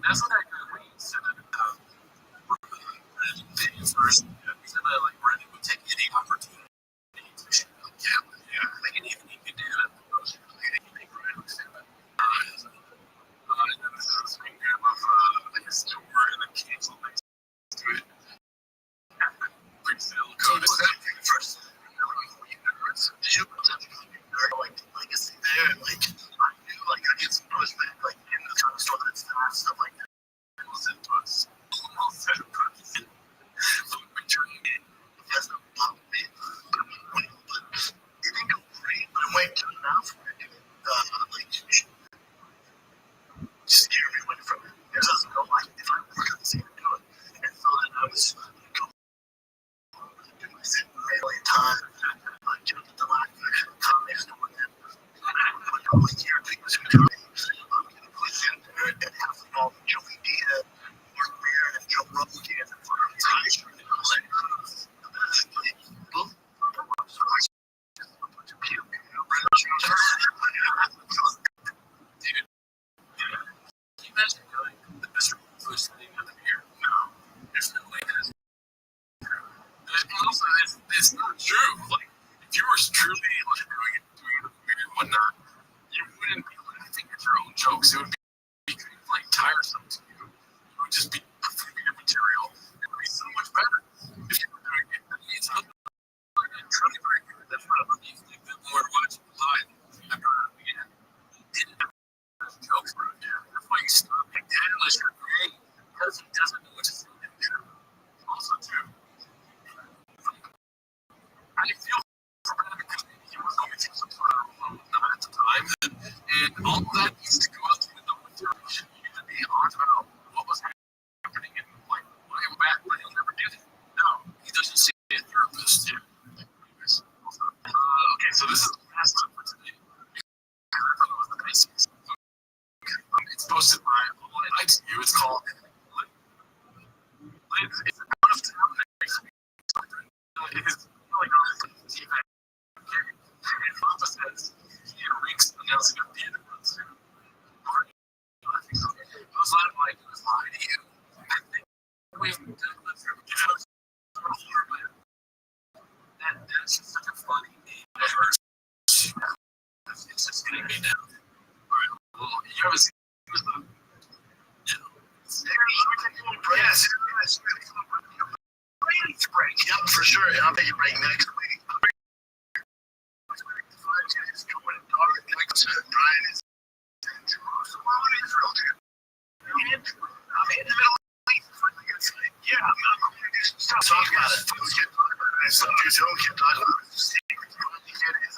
That's what I agree when you said that first. He said that like Brandon would take any opportunity to shoot the camera. Yeah, like anything he could do at the most. Anything Brandon would say that. And then this is a screen grab of like a store and then cancel things to it. Pretty still code. First, did you like legacy there and like I knew like I get some pushback like in the kind of store that it's not stuff like that. It was in us. Almost said push. So we turned it. That's the pop bit. But it didn't go great. But it went good enough where it like scare me away from it. It doesn't go like if I were going to see it do it. And so then I was go do my set a million times. I jumped at the line and I had a comedy store with him. All year people who come in, I'm going to push in there and have them all Joey Diaz, Mark Beer, and Joe Rothschild and for a time. And I was like, dude, can you imagine going to the Mr. Food thing at the beer? No, there's no way that's true. And also, it's not true. Like, if you were truly like doing it and whatnot, you wouldn't be laughing at your own jokes. It would be like tiresome to you. It would just be your material. better if you were doing it. I mean, it's not like a truly very good. That's what I'm thinking. More watching live after again. Didn't have jokes for him. That's why he's stopping. Unless you're great, because he doesn't know what to say. Also, too, I feel for him because he was going through some sort of at the time, and all of that needs to go out the window with your you to be honest about what was happening and like why I'm back, but he'll never do that. No, he doesn't see a therapist. Okay, so this is the last one for today. I thought it was the basics. It's posted by All I Like You. It's called It's out of town next week. It's like on TV. And Papa says he and Rink's announcing a theater run soon. I was like, it was lying to you. I think we've done this for that's just such a funny name. It's just getting me down. Alright, well, you ever seen the yes. Break. Yep, for sure. And I'll take a break next week. Brian is in Jerusalem, Israel. I'm in the Middle East. Yeah, I'm going to do some stuff. Talk about it. Let's get talk about it. So, can't talk about it. It is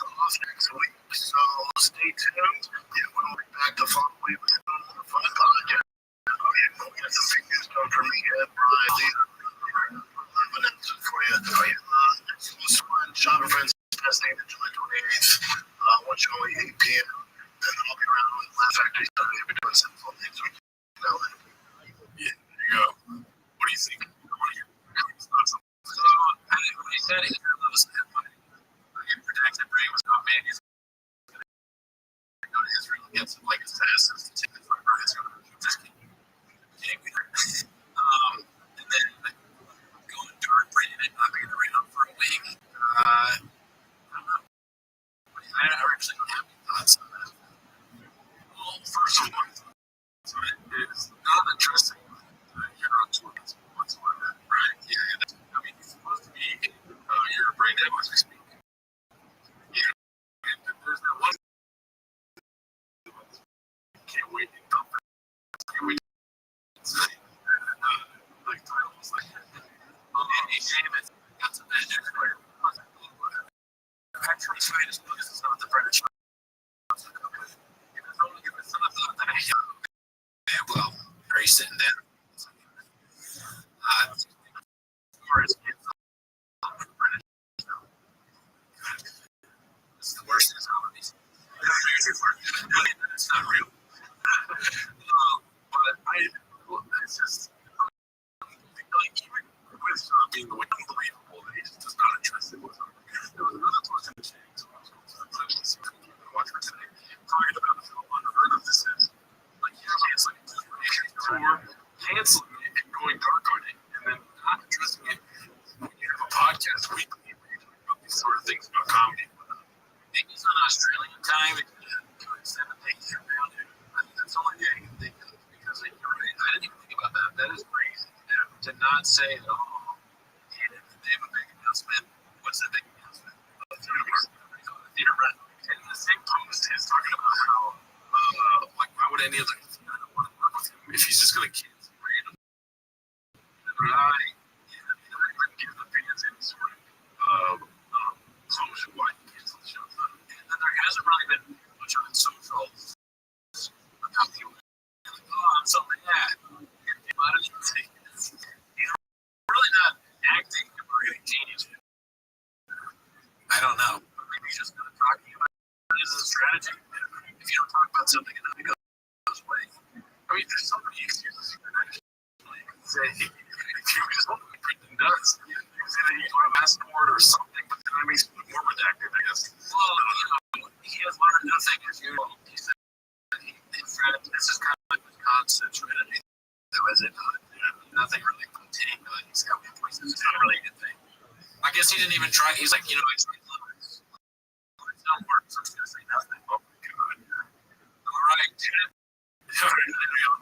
off next week. So, stay tuned. Yeah, we'll be back to follow you with a fun podcast. We got some big news coming from me, Brian. For you. Shopper Friends best name to July 28th. One show at 8 p.m. And then I'll be around with Laugh Factory. I'll be doing some fun things with you. Yeah, there you go. What do you think? So, when he said it, my protected brain was not man. He's going to go to Israel and get some like assassins to take the front row. Just kidding. And then going dark, bringing it, not being around for a week. I don't know. I actually don't have any thoughts on that. Well, first of all, it's not interesting. You're on tour whatsoever, right? Yeah. I mean, he's supposed to be your brain dead as we speak. Yeah. And there's that one. Can't wait to come back. Can't wait to say. Like titles like Andy Davis got some bad news for you. Actually, trying to focus on some of the British. Some of the well, are you sitting down? It's the worst in comedies. It's not real. But it's just like even with being unbelievable that he just does not interest in what's happening. There was another person watch for today talking about the film Unheard of This Is. Like canceling tour, canceling it and going dark on it, and then not addressing it when you have a podcast weekly where you talk about these sort of things about comedy. I think he's on Australian time to extend the things around it. I think that's the only thing I can think of because you're right. I didn't even think about that. That is crazy. To not say, oh, they have a big announcement. What's the big announcement? Theater rent. And the same post is talking about how, like, why would any other want to work with him if he's just going to cancel randomly? And I wouldn't give the fans any sort of closure why he canceled the show. And then there hasn't really been much on socials about people like, oh, I'm so mad. He's really not acting or any genius. I don't know. Maybe he's just not talking about it as a strategy. If you don't talk about something and nothing goes away. I mean, there's so many excuses you can actually say. If you just want to be pretty nuts, you can say that you don't have a passport or something, but then it makes it more redacted, I guess. Well, he has learned nothing as usual. He said this is kind of like Wisconsin strategy. Though, is it not? Nothing really contained. He's got one place. It's not really a good thing. I guess he didn't even try. He's like, I tried limits. It don't work, so I'm going to say nothing. Oh, God. All right, dude. All right, there we go.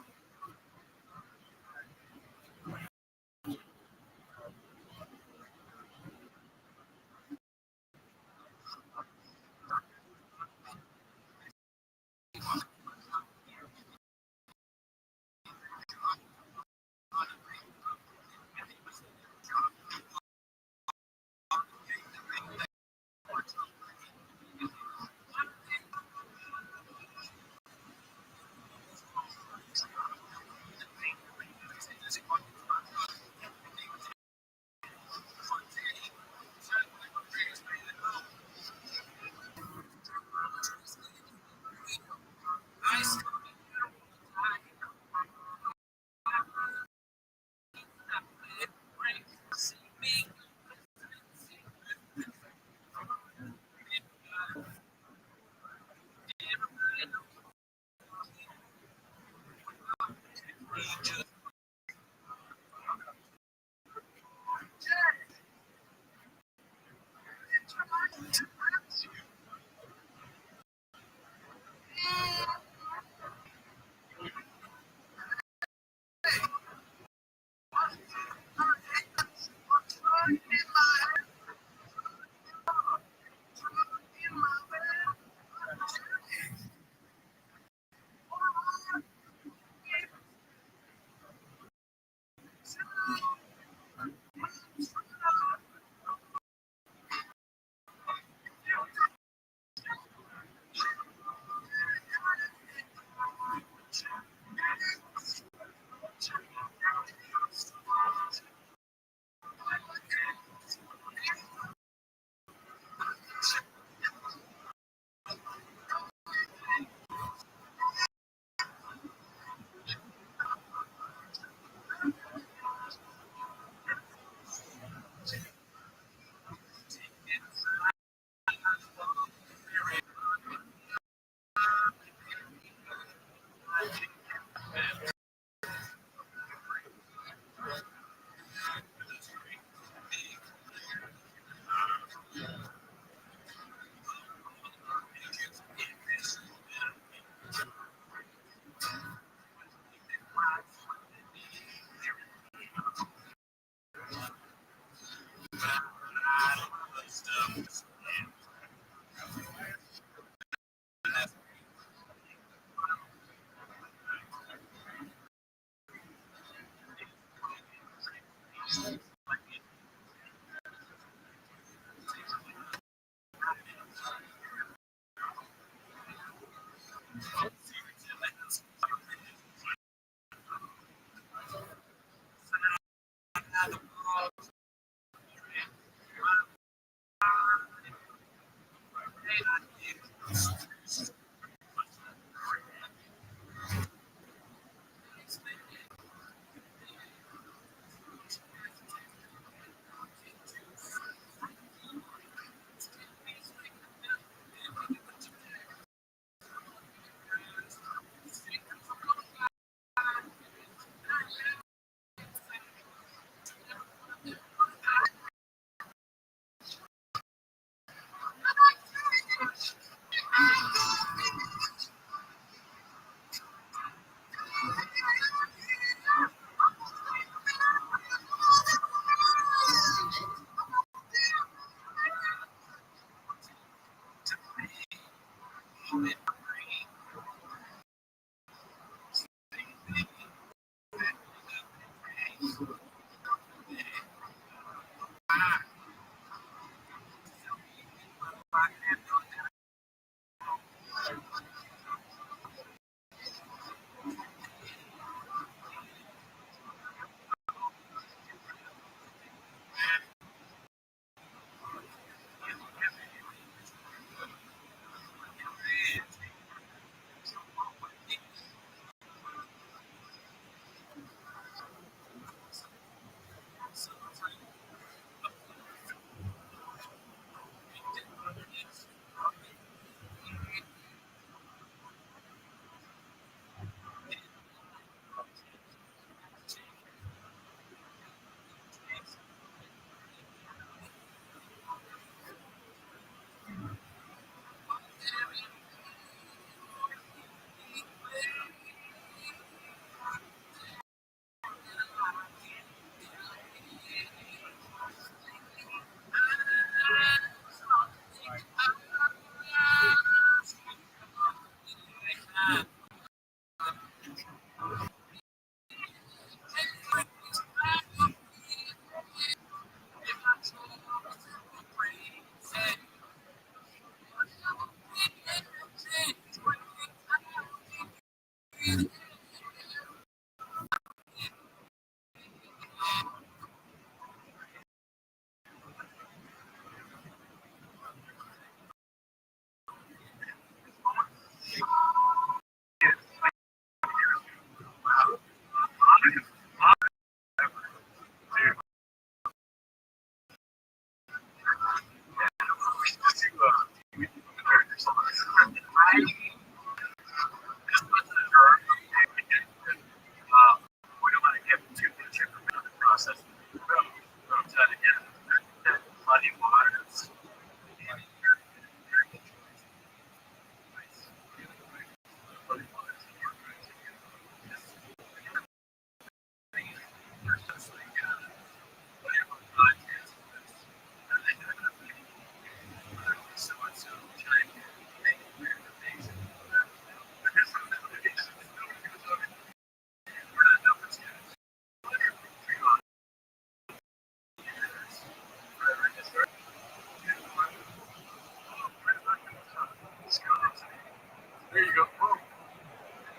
There you go. Boom.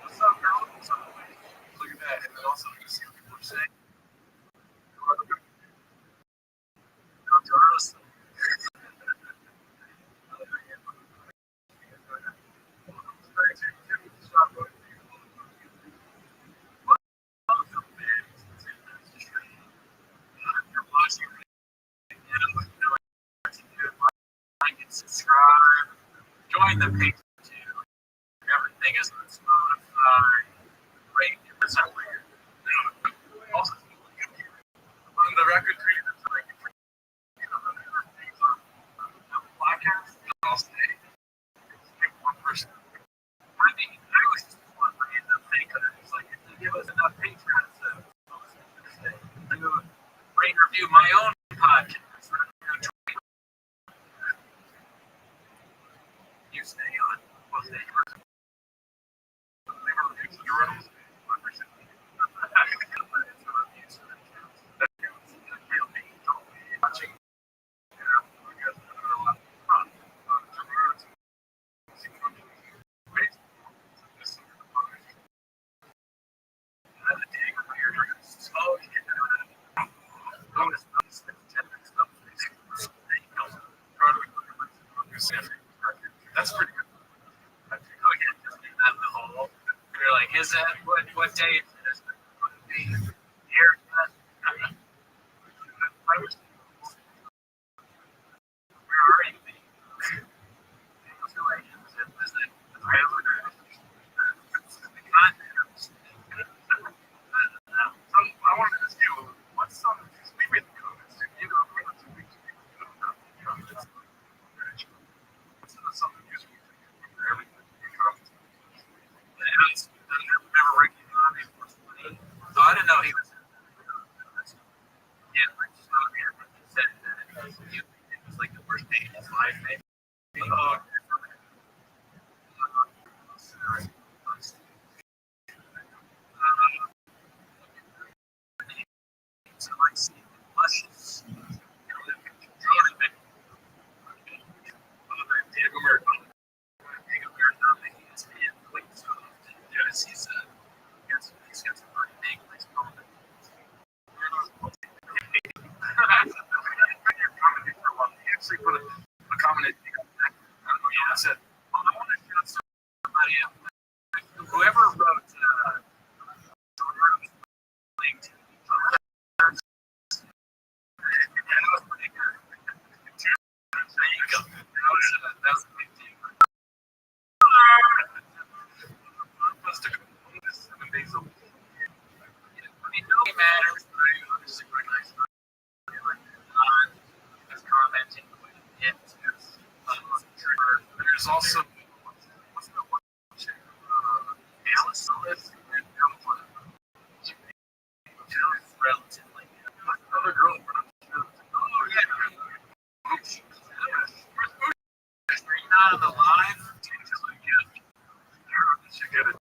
What's up, girl? What's up? Look at that. And then also, you see what people are saying. Like and subscribe. Join the page too. Everything is on Spotify. Rate and percent later. Also, on the record creators, like things on podcasts, I'll say one person. I mean, I always just want to end up paying because like if you give us enough patrons, I'm going to rate and review my own podcast. You stay on. We'll stay on. That's pretty good. Go ahead, just do that in the hole. You're like, is that what day is it? Here, I was. Where are you? I wanted to ask you, what's some? We read the comments. You know, for 2 weeks. Something useful for everything. I remember Ricky I didn't know he was. Yeah, like said that it was like the worst day of his life, maybe. Oh, so I see luscious. He's got some pretty big place. Actually put a comment in. I said, I want to shout somebody out. Whoever wrote linked. That was pretty good. There you go. That was a big deal. Must have been 7 days a week. I mean, no matters. It's super nice. Commenting there's also what's the one Alice and relatively another girl not on the line should get it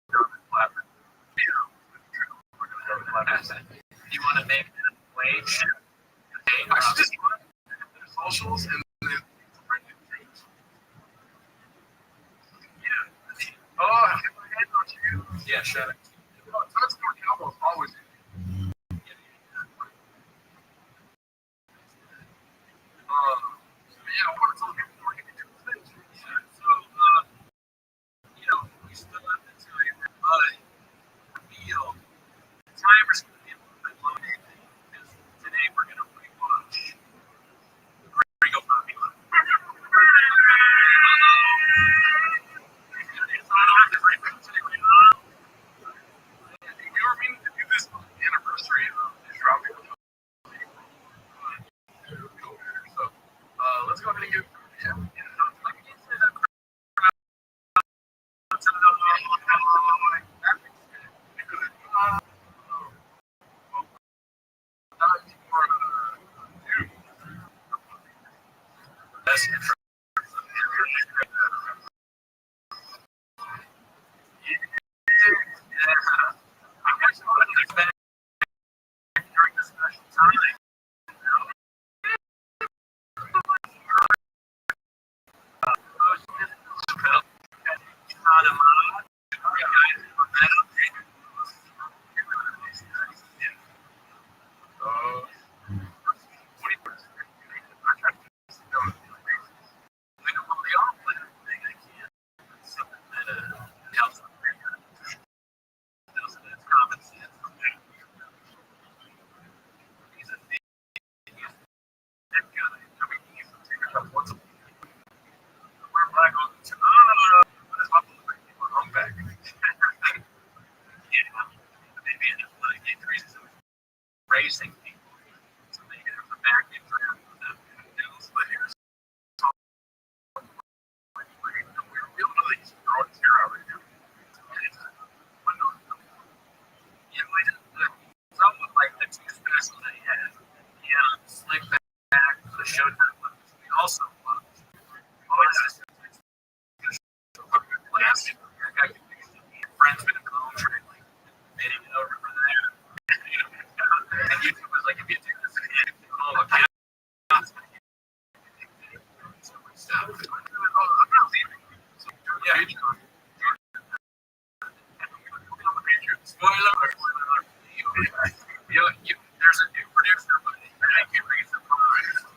you want to make that wage I should just socials and then yeah, shut it. Touchdown Cowboys always. Yeah, I want to tell people we're going to do things. So, we still have to tell you that feel timers. best intro. I'm actually going to expect during the special time. Racing people, so they have the back end for the news players. We're really throwing zero right now. Yeah, we did something like the two specials that he had. Yeah, slick back for the Showtime ones. We also watched. Last year, friends with a clone train, like, made it over for that. And YouTube was like, if you do this again, oh, okay. So much stuff. I'm not leaving. So, yeah, spoiler alert. There's a new producer, but I can't read the surprise.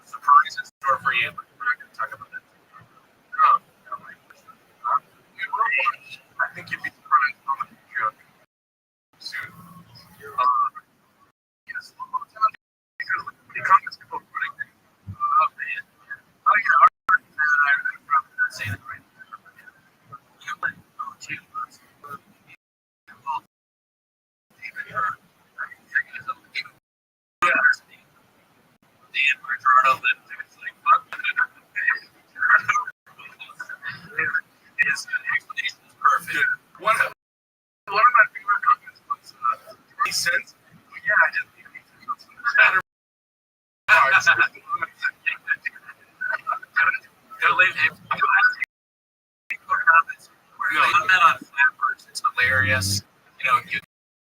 Surprise in store for you, but we're not going to talk about that. I think you'd be surprised how much you soon. Yes, when it comes to book putting, oh man, oh yeah, I'm probably not saying it right. You went, oh, two months. His explanation is perfect. One of my favorite comments was, makes sense. Well, yeah, I didn't think it makes sense. Matter parts. Comment on flappers. It's hilarious. You know, you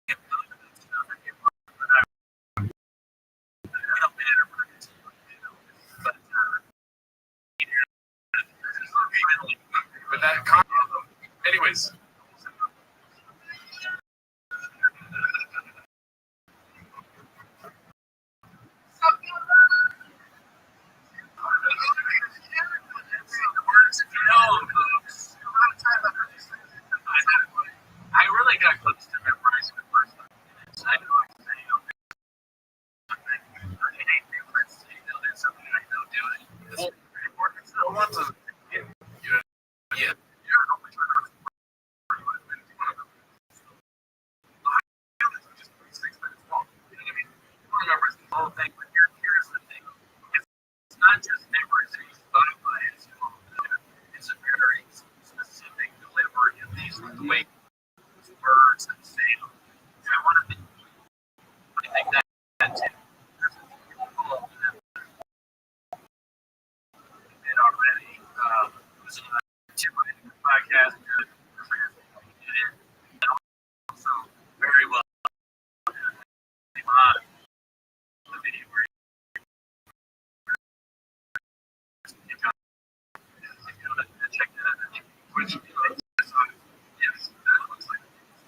get but that anyways. I really got close to memorizing the first 5 minutes. I know I say, there's something I know doing. This is very important. So I want to, yeah. Just 6 minutes long. You know what I mean? You don't remember the whole thing, but here's the thing. It's not just memorization. Spotify is it's a very specific delivery of these way words and sound. And I want to think that too. There's a couple of them did already. It was a podcast. And also very well. The video where check that out. Which yes, that looks like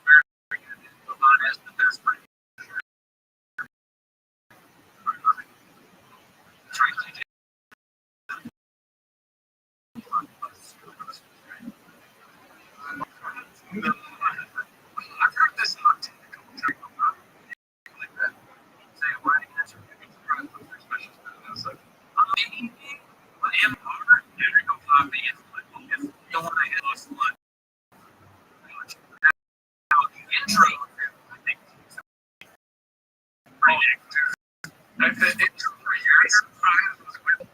very good. Lavon has the best brain. I've heard this hot take a couple times. Like that. Say, why did you answer me? Surprised with their special stuff. And I was like, maybe I am hard. There you go, Bobby. It's like, if you don't want to hit us, like, now the intro, I think, I've been intro for years. With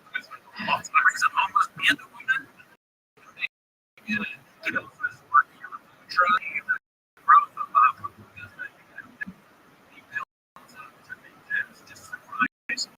almost and a woman. You know, was working on the intro, the growth of he built to make this just surprise.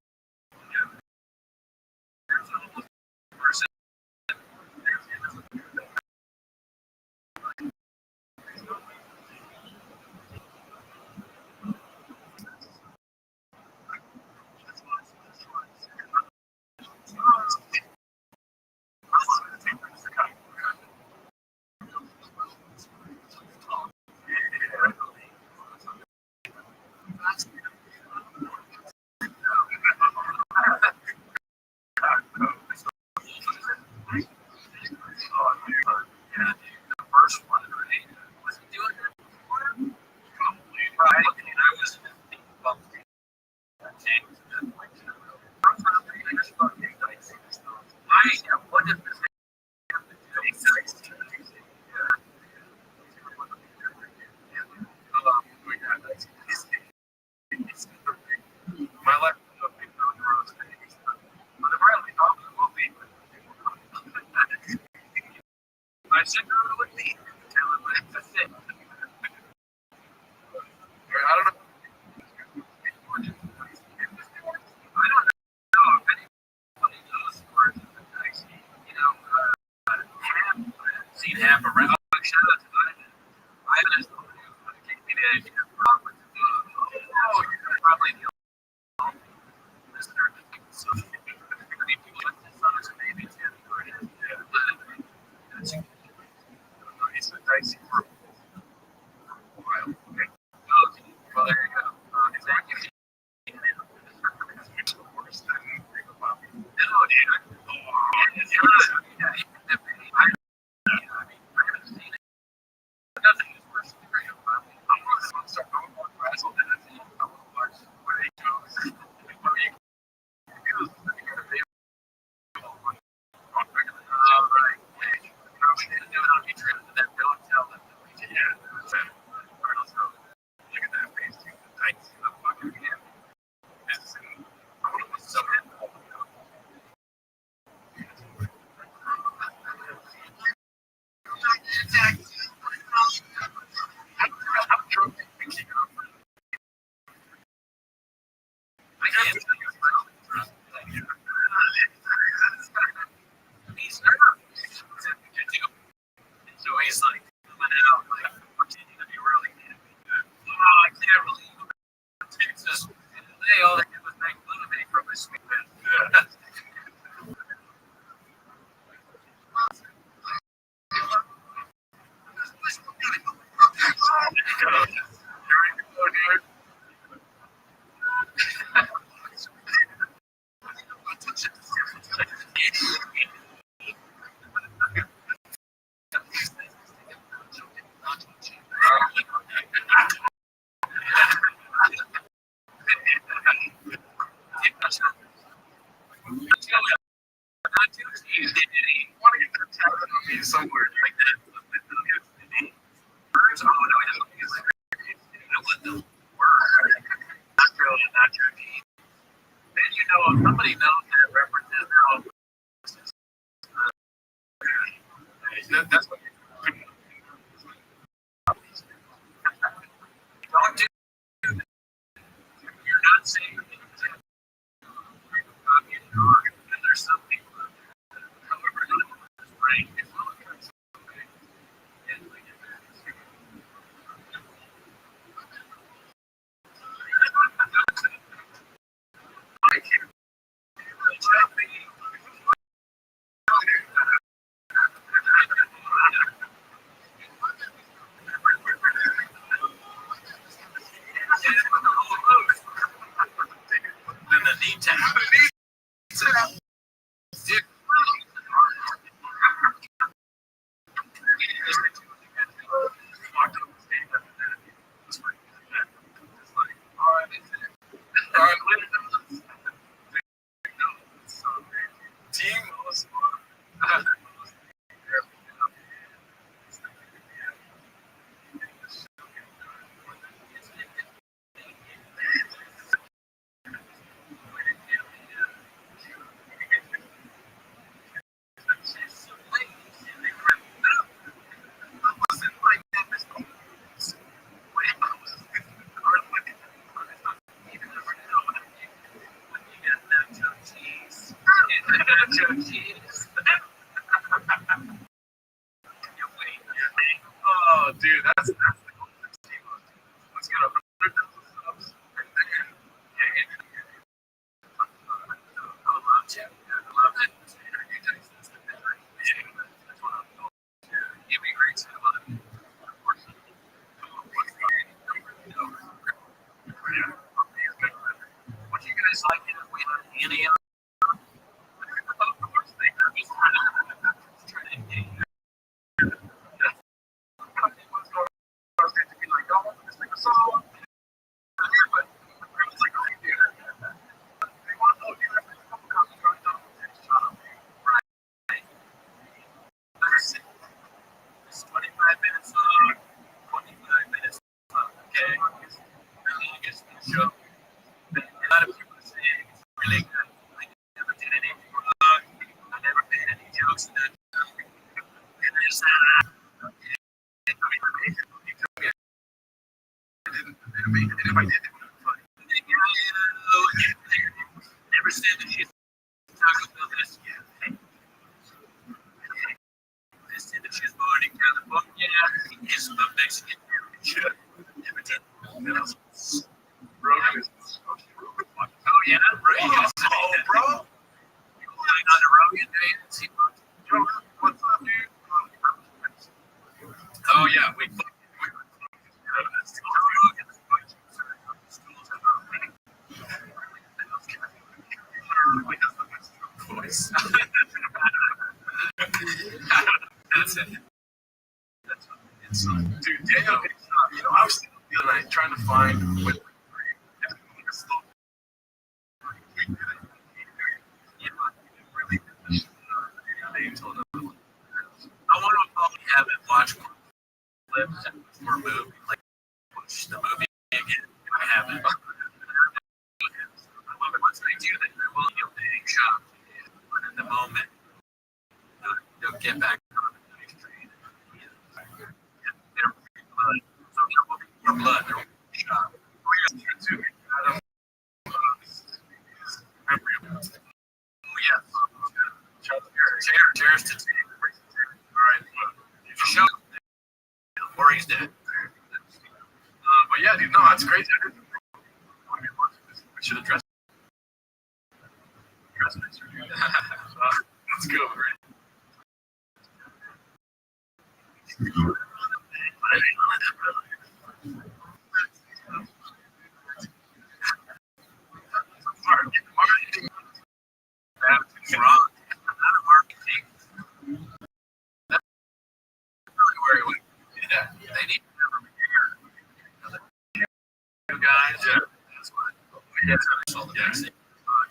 Probably the listener. So many people like this songs and maybe it's getting good. It's a dicey for a while. Okay. Well, there you go. Exactly. He's never so he's like coming out like pretending to be really good. Oh, I can't believe Texas. They all they did was make fun of me from his sweet bed. Somewhere like that. Birds, oh no, he's like, what the word? Not really, not joking. Then you know, somebody knows that references now. That's what don't do. You're not saying and there's some people, however, right? It's not oh, dude, that's the goal. Let's get 100,000 subs, and then I love you. I love it. You guys, that's the better. That's what I'm going to. It'd be great to have a what you guys like if we had any of course they have just trying to engage. To be like, oh, this thing is so but it's like, oh, dude, they want to know if you have a couple copies going down right. It's 25 minutes long, 25 minutes long, okay? It's the longest show. A lot of people say it's really good. I never did anything wrong. I never made any jokes in that. And there's if I did it, funny. Never said that she's talking about this yet. They said that she's born in California. Is the Mexican heritage. Never did And I was like, Rogan is oh yeah, Rogan. Oh, bro. You lying on the Rogan days? Yo, what's up, dude? Oh yeah, we voice. That's it. That's it's dude, Daniel, you know, I was thinking the other night trying to find what I want to probably have it watch more clips and more movies, like watch the movie again. I haven't. Once I do that, I will be getting shot. But in the moment, they'll get back on the nice train. There will be blood. So there will be more blood. There will be shot. Oh, yeah, too. Oh, yeah. Cheers to tea. All right. Did you show? Or he's dead. But yeah, dude, no, that's crazy. We should address next week. Let's go, right? Marketing. That's wrong. Not marketing. That's really where it went. Yeah, they need to have a year. You guys, yeah, that's what. Yeah, yeah.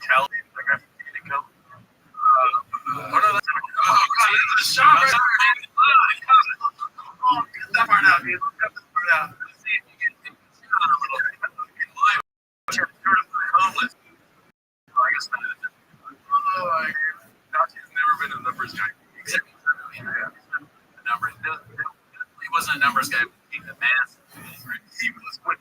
Kelly, I got to go. What are the? Oh, God, the shop right there. Oh, get that part out, dude. Cut this part out. See if you can see on a little bit. Live. Homeless. Oh, I guess not. Oh, Nachi's never been a numbers guy. Except the numbers. He wasn't a numbers guy. He was the math. He was what?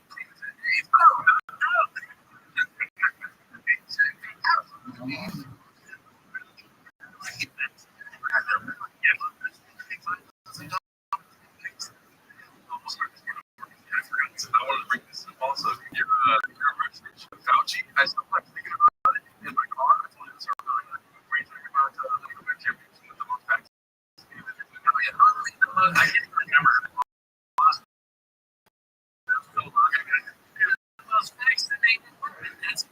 I wanted to bring this up also. Your representation of Fauci, I still like thinking about it in my car. I told you this earlier. Where you talking about the COVID champions with the most vaccinated. I can't remember. That's so long. Most vaccinated. That's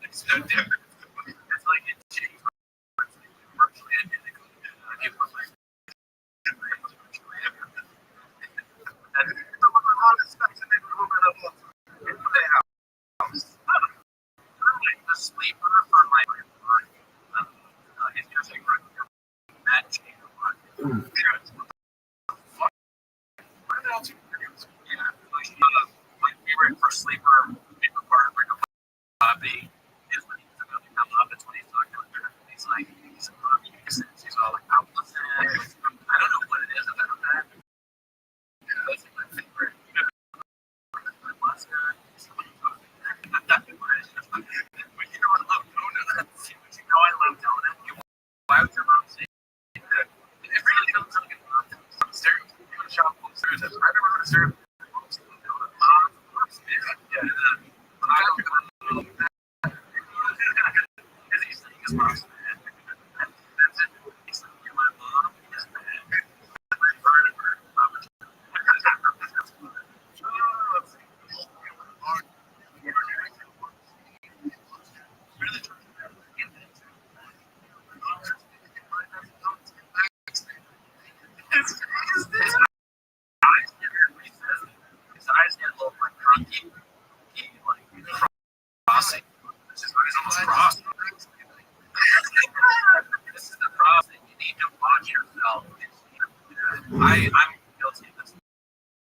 it's no different. It's like it changed virtually identical. It was like the sleeper for my it's just like that change a lot. What else you produce? Yeah, like we were for sleeper, paper part of Rabbi is when he's about to come up. It's when he's talking about her. He's like, she's all like, I don't know what it is about that. Yeah, that's my favorite. My last guy. But you know I love donuts. You know I love donuts. Why would your mom say that? It really doesn't sound like some stereotype. You go to shop full of stereotypes. I never heard of stereotypes. Yeah, I don't know. His eyes get a little more drunky. He like crossing. This is almost crossing. This is the problem. You need to watch yourself. I'm guilty of this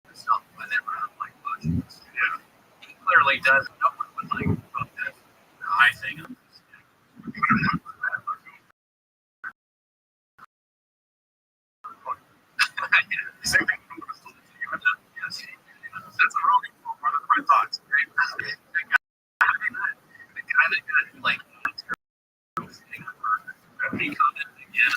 myself whenever I'm like watching this. Yeah. He clearly does know what like this. I think. Same thing. Yes. That's a really cool one of my thoughts. Right? The guy that got like he commented again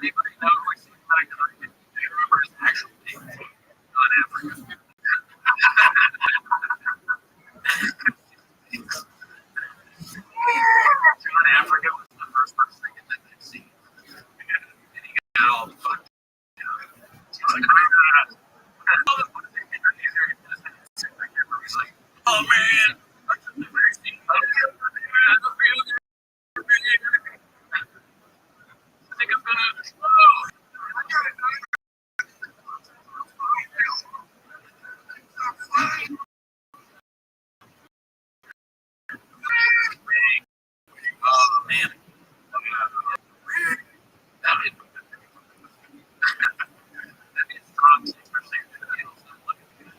Anybody know who seems like do you remember his actual name? John Africa. John Africa was the first person to get that vaccine. And he got all fucked. He's like, he's like, oh man, I took the vaccine. I don't feel good. I think I'm gonna explode. Oh man. That'd be a strong thing, especially if the feels not looking good.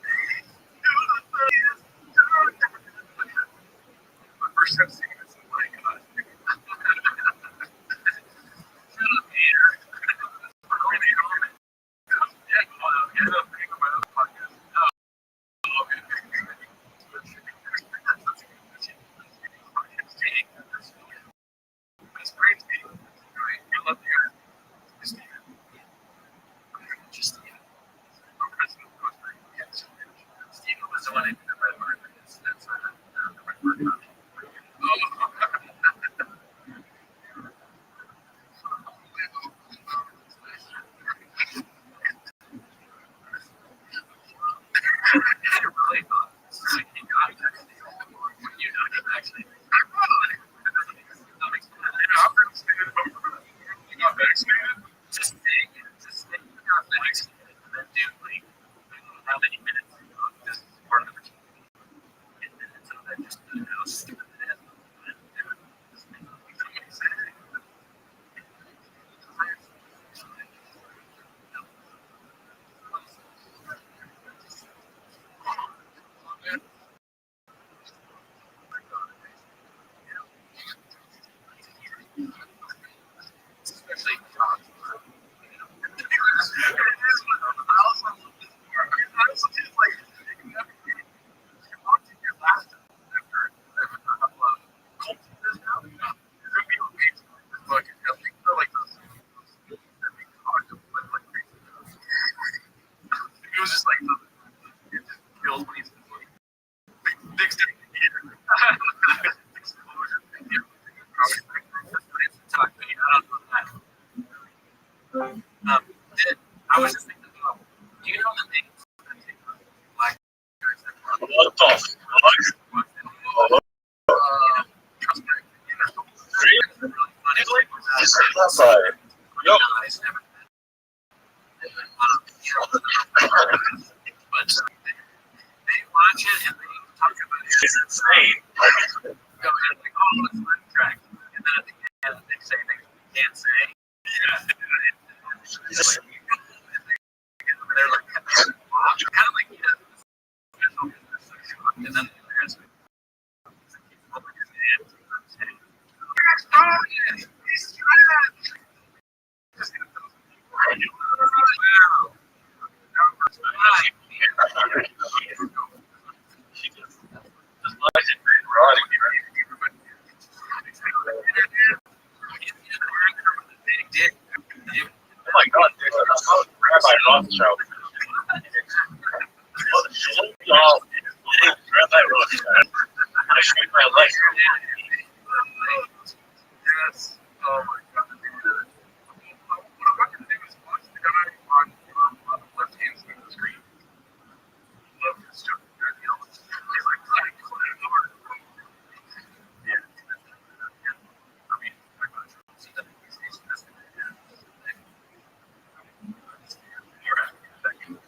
My first time seeing this, I'm like, shut up, Peter. Really, yeah, get up, make my own podcast. Oh, okay. That's great, Steve. Great. I love you guys. Steve. Just Steve. I'm president of Costa Rica. Yes. Steve was the one I did the red word. That's the red word. Really thought like he got actually you know he actually I'm vaccinated. You got vaccinated? Just stay you got vaccinated and then do like I don't know how many minutes just part of the 10 minutes of that just stupid ass especially it was just like it just feels when he's big stick here. Explosion. Talk to me. I don't know that. I was just thinking about. Do you know the names of the black guys that were What the fuck? trust me, they're really funny. That's like, yo. But they watch it and they talk about it. It's insane. Go ahead like, oh, let's run track. And then at the end, they say things we can't say. Yeah. They're like, kind of like, and then there's Oh my god, dude, Rabbi Rothschild. Rabbi Rothschild. I shoot my leg. Yes. Oh my god. What I'm going to do is watch the guy on the left hand side of the screen. Love his stuff. He's like, yeah. I mean, I'm not sure. See that he's listening. All right. Thank you.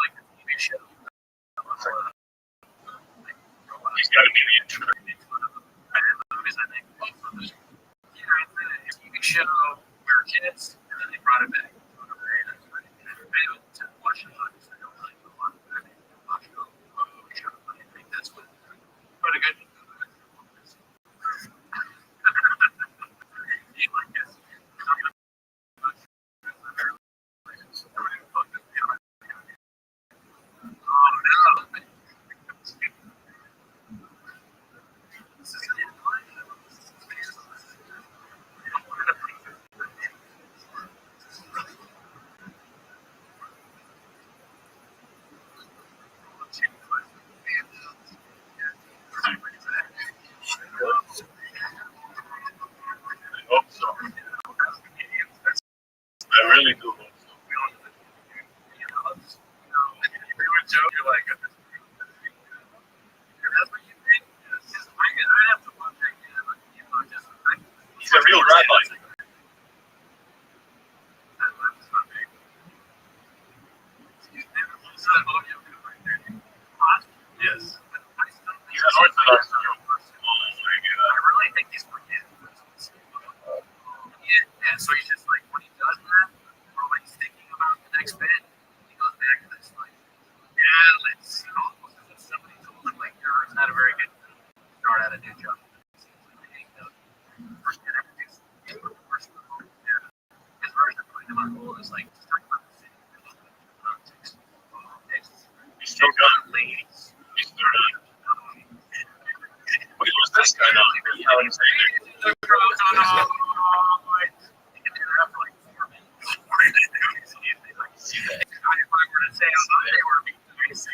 Like the TV show. He's got to be the intro. TV show, we were kids, and then they brought it back. That's what. But a good. I hope so. I really do hope so. Joe, you're like, that's what you think? I have to watch that kid, but you know, just He's a real rabbi. Yes. He's an Orthodox Jew. I really think he's forgetting. Yeah, so he's just like, when he does that, or when he's thinking about the next bit, he goes back to this, like, yeah, let's, almost as if somebody told him, like, you're not a very good start at a new job. First get introduced to the first one. His version of putting him on hold is like, just talk about the city. He's still young. He's 30. Wait, who's this guy now? How do you say it? The crowd's on all right. You can do that for like 4 minutes. If I were to say, oh, they were being nice,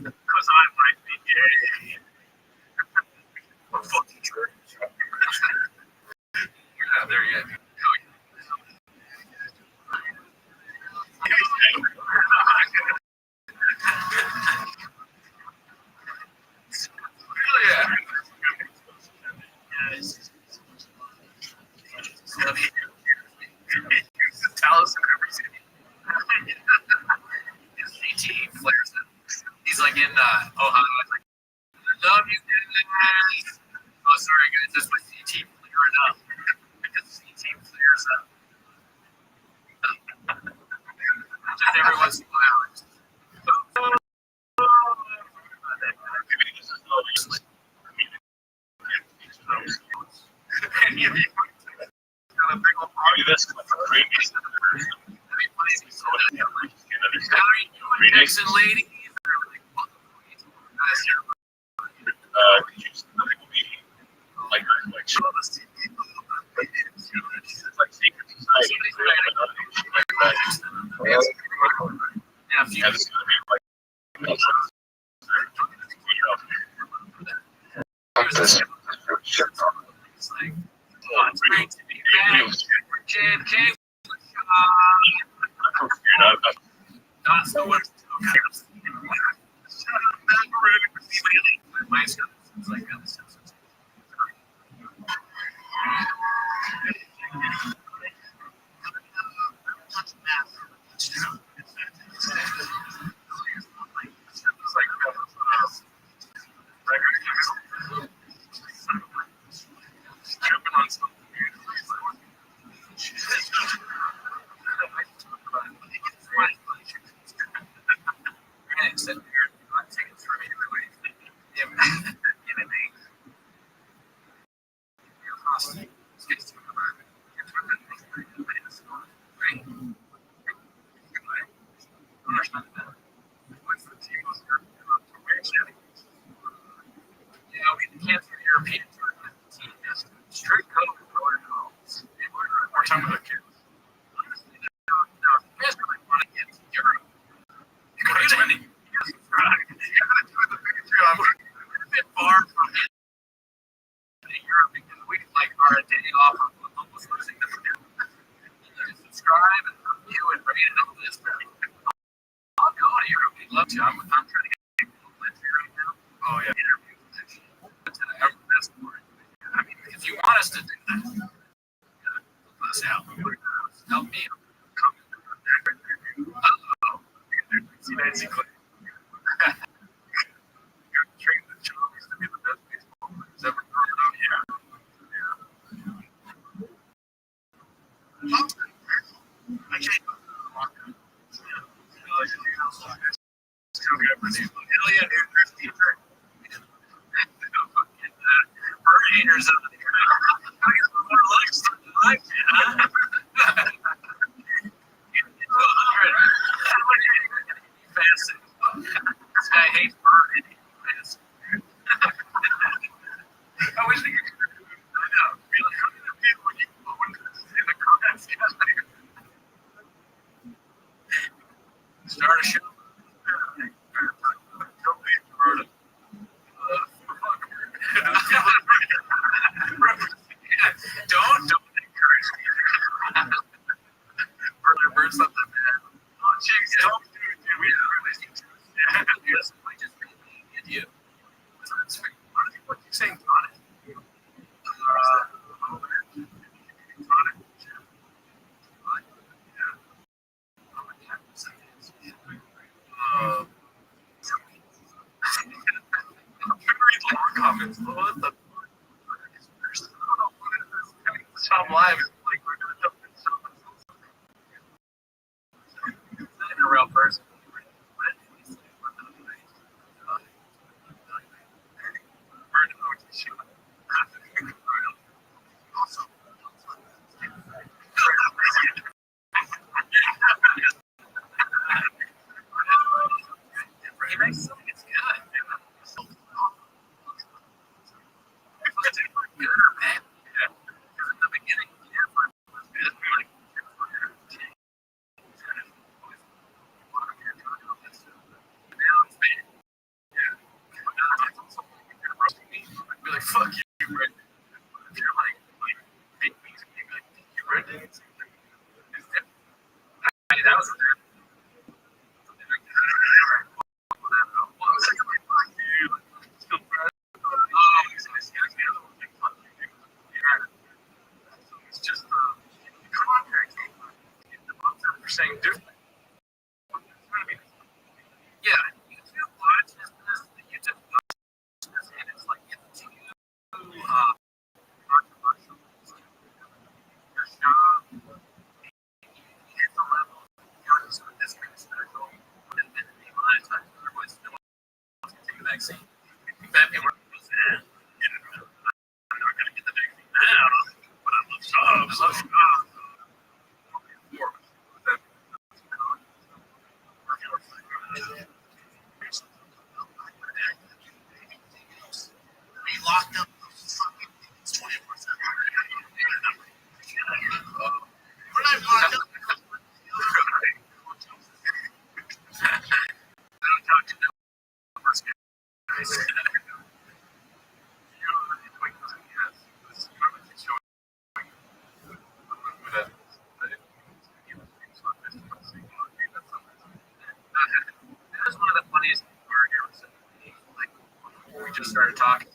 because I might be gay. Or fucking church. You're not there yet. Yeah. Dallas and everything. His CT flares it. He's like in Ohio. He's like, love you guys. Oh, sorry guys, that's my CT flaring up. Because CT flares up. Just every once in a while. Jackson lady. Yeah, it's like, oh, it's great to be back. JFK. Not so much. My son is like this. Yeah, we can't for European strict code protocols. We're talking about kids. Honestly, no, you guys really want to get to Europe. You go to Germany. You're going to do it the big three. I'm a bit far from Europe because we like our day off of almost losing the subscribe and review and rate and all this. I'll go to Europe. We'd love to. I'm trying to get people to live here right now. Oh, yeah. Interview position. I mean, if you want us to do that, put us out. Help me. Uh-oh. See Nancy Clay. You're trained the Chinese to be the best baseball players ever thrown out. Yeah. I can't. Hell yeah, dude. Bird haters out there. I got more likes than I like it, huh? Fancy. This guy hates bird and he's fancy. I wish we could. I know. Be like, how many people when you in the comments? Start a show. Don't be bird. Don't encourage me. Bird something bad. Oh, jeez, don't do it. We really need to. Yes, I just made me an idiot. What are you saying, Tonic? Comments. What the stop live. Like we're gonna jump in a real person. He makes something it's good. Good or bad? Yeah. Because in the beginning, Jennifer was good. Like, now it's bad. Yeah. I'd be like, fuck you, Red. If you're like big things, you'd be like, you Red. That was bad. It's just the contract. The books are saying different. Yeah, YouTube watch is this. The YouTube watch is this, and it's like it's too controversial. Your show hits a level. You're just this kind of special. And then demonetized. Otherwise, no one wants to take the vaccine. Bad people are I'm not going to get the vaccine now, but I love jobs. I love jobs. We locked up those fucking things 24/7. When I locked up, I don't talk to them. That's one of the funniest things we ever said. Like, before we just started talking,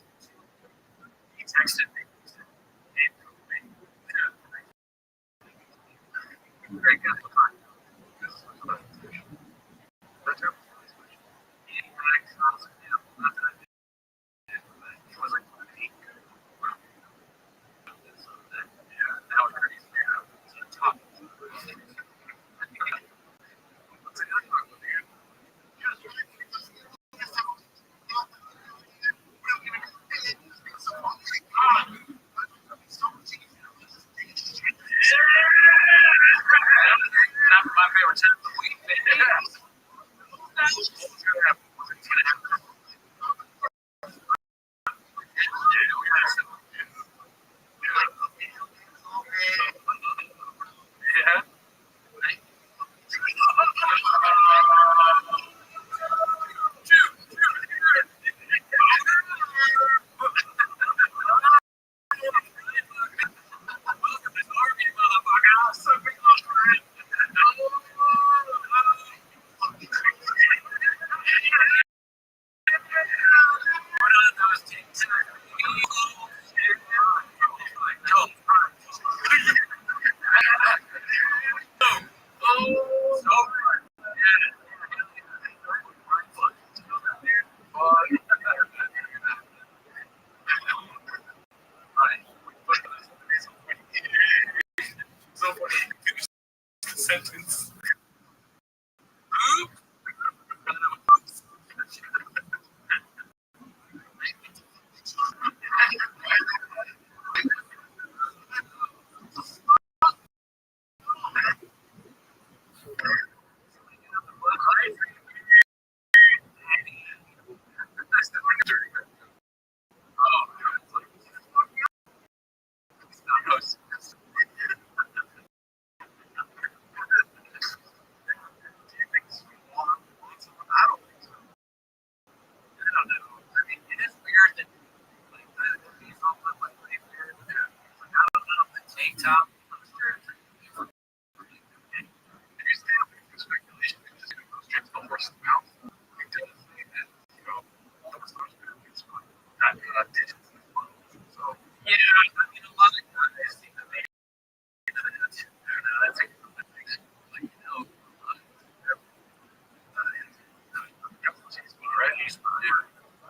he texted me. He said, hey, great guy. He was like, how crazy. Top. Not my favorite time of the week. Yeah.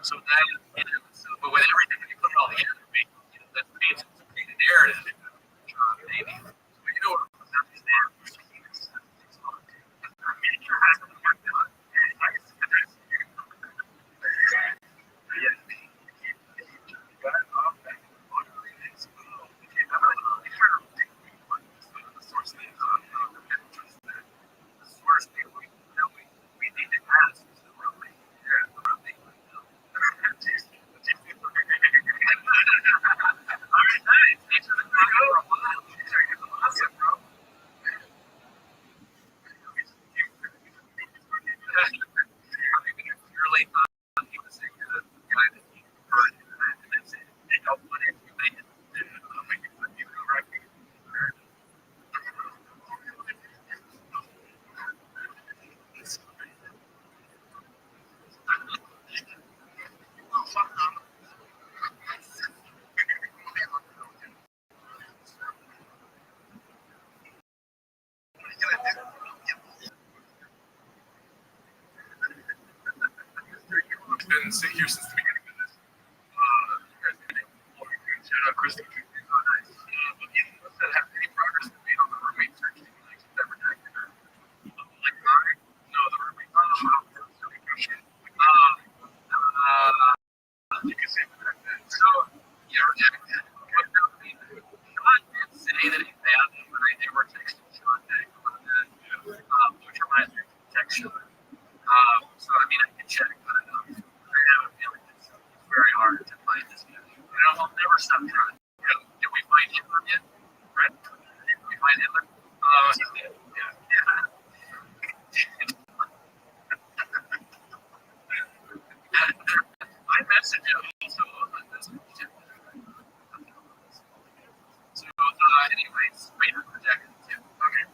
So that, but with everything, when you put it all together, that paints a narrative. Maybe. But you know what? Been sitting here since the beginning of this. Shout out Kristen. But you said have any progress been made on the roommate search? Like, never done. Like mine? No, the roommate. You can say that. So, yeah, rejected. Sean did say that he found him, but they were texting Sean back on that, which reminds me of text Sean. So, I mean, I can check, but I have a feeling it's very hard to find this guy. I'll never stop trying. Did we find Hitler yet? Right? Did we find Hitler? Yeah. I messaged him also on my message. So, anyways, wait, I'm projecting too. Okay.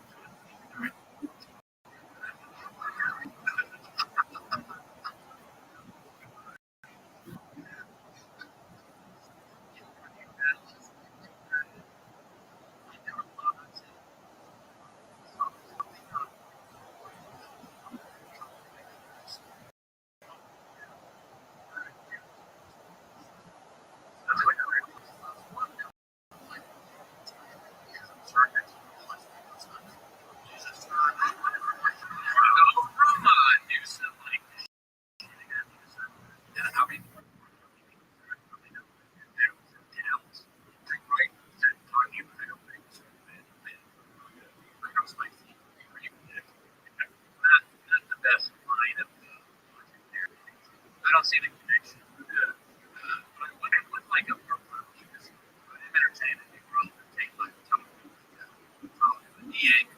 I don't see the connection. But when it looked like a profile, I'm entertained. It really takes like a ton of the EA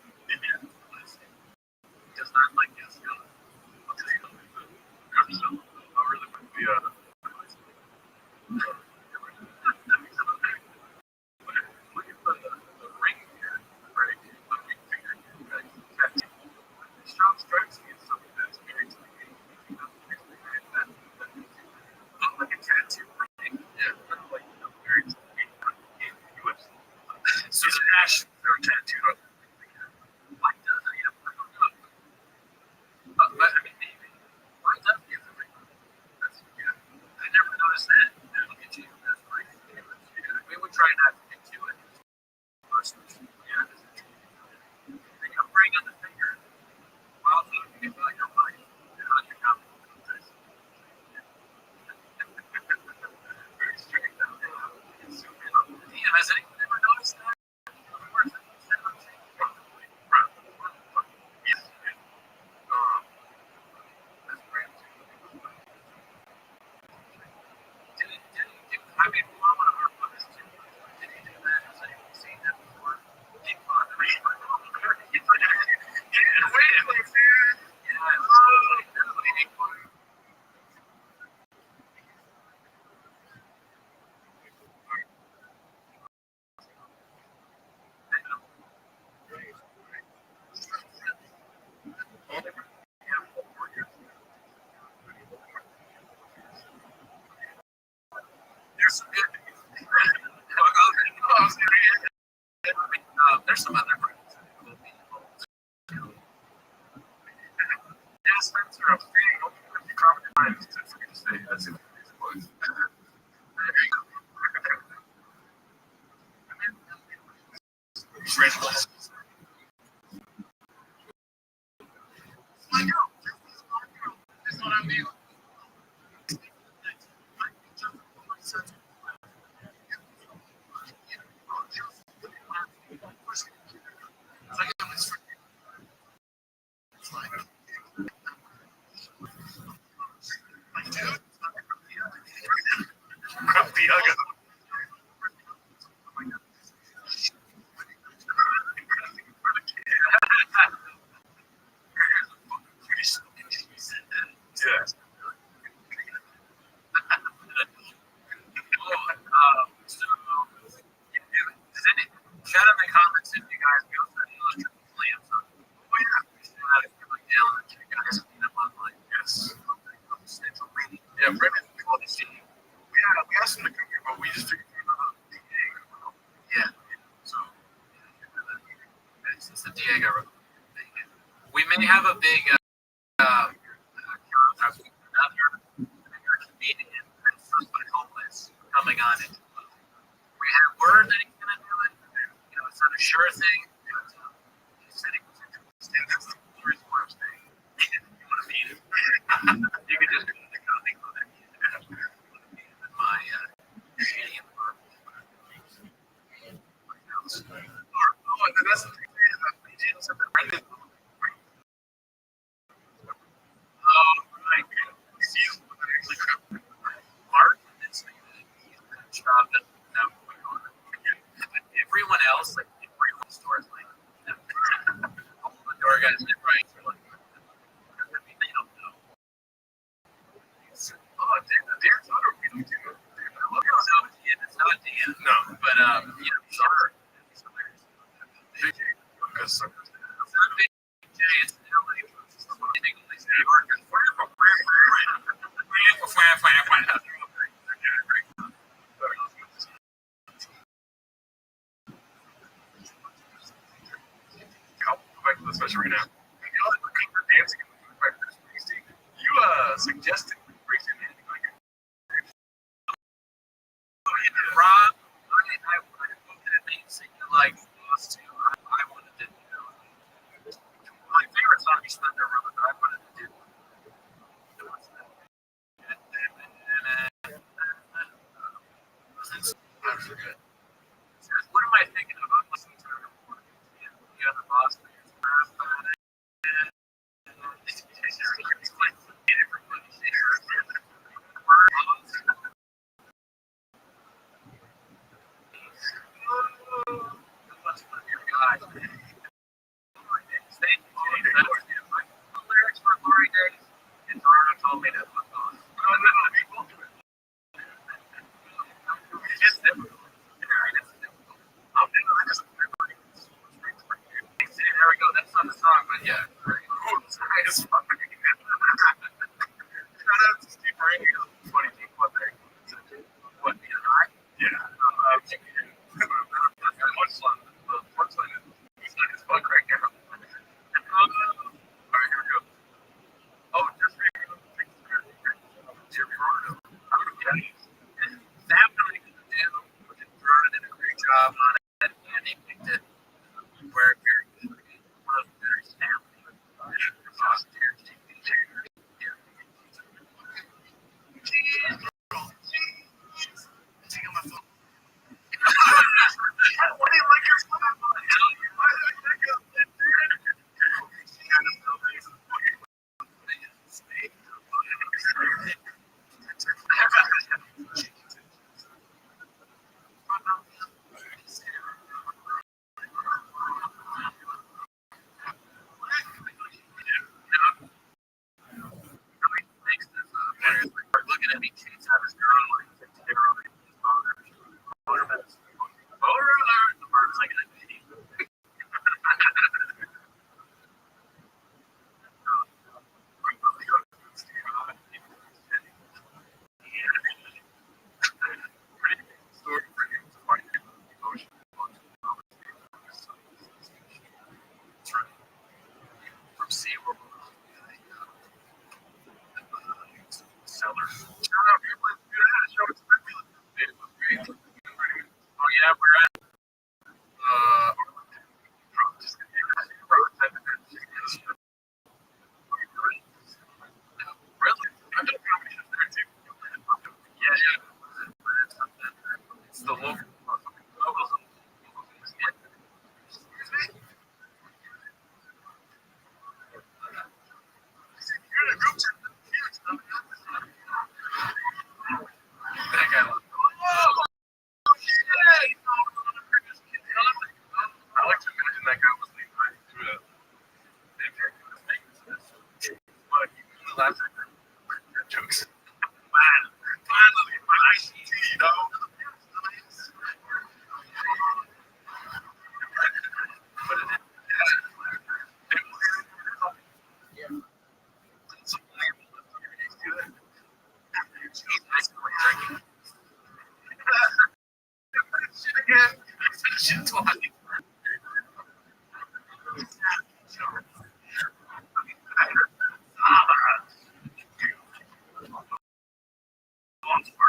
does not like this. I'll tell you I really would be look at the ring here, right? The ring finger here, right? Strong strikes me as something that's very like a tattoo ring. Yeah, like very US. So the ash they're tattooed on. Why does it? I don't know. But I mean, maybe. Why does it have the ring? That's I never noticed that. Look at you. That's like we would try not to get to it. Yeah. They come bring on the finger. While you can feel your mind and on your mouth. Very strange. Has anyone ever noticed that? Yes. That's great. I mean, one of our brothers too. Did he do that? Has anyone seen that before? There's some good. There's some other friends. Yeah, Spencer, I'm saying, don't you carbon times to say that's it. Chat in the comments if you guys go through the illustrated plans. Oh yeah, yes. Yeah, Brendan, we want to see. Yeah, we asked him to come here, but we just figured he was the Diego. Yeah. So it's the Diego. We may have a big another comedian and somebody homeless coming on it. We have word that he's gonna do it. You know, it's not a sure thing. He said he was interested. That's the reason why I'm saying. You want to meet him? You can just go to the comic book. My shitty apartment. Oh, and that's the thing. We did something right. Oh, right. See, actually, Mark did say that he's been a job that now going on. Everyone else, like everyone stores, like all the door guys live right. Like, they don't know. Oh, Darren's not a real dude. Look how how it's not Dan. No, but yeah, sure. Big J, because suckers. It's not Big J. It's LA. I'll go back to the special right now. You know, looking for dancing by Bruce Springsteen. You suggested Bruce Springsteen dancing like Rob. I wanted to make singing like us too. I wanted to do. My favorite song is Thunder Road. I wanted to do. I forget. What am I thinking of? I'm listening to the other boss. Lyrics for Glory Days, and Toronto told me that was on. It's difficult. There we go. That's not the song, but yeah. It's funny. Shout out to Steve Ring. Funny thing, what they what the high? Yeah. Punchline is he's not his fuck right now. All right, here we go. Oh, just Jeremy Rondo. Sam really did the deal. Rondo did a great job on it, and he picked it very, very good. One of the better Sam. Looking at me, kids have his girl, like, terribly. Voter alert! The bird's like a baby. From SeaWorld. Seller. Oh yeah, we're at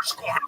squad.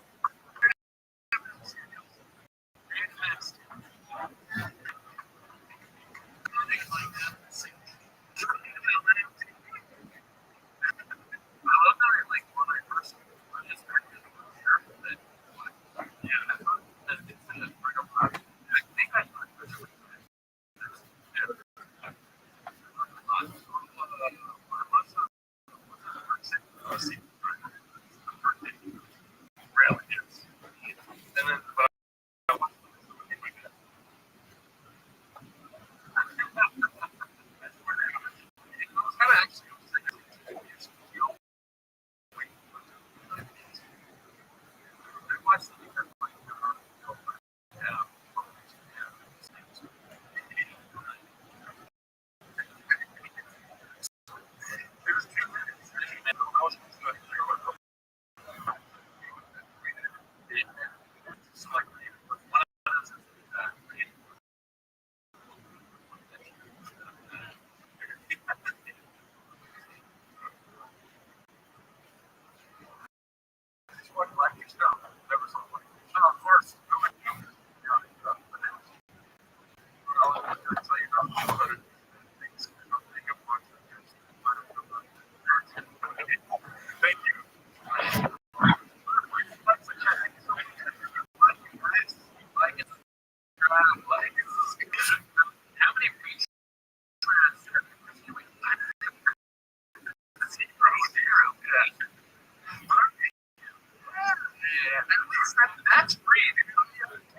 That's free.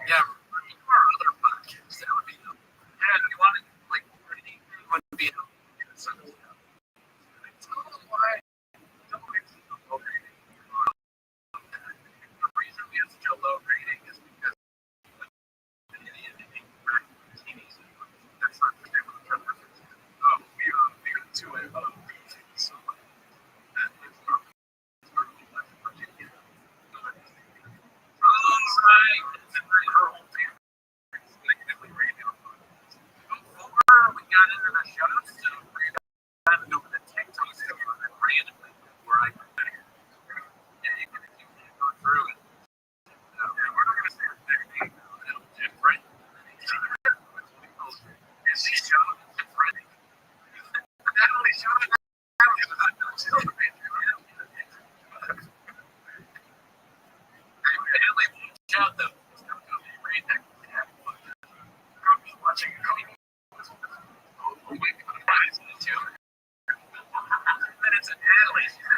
Yeah, or other podcasts. That would be yeah. You want to like anything would be so. Why? The reason we have such a low rating is because that's not the name of the reference. We are to it. So that is not Virginia. Right. Her whole family is negatively rated. Before we got into the show, so we got into the TikTok stuff randomly where I put it. Yeah, you can go through it. We're not going to say anything different. Is he showing different? Not only showing that, out though. Watching minutes an alley.